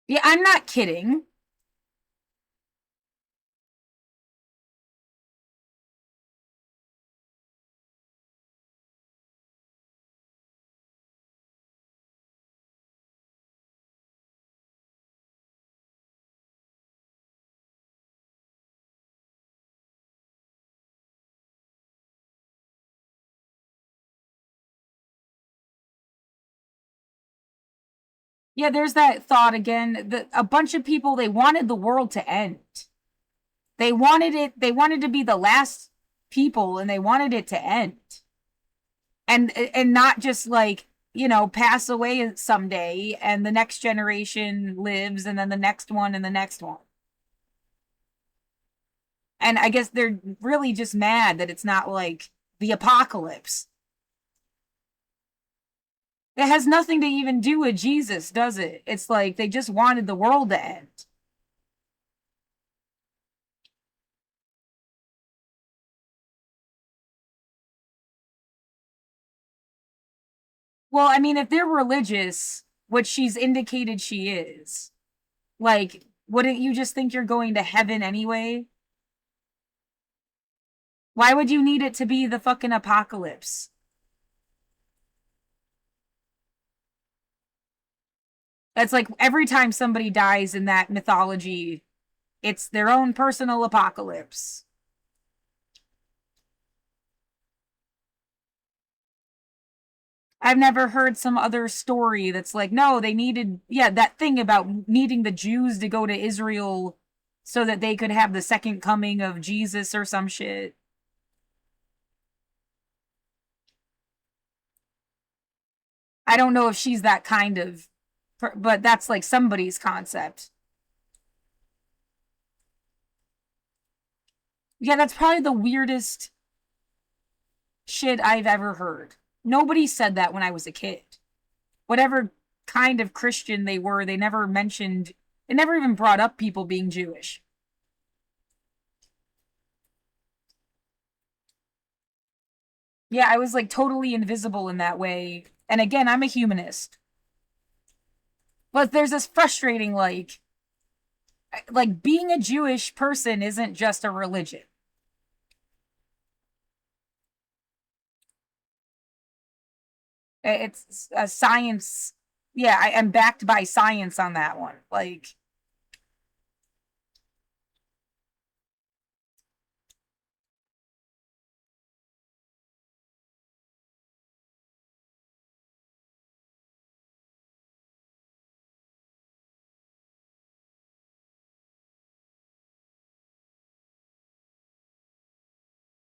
Yeah, I'm not kidding. Yeah, there's that thought again. A bunch of people, they wanted the world to end. They wanted to be the last people and they wanted it to end. And not just like, pass away someday and the next generation lives and then the next one and the next one. And I guess they're really just mad that it's not like the apocalypse. It has nothing to even do with Jesus, does it? It's like they just wanted the world to end. Well, I mean, if they're religious, which she's indicated she is, like, wouldn't you just think you're going to heaven anyway? Why would you need it to be the fucking apocalypse? That's like every time somebody dies in that mythology, it's their own personal apocalypse. I've never heard some other story that's like, no, they needed, that thing about needing the Jews to go to Israel so that they could have the second coming of Jesus or some shit. I don't know if she's that kind of, but that's like somebody's concept. Yeah, that's probably the weirdest shit I've ever heard. Nobody said that when I was a kid. Whatever kind of Christian they were, they never even brought up people being Jewish. Yeah, I was like totally invisible in that way. And again, I'm a humanist. But there's this frustrating like being a Jewish person isn't just a religion. It's a science. Yeah, I am backed by science on that one. Like,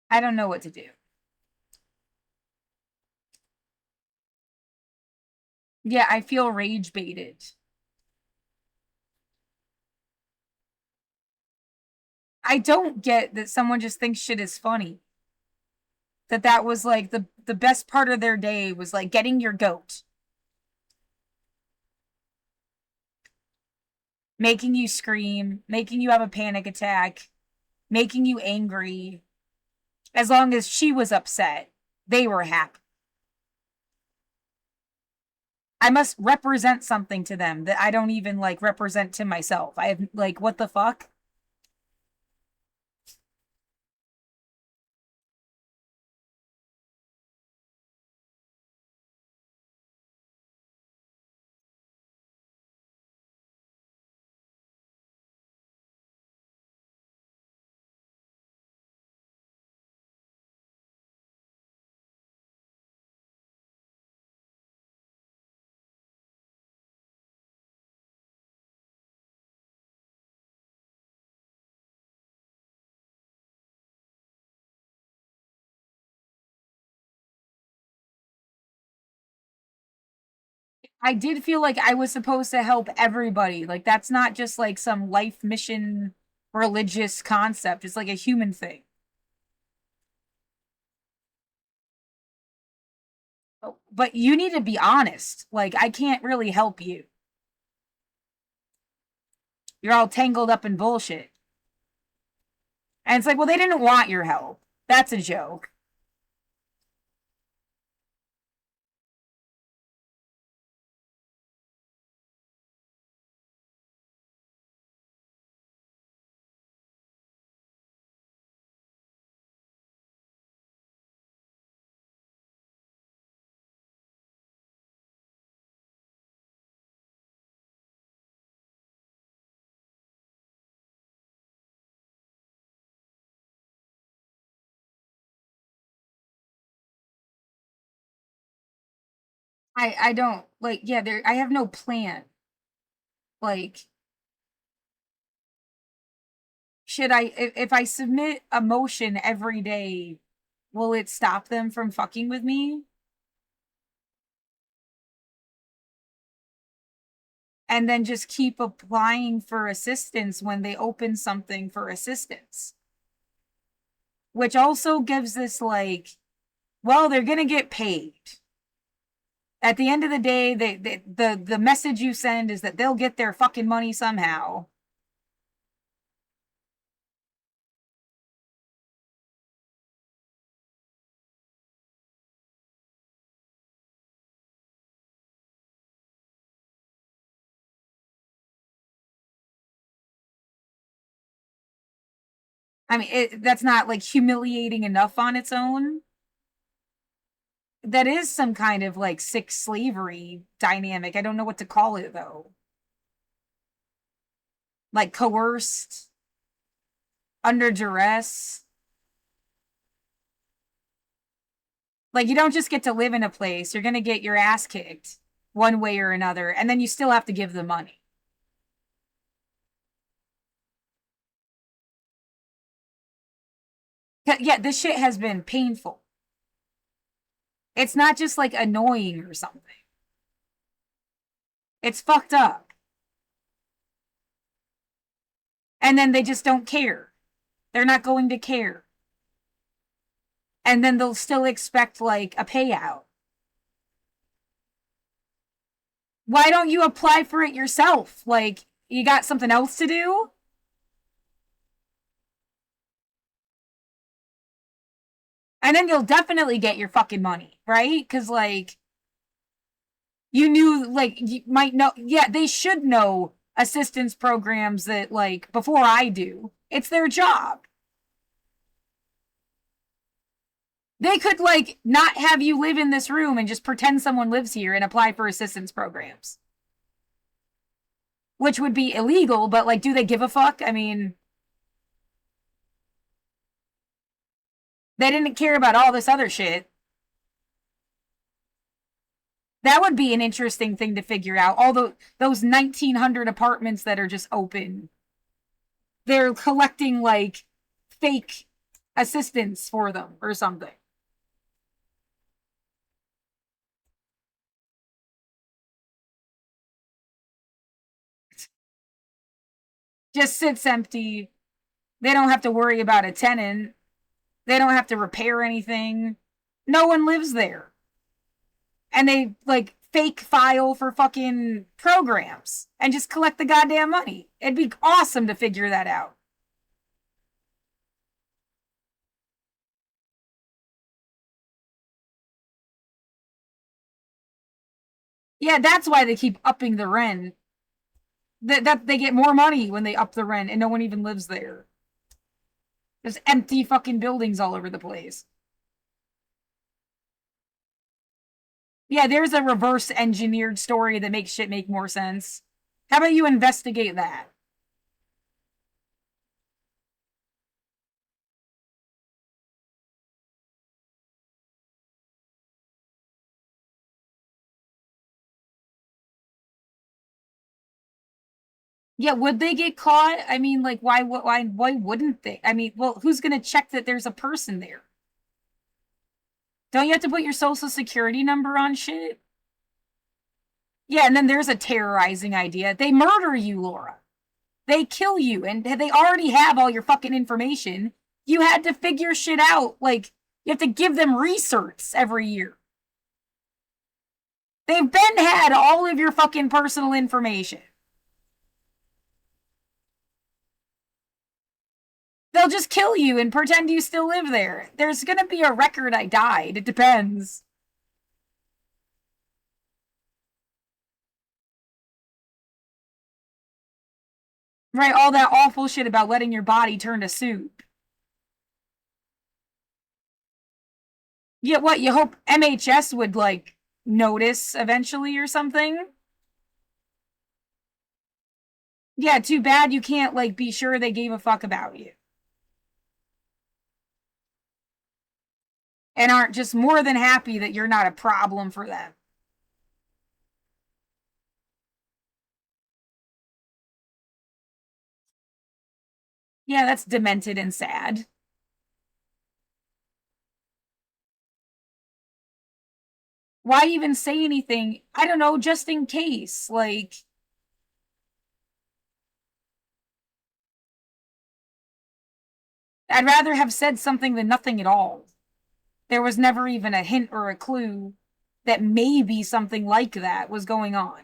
I don't know what to do. Yeah, I feel rage baited. I don't get that someone just thinks shit is funny. That was like the best part of their day was like getting your goat. Making you scream, making you have a panic attack, making you angry. As long as she was upset, they were happy. I must represent something to them that I don't even like represent to myself. I have like, what the fuck? I did feel like I was supposed to help everybody. Like, that's not just like some life mission religious concept. It's like a human thing. But you need to be honest. Like, I can't really help you. You're all tangled up in bullshit. And it's like, well, they didn't want your help. That's a joke. I don't like, yeah, there I have no plan. Like, should I if I submit a motion every day, will it stop them from fucking with me? And then just keep applying for assistance when they open something for assistance. Which also gives this like, well, they're gonna get paid. At the end of the day, the message you send is that they'll get their fucking money somehow. I mean, that's not like humiliating enough on its own. That is some kind of like sick slavery dynamic. I don't know what to call it though. Like coerced, under duress. Like, you don't just get to live in a place. You're going to get your ass kicked one way or another, and then you still have to give them money. Yeah, this shit has been painful. It's not just like annoying or something. It's fucked up. And then they just don't care. They're not going to care. And then they'll still expect like a payout. Why don't you apply for it yourself? Like, you got something else to do? And then you'll definitely get your fucking money, right? Because, like, you knew, like, you might know. Yeah, they should know assistance programs that, like, before I do. It's their job. They could, like, not have you live in this room and just pretend someone lives here and apply for assistance programs. Which would be illegal, but, like, do they give a fuck? I mean, they didn't care about all this other shit. That would be an interesting thing to figure out. Although those 1,900 apartments that are just open, they're collecting, like, fake assistance for them or something. Just sits empty. They don't have to worry about a tenant. They don't have to repair anything. No one lives there. And they, like, fake file for fucking programs and just collect the goddamn money. It'd be awesome to figure that out. Yeah, that's why they keep upping the rent. That they get more money when they up the rent and no one even lives there. There's empty fucking buildings all over the place. Yeah, there's a reverse engineered story that makes shit make more sense. How about you investigate that? Yeah, would they get caught? I mean, like, why wouldn't they? I mean, well, who's gonna check that there's a person there? Don't you have to put your social security number on shit? Yeah, and then there's a terrorizing idea. They murder you, Laura. They kill you, and they already have all your fucking information. You had to figure shit out. Like, you have to give them research every year. They've been had all of your fucking personal information. They'll just kill you and pretend you still live there. There's gonna be a record I died. It depends. Right, all that awful shit about letting your body turn to soup. Yeah, what, you hope MHS would, like, notice eventually or something? Yeah, too bad you can't, like, be sure they gave a fuck about you. And aren't just more than happy that you're not a problem for them. Yeah, that's demented and sad. Why even say anything? I don't know, just in case. Like, I'd rather have said something than nothing at all. There was never even a hint or a clue that maybe something like that was going on.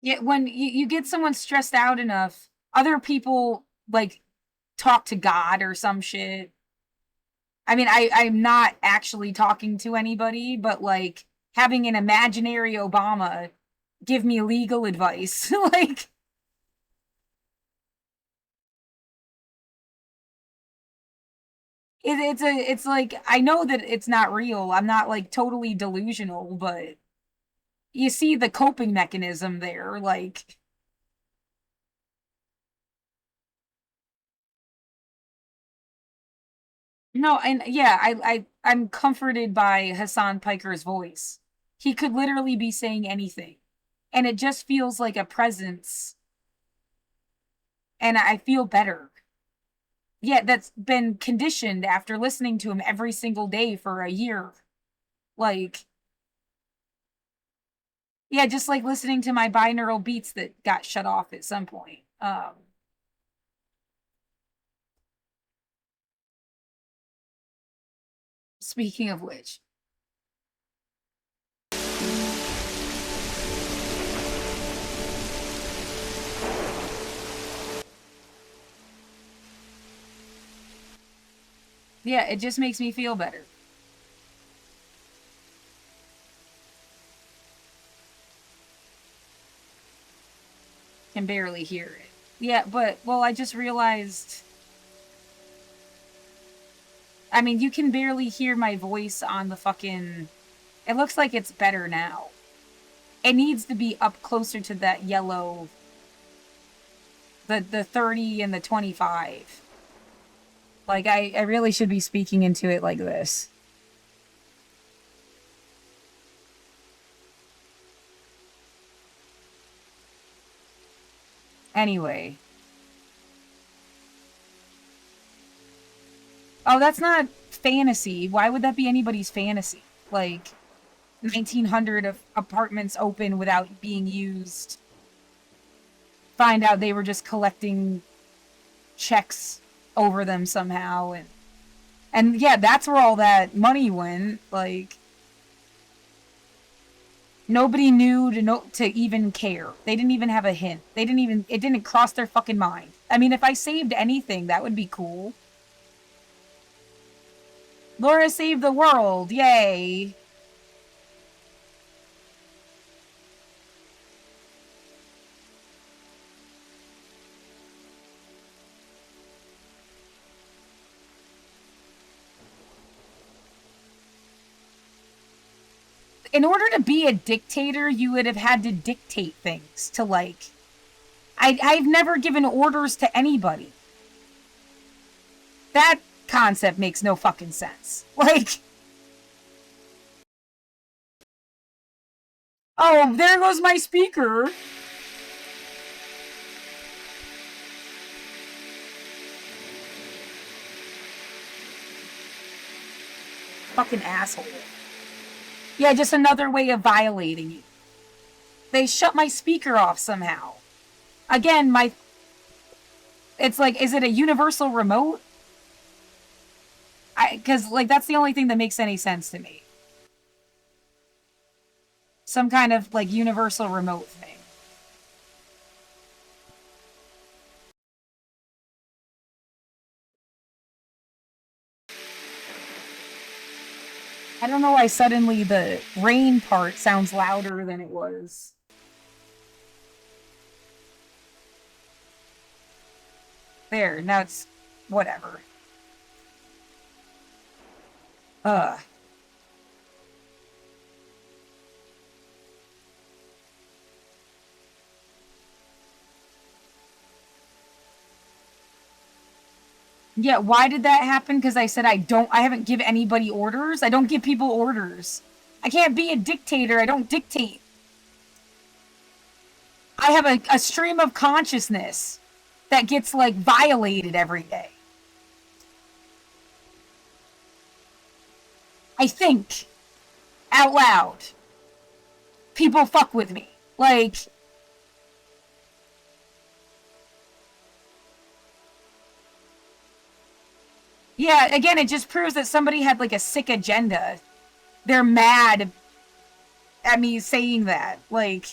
Yeah, when you get someone stressed out enough, other people, like, talk to God or some shit. I mean, I'm not actually talking to anybody, but, like, having an imaginary Obama give me legal advice. Like, it's like, I know that it's not real. I'm not, like, totally delusional, but you see the coping mechanism there, like. No, and yeah, I'm comforted by Hassan Piker's voice. He could literally be saying anything. And it just feels like a presence. And I feel better. Yeah, that's been conditioned after listening to him every single day for a year. Like, yeah, just like listening to my binaural beats that got shut off at some point. Speaking of which. Yeah, it just makes me feel better. Can barely hear it. Yeah, but, well, I just realized... I mean, you can barely hear my voice on the fucking... It looks like it's better now. It needs to be up closer to that yellow... The 30 and the 25. Like, I really should be speaking into it like this. Anyway. Oh, that's not fantasy. Why would that be anybody's fantasy? Like, 1,900 of apartments open without being used. Find out they were just collecting checks over them somehow. And yeah, that's where all that money went. Like, nobody knew to even care. They didn't even have a hint. It didn't cross their fucking mind. I mean, if I saved anything, that would be cool. Laura saved the world. Yay. In order to be a dictator, you would have had to dictate things to, like... I've never given orders to anybody. That concept makes no fucking sense. Like... Oh, there goes my speaker! Fucking asshole. Yeah, just another way of violating you. They shut my speaker off somehow. Again, it's like, is it a universal remote? Because, like, that's the only thing that makes any sense to me. Some kind of, like, universal remote thing. I don't know why suddenly the rain part sounds louder than it was. There, now it's whatever. Yeah, why did that happen? Because I said I haven't given anybody orders. I don't give people orders. I can't be a dictator. I don't dictate. I have a stream of consciousness that gets, like, violated every day. I think out loud. People fuck with me. Like... Yeah, again, it just proves that somebody had, like, a sick agenda. They're mad at me saying that. Like...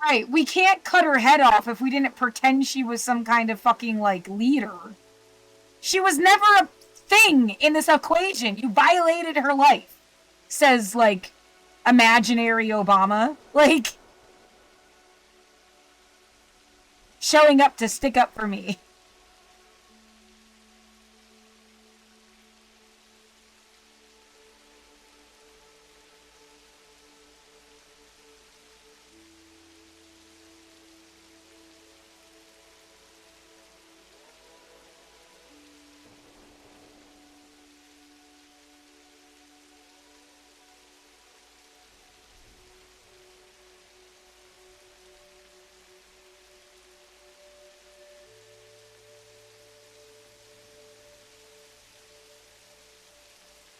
Right, we can't cut her head off if we didn't pretend she was some kind of fucking, like, leader. She was never a thing in this equation. You violated her life. Says, like... imaginary Obama. Like, showing up to stick up for me.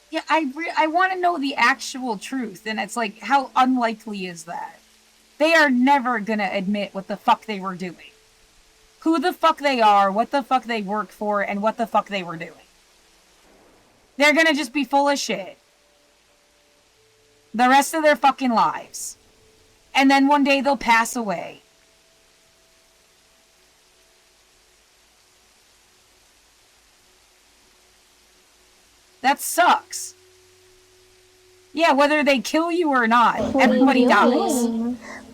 Yeah, I want to know the actual truth, and it's like, how unlikely is that? They are never gonna admit what the fuck they were doing. Who the fuck they are, what the fuck they work for, and what the fuck they were doing. They're gonna just be full of shit. The rest of their fucking lives. and then one day they'll pass away. That sucks. Yeah, whether they kill you or not, everybody dies.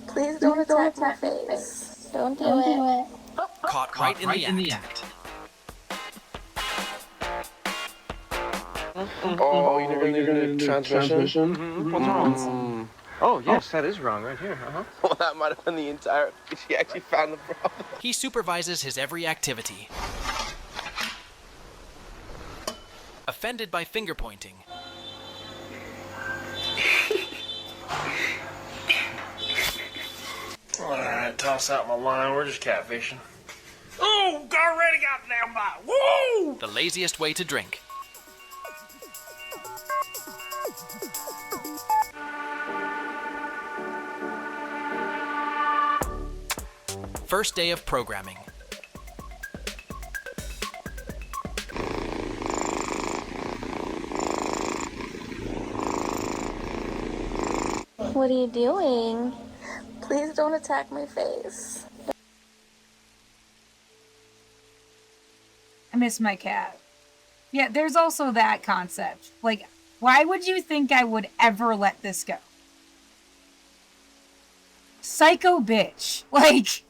Please don't attack my face. Don't do it.
Caught right in the act.
Oh, you're gonna transmission?
Mm-hmm. What's wrong? Oh, yes, that is wrong right here.
Well, that might have been the entire. She actually found the problem.
He supervises his every activity. Offended by finger pointing.
Alright, toss out my line. We're just catfishing. Oh, already got the damn bite. Woo!
The laziest way to drink. First day of programming.
What are you doing? Please don't attack my face.
I miss my cat. Yeah, there's also that concept. Like, why would you think I would ever let this go? Psycho bitch. Like...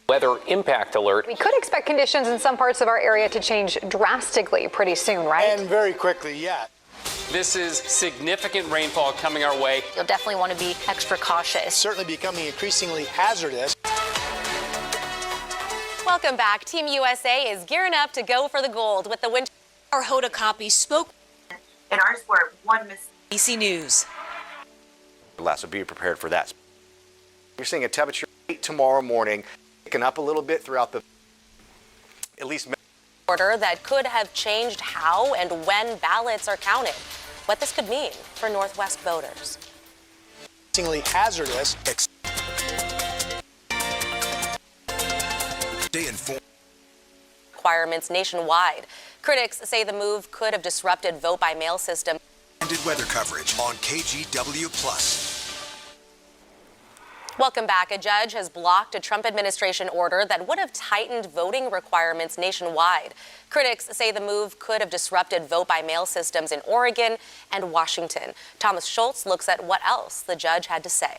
Weather impact alert.
We could expect conditions in some parts of our area to change drastically pretty soon, right?
And very quickly, yeah.
This is significant rainfall coming our way.
You'll definitely want to be extra cautious.
Certainly becoming increasingly hazardous.
Welcome back. Team USA is gearing up to go for the gold with the winter.
Our Hoda copy spoke.
And ours were one miss.
BC News.
So be prepared for that. You're seeing a temperature tomorrow morning, picking up a little bit throughout the, at least.
Order that could have changed how and when ballots are counted. What this could mean for Northwest voters.
Increasingly hazardous.
Stay informed.
Requirements nationwide. Critics say the move could have disrupted vote-by-mail system.
Weather coverage on KGW+.
Welcome back. A judge has blocked a Trump administration order that would have tightened voting requirements nationwide. Critics say the move could have disrupted vote-by-mail systems in Oregon and Washington. Thomas Schultz looks at what else the judge had to say.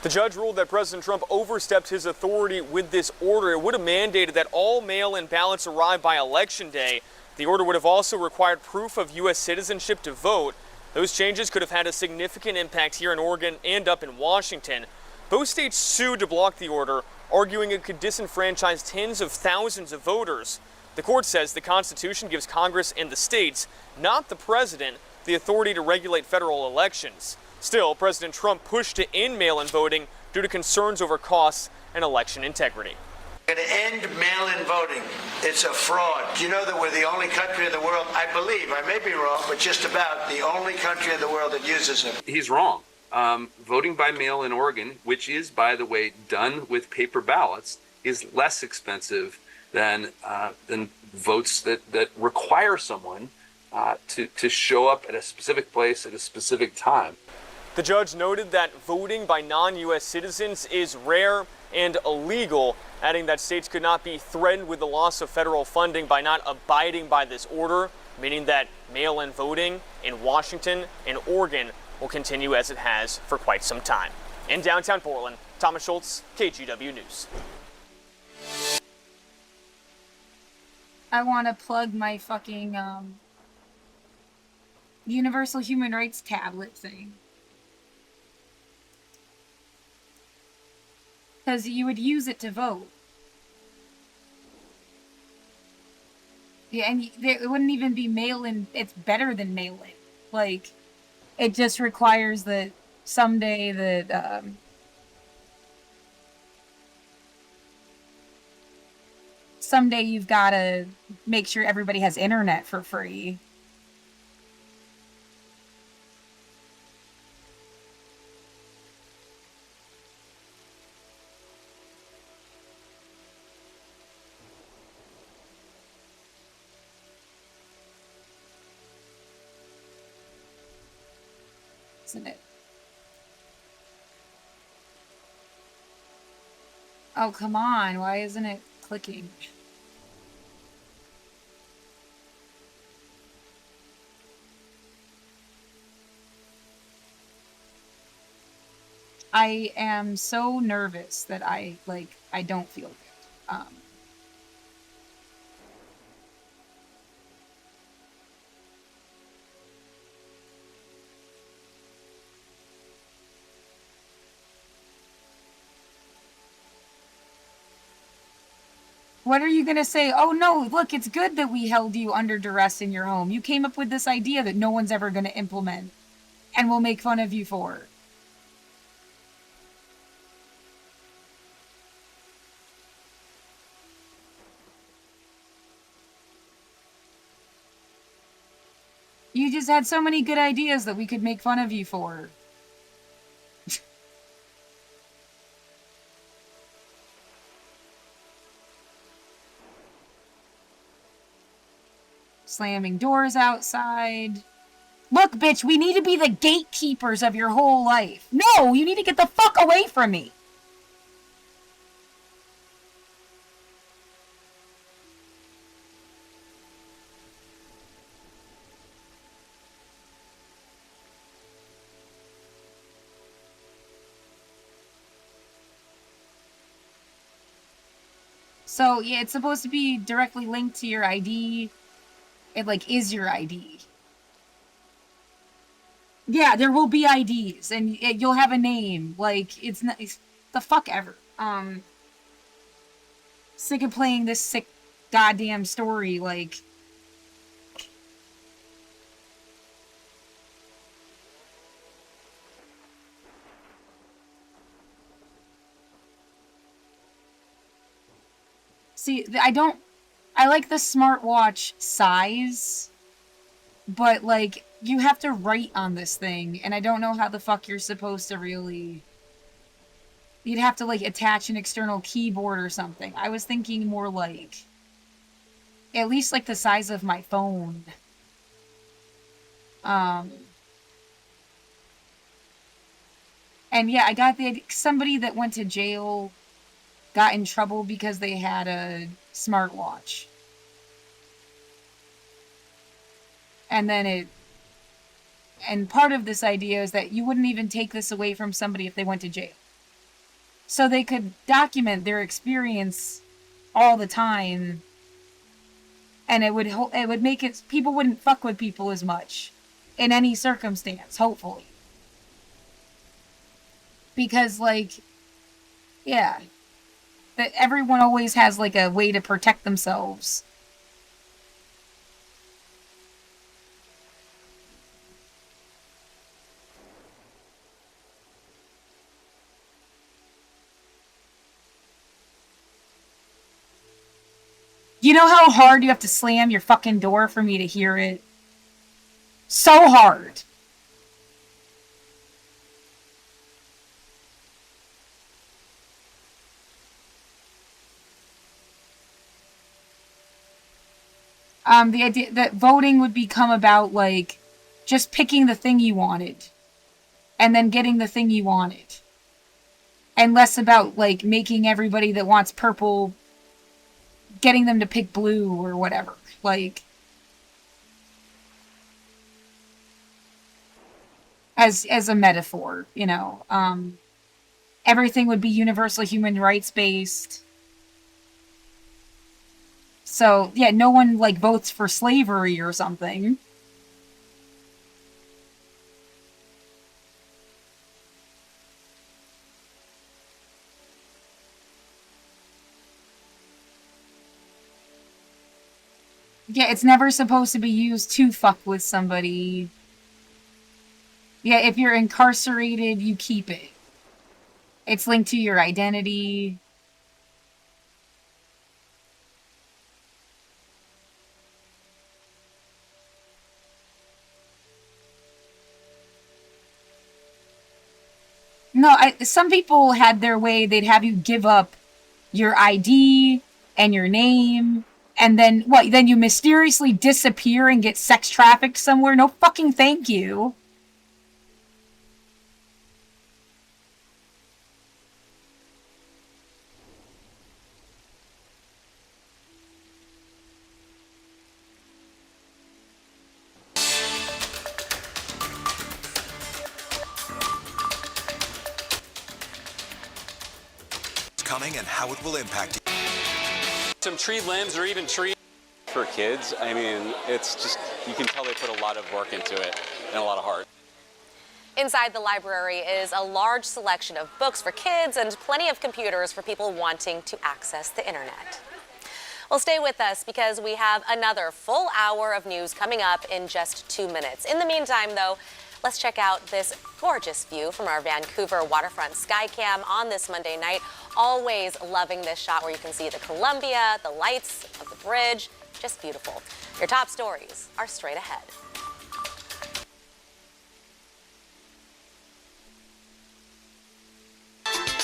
The judge ruled that President Trump overstepped his authority with this order. It would have mandated that all mail-in ballots arrive by Election Day. The order would have also required proof of U.S. citizenship to vote. Those changes could have had a significant impact here in Oregon and up in Washington. Both states sued to block the order, arguing it could disenfranchise tens of thousands of voters. The court says the Constitution gives Congress and the states, not the president, the authority to regulate federal elections. Still, President Trump pushed to end mail-in voting due to concerns over costs and election integrity.
We're going to end mail-in voting. It's a fraud. You know that we're the only country in the world, I believe, I may be wrong, but just about the only country in the world that uses them.
He's wrong. Voting by mail in Oregon, which is, by the way, done with paper ballots, is less expensive than votes that require someone to show up at a specific place at a specific time.
The judge noted that voting by non-U.S. citizens is rare and illegal, adding that states could not be threatened with the loss of federal funding by not abiding by this order, meaning that mail-in voting in Washington and Oregon will continue as it has for quite some time. In downtown Portland, Thomas Schultz, KGW News.
I want to plug my fucking Universal Human Rights tablet thing. Because you would use it to vote. Yeah, and it wouldn't even be mail-in. It's better than mail-in. Like, it just requires that someday that someday you've got to make sure everybody has internet for free. isn't it? Oh, come on. Why isn't it clicking? I am so nervous that I don't feel good. What are you going to say? Oh, no, look, it's good that we held you under duress in your home. You came up with this idea that no one's ever going to implement and will make fun of you for. You just had so many good ideas that we could make fun of you for. Slamming doors outside. Look, bitch, we need to be the gatekeepers of your whole life. No, you need to get the fuck away from me. So, yeah, it's supposed to be directly linked to your ID. It, is your ID. Yeah, there will be IDs, and you'll have a name. It's the fuck ever. Sick of playing this sick goddamn story, See, I like the smartwatch size, but, you have to write on this thing, and I don't know how the fuck you're supposed to really... You'd have to, attach an external keyboard or something. I was thinking more at least, the size of my phone. And yeah, I got somebody that went to jail got in trouble because they had a smartwatch. And then and part of this idea is that you wouldn't even take this away from somebody if they went to jail. So they could document their experience all the time, and it would make it, people wouldn't fuck with people as much in any circumstance, hopefully. Because, yeah, that everyone always has, a way to protect themselves. You know how hard you have to slam your fucking door for me to hear it? So hard. The idea that voting would become about, just picking the thing you wanted. And then getting the thing you wanted. And less about, making everybody that wants purple, getting them to pick blue or whatever. As a metaphor, everything would be universal human rights based. So, yeah, no one, votes for slavery or something. Yeah, it's never supposed to be used to fuck with somebody. Yeah, if you're incarcerated, you keep it. It's linked to your identity. No, some people had their way. They'd have you give up your ID and your name, and then what? Then you mysteriously disappear and get sex trafficked somewhere? No fucking thank you.
and how it will impact you.
Some tree limbs or even trees.
For kids, I mean, it's just, you can tell they put a lot of work into it and a lot of heart.
Inside the library is a large selection of books for kids and plenty of computers for people wanting to access the internet. Well, stay with us because we have another full hour of news coming up in just 2 minutes. In the meantime, though, let's check out this gorgeous view from our Vancouver waterfront skycam on this Monday night. Always loving this shot where you can see the Columbia, the lights of the bridge. Just beautiful. Your top stories are straight ahead.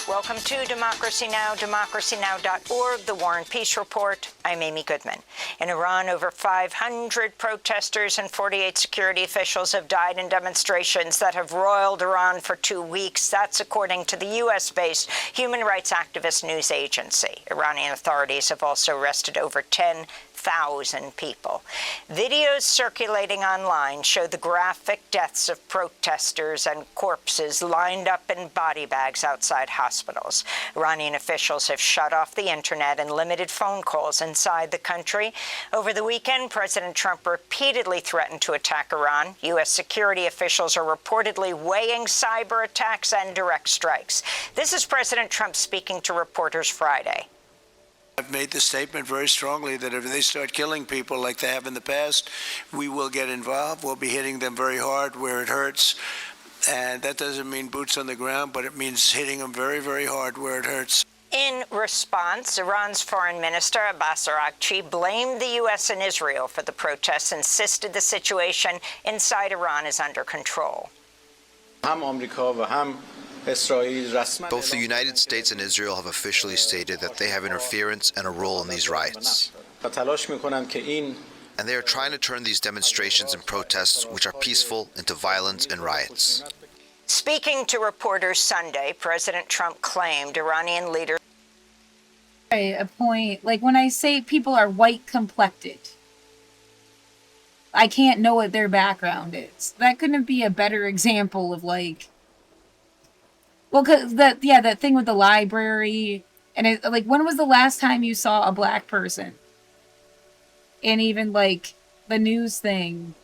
Welcome to Democracy Now!, democracynow.org, The War and Peace Report. I'm Amy Goodman. In Iran, over 500 protesters and 48 security officials have died in demonstrations that have roiled Iran for 2 weeks. That's according to the U.S.-based human rights activist news agency. Iranian authorities have also arrested over 10,000 people. Videos circulating online show the graphic deaths of protesters and corpses lined up in body bags outside hospitals. Iranian officials have shut off the internet and limited phone calls inside the country. Over the weekend, President Trump repeatedly threatened to attack Iran. U.S. security officials are reportedly weighing cyber attacks and direct strikes. This is President Trump speaking to reporters Friday.
I've made the statement very strongly that if they start killing people like they have in the past, we will get involved. We'll be hitting them very hard where it hurts. And that doesn't mean boots on the ground, but it means hitting them very, very hard where it hurts.
In response, Iran's foreign minister, Abbas Araghchi, blamed the U.S. and Israel for the protests, insisted the situation inside Iran is under control.
Both the United States and Israel have officially stated that they have interference and a role in these riots. And they are trying to turn these demonstrations and protests, which are peaceful, into violence and riots.
Speaking to reporters Sunday, President Trump claimed Iranian leaders.
A point, like when I say people are white complected, I can't know what their background is. That couldn't be a better example of like, well, cause that thing with the library, and it, like, when was the last time you saw a black person? And even like the news thing.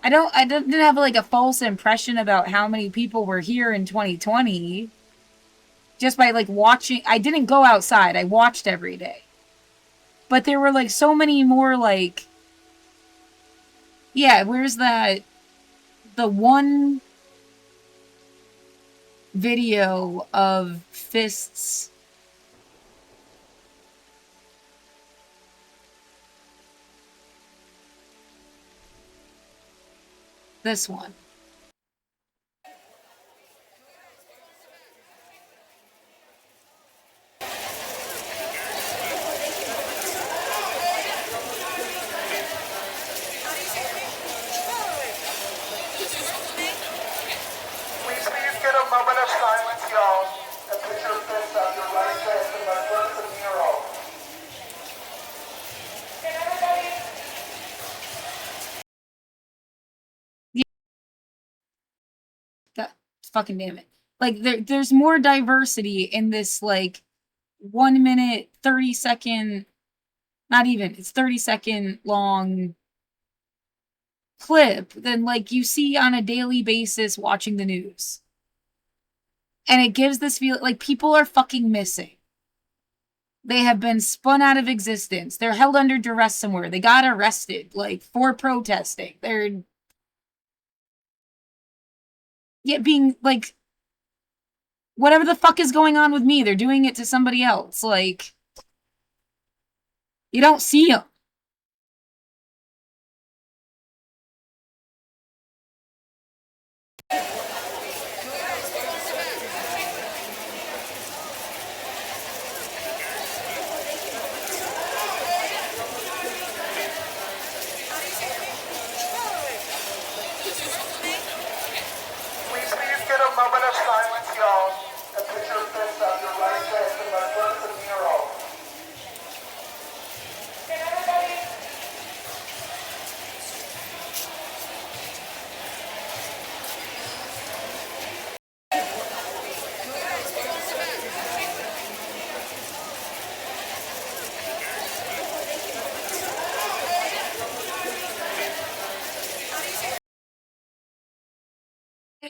I didn't have like a false impression about how many people were here in 2020 just by like watching. I didn't go outside. I watched every day. But there were like so many more like, yeah, where's that? The one video of fists. This one. God fucking damn it. Like there's more diversity in this like 1 minute, 30 second, not even, it's 30-second long clip than like you see on a daily basis watching the news. And it gives this feel like people are fucking missing. They have been spun out of existence. They're held under duress somewhere. They got arrested, like, for protesting. They're being, like, whatever the fuck is going on with me, they're doing it to somebody else. Like, you don't see them.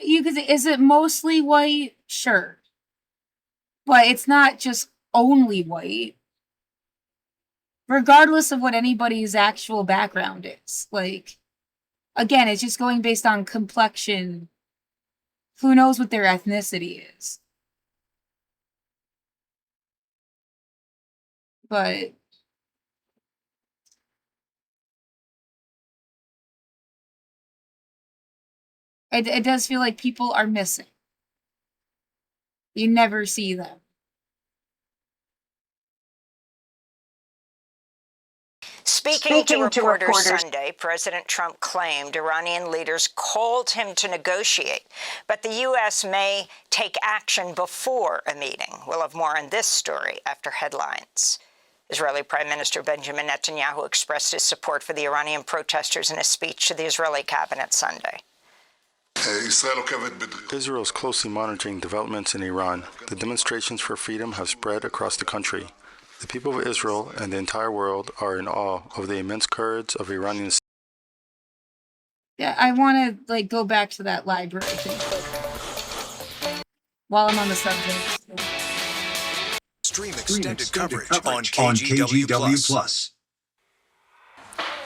you could say, is it mostly white? Sure. But it's not just only white. Regardless of what anybody's actual background is. Like, again, it's just going based on complexion. Who knows what their ethnicity is? But it does feel like people are missing. You never see them.
Speaking to reporters Sunday, President Trump claimed Iranian leaders called him to negotiate, but the U.S. may take action before a meeting. We'll have more on this story after headlines. Israeli Prime Minister Benjamin Netanyahu expressed his support for the Iranian protesters in a speech to the Israeli cabinet Sunday.
Israel is closely monitoring developments in Iran. The demonstrations for freedom have spread across the country. The people of Israel and the entire world are in awe of the immense courage of Iranians.
Yeah, I want to go back to that library thing while I'm on the subject.
Stream extended coverage on KGW+.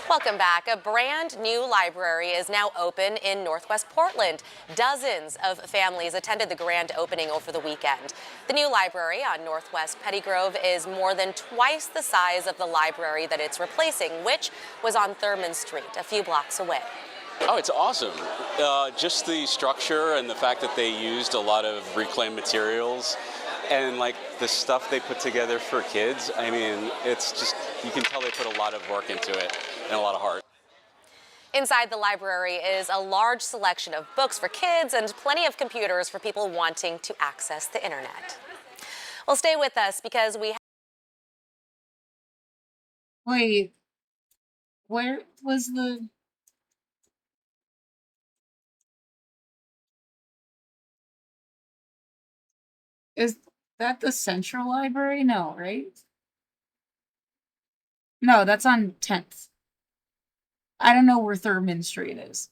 Welcome back. A brand new library is now open in Northwest Portland. Dozens of families attended the grand opening over the weekend. The new library on Northwest Pettygrove is more than twice the size of the library that it's replacing, which was on Thurman Street, a few blocks away.
Oh, it's awesome. Just the structure and the fact that they used a lot of reclaimed materials and the stuff they put together for kids. I mean, it's just, you can tell they put a lot of work into it and a lot of heart.
Inside the library is a large selection of books for kids and plenty of computers for people wanting to access the internet. Well, stay with us because we
Wait, where was the... Is that the Central Library? No, right? No, that's on 10th. I don't know where Thurman Street is.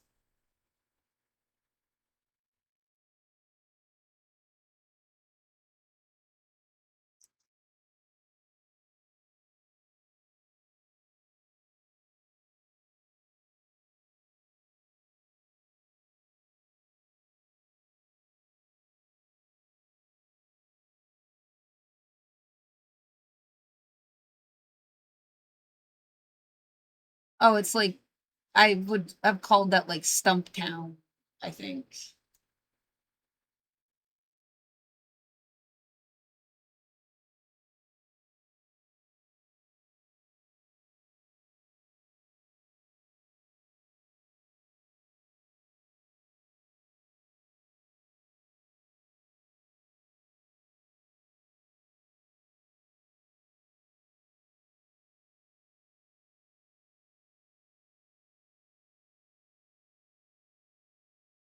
Oh, it's I would have called that Stumptown, I think.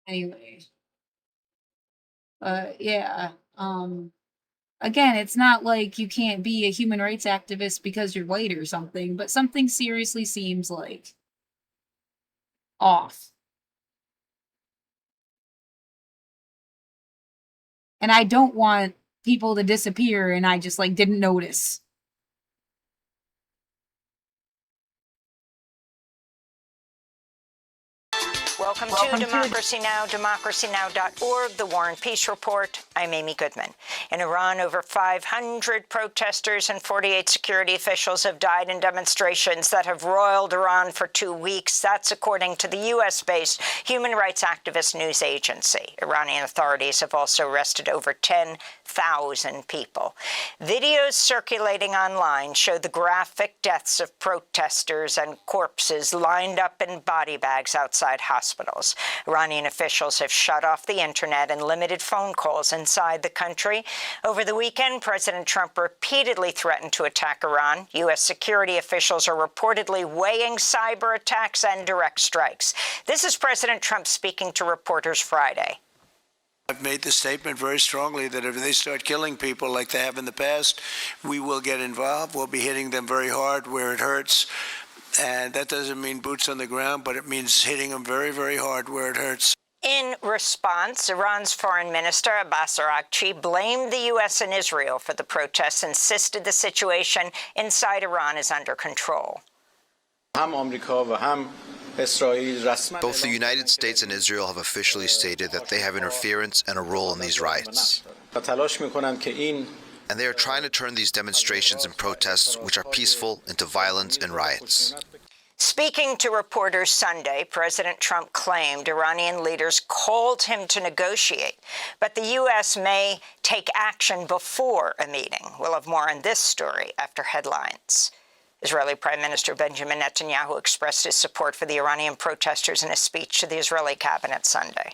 Anyway. Yeah. Again, it's not like you can't be a human rights activist because you're white or something, but something seriously seems off. And I don't want people to disappear and I just didn't notice.
Welcome to Democracy Now!, democracynow.org, The War and Peace Report. I'm Amy Goodman. In Iran, over 500 protesters and 48 security officials have died in demonstrations that have roiled Iran for 2 weeks. That's according to the U.S.-based human rights activist news agency. Iranian authorities have also arrested over 10,000 people. Videos circulating online show the graphic deaths of protesters and corpses lined up in body bags outside hospitals. Iranian officials have shut off the internet and limited phone calls inside the country. Over the weekend, President Trump repeatedly threatened to attack Iran. U.S. security officials are reportedly weighing cyber attacks and direct strikes. This is President Trump speaking to reporters Friday.
I've made the statement very strongly that if they start killing people like they have in the past, we will get involved. We'll be hitting them very hard where it hurts. And that doesn't mean boots on the ground, but it means hitting them very, very hard where it hurts.
In response, Iran's foreign minister Abbas Araghchi blamed the U.S. and Israel for the protests, insisted the situation inside Iran is under control.
Both the United States and Israel have officially stated that they have interference and a role in these riots. And they are trying to turn these demonstrations and protests, which are peaceful, into violence and riots.
Speaking to reporters Sunday, President Trump claimed Iranian leaders called him to negotiate, but the U.S. may take action before a meeting. We'll have more on this story after headlines. Israeli Prime Minister Benjamin Netanyahu expressed his support for the Iranian protesters in a speech to the Israeli cabinet Sunday.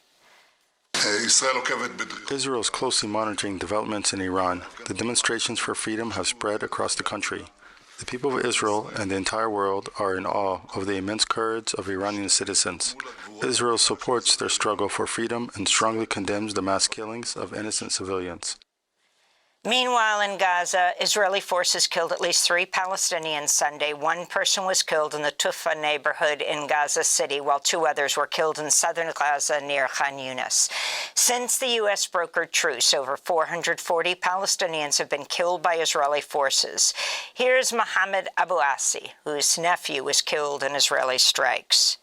Israel is closely monitoring developments in Iran. The demonstrations for freedom have spread across the country. The people of Israel and the entire world are in awe of the immense courage of Iranian citizens. Israel supports their struggle for freedom and strongly condemns the mass killings of innocent civilians.
Meanwhile, in Gaza, Israeli forces killed at least 3 Palestinians Sunday. 1 person was killed in the Tufa neighborhood in Gaza City, while 2 others were killed in southern Gaza near Khan Yunis. Since the U.S. brokered truce, over 440 Palestinians have been killed by Israeli forces. Here's Mohammed Abu Asi, whose nephew was killed in Israeli strikes.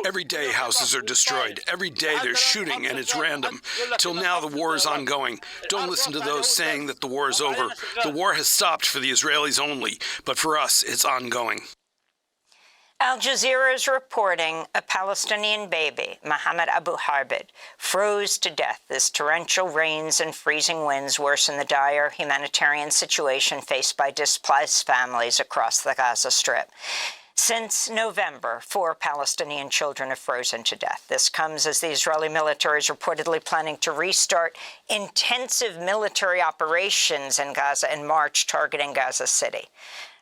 Every day houses are destroyed. Every day there's shooting, and it's random. Till now, the war is ongoing. Don't listen to those saying that the war is over. The war has stopped for the Israelis only, but for us, it's ongoing.
Al Jazeera is reporting a Palestinian baby, Mohammed Abu Harbid, froze to death as torrential rains and freezing winds worsen the dire humanitarian situation faced by displaced families across the Gaza Strip. Since November, 4 Palestinian children have frozen to death. This comes as the Israeli military is reportedly planning to restart intensive military operations in Gaza in March, targeting Gaza City.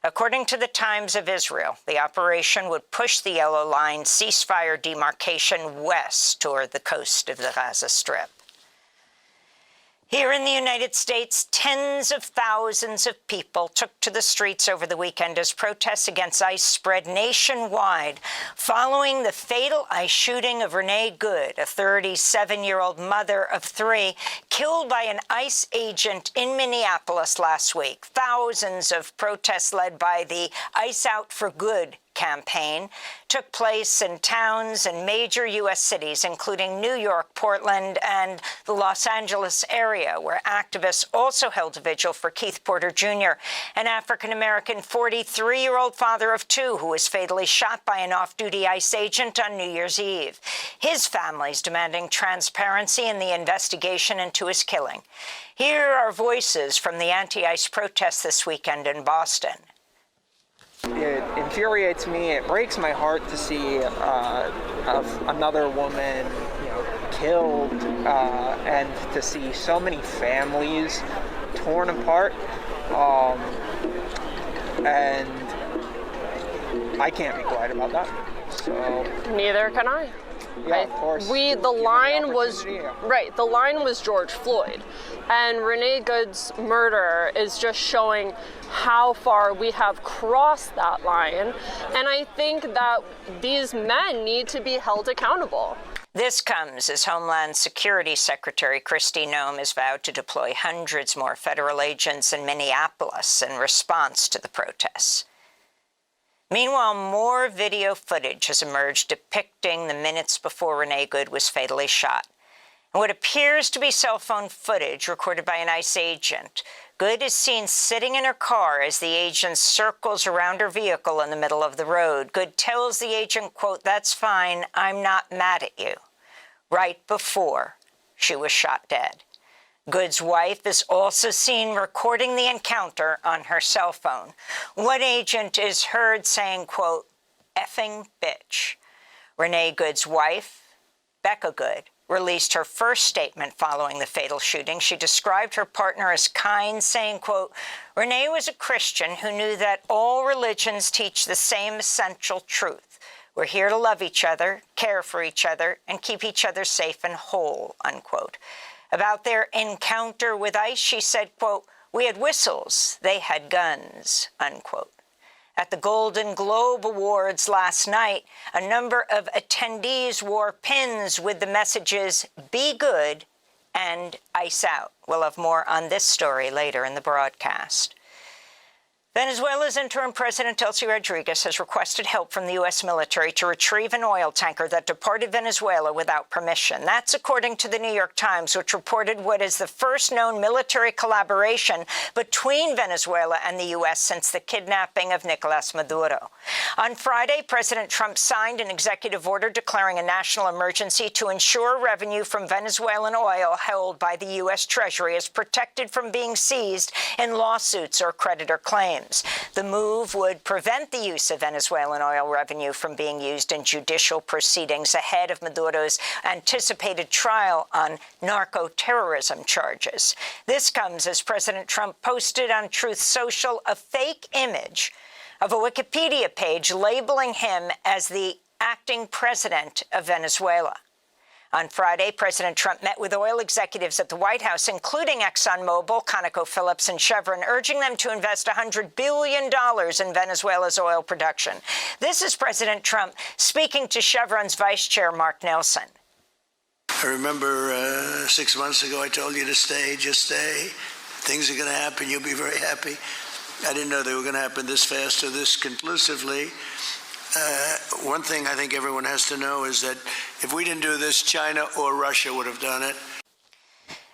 According to the Times of Israel, the operation would push the Yellow Line ceasefire demarcation west toward the coast of the Gaza Strip. Here in the United States, tens of thousands of people took to the streets over the weekend as protests against ICE spread nationwide following the fatal ICE shooting of Renee Good, a 37-year-old mother of 3, killed by an ICE agent in Minneapolis last week. Thousands of protests led by the ICE Out for Good campaign took place in towns and major U.S. cities, including New York, Portland, and the Los Angeles area, where activists also held a vigil for Keith Porter Jr., an African-American 43-year-old father of 2 who was fatally shot by an off-duty ICE agent on New Year's Eve. His family's demanding transparency in the investigation into his killing. Here are voices from the anti-ICE protests this weekend in Boston.
It infuriates me. It breaks my heart to see another woman, killed, and to see so many families torn apart. And I can't be quiet about that. So
neither can I.
Yeah, of course.
The line was George Floyd, and Renee Good's murder is just showing how far we have crossed that line, and I think that these men need to be held accountable.
This comes as Homeland Security Secretary Kristi Noem has vowed to deploy hundreds more federal agents in Minneapolis in response to the protests. Meanwhile, more video footage has emerged depicting the minutes before Renee Good was fatally shot. In what appears to be cell phone footage recorded by an ICE agent, Good is seen sitting in her car as the agent circles around her vehicle in the middle of the road. Good tells the agent, quote, "That's fine, I'm not mad at you," right before she was shot dead. Good's wife is also seen recording the encounter on her cell phone. One agent is heard saying, quote, "effing bitch." Renee Good's wife, Becca Good, released her first statement following the fatal shooting. She described her partner as kind, saying, quote, "Renee was a Christian who knew that all religions teach the same essential truth. We're here to love each other, care for each other, and keep each other safe and whole," unquote. About their encounter with ICE, she said, quote, "We had whistles, they had guns," unquote. At the Golden Globe Awards last night, a number of attendees wore pins with the messages, "Be good" and "Ice out." We'll have more on this story later in the broadcast. Venezuela's interim president, Delcy Rodriguez, has requested help from the U.S. military to retrieve an oil tanker that departed Venezuela without permission. That's according to the New York Times, which reported what is the first known military collaboration between Venezuela and the U.S. since the kidnapping of Nicolas Maduro. On Friday, President Trump signed an executive order declaring a national emergency to ensure revenue from Venezuelan oil held by the U.S. Treasury is protected from being seized in lawsuits or creditor claims. The move would prevent the use of Venezuelan oil revenue from being used in judicial proceedings ahead of Maduro's anticipated trial on narco-terrorism charges. This comes as President Trump posted on Truth Social a fake image of a Wikipedia page labeling him as the acting president of Venezuela. On Friday, President Trump met with oil executives at the White House, including ExxonMobil, ConocoPhillips, and Chevron, urging them to invest $100 billion in Venezuela's oil production. This is President Trump speaking to Chevron's Vice Chair, Mark Nelson.
I remember 6 months ago I told you to stay, just stay. Things are going to happen. You'll be very happy. I didn't know they were going to happen this fast or this conclusively. One thing I think everyone has to know is that if we didn't do this, China or Russia would have done it.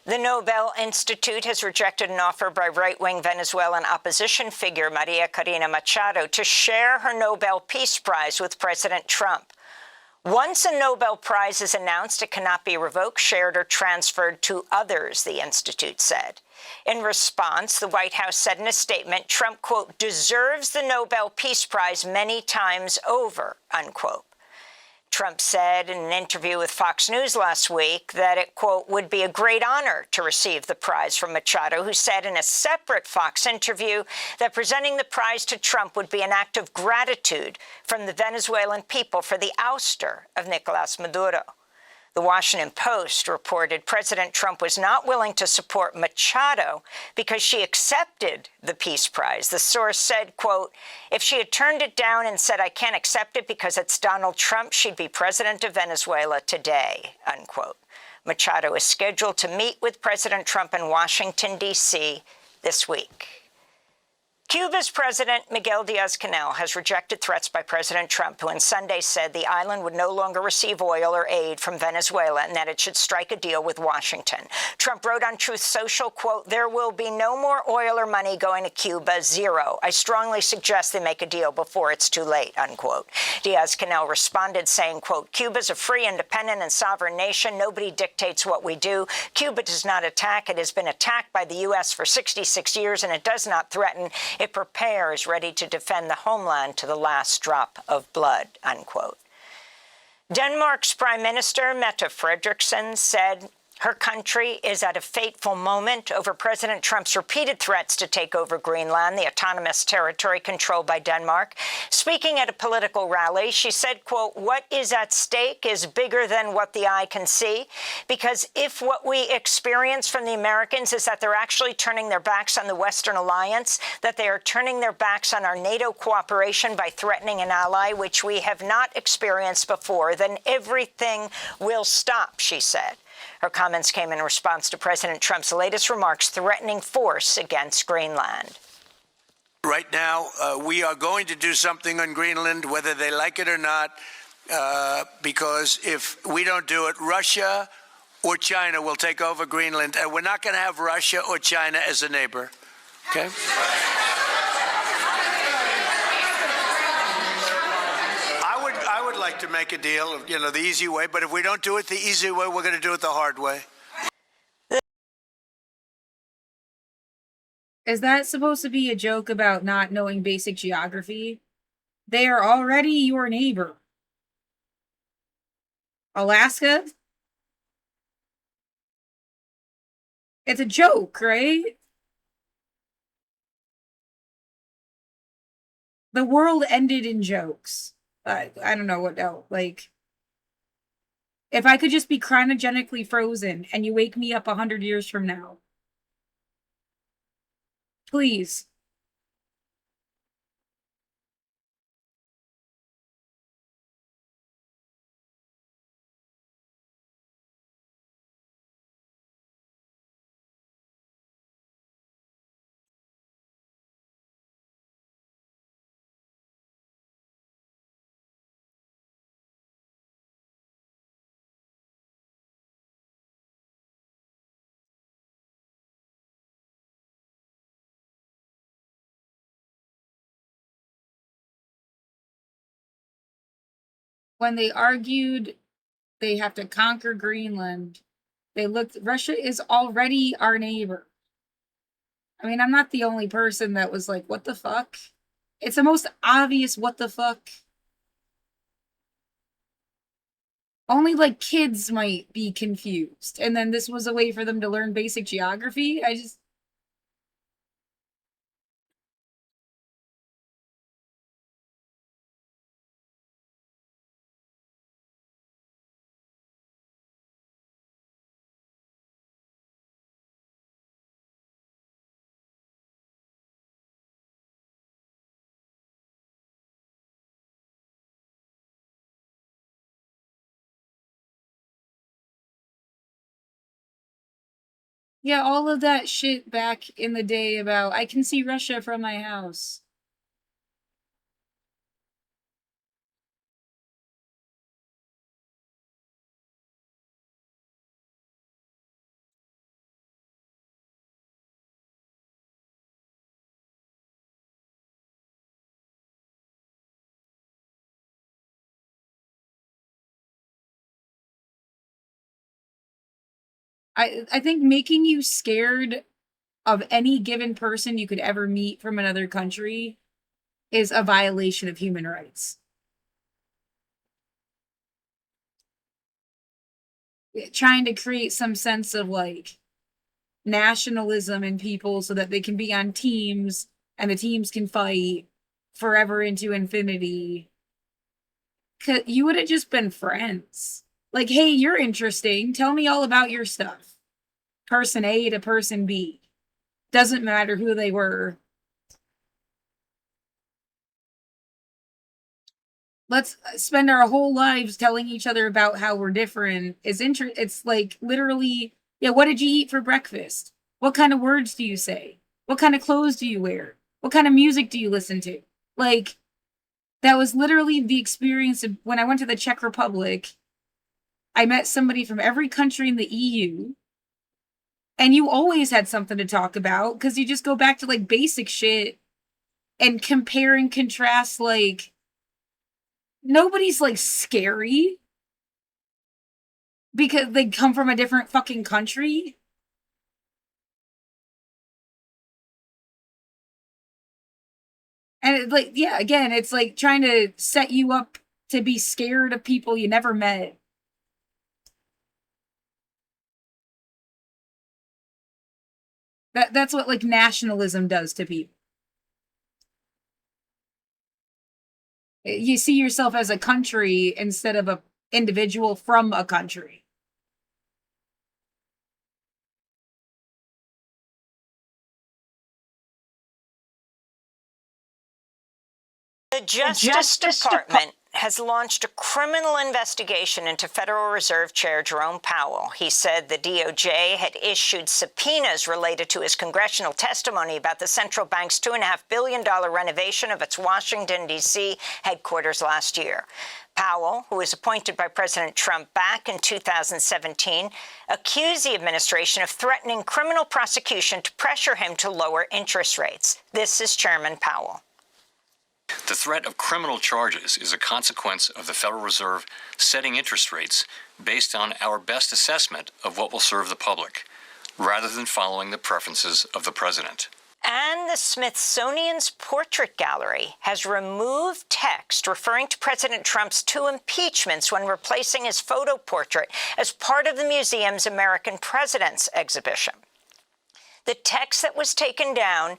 The Nobel Institute has rejected an offer by right-wing Venezuelan opposition figure Maria Corina Machado to share her Nobel Peace Prize with President Trump. Once a Nobel Prize is announced, it cannot be revoked, shared, or transferred to others, the Institute said. In response, the White House said in a statement, Trump, quote, deserves the Nobel Peace Prize many times over, unquote. Trump said in an interview with Fox News last week that it, quote, would be a great honor to receive the prize from Machado, who said in a separate Fox interview that presenting the prize to Trump would be an act of gratitude from the Venezuelan people for the ouster of Nicolas Maduro. The Washington Post reported President Trump was not willing to support Machado because she accepted the Peace Prize. The source said, quote, if she had turned it down and said, I can't accept it because it's Donald Trump, she'd be president of Venezuela today, unquote. Machado is scheduled to meet with President Trump in Washington, D.C. this week. Cuba's President Miguel Diaz-Canel has rejected threats by President Trump, who on Sunday said the island would no longer receive oil or aid from Venezuela and that it should strike a deal with Washington. Trump wrote on Truth Social, quote, there will be no more oil or money going to Cuba, zero. I strongly suggest they make a deal before it's too late, unquote. Diaz-Canel responded saying, quote, Cuba's a free, independent, and sovereign nation. Nobody dictates what we do. Cuba does not attack. It has been attacked by the U.S. for 66 years, and it does not threaten. It prepares, ready to defend the homeland to the last drop of blood, unquote. Denmark's Prime Minister, Mette Frederiksen, said her country is at a fateful moment over President Trump's repeated threats to take over Greenland, the autonomous territory controlled by Denmark. Speaking at a political rally, she said, quote, what is at stake is bigger than what the eye can see, because if what we experience from the Americans is that they're actually turning their backs on the Western alliance, that they are turning their backs on our NATO cooperation by threatening an ally, which we have not experienced before, then everything will stop, she said. Her comments came in response to President Trump's latest remarks threatening force against Greenland.
Right now, we are going to do something on Greenland, whether they like it or not, because if we don't do it, Russia or China will take over Greenland, and we're not going to have Russia or China as a neighbor. Okay? I would like to make a deal, you know, the easy way, but if we don't do it the easy way, we're going to do it the hard way.
Is that supposed to be a joke about not knowing basic geography? They are already your neighbor. Alaska? It's a joke, right? The world ended in jokes. I don't know what else. Like, if I could just be cryogenically frozen and you wake me up 100 years from now. Please. when they argued they have to conquer Greenland, Russia is already our neighbor. I mean, I'm not the only person that was like, what the fuck? It's the most obvious what the fuck. Only, like, kids might be confused. And then this was a way for them to learn basic geography. Yeah, all of that shit back in the day about, I can see Russia from my house. I think making you scared of any given person you could ever meet from another country is a violation of human rights. Trying to create some sense of, like, nationalism in people so that they can be on teams and the teams can fight forever into infinity. You would have just been friends. Like, hey, you're interesting. Tell me all about your stuff. Person A to person B. Doesn't matter who they were. Let's spend our whole lives telling each other about how we're different. It's like literally, yeah, what did you eat for breakfast? What kind of words do you say? What kind of clothes do you wear? What kind of music do you listen to? Like, that was literally the experience of when I went to the Czech Republic. I met somebody from every country in the EU. And you always had something to talk about because you just go back to, like, basic shit and compare and contrast. Like, nobody's, like, scary because they come from a different fucking country. And, like, yeah, again, it's like trying to set you up to be scared of people you never met. That's what, like, nationalism does to people. You see yourself as a country instead of a individual from a country.
The Justice Department has launched a criminal investigation into Federal Reserve Chair Jerome Powell. He said the DOJ had issued subpoenas related to his congressional testimony about the central bank's $2.5 billion renovation of its Washington, D.C. headquarters last year. Powell, who was appointed by President Trump back in 2017, accused the administration of threatening criminal prosecution to pressure him to lower interest rates. This is Chairman Powell.
The threat of criminal charges is a consequence of the Federal Reserve setting interest rates based on our best assessment of what will serve the public, rather than following the preferences of the president.
And the Smithsonian's Portrait Gallery has removed text referring to President Trump's 2 impeachments when replacing his photo portrait as part of the museum's American Presidents exhibition. The text that was taken down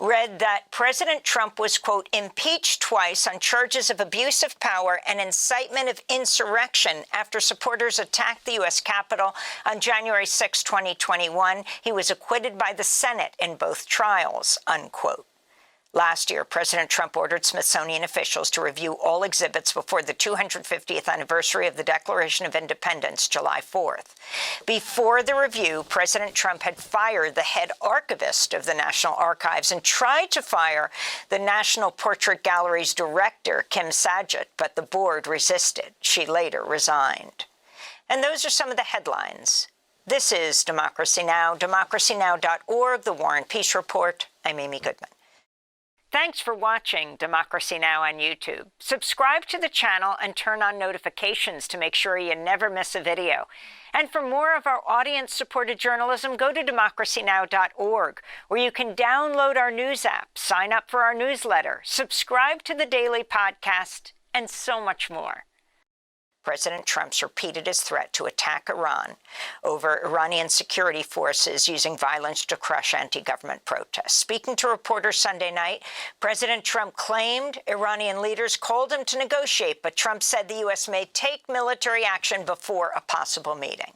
read that President Trump was, quote, impeached twice on charges of abuse of power and incitement of insurrection after supporters attacked the U.S. Capitol on January 6, 2021. He was acquitted by the Senate in both trials, unquote. Last year, President Trump ordered Smithsonian officials to review all exhibits before the 250th anniversary of the Declaration of Independence, July 4th. Before the review, President Trump had fired the head archivist of the National Archives and tried to fire the National Portrait Gallery's director, Kim Saget, but the board resisted. She later resigned. And those are some of the headlines. This is Democracy Now!, democracynow.org, The War and Peace Report. I'm Amy Goodman. Thanks for watching Democracy Now! On YouTube. Subscribe to the channel and turn on notifications to make sure you never miss a video. And for more of our audience-supported journalism, go to democracynow.org, where you can download our news app, sign up for our newsletter, subscribe to the daily podcast, and so much more. President Trump's repeated his threat to attack Iran over Iranian security forces using violence to crush anti-government protests. Speaking to reporters Sunday night, President Trump claimed Iranian leaders called him to negotiate, but Trump said the U.S. may take military action before a possible meeting.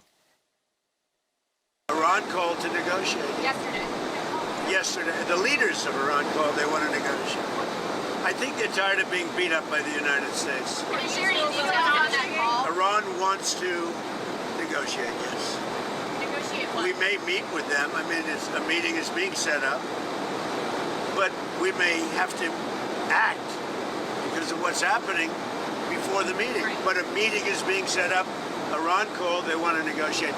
Iran called to negotiate. Yesterday. The leaders of Iran called they want to negotiate. I think they're tired of being beat up by the United States.
Can you share any details on that call?
Iran wants to negotiate, yes.
Negotiate what?
We may meet with them. I mean, a meeting is being set up. But we may have to act because of what's happening before the meeting. Right. But a meeting is being set up. Iran called, they want to negotiate.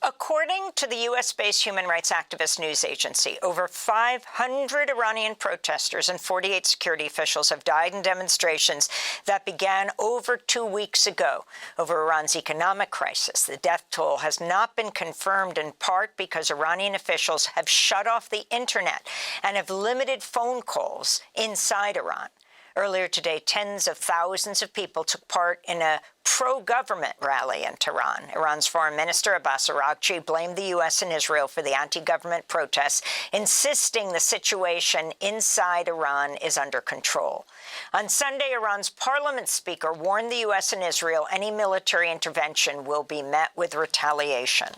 According to the U.S.-based human rights activist news agency, over 500 Iranian protesters and 48 security officials have died in demonstrations that began over 2 weeks ago over Iran's economic crisis. The death toll has not been confirmed, in part because Iranian officials have shut off the internet and have limited phone calls inside Iran. Earlier today, tens of thousands of people took part in a pro-government rally in Tehran. Iran's Foreign Minister Abbas Araghchi blamed the U.S. and Israel for the anti-government protests, insisting the situation inside Iran is under control. On Sunday, Iran's parliament speaker warned the U.S. and Israel any military intervention will be met with retaliation.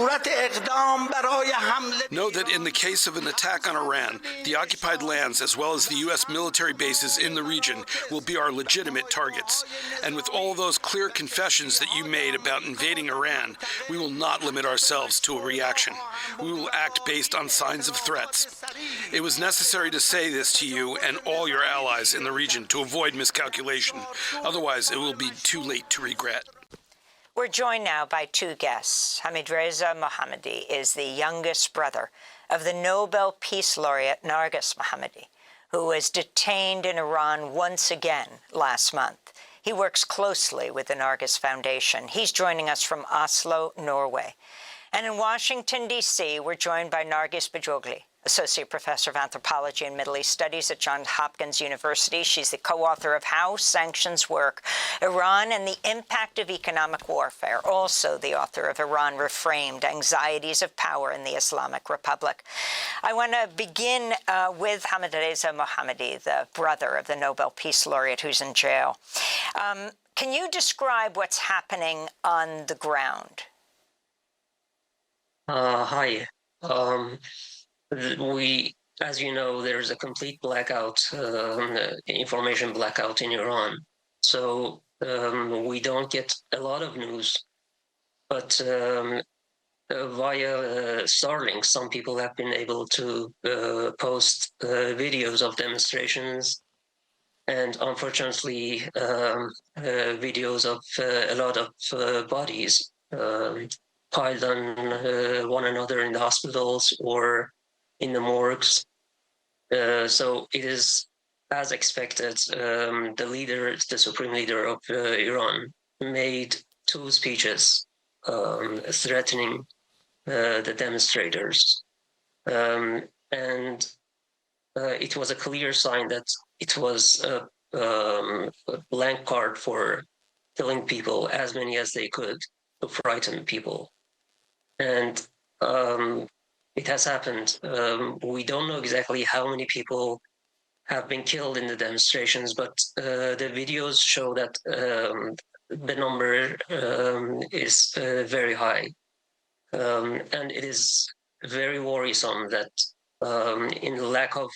Know that in the case of an attack on Iran, the occupied lands as well as the U.S. military bases in the region will be our legitimate targets. And with all those clear confessions that you made about invading Iran, we will not limit ourselves to a reaction. We will act based on signs of threats. It was necessary to say this to you and all your allies in the region to avoid miscalculation. Otherwise, it will be too late to regret.
We're joined now by two guests. Hamidreza Mohammadi is the youngest brother of the Nobel Peace Laureate Narges Mohammadi, who was detained in Iran once again last month. He works closely with the Narges Foundation. He's joining us from Oslo, Norway. And in Washington, D.C., we're joined by Narges Bajogli, Associate Professor of Anthropology and Middle East Studies at Johns Hopkins University. She's the co-author of How Sanctions Work, Iran and the Impact of Economic Warfare, also the author of Iran Reframed, Anxieties of Power in the Islamic Republic. I want to begin with Hamidreza Mohammadi, the brother of the Nobel Peace Laureate who's in jail. Can you describe what's happening on the ground?
Hi. As you know, there's a complete blackout, information blackout in Iran. So we don't get a lot of news. But via Starlink, some people have been able to post videos of demonstrations and, unfortunately, videos of a lot of bodies piled on one another in the hospitals or in the morgues. So it is, as expected, the supreme leader of Iran made two speeches threatening the demonstrators. And it was a clear sign that it was a blank card for killing people, as many as they could, to frighten people. And it has happened. We don't know exactly how many people have been killed in the demonstrations, but the videos show that the number is very high. And it is very worrisome that in the lack of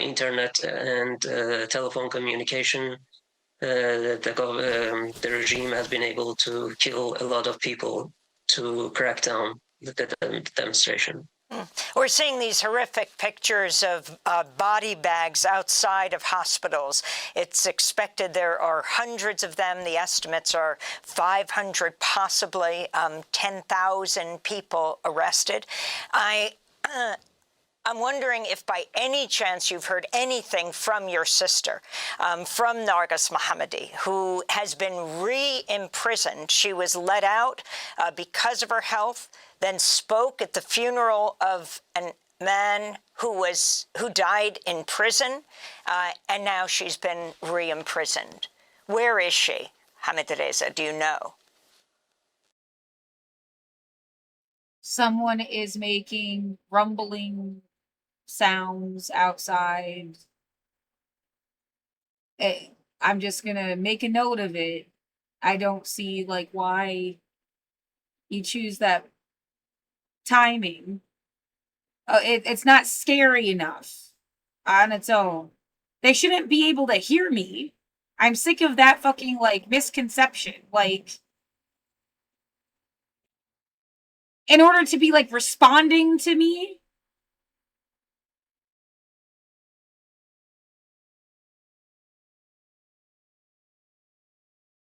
internet and telephone communication, the regime has been able to kill a lot of people to crack down the demonstration.
We're seeing these horrific pictures of body bags outside of hospitals. It's expected there are hundreds of them. The estimates are 500, possibly 10,000 people arrested. I I'm wondering if by any chance you've heard anything from your sister, from Nargis Mohammadi, who has been re-imprisoned. She was let out because of her health, then spoke at the funeral of a man who died in prison, and now she's been re-imprisoned. Where is she, Hamid Reza? Do you know?
Someone is making rumbling sounds outside. I'm just gonna make a note of it. I don't see like why you choose that timing. It's not scary enough on its own. They shouldn't be able to hear me. I'm sick of that fucking like misconception. Like, in order to be like responding to me,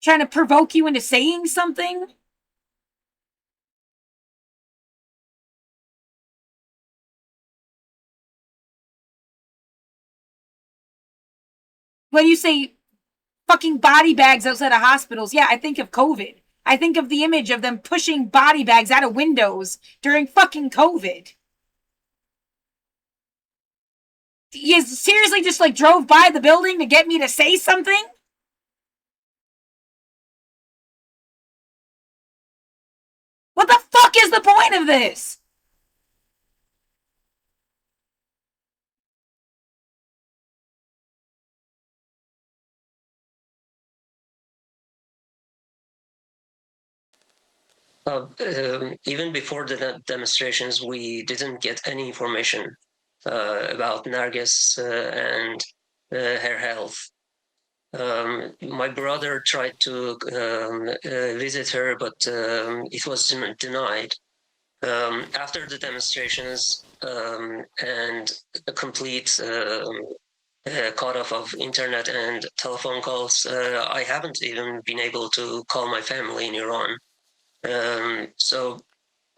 trying to provoke you into saying something. When you say fucking body bags outside of hospitals, yeah, I think of COVID. I think of the image of them pushing body bags out of windows during fucking COVID. You seriously just like drove by the building to get me to say something? What the fuck is the point of this?
Even before the demonstrations, we didn't get any information about Nargis and her health. My brother tried to visit her, but it was denied. After the demonstrations and a complete cut off of internet and telephone calls, I haven't even been able to call my family in Iran. So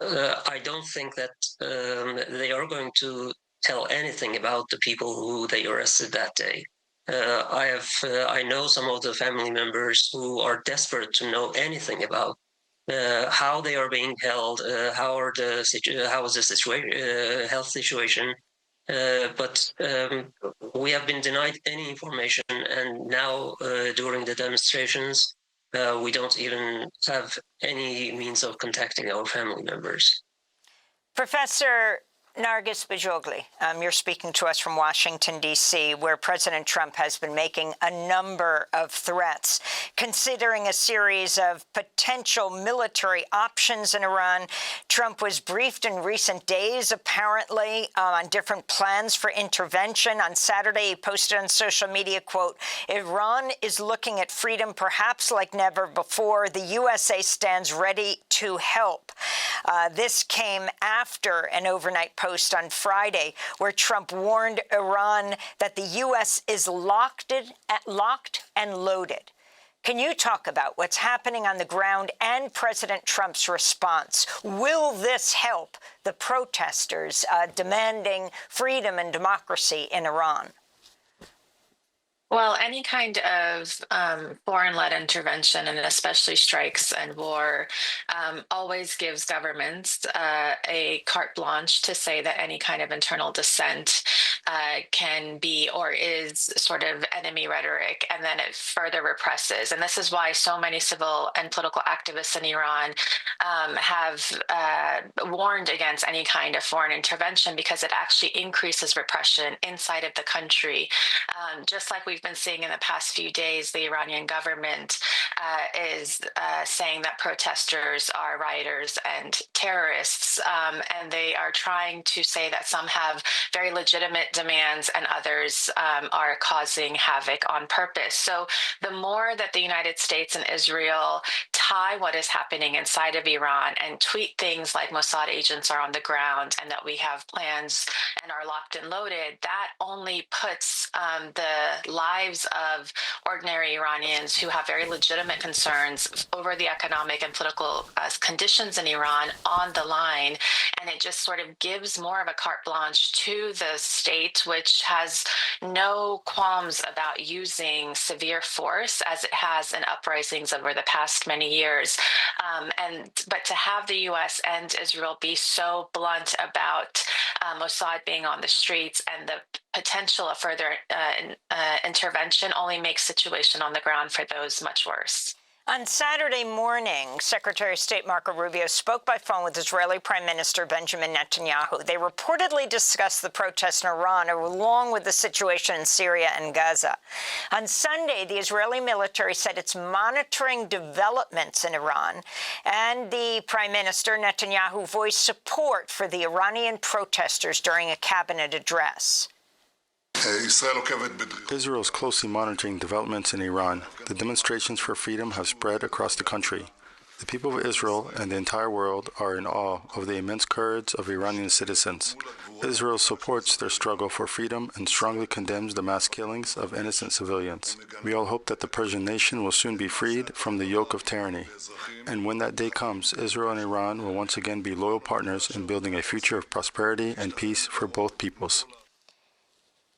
I don't think that they are going to tell anything about the people who they arrested that day. I know some of the family members who are desperate to know anything about how they are being held, how is the health situation. But we have been denied any information, and now during the demonstrations, we don't even have any means of contacting our family members.
Professor Nargis Bajogli, you're speaking to us from Washington, D.C., where President Trump has been making a number of threats, considering a series of potential military options in Iran. Trump was briefed in recent days, apparently, on different plans for intervention. On Saturday, he posted on social media, quote, "Iran is looking at freedom perhaps like never before. The USA stands ready to help." This came after an overnight post on Friday where Trump warned Iran that the U.S. is locked and loaded. Can you talk about what's happening on the ground and President Trump's response? Will this help the protesters demanding freedom and democracy in Iran?
Well, any kind of foreign-led intervention, and especially strikes and war, always gives governments a carte blanche to say that any kind of internal dissent can be or is sort of enemy rhetoric, and then it further represses. And this is why so many civil and political activists in Iran have warned against any kind of foreign intervention, because it actually increases repression inside of the country. Just like we've been seeing in the past few days, the Iranian government is saying that protesters are rioters and terrorists, and they are trying to say that some have very legitimate demands and others are causing havoc on purpose. So the more that the United States and Israel tie what is happening inside of Iran and tweet things like Mossad agents are on the ground and that we have plans and are locked and loaded, that only puts the lives of ordinary Iranians who have very legitimate concerns over the economic and political conditions in Iran on the line. and it just sort of gives more of a carte blanche to the state, which has no qualms about using severe force as it has in uprisings over the past many years. But to have the U.S. and Israel be so blunt about Mossad being on the streets and the potential of further intervention only makes situation on the ground for those much worse.
On Saturday morning, Secretary of State Marco Rubio spoke by phone with Israeli Prime Minister Benjamin Netanyahu. They reportedly discussed the protests in Iran along with the situation in Syria and Gaza. On Sunday, the Israeli military said it's monitoring developments in Iran, and the Prime Minister Netanyahu voiced support for the Iranian protesters during a cabinet address.
Israel is closely monitoring developments in Iran. The demonstrations for freedom have spread across the country. The people of Israel and the entire world are in awe of the immense courage of Iranian citizens. Israel supports their struggle for freedom and strongly condemns the mass killings of innocent civilians. We all hope that the Persian nation will soon be freed from the yoke of tyranny. And when that day comes, Israel and Iran will once again be loyal partners in building a future of prosperity and peace for both peoples.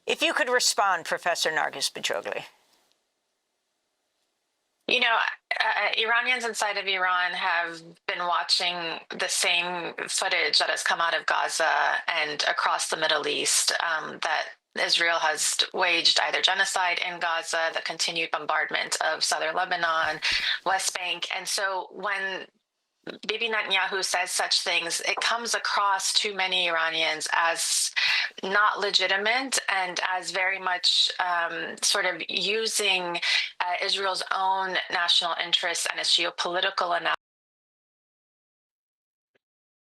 If you could respond, Professor Nargis Bajogli.
You know, Iranians inside of Iran have been watching the same footage that has come out of Gaza and across the Middle East, that Israel has waged either genocide in Gaza, the continued bombardment of southern Lebanon, West Bank. And so when Bibi Netanyahu says such things, it comes across to many Iranians as not legitimate and as very much sort of using Israel's own national interests and its geopolitical analysis.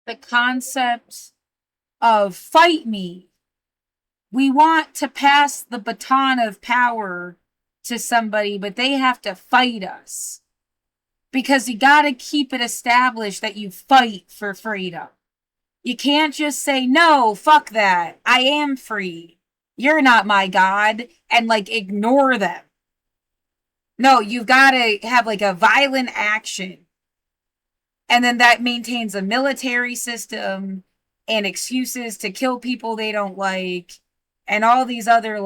The concept of fight me. We want to pass the baton of power to somebody, but they have to fight us. Because you got to keep it established that you fight for freedom. You can't just say, no, fuck that. I am free. You're not my God. And ignore them. No, you've got to have a violent action. And then that maintains a military system and excuses to kill people they don't like. And all these other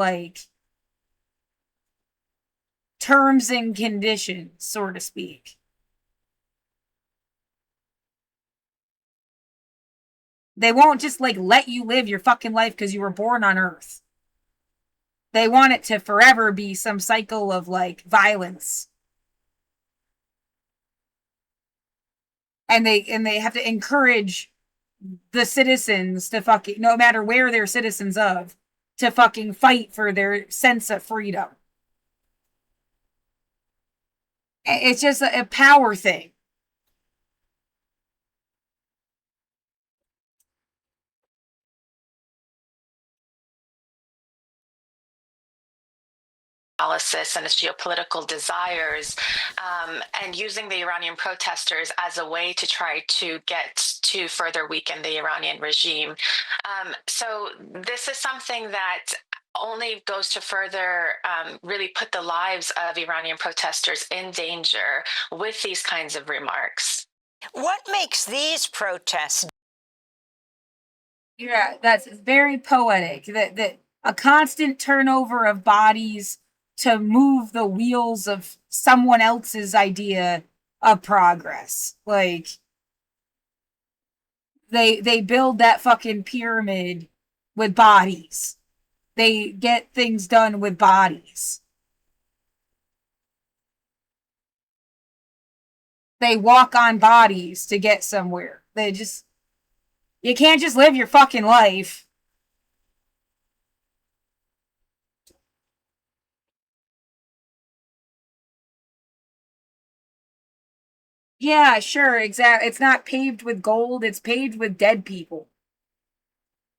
terms and conditions, so to speak. They won't just let you live your fucking life because you were born on Earth. They want it to forever be some cycle of violence. And they have to encourage the citizens to no matter where they're citizens of, to fucking fight for their sense of freedom. It's just a power thing.
And its geopolitical desires, and using the Iranian protesters as a way to try to get to further weaken the Iranian regime. So this is something that only goes to further really put the lives of Iranian protesters in danger with these kinds of remarks.
What makes these protests?
Yeah, that's very poetic. That a constant turnover of bodies to move the wheels of someone else's idea of progress. They build that fucking pyramid with bodies. They get things done with bodies. They walk on bodies to get somewhere. You can't just live your fucking life. Yeah, sure, exactly. It's not paved with gold, it's paved with dead people.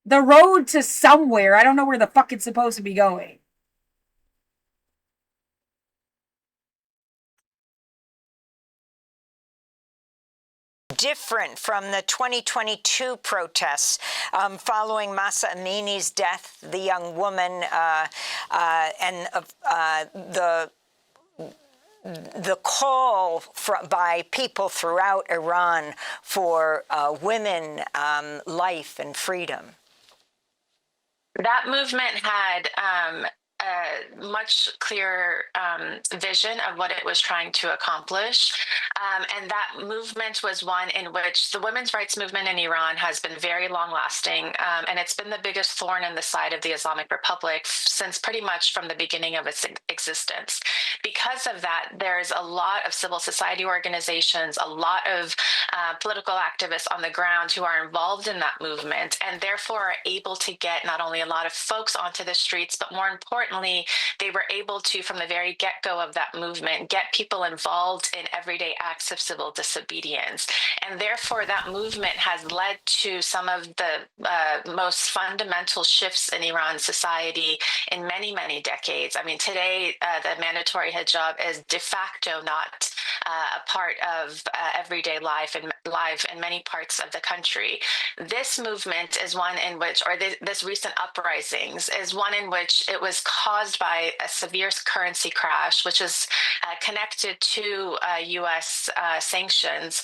The road to somewhere, I don't know where the fuck it's supposed to be going.
Different from the 2022 protests following Masa Amini's death, the young woman, and the the call by people throughout Iran for women, life, and freedom?
That movement had a much clearer vision of what it was trying to accomplish. And that movement was one in which the women's rights movement in Iran has been very long lasting. And it's been the biggest thorn in the side of the Islamic Republic since pretty much from the beginning of its existence. Because of that, there's a lot of civil society organizations, a lot of political activists on the ground who are involved in that movement, and therefore are able to get not only a lot of folks onto the streets, but more importantly, they were able to, from the very get-go of that movement, get people involved in everyday acts of civil disobedience. And therefore, that movement has led to some of the most fundamental shifts in Iran society in many, many decades. I mean, today, the mandatory hijab is de facto not a part of everyday life in many parts of the country. This movement is one in which, or this recent uprisings is one in which it was caused by a severe currency crash, which is connected to U.S. sanctions.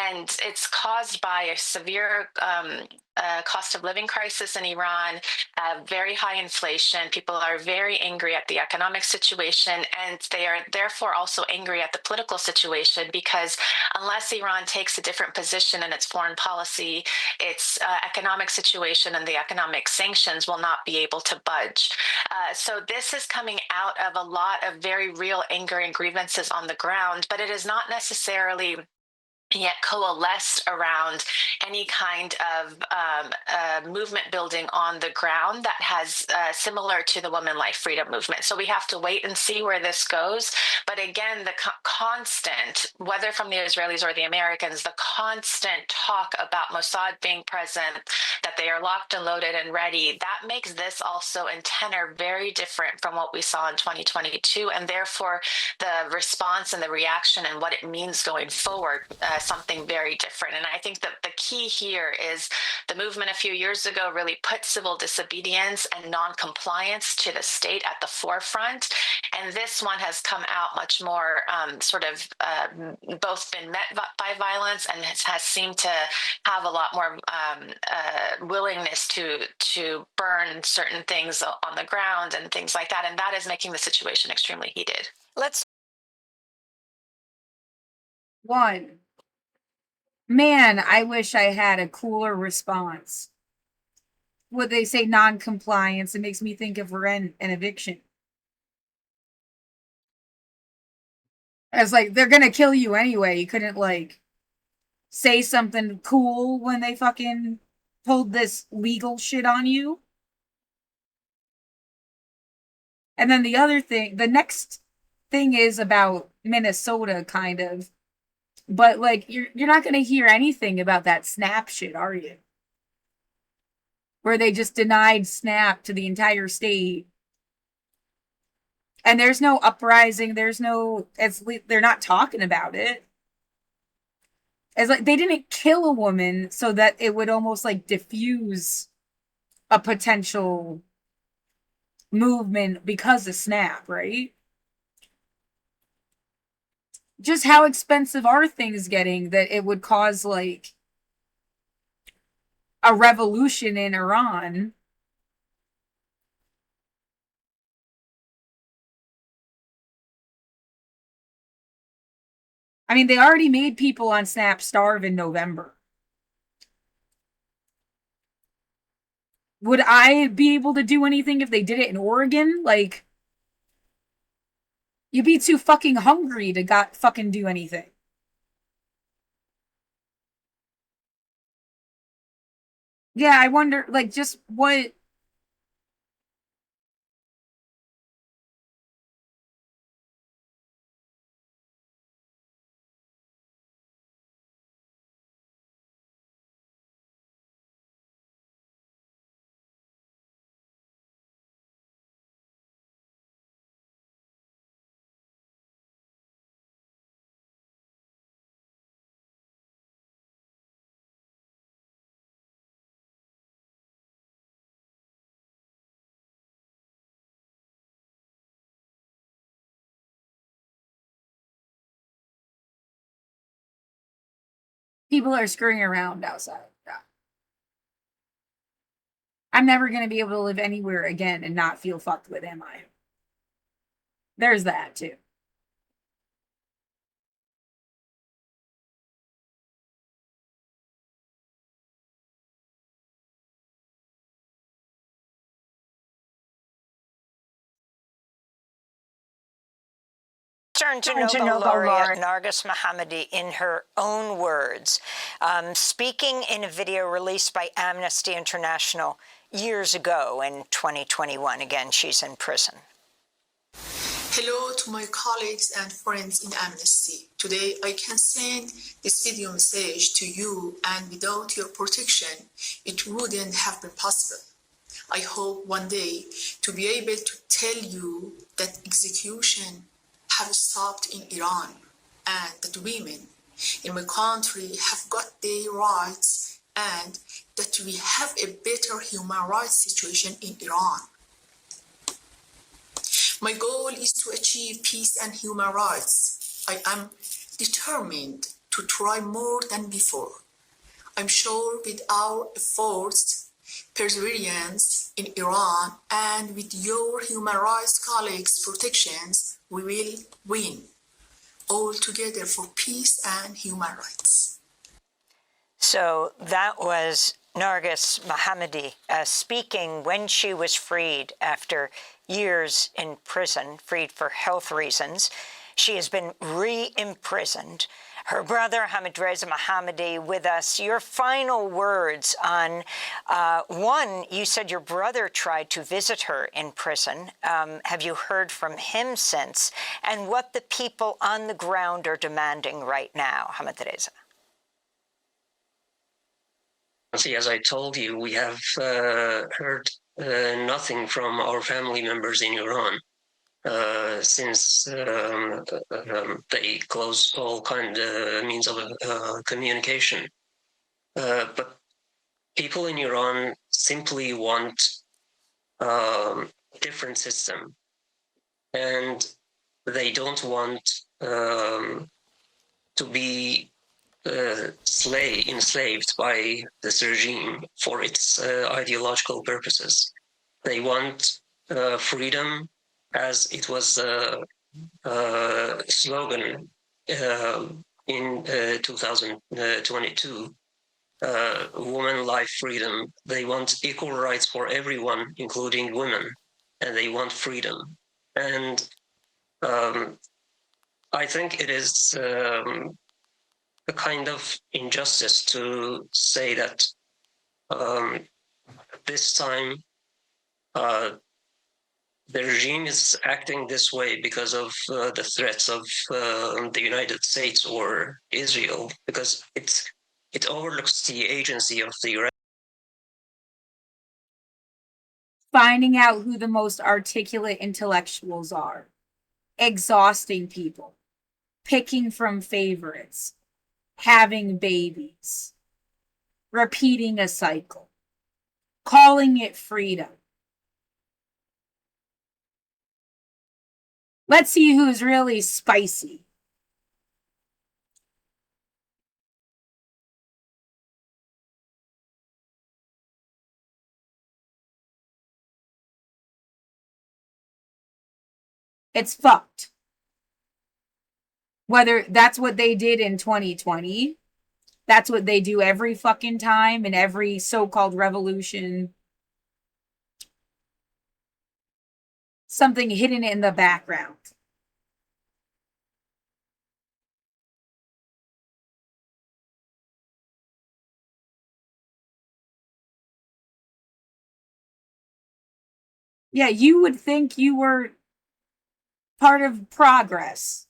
And it's caused by a severe cost of living crisis in Iran, very high inflation. People are very angry at the economic situation, and they are therefore also angry at the political situation, because unless Iran takes a different position in its foreign policy, its economic situation and the economic sanctions will not be able to budge. So this is coming out of a lot of very real anger and grievances on the ground, but it is not necessarily yet coalesced around any kind of movement building on the ground that has similar to the women life freedom movement. So we have to wait and see where this goes. But again, the constant, whether from the Israelis or the Americans, the constant talk about Mossad being present, that they are locked and loaded and ready, that makes this also in tenor very different from what we saw in 2022. And therefore, the response and the reaction and what it means going forward, something very different. And I think that the key here is the movement a few years ago really put civil disobedience and non-compliance to the state at the forefront. And this one has come out much more both been met by violence and has seemed to have a lot more willingness to burn certain things on the ground and things like that. And that is making the situation extremely heated.
Man, I wish I had a cooler response. Would they say non-compliance? It makes me think of rent and eviction. It's like, they're gonna kill you anyway. You couldn't, say something cool when they fucking pulled this legal shit on you. And then the next thing is about Minnesota, kind of. But, you're not gonna hear anything about that SNAP shit, are you? Where they just denied SNAP to the entire state. And there's no uprising, they're not talking about it. It's like they didn't kill a woman so that it would almost diffuse a potential movement because of SNAP, right? Just how expensive are things getting that it would cause a revolution in Iran? I mean, they already made people on SNAP starve in November. Would I be able to do anything if they did it in Oregon? You'd be too fucking hungry to fucking do anything. Yeah, I wonder, just what People are screwing around outside. Yeah. I'm never going to be able to live anywhere again and not feel fucked with, am I? There's that, too.
Nobel laureate Narges Mohammadi, in her own words, speaking in a video released by Amnesty International years ago in 2021. Again, she's in prison.
Hello to my colleagues and friends in Amnesty. Today I can send this video message to you, and without your protection, it wouldn't have been possible. I hope one day to be able to tell you that execution have stopped in Iran and that women in my country have got their rights and that we have a better human rights situation in Iran. My goal is to achieve peace and human rights. I am determined to try more than before. I'm sure with our efforts, perseverance in Iran, and with your human rights colleagues' protections, we will win, all together for peace and human rights.
So that was Narges Mohammadi speaking when she was freed after years in prison, freed for health reasons. She has been re-imprisoned. Her brother, Hamid Reza Mohammadi, with us. Your final words on, one, you said your brother tried to visit her in prison. Have you heard from him since? And what the people on the ground are demanding right now, Hamid Reza?
See, as I told you, we have heard nothing from our family members in Iran since they closed all kind of means of communication. But people in Iran simply want a different system, and they don't want to be enslaved by this regime for its ideological purposes. They want freedom, as it was a slogan in 2022. Women, life, freedom. They want equal rights for everyone, including women, and they want freedom. And I think it is a kind of injustice to say that this time the regime is acting this way because of the threats of the United States or Israel, because it overlooks the agency of the United.
Finding out who the most articulate intellectuals are, exhausting people, picking from favorites, having babies, repeating a cycle, calling it freedom. Let's see who's really spicy. It's fucked. Whether that's what they did in 2020, that's what they do every fucking time in every so-called revolution. Something hidden in the background. Yeah, you would think you were part of progress.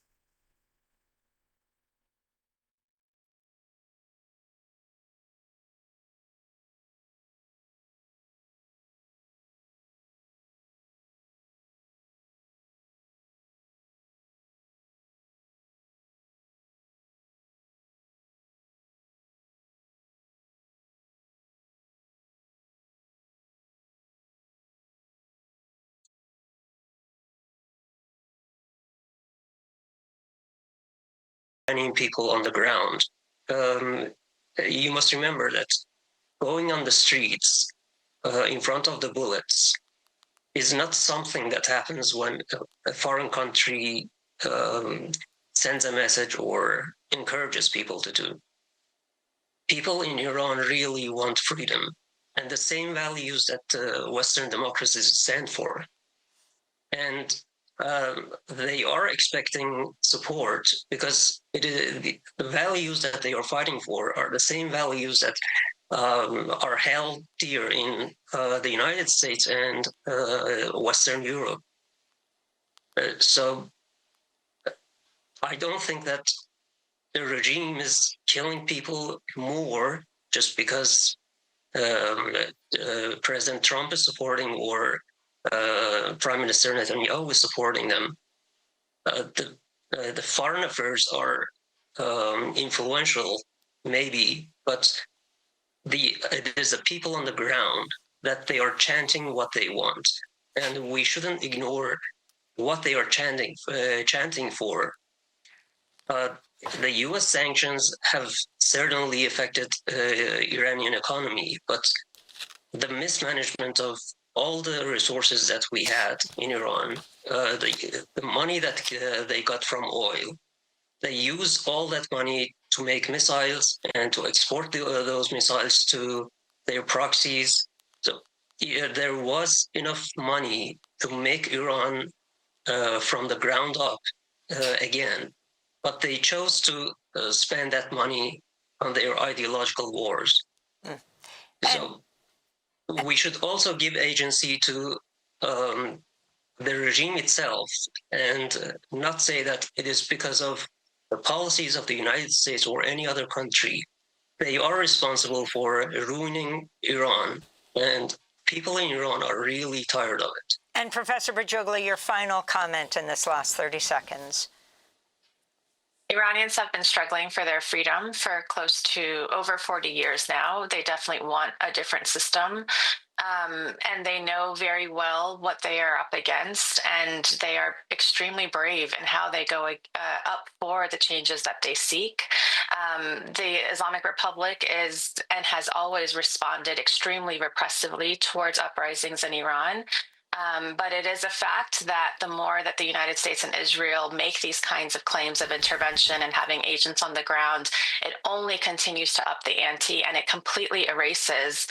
Many people on the ground. you must remember that going on the streets in front of the bullets is not something that happens when a foreign country sends a message or encourages people to do. People in Iran really want freedom and the same values that Western democracies stand for. And they are expecting support because the values that they are fighting for are the same values that are held dear in the United States and Western Europe. So I don't think that the regime is killing people more just because President Trump is supporting or Prime Minister Netanyahu is supporting them. The foreign affairs are influential, maybe, but it is the people on the ground that they are chanting what they want, and we shouldn't ignore what they are chanting for. The U.S. sanctions have certainly affected Iranian economy, but the mismanagement of all the resources that we had in Iran, the money that they got from oil, they use all that money to make missiles and to export those missiles to their proxies. So there was enough money to make Iran from the ground up again, but they chose to spend that money on their ideological wars. So we should also give agency to the regime itself and not say that it is because of the policies of the United States or any other country. They are responsible for ruining Iran, and people in Iran are really tired of it.
And Professor Bajoglu, your final comment in this last 30 seconds.
Iranians have been struggling for their freedom for close to over 40 years now. They definitely want a different system. And they know very well what they are up against, and they are extremely brave in how they go up for the changes that they seek. The Islamic Republic is and has always responded extremely repressively towards uprisings in Iran. But it is a fact that the more that the United States and Israel make these kinds of claims of intervention and having agents on the ground, it only continues to up the ante, and it completely erases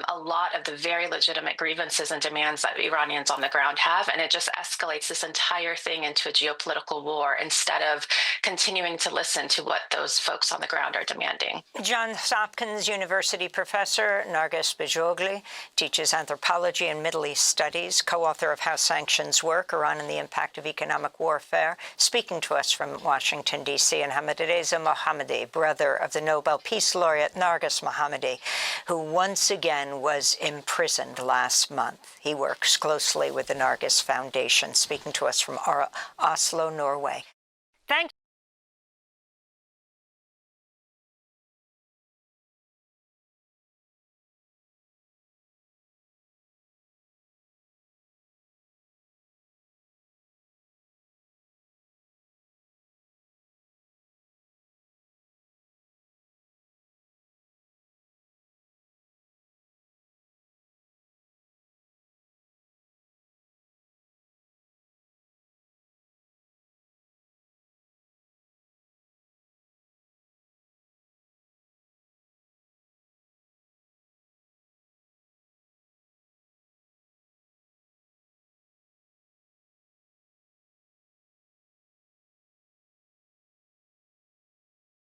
a lot of the very legitimate grievances and demands that Iranians on the ground have, and it just escalates this entire thing into a geopolitical war instead of continuing to listen to what those folks on the ground are demanding.
Johns Hopkins University professor Narges Bajoglu teaches anthropology and Middle East studies, co-author of How Sanctions Work, Iran and the Impact of Economic Warfare, speaking to us from Washington, D.C., and Ahmadreza Mohammadi, brother of the Nobel Peace Laureate Narges Mohammadi, who once again was imprisoned last month. He works closely with the Narges Foundation, speaking to us from Oslo, Norway. Thank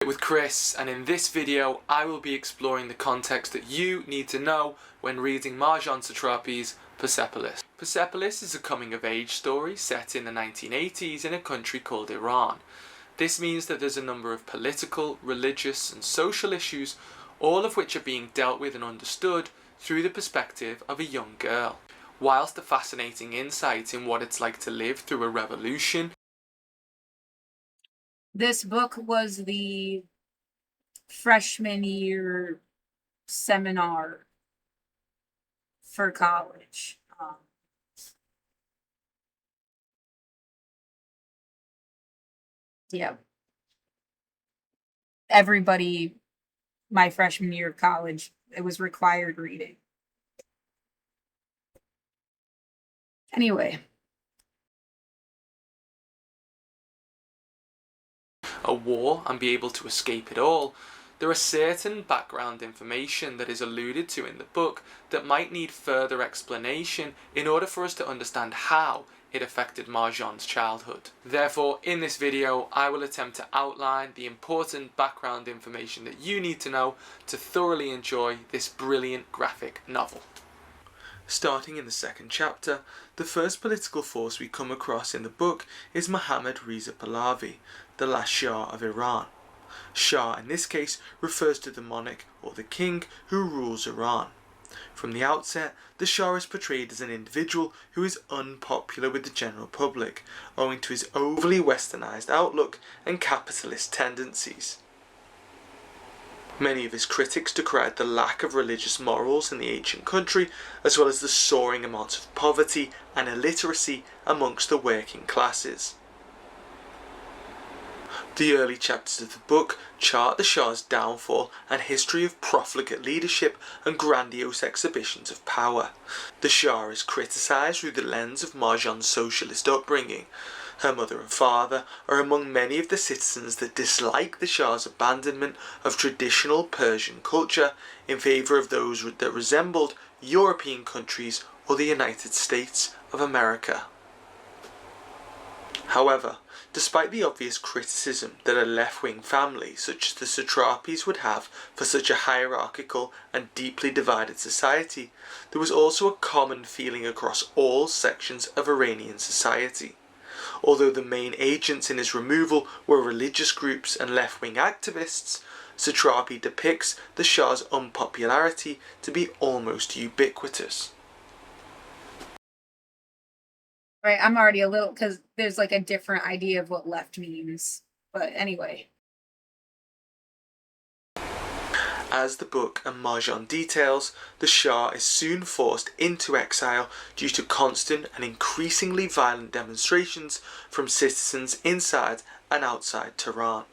with Chris, and in this video I will be exploring the context that you need to know when reading Marjan Satrapi's Persepolis. Persepolis is a coming-of-age story set in the 1980s in a country called Iran. This means that there's a number of political, religious and social issues, all of which are being dealt with and understood through the perspective of a young girl. Whilst a fascinating insight in what it's like to live through a revolution,
this book was the freshman year seminar for college. Yeah. Everybody my freshman year of college. It was required reading. Anyway.
A war and be able to escape it all, there are certain background information that is alluded to in the book that might need further explanation in order for us to understand how it affected Marjan's childhood. Therefore, in this video, I will attempt to outline the important background information that you need to know to thoroughly enjoy this brilliant graphic novel. Starting in the second chapter, the first political force we come across in the book is Mohammad Reza Pahlavi, the last Shah of Iran. Shah in this case refers to the monarch or the king who rules Iran. From the outset, the Shah is portrayed as an individual who is unpopular with the general public, owing to his overly westernized outlook and capitalist tendencies. Many of his critics decried the lack of religious morals in the ancient country, as well as the soaring amounts of poverty and illiteracy amongst the working classes. The early chapters of the book chart the Shah's downfall and history of profligate leadership and grandiose exhibitions of power. The Shah is criticised through the lens of Marjan's socialist upbringing. Her mother and father are among many of the citizens that dislike the Shah's abandonment of traditional Persian culture in favour of those that resembled European countries or the United States of America. However, despite the obvious criticism that a left-wing family such as the satrapies would have for such a hierarchical and deeply divided society, there was also a common feeling across all sections of Iranian society. Although the main agents in his removal were religious groups and left-wing activists, Satrapi depicts the Shah's unpopularity to be almost ubiquitous.
Right, I'm already a little, because there's like a different idea of what left means. But anyway.
As the book and Marjan details, the Shah is soon forced into exile due to constant and increasingly violent demonstrations from citizens inside and outside Tehran.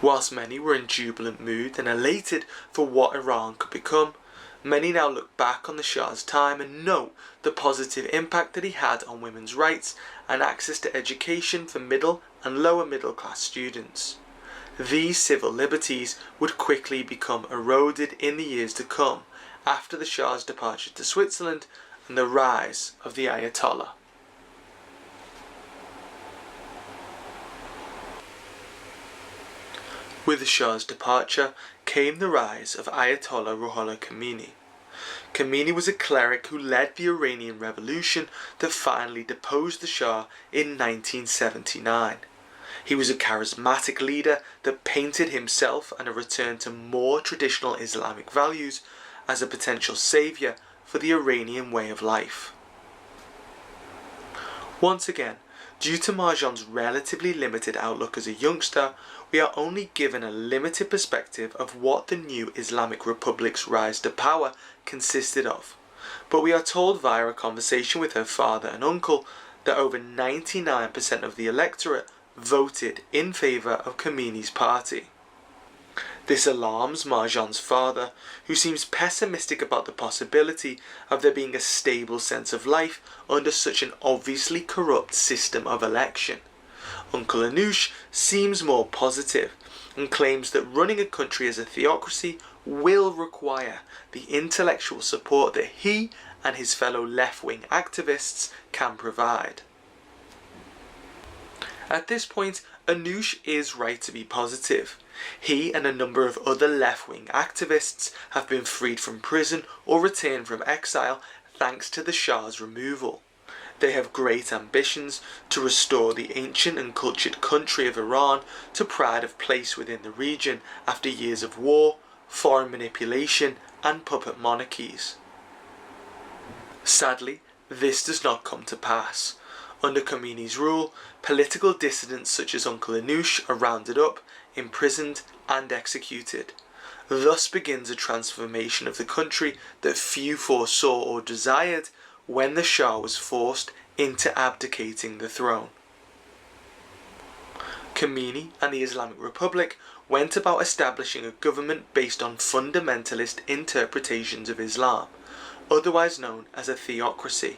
Whilst many were in jubilant mood and elated for what Iran could become, many now look back on the Shah's time and note the positive impact that he had on women's rights and access to education for middle and lower middle class students. These civil liberties would quickly become eroded in the years to come after the Shah's departure to Switzerland and the rise of the Ayatollah. With the Shah's departure came the rise of Ayatollah Ruhollah Khomeini. Khomeini was a cleric who led the Iranian Revolution that finally deposed the Shah in 1979. He was a charismatic leader that painted himself and a return to more traditional Islamic values as a potential saviour for the Iranian way of life. Once again, due to Marjan's relatively limited outlook as a youngster, we are only given a limited perspective of what the new Islamic Republic's rise to power consisted of, but we are told via a conversation with her father and uncle that over 99% of the electorate voted in favour of Khomeini's party. This alarms Marjan's father, who seems pessimistic about the possibility of there being a stable sense of life under such an obviously corrupt system of election. Uncle Anoush seems more positive and claims that running a country as a theocracy will require the intellectual support that he and his fellow left-wing activists can provide. At this point, Anoush is right to be positive. He and a number of other left-wing activists have been freed from prison or returned from exile thanks to the Shah's removal. They have great ambitions to restore the ancient and cultured country of Iran to pride of place within the region after years of war, foreign manipulation and puppet monarchies. Sadly, this does not come to pass. Under Khomeini's rule, political dissidents such as Uncle Anoush are rounded up, imprisoned and executed. Thus begins a transformation of the country that few foresaw or desired when the Shah was forced into abdicating the throne. Khomeini and the Islamic Republic went about establishing a government based on fundamentalist interpretations of Islam, otherwise known as a theocracy.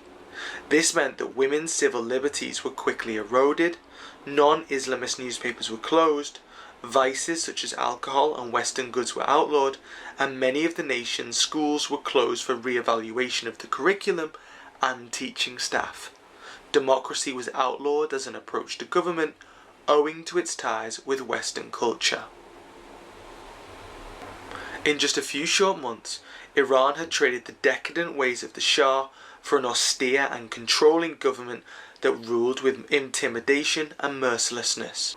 This meant that women's civil liberties were quickly eroded, non-Islamist newspapers were closed, vices such as alcohol and Western goods were outlawed, and many of the nation's schools were closed for re-evaluation of the curriculum and teaching staff. Democracy was outlawed as an approach to government, owing to its ties with Western culture. In just a few short months, Iran had traded the decadent ways of the Shah for an austere and controlling government that ruled with intimidation and mercilessness.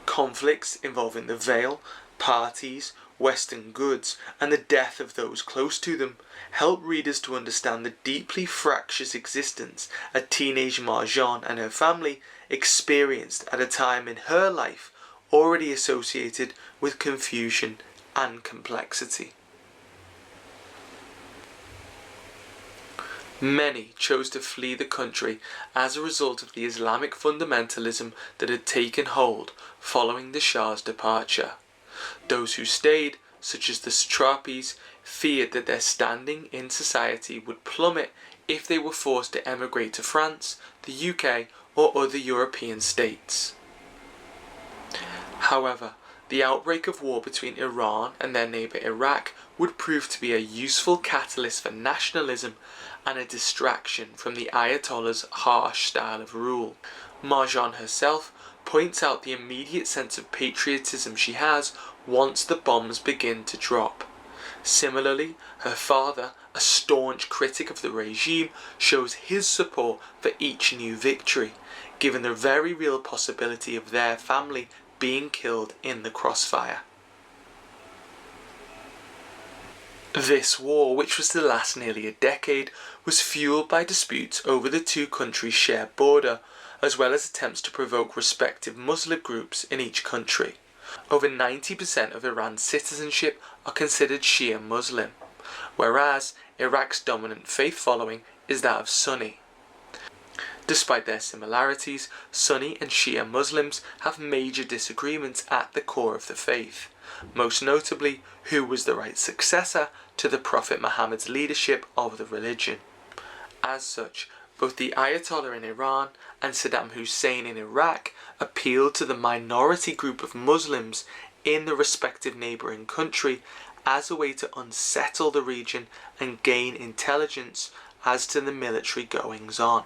Conflicts involving the veil, parties, Western goods, and the death of those close to them help readers to understand the deeply fractious existence a teenage Marjan and her family experienced at a time in her life already associated with confusion and complexity. Many chose to flee the country as a result of the Islamic fundamentalism that had taken hold following the Shah's departure. Those who stayed, such as the satrapies, feared that their standing in society would plummet if they were forced to emigrate to France, the UK, or other European states. However, the outbreak of war between Iran and their neighbour Iraq would prove to be a useful catalyst for nationalism and a distraction from the Ayatollah's harsh style of rule. Marjan herself points out the immediate sense of patriotism she has once the bombs begin to drop. Similarly, her father, a staunch critic of the regime, shows his support for each new victory, given the very real possibility of their family being killed in the crossfire. This war, which was to last nearly a decade, was fueled by disputes over the two countries' shared border, as well as attempts to provoke respective Muslim groups in each country. Over 90% of Iran's citizenship are considered Shia Muslim, whereas Iraq's dominant faith following is that of Sunni. Despite their similarities, Sunni and Shia Muslims have major disagreements at the core of the faith, most notably who was the right successor to the Prophet Muhammad's leadership of the religion. As such, both the Ayatollah in Iran and Saddam Hussein in Iraq appealed to the minority group of Muslims in the respective neighbouring country as a way to unsettle the region and gain intelligence as to the military goings-on.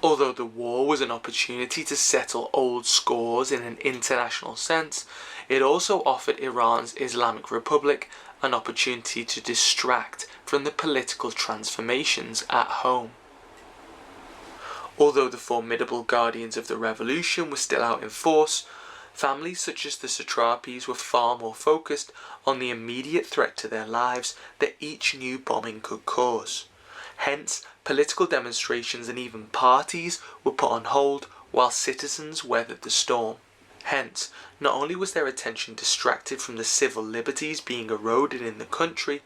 Although the war was an opportunity to settle old scores in an international sense, it also offered Iran's Islamic Republic an opportunity to distract from the political transformations at home. Although the formidable guardians of the revolution were still out in force, families such as the satrapies were far more focused on the immediate threat to their lives that each new bombing could cause. Hence, political demonstrations and even parties were put on hold while citizens weathered the storm. Hence, not only was their attention distracted from the civil liberties being eroded in the country,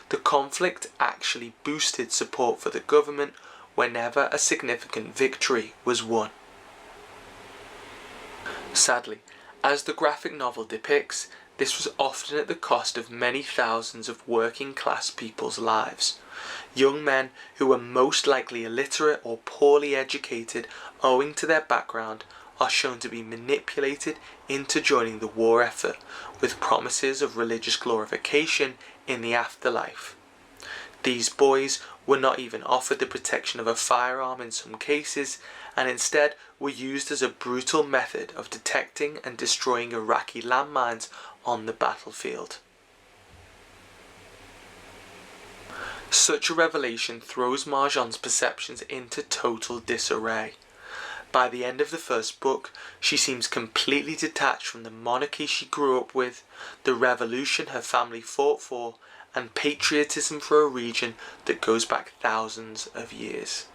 the conflict actually boosted support for the government whenever a significant victory was won. Sadly, as the graphic novel depicts, this was often at the cost of many thousands of working class people's lives. Young men who were most likely illiterate or poorly educated owing to their background are shown to be manipulated into joining the war effort with promises of religious glorification in the afterlife. These boys were not even offered the protection of a firearm in some cases, and instead were used as a brutal method of detecting and destroying Iraqi landmines on the battlefield. Such a revelation throws Marjan's perceptions into total disarray. By the end of the first book, she seems completely detached from the monarchy she grew up with, the revolution her family fought for, and patriotism for a region that goes back thousands of years.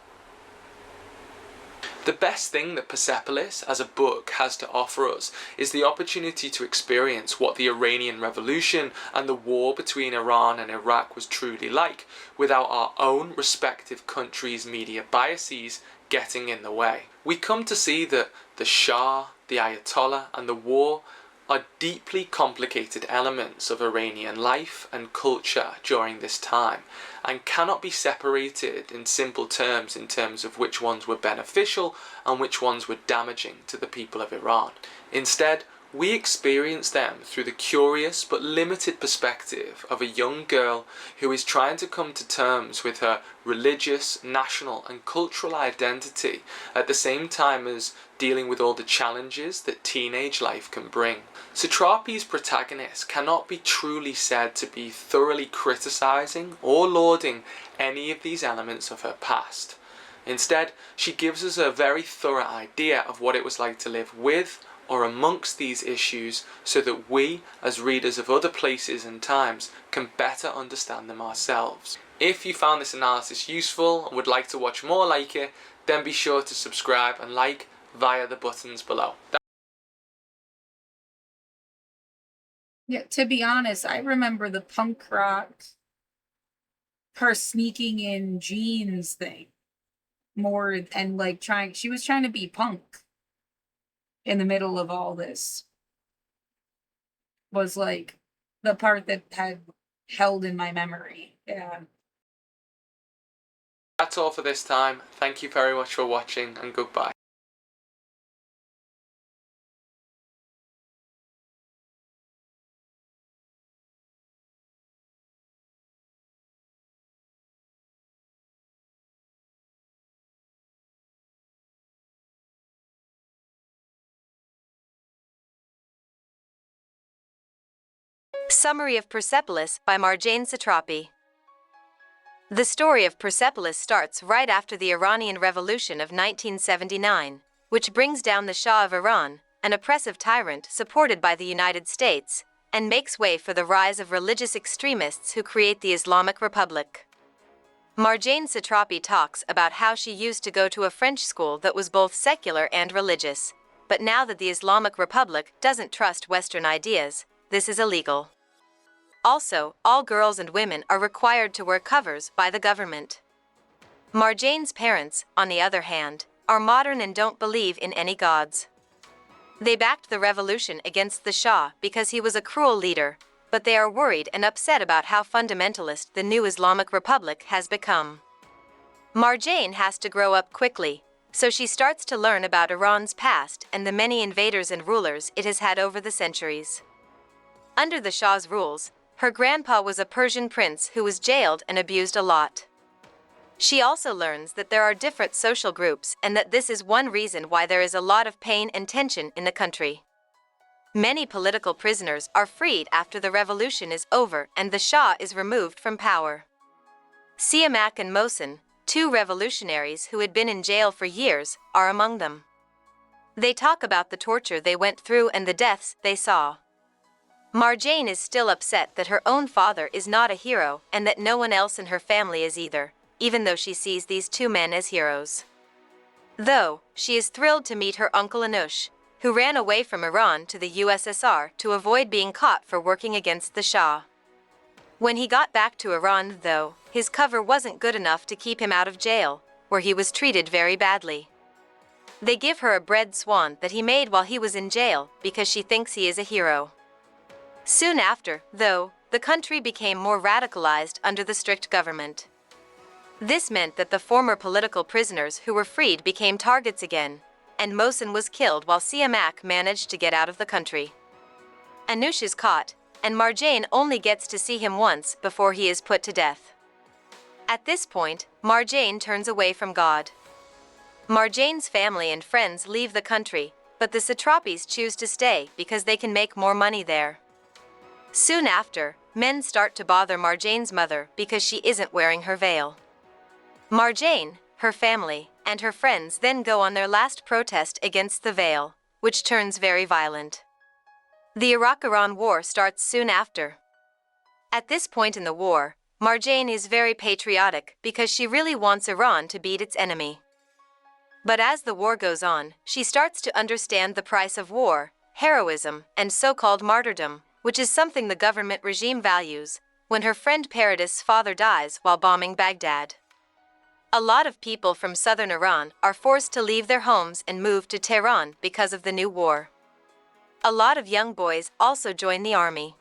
The best thing that Persepolis as a book has to offer us is the opportunity to experience what the Iranian Revolution and the war between Iran and Iraq was truly like, without our own respective countries' media biases getting in the way. We come to see that the Shah, the Ayatollah, and the war are deeply complicated elements of Iranian life and culture during this time, and cannot be separated in simple terms in terms of which ones were beneficial and which ones were damaging to the people of Iran. Instead, we experience them through the curious but limited perspective of a young girl who is trying to come to terms with her religious, national and cultural identity at the same time as dealing with all the challenges that teenage life can bring. Satrapi's protagonist cannot be truly said to be thoroughly criticising or lauding any of these elements of her past. Instead, she gives us a very thorough idea of what it was like to live with or amongst these issues so that we, as readers of other places and times, can better understand them ourselves. If you found this analysis useful and would like to watch more like it, then be sure to subscribe and like via the buttons below.
Yeah, to be honest, I remember the punk rock, her sneaking in jeans thing more, and like she was trying to be punk in the middle of all this, was like the part that had held in my memory. Yeah.
That's all for this time. Thank you very much for watching, and goodbye.
Summary of Persepolis by Marjane Satrapi. The story of Persepolis starts right after the Iranian Revolution of 1979, which brings down the Shah of Iran, an oppressive tyrant supported by the United States, and makes way for the rise of religious extremists who create the Islamic Republic. Marjane Satrapi talks about how she used to go to a French school that was both secular and religious, but now that the Islamic Republic doesn't trust Western ideas, this is illegal. Also, all girls and women are required to wear covers by the government. Marjane's parents, on the other hand, are modern and don't believe in any gods. They backed the revolution against the Shah because he was a cruel leader, but they are worried and upset about how fundamentalist the new Islamic Republic has become. Marjane has to grow up quickly, so she starts to learn about Iran's past and the many invaders and rulers it has had over the centuries. Under the Shah's rules, her grandpa was a Persian prince who was jailed and abused a lot. She also learns that there are different social groups and that this is one reason why there is a lot of pain and tension in the country. Many political prisoners are freed after the revolution is over and the Shah is removed from power. Ciacab and Mohsen, two revolutionaries who had been in jail for years, are among them. They talk about the torture they went through and the deaths they saw. Marjane is still upset that her own father is not a hero and that no one else in her family is either, even though she sees these two men as heroes. Though, she is thrilled to meet her uncle Anush, who ran away from Iran to the USSR to avoid being caught for working against the Shah. When he got back to Iran, though, his cover wasn't good enough to keep him out of jail, where he was treated very badly. They give her a bread swan that he made while he was in jail because she thinks he is a hero. Soon after, though, the country became more radicalized under the strict government. This meant that the former political prisoners who were freed became targets again, and Mohsen was killed while Ciacab managed to get out of the country. Anush is caught, and Marjane only gets to see him once before he is put to death. At this point, Marjane turns away from God. Marjane's family and friends leave the country, but the Satrapis choose to stay because they can make more money there. Soon after, men start to bother Marjane's mother because she isn't wearing her veil. Marjane, her family, and her friends then go on their last protest against the veil, which turns very violent. The Iraq-Iran war starts soon after. At this point in the war, Marjane is very patriotic because she really wants Iran to beat its enemy. But as the war goes on, she starts to understand the price of war, heroism, and so-called martyrdom, which is something the government regime values, when her friend Paradis' father dies while bombing Baghdad.
A lot of people from southern Iran are forced to leave their homes and move to Tehran because of the new war. A lot of young boys also join the army.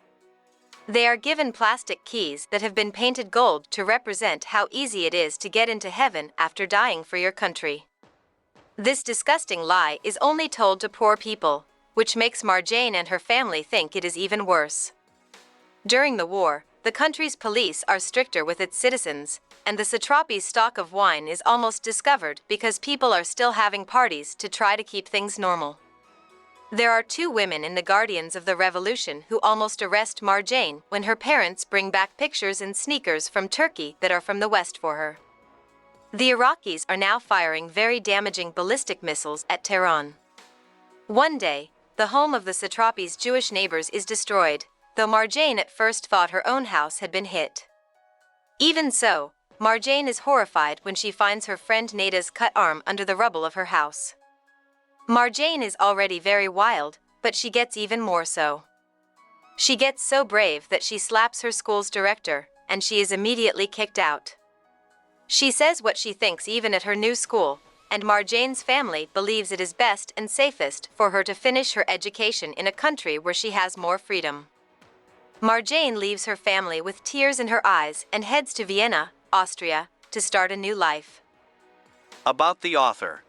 They are given plastic keys that have been painted gold to represent how easy it is to get into heaven after dying for your country. This disgusting lie is only told to poor people, which makes Marjane and her family think it is even worse. During the war, the country's police are stricter with its citizens, and the satrapi's stock of wine is almost discovered because people are still having parties to try to keep things normal. There are 2 women in the Guardians of the Revolution who almost arrest Marjane when her parents bring back pictures and sneakers from Turkey that are from the West for her. The Iraqis are now firing very damaging ballistic missiles at Tehran. One day, the home of the satrapi's Jewish neighbors is destroyed, though Marjane at first thought her own house had been hit. Even so, Marjane is horrified when she finds her friend Nada's cut arm under the rubble of her house. Marjane is already very wild, but she gets even more so. She gets so brave that she slaps her school's director, and she is immediately kicked out. She says what she thinks even at her new school, and Marjane's family believes it is best and safest for her to finish her education in a country where she has more freedom. Marjane leaves her family with tears in her eyes and heads to Vienna, Austria, to start a new life.
About the author.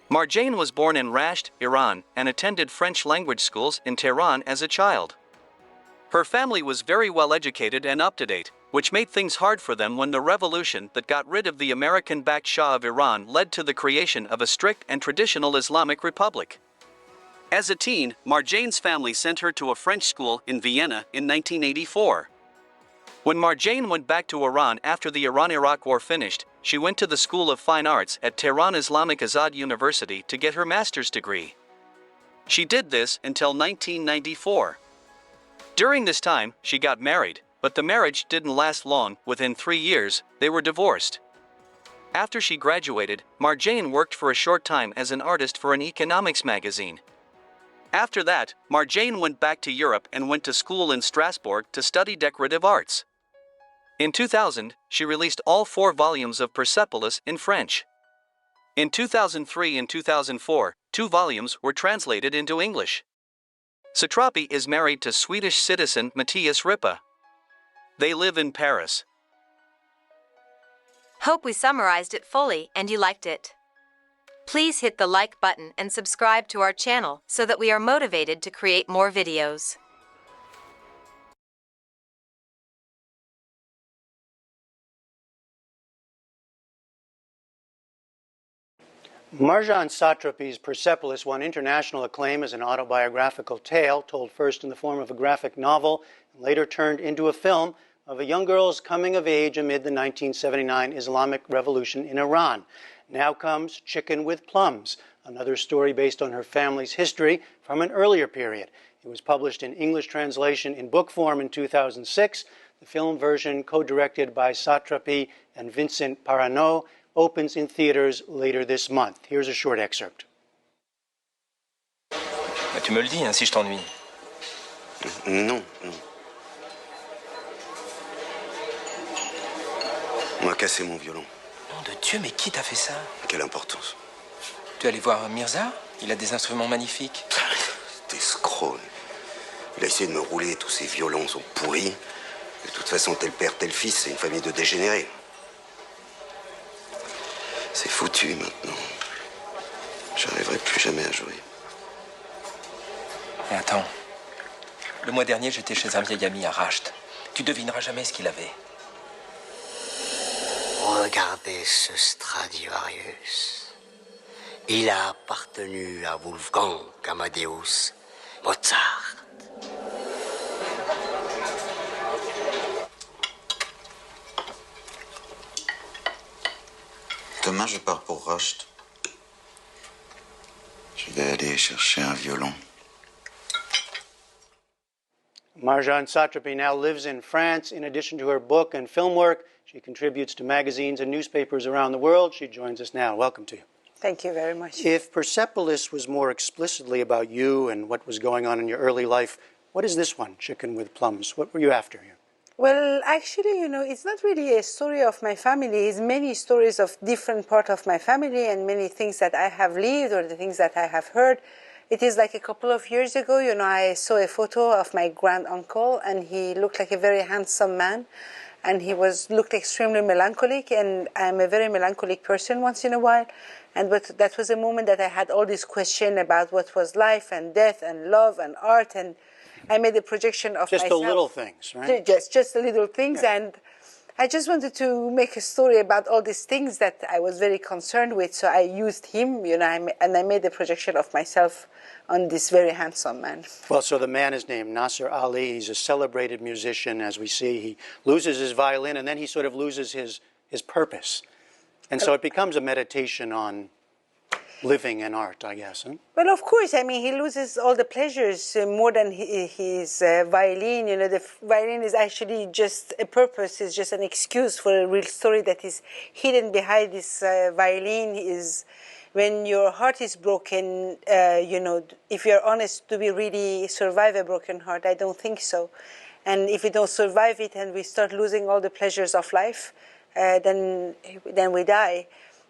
Marjane was born in Rasht, Iran, and attended French language schools in Tehran as a child. Her family was very well educated and up to date, which made things hard for them when the revolution that got rid of the American-backed Shah of Iran led to the creation of a strict and traditional Islamic republic. As a teen, Marjane's family sent her to a French school in Vienna in 1984. When Marjane went back to Iran after the Iran-Iraq War finished, she went to the School of Fine Arts at Tehran Islamic Azad University to get her master's degree. She did this until 1994. During this time, she got married, but the marriage didn't last long. Within 3 years, they were divorced. After she graduated, Marjane worked for a short time as an artist for an economics magazine. After that, Marjane went back to Europe and went to school in Strasbourg to study decorative arts. In 2000, she released all 4 volumes of Persepolis in French. In 2003 and 2004, 2 volumes were translated into English. Satrapi is married to Swedish citizen Matthias Ripa. They live in Paris.
Hope we summarized it fully and you liked it. Please hit the like button and subscribe to our channel so that we are motivated to create more videos.
Marjane Satrapi's Persepolis won international acclaim as an autobiographical tale told first in the form of a graphic novel and later turned into a film of a young girl's coming of age amid the 1979 Islamic Revolution in Iran. Now comes Chicken with Plums, another story based on her family's history from an earlier period. It was published in English translation in book form in 2006. The film version, co-directed by Satrapi and Vincent Parano, opens in theaters later this month. Here's a short excerpt.
Tu me le dis, hein, si je t'ennuie.
Non, non. On m'a cassé mon violon.
Nom de Dieu, mais qui t'a fait ça?
Quelle importance?
Tu es allé voir Mirza? Il a des instruments magnifiques.
T'es scroll. Il a essayé de me rouler, tous ces violons sont pourris. De toute façon, tel père, tel fils, c'est une famille de dégénérés. C'est foutu maintenant. J'arriverai plus jamais à jouer.
Mais attends. Le mois dernier, j'étais chez un vieil ami à Rasht. Tu devineras jamais ce qu'il avait.
Regardez ce Stradivarius. Il a appartenu à Wolfgang Amadeus Mozart.
Demain, je pars pour Rasht. Je vais aller chercher un violon.
Marjane Satrapi now lives in France. In addition to her book and film work, she contributes to magazines and newspapers around the world. She joins us now. Welcome to you.
Thank you very much.
If Persepolis was more explicitly about you and what was going on in your early life, what is this one, Chicken with Plums? What were you after here?
Well, actually, it's not really a story of my family. It's many stories of different part of my family and many things that I have lived or the things that I have heard. It is like a couple of years ago, I saw a photo of my granduncle, and he looked like a very handsome man, and he looked extremely melancholic, and I'm a very melancholic person once in a while. But that was a moment that I had all this question about what was life and death and love and art, and I made a projection of
just
myself.
the little things, right?
Just the little things, yeah. And I just wanted to make a story about all these things that I was very concerned with. So I used him, and I made a projection of myself on this very handsome man.
Well, so the man is named Nasser Ali. He's a celebrated musician, as we see. He loses his violin, and then he sort of loses his purpose. And so it becomes a meditation on living and art, I guess. Huh?
Well, of course. I mean, he loses all the pleasures more than his violin. The violin is actually just a purpose. It's just an excuse for a real story that is hidden behind this violin. Is when your heart is broken, if you're honest, do we really survive a broken heart? I don't think so. And if we don't survive it and we start losing all the pleasures of life, then we die.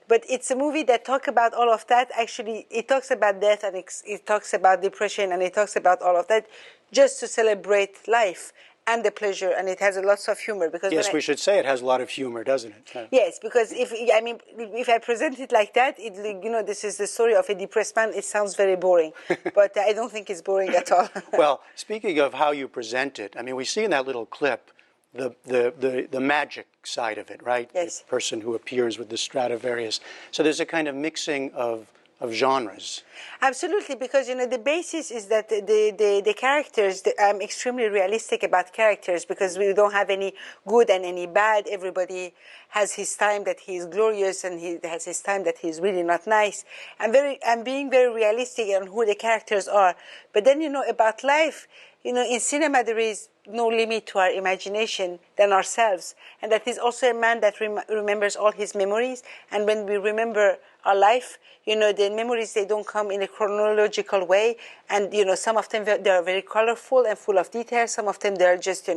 But it's a movie that talks about all of that. Actually, it talks about death, and it talks about depression, and it talks about all of that just to celebrate life and the pleasure, and it has lots of humor. Because
yes, we should say it has a lot of humor, doesn't it?
Yes, because if I present it like that, this is the story of a depressed man, it sounds very boring. But I don't think it's boring at all.
Well, speaking of how you present it, we see in that little clip the magic side of it, right?
Yes.
The person who appears with the Stradivarius. So there's a kind of mixing of genres.
Absolutely, because the basis is that the characters, I'm extremely realistic about characters because we don't have any good and any bad. Everybody has his time that he is glorious, and he has his time that he's really not nice. I'm being very realistic on who the characters are. But then about life, in cinema there is no limit to our imagination than ourselves, and that is also a man that remembers all his memories. And when we remember our life, the memories, they don't come in a chronological way, and some of them they are very colorful and full of details. Some of them they are just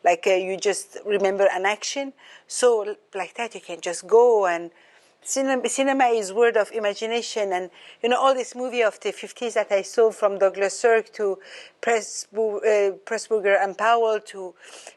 like you just remember an action. So like that you can just go and. Cinema is word of imagination, and all this movie of the 50s that I saw, from Douglas Sirk to Pressburger and Powell to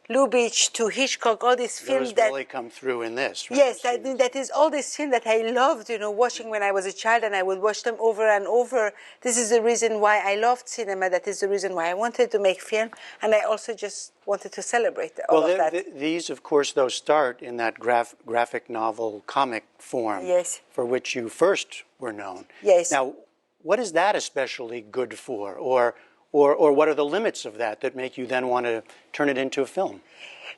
Lubitsch to Hitchcock, all these films
that really come through in this. Right?
Yes, that is all these films that I loved, watching when I was a child, and I would watch them over and over. This is the reason why I loved cinema. That is the reason why I wanted to make film, and I also just wanted to celebrate all of that.
These, of course, those start in that graphic novel comic form,
yes,
for which you first were known.
Yes.
Now, what is that especially good for, or what are the limits of that make you then want to turn it into a film?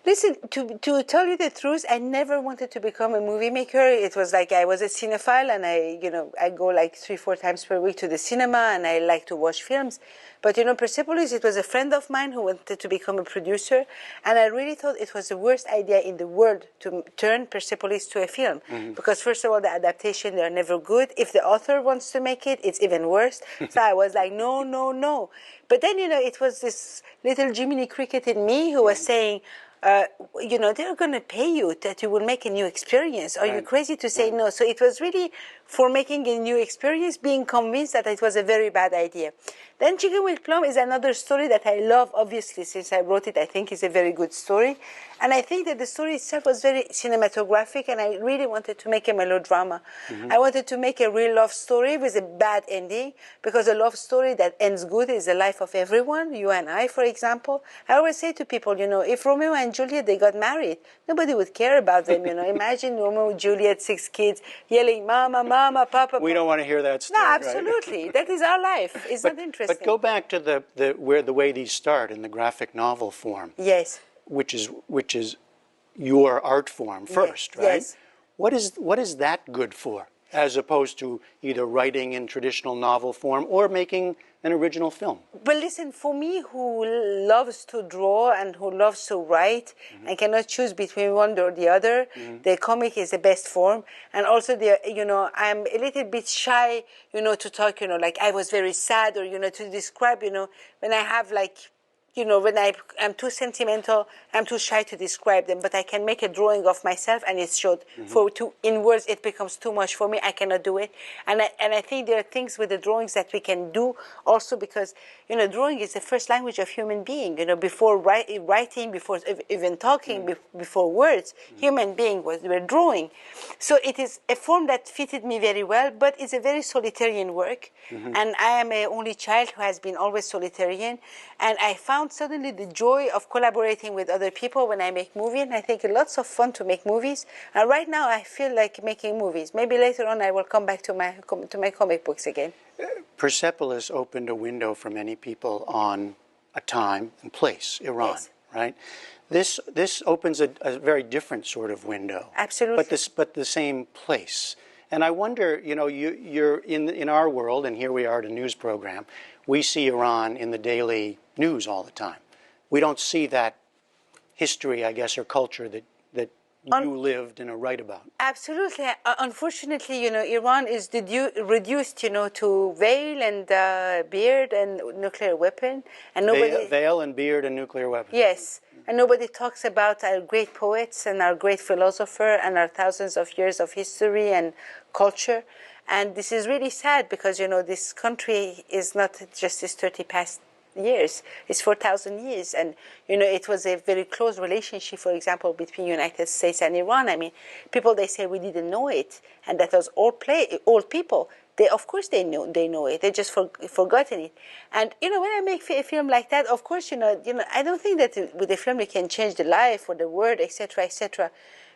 Listen, to tell you the truth, I never wanted to become a movie maker. It was like I was a cinephile, and I go like 3-4 times per week to the cinema, and I like to watch films. But Persepolis, it was a friend of mine who wanted to become a producer, and I really thought it was the worst idea in the world to turn Persepolis to a film. Mm-hmm. Because first of all, the adaptation, they're never good. If the author wants to make it, it's even worse. So I was like, no. But then, it was this little Jiminy Cricket in me who was saying, they're going to pay you that you will make a new experience. Are you crazy to say no? So it was really for making a new experience, being convinced that it was a very bad idea. Then Chicken with Plum is another story that I love, obviously, since I wrote it. I think it's a very good story. And I think that the story itself was very cinematographic, and I really wanted to make a melodrama. Mm-hmm. I wanted to make a real love story with a bad ending, because a love story that ends good is the life of everyone, you and I, for example. I always say to people, if Romeo and Juliet, they got married, nobody would care about them, Imagine Romeo and Juliet, 6 kids, yelling, Mama, Mama, Papa.
We don't want to hear that story.
No, absolutely. Right? That is our life. It's not interesting.
But go back to the way these start in the graphic novel form.
Yes.
Which is your art form first, right?
Yes.
What is that good for, as opposed to either writing in traditional novel form or making an original film?
But listen, for me, who loves to draw and who loves to write, mm-hmm. and cannot choose between one or the other, mm-hmm. the comic is the best form. And also, I'm a little bit shy, to talk, like I was very sad, or, to describe, when I have like when I'm too sentimental, I'm too shy to describe them, but I can make a drawing of myself and it showed. In words, it becomes too much for me. I cannot do it. And I think there are things with the drawings that we can do also because, drawing is the first language of human being. Before writing, before even talking, before words, human being were drawing. So it is a form that fitted me very well, but it's a very solitarian work. And I am an only child who has been always solitarian. And I found suddenly the joy of collaborating with other people when I make movies. And I think it's lots of fun to make movies. And right now I feel like making movies. Maybe later on I will come back to my comic books again.
Persepolis opened a window for many people on a time and place, Iran, right? This opens a very different sort of window.
Absolutely.
But the same place. And I wonder, you're in our world, and here we are at a news program, we see Iran in the daily news all the time. We don't see that history, I guess, or culture that you lived and write about.
Absolutely. Unfortunately, Iran is reduced, to veil and beard and nuclear weapon, and nobody
veil and beard and nuclear weapons.
Yes, and nobody talks about our great poets and our great philosopher and our thousands of years of history and culture. And this is really sad because, this country is not just this 30 past years, it's 4,000 years. And, it was a very close relationship, for example, between United States and Iran. I mean, people, they say we didn't know it, and that was old people. Of course they know it. They just forgotten it. And when I make a film like that, of course, I don't think that with a film you can change the life or the world, etc., etc.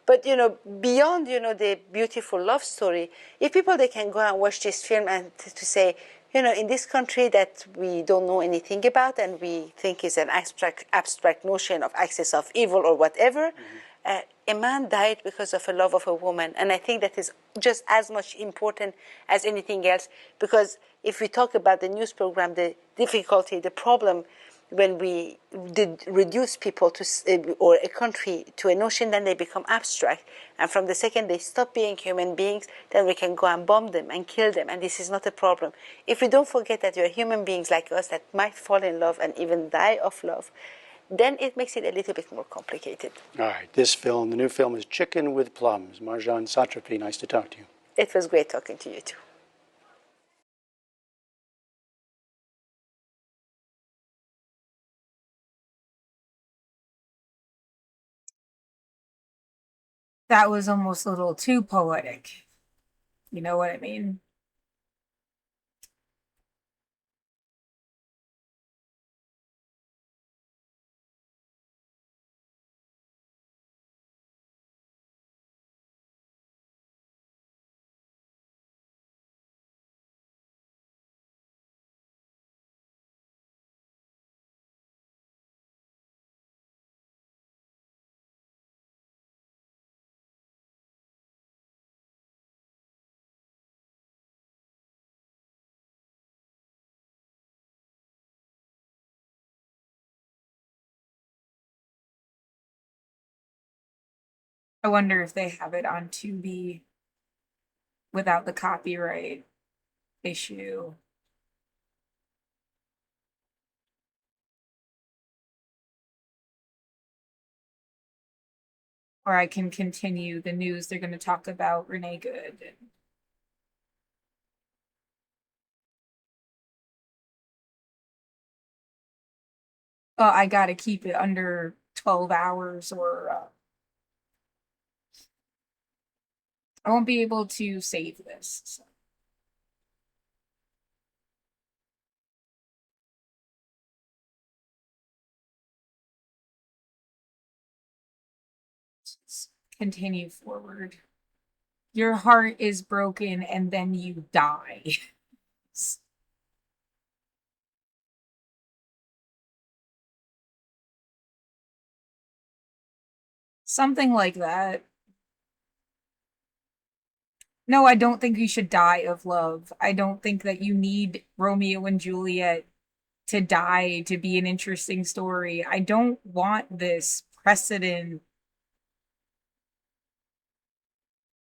But beyond the beautiful love story, if people they can go and watch this film and to say, in this country that we don't know anything about and we think is an abstract notion of axis of evil or whatever. A man died because of a love of a woman. And I think that is just as much important as anything else. Because if we talk about the news program, the difficulty, the problem, when we did reduce people to, or a country to a notion, then they become abstract. And from the second they stop being human beings, then we can go and bomb them and kill them. And this is not a problem. If we don't forget that you're human beings like us that might fall in love and even die of love, then it makes it a little bit more complicated.
All right, the new film is Chicken with Plums. Marjane Satrapi, nice to talk to you.
It was great talking to you too.
That was almost a little too poetic. You know what I mean? I wonder if they have it on Tubi without the copyright issue. Or I can continue the news. They're going to talk about Renee Good. Well, I got to keep it under 12 hours or I won't be able to save this. So. Let's continue forward. Your heart is broken and then you die. Something like that. No, I don't think you should die of love. I don't think that you need Romeo and Juliet to die to be an interesting story. I don't want this precedent.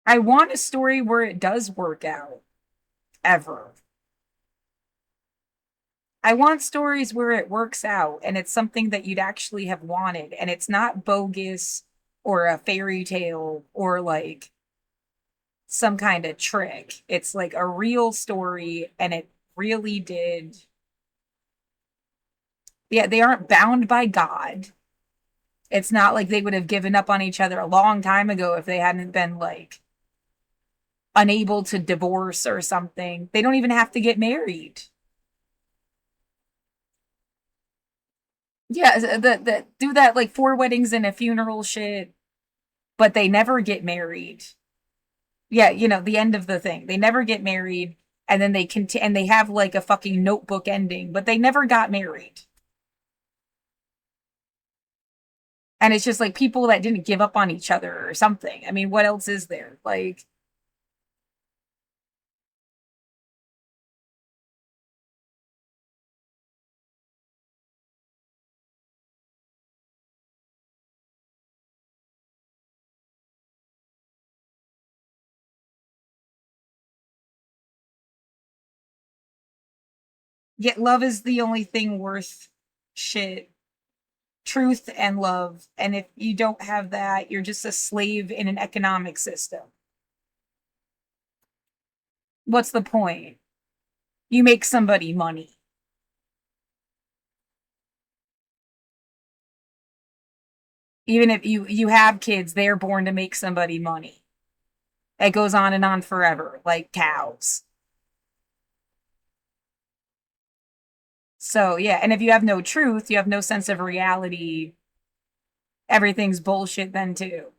I want a story where it does work out. Ever. I want stories where it works out and it's something that you'd actually have wanted and it's not bogus or a fairy tale or like some kind of trick. It's like a real story and it really did. Yeah, they aren't bound by God. It's not like they would have given up on each other a long time ago if they hadn't been like unable to divorce or something. They don't even have to get married. Yeah, the do that like 4 weddings and a funeral shit, but they never get married. Yeah, you know, the end of the thing. They never get married and then they and they have like a fucking Notebook ending, but they never got married. And it's just like people that didn't give up on each other or something. I mean, what else is there? Like, yet love is the only thing worth shit. Truth and love. And if you don't have that, you're just a slave in an economic system. What's the point? You make somebody money. Even if you have kids, they're born to make somebody money. It goes on and on forever, like cows. So, yeah, and if you have no truth, you have no sense of reality, everything's bullshit then too.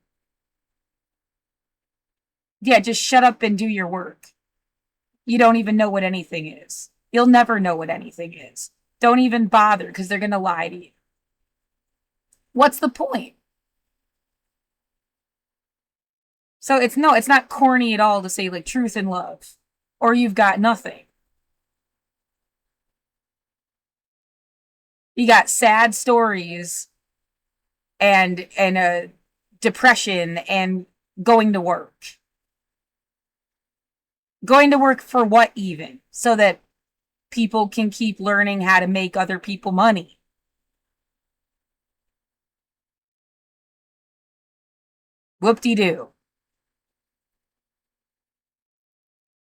Yeah, just shut up and do your work. You don't even know what anything is. You'll never know what anything is. Don't even bother because they're going to lie to you. What's the point? So it's not corny at all to say like truth and love, or you've got nothing. You got sad stories and a depression and going to work. Going to work for what even? So that people can keep learning how to make other people money. Whoop-de-doo.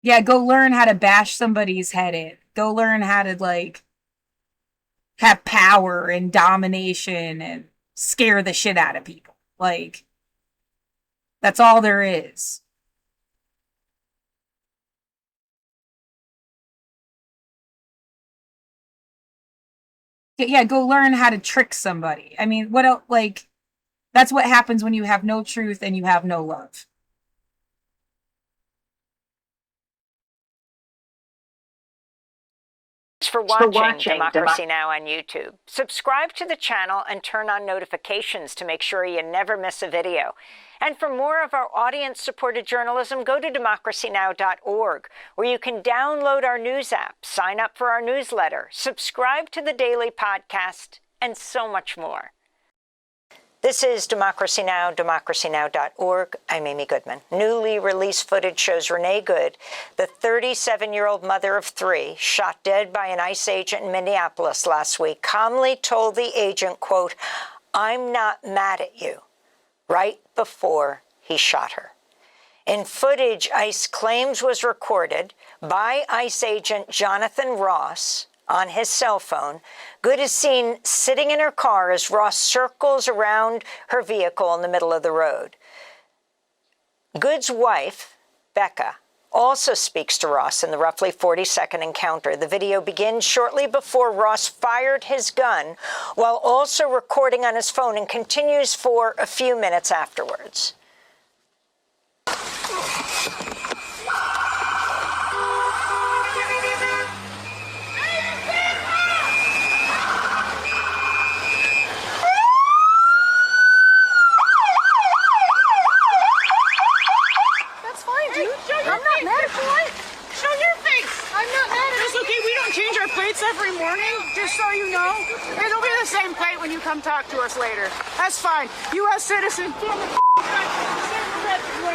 Yeah, go learn how to bash somebody's head in. Go learn how to like have power and domination and scare the shit out of people. Like, that's all there is. Yeah, go learn how to trick somebody. I mean, what else? Like, that's what happens when you have no truth and you have no love.
Thanks for watching Democracy Now! On YouTube. Subscribe to the channel and turn on notifications to make sure you never miss a video. And for more of our audience-supported journalism, go to democracynow.org, where you can download our news app, sign up for our newsletter, subscribe to the daily podcast, and so much more. This is Democracy Now!, democracynow.org. I'm Amy Goodman. Newly released footage shows Renee Good, the 37-year-old mother of 3, shot dead by an ICE agent in Minneapolis last week, calmly told the agent, quote, "I'm not mad at you," right before he shot her. In footage ICE claims was recorded by ICE agent Jonathan Ross on his cell phone, Good is seen sitting in her car as Ross circles around her vehicle in the middle of the road. Good's wife, Becca, also speaks to Ross in the roughly 40-second encounter. The video begins shortly before Ross fired his gun, while also recording on his phone, and continues for a few minutes afterwards.
Every morning, just so you know. It'll be the same plate when you come talk to us later. That's fine. U.S. citizen. You want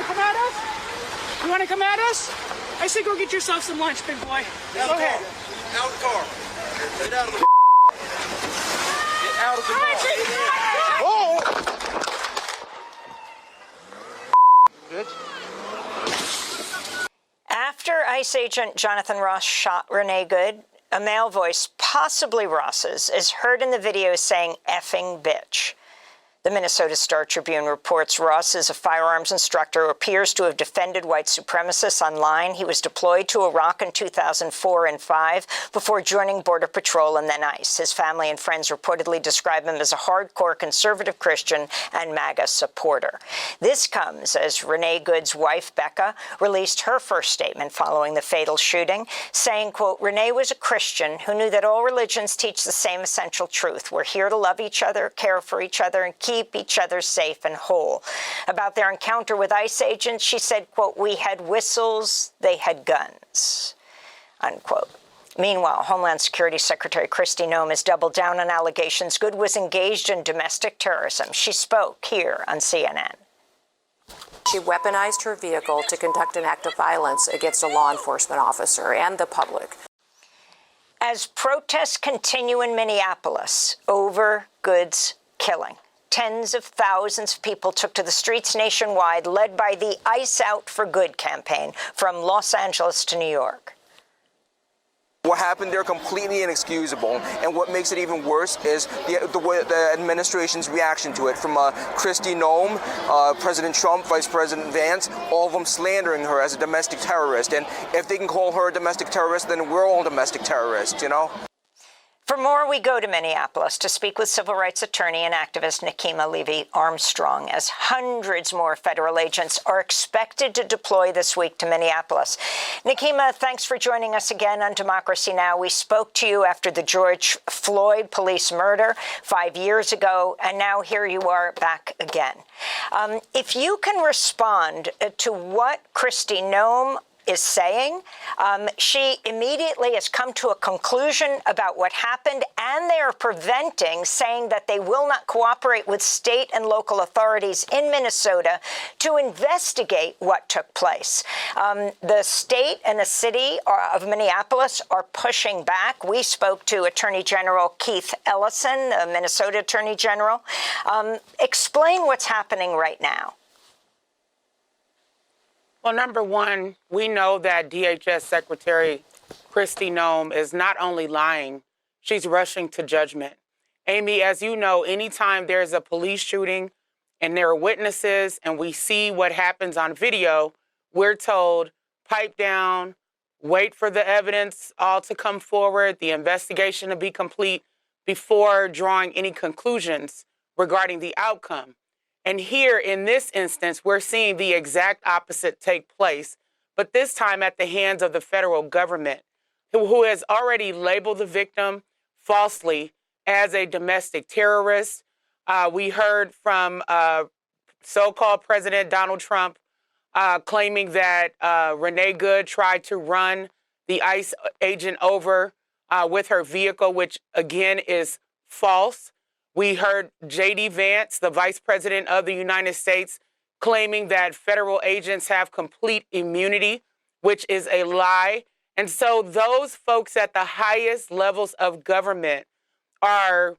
to come at us? You want to come at us? I say go get yourself some lunch, big boy. Go ahead.
Out the car. Get out of the Get out of the
Oh!
Good.
After ICE agent Jonathan Ross shot Renee Good, a male voice, possibly Ross's, is heard in the video saying effing bitch. The Minnesota Star Tribune reports Ross is a firearms instructor who appears to have defended white supremacists online. He was deployed to Iraq in 2004 and 5 before joining Border Patrol and then ICE. His family and friends reportedly describe him as a hardcore conservative Christian and MAGA supporter. This comes as Renee Good's wife, Becca, released her first statement following the fatal shooting, saying, quote, Renee was a Christian who knew that all religions teach the same essential truth. We're here to love each other, care for each other, and keep each other safe and whole. About their encounter with ICE agents, she said, quote, we had whistles, they had guns, unquote. Meanwhile, Homeland Security Secretary Kristi Noem has doubled down on allegations Good was engaged in domestic terrorism. She spoke here on CNN.
She weaponized her vehicle to conduct an act of violence against a law enforcement officer and the public.
As protests continue in Minneapolis over Good's killing, tens of thousands of people took to the streets nationwide, led by the ICE Out for Good campaign from Los Angeles to New York.
What happened there completely inexcusable, and what makes it even worse is the administration's reaction to it, from Kristi Noem, President Trump, Vice President Vance, all of them slandering her as a domestic terrorist. And if they can call her a domestic terrorist, then we're all domestic terrorists, you know?
For more, we go to Minneapolis to speak with civil rights attorney and activist Nekima Levy-Armstrong, as hundreds more federal agents are expected to deploy this week to Minneapolis. Nekima, thanks for joining us again on Democracy Now! We spoke to you after the George Floyd police murder 5 years ago, and now here you are back again. If you can respond to what Kristi Noem is saying. She immediately has come to a conclusion about what happened, and they are preventing, saying that they will not cooperate with state and local authorities in Minnesota to investigate what took place. The state and the city of Minneapolis are pushing back. We spoke to Attorney General Keith Ellison, the Minnesota Attorney General. Explain what's happening right now.
Well, number one, we know that DHS Secretary Kristi Noem is not only lying, she's rushing to judgment. Amy, as you know, anytime there's a police shooting and there are witnesses and we see what happens on video, we're told, pipe down, wait for the evidence all to come forward, the investigation to be complete before drawing any conclusions regarding the outcome. And here, in this instance, we're seeing the exact opposite take place, but this time at the hands of the federal government, who has already labeled the victim falsely as a domestic terrorist. We heard from so-called President Donald Trump claiming that Renee Good tried to run the ICE agent over with her vehicle, which, again, is false. We heard J.D. Vance, the Vice President of the United States, claiming that federal agents have complete immunity, which is a lie. And so those folks at the highest levels of government are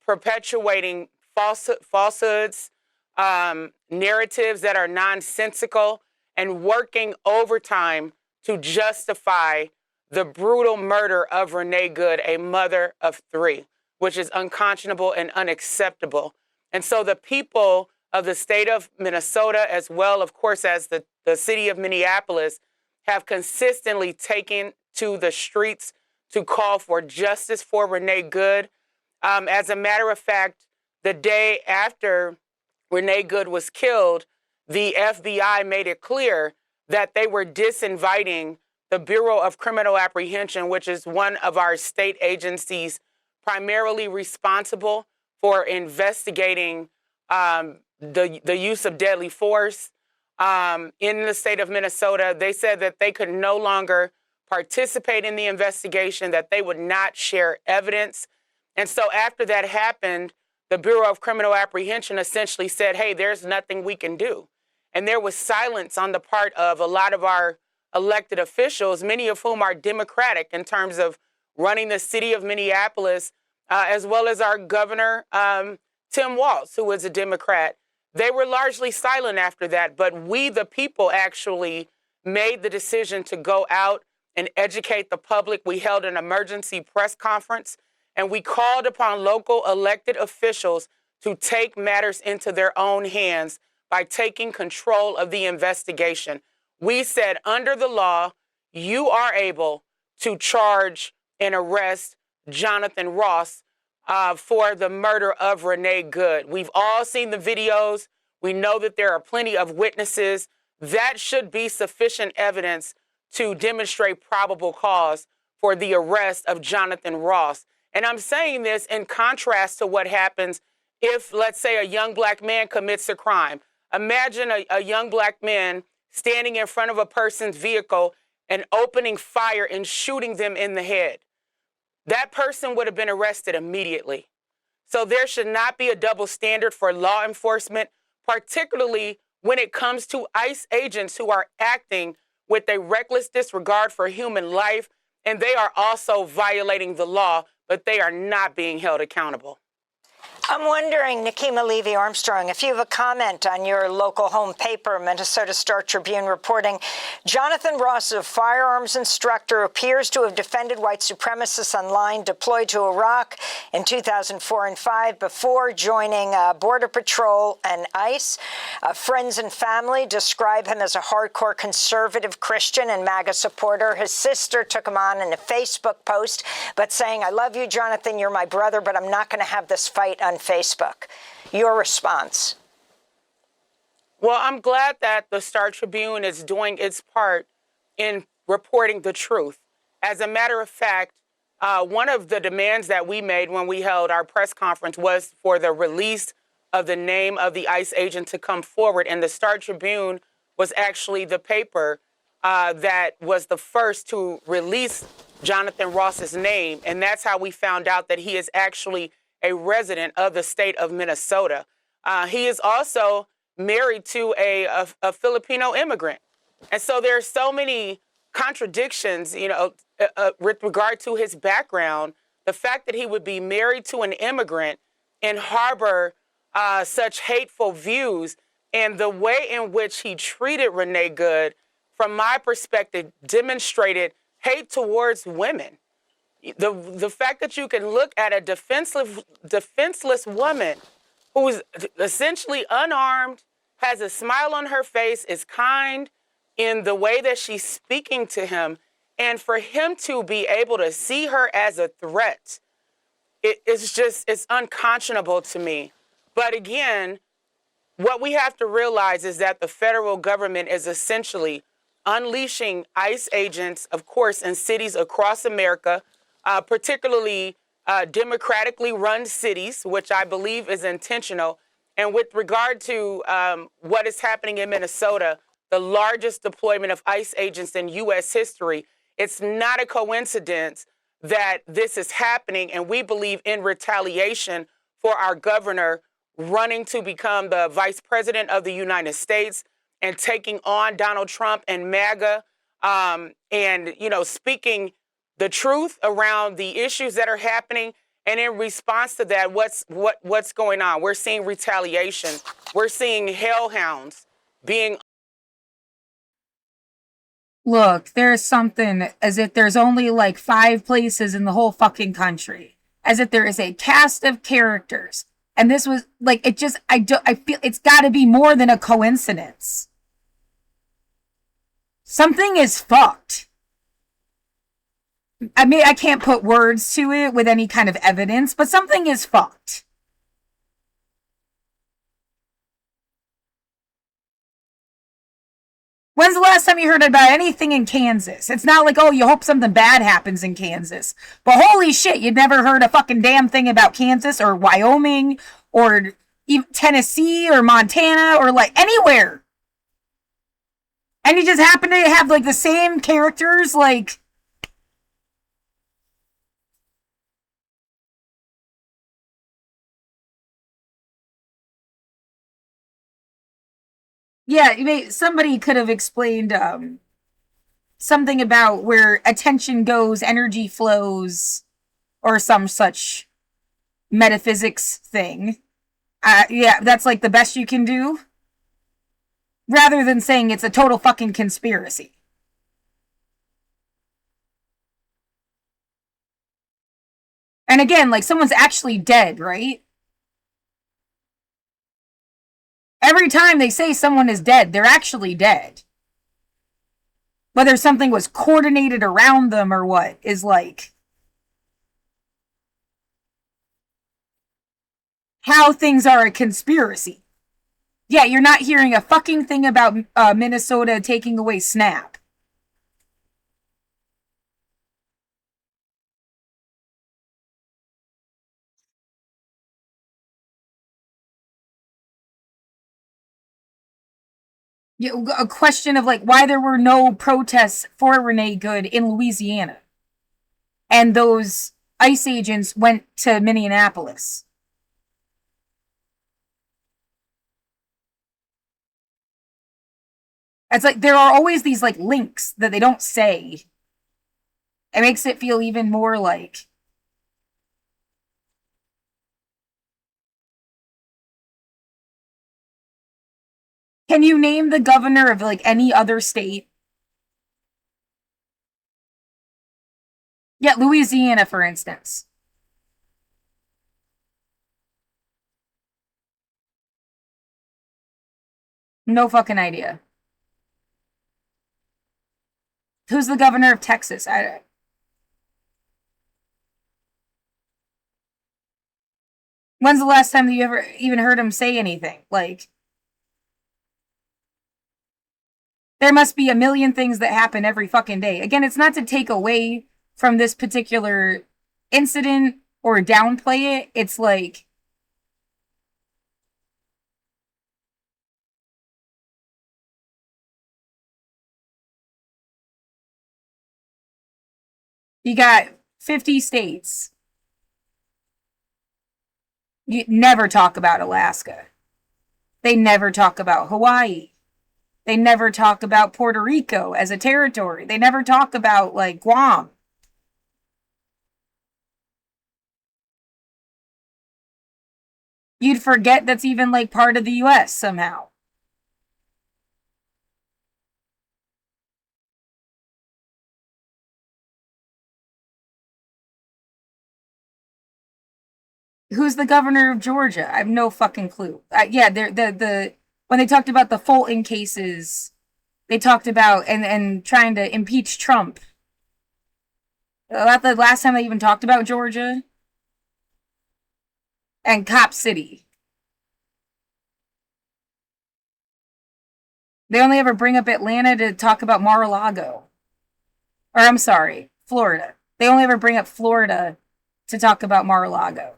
perpetuating falsehoods, narratives that are nonsensical, and working overtime to justify the brutal murder of Renee Good, a mother of three, which is unconscionable and unacceptable. And so the people of the state of Minnesota, as well, of course, as the city of Minneapolis, have consistently taken to the streets to call for justice for Renee Good. As a matter of fact, the day after Renee Good was killed, the FBI made it clear that they were disinviting the Bureau of Criminal Apprehension, which is one of our state agencies primarily responsible for investigating the use of deadly force in the state of Minnesota. They said that they could no longer participate in the investigation, that they would not share evidence. And so after that happened, the Bureau of Criminal Apprehension essentially said, hey, there's nothing we can do. And there was silence on the part of a lot of our elected officials, many of whom are Democratic in terms of running the city of Minneapolis, as well as our governor, Tim Walz, who was a Democrat. They were largely silent after that, but we, the people, actually made the decision to go out and educate the public. We held an emergency press conference, and we called upon local elected officials to take matters into their own hands by taking control of the investigation. We said, under the law, you are able to charge and arrest Jonathan Ross for the murder of Renee Good. We've all seen the videos. We know that there are plenty of witnesses. That should be sufficient evidence to demonstrate probable cause for the arrest of Jonathan Ross. And I'm saying this in contrast to what happens if, let's say, a young black man commits a crime. Imagine a young black man standing in front of a person's vehicle and opening fire and shooting them in the head. That person would have been arrested immediately. So there should not be a double standard for law enforcement, particularly when it comes to ICE agents who are acting with a reckless disregard for human life, and they are also violating the law, but they are not being held accountable.
I'm wondering, Nikema Levy-Armstrong, if you have a comment on your local home paper, Minnesota Star-Tribune, reporting Jonathan Ross, a firearms instructor, appears to have defended white supremacists online, deployed to Iraq in 2004 and 5 before joining Border Patrol and ICE. Friends and family describe him as a hardcore conservative Christian and MAGA supporter. His sister took him on in a Facebook post, but saying, "I love you, Jonathan, you're my brother, but I'm not going to have this fight on Facebook." Your response?
Well, I'm glad that the Star-Tribune is doing its part in reporting the truth. As a matter of fact, one of the demands that we made when we held our press conference was for the release of the name of the ICE agent to come forward. And the Star-Tribune was actually the paper that was the first to release Jonathan Ross's name. And that's how we found out that he is actually a resident of the state of Minnesota. He is also married to a Filipino immigrant. And so there are so many contradictions, with regard to his background. The fact that he would be married to an immigrant and harbor such hateful views, and the way in which he treated Renee Good, from my perspective, demonstrated hate towards women. The fact that you can look at a defenseless woman who's essentially unarmed, has a smile on her face, is kind in the way that she's speaking to him, and for him to be able to see her as a threat, it's unconscionable to me. But again, what we have to realize is that the federal government is essentially unleashing ICE agents, of course, in cities across America, particularly democratically run cities, which I believe is intentional. And with regard to what is happening in Minnesota, the largest deployment of ICE agents in U.S. history, it's not a coincidence that this is happening. And we believe in retaliation for our governor running to become the vice president of the United States and taking on Donald Trump and MAGA, and, speaking the truth around the issues that are happening. And in response to that, what's going on? We're seeing retaliation. We're seeing hellhounds being.
Look, there's something as if there's only like 5 places in the whole fucking country. As if there is a cast of characters. And this was like, I feel it's got to be more than a coincidence. Something is fucked. I mean, I can't put words to it with any kind of evidence, but something is fucked. When's the last time you heard about anything in Kansas? It's not like, oh, you hope something bad happens in Kansas. But holy shit, you'd never heard a fucking damn thing about Kansas or Wyoming or even Tennessee or Montana or like anywhere. And you just happen to have like the same characters, like. Yeah, somebody could have explained something about where attention goes, energy flows, or some such metaphysics thing. Yeah, that's like the best you can do. Rather than saying it's a total fucking conspiracy. And again, like, someone's actually dead, right? Every time they say someone is dead, they're actually dead. Whether something was coordinated around them or what is like how things are a conspiracy. Yeah, you're not hearing a fucking thing about Minnesota taking away SNAP. A question of like why there were no protests for Renee Good in Louisiana. And those ICE agents went to Minneapolis. It's like there are always these like links that they don't say. It makes it feel even more like can you name the governor of like any other state? Yeah, Louisiana, for instance. No fucking idea. Who's the governor of Texas? When's the last time that you ever even heard him say anything? Like, there must be a million things that happen every fucking day. Again, it's not to take away from this particular incident or downplay it. It's like, you got 50 states. You never talk about Alaska. They never talk about Hawaii. They never talk about Puerto Rico as a territory. They never talk about, like, Guam. You'd forget that's even, like, part of the U.S. somehow. Who's the governor of Georgia? I have no fucking clue. Yeah, when they talked about the Fulton cases, they talked about and trying to impeach Trump. About the last time they even talked about Georgia and Cop City. They only ever bring up Atlanta to talk about Mar-a-Lago. Or I'm sorry, Florida. They only ever bring up Florida to talk about Mar-a-Lago.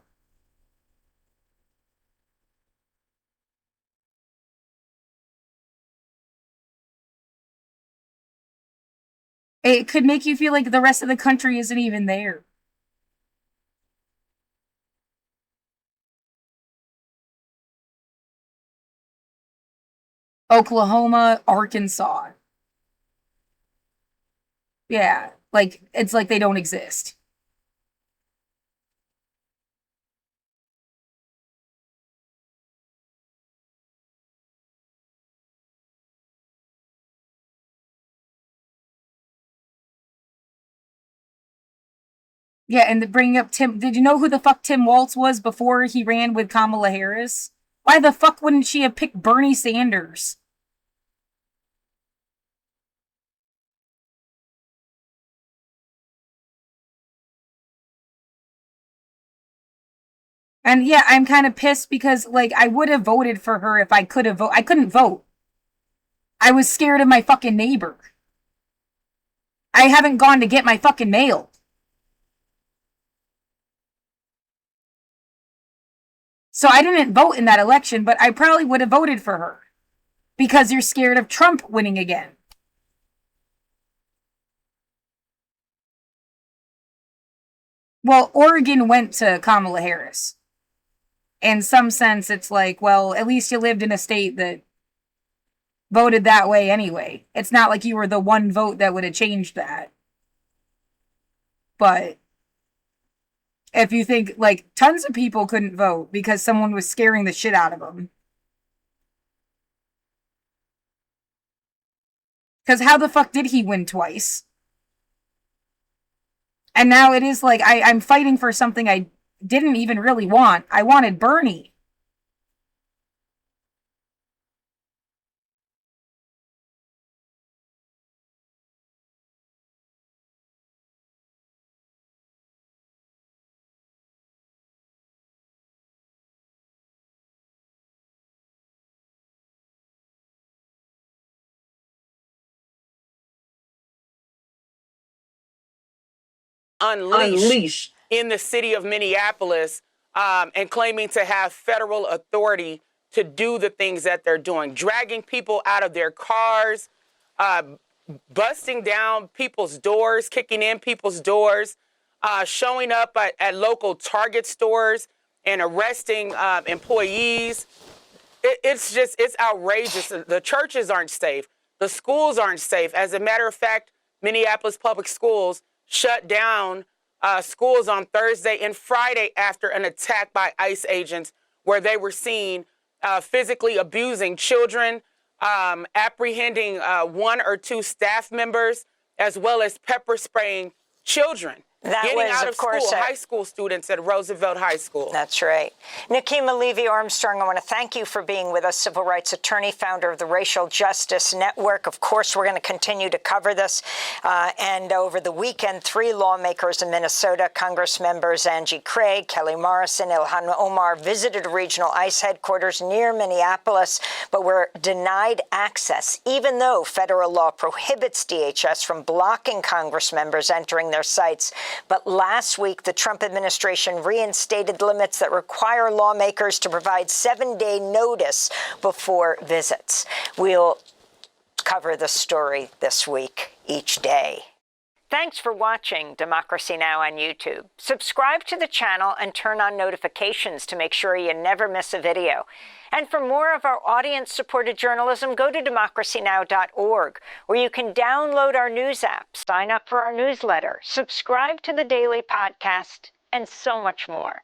It could make you feel like the rest of the country isn't even there. Oklahoma, Arkansas. Yeah, like, it's like they don't exist. Yeah, and bringing up Tim, did you know who the fuck Tim Walz was before he ran with Kamala Harris? Why the fuck wouldn't she have picked Bernie Sanders? And yeah, I'm kind of pissed because, like, I would have voted for her if I could have voted. I couldn't vote. I was scared of my fucking neighbor. I haven't gone to get my fucking mail. So I didn't vote in that election, but I probably would have voted for her. Because you're scared of Trump winning again. Well, Oregon went to Kamala Harris. In some sense, it's like, well, at least you lived in a state that voted that way anyway. It's not like you were the one vote that would have changed that. But if you think, like, tons of people couldn't vote because someone was scaring the shit out of them. Because how the fuck did he win twice? And now it is like, I'm fighting for something I didn't even really want. I wanted Bernie.
Unleashed in the city of Minneapolis, and claiming to have federal authority to do the things that they're doing, dragging people out of their cars, busting down people's doors, kicking in people's doors, showing up at local Target stores and arresting employees. It's outrageous. The churches aren't safe. The schools aren't safe. As a matter of fact, Minneapolis Public Schools shut down schools on Thursday and Friday after an attack by ICE agents where they were seen physically abusing children, apprehending 1 or 2 staff members, as well as pepper spraying children. Getting out of school, high school students at Roosevelt High School.
That's right. Nikema Levy-Armstrong, I want to thank you for being with us, civil rights attorney, founder of the Racial Justice Network. Of course, we're going to continue to cover this. And over the weekend, 3 lawmakers in Minnesota, Congress members Angie Craig, Kelly Morrison, Ilhan Omar, visited regional ICE headquarters near Minneapolis, but were denied access, even though federal law prohibits DHS from blocking Congress members entering their sites. But last week, the Trump administration reinstated limits that require lawmakers to provide 7-day notice before visits. We'll cover the story this week, each day. Thanks for watching Democracy Now! On YouTube. Subscribe to the channel and turn on notifications to make sure you never miss a video. And for more of our audience-supported journalism, go to democracynow.org, where you can download our news app, sign up for our newsletter, subscribe to the daily podcast, and so much more.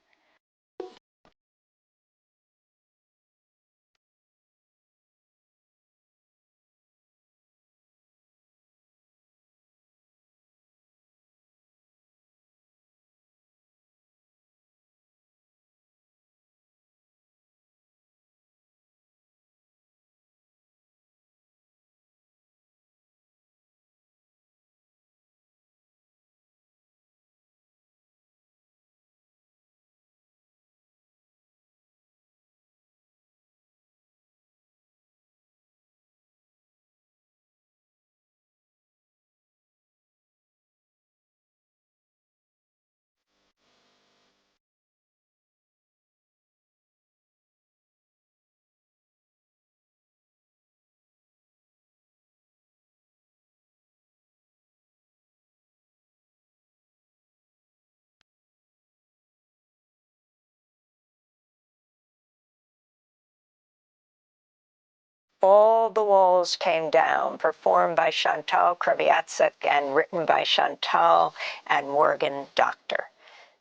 All the Walls Came Down, performed by Chantal Kreviazuk and written by Chantal and Morgan Doctor.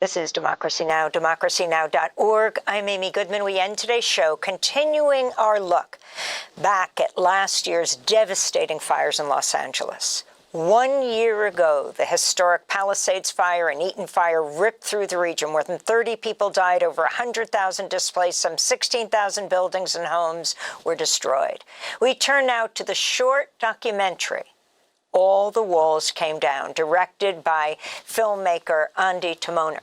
This is Democracy Now!, democracynow.org. I'm Amy Goodman. We end today's show continuing our look back at last year's devastating fires in Los Angeles. 1 year ago, the historic Palisades Fire and Eaton Fire ripped through the region. More than 30 people died, over 100,000 displaced, some 16,000 buildings and homes were destroyed. We turn now to the short documentary, All the Walls Came Down, directed by filmmaker Andi Timoner.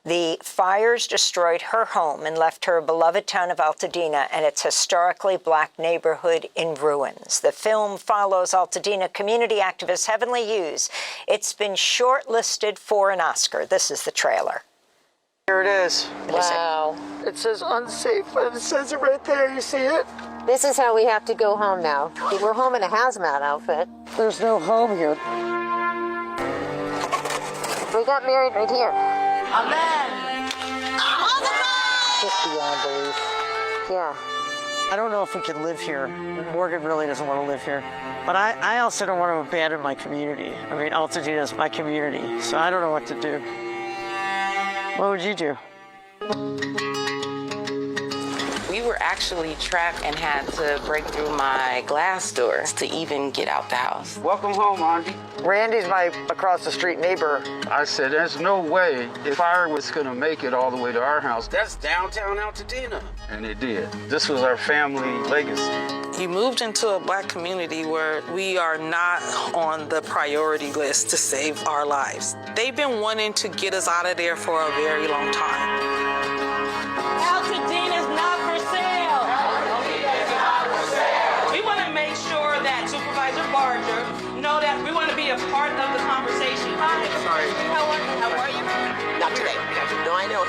The fires destroyed her home and left her beloved town of Altadena and its historically black neighborhood in ruins. The film follows Altadena community activist Heavenly Hughes. It's been shortlisted for an Oscar. This is the trailer.
Here it is. Wow. It says unsafe, but it says it right there. You see it?
This is how we have to go home now. We're home in a hazmat outfit.
There's no home here.
We got married right here.
Amen.
Just beyond belief. Yeah.
I don't know if we can live here. Morgan really doesn't want to live here. But I also don't want to abandon my community. I mean, Altadena is my community, so I don't know what to do. What would you do?
We were actually trapped and had to break through my glass doors to even get out the house.
Welcome home, Andy. Randy's my across the street neighbor.
I said, there's no way the fire was going to make it all the way to our house. That's downtown Altadena. And it did. This was our family legacy.
You moved into a black community where we are not on the priority list to save our lives. They've been wanting to get us out of there for a very long time.
Altadena's not for sale. We want to make sure that Supervisor Barger know that we want to be a part of the conversation. Hi.
Sorry.
How are you?
Not today. No, I know.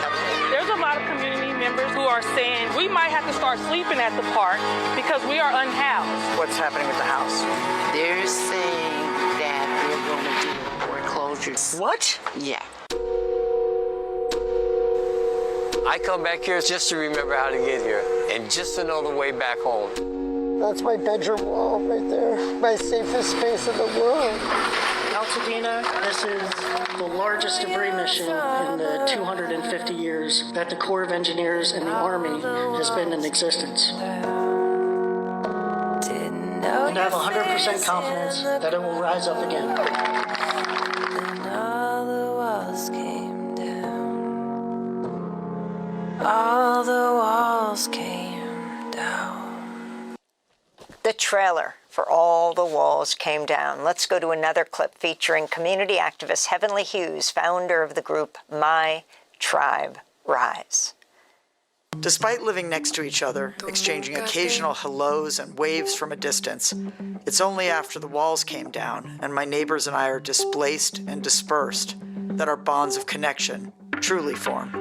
There's a lot of community members who are saying we might have to start sleeping at the park because we are unhoused.
What's happening with the house?
They're saying that they're going to do foreclosures.
What?
Yeah.
I come back here just to remember how to get here and just to know the way back home.
That's my bedroom wall right there. My safest space in the world.
Altadena, this is the largest debris mission in the 250 years that the Corps of Engineers and the Army has been in existence. And I have 100% confidence that it will rise up again.
All the walls came down. The trailer for All the Walls Came Down. Let's go to another clip featuring community activist Heavenly Hughes, founder of the group My Tribe Rise.
Despite living next to each other, exchanging occasional hellos and waves from a distance, it's only after the walls came down and my neighbors and I are displaced and dispersed that our bonds of connection truly form.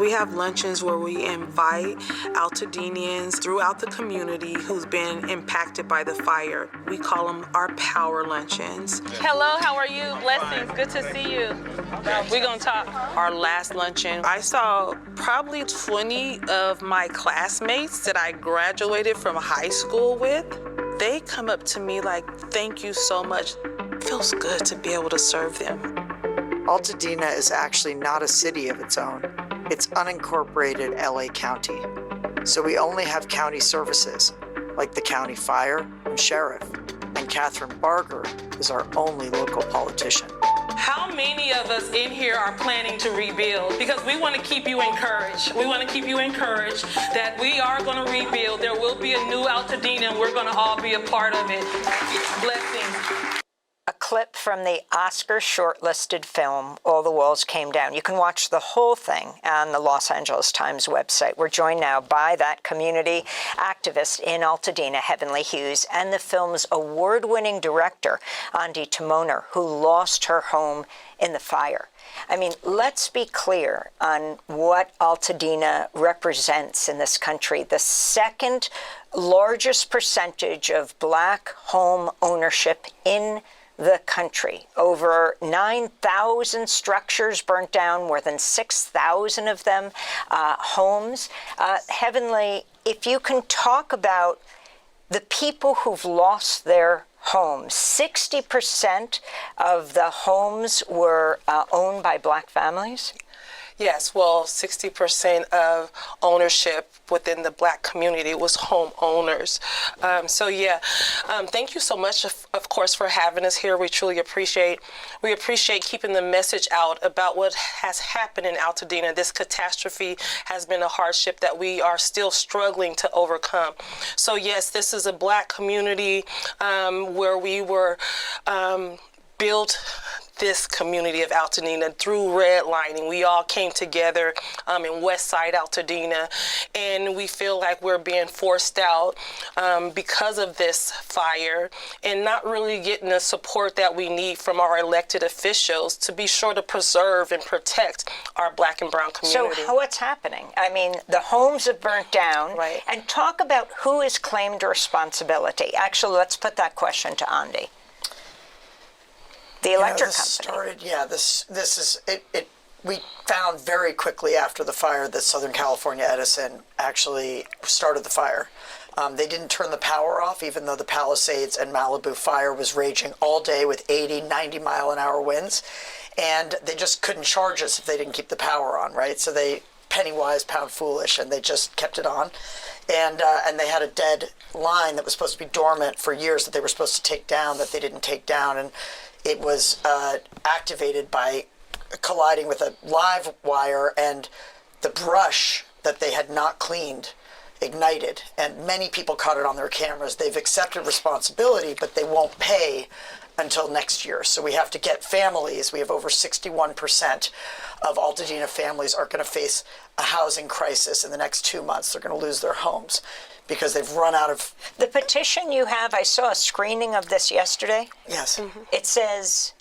We have luncheons where we invite Altadenians throughout the community who's been impacted by the fire. We call them our power luncheons.
Hello, how are you? Blessings, good to see you. We're gonna talk.
Our last luncheon, I saw probably 20 of my classmates that I graduated from high school with. They come up to me like, thank you so much. It feels good to be able to serve them.
Altadena is actually not a city of its own. It's unincorporated LA County. So we only have county services, like the county fire and sheriff. And Catherine Barger is our only local politician.
How many of us in here are planning to rebuild? Because we want to keep you encouraged. We want to keep you encouraged that we are going to rebuild. There will be a new Altadena, and we're going to all be a part of it. Blessings.
A clip from the Oscar shortlisted film, All the Walls Came Down. You can watch the whole thing on the Los Angeles Times website. We're joined now by that community activist in Altadena, Heavenly Hughes, and the film's award-winning director, Andi Timoner, who lost her home in the fire. I mean, let's be clear on what Altadena represents in this country. The second largest percentage of Black home ownership in the country. Over 9,000 structures burnt down, more than 6,000 of them homes. Heavenly, if you can talk about the people who've lost their homes. 60% of the homes were owned by Black families?
Yes, well, 60% of ownership within the Black community was homeowners. Thank you so much, of course, for having us here. We truly appreciate keeping the message out about what has happened in Altadena. This catastrophe has been a hardship that we are still struggling to overcome. So yes, this is a Black community where we were built this community of Altadena through redlining. We all came together in West Side Altadena, and we feel like we're being forced out because of this fire and not really getting the support that we need from our elected officials to be sure to preserve and protect our Black and brown community.
So what's happening? I mean, the homes have burnt down. Right. And talk about who has claimed responsibility. Actually, let's put that question to Andi. The electric company.
We found very quickly after the fire that Southern California Edison actually started the fire. They didn't turn the power off, even though the Palisades and Malibu fire was raging all day with 80, 90-mile-an-hour winds. And they just couldn't charge us if they didn't keep the power on, right? So they, penny wise, pound foolish, and they just kept it on. And they had a dead line that was supposed to be dormant for years that they were supposed to take down that they didn't take down. And it was activated by colliding with a live wire, and the brush that they had not cleaned ignited, and many people caught it on their cameras. They've accepted responsibility, but they won't pay until next year. So we have to get families. We have over 61% of Altadena families are going to face a housing crisis in the next 2 months. They're going to lose their homes because they've run out of...
The petition you have, I saw a screening of this yesterday.
Yes.
It says...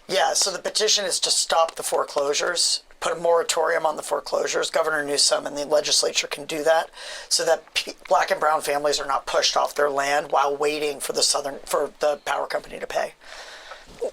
Yeah, so the petition is to stop the foreclosures, put a moratorium on the foreclosures. Governor Newsom and the legislature can do that so that black and brown families are not pushed off their land while waiting for the power company to pay.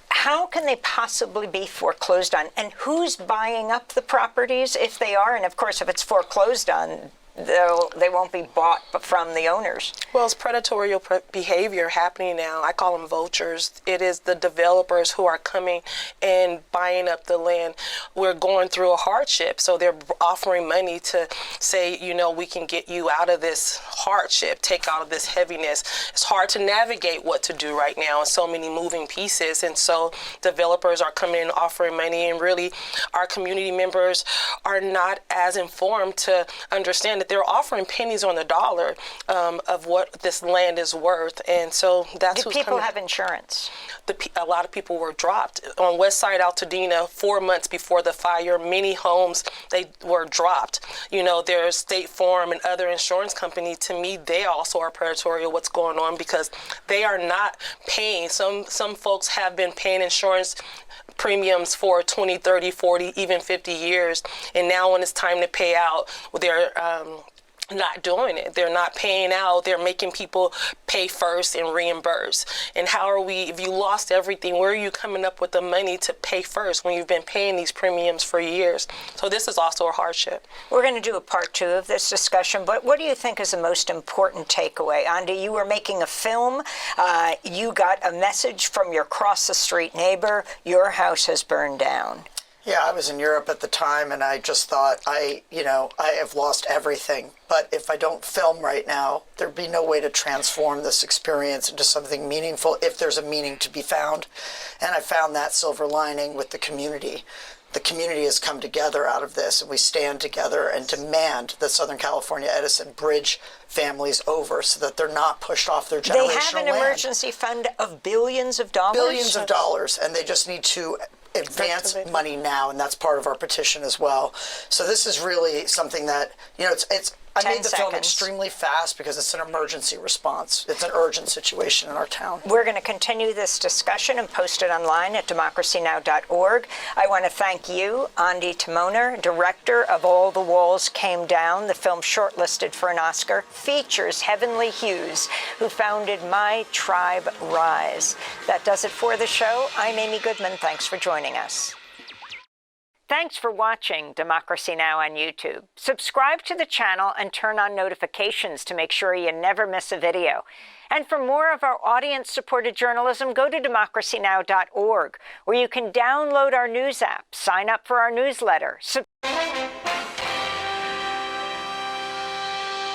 How can they possibly be foreclosed on? And who's buying up the properties if they are? And of course, if it's foreclosed on, they won't be bought from the owners.
Well, it's predatory behavior happening now. I call them vultures. It is the developers who are coming and buying up the land. We're going through a hardship, so they're offering money to say, you know, we can get you out of this hardship, take out of this heaviness. It's hard to navigate what to do right now, and so many moving pieces. And so developers are coming in offering money, and really our community members are not as informed to understand that they're offering pennies on the dollar of what this land is worth. And so that's
Do people have insurance?
A lot of people were dropped. On West Side Altadena, 4 months before the fire, many homes, they were dropped. You know, there's State Farm and other insurance companies. To me, they also are predatory of what's going on because they are not paying. Some folks have been paying insurance premiums for 20, 30, 40, even 50 years. And now when it's time to pay out, they're not doing it. They're not paying out. They're making people pay first and reimburse. And how are we, if you lost everything, where are you coming up with the money to pay first when you've been paying these premiums for years? So this is also a hardship.
We're going to do a part 2 of this discussion, but what do you think is the most important takeaway? Andy, you were making a film. You got a message from your cross the street neighbor. Your house has burned down.
Yeah, I was in Europe at the time, and I just thought, I have lost everything. But if I don't film right now, there'd be no way to transform this experience into something meaningful if there's a meaning to be found. And I found that silver lining with the community. The community has come together out of this, and we stand together and demand that Southern California Edison bridge families over so that they're not pushed off their generational land.
They have an emergency fund of billions of dollars?
Billions of dollars, and they just need to advance money now, and that's part of our petition as well. So this is really something that, you know, I made the film extremely fast because it's an emergency response. It's an urgent situation in our town.
We're going to continue this discussion and post it online at democracynow.org. I want to thank you, Andy Timoner, director of All the Walls Came Down. The film shortlisted for an Oscar features Heavenly Hughes, who founded My Tribe Rise. That does it for the show. I'm Amy Goodman. Thanks for joining us. Thanks for watching Democracy Now! On YouTube. Subscribe to the channel and turn on notifications to make sure you never miss a video. And for more of our audience-supported journalism, go to democracynow.org, where you can download our news app, sign up for our newsletter.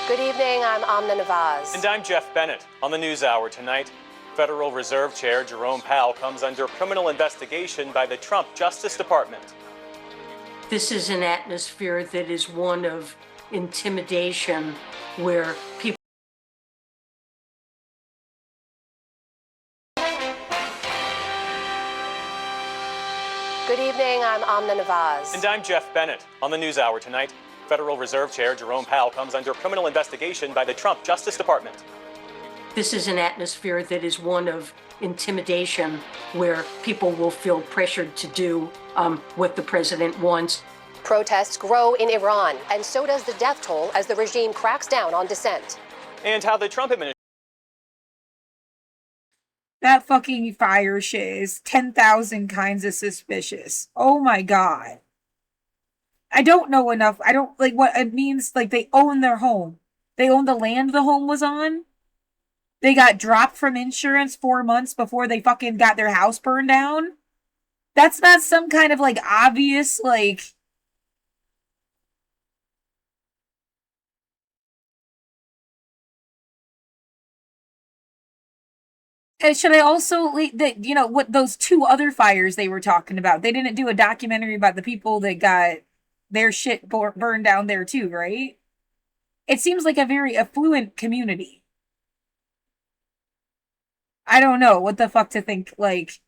Good evening, I'm Amna Nawaz.
And I'm Jeff Bennett. On the NewsHour tonight, Federal Reserve Chair Jerome Powell comes under criminal investigation by the Trump Justice Department.
This is an atmosphere that is one of intimidation, where people.
Good evening, I'm Amna Nawaz.
And I'm Jeff Bennett. On the NewsHour tonight, Federal Reserve Chair Jerome Powell comes under criminal investigation by the Trump Justice Department.
This is an atmosphere that is one of intimidation, where people will feel pressured to do what the president wants.
Protests grow in Iran, and so does the death toll as the regime cracks down on dissent.
And how the Trump administration.
That fucking fire shit is 10,000 kinds of suspicious. Oh my God. I don't know enough. I don't like what it means. Like, they own their home. They owned the land the home was on. They got dropped from insurance 4 months before they fucking got their house burned down. That's not some kind of, like, obvious, like... And should I also, that you know, what those 2 other fires they were talking about? They didn't do a documentary about the people that got their shit burned down there too, right? It seems like a very affluent community. I don't know what the fuck to think. Like,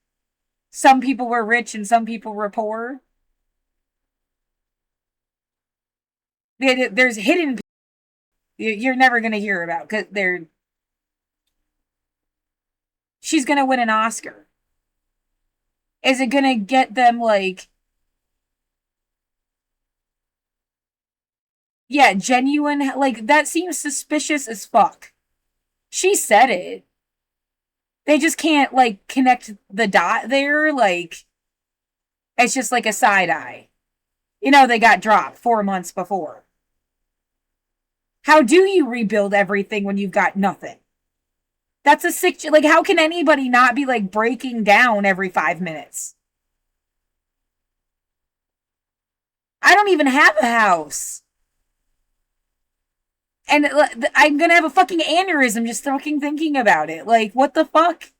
some people were rich and some people were poor. There's hidden people you're never gonna hear about because they're. She's gonna win an Oscar. Is it gonna get them, like... Yeah, genuine... Like, that seems suspicious as fuck. She said it. They just can't, like, connect the dot there. Like, it's just like a side eye. You know, they got dropped 4 months before. How do you rebuild everything when you've got nothing? That's a sick... Like, how can anybody not be, like, breaking down every 5 minutes? I don't even have a house. And I'm gonna have a fucking aneurysm just fucking thinking about it. Like, what the fuck?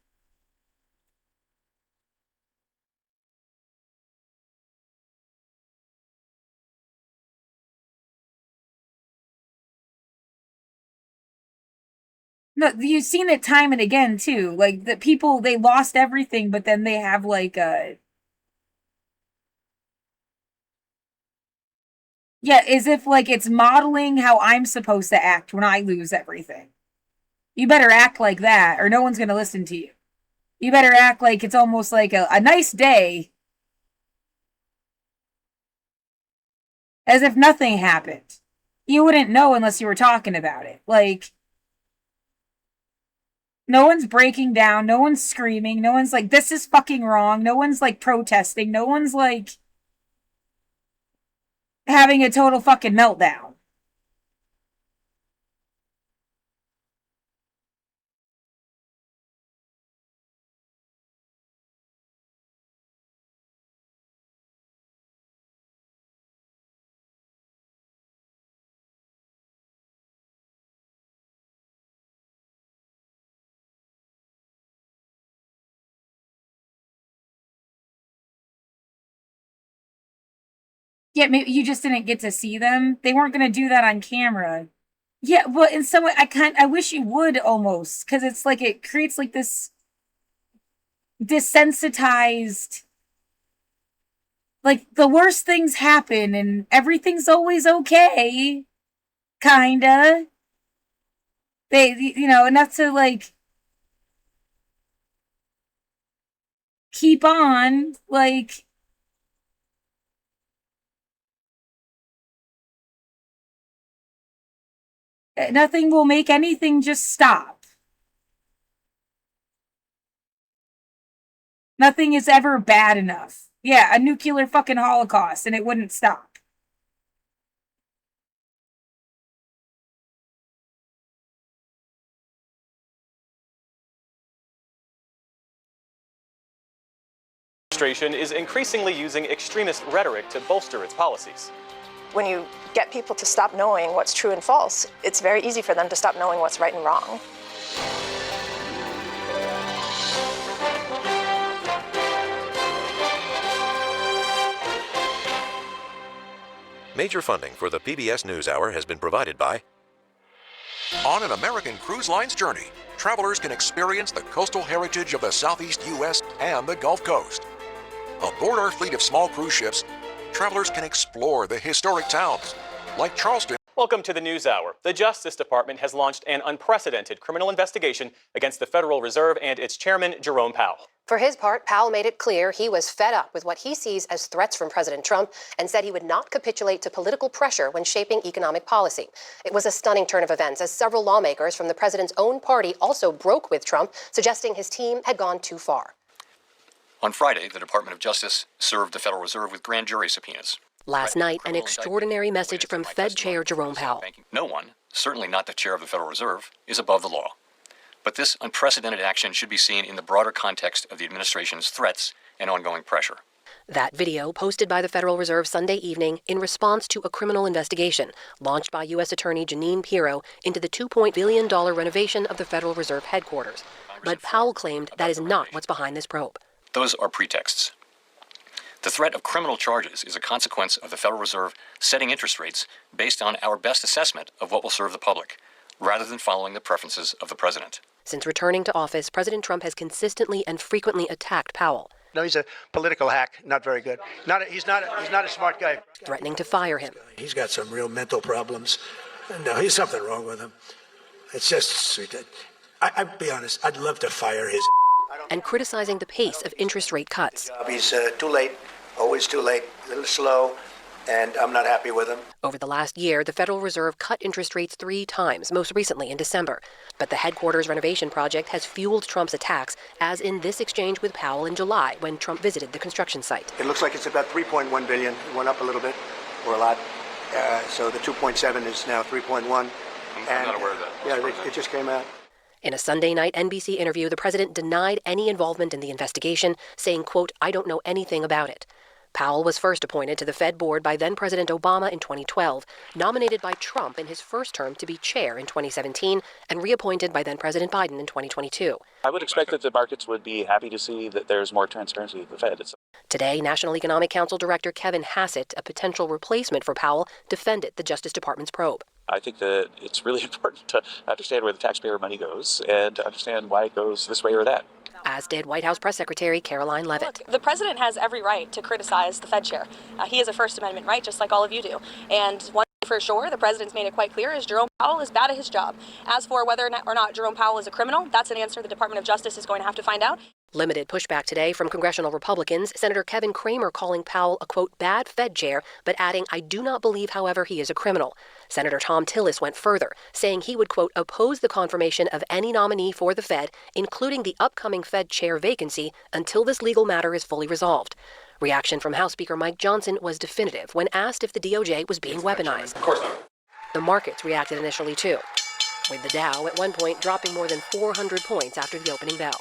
No, you've seen it time and again, too. Like, the people, they lost everything, but then they have, like, a... Yeah, as if, like, it's modeling how I'm supposed to act when I lose everything. You better act like that, or no one's gonna listen to you. You better act like it's almost like a nice day. As if nothing happened. You wouldn't know unless you were talking about it. Like... No one's breaking down. No one's screaming. No one's like, this is fucking wrong. No one's, like, protesting. No one's, like, having a total fucking meltdown. Yeah, maybe you just didn't get to see them. They weren't going to do that on camera. Yeah, well, in some way, I wish you would almost, because it's like it creates like this desensitized, like the worst things happen and everything's always okay, kinda. They, you know, enough to like keep on, like. Nothing will make anything just stop. Nothing is ever bad enough. Yeah, a nuclear fucking holocaust and it wouldn't stop.
Administration is increasingly using extremist rhetoric to bolster its policies.
When you get people to stop knowing what's true and false, it's very easy for them to stop knowing what's right and wrong.
Major funding for the PBS NewsHour has been provided by...
On an American Cruise Line's journey, travelers can experience the coastal heritage of the Southeast U.S. and the Gulf Coast. Aboard our fleet of small cruise ships, travelers can explore the historic towns, like Charleston.
Welcome to the NewsHour. The Justice Department has launched an unprecedented criminal investigation against the Federal Reserve and its chairman, Jerome Powell.
For his part, Powell made it clear he was fed up with what he sees as threats from President Trump and said he would not capitulate to political pressure when shaping economic policy. It was a stunning turn of events as several lawmakers from the president's own party also broke with Trump, suggesting his team had gone too far.
On Friday, the Department of Justice served the Federal Reserve with grand jury subpoenas.
Last night, an extraordinary message from Fed Chair Jerome Powell.
No one certainly not the chair of the Federal Reserve, is above the law. But this unprecedented action should be seen in the broader context of the administration's threats and ongoing pressure.
That video posted by the Federal Reserve Sunday evening in response to a criminal investigation launched by U.S. Attorney Jeanine Pirro into the $2 billion renovation of the Federal Reserve headquarters. But Powell claimed that is not what's behind this probe.
Those are pretexts. The threat of criminal charges is a consequence of the Federal Reserve setting interest rates based on our best assessment of what will serve the public, rather than following the preferences of the president.
Since returning to office, President Trump has consistently and frequently attacked Powell.
No, he's a political hack, not very good. He's not a smart guy.
Threatening to fire him.
He's got some real mental problems. No, he's something wrong with him. It's just, I'd be honest, I'd love to fire his.
And criticizing the pace of interest rate cuts.
He's too late, always too late, a little slow, and I'm not happy with him.
Over the last year, the Federal Reserve cut interest rates 3 times, most recently in December. But the headquarters renovation project has fueled Trump's attacks, as in this exchange with Powell in July when Trump visited the construction site.
It looks like it's about $3.1 billion. It went up a little bit, or a lot. So the 2.7 is now 3.1.
I'm not aware of that.
Yeah, it just came out.
In a Sunday night NBC interview, the president denied any involvement in the investigation, saying, quote, "I don't know anything about it." Powell was first appointed to the Fed board by then-President Obama in 2012, nominated by Trump in his first term to be chair in 2017, and reappointed by then-President Biden in 2022.
I would expect that the markets would be happy to see that there's more transparency at the Fed.
Today, National Economic Council Director Kevin Hassett, a potential replacement for Powell, defended the Justice Department's probe.
I think that it's really important to understand where the taxpayer money goes and to understand why it goes this way or that.
As did White House Press Secretary Caroline Leavitt.
Look, the president has every right to criticize the Fed chair. He has a First Amendment right, just like all of you do. And one thing for sure, the president's made it quite clear, is Jerome Powell is bad at his job. As for whether or not Jerome Powell is a criminal, that's an answer the Department of Justice is going to have to find out.
Limited pushback today from congressional Republicans, Senator Kevin Cramer calling Powell a, quote, bad Fed chair, but adding, "I do not believe, however, he is a criminal." Senator Tom Tillis went further, saying he would, quote, oppose the confirmation of any nominee for the Fed, including the upcoming Fed chair vacancy, until this legal matter is fully resolved. Reaction from House Speaker Mike Johnson was definitive when asked if the DOJ was being weaponized.
Of course not.
The markets reacted initially, too, with the Dow at one point dropping more than 400 points after the opening bell.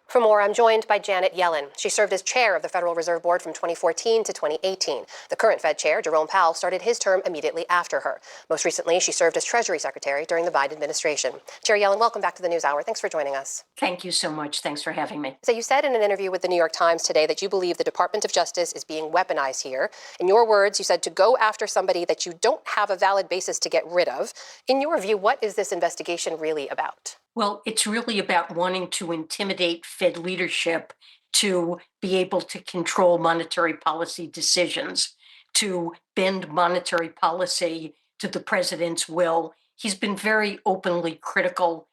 For more, I'm joined by Janet Yellen. She served as chair of the Federal Reserve Board from 2014 to 2018. The current Fed chair, Jerome Powell, started his term immediately after her. Most recently, she served as Treasury Secretary during the Biden administration. Chair Yellen, welcome back to the NewsHour. Thanks for joining us.
Thank you so much. Thanks for having me.
So you said in an interview with the New York Times today that you believe the Department of Justice is being weaponized here. In your words, you said to go after somebody that you don't have a valid basis to get rid of. In your view, what is this investigation really about?
Well, it's really about wanting to intimidate Fed leadership to be able to control monetary policy decisions, to bend monetary policy to the president's will. He's been very openly critical,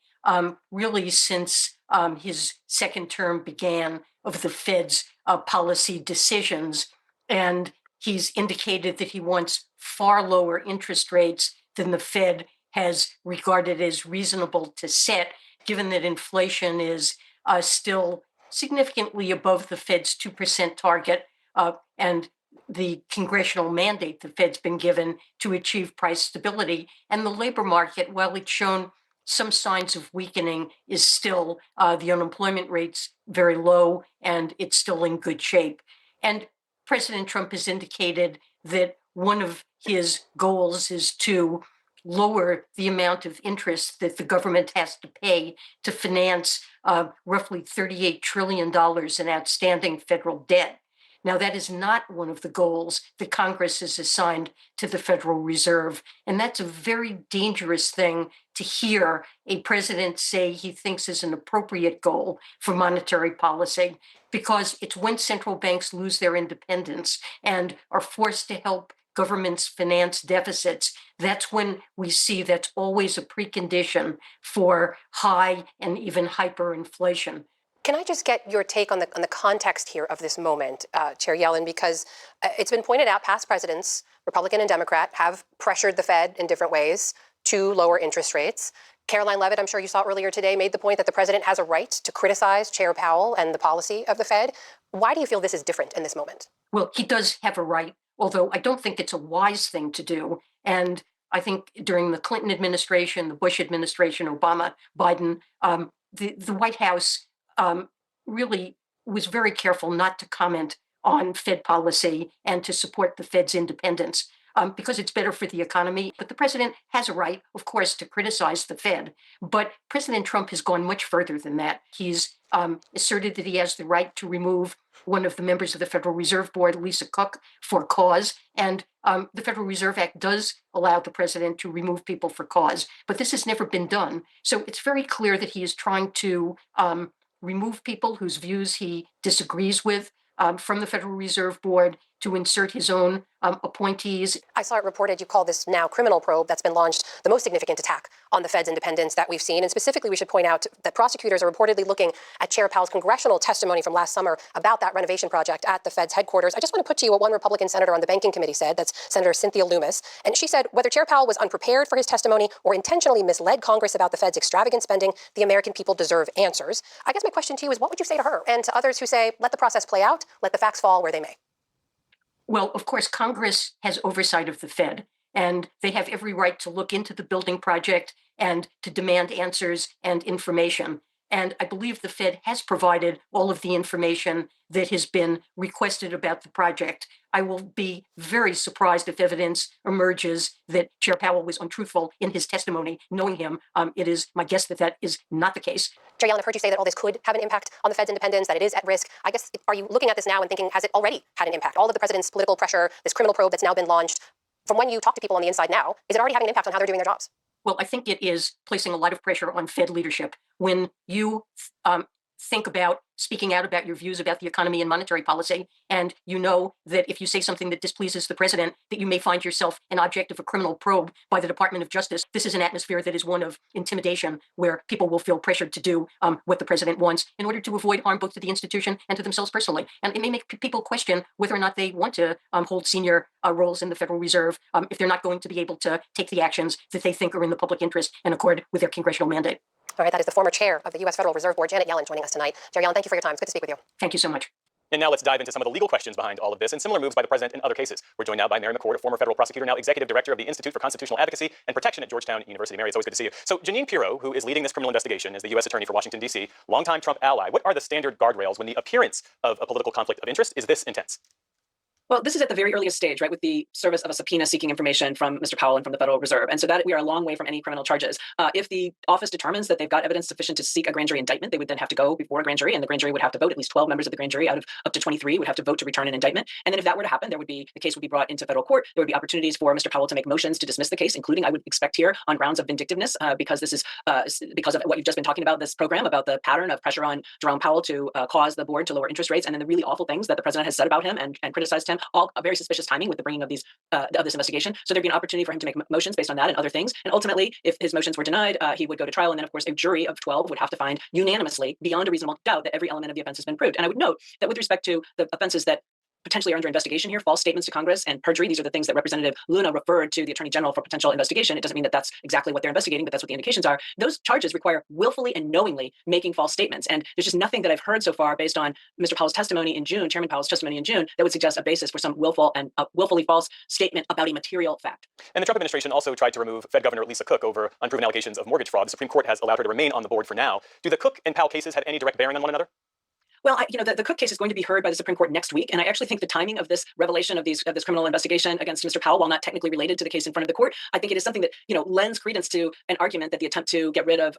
really since his second term began, of the Fed's policy decisions. And he's indicated that he wants far lower interest rates than the Fed has regarded as reasonable to set, given that inflation is still significantly above the Fed's 2% target and the congressional mandate the Fed's been given to achieve price stability. And the labor market, while it's shown some signs of weakening, is still, the unemployment rate's very low and it's still in good shape. And President Trump has indicated that one of his goals is to lower the amount of interest that the government has to pay to finance roughly $38 trillion in outstanding federal debt. Now, that is not one of the goals that Congress has assigned to the Federal Reserve. And that's a very dangerous thing to hear a president say he thinks is an appropriate goal for monetary policy, because it's when central banks lose their independence and are forced to help governments finance deficits, that's when we see that's always a precondition for high and even hyperinflation.
Can I just get your take on the context here of this moment, Chair Yellen, because it's been pointed out past presidents, Republican and Democrat, have pressured the Fed in different ways to lower interest rates. Caroline Leavitt, I'm sure you saw earlier today, made the point that the president has a right to criticize Chair Powell and the policy of the Fed. Why do you feel this is different in this moment?
Well, he does have a right, although I don't think it's a wise thing to do. And I think during the Clinton administration, the Bush administration, Obama, Biden, the White House really was very careful not to comment on Fed policy and to support the Fed's independence because it's better for the economy. But the president has a right, of course, to criticize the Fed. But President Trump has gone much further than that. He's asserted that he has the right to remove one of the members of the Federal Reserve Board, Lisa Cook, for cause. And the Federal Reserve Act does allow the president to remove people for cause. But this has never been done. So it's very clear that he is trying to remove people whose views he disagrees with from the Federal Reserve Board to insert his own appointees.
I saw it reported you call this now criminal probe that's been launched the most significant attack on the Fed's independence that we've seen. And specifically, we should point out that prosecutors are reportedly looking at Chair Powell's congressional testimony from last summer about that renovation project at the Fed's headquarters. I just want to put to you what one Republican senator on the banking committee said. That's Senator Cynthia Loomis. And she said, whether Chair Powell was unprepared for his testimony or intentionally misled Congress about the Fed's extravagant spending, the American people deserve answers. I guess my question to you is, what would you say to her and to others who say, let the process play out, let the facts fall where they may?
Well, of course, Congress has oversight of the Fed, and they have every right to look into the building project and to demand answers and information. And I believe the Fed has provided all of the information that has been requested about the project. I will be very surprised if evidence emerges that Chair Powell was untruthful in his testimony. Knowing him, it is my guess that that is not the case.
Chair Yellen, I've heard you say that all this could have an impact on the Fed's independence, that it is at risk. I guess, are you looking at this now and thinking, has it already had an impact? All of the president's political pressure, this criminal probe that's now been launched, from when you talk to people on the inside now, is it already having an impact on how they're doing their jobs?
Well, I think it is placing a lot of pressure on Fed leadership. When you think about speaking out about your views about the economy and monetary policy, and you know that if you say something that displeases the president, that you may find yourself an object of a criminal probe by the Department of Justice. This is an atmosphere that is one of intimidation, where people will feel pressured to do what the president wants in order to avoid harm both to the institution and to themselves personally. And it may make people question whether or not they want to hold senior roles in the Federal Reserve if they're not going to be able to take the actions that they think are in the public interest and accord with their congressional mandate.
All right, that is the former chair of the U.S. Federal Reserve Board, Janet Yellen, joining us tonight. Chair Yellen, thank you for your time. It's good to speak with you.
Thank you so much.
And now let's dive into some of the legal questions behind all of this and similar moves by the president in other cases. We're joined now by Mary McCord, a former federal prosecutor, now executive director of the Institute for Constitutional Advocacy and Protection at Georgetown University. Mary, it's always good to see you. So Jeanine Pirro, who is leading this criminal investigation as the U.S. Attorney for Washington, D.C., longtime Trump ally, what are the standard guardrails when the appearance of a political conflict of interest is this intense?
Well, this is at the very earliest stage, right, with the service of a subpoena seeking information from Mr. Powell and from the Federal Reserve. And so that we are a long way from any criminal charges. If the office determines that they've got evidence sufficient to seek a grand jury indictment, they would then have to go before a grand jury, and the grand jury would have to vote. At least 12 members of the grand jury out of up to 23 would have to vote to return an indictment. And then if that were to happen, the case would be brought into federal court. There would be opportunities for Mr. Powell to make motions to dismiss the case, including, I would expect here, on grounds of vindictiveness, because this is because of what you've just been talking about, this program, about the pattern of pressure on Jerome Powell to cause the board to lower interest rates, and then the really awful things that the president has said about him and criticized him, all very suspicious timing with the bringing of these of this investigation. So there'd be an opportunity for him to make motions based on that and other things. And ultimately, if his motions were denied, he would go to trial. And then, of course, a jury of 12 would have to find unanimously, beyond a reasonable doubt, that every element of the offense has been proved. And I would note that with respect to the offenses that potentially are under investigation here, false statements to Congress and perjury, these are the things that Representative Luna referred to the Attorney General for potential investigation. It doesn't mean that that's exactly what they're investigating, but that's what the indications are. Those charges require willfully and knowingly making false statements. And there's just nothing that I've heard so far based on Mr. Powell's testimony in June, Chairman Powell's testimony in June, that would suggest a basis for some willful and willfully false statement about a material fact.
And the Trump administration also tried to remove Fed Governor Lisa Cook over unproven allegations of mortgage fraud. The Supreme Court has allowed her to remain on the board for now. Do the Cook and Powell cases have any direct bearing on one another?
Well, the Cook case is going to be heard by the Supreme Court next week, and I actually think the timing of this revelation of this criminal investigation against Mr. Powell, while not technically related to the case in front of the court, I think it is something that lends credence to an argument that the attempt to get rid of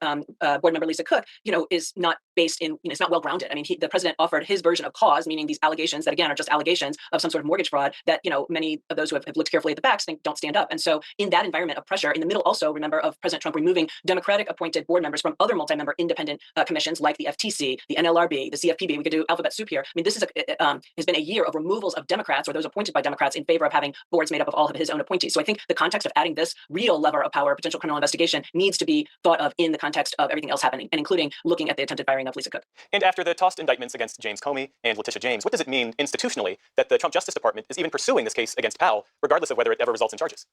board member Lisa Cook, is not based in, it's not well grounded. I mean, the president offered his version of cause, meaning these allegations that again are just allegations of some sort of mortgage fraud that many of those who have looked carefully at the facts think don't stand up. And so, in that environment of pressure, in the middle also, remember, of President Trump removing Democratic appointed board members from other multi-member independent commissions like the FTC, the NLRB, the CFPB. We could do alphabet soup here. I mean, this is has been a year of removals of Democrats or those appointed by Democrats in favor of having boards made up of all of his own appointees. So I think the context of adding this real lever of power, potential criminal investigation, needs to be thought of in the context of everything else happening, and including looking at the attempted firing of Lisa Cook.
And after the tossed indictments against James Comey and Letitia James, what does it mean institutionally that the Trump Justice Department is even pursuing this case against Powell, regardless of whether it ever results in charges?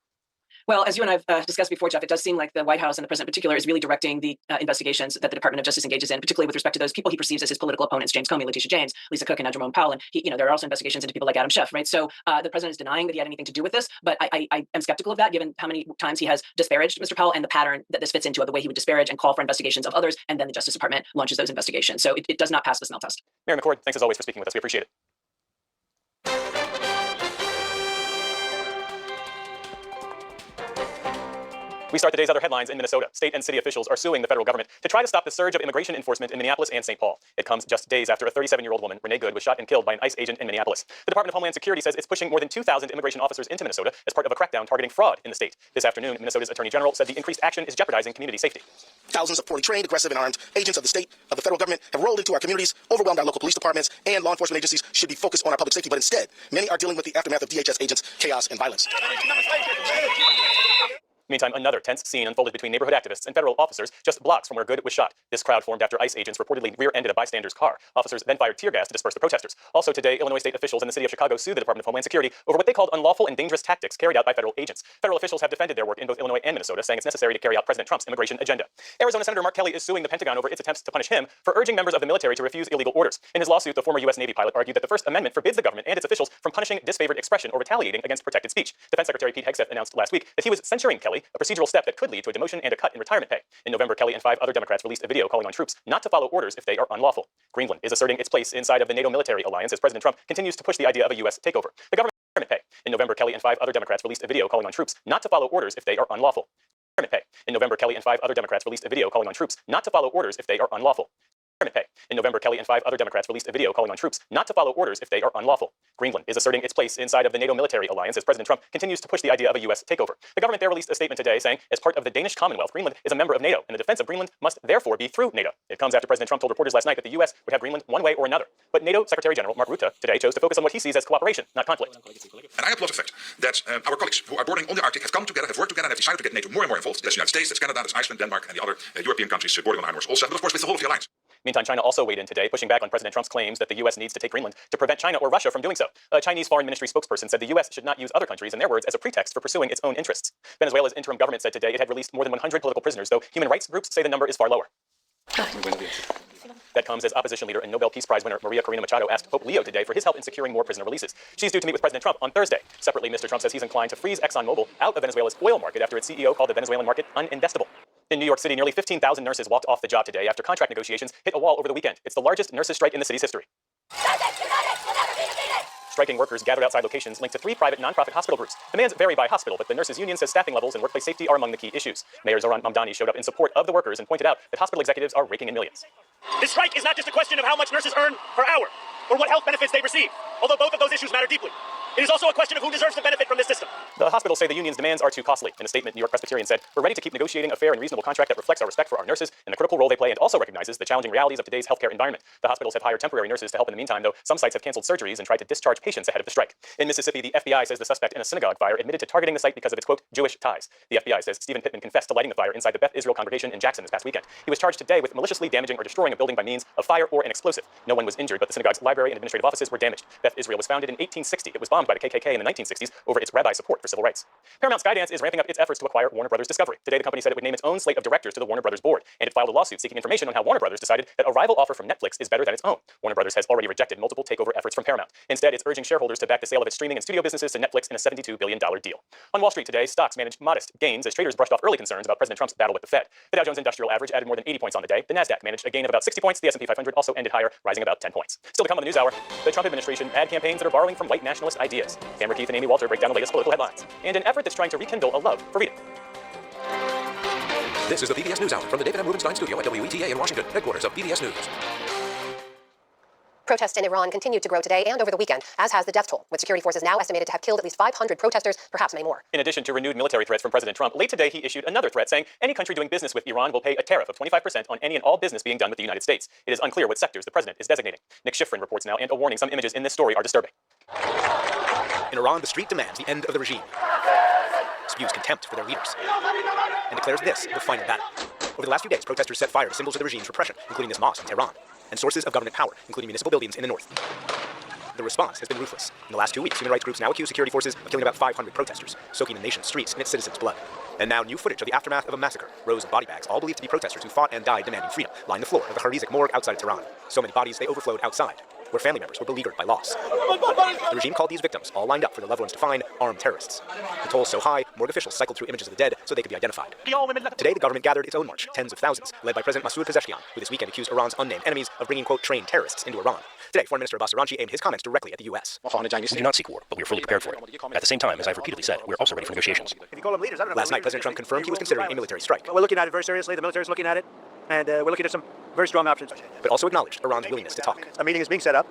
Well, as you and I've discussed before, Jeff, it does seem like the White House and the president in particular is really directing the investigations that the Department of Justice engages in, particularly with respect to those people he perceives as his political opponents, James Comey, Letitia James, Lisa Cook, and now Jerome Powell. And there are also investigations into people like Adam Schiff, right? So the president is denying that he had anything to do with this, but I am skeptical of that, given how many times he has disparaged Mr. Powell and the pattern that this fits into, of the way he would disparage and call for investigations of others, and then the Justice Department launches those investigations. So it does not pass the smell test.
Mayor McCord, thanks as always for speaking with us. We appreciate it. We start the day's other headlines in Minnesota. State and city officials are suing the federal government to try to stop the surge of immigration enforcement in Minneapolis and St. Paul. It comes just days after a 37-year-old woman, Renee Good, was shot and killed by an ICE agent in Minneapolis. The Department of Homeland Security says it's pushing more than 2,000 immigration officers into Minnesota as part of a crackdown targeting fraud in the state. This afternoon, Minnesota's Attorney General said the increased action is jeopardizing community safety.
Thousands of poorly trained, aggressive, and armed agents of the state, of the federal government, have rolled into our communities, overwhelmed our local police departments, and law enforcement agencies should be focused on our public safety, but instead, many are dealing with the aftermath of DHS agents' chaos and violence.
Meantime, another tense scene unfolded between neighborhood activists and federal officers just blocks from where Good was shot. This crowd formed after ICE agents reportedly rear-ended a bystander's car. Officers then fired tear gas to disperse the protesters. Also today, Illinois state officials in the city of Chicago sued the Department of Homeland Security over what they called unlawful and dangerous tactics carried out by federal agents. Federal officials have defended their work in both Illinois and Minnesota, saying it's necessary to carry out President Trump's immigration agenda. Arizona Senator Mark Kelly is suing the Pentagon over its attempts to punish him for urging members of the military to refuse illegal orders. In his lawsuit, the former U.S. Navy pilot argued that the First Amendment forbids the government and its officials from punishing disfavored expression or retaliating against protected speech. Defense Secretary Pete Hegseth announced last week that he was censuring Kelly, a procedural step that could lead to a demotion and a cut in retirement pay. In November, Kelly and 5 other Democrats released a video calling on troops not to follow orders if they are unlawful. Greenland is asserting its place inside of the NATO military alliance as President Trump continues to push the idea of a U.S. takeover. The government pay. In November, Kelly and 5 other Democrats released a video calling on troops not to follow orders if they are unlawful. Pay. In November, Kelly and 5 other Democrats released a video calling on troops not to follow orders if they are unlawful. Pay. In November, Kelly and 5 other Democrats released a video calling on troops not to follow orders if they are unlawful. Greenland is asserting its place inside of the NATO military alliance as President Trump continues to push the idea of a U.S. takeover. The government there released a statement today saying, as part of the Danish Commonwealth, Greenland is a member of NATO, and the defense of Greenland must therefore be through NATO. It comes after President Trump told reporters last night that the U.S. would have Greenland one way or another. But NATO Secretary General Mark Rutte today chose to focus on what he sees as cooperation, not conflict.
And I applaud the fact that our colleagues who are bordering on the Arctic have come together, have worked together, and have decided to get NATO more and more involved. That's the United States, that's Canada, that's Iceland, Denmark, and the other European countries bordering on IMORs also, but of course with the whole of the alliance.
Meantime, China also weighed in today, pushing back on President Trump's claims that the U.S. needs to take Greenland to prevent China or Russia from doing so. A Chinese foreign ministry spokesperson said the U.S. should not use other countries, in their words, as a pretext for pursuing its own interests. Venezuela's interim government said today it had released more than 100 political prisoners, though human rights groups say the number is far lower. That comes as opposition leader and Nobel Peace Prize winner Maria Corina Machado asked Pope Leo today for his help in securing more prisoner releases. She's due to meet with President Trump on Thursday. Separately, Mr. Trump says he's inclined to freeze ExxonMobil out of Venezuela's oil market after its CEO called the Venezuelan market uninvestable. In New York City, nearly 15,000 nurses walked off the job today after contract negotiations hit a wall over the weekend. It's the largest nurses' strike in the city's history. Striking workers gathered outside locations linked to 3 private nonprofit hospital groups. Demands vary by hospital, but the nurses' union says staffing levels and workplace safety are among the key issues. Mayor Zoran Mamdani showed up in support of the workers and pointed out that hospital executives are raking in millions.
This strike is not just a question of how much nurses earn per hour or what health benefits they receive, although both of those issues matter deeply. It is also a question of who deserves to benefit from this system.
The hospitals say the union's demands are too costly. In a statement, New York Presbyterian said, "We're ready to keep negotiating a fair and reasonable contract that reflects our respect for our nurses and the critical role they play and also recognizes the challenging realities of today's healthcare environment." The hospitals have hired temporary nurses to help in the meantime, though some sites have canceled surgeries and tried to discharge patients ahead of the strike. In Mississippi, the FBI says the suspect in a synagogue fire admitted to targeting the site because of its, quote, Jewish ties. The FBI says Stephen Pittman confessed to lighting the fire inside the Beth Israel congregation in Jackson this past weekend. He was charged today with maliciously damaging or destroying a building by means of fire or an explosive. No one was injured, but the synagogue's library and administrative offices were damaged. Beth Israel was founded in 1860. It was bombed by the KKK in the 1960s over its rabbi support for civil rights. Paramount Skydance is ramping up its efforts to acquire Warner Brothers Discovery. Today, the company said it would name its own slate of directors to the Warner Brothers board, and it filed a lawsuit seeking information on how Warner Brothers decided that a rival offer from Netflix is better than its own. Warner Brothers has already rejected multiple takeover efforts from Paramount. Instead, it's urging shareholders to back the sale of its streaming and studio businesses to Netflix in a $72 billion deal. On Wall Street today, stocks managed modest gains as traders brushed off early concerns about President Trump's battle with the Fed. The Dow Jones Industrial Average added more than 80 points on the day. The Nasdaq managed a gain of about 60 points. The S&P 500 also ended higher, rising about 10 points. Still to come on the NewsHour, the Trump administration ad campaigns that are borrowing from white nationalist ideas. Cameron Keith and Amy Walter break down the latest political headlines, and an effort that's trying to rekindle a love for reading.
This is the PBS NewsHour from the David M. Rubenstein studio at WETA in Washington, headquarters of PBS News.
Protests in Iran continued to grow today and over the weekend, as has the death toll, with security forces now estimated to have killed at least 500 protesters, perhaps many more.
In addition to renewed military threats from President Trump, late today he issued another threat saying any country doing business with Iran will pay a tariff of 25% on any and all business being done with the United States. It is unclear what sectors the president is designating. Nick Schifrin reports now, and a warning, some images in this story are disturbing.
In Iran, the street demands the end of the regime, spews contempt for their leaders, and declares this the final battle. Over the last few days, protesters set fire to symbols of the regime's repression, including this mosque in Tehran, and sources of government power, including municipal buildings in the north. the response has been ruthless. In the last 2 weeks, human rights groups now accuse security forces of killing about 500 protesters, soaking the nation's streets in its citizens' blood. And now new footage of the aftermath of a massacre. Rows of body bags, all believed to be protesters who fought and died demanding freedom, line the floor of the Harizak morgue outside of Tehran. So many bodies, they overflowed outside, where family members were beleaguered by loss. The regime called these victims, all lined up for their loved ones to find, armed terrorists. The toll so high, morgue officials cycled through images of the dead so they could be identified. Today, the government gathered its own march, tens of thousands, led by President Masoud Pezeshkian, who this weekend accused Iran's unnamed enemies of bringing, quote, trained terrorists into Iran. Today, Foreign Minister Abbas Aranchi aimed his comments directly at the U.S.
We do not seek war, but we are fully prepared for it. At the same time, as I've repeatedly said, we are also ready for negotiations.
Last night, President Trump confirmed he was considering a military strike.
We're looking at it very seriously. The military is looking at it, and we're looking at some very strong options.
But also acknowledged Iran's willingness to talk.
A meeting is being set up,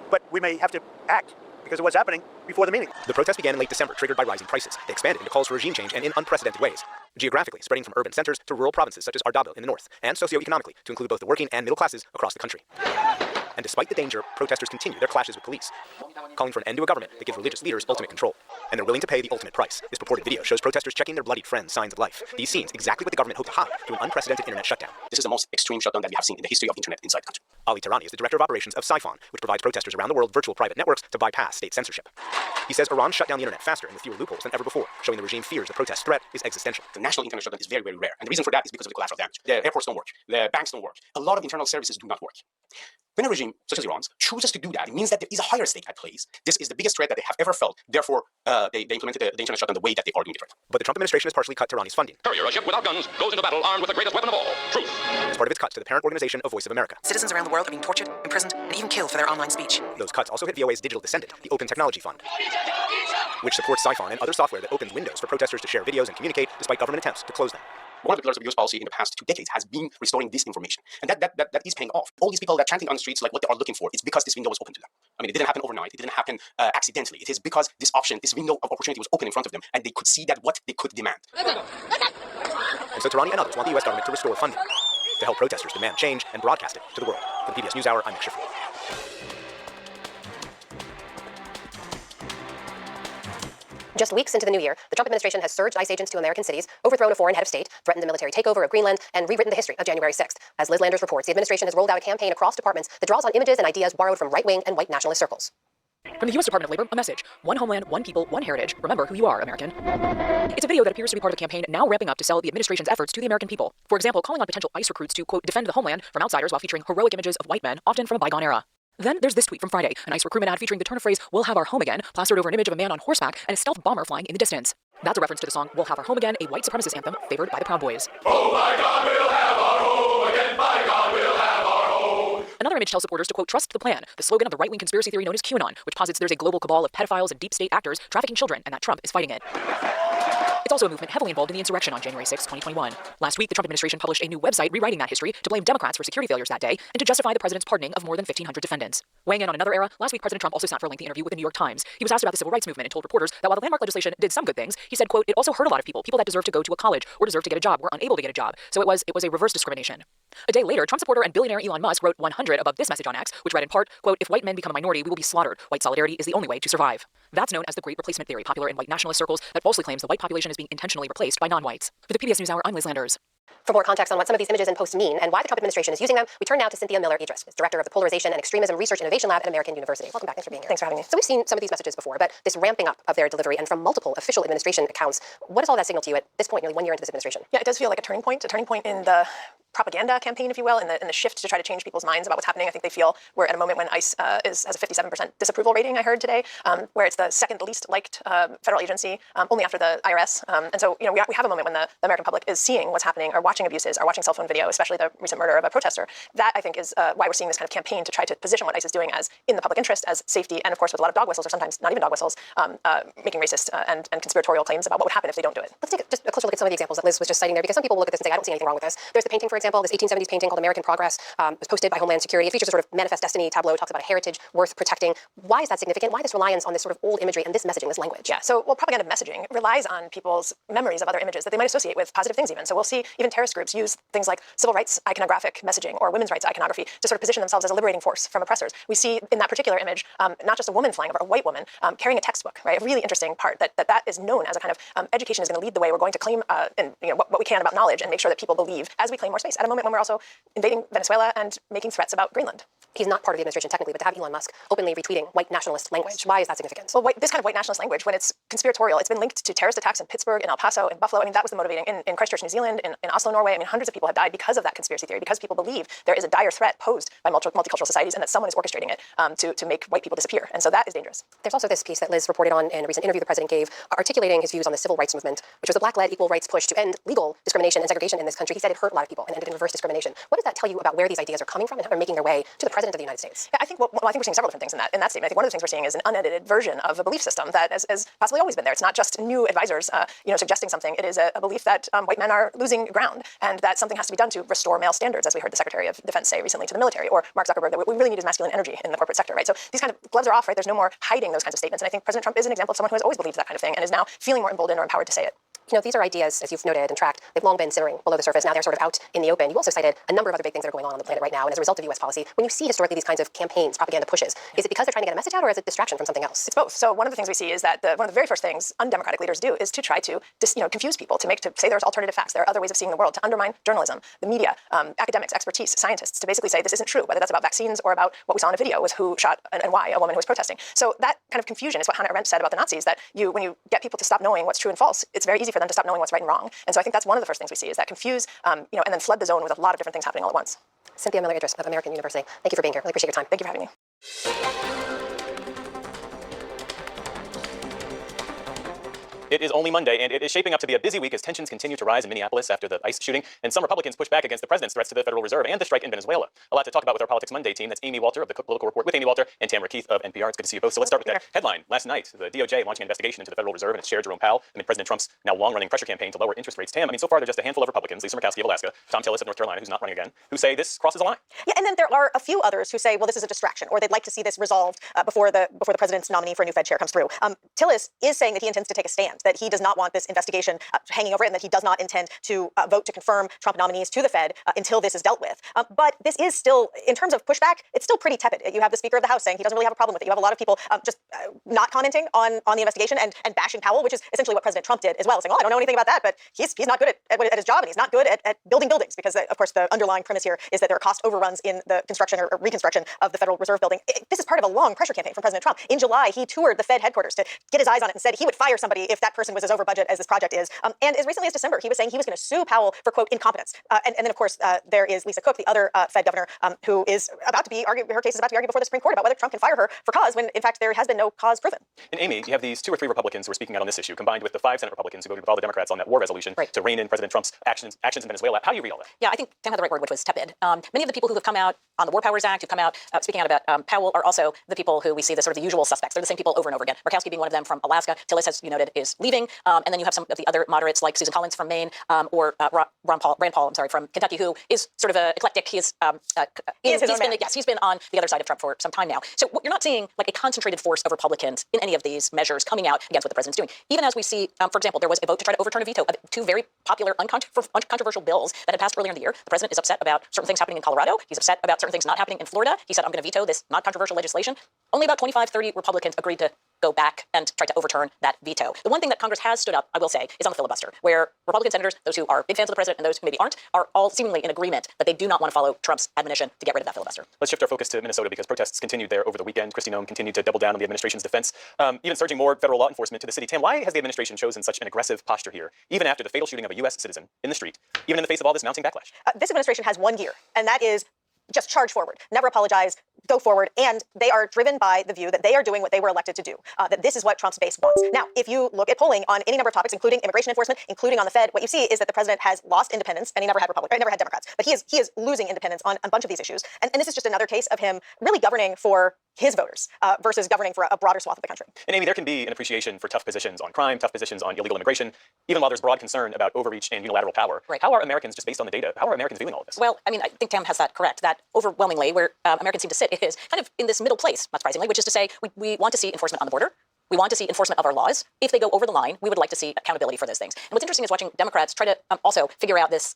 but we may have to act because of what's happening before the meeting.
The protest began in late December, triggered by rising prices. They expanded into calls for regime change and in unprecedented ways. Geographically, spreading from urban centers to rural provinces such as Ardabil in the north, and socioeconomically to include both the working and middle classes across the country. And despite the danger, protesters continue their clashes with police, calling for an end to a government that gives religious leaders ultimate control. And they're willing to pay the ultimate price. This purported video shows protesters checking their bloodied friends' signs of life. These scenes, exactly what the government hoped to hide through an unprecedented internet shutdown.
This is the most extreme shutdown that we have seen in the history of the internet inside the country.
Ali Tehrani is the director of operations of Siphon, which provides protesters around the world virtual private networks to bypass state censorship. He says Iran shut down the internet faster and with fewer loopholes than ever before, showing the regime fears the protest threat is existential.
The national internet shutdown is very, very rare. And the reason for that is because of the collateral damage. The airports don't work. The banks don't work. A lot of internal services do not work. When a regime such as Iran's chooses to do that, it means that there is a higher stake at play. This is the biggest threat that they have ever felt. Therefore, they implemented the internet shutdown the way that they are doing it right.
But the Trump administration has partially cut Tehrani's funding.
Courier, a ship without guns, goes into battle armed with the greatest weapon of all, truth.
As part of its cuts to the parent organization of Voice of America.
Citizens around the world are being tortured, imprisoned, and even killed for their online speech.
Those cuts also hit VOA's digital descendant, the Open Technology Fund, which supports Siphon and other software that opens windows for protesters to share videos and communicate despite government attempts to close them.
One of the pillars of U.S. policy in the past 2 decades has been restoring this information. And that is paying off. All these people that are chanting on the streets like what they are looking for, it's because this window was open to them. I mean, it didn't happen overnight. It didn't happen accidentally. It is because this option, this window of opportunity was open in front of them, and they could see that what they could demand.
And so Tehrani and others want the U.S. government to restore funding to help protesters demand change and broadcast it to the world. For the PBS NewsHour, I'm Nick Schiffer.
Just weeks into the new year, the Trump administration has surged ICE agents to American cities, overthrown a foreign head of state, threatened a military takeover of Greenland, and rewritten the history of January 6th. As Liz Landers reports, the administration has rolled out a campaign across departments that draws on images and ideas borrowed from right-wing and white nationalist circles.
From the U.S. Department of Labor, a message. One homeland, one people, one heritage. Remember who you are, American. It's a video that appears to be part of a campaign now ramping up to sell the administration's efforts to the American people. For example, calling on potential ICE recruits to, quote, defend the homeland from outsiders while featuring heroic images of white men, often from a bygone era. Then there's this tweet from Friday, an ICE recruitment ad featuring the turn of phrase, "We'll have our home again," plastered over an image of a man on horseback and a stealth bomber flying in the distance. That's a reference to the song "We'll Have Our Home Again," a white supremacist anthem favored by the Proud Boys.
Oh my God, we'll have our home again, by God, we'll have our home.
Another image tells supporters to, quote, trust the plan, the slogan of the right-wing conspiracy theory known as QAnon, which posits there's a global cabal of pedophiles and deep state actors trafficking children and that Trump is fighting it. It's also a movement heavily involved in the insurrection on January 6, 2021. Last week, the Trump administration published a new website rewriting that history to blame Democrats for security failures that day and to justify the president's pardoning of more than 1,500 defendants. Weighing in on another era, last week President Trump also sat for a lengthy interview with the New York Times. He was asked about the civil rights movement and told reporters that while the landmark legislation did some good things, he said, quote, it also hurt a lot of people that deserve to go to a college or deserve to get a job were unable to get a job. So it was a reverse discrimination. A day later, Trump supporter and billionaire Elon Musk wrote 100 above this message on X, which read in part, quote, if white men become a minority, we will be slaughtered. White solidarity is the only way to survive. That's known as the Great Replacement Theory, popular in white nationalist circles that falsely claims the white population is being intentionally replaced by non-whites. For the PBS NewsHour, I'm Liz Landers.
For more context on what some of these images and posts mean and why the Trump administration is using them, we turn now to Cynthia Miller-Idris, director of the Polarization and Extremism Research Innovation Lab at American University. Welcome back. Thanks for being here.
Thanks for having me.
So we've seen some of these messages before, but this ramping up of their delivery and from multiple official administration accounts, what does all that signal to you at this point, nearly 1 year into this administration?
Yeah, it does feel like a turning point in the propaganda campaign, if you will, in the shift to try to change people's minds about what's happening. I think they feel we're at a moment when ICE has a 57% disapproval rating, I heard today, where it's the second least liked federal agency, only after the IRS. And so, we have a moment when the American public is seeing what's happening, are watching abuses, are watching cell phone video, especially the recent murder of a protester. That, I think, is why we're seeing this kind of campaign to try to position what ICE is doing as in the public interest, as safety, and of course with a lot of dog whistles, or sometimes not even dog whistles, making racist and conspiratorial claims about what would happen if they don't do it.
Let's take just a closer look at some of the examples that Liz was just citing there, because some people will look at this and say, I don't see anything wrong with this. There's the painting, for example, this 1870s painting called American Progress, was posted by Homeland Security. It features a sort of manifest destiny tableau, talks about a heritage worth protecting. Why is that significant? Why this reliance on this sort of old imagery and this messaging, this language?
Yeah, so, propaganda messaging relies on people's memories of other images that they might associate with positive things even. So we'll see even terrorist groups use things like civil rights iconographic messaging or women's rights iconography to sort of position themselves as a liberating force from oppressors. We see in that particular image, not just a woman flying over, a white woman carrying a textbook, right? A really interesting part that is known as a kind of education is going to lead the way. We're going to claim what we can about knowledge and make sure that people believe as we claim more space. place at a moment when we're also invading Venezuela and making threats about Greenland.
He's not part of the administration technically, but to have Elon Musk openly retweeting white nationalist language, why is that significant?
Well, this kind of white nationalist language, when it's conspiratorial, it's been linked to terrorist attacks in Pittsburgh, in El Paso, in Buffalo. I mean, that was the motivating, in Christchurch, New Zealand, in Oslo, Norway. I mean, hundreds of people have died because of that conspiracy theory, because people believe there is a dire threat posed by multicultural societies and that someone is orchestrating it to make white people disappear. And so that is dangerous.
There's also this piece that Liz reported on in a recent interview the president gave, articulating his views on the civil rights movement, which was a black-led equal rights push to end legal discrimination and segregation in this country. He said it hurt a lot of people and ended in reverse discrimination. What does that tell you about where these ideas are coming from and how they're making their way to the president of the United States?
Yeah, I think we're seeing several different things in that statement. I think one of the things we're seeing is an unedited version of a belief system that has possibly always been there. It's not just new advisors, suggesting something. It is a belief that white men are losing ground and that something has to be done to restore male standards, as we heard the Secretary of Defense say recently to the military, or Mark Zuckerberg, that we really need is masculine energy in the corporate sector, right? So these kind of gloves are off, right? There's no more hiding those kinds of statements. And I think President Trump is an example of someone who has always believed that kind of thing and is now feeling more emboldened or empowered to say it.
You know, these are ideas, as you've noted and tracked, they've long been simmering below the surface. Now they're sort of out in the open. You also cited a number of other big things that are going on the planet right now. And as a result of U.S. policy, when you see historically these kinds of campaigns, propaganda pushes, is it because they're trying to get a message out or is it distraction from something else?
It's both. So one of the things we see is that one of the very first things undemocratic leaders do is to try to confuse people, to say there's alternative facts, there are other ways of seeing the world, to undermine journalism, the media, academics, expertise, scientists, to basically say this isn't true, whether that's about vaccines or about what we saw in a video with who shot and why a woman who was protesting. So that kind of confusion is what Hannah Arendt said about the Nazis, that when you get people to stop knowing what's true and false, it's very easy for them to stop knowing what's right and wrong. And so I think that's one of the first things we see is that confuse, and then flood the zone with a lot of different things happening all at once.
Cynthia Miller-Idris of American University, thank you for being here. Really appreciate your time.
Thank you for having me.
It is only Monday, and it is shaping up to be a busy week as tensions continue to rise in Minneapolis after the ICE shooting, and some Republicans push back against the president's threats to the Federal Reserve and the strike in Venezuela. A lot to talk about with our Politics Monday team. That's Amy Walter of the Cook Political Report with Amy Walter and Tamara Keith of NPR. It's good to see you both. So let's start with that headline. Last night, the DOJ launching an investigation into the Federal Reserve and its chair, Jerome Powell, amid President Trump's now long-running pressure campaign to lower interest rates. Tam, I mean, so far there are just a handful of Republicans, Lisa Murkowski of Alaska, Tom Tillis of North Carolina, who's not running again, who say this crosses a line.
Yeah, and then there are a few others who say, well, this is a distraction, or they'd like to see this resolved before the president's nominee for a new Fed chair comes through. Tillis is saying that he intends to take a stand, that he does not want this investigation hanging over it, and that he does not intend to vote to confirm Trump nominees to the Fed until this is dealt with. But this is still, in terms of pushback, it's still pretty tepid. You have the Speaker of the House saying he doesn't really have a problem with it. You have a lot of people just not commenting on the investigation and bashing Powell, which is essentially what President Trump did as well, saying, oh, I don't know anything about that, but he's not good at his job, and he's not good at building buildings, because, of course, the underlying premise here is that there are cost overruns in the construction or reconstruction of the Federal Reserve building. This is part of a long pressure campaign from President Trump. In July, he toured the Fed headquarters to get his eyes on it and said he would fire somebody if that person was as over budget as this project is. And as recently as December, he was saying he was going to sue Powell for, quote, incompetence. And then, of course, there is Lisa Cook, the other Fed governor, who is about to be argued, her case is about to be argued before the Supreme Court about whether Trump can fire her for cause when, in fact, there has been no cause proven.
And Amy, you have these 2 or 3 Republicans who are speaking out on this issue, combined with the 5 Senate Republicans who voted with all the Democrats on that war resolution to rein in President Trump's actions in Venezuela. How do you read all that?
Yeah, I think Tam had the right word, which was tepid. Many of the people who have come out on the War Powers Act, who come out speaking out about Powell, are also the people who we see the sort of the usual suspects. They're the same people over and over again. Murkowski being one of them from Alaska. Tillis, as you noted, is leaving. And then you have some of the other moderates like Susan Collins from Maine, or Rand Paul, from Kentucky, who is sort of eclectic. He's been on the other side of Trump for some time now. So you're not seeing like a concentrated force of Republicans in any of these measures coming out against what the president's doing. Even as we see, for example, there was a vote to try to overturn a veto of 2 very popular, uncontroversial bills that had passed earlier in the year. The president is upset about certain things happening in Colorado. He's upset about certain things not happening in Florida. He said, I'm going to veto this non-controversial legislation. Only about 25, 30 Republicans agreed to go back and try to overturn that veto. The one thing that Congress has stood up, I will say, is on the filibuster, where Republican senators, those who are big fans of the president and those who maybe aren't, are all seemingly in agreement that they do not want to follow Trump's admonition to get rid of that filibuster.
Let's shift our focus to Minnesota because protests continued there over the weekend. Kristi Noem continued to double down on the administration's defense, even surging more federal law enforcement to the city. Tam, why has the administration chosen such an aggressive posture here, even after the fatal shooting of a U.S. citizen in the street, even in the face of all this mounting backlash?
This administration has one gear, and that is just charge forward, never apologize, go forward. And they are driven by the view that they are doing what they were elected to do, that this is what Trump's base wants. Now, if you look at polling on any number of topics, including immigration enforcement, including on the Fed, what you see is that the president has lost independence, and he never had Democrats, but he is losing independence on a bunch of these issues. And this is just another case of him really governing for his voters versus governing for a broader swath of the country.
And Amy, there can be an appreciation for tough positions on crime, tough positions on illegal immigration, even while there's broad concern about overreach and unilateral power.
Right.
How are Americans, just based on the data, how are Americans viewing all of this?
Well, I mean, I think Tam has that correct, that overwhelmingly where Americans seem to sit is kind of in this middle place, not surprisingly, which is to say we want to see enforcement on the border. We want to see enforcement of our laws. If they go over the line, we would like to see accountability for those things. And what's interesting is watching Democrats try to also figure out this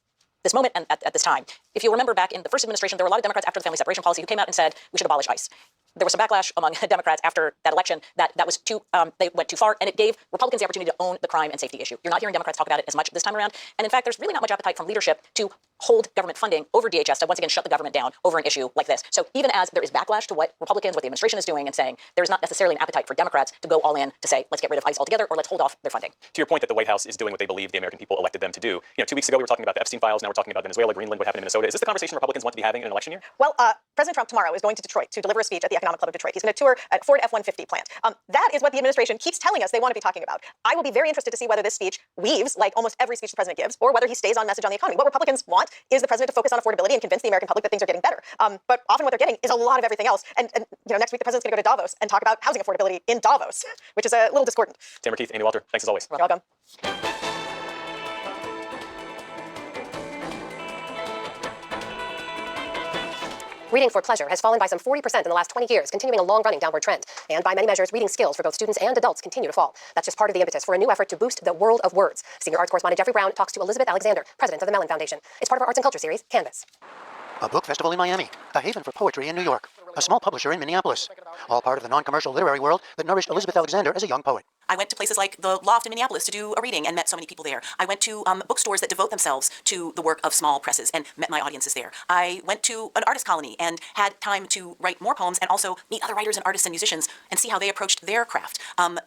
moment and at this time. If you remember back in the first administration, there were a lot of Democrats after the family separation policy who came out and said we should abolish ICE. there was some backlash among Democrats after that election that was too, they went too far, and it gave Republicans the opportunity to own the crime and safety issue. You're not hearing Democrats talk about it as much this time around. And in fact, there's really not much appetite from leadership to hold government funding over DHS to once again shut the government down over an issue like this. So even as there is backlash to what Republicans, what the administration is doing and saying, there's not necessarily an appetite for Democrats to go all in to say, let's get rid of ICE altogether or let's hold off their funding.
To your point that the White House is doing what they believe the American people elected them to do. 2 weeks ago we were talking about the Epstein files. Now we're talking about Venezuela, Greenland, what happened in Minnesota. Is this the conversation Republicans want to be having in an election year?
Well, President Trump tomorrow is going to Detroit to deliver a speech at the Economic Club of Detroit. He's going to tour a Ford F-150 plant. That is what the administration keeps telling us they want to be talking about. I will be very interested to see whether this speech weaves, like almost every speech the president gives, or whether he stays on message on the economy. What Republicans want is the president to focus on affordability and convince the American public that things are getting better. But often what they're getting is a lot of everything else. And next week the president's going to go to Davos and talk about housing affordability in Davos, which is a little discordant.
Tamara Keith, Amy Walter, thanks as always.
You're welcome.
Reading for pleasure has fallen by some 40% in the last 20 years, continuing a long-running downward trend. And by many measures, reading skills for both students and adults continue to fall. That's just part of the impetus for a new effort to boost the world of words. Senior arts correspondent Jeffrey Brown talks to Elizabeth Alexander, president of the Mellon Foundation. It's part of our arts and culture series, Canvas.
A book festival in Miami, a haven for poetry in New York, a small publisher in Minneapolis. All part of the non-commercial literary world that nourished Elizabeth Alexander as a young poet.
I went to places like the Loft in Minneapolis to do a reading and met so many people there. I went to bookstores that devote themselves to the work of small presses and met my audiences there. I went to an artist colony and had time to write more poems and also meet other writers and artists and musicians and see how they approached their craft.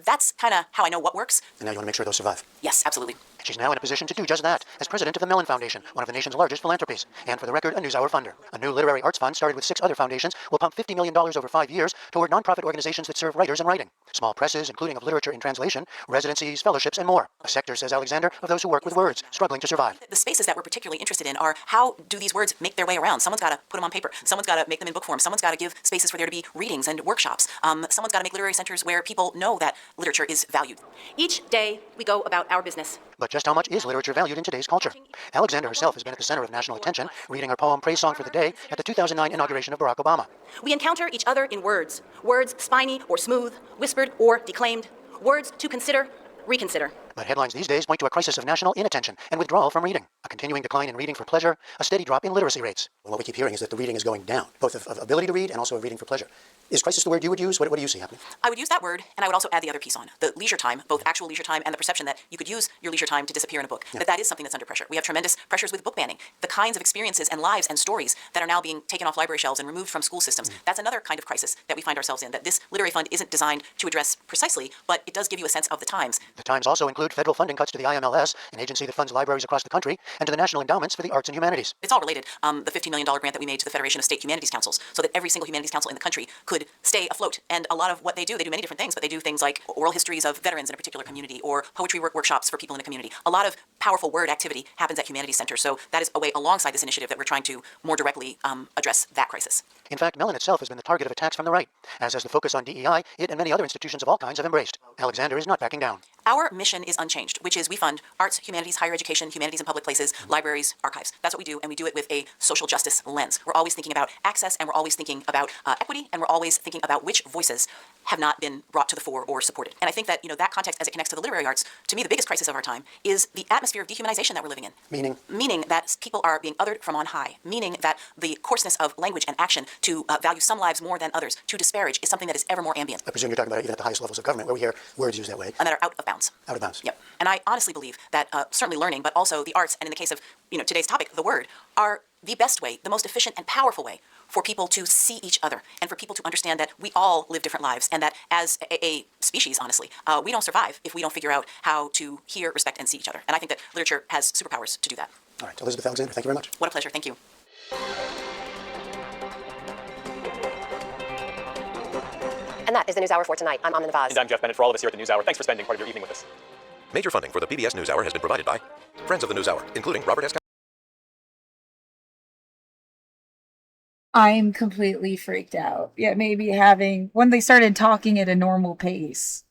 That's kind of how I know what works.
And now you want to make sure those survive.
Yes, absolutely.
She's now in a position to do just that, as president of the Mellon Foundation, one of the nation's largest philanthropies, and for the record, a NewsHour funder. A new literary arts fund started with 6 other foundations will pump $50 million over 5 years toward nonprofit organizations that serve writers and writing. Small presses, including of literature in translation, residencies, fellowships, and more. A sector, says Alexander, of those who work with words, struggling to survive.
The spaces that we're particularly interested in are how do these words make their way around? Someone's got to put them on paper. Someone's got to make them in book form. Someone's got to give spaces for there to be readings and workshops. Someone's got to make literary centers where people know that literature is valued. Each day, we go about our business.
But just how much is literature valued in today's culture? Alexander herself has been at the center of national attention, reading her poem Praise Song for the Day at the 2009 inauguration of Barack Obama.
We encounter each other in words. Words spiny or smooth, whispered or declaimed. Words to consider, reconsider.
But headlines these days point to a crisis of national inattention and withdrawal from reading, a continuing decline in reading for pleasure, a steady drop in literacy rates. Well, what we keep hearing is that the reading is going down, both of ability to read and also of reading for pleasure. Is crisis the word you would use? What do you see happening?
I would use that word, and I would also add the other piece on. The leisure time, both actual leisure time and the perception that you could use your leisure time to disappear in a book, that is something that's under pressure. We have tremendous pressures with book banning. The kinds of experiences and lives and stories that are now being taken off library shelves and removed from school systems, that's another kind of crisis that we find ourselves in, that this literary fund isn't designed to address precisely, but it does give you a sense of the times.
The times also include federal funding cuts to the IMLS, an agency that funds libraries across the country, and to the National Endowments for the Arts and Humanities.
It's all related. The $15 million grant that we made to the Federation of State Humanities Councils so that every single humanities council in the country could stay afloat. And a lot of what they do many different things, but they do things like oral histories of veterans in a particular community or poetry workshops for people in a community. A lot of powerful word activity happens at humanities centers, so that is a way alongside this initiative that we're trying to more directly address that crisis.
In fact, Mellon itself has been the target of attacks from the right, as has the focus on DEI it and many other institutions of all kinds have embraced. Alexander is not backing down.
Our mission is unchanged, which is we fund arts, humanities, higher education, humanities in public places, libraries, archives. That's what we do, and we do it with a social justice lens. We're always thinking about access, and we're always thinking about equity, and we're always thinking about which voices have not been brought to the fore or supported. And I think that, that context as it connects to the literary arts, to me, the biggest crisis of our time is the atmosphere of dehumanization that we're living in.
Meaning?
Meaning that people are being othered from on high. Meaning that the coarseness of language and action to value some lives more than others, to disparage, is something that is ever more ambient.
I presume you're talking about even at the highest levels of government, where we hear words used that way.
And that are out of bounds.
Out of bounds.
Yep. And I honestly believe that certainly learning, but also the arts, and in the case of today's topic, the word, are the best way, the most efficient and powerful way for people to see each other and for people to understand that we all live different lives and that as a species, honestly, we don't survive if we don't figure out how to hear, respect, and see each other. And I think that literature has superpowers to do that.
All right, Elizabeth Alexander, thank you very much.
What a pleasure. Thank you.
And that is the NewsHour for tonight. I'm Amna Navaz.
And I'm Jeff Bennett. For all of us here at the NewsHour, thanks for spending part of your evening with us.
Major funding for the PBS NewsHour has been provided by friends of the NewsHour, including Robert S.
I'm completely freaked out. Yeah, maybe when they started talking at a normal pace,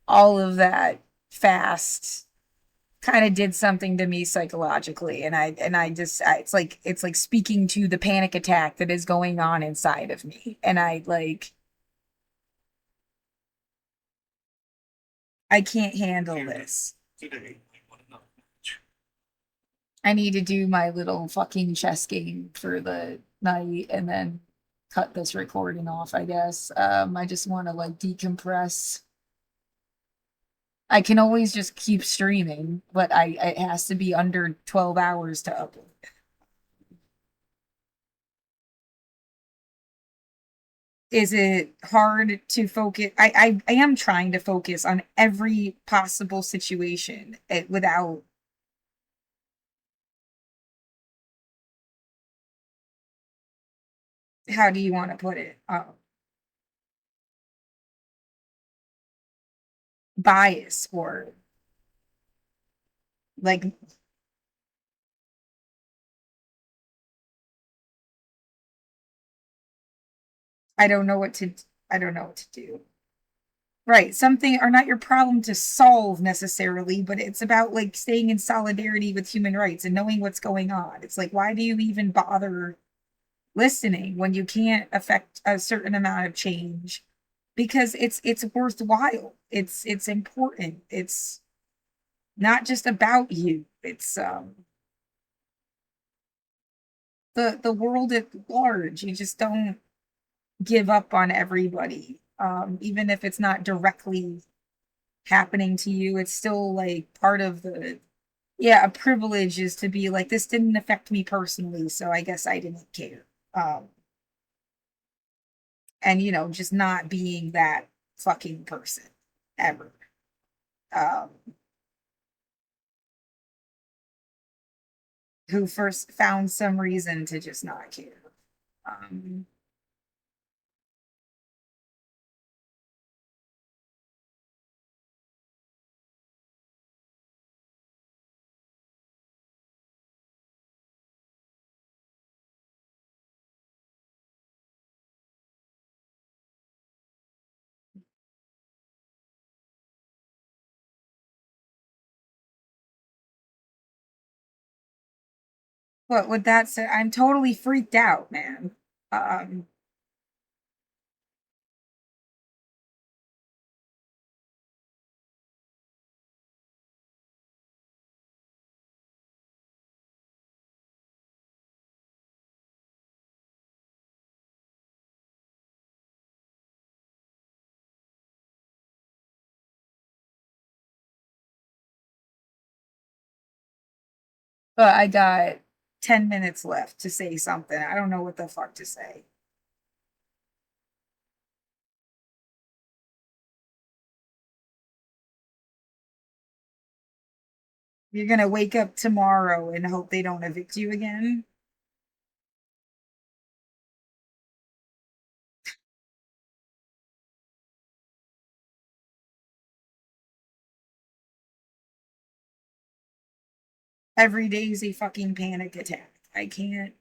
all of that fast kind of did something to me psychologically, and it's like speaking to the panic attack that is going on inside of me, and I can't handle this. I need to do my little fucking chess game for the night and then cut this recording off, I guess. I just want to like decompress. I can always just keep streaming, but it has to be under 12 hours to upload. Is it hard to focus? I am trying to focus on every possible situation without. How do you want to put it? Bias or like I don't know what to do. Right, something are not your problem to solve necessarily, but it's about like staying in solidarity with human rights and knowing what's going on. It's like, why do you even bother listening when you can't affect a certain amount of change? Because it's worthwhile. It's important. It's not just about you. It's the world at large. You just don't give up on everybody. Even if it's not directly happening to you, it's still like part of a privilege is to be like, this didn't affect me personally, so I guess I didn't care. And just not being that fucking person ever. Who first found some reason to just not care. What would that say? I'm totally freaked out, man. But I got 10 minutes left to say something. I don't know what the fuck to say. You're gonna wake up tomorrow and hope they don't evict you again? Every day is a fucking panic attack. I can't.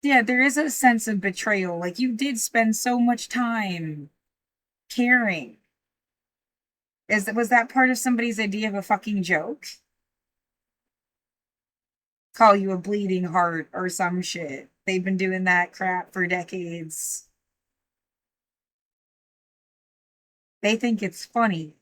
Yeah, there is a sense of betrayal. Like, you did spend so much time caring. Was that part of somebody's idea of a fucking joke? Call you a bleeding heart or some shit. They've been doing that crap for decades. They think it's funny.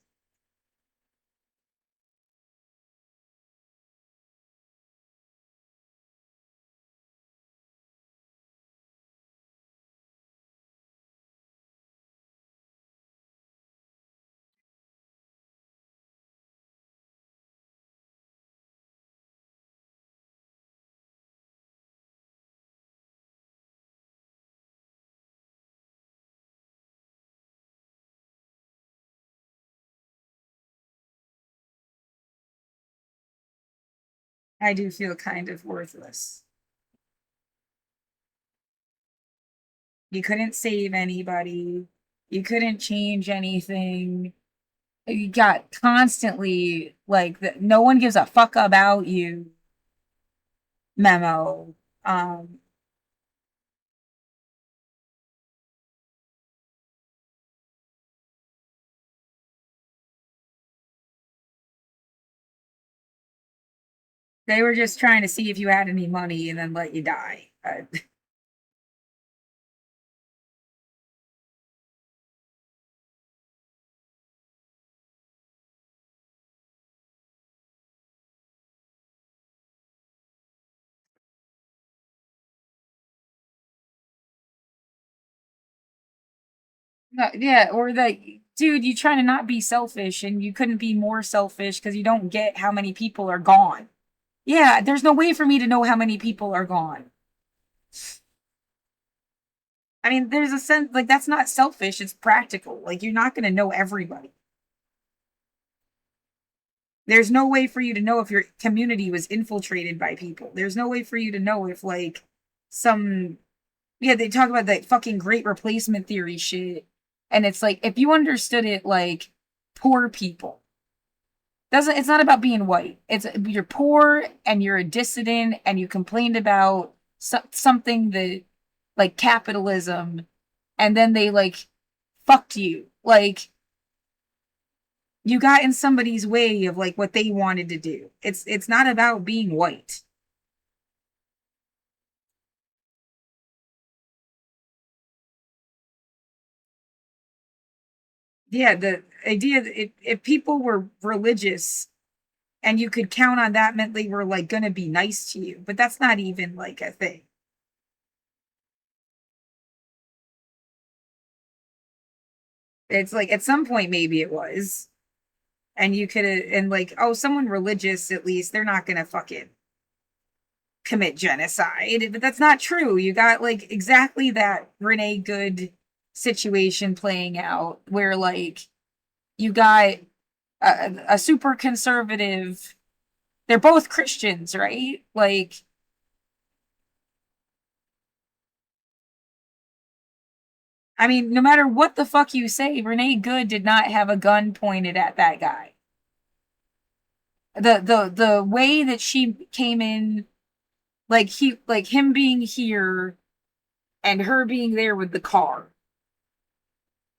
I do feel kind of worthless. You couldn't save anybody. You couldn't change anything. You got constantly like no one gives a fuck about you memo. They were just trying to see if you had any money and then let you die. No, yeah, or that, dude, you trying to not be selfish and you couldn't be more selfish because you don't get how many people are gone. Yeah, there's no way for me to know how many people are gone. I mean, there's a sense, like, that's not selfish, it's practical. Like, you're not going to know everybody. There's no way for you to know if your community was infiltrated by people. There's no way for you to know if, like, some. Yeah, they talk about that fucking great replacement theory shit. And it's like, if you understood it like poor people, it's not about being white. It's you're poor and you're a dissident and you complained about something that, like, capitalism, and then they, like, fucked you. Like, you got in somebody's way of, like, what they wanted to do. It's not about being white. Yeah, the idea that if people were religious and you could count on that meant they were, like, gonna be nice to you, but that's not even, like, a thing. It's like at some point maybe it was, and you could have, and, like, oh, someone religious, at least they're not gonna fucking commit genocide, but that's not true. You got, like, exactly that Renee Good situation playing out where, like, you got a super conservative. They're both Christians, right? Like, I mean, no matter what the fuck you say, Renee Good did not have a gun pointed at that guy. The way that she came in, like, him being here and her being there with the car.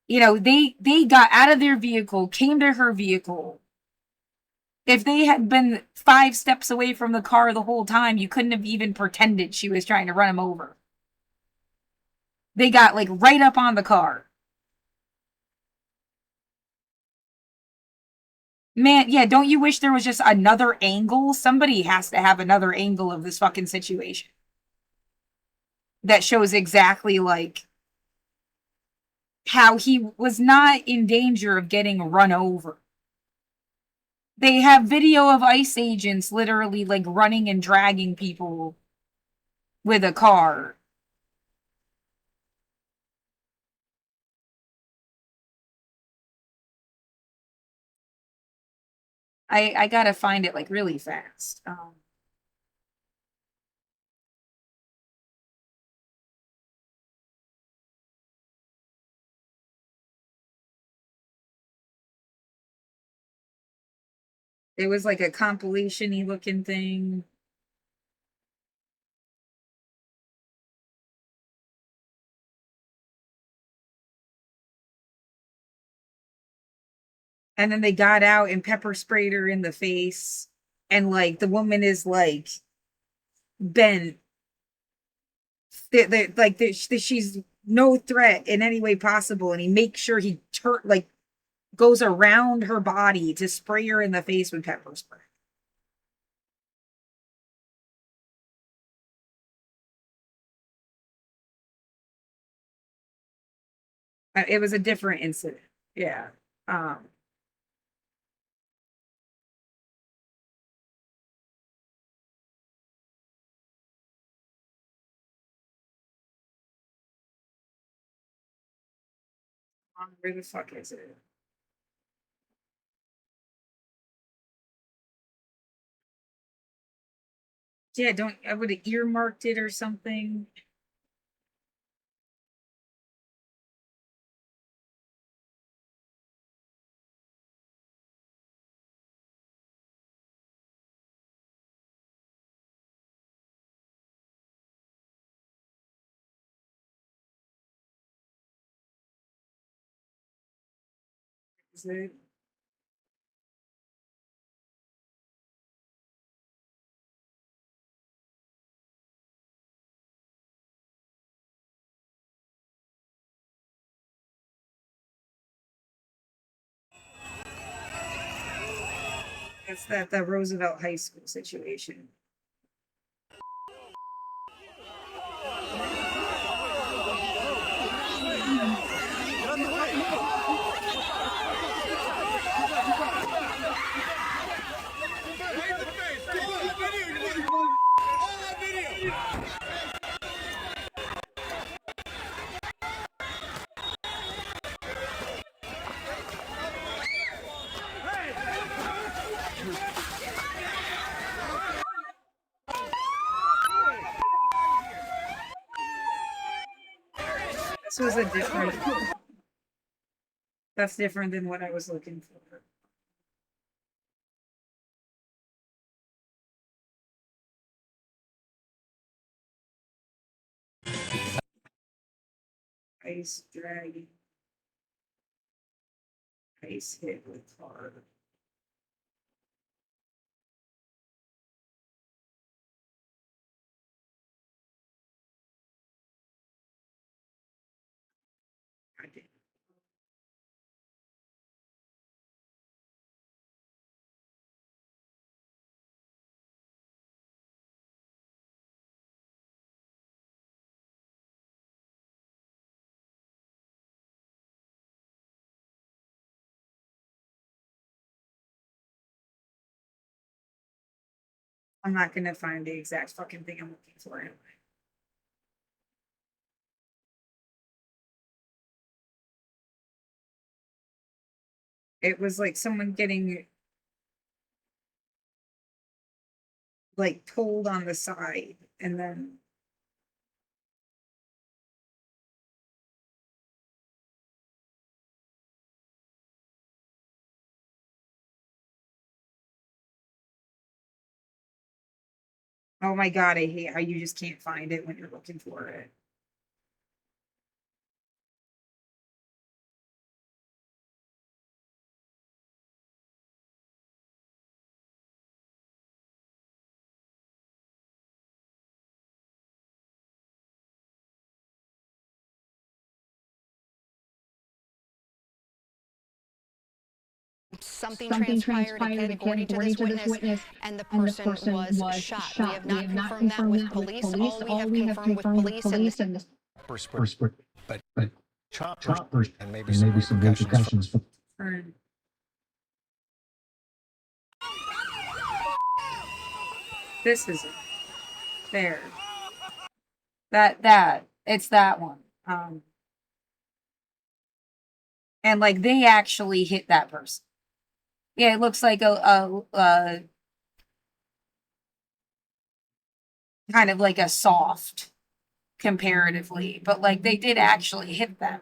You know, they got out of their vehicle, came to her vehicle. If they had been 5 steps away from the car the whole time, you couldn't have even pretended she was trying to run him over. They got, like, right up on the car. Man, yeah, don't you wish there was just another angle? Somebody has to have another angle of this fucking situation that shows exactly, like, how he was not in danger of getting run over. They have video of ICE agents literally, like, running and dragging people with a car. I gotta find it, like, really fast. It was like a compilation-y looking thing. And then they got out and pepper sprayed her in the face. And, like, the woman is, like, bent. She's no threat in any way possible. And he makes sure he goes around her body to spray her in the face with pepper spray. It was a different incident. Yeah. Where the fuck is it? Yeah, I would have earmarked it or something. Is it? It's the Roosevelt High School situation. This was a different. That's different than what I was looking for. Ice dragon. Ice hit with hard. I'm not gonna find the exact fucking thing I'm looking for anyway. It was like someone getting like pulled on the side and then oh my god, I hate how you just can't find it when you're looking for it.
Something transpired according to this witness, and the person was shot. We have not confirmed that with police. All we have confirmed with police and
but choppers and maybe some repercussions for
This is it. There. It's that one. And like they actually hit that person. Yeah, it looks like a kind of like a soft comparatively, but like they did actually hit them.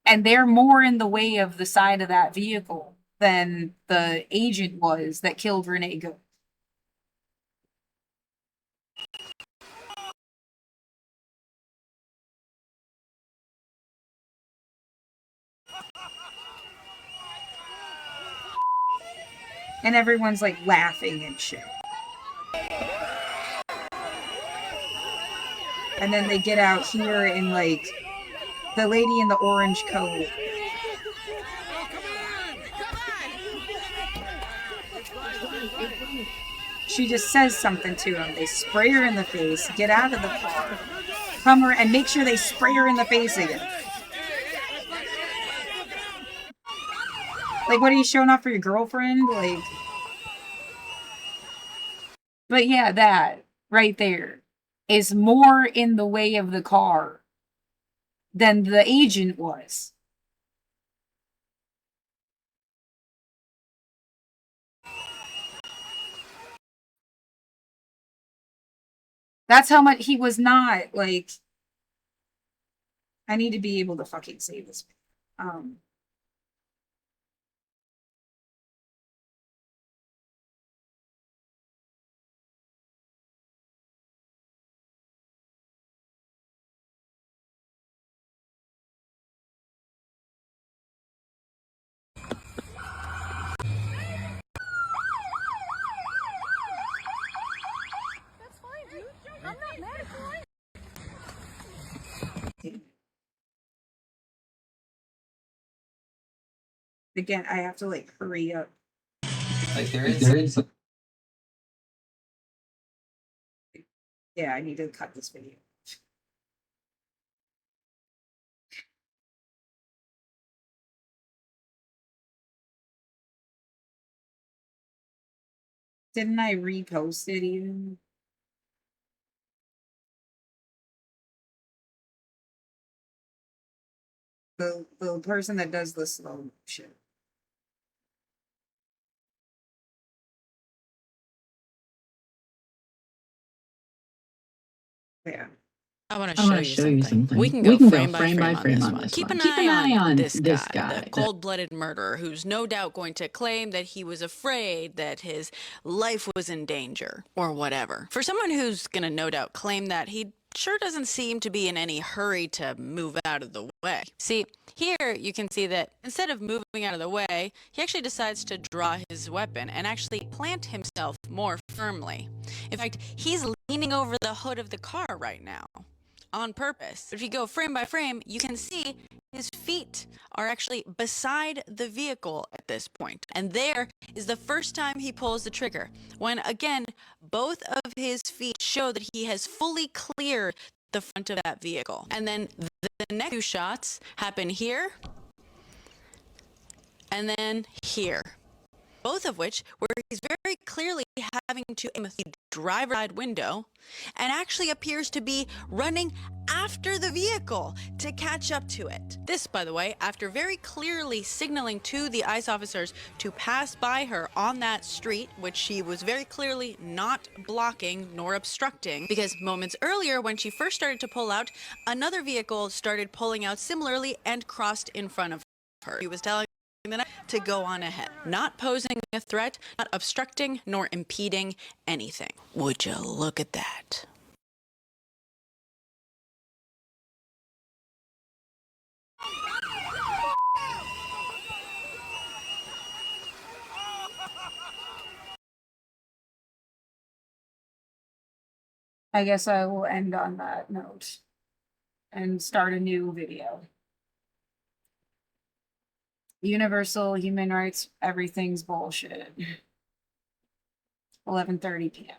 And they're more in the way of the side of that vehicle than the agent was that killed Renee Good. And everyone's like laughing and shit. And then they get out here and like the lady in the orange coat. She just says something to him. They spray her in the face, get out of the car, come her, and make sure they spray her in the face again. Like, what are you showing off for your girlfriend? Like, but yeah, that right there is more in the way of the car than the agent was. That's how much he was not, like, I need to be able to fucking save this.
that's fine, dude. I'm not mad at you.
Again, I have to, like, hurry up.
Like there is
Yeah, I need to cut this video. Didn't I repost it even? The person that does the slow motion. Yeah.
I want to show you something. We can go frame by frame on this one. Keep an eye on this guy, the cold-blooded murderer, who's no doubt going to claim that he was afraid that his life was in danger, or whatever. For someone who's going to no doubt claim that, he sure doesn't seem to be in any hurry to move out of the way. See, here you can see that instead of moving out of the way, he actually decides to draw his weapon and actually plant himself more firmly. In fact, he's leaning over the hood of the car right now, on purpose. If you go frame by frame, you can see his feet are actually beside the vehicle at this point. And there is the first time he pulls the trigger, when again, both of his feet show that he has fully cleared the front of that vehicle. And then the next two shots happen here and then here. Both of which where he's very clearly having to aim the driver's side window and actually appears to be running after the vehicle to catch up to it. This, by the way, after very clearly signaling to the ICE officers to pass by her on that street, which she was very clearly not blocking nor obstructing, because moments earlier when she first started to pull out, another vehicle started pulling out similarly and crossed in front of her. He was telling to go on ahead, not posing a threat, not obstructing nor impeding anything. Would you look at that?
I guess I will end on that note and start a new video. Universal human rights, everything's bullshit. 11:30 p.m.